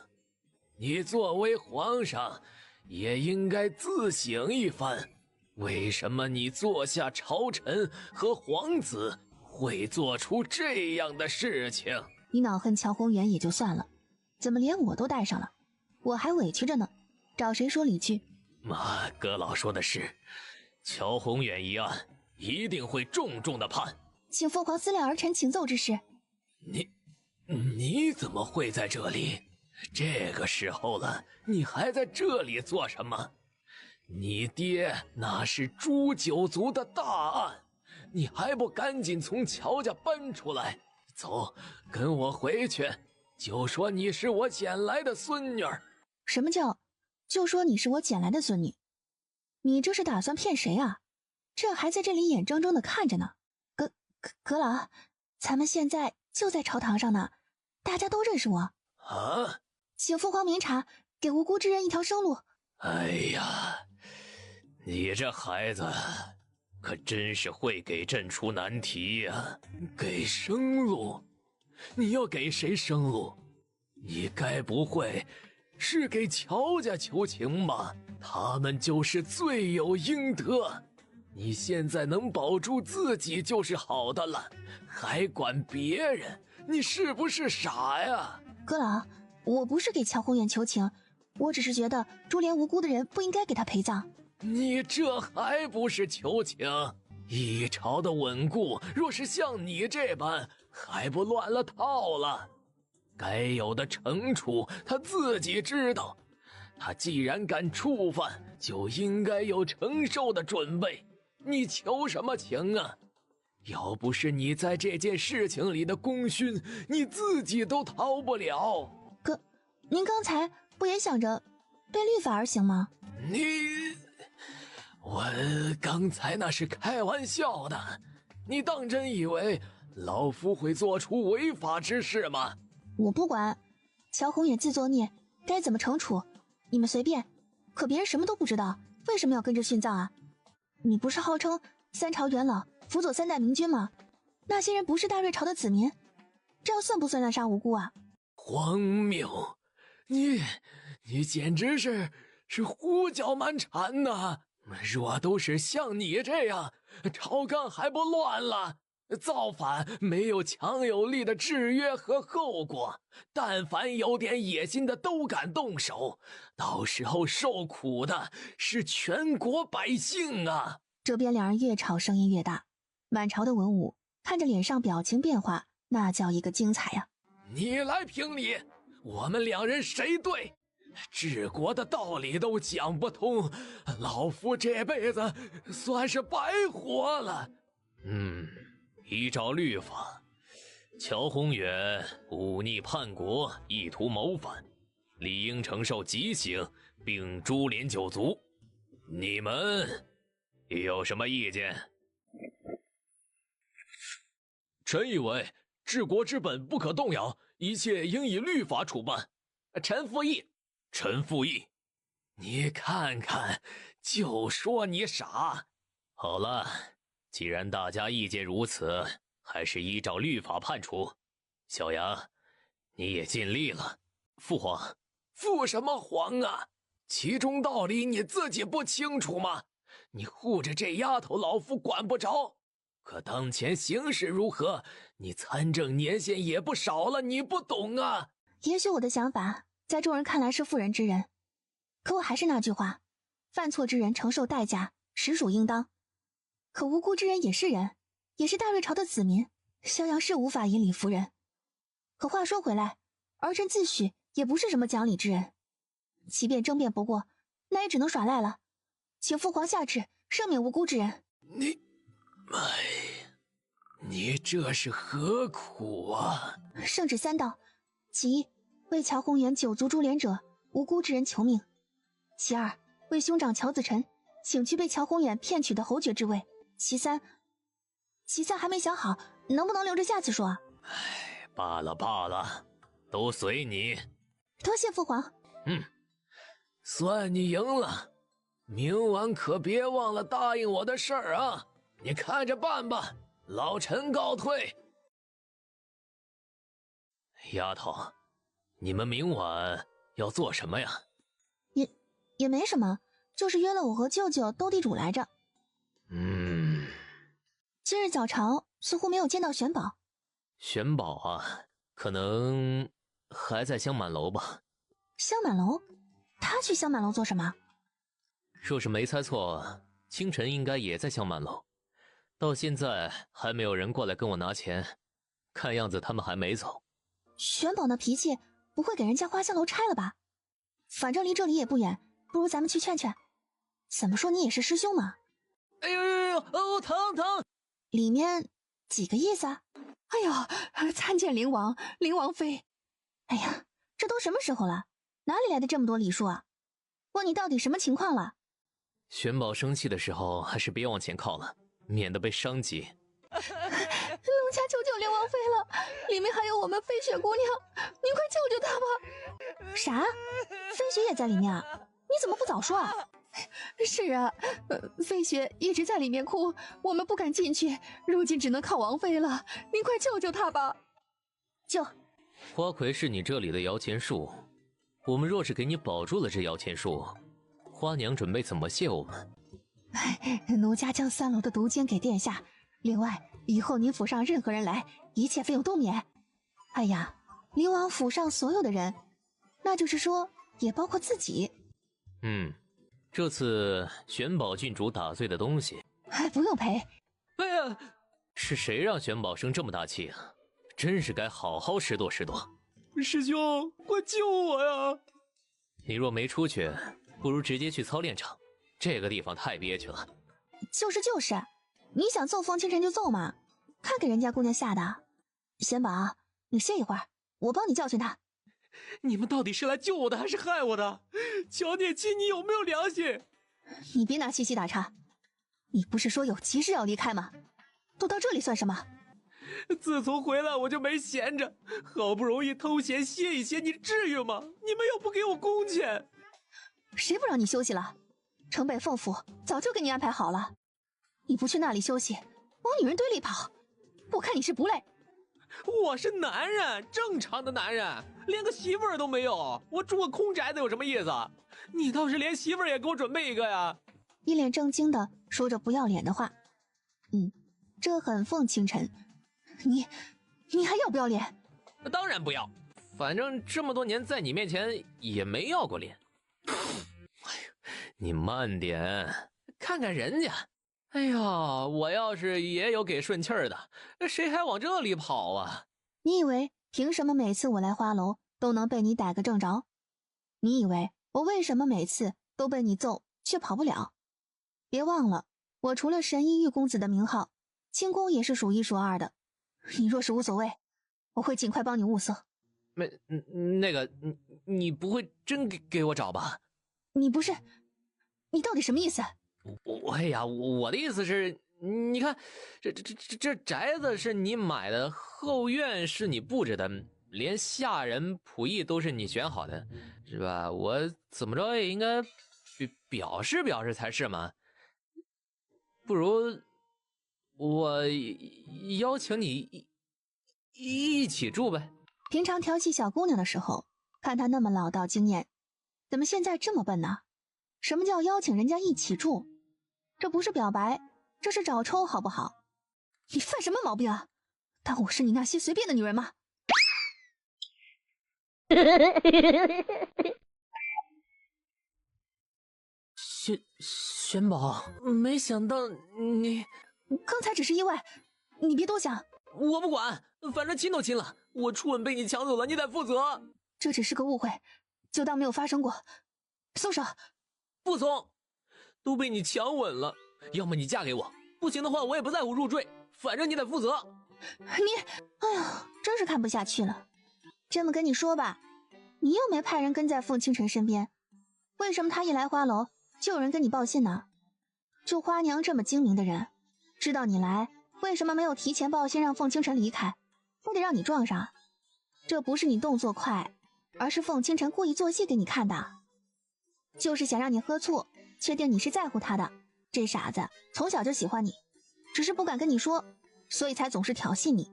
你作为皇上，也应该自省一番，为什么你座下朝臣和皇子会做出这样的事情？你恼恨乔宏远也就算了，怎么连我都带上了？我还委屈着呢，找谁说理去？阁老说的是，乔宏远一案一定会重重的判。请父皇思量儿臣请奏之事。你怎么会在这里？这个时候了，你还在这里做什么？你爹那是诛九族的大案，你还不赶紧从乔家搬出来？走，跟我回去，就说你是我捡来的孙女儿。什么叫就说你是我捡来的孙女？你这是打算骗谁啊？朕还在这里眼睁睁的看着呢。阁老，咱们现在就在朝堂上呢，大家都认识我啊！请父皇明察，给无辜之人一条生路。哎呀，你这孩子可真是会给朕出难题呀！给生路？你要给谁生路？你该不会是给乔家求情吧？他们就是罪有应得。你现在能保住自己就是好的了，还管别人？你是不是傻呀？阁老，我不是给乔宏远求情，我只是觉得株连无辜的人不应该给他陪葬。你这还不是求情？一朝的稳固，若是像你这般，还不乱了套了？该有的惩处他自己知道，他既然敢触犯，就应该有承受的准备。你求什么情啊？要不是你在这件事情里的功勋，你自己都逃不了。您刚才不也想着背律法而行吗？我刚才那是开玩笑的，你当真以为老夫会做出违法之事吗？我不管，乔宏远自作孽，该怎么惩处，你们随便。可别人什么都不知道，为什么要跟着殉葬啊？你不是号称三朝元老，辅佐三代明君吗？那些人不是大瑞朝的子民，这样算不算滥杀无辜啊？荒谬！你简直是胡搅蛮缠呐！若都是像你这样，朝纲还不乱了？造反没有强有力的制约和后果，但凡有点野心的都敢动手，到时候受苦的是全国百姓啊！这边两人越吵声音越大，满朝的文武看着脸上表情变化，那叫一个精彩啊！你来评理，我们两人谁对？治国的道理都讲不通，老夫这辈子算是白活了。依照律法，乔宏远忤逆叛国，意图谋反，理应承受极刑，并株连九族。你们有什么意见？臣以为治国之本不可动摇，一切应以律法处办。臣附议。臣附议。你看看，就说你傻。好了，既然大家意见如此，还是依照律法判处。小杨，你也尽力了。父皇，父什么皇啊？其中道理你自己不清楚吗？你护着这丫头，老夫管不着。可当前形势如何？你参政年限也不少了，你不懂啊。也许我的想法在众人看来是妇人之仁，可我还是那句话，犯错之人承受代价，实属应当。可无辜之人也是人，也是大瑞朝的子民，萧阳是无法以理服人。可话说回来，儿臣自诩也不是什么讲理之人，即便争辩不过，那也只能耍赖了。请父皇下旨赦免无辜之人。你这是何苦啊？圣旨3道：其一，为乔宏远9族株连者无辜之人求命；其二，为兄长乔子辰请去被乔宏远骗取的侯爵之位；其三还没想好，能不能留着下次说啊？罢了，都随你。多谢父皇。算你赢了，明晚可别忘了答应我的事儿啊！你看着办吧，老臣告退。丫头，你们明晚要做什么呀？也没什么，就是约了我和舅舅斗地主来着。今日早朝似乎没有见到玄宝。玄宝啊，可能还在香满楼吧。香满楼？他去香满楼做什么？若是没猜错，清晨应该也在香满楼。到现在还没有人过来跟我拿钱，看样子他们还没走。玄宝那脾气不会给人家花香楼拆了吧？反正离这里也不远，不如咱们去劝劝。怎么说你也是师兄嘛。哎呦，疼！里面几个意思啊？哎呦，参见灵王妃。哎呀，这都什么时候了，哪里来的这么多礼数啊？问你到底什么情况了？玄宝生气的时候还是别往前靠了，免得被伤及。龙家求救灵王妃了，里面还有我们飞雪姑娘，您快救救她吧！啥？飞雪也在里面啊？你怎么不早说啊？是啊，飞雪一直在里面哭，我们不敢进去，如今只能靠王妃了，您快救救她吧！花魁是你这里的摇钱树，我们若是给你保住了这摇钱树，花娘准备怎么谢我们？奴家将3楼的毒监给殿下，另外以后您府上任何人来，一切费用都免。哎呀，灵王府上所有的人，那就是说也包括自己。这次玄宝郡主打碎的东西还不用赔。哎呀，是谁让玄宝生这么大气啊？真是该好好拾掇拾掇。师兄，快救我呀！你若没出去，不如直接去操练场，这个地方太憋屈了。就是，你想揍风清晨就揍嘛，看给人家姑娘吓的。玄宝，你歇一会儿，我帮你教训她。你们到底是来救我的还是害我的？乔念七，你有没有良心？你别拿信息打岔，你不是说有急事要离开吗？都到这里算什么？自从回来我就没闲着，好不容易偷闲歇一歇，你至于吗？你们又不给我工钱。谁不让你休息了？城北凤府早就给你安排好了，你不去那里休息，往女人堆里跑，我看你是不累。我是男人，正常的男人，连个媳妇儿都没有，我住个空宅子有什么意思？你倒是连媳妇儿也给我准备一个呀！一脸正经的说着不要脸的话。这很凤清晨，你还要不要脸？当然不要，反正这么多年在你面前也没要过脸。你慢点，看看人家。哎呀，我要是也有给顺气儿的，谁还往这里跑啊？你以为凭什么每次我来花楼都能被你逮个正着？你以为我为什么每次都被你揍却跑不了？别忘了，我除了神医玉公子的名号，轻功也是数1数2的。你若是无所谓，我会尽快帮你物色。那个，你不会真给我找吧？你到底什么意思？哎呀，我的意思是，你看，这宅子是你买的，后院是你布置的，连下人仆役都是你选好的，是吧？我怎么着也应该表示表示才是嘛。不如我邀请你一起住呗。平常调戏小姑娘的时候，看她那么老道经验，怎么现在这么笨呢？什么叫邀请人家一起住？这不是表白，这是找抽，好不好？你犯什么毛病啊？当我是你那些随便的女人吗？玄宝，没想到你刚才只是意外，你别多想。我不管，反正亲都亲了，我初吻被你抢走了，你得负责。这只是个误会，就当没有发生过。松手！不松，都被你强吻了，要么你嫁给我，不行的话我也不在乎入赘，反正你得负责。哎呀，真是看不下去了。这么跟你说吧，你又没派人跟在凤清晨身边，为什么他一来花楼就有人跟你报信呢？就花娘这么精明的人，知道你来，为什么没有提前报信让凤清晨离开，非得让你撞上？这不是你动作快，而是凤清晨故意做戏给你看的，就是想让你喝醋，确定你是在乎他的。这傻子从小就喜欢你，只是不敢跟你说，所以才总是挑衅你。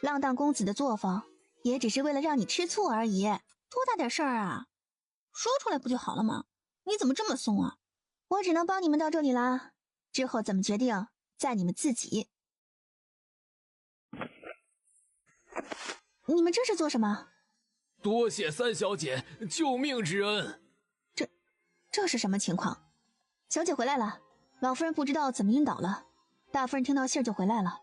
浪荡公子的作风也只是为了让你吃醋而已，多大点事儿啊，说出来不就好了吗？你怎么这么松啊？我只能帮你们到这里啦，之后怎么决定在你们自己。你们这是做什么？多谢三小姐救命之恩。这是什么情况？小姐回来了，老夫人不知道怎么晕倒了，大夫人听到信儿就回来了。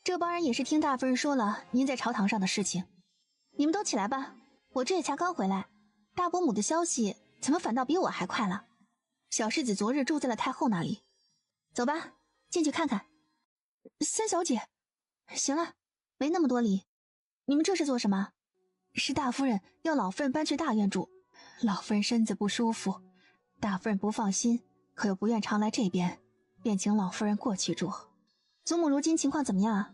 这帮人也是听大夫人说了您在朝堂上的事情。你们都起来吧，我这才刚回来，大伯母的消息怎么反倒比我还快了？小世子昨日住在了太后那里。走吧，进去看看。三小姐，行了，没那么多礼。你们这是做什么？是大夫人要老夫人搬去大院住，老夫人身子不舒服，大夫人不放心，可又不愿常来这边，便请老夫人过去住。祖母如今情况怎么样啊？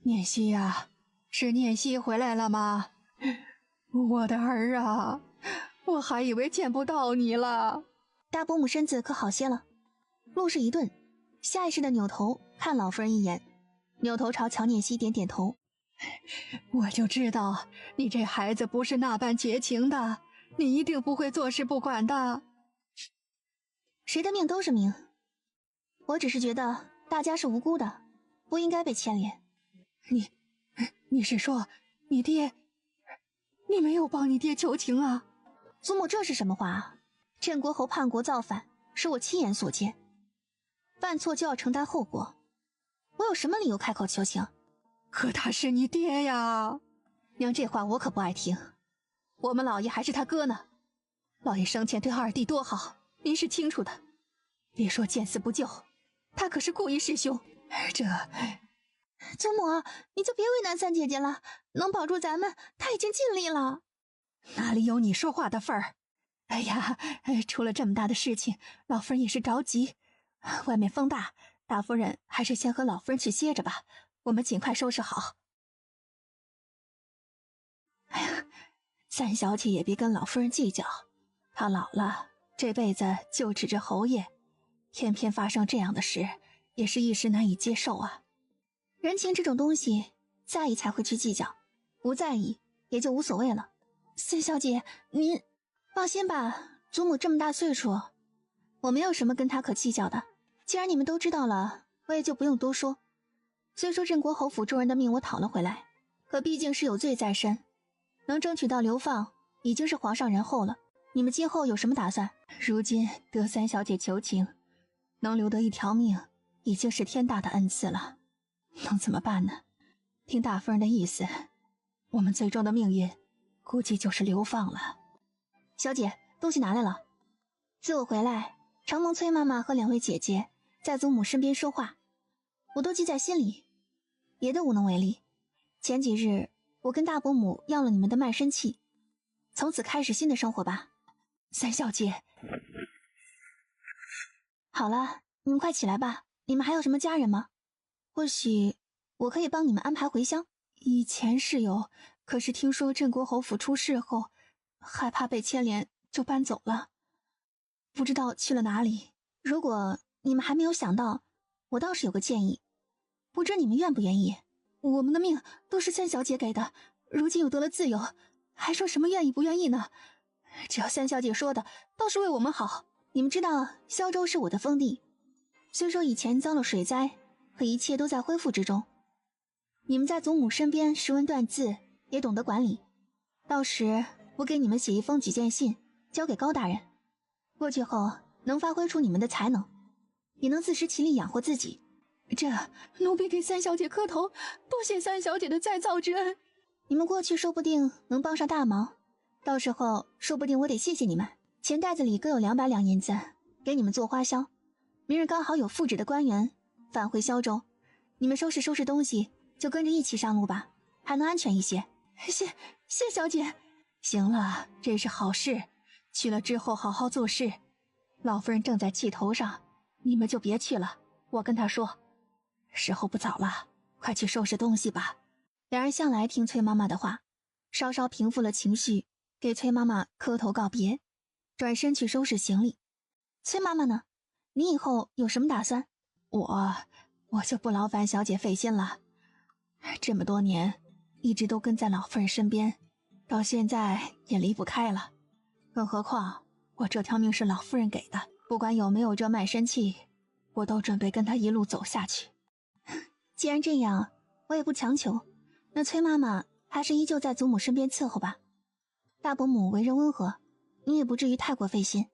念熙呀，是念熙回来了吗？我的儿啊，我还以为见不到你了。大伯母身子可好些了？陆氏一顿，下意识的扭头看老夫人一眼，扭头朝乔念熙点点头。我就知道你这孩子不是那般绝情的，你一定不会坐视不管的。谁的命都是命，我只是觉得大家是无辜的，不应该被牵连。你是说你爹？你没有帮你爹求情啊？祖母，这是什么话？镇国侯叛国造反，是我亲眼所见，犯错就要承担后果，我有什么理由开口求情？可他是你爹呀！娘，这话我可不爱听。我们老爷还是他哥呢，老爷生前对二弟多好，您是清楚的。别说见死不救，他可是故意弑兄。祖母，你就别为难三姐姐了，能保住咱们，他已经尽力了。哪里有你说话的份儿？哎呀，出了这么大的事情，老夫人也是着急。外面风大，大夫人还是先和老夫人去歇着吧，我们尽快收拾好。哎呀，三小姐也别跟老夫人计较，她老了，这辈子就指着侯爷，偏偏发生这样的事，也是一时难以接受啊。人情这种东西，在意才会去计较，不在意也就无所谓了。三小姐，您放心吧，祖母这么大岁数，我没有什么跟她可计较的。既然你们都知道了，我也就不用多说。虽说镇国侯府众人的命我讨了回来，可毕竟是有罪在身，能争取到流放已经是皇上仁厚了。你们今后有什么打算？如今得三小姐求情，能留得一条命已经是天大的恩赐了，能怎么办呢？听大夫人的意思，我们最终的命运估计就是流放了。小姐，东西拿来了。自我回来，承蒙崔妈妈和两位姐姐在祖母身边说话，我都记在心里，别的无能为力。前几日我跟大伯母要了你们的卖身契，从此开始新的生活吧。三小姐，好了，你们快起来吧。你们还有什么家人吗？或许我可以帮你们安排回乡。以前是有，可是听说镇国侯府出事后，害怕被牵连，就搬走了，不知道去了哪里。如果你们还没有想到，我倒是有个建议，不知你们愿不愿意？我们的命都是三小姐给的，如今又得了自由，还说什么愿意不愿意呢？只要三小姐说的，都是为我们好。你们知道萧州是我的封地，虽说以前遭了水灾，可一切都在恢复之中。你们在祖母身边识文断字，也懂得管理。到时我给你们写一封举荐信，交给高大人，过去后能发挥出你们的才能，也能自食其力养活自己。这奴婢给三小姐磕头，多谢三小姐的再造之恩。你们过去说不定能帮上大忙，到时候说不定我得谢谢你们。钱袋子里各有200两银子，给你们做花销。明日刚好有复职的官员返回萧州，你们收拾收拾东西，就跟着一起上路吧，还能安全一些。谢小姐。行了，这是好事，去了之后好好做事。老夫人正在气头上，你们就别去了，我跟她说。时候不早了，快去收拾东西吧。两人向来听崔妈妈的话，稍稍平复了情绪，给崔妈妈磕头告别，转身去收拾行李。崔妈妈呢？你以后有什么打算？我就不劳烦小姐费心了。这么多年一直都跟在老夫人身边，到现在也离不开了。更何况我这条命是老夫人给的，不管有没有这卖身契，我都准备跟她一路走下去。既然这样，我也不强求。那崔妈妈还是依旧在祖母身边伺候吧。大伯母为人温和，你也不至于太过费心。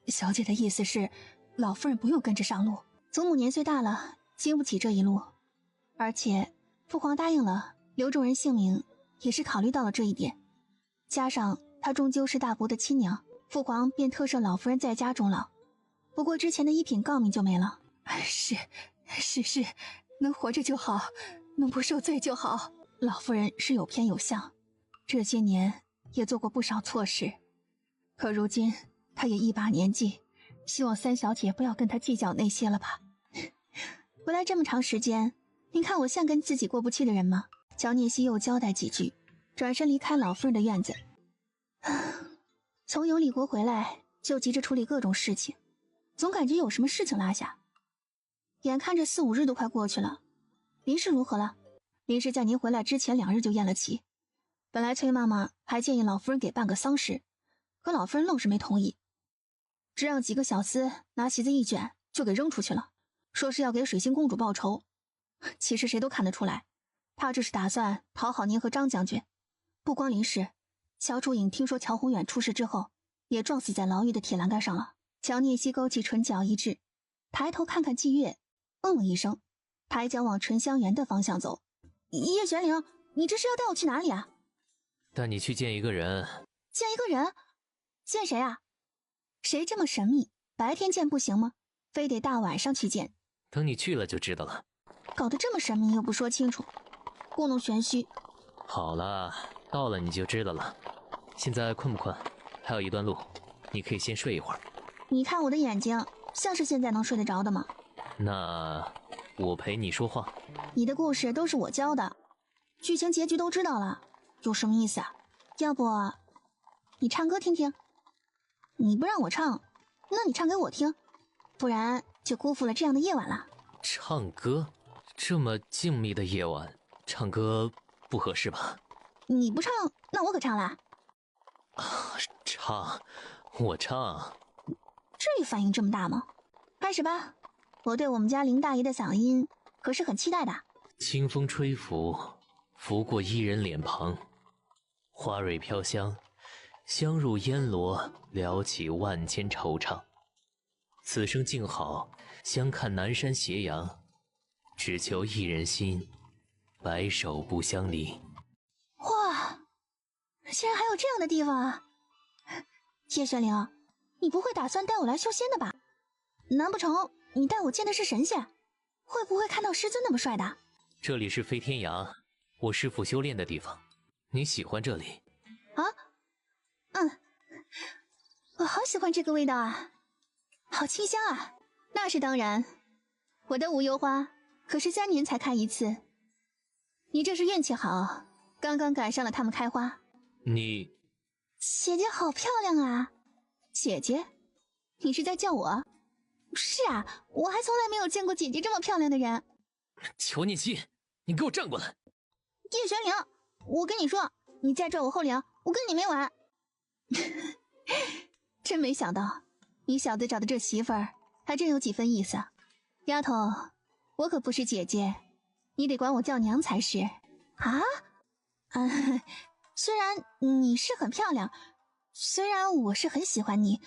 小姐的意思是，老夫人不用跟着上路。祖母年岁大了，经不起这一路。而且父皇答应了留众人性命，也是考虑到了这一点。加上她终究是大伯的亲娘，父皇便特赦老夫人在家终老。不过之前的1品诰命就没了。是，能活着就好，能不受罪就好。老夫人是有偏有向，这些年也做过不少错事，可如今她也一把年纪，希望三小姐不要跟她计较那些了吧。回来这么长时间，您看我像跟自己过不去的人吗？乔聂西又交代几句，转身离开老夫人的院子。从永礼国回来就急着处理各种事情，总感觉有什么事情落下。眼看着4、5日都快过去了，林氏如何了？林氏在您回来之前2日就咽了气。本来崔妈妈还建议老夫人给办个丧事，可老夫人愣是没同意，只让几个小厮拿席子一卷就给扔出去了，说是要给水星公主报仇。其实谁都看得出来，他这是打算讨好您和张将军。不光林氏，乔楚颖听说乔宏远出事之后，也撞死在牢狱的铁栏杆上了。乔聂西勾起唇角一致，抬头看看霁月，嗯了一声，抬脚往醇香园的方向走。叶玄灵，你这是要带我去哪里啊？带你去见一个人。见一个人？见谁啊？谁这么神秘？白天见不行吗？非得大晚上去见？等你去了就知道了。搞得这么神秘又不说清楚，故弄玄虚。好了，到了你就知道了。现在困不困？还有一段路，你可以先睡一会儿。你看我的眼睛，像是现在能睡得着的吗？那我陪你说话。你的故事都是我教的，剧情结局都知道了，有什么意思啊？要不你唱歌听听？你不让我唱，那你唱给我听，不然就辜负了这样的夜晚了。唱歌？这么静谧的夜晚，唱歌不合适吧？你不唱，那我可唱啦。唱，我唱。至于反应这么大吗？开始吧，我对我们家林大爷的嗓音可是很期待的。清风吹拂，拂过伊人脸庞，花蕊飘香，香入烟罗，撩起万千惆怅。此生静好，相看南山斜阳，只求一人心，白首不相离。哇，竟然还有这样的地方啊！叶玄灵，你不会打算带我来修仙的吧？难不成你带我见的是神仙？会不会看到师尊那么帅的？这里是飞天崖，我师父修炼的地方，你喜欢这里？啊？嗯，我好喜欢这个味道啊，好清香啊！那是当然，我的无忧花可是3年才开一次，你这是运气好，刚刚赶上了它们开花。你姐姐好漂亮啊！姐姐？你是在叫我？是啊，我还从来没有见过姐姐这么漂亮的人。乔聂西，你给我站过来！叶玄灵，我跟你说，你再拽我后梁，我跟你没完。真没想到，你小子找的这媳妇儿还真有几分意思啊！丫头，我可不是姐姐，你得管我叫娘才是。啊？虽然你是很漂亮，虽然我是很喜欢你，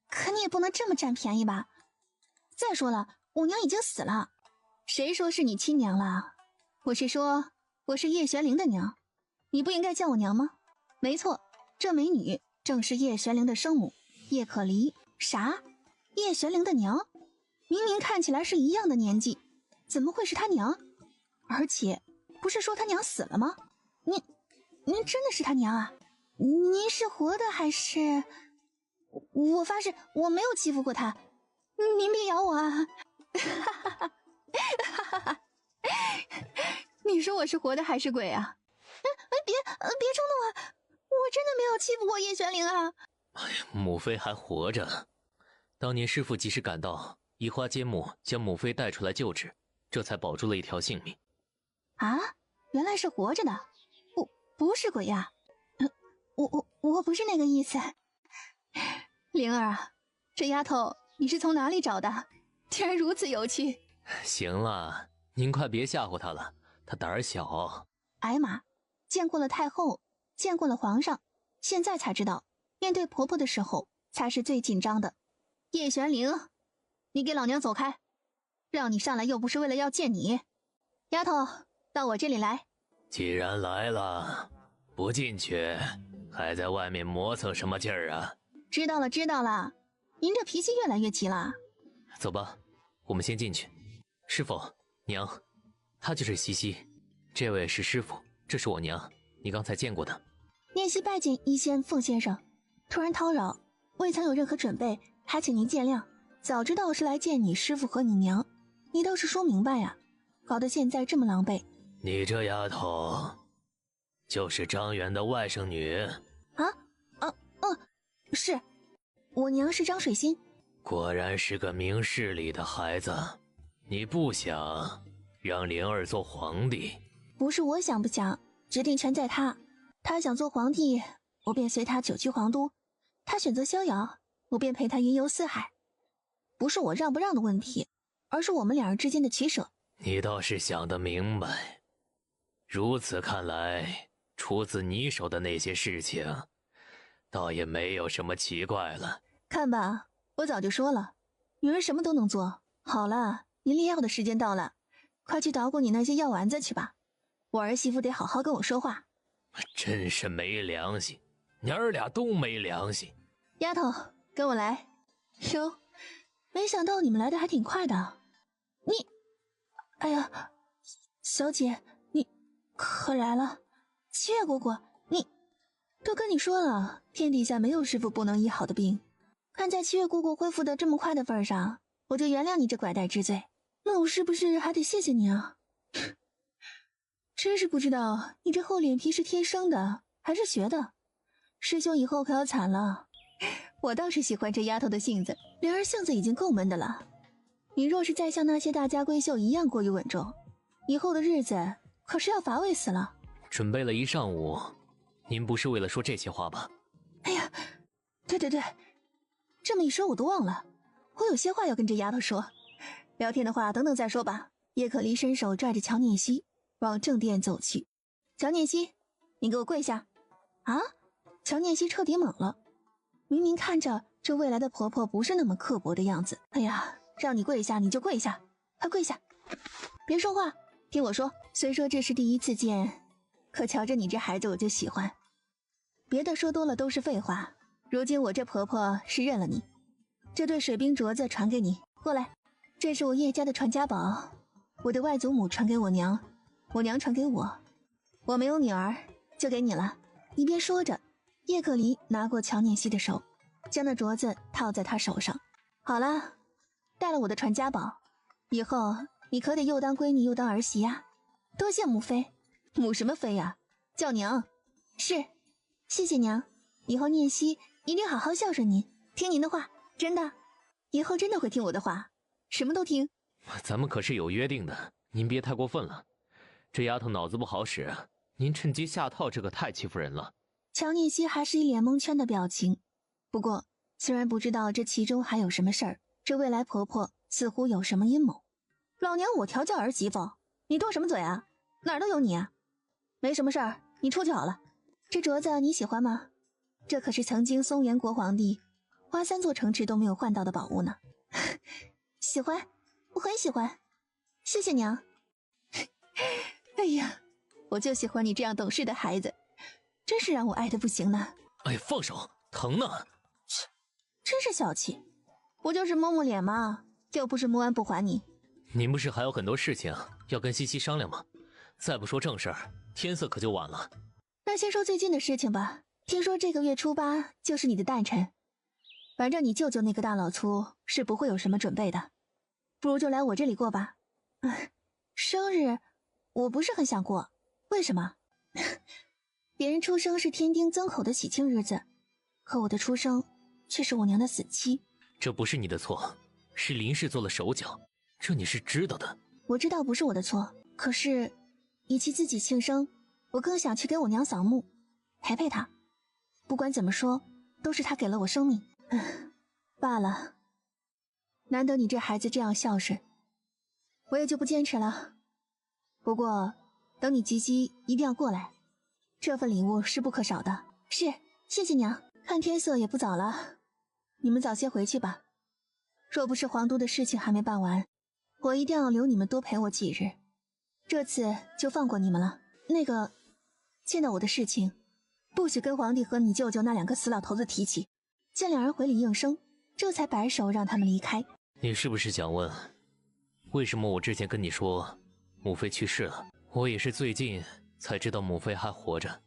可你也不能这么占便宜吧？再说了，我娘已经死了。谁说是你亲娘了？我是说，我是叶玄灵的娘，你不应该叫我娘吗？没错，这美女正是叶玄灵的生母叶可离。啥？叶玄灵的娘？明明看起来是一样的年纪，怎么会是她娘？而且不是说她娘死了吗？您真的是她娘啊？您是活的还是？我发誓我没有欺负过她，您别咬我啊！哈哈哈哈哈！你说我是活的还是鬼啊？别冲动啊！我真的没有欺负过叶玄灵啊！哎呀，母妃还活着。当年师父及时赶到，移花接木将母妃带出来救治，这才保住了一条性命。啊，原来是活着的，不是鬼呀！我不是那个意思。灵儿啊，这丫头你是从哪里找的？竟然如此有趣！行了，您快别吓唬她了，她胆儿小。哎妈，见过了太后，见过了皇上，现在才知道，面对婆婆的时候才是最紧张的。叶玄灵，你给老娘走开！让你上来又不是为了要见你。丫头，到我这里来。既然来了，不进去，还在外面磨蹭什么劲儿啊？知道了，知道了。您这脾气越来越急了。走吧，我们先进去。师傅，娘，她就是西西，这位是师傅，这是我娘，你刚才见过的。念希拜见医仙凤先生，突然叨扰，未曾有任何准备，还请您见谅。早知道是来见你师傅和你娘，你倒是说明白呀，搞得现在这么狼狈。你这丫头，就是张元的外甥女。是，我娘是张水心。果然是个明事理的孩子。你不想让灵儿做皇帝？不是我想不想，决定权在他。他想做皇帝，我便随他久居皇都；他选择逍遥，我便陪他云游四海。不是我让不让的问题，而是我们两人之间的取舍。你倒是想得明白。如此看来，出自你手的那些事情，倒也没有什么奇怪了。看吧，我早就说了，女人什么都能做。好了，你立药的时间到了，快去捣鼓你那些药丸子去吧。我儿媳妇得好好跟我说话。真是没良心，娘儿俩都没良心。丫头，跟我来。哟，没想到你们来的还挺快的。哎呀，小姐，你可来了。七月姑姑，你都跟你说了，天底下没有师傅不能医好的病。看在七月姑姑恢复的这么快的份上，我就原谅你这拐带之罪。那我是不是还得谢谢你啊？真是不知道你这厚脸皮是天生的还是学的。师兄以后可要惨了。我倒是喜欢这丫头的性子，灵儿性子已经够闷的了。你若是再像那些大家闺秀一样过于稳重，以后的日子可是要乏味死了。准备了一上午，您不是为了说这些话吧？哎呀，对，这么一说我都忘了，我有些话要跟这丫头说。聊天的话等等再说吧。叶可离伸手拽着乔念希往正殿走去。乔念希，你给我跪下！啊！乔念希彻底懵了，明明看着这未来的婆婆不是那么刻薄的样子。哎呀，让你跪下你就跪下，快跪下！别说话，听我说。虽说这是第一次见，可瞧着你这孩子我就喜欢。别的说多了都是废话，如今我这婆婆是认了你。这对水冰镯子传给你，过来。这是我叶家的传家宝，我的外祖母传给我娘，我娘传给我，我没有女儿，就给你了。一边说着，叶可离拿过乔念希的手，将那镯子套在她手上。好了，带了我的传家宝，以后你可得又当闺女又当儿媳呀。多谢母妃。母什么妃呀，叫娘。是，谢谢娘，以后念希一定好好孝顺您，听您的话，真的，以后真的会听我的话，什么都听。咱们可是有约定的，您别太过分了。这丫头脑子不好使，您趁机下套，这可太欺负人了。乔念希还是一脸蒙圈的表情。不过，虽然不知道这其中还有什么事儿，这未来婆婆似乎有什么阴谋。老娘我调教儿媳妇，你多什么嘴啊？哪儿都有你啊！没什么事儿，你出去好了。这镯子你喜欢吗？这可是曾经松原国皇帝花3座城池都没有换到的宝物呢。喜欢，我很喜欢，谢谢娘。哎呀，我就喜欢你这样懂事的孩子，真是让我爱的不行呢。哎，放手，疼呢。切，真是小气。我就是摸摸脸嘛，又不是摸完不还你。您不是还有很多事情要跟西西商量吗？再不说正事儿，天色可就晚了。那先说最近的事情吧。听说这个月初8就是你的诞辰，反正你舅舅那个大老粗是不会有什么准备的，不如就来我这里过吧。生日我不是很想过，为什么？别人出生是添丁增口的喜庆日子，可我的出生却是我娘的死期。这不是你的错，是林氏做了手脚，这你是知道的。我知道不是我的错，可是比起自己庆生，我更想去给我娘扫墓，陪陪她。不管怎么说，都是她给了我生命。罢了，难得你这孩子这样孝顺，我也就不坚持了。不过等你吉吉一定要过来，这份礼物是不可少的。是，谢谢娘。看天色也不早了，你们早些回去吧。若不是皇都的事情还没办完，我一定要留你们多陪我几日。这次就放过你们了。那个，见到我的事情，不许跟皇帝和你舅舅那2个死老头子提起。见2人回礼应声，这才摆手让他们离开。你是不是想问，为什么我之前跟你说母妃去世了，我也是最近才知道母妃还活着。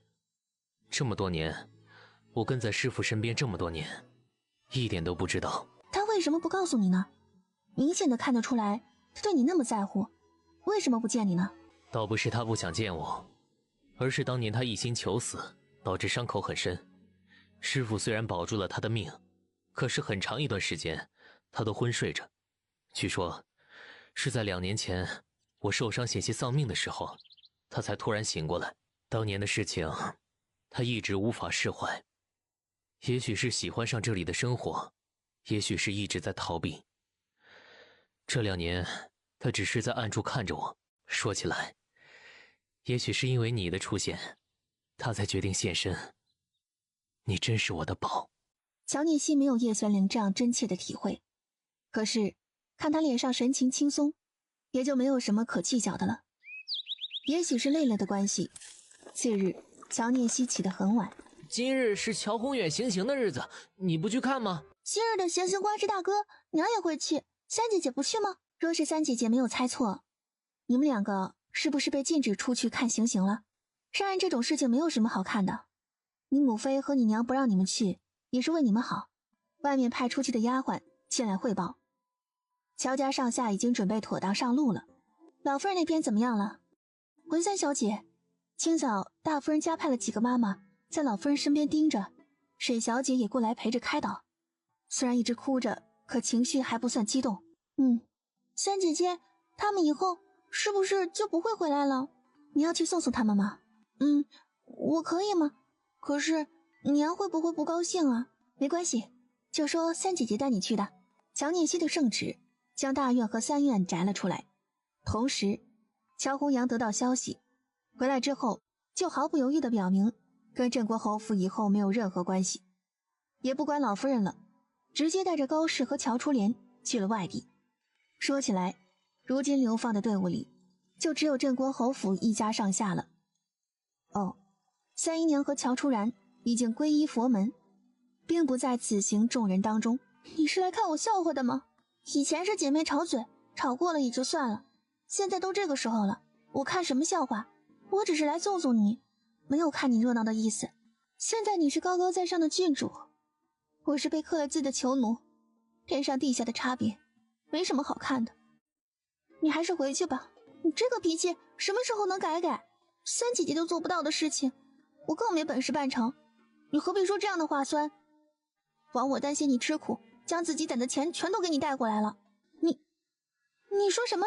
这么多年，我跟在师父身边这么多年，一点都不知道。他为什么不告诉你呢？明显的看得出来，他对你那么在乎，为什么不见你呢？倒不是他不想见我，而是当年他一心求死，导致伤口很深。师父虽然保住了他的命，可是很长一段时间他都昏睡着。据说是在2年前我受伤险些丧命的时候，他才突然醒过来。当年的事情他一直无法释怀，也许是喜欢上这里的生活，也许是一直在逃避。这2年他只是在暗处看着我。说起来，也许是因为你的出现，他才决定现身。你真是我的宝。乔念希没有叶玄灵这样真切的体会，可是看他脸上神情轻松，也就没有什么可计较的了。也许是累了的关系，次日乔念希起得很晚。今日是乔宏远行刑的日子，你不去看吗？今日的行刑官是大哥，娘也会去，三姐姐不去吗？若是三姐姐没有猜错，你们2个是不是被禁止出去看行刑了？杀人这种事情没有什么好看的，你母妃和你娘不让你们去，也是为你们好。外面派出去的丫鬟前来汇报，乔家上下已经准备妥当上路了。老夫人那边怎么样了？文三小姐，清早大夫人家派了几个妈妈在老夫人身边盯着，沈小姐也过来陪着开导，虽然一直哭着，可情绪还不算激动。三姐姐，他们以后是不是就不会回来了？你要去送送他们吗？我可以吗？可是娘会不会不高兴啊？没关系，就说三姐姐带你去的。乔念希的圣旨将大院和3院摘了出来，同时乔弘扬得到消息，回来之后就毫不犹豫地表明跟镇国侯府以后没有任何关系，也不管老夫人了，直接带着高氏和乔初莲去了外地。说起来，如今流放的队伍里就只有镇国侯府一家上下了。三姨娘和乔初然已经皈依佛门，并不在此行众人当中。你是来看我笑话的吗？以前是姐妹吵嘴，吵过了也就算了，现在都这个时候了，我看什么笑话？我只是来送送你，没有看你热闹的意思。现在你是高高在上的郡主，我是被刻了字的囚奴，天上地下的差别没什么好看的。你还是回去吧，你这个脾气什么时候能改改？三姐姐都做不到的事情，我更没本事办成，你何必说这样的话酸？枉我担心你吃苦，将自己攒的钱全都给你带过来了。你说什么？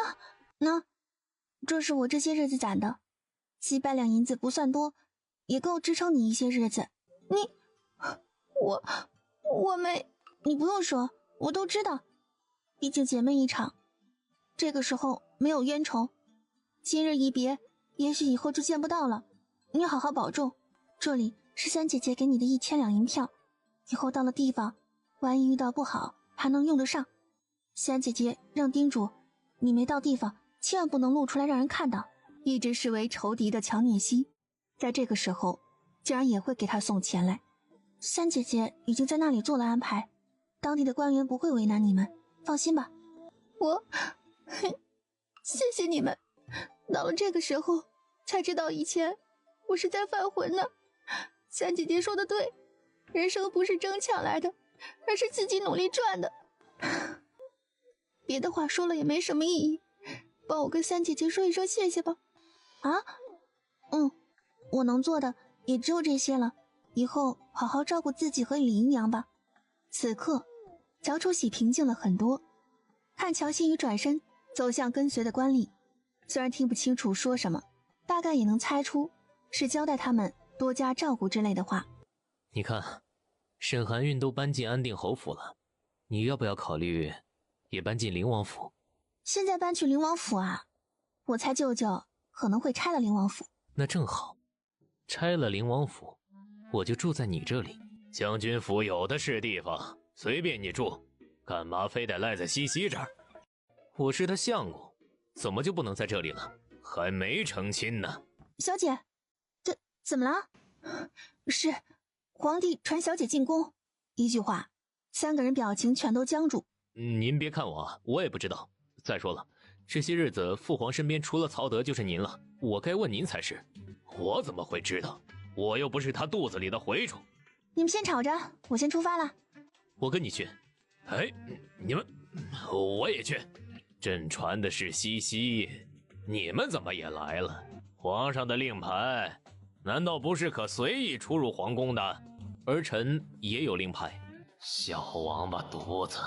这是我这些日子攒的， 700两银子不算多，也够支撑你一些日子。我没……你不用说，我都知道。毕竟姐妹一场，这个时候没有冤仇，今日一别，也许以后就见不到了。你好好保重，这里是三姐姐给你的1000两银票，以后到了地方，万一遇到不好，还能用得上。三姐姐让叮嘱，你没到地方，千万不能露出来让人看到。一直视为仇敌的乔念熙，在这个时候竟然也会给他送钱来。三姐姐已经在那里做了安排，当地的官员不会为难你们，放心吧。谢谢你们。到了这个时候才知道以前我是在犯浑呢。三姐姐说的对，人生不是争抢来的，而是自己努力赚的。别的话说了也没什么意义，帮我跟三姐姐说一声谢谢吧。我能做的也只有这些了，以后好好照顾自己和李姨娘吧。此刻乔楚喜平静了很多，看乔馨宇转身走向跟随的官吏，虽然听不清楚说什么，大概也能猜出是交代他们多加照顾之类的话。你看，沈含韵都搬进安定侯府了，你要不要考虑也搬进灵王府？现在搬去灵王府啊？我猜舅舅可能会拆了灵王府。那正好，拆了灵王府，我就住在你这里。将军府有的是地方，随便你住，干嘛非得赖在西西这儿？我是他相公，怎么就不能在这里了？还没成亲呢。小姐，怎么了？是皇帝传小姐进宫。一句话，3个人表情全都僵住。您别看我，我也不知道。再说了，这些日子父皇身边除了曹德就是您了，我该问您才是。我怎么会知道？我又不是他肚子里的蛔虫。你们先吵着，我先出发了。我跟你去。哎，你们，我也去。朕传的是西西，你们怎么也来了？皇上的令牌，难道不是可随意出入皇宫的？儿臣也有令牌。小王八犊子，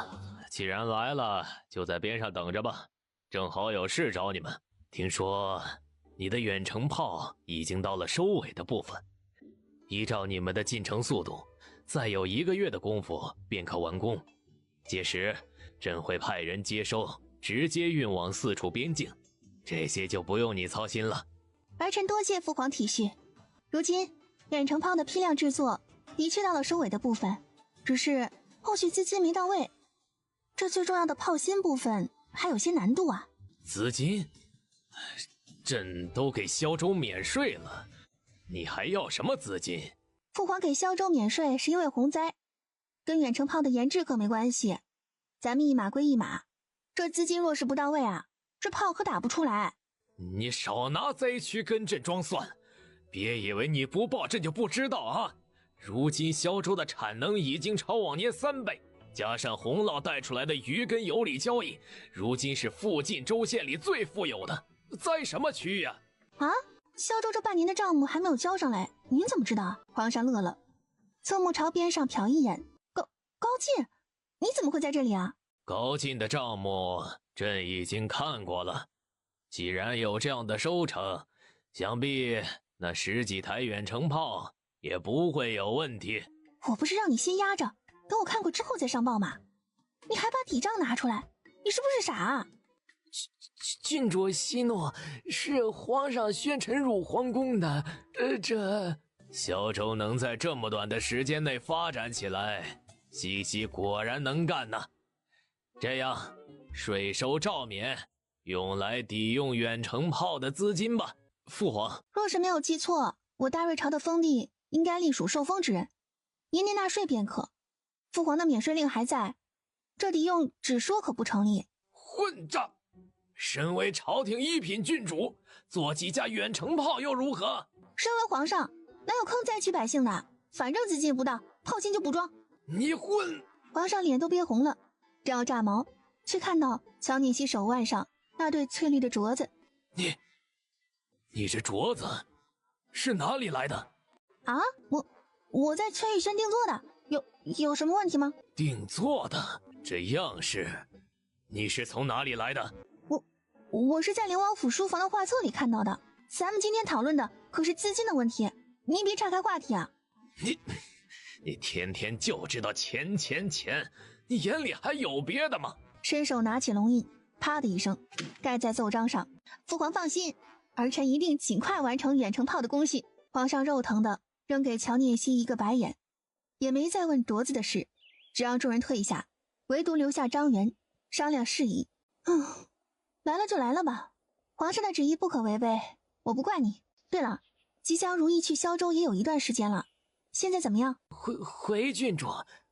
既然来了，就在边上等着吧。正好有事找你们。听说你的远程炮已经到了收尾的部分，依照你们的进程速度，再有1个月的功夫便可完工。届时，朕会派人接收，直接运往4处边境，这些就不用你操心了。儿臣多谢父皇体恤。如今远程炮的批量制作的确到了收尾的部分，只是后续资金没到位，这最重要的炮芯部分还有些难度啊。资金？朕都给萧州免税了，你还要什么资金？父皇给萧州免税是因为洪灾，跟远程炮的研制可没关系。咱们一码归一码，这资金若是不到位啊，这炮可打不出来。你少拿灾区跟朕装蒜，别以为你不报朕就不知道啊！如今萧州的产能已经超往年3倍，加上洪涝带出来的鱼跟有理交易，如今是附近州县里最富有的，栽什么区呀？萧州这半年的账目还没有交上来，您怎么知道？皇上乐了，侧目朝边上瞟一眼，高进，你怎么会在这里啊？高进的账目朕已经看过了，既然有这样的收成，想必那10几台远程炮也不会有问题。我不是让你先压着，等我看过之后再上报吗？你还把底账拿出来，你是不是傻啊？郡主息怒，是皇上宣臣入皇宫的。这萧州能在这么短的时间内发展起来，西西果然能干呐。这样，税收照免，用来抵用远程炮的资金吧。父皇，若是没有记错，我大瑞朝的封地应该隶属受封之人，年年纳税便可。父皇的免税令还在，这抵用只说可不成立。混账！身为朝廷1品郡主，做几架远程炮又如何？身为皇上，哪有坑灾区百姓的？反正资金不到，炮金就不装。你混！皇上脸都憋红了，正要炸毛，却看到乔念熙手腕上那对翠绿的镯子。你这镯子是哪里来的？啊，我在崔玉轩定做的，有什么问题吗？定做的？这样式，你是从哪里来的？我是在灵王府书房的画册里看到的，咱们今天讨论的可是资金的问题，你别岔开话题啊。你天天就知道钱钱钱，你眼里还有别的吗？伸手拿起龙印，啪的一声盖在奏章上。父皇放心，儿臣一定尽快完成远程炮的工序。皇上肉疼的扔给乔聂西一个白眼，也没再问镯子的事，只让众人退下，唯独留下张元商量事宜。来了就来了吧，皇上的旨意不可违背，我不怪你。对了，吉祥如意去萧州也有一段时间了，现在怎么样？回郡主，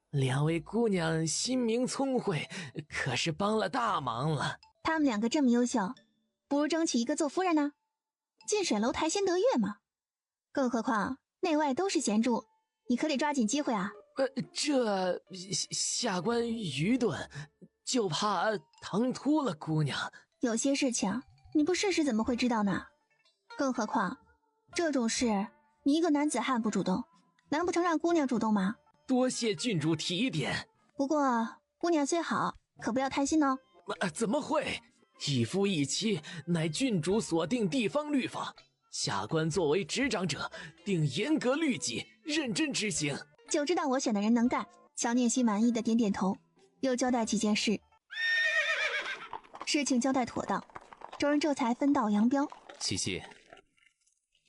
两位姑娘心明聪慧，可是帮了大忙了。他们两个这么优秀，不如争取一个做夫人呢？近水楼台先得月嘛。更何况内外都是贤助，你可得抓紧机会啊。这下官愚钝，就怕唐突了姑娘。有些事情你不试试怎么会知道呢？更何况这种事你一个男子汉不主动，难不成让姑娘主动吗？多谢郡主提点。不过姑娘虽好，可不要贪心哦。怎么会？一夫一妻乃郡主所定地方律法，下官作为执掌者，定严格律己，认真执行。就知道我选的人能干。乔聂西满意的点点头，又交代几件事。事情交代妥当，众人这才分道扬镳。西西，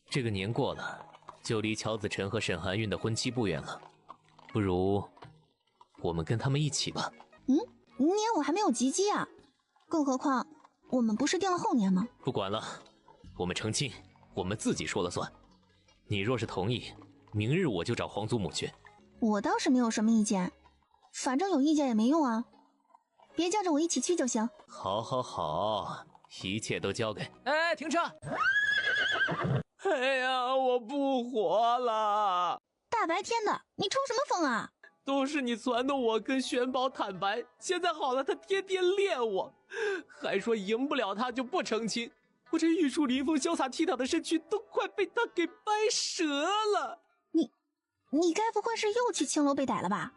这个年过了，就离乔子晨和沈含韵的婚期不远了，不如我们跟他们一起吧。明年我还没有及笄啊，更何况我们不是定了后年吗？不管了，我们成亲，我们自己说了算。你若是同意，明日我就找皇祖母去。我倒是没有什么意见，反正有意见也没用啊，别叫着我一起去就行。好好好，一切都交给……哎，停车！哎呀，我不活了！大白天的，你抽什么风啊？都是你撺掇我跟玄宝坦白，现在好了，他天天练我，还说赢不了他就不成亲。我这玉树临风、潇洒倜傥的身躯都快被他给掰折了。你该不会是又去青楼被逮了吧？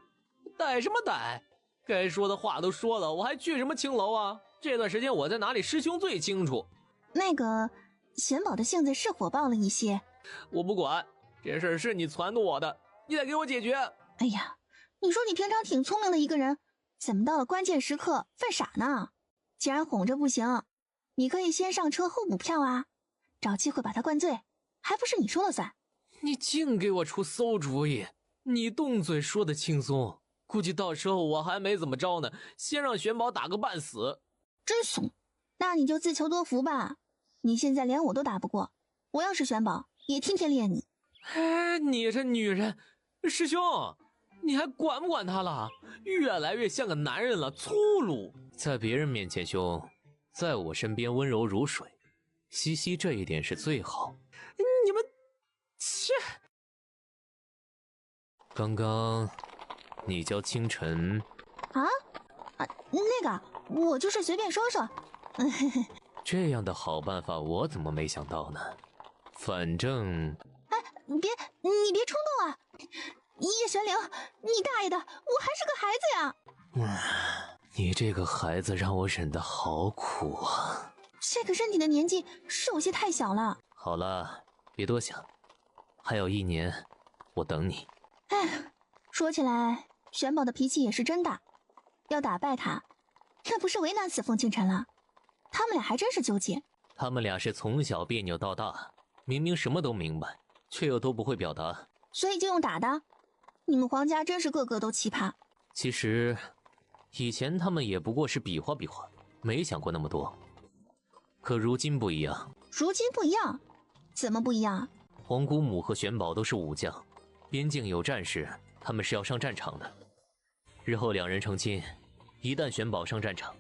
逮什么逮？该说的话都说了，我还去什么青楼啊？这段时间我在哪里，师兄最清楚。那个玄宝的性子是火爆了一些，我不管，这事儿是你撺掇我的，你得给我解决。哎呀，你说你平常挺聪明的一个人，怎么到了关键时刻犯傻呢？既然哄着不行，你可以先上车后补票啊，找机会把他灌醉，还不是你说了算？你净给我出馊主意，你动嘴说的轻松，估计到时候我还没怎么着呢，先让玄宝打个半死。真怂，那你就自求多福吧。你现在连我都打不过，我要是玄宝也天天练你。哎，你这女人，师兄，你还管不管他了？越来越像个男人了，粗鲁。在别人面前凶，在我身边温柔如水，西西这一点是最好。你们，切！刚刚你叫清晨那个我就是随便说说。这样的好办法我怎么没想到呢？反正你别冲动啊！叶玄灵，你大爷的，我还是个孩子呀！你这个孩子让我忍得好苦啊！这个身体的年纪是有些太小了。好了，别多想，还有1年，我等你。说起来，玄宝的脾气也是真大，要打败他，那不是为难死凤清晨了？他们俩还真是纠结。他们俩是从小别扭到大，明明什么都明白，却又都不会表达，所以就用打的。你们皇家真是个个都奇葩。其实以前他们也不过是比划比划，没想过那么多。可如今不一样。如今不一样？怎么不一样？皇姑母和玄宝都是武将，边境有战事，他们是要上战场的。日后2人成亲，一旦玄宝上战场，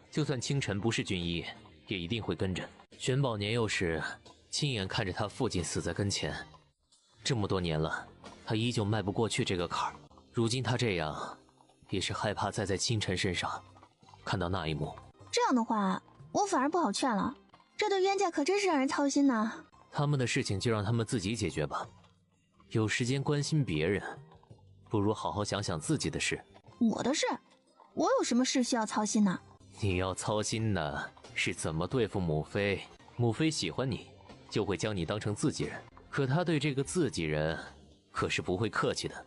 就算清晨不是军医，也一定会跟着。玄宝年幼时亲眼看着他父亲死在跟前，这么多年了，他依旧迈不过去这个坎儿。如今他这样，也是害怕再在清晨身上看到那一幕。这样的话，我反而不好劝了。这对冤家可真是让人操心呐。他们的事情就让他们自己解决吧，有时间关心别人，不如好好想想自己的事。我的事？我有什么事需要操心呢？你要操心的是怎么对付母妃。母妃喜欢你，就会将你当成自己人。可他对这个自己人可是不会客气的，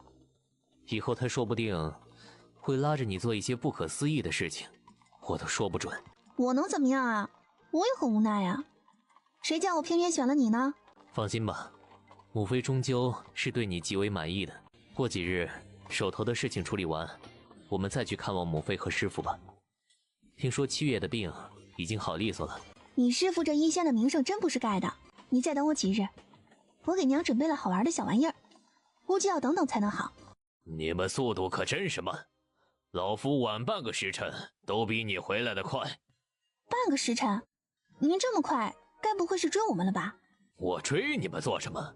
以后他说不定会拉着你做一些不可思议的事情，我都说不准。我能怎么样啊？我也很无奈啊，谁叫我偏偏选了你呢？放心吧，母妃终究是对你极为满意的。过几日手头的事情处理完，我们再去看望母妃和师父吧。听说7月的病已经好利索了。你师父这医仙的名声真不是盖的，你再等我几日，我给娘准备了好玩的小玩意儿，估计要等等才能好。你们速度可真是慢，老夫晚半个时辰都比你回来的快。半个时辰？您这么快，该不会是追我们了吧？我追你们做什么？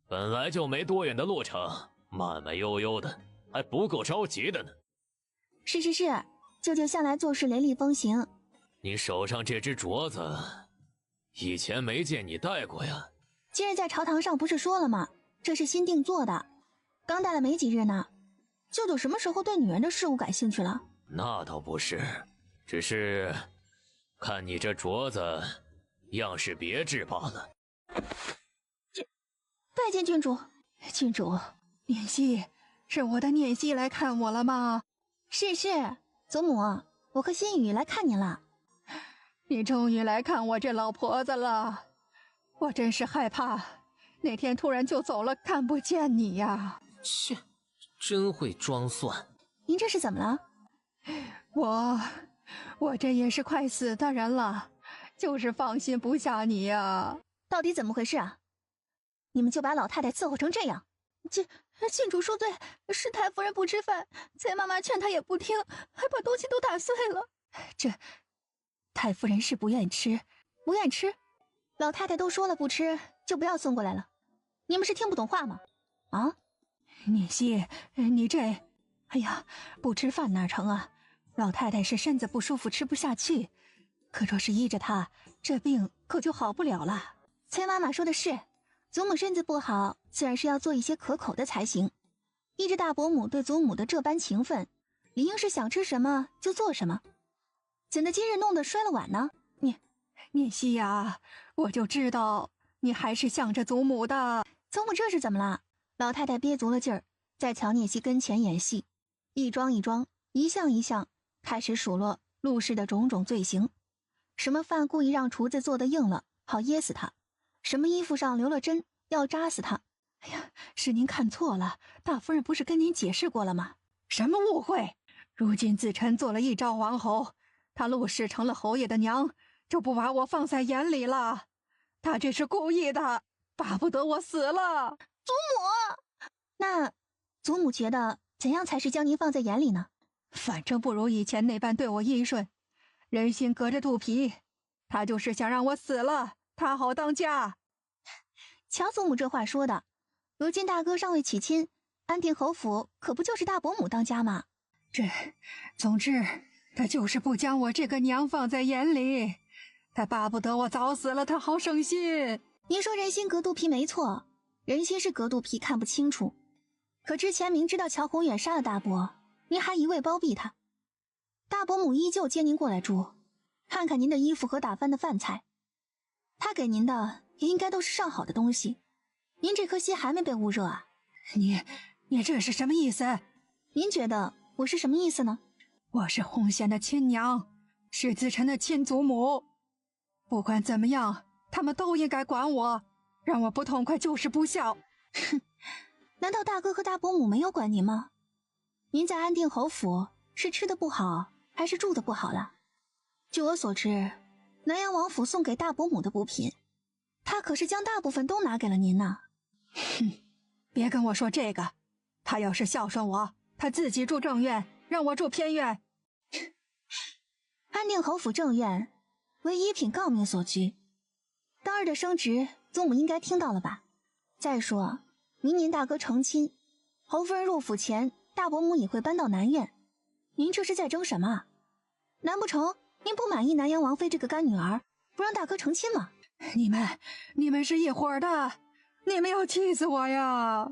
本来就没多远的路程，慢慢悠悠的，还不够着急的呢。是，舅舅向来做事雷厉风行。你手上这只镯子，以前没见你戴过呀。今日在朝堂上不是说了吗？这是新定做的，刚戴了没几日呢。舅舅什么时候对女人的事物感兴趣了？那倒不是，只是看你这镯子样式别致罢了。拜见郡主。郡主，念希，是我的念希来看我了吗？是，祖母，我和心雨来看您了。你终于来看我这老婆子了，我真是害怕，那天突然就走了，看不见你呀。切，真会装蒜。您这是怎么了？我这也是快死的人了，就是放心不下你呀。到底怎么回事啊？你们就把老太太伺候成这样？郡主说对，是太夫人不吃饭，崔妈妈劝她也不听，还把东西都打碎了。这太夫人是不愿意吃，老太太都说了不吃，就不要送过来了。你们是听不懂话吗？啊？念希，你这，哎呀，不吃饭哪成啊？老太太是身子不舒服，吃不下去，可若是依着她，这病可就好不了了。崔妈妈说的是，祖母身子不好，自然是要做一些可口的才行。依着大伯母对祖母的这般情分，理应是想吃什么就做什么，怎的今日弄得摔了碗呢？念希呀，我就知道你还是向着祖母的。祖母这是怎么了？老太太憋足了劲儿，在乔念希跟前演戏，一桩一桩，一项一项，开始数落陆氏的种种罪行。什么饭故意让厨子做的硬了，好噎死他；什么衣服上留了针，要扎死他。哎呀，是您看错了，大夫人不是跟您解释过了吗？什么误会？如今自陈做了一朝王侯，他陆氏成了侯爷的娘，就不把我放在眼里了。他这是故意的，巴不得我死了。祖母，那祖母觉得怎样才是将您放在眼里呢？反正不如以前那般对我依顺，人心隔着肚皮。他就是想让我死了，他好当家。乔祖母这话说的，如今大哥尚未娶亲，安定侯府可不就是大伯母当家吗？总之他就是不将我这个娘放在眼里，他巴不得我早死了，他好省心。您说人心隔肚皮没错，人心是隔肚皮看不清楚，可之前明知道乔宏远杀了大伯，您还一味包庇他，大伯母依旧接您过来住，看看您的衣服和打翻的饭菜，他给您的也应该都是上好的东西，您这颗心还没被捂热啊？你这是什么意思？您觉得我是什么意思呢？我是红贤的亲娘，是子辰的亲祖母，不管怎么样，他们都应该管我，让我不痛快就是不孝。哼，难道大哥和大伯母没有管您吗？您在安定侯府是吃的不好，还是住的不好了？据我所知，南阳王府送给大伯母的补品，他可是将大部分都拿给了您呢。哼，别跟我说这个，他要是孝顺我，他自己住正院，让我住偏院。安定侯府正院为一品诰命所居，当日的升职，祖母应该听到了吧？再说，明年大哥成亲，侯夫人入府前，大伯母也会搬到南院。您这是在争什么？难不成您不满意南阳王妃这个干女儿，不让大哥成亲吗？你们是一伙的，你们要气死我呀！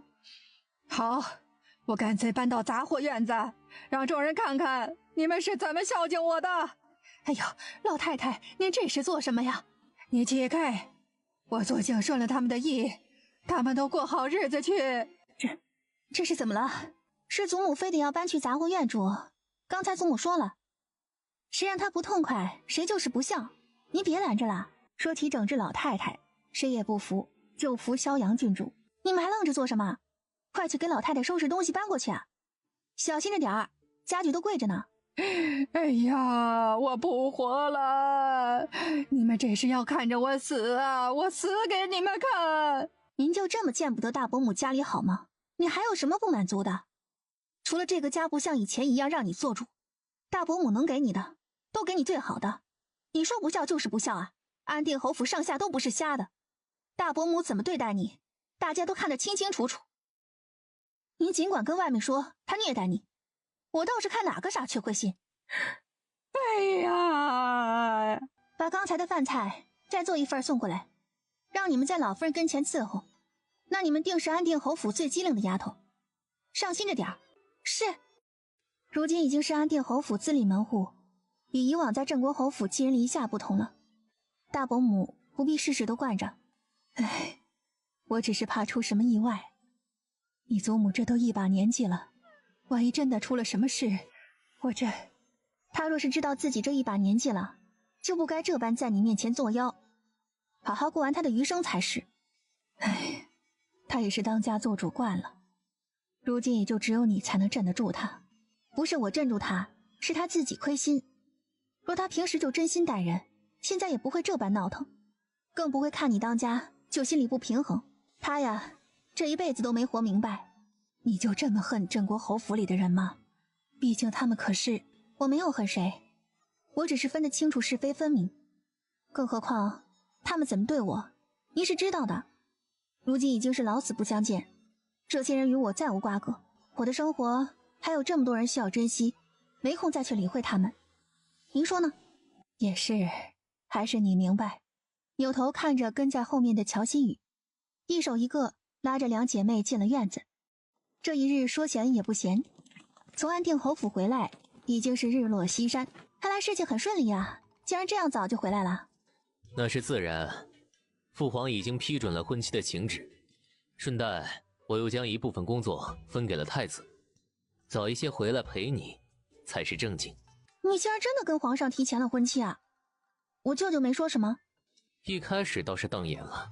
好，我干脆搬到杂货院子，让众人看看你们是怎么孝敬我的。哎呦，老太太，您这是做什么呀？你起开，我索性顺了他们的意，他们都过好日子去。这是怎么了？是祖母非得要搬去杂货院住。刚才祖母说了，谁让她不痛快，谁就是不孝。您别拦着了。说起整治老太太，谁也不服，就服萧阳郡主。你们还愣着做什么？快去给老太太收拾东西搬过去啊！小心着点儿，家具都贵着呢。哎呀，我不活了！你们这是要看着我死啊！我死给你们看！您就这么见不得大伯母家里好吗？你还有什么不满足的？除了这个家不像以前一样让你做主，大伯母能给你的都给你最好的。你说不孝就是不孝啊！安定侯府上下都不是瞎的，大伯母怎么对待你，大家都看得清清楚楚。您尽管跟外面说他虐待你，我倒是看哪个傻缺会信。哎呀，把刚才的饭菜再做一份送过来，让你们在老夫人跟前伺候。那你们定是安定侯府最机灵的丫头，上心着点儿。是，如今已经是安定侯府自立门户，与以往在镇国侯府寄人篱下不同了。大伯母不必事事都惯着。哎，我只是怕出什么意外。你祖母这都一把年纪了，万一真的出了什么事，我这……她若是知道自己这一把年纪了，就不该这般在你面前作妖，好好过完她的余生才是。哎，她也是当家做主惯了，如今也就只有你才能镇得住她。不是我镇住她，是她自己亏心。若她平时就真心待人，现在也不会这般闹腾，更不会看你当家就心里不平衡。她呀，这一辈子都没活明白。你就这么恨镇国侯府里的人吗？毕竟他们可是……我没有恨谁，我只是分得清楚是非分明。更何况他们怎么对我，您是知道的。如今已经是老死不相见，这些人与我再无瓜葛，我的生活还有这么多人需要珍惜，没空再去理会他们。您说呢？也是，还是你明白。扭头看着跟在后面的乔新宇，一手一个拉着两姐妹进了院子。这一日说闲也不闲，从安定侯府回来已经是日落西山，看来事情很顺利啊，竟然这样早就回来了。那是自然，父皇已经批准了婚期的请旨，顺带我又将一部分工作分给了太子，早一些回来陪你才是正经。你竟然真的跟皇上提前了婚期啊？我舅舅没说什么？一开始倒是瞪眼了，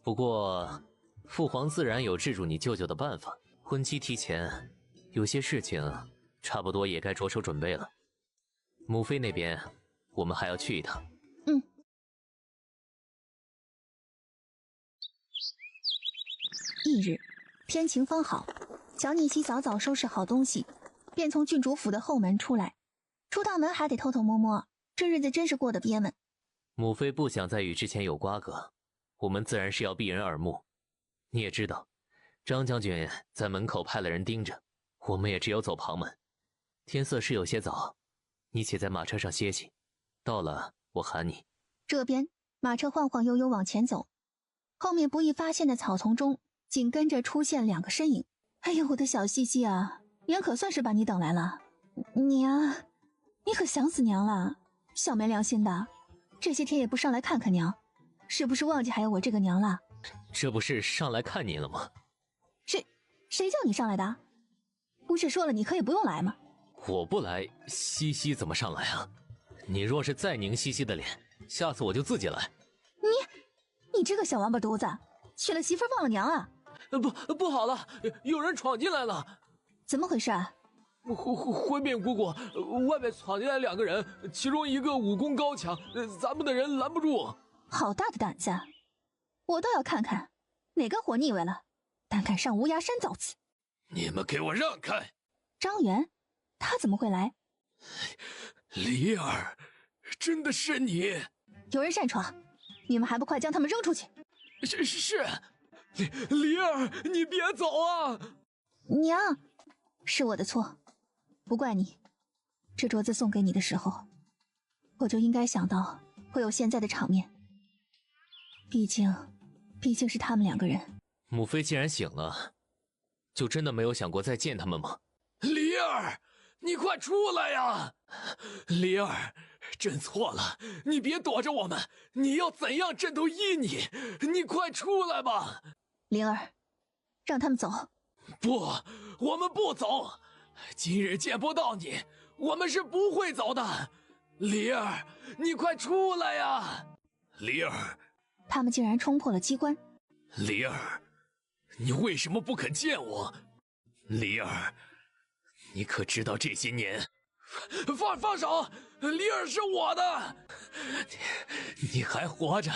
不过父皇自然有制住你舅舅的办法。婚期提前，有些事情差不多也该着手准备了。母妃那边我们还要去一趟。翌日天晴方好，乔逆熙早早收拾好东西，便从郡主府的后门出来。出大门还得偷偷摸摸，这日子真是过得憋闷。母妃不想再与之前有瓜葛，我们自然是要避人耳目。你也知道，张将军在门口派了人盯着，我们也只有走旁门。天色是有些早，你且在马车上歇息，到了我喊你。这边马车晃晃悠悠往前走，后面不易发现的草丛中紧跟着出现两个身影。哎呦，我的小西西啊，娘可算是把你等来了。娘，你可想死娘了，小没良心的，这些天也不上来看看娘，是不是忘记还有我这个娘了？这不是上来看你了吗？谁叫你上来的？不是说了你可以不用来吗？我不来，西西怎么上来啊？你若是再拧西西的脸，下次我就自己来。你这个小王八犊子，娶了媳妇忘了娘啊！不好了，有人闯进来了！怎么回事啊？回禀姑姑，外面闯进来2个人，其中一个武功高强，咱们的人拦不住。好大的胆子！我倒要看看哪根火腻歪了，胆敢上无崖山造次！你们给我让开！张元，他怎么会来？离儿，真的是你！有人擅闯，你们还不快将他们扔出去！是，离儿，你别走啊！娘，是我的错，不怪你。这镯子送给你的时候，我就应该想到会有现在的场面。毕竟是他们2个人。母妃既然醒了，就真的没有想过再见他们吗？离儿，你快出来呀！离儿，朕错了，你别躲着我们，你要怎样朕都依你，你快出来吧。灵儿，让他们走。不，我们不走，今日见不到你，我们是不会走的。灵儿，你快出来呀！灵儿，他们竟然冲破了机关。灵儿，你为什么不肯见我？灵儿，你可知道这些年……放手！灵儿是我的，你还活着，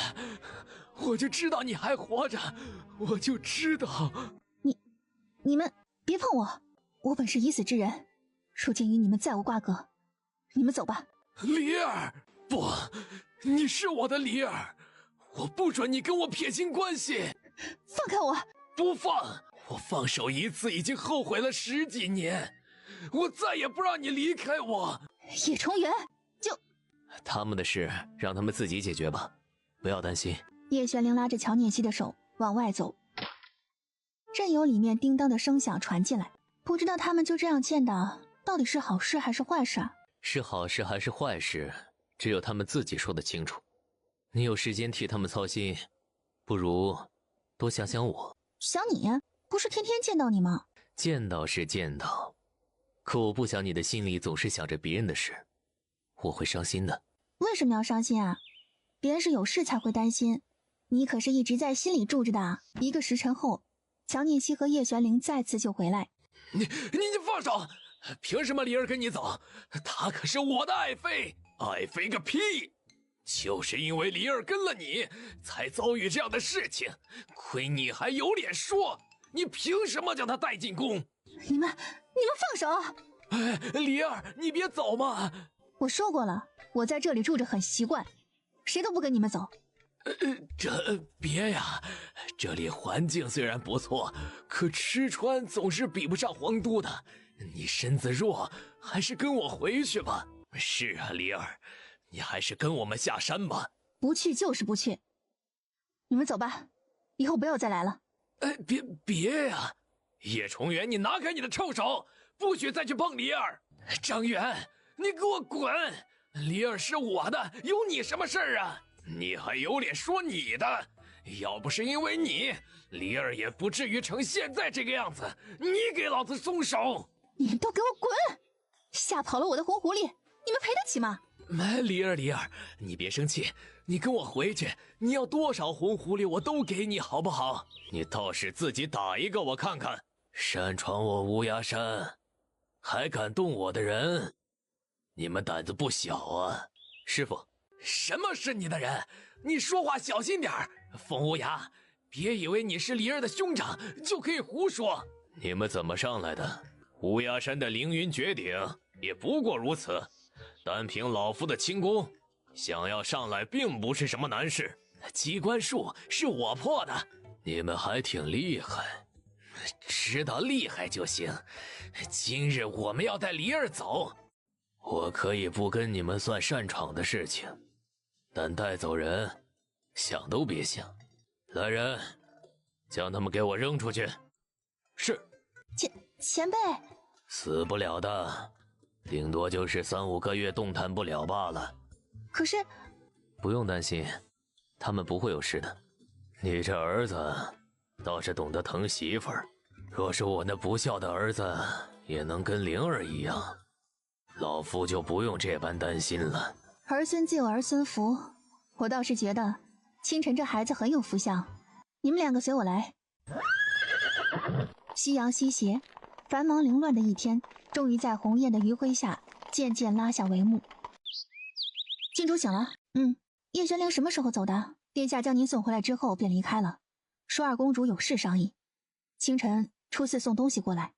我就知道你还活着，我就知道。你们别碰我，我本是已死之人，如今与你们再无瓜葛，你们走吧。灵儿，不，你是我的灵儿，我不准你跟我撇清关系。放开我！不放！我放手一次已经后悔了10几年，我再也不让你离开我。叶重元，就他们的事让他们自己解决吧，不要担心。叶玄灵拉着乔念熙的手往外走，任由里面叮当的声响传进来。不知道他们就这样见到，到底是好事还是坏事啊？是好事还是坏事，只有他们自己说得清楚。你有时间替他们操心，不如多想想我。想你？不是天天见到你吗？见到是见到，可我不想你的心里总是想着别人的事，我会伤心的。为什么要伤心啊？别人是有事才会担心，你可是一直在心里住着的。1个时辰后，乔念熙和叶玄灵再次就回来。你放手！凭什么灵儿跟你走？她可是我的爱妃！爱妃个屁！就是因为灵儿跟了你，才遭遇这样的事情。亏你还有脸说！你凭什么将她带进宫？你们放手！哎，灵儿，你别走嘛！我说过了，我在这里住着很习惯，谁都不跟你们走。别呀，这里环境虽然不错，可吃穿总是比不上皇都的。你身子弱，还是跟我回去吧。是啊，灵儿，你还是跟我们下山吧。不去就是不去，你们走吧，以后不要再来了。别呀！叶重元，你拿开你的臭手，不许再去碰灵儿。张元，你给我滚！灵儿是我的，有你什么事儿啊？你还有脸说你的？要不是因为你，灵儿也不至于成现在这个样子。你给老子松手！你们都给我滚！吓跑了我的红狐狸，你们赔得起吗？灵儿，你别生气，你跟我回去，你要多少红狐狸我都给你，好不好？你倒是自己打一个我看看。擅闯我乌鸦山，还敢动我的人，你们胆子不小啊！师傅，什么是你的人？你说话小心点儿，风无涯，别以为你是灵儿的兄长就可以胡说。你们怎么上来的？乌鸦山的凌云绝顶也不过如此，单凭老夫的轻功，想要上来并不是什么难事。机关术是我破的。你们还挺厉害，知道厉害就行。今日我们要带灵儿走，我可以不跟你们算擅闯的事情，但带走人想都别想。来人，将他们给我扔出去。是。前辈，死不了的，顶多就是3、5个月动弹不了罢了。可是不用担心，他们不会有事的。你这儿子倒是懂得疼媳妇儿，若是我那不孝的儿子也能跟灵儿一样，老夫就不用这般担心了。儿孙自有儿孙福，我倒是觉得清晨这孩子很有福相。你们2个随我来。夕阳西斜，繁忙凌乱的一天，终于在红艳的余晖下渐渐拉下帷幕。郡主醒了。叶玄灵什么时候走的？殿下将您送回来之后便离开了，说2公主有事商议。清晨初4送东西过来，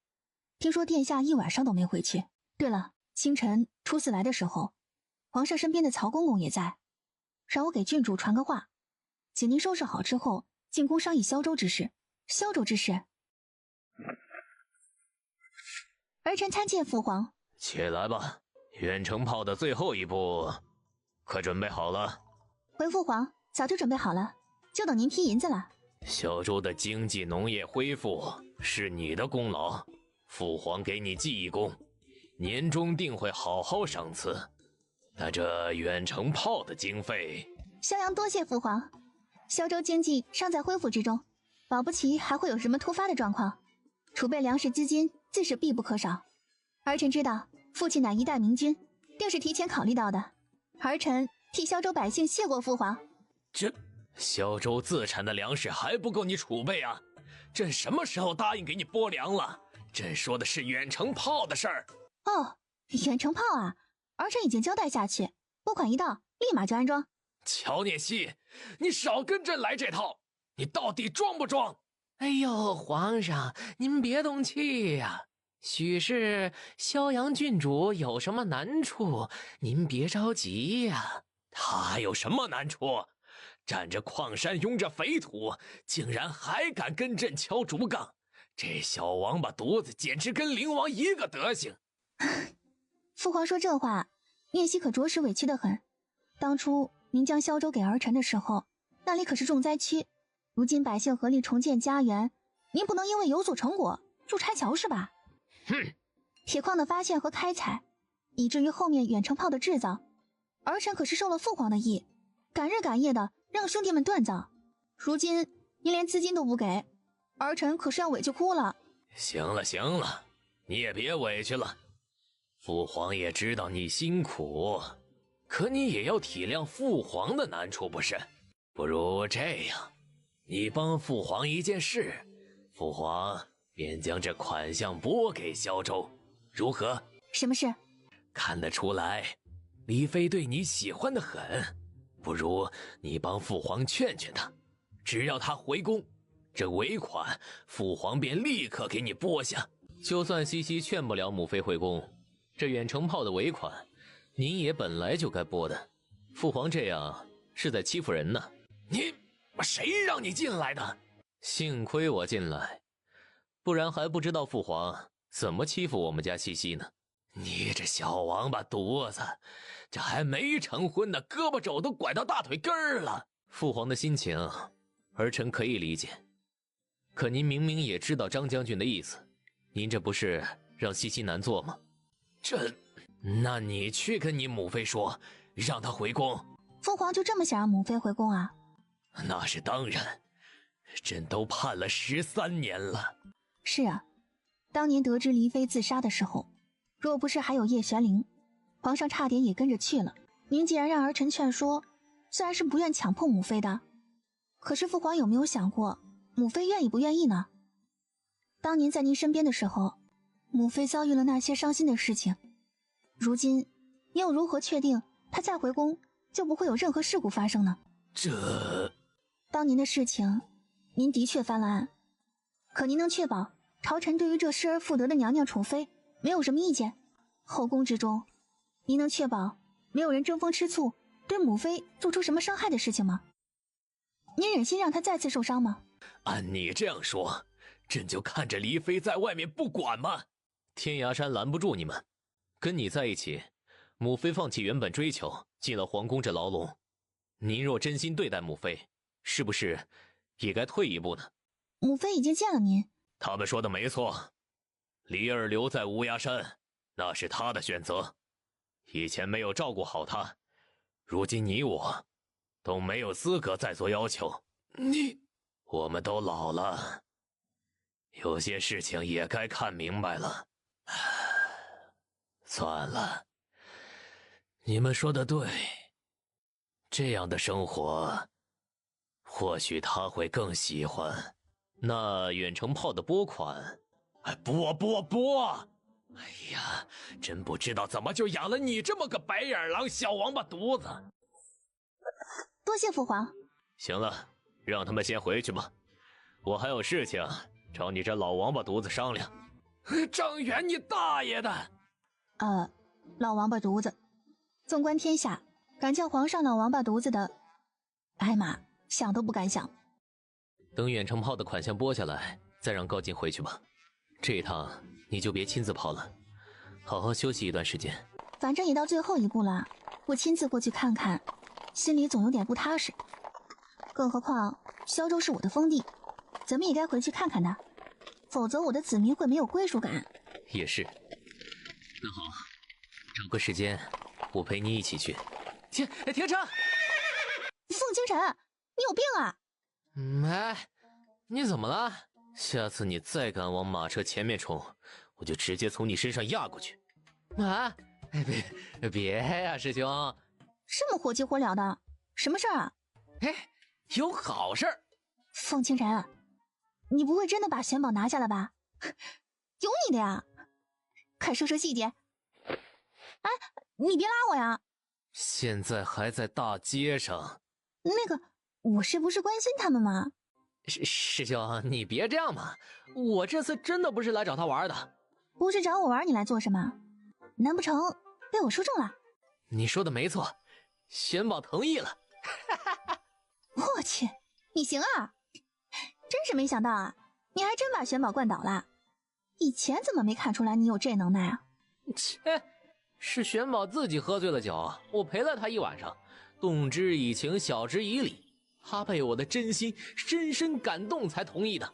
听说殿下1晚上都没回去。对了，清晨初4来的时候，皇上身边的曹公公也在，让我给郡主传个话，请您收拾好之后进宫商议萧州之事。萧州之事，儿臣参见父皇。起来吧，远程炮的最后一步快准备好了。回父皇，早就准备好了，就等您批银子了。萧州的经济农业恢复是你的功劳，父皇给你记一功，年终定会好好赏赐。那这远程炮的经费……萧阳多谢父皇，萧州经济尚在恢复之中，保不齐还会有什么突发的状况，储备粮食资金自是必不可少。儿臣知道父亲乃一代明君，定是提前考虑到的。儿臣替萧州百姓谢过父皇。这萧州自产的粮食还不够你储备啊？朕什么时候答应给你拨粮了？朕说的是远程炮的事儿。哦，远程炮啊，儿臣已经交代下去，拨款一到，立马就安装。乔念熙，你少跟朕来这套，你到底装不装？哎呦，皇上，您别动气呀。许是萧阳郡主有什么难处，您别着急呀。他有什么难处？占着矿山，拥着肥土，竟然还敢跟朕敲竹杠，这小王八犊子简直跟灵王一个德行。父皇说这话，念熙可着实委屈得很。当初您将萧州给儿臣的时候，那里可是重灾区，如今百姓合力重建家园，您不能因为有所成果就拆桥是吧？哼！铁矿的发现和开采，以至于后面远程炮的制造，儿臣可是受了父皇的意，赶日赶夜的让兄弟们锻造。如今您连资金都不给，儿臣可是要委屈哭了。行了行了，你也别委屈了。父皇也知道你辛苦，可你也要体谅父皇的难处不是？不如这样，你帮父皇一件事，父皇便将这款项拨给萧州，如何？什么事？看得出来，李妃对你喜欢得很，不如你帮父皇劝劝他，只要他回宫，这尾款父皇便立刻给你拨下。就算西西劝不了母妃回宫，这远程炮的尾款，您也本来就该拨的。父皇这样是在欺负人呢。谁让你进来的？幸亏我进来，不然还不知道父皇怎么欺负我们家西西呢。你这小王八犊子，这还没成婚呢，胳膊肘都拐到大腿根儿了。父皇的心情，儿臣可以理解。可您明明也知道张将军的意思，您这不是让西西难做吗？那你去跟你母妃说，让她回宫。父皇就这么想让母妃回宫啊？那是当然，朕都盼了13年了。是啊，当年得知黎妃自杀的时候，若不是还有叶玄灵，皇上差点也跟着去了。您既然让儿臣劝说，虽然是不愿强迫母妃的，可是父皇有没有想过母妃愿意不愿意呢？当年在您身边的时候，母妃遭遇了那些伤心的事情，如今您又如何确定她再回宫就不会有任何事故发生呢？当年的事情您的确翻了案，可您能确保朝臣对于这失而复得的娘娘宠妃没有什么意见？后宫之中，您能确保没有人争风吃醋，对母妃做出什么伤害的事情吗？您忍心让她再次受伤吗？按你这样说，朕就看着黎妃在外面不管吗？天涯山拦不住你们，跟你在一起，母妃放弃原本追求，进了皇宫这牢笼。您若真心对待母妃，是不是也该退一步呢？母妃已经见了您。他们说的没错，黎儿留在乌鸦山，那是他的选择。以前没有照顾好他，如今你我都没有资格再做要求。我们都老了，有些事情也该看明白了。算了，你们说的对，这样的生活或许他会更喜欢。那远程炮的拨款，拨！哎呀，真不知道怎么就养了你这么个白眼狼，小王八犊子！多谢父皇。行了，让他们先回去吧，我还有事情找你这老王八犊子商量。张远，你大爷的！老王八犊子，纵观天下，敢叫皇上老王八犊子的，哎妈，想都不敢想。等远程炮的款项拨下来，再让高进回去吧。这一趟你就别亲自跑了，好好休息一段时间。反正也到最后一步了，我亲自过去看看，心里总有点不踏实。更何况萧州是我的封地，咱们也该回去看看的，否则我的子民会没有归属感。也是。那好，找个时间我陪你一起去。停车！凤清晨，你有病啊！哎，你怎么了？下次你再敢往马车前面冲，我就直接从你身上压过去。啊！别呀，师兄！这么火急火燎的，什么事儿啊？哎，有好事儿！凤清晨，你不会真的把玄宝拿下了吧？有你的呀！快说说细节。哎，你别拉我呀！现在还在大街上。那个，我是不是关心他们吗？师兄，你别这样嘛！我这次真的不是来找他玩的。不是找我玩，你来做什么？难不成被我说中了？你说的没错，玄宝同意了。我去，你行啊！真是没想到啊，你还真把玄宝灌倒了。以前怎么没看出来你有这能耐啊？切，是玄宝自己喝醉了酒，我陪了他一晚上，动之以情，晓之以理，他被我的真心深深感动才同意的。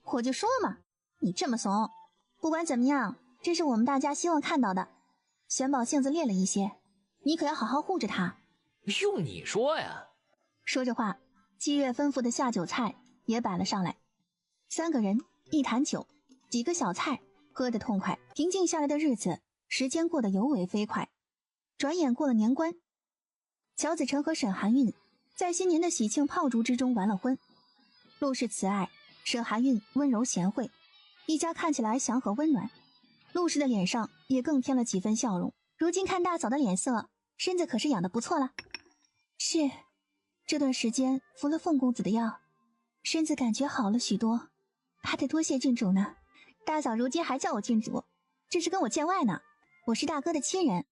我就说嘛，你这么怂。不管怎么样，这是我们大家希望看到的。玄宝性子烈了一些，你可要好好护着他。用你说呀！说着话，姬月吩咐的下酒菜也摆了上来。3个人一坛酒，几个小菜，喝得痛快。平静下来的日子，时间过得尤为飞快。转眼过了年关，乔子成和沈含韵在新年的喜庆炮竹之中完了婚。陆氏慈爱，沈含韵温柔贤惠，一家看起来祥和温暖。陆氏的脸上也更添了几分笑容。如今看大嫂的脸色，身子可是养得不错了。是，这段时间服了凤公子的药，身子感觉好了许多，还得多谢郡主呢。大嫂如今还叫我郡主，这是跟我见外呢。我是大哥的亲人，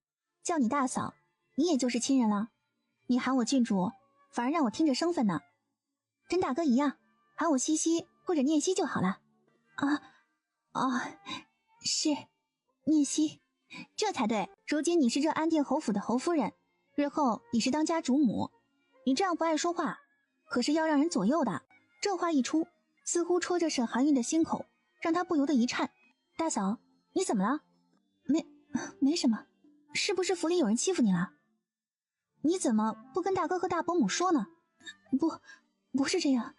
叫你大嫂，你也就是亲人了。你喊我郡主，反而让我听着生分呢。跟大哥一样，喊我西西或者念西就好了。是念西，这才对。如今你是这安定侯府的侯夫人，日后你是当家主母，你这样不爱说话，可是要让人左右的。这话一出，似乎戳着沈含韵的心口，让她不由得一颤。大嫂，你怎么了？没什么，是不是府里有人欺负你了？你怎么不跟大哥和大伯母说呢？不是这样，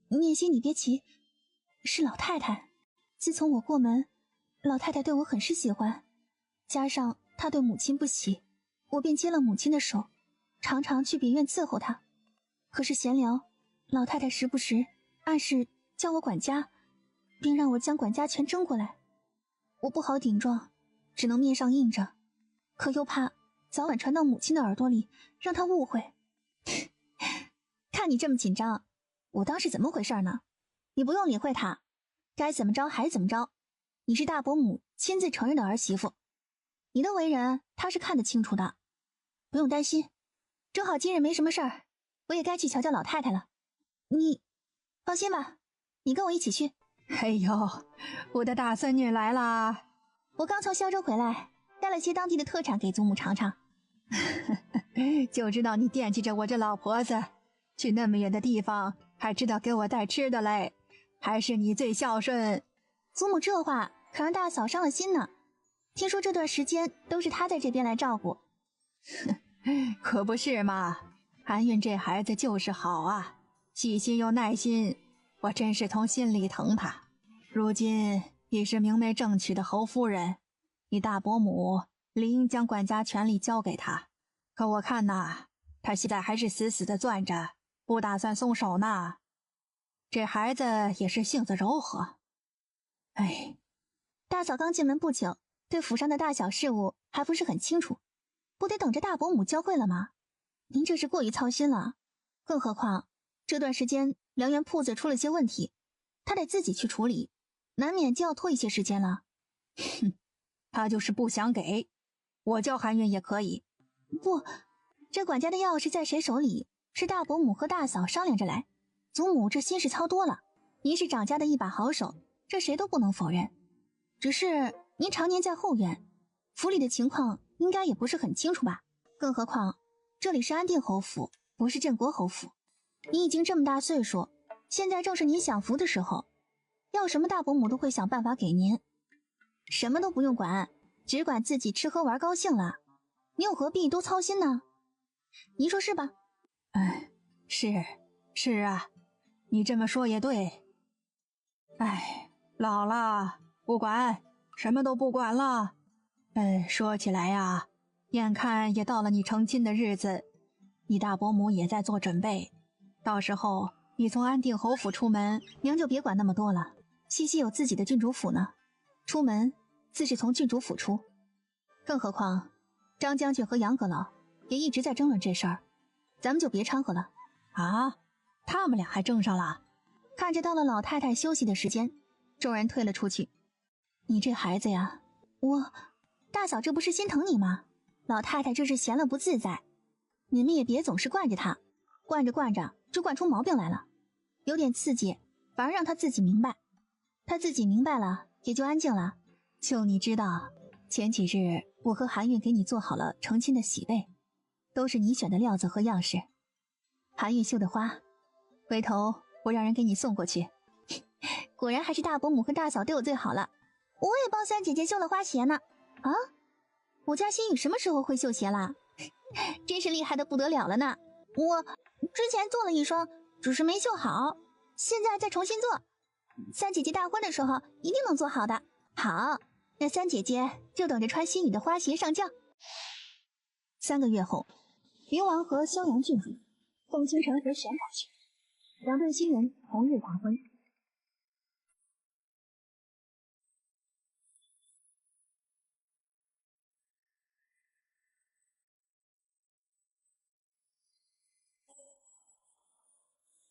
念心你别急，是老太太。自从我过门，老太太对我很是喜欢，加上她对母亲不喜，我便接了母亲的手，常常去别院伺候她。可是闲聊，老太太时不时暗示叫我管家，并让我将管家权争过来。我不好顶撞，只能面上硬着，可又怕早晚传到母亲的耳朵里，让她误会。看你这么紧张，我当是怎么回事呢？你不用理会她，该怎么着还怎么着。你是大伯母亲自承认的儿媳妇，你的为人她是看得清楚的，不用担心。正好今日没什么事儿，我也该去瞧瞧老太太了。你放心吧，你跟我一起去。哎呦，我的大孙女来啦！我刚从萧州回来，带了些当地的特产给祖母尝尝。就知道你惦记着我这老婆子，去那么远的地方还知道给我带吃的嘞，还是你最孝顺。祖母这话可让大嫂伤了心呢，听说这段时间都是她在这边来照顾。可不是嘛，含韵这孩子就是好啊，细心又耐心，我真是从心里疼她。如今已是明媒正娶的侯夫人，你大伯母理应将管家权力交给她，可我看呐，她现在还是死死地攥着，不打算松手呢。这孩子也是性子柔和。哎，大嫂刚进门不久，对府上的大小事务还不是很清楚，不得等着大伯母教会了吗？您这是过于操心了。更何况这段时间良缘铺子出了些问题，他得自己去处理，难免就要拖一些时间了。哼，他就是不想给，我教含韵也可以。不，这管家的药是在谁手里，是大伯母和大嫂商量着来，祖母这心事操多了。您是长家的一把好手，这谁都不能否认。只是您常年在后院，府里的情况应该也不是很清楚吧？更何况这里是安定侯府，不是镇国侯府。你已经这么大岁数，现在正是您享福的时候，要什么大伯母都会想办法给您。什么都不用管，只管自己吃喝玩高兴了，你又何必多操心呢？您说是吧？哎，是啊，你这么说也对。哎，老了，不管，什么都不管了。说起来呀，眼看也到了你成亲的日子，你大伯母也在做准备。到时候你从安定侯府出门，娘就别管那么多了。西西有自己的郡主府呢，出门自是从郡主府出。更何况张将军和杨阁老也一直在争论这事儿，咱们就别掺和了。啊，他们俩还争上了？看着到了老太太休息的时间，众人退了出去。你这孩子呀，大嫂这不是心疼你吗？老太太这是闲了不自在，你们也别总是惯着她，惯着就惯出毛病来了。有点刺激，反而让她自己明白，她自己明白了也就安静了。就你知道，前几日我和韩韵给你做好了成亲的喜被，都是你选的料子和样式，韩韵绣的花，回头我让人给你送过去。果然还是大伯母和大嫂对我最好了，我也帮三姐姐绣了花鞋呢。啊，我家心雨什么时候会绣鞋啦？真是厉害的不得了了呢。我之前做了一双，只是没绣好，现在再重新做，三姐姐大婚的时候一定能做好的。好，那三姐姐就等着穿心雨的花鞋上轿。3个月后，云王和襄阳郡主凤青城和玄感去，2对新人同日大婚。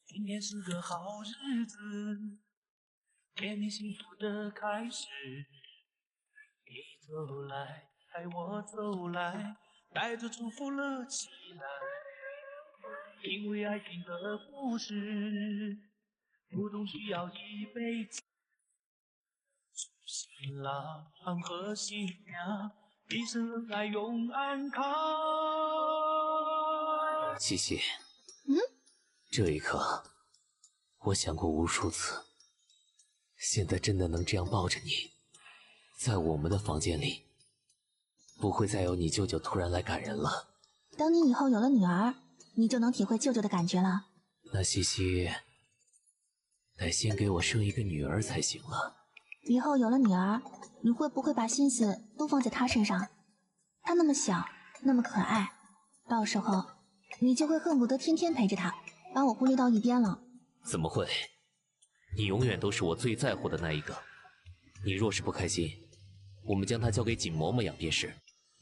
今天是个好日子，甜蜜幸福的开始。你走来，我走来，带着祝福乐起来。因为爱情的故事，不总需要一辈子。新郎和新娘，一生恩爱永安康。西西，这一刻，我想过无数次，现在真的能这样抱着你，在我们的房间里，不会再有你舅舅突然来赶人了。等你以后有了女儿，你就能体会舅舅的感觉了。那西西，得先给我生一个女儿才行了。以后有了女儿，你会不会把心思都放在她身上？她那么小，那么可爱，到时候你就会恨不得天天陪着她，把我忽略到一边了。怎么会？你永远都是我最在乎的那一个。你若是不开心，我们将她交给锦嬷嬷养便是。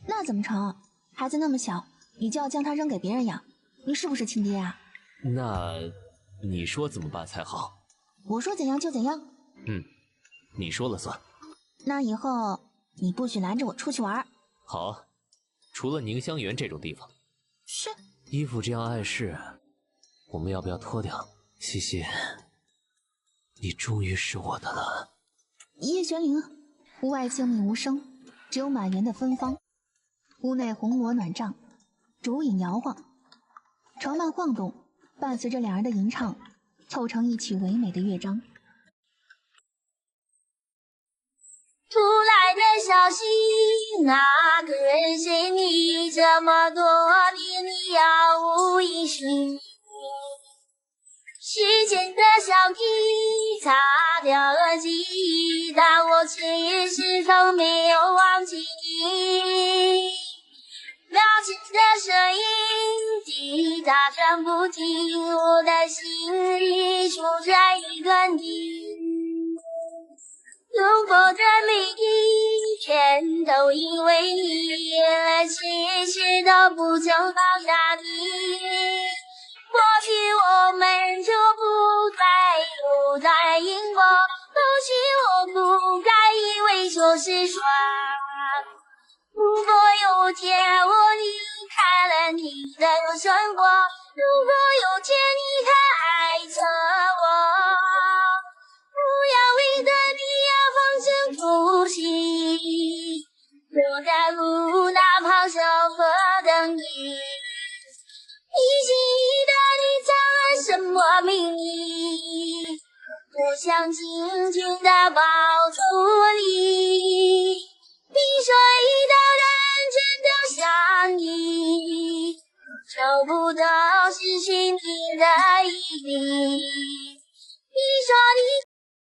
那怎么成？孩子那么小，你就要将她扔给别人养，你是不是亲爹啊？那你说怎么办才好？我说怎样就怎样。你说了算。那以后你不许拦着我出去玩。好，除了宁香园这种地方。是。衣服这样碍事，我们要不要脱掉？西西，你终于是我的了。叶玄灵，屋外静谧无声，只有满园的芬芳。屋内红罗暖帐，烛影摇晃，床幔晃动，伴随着两人的吟唱，凑成一曲唯美的乐章。突来的消息，那个人是你？这么多年你杳无音讯。时间的小滴擦掉了记忆，但我却始终没有忘记你。表情的声音滴答转不停，我的心里住在一个你。路过的每一天都因为你，其实都不曾放下你。或许我们就不该有在荧光，或许我不该以为就是耍。如果有天我离开了你的生活，如果有天你还爱着我，不要为了你要放声哭泣，留在路那旁守候等你。你心里的你藏了什么秘密？我想紧紧地抱住你，闭上找不到是心停在意里。你说你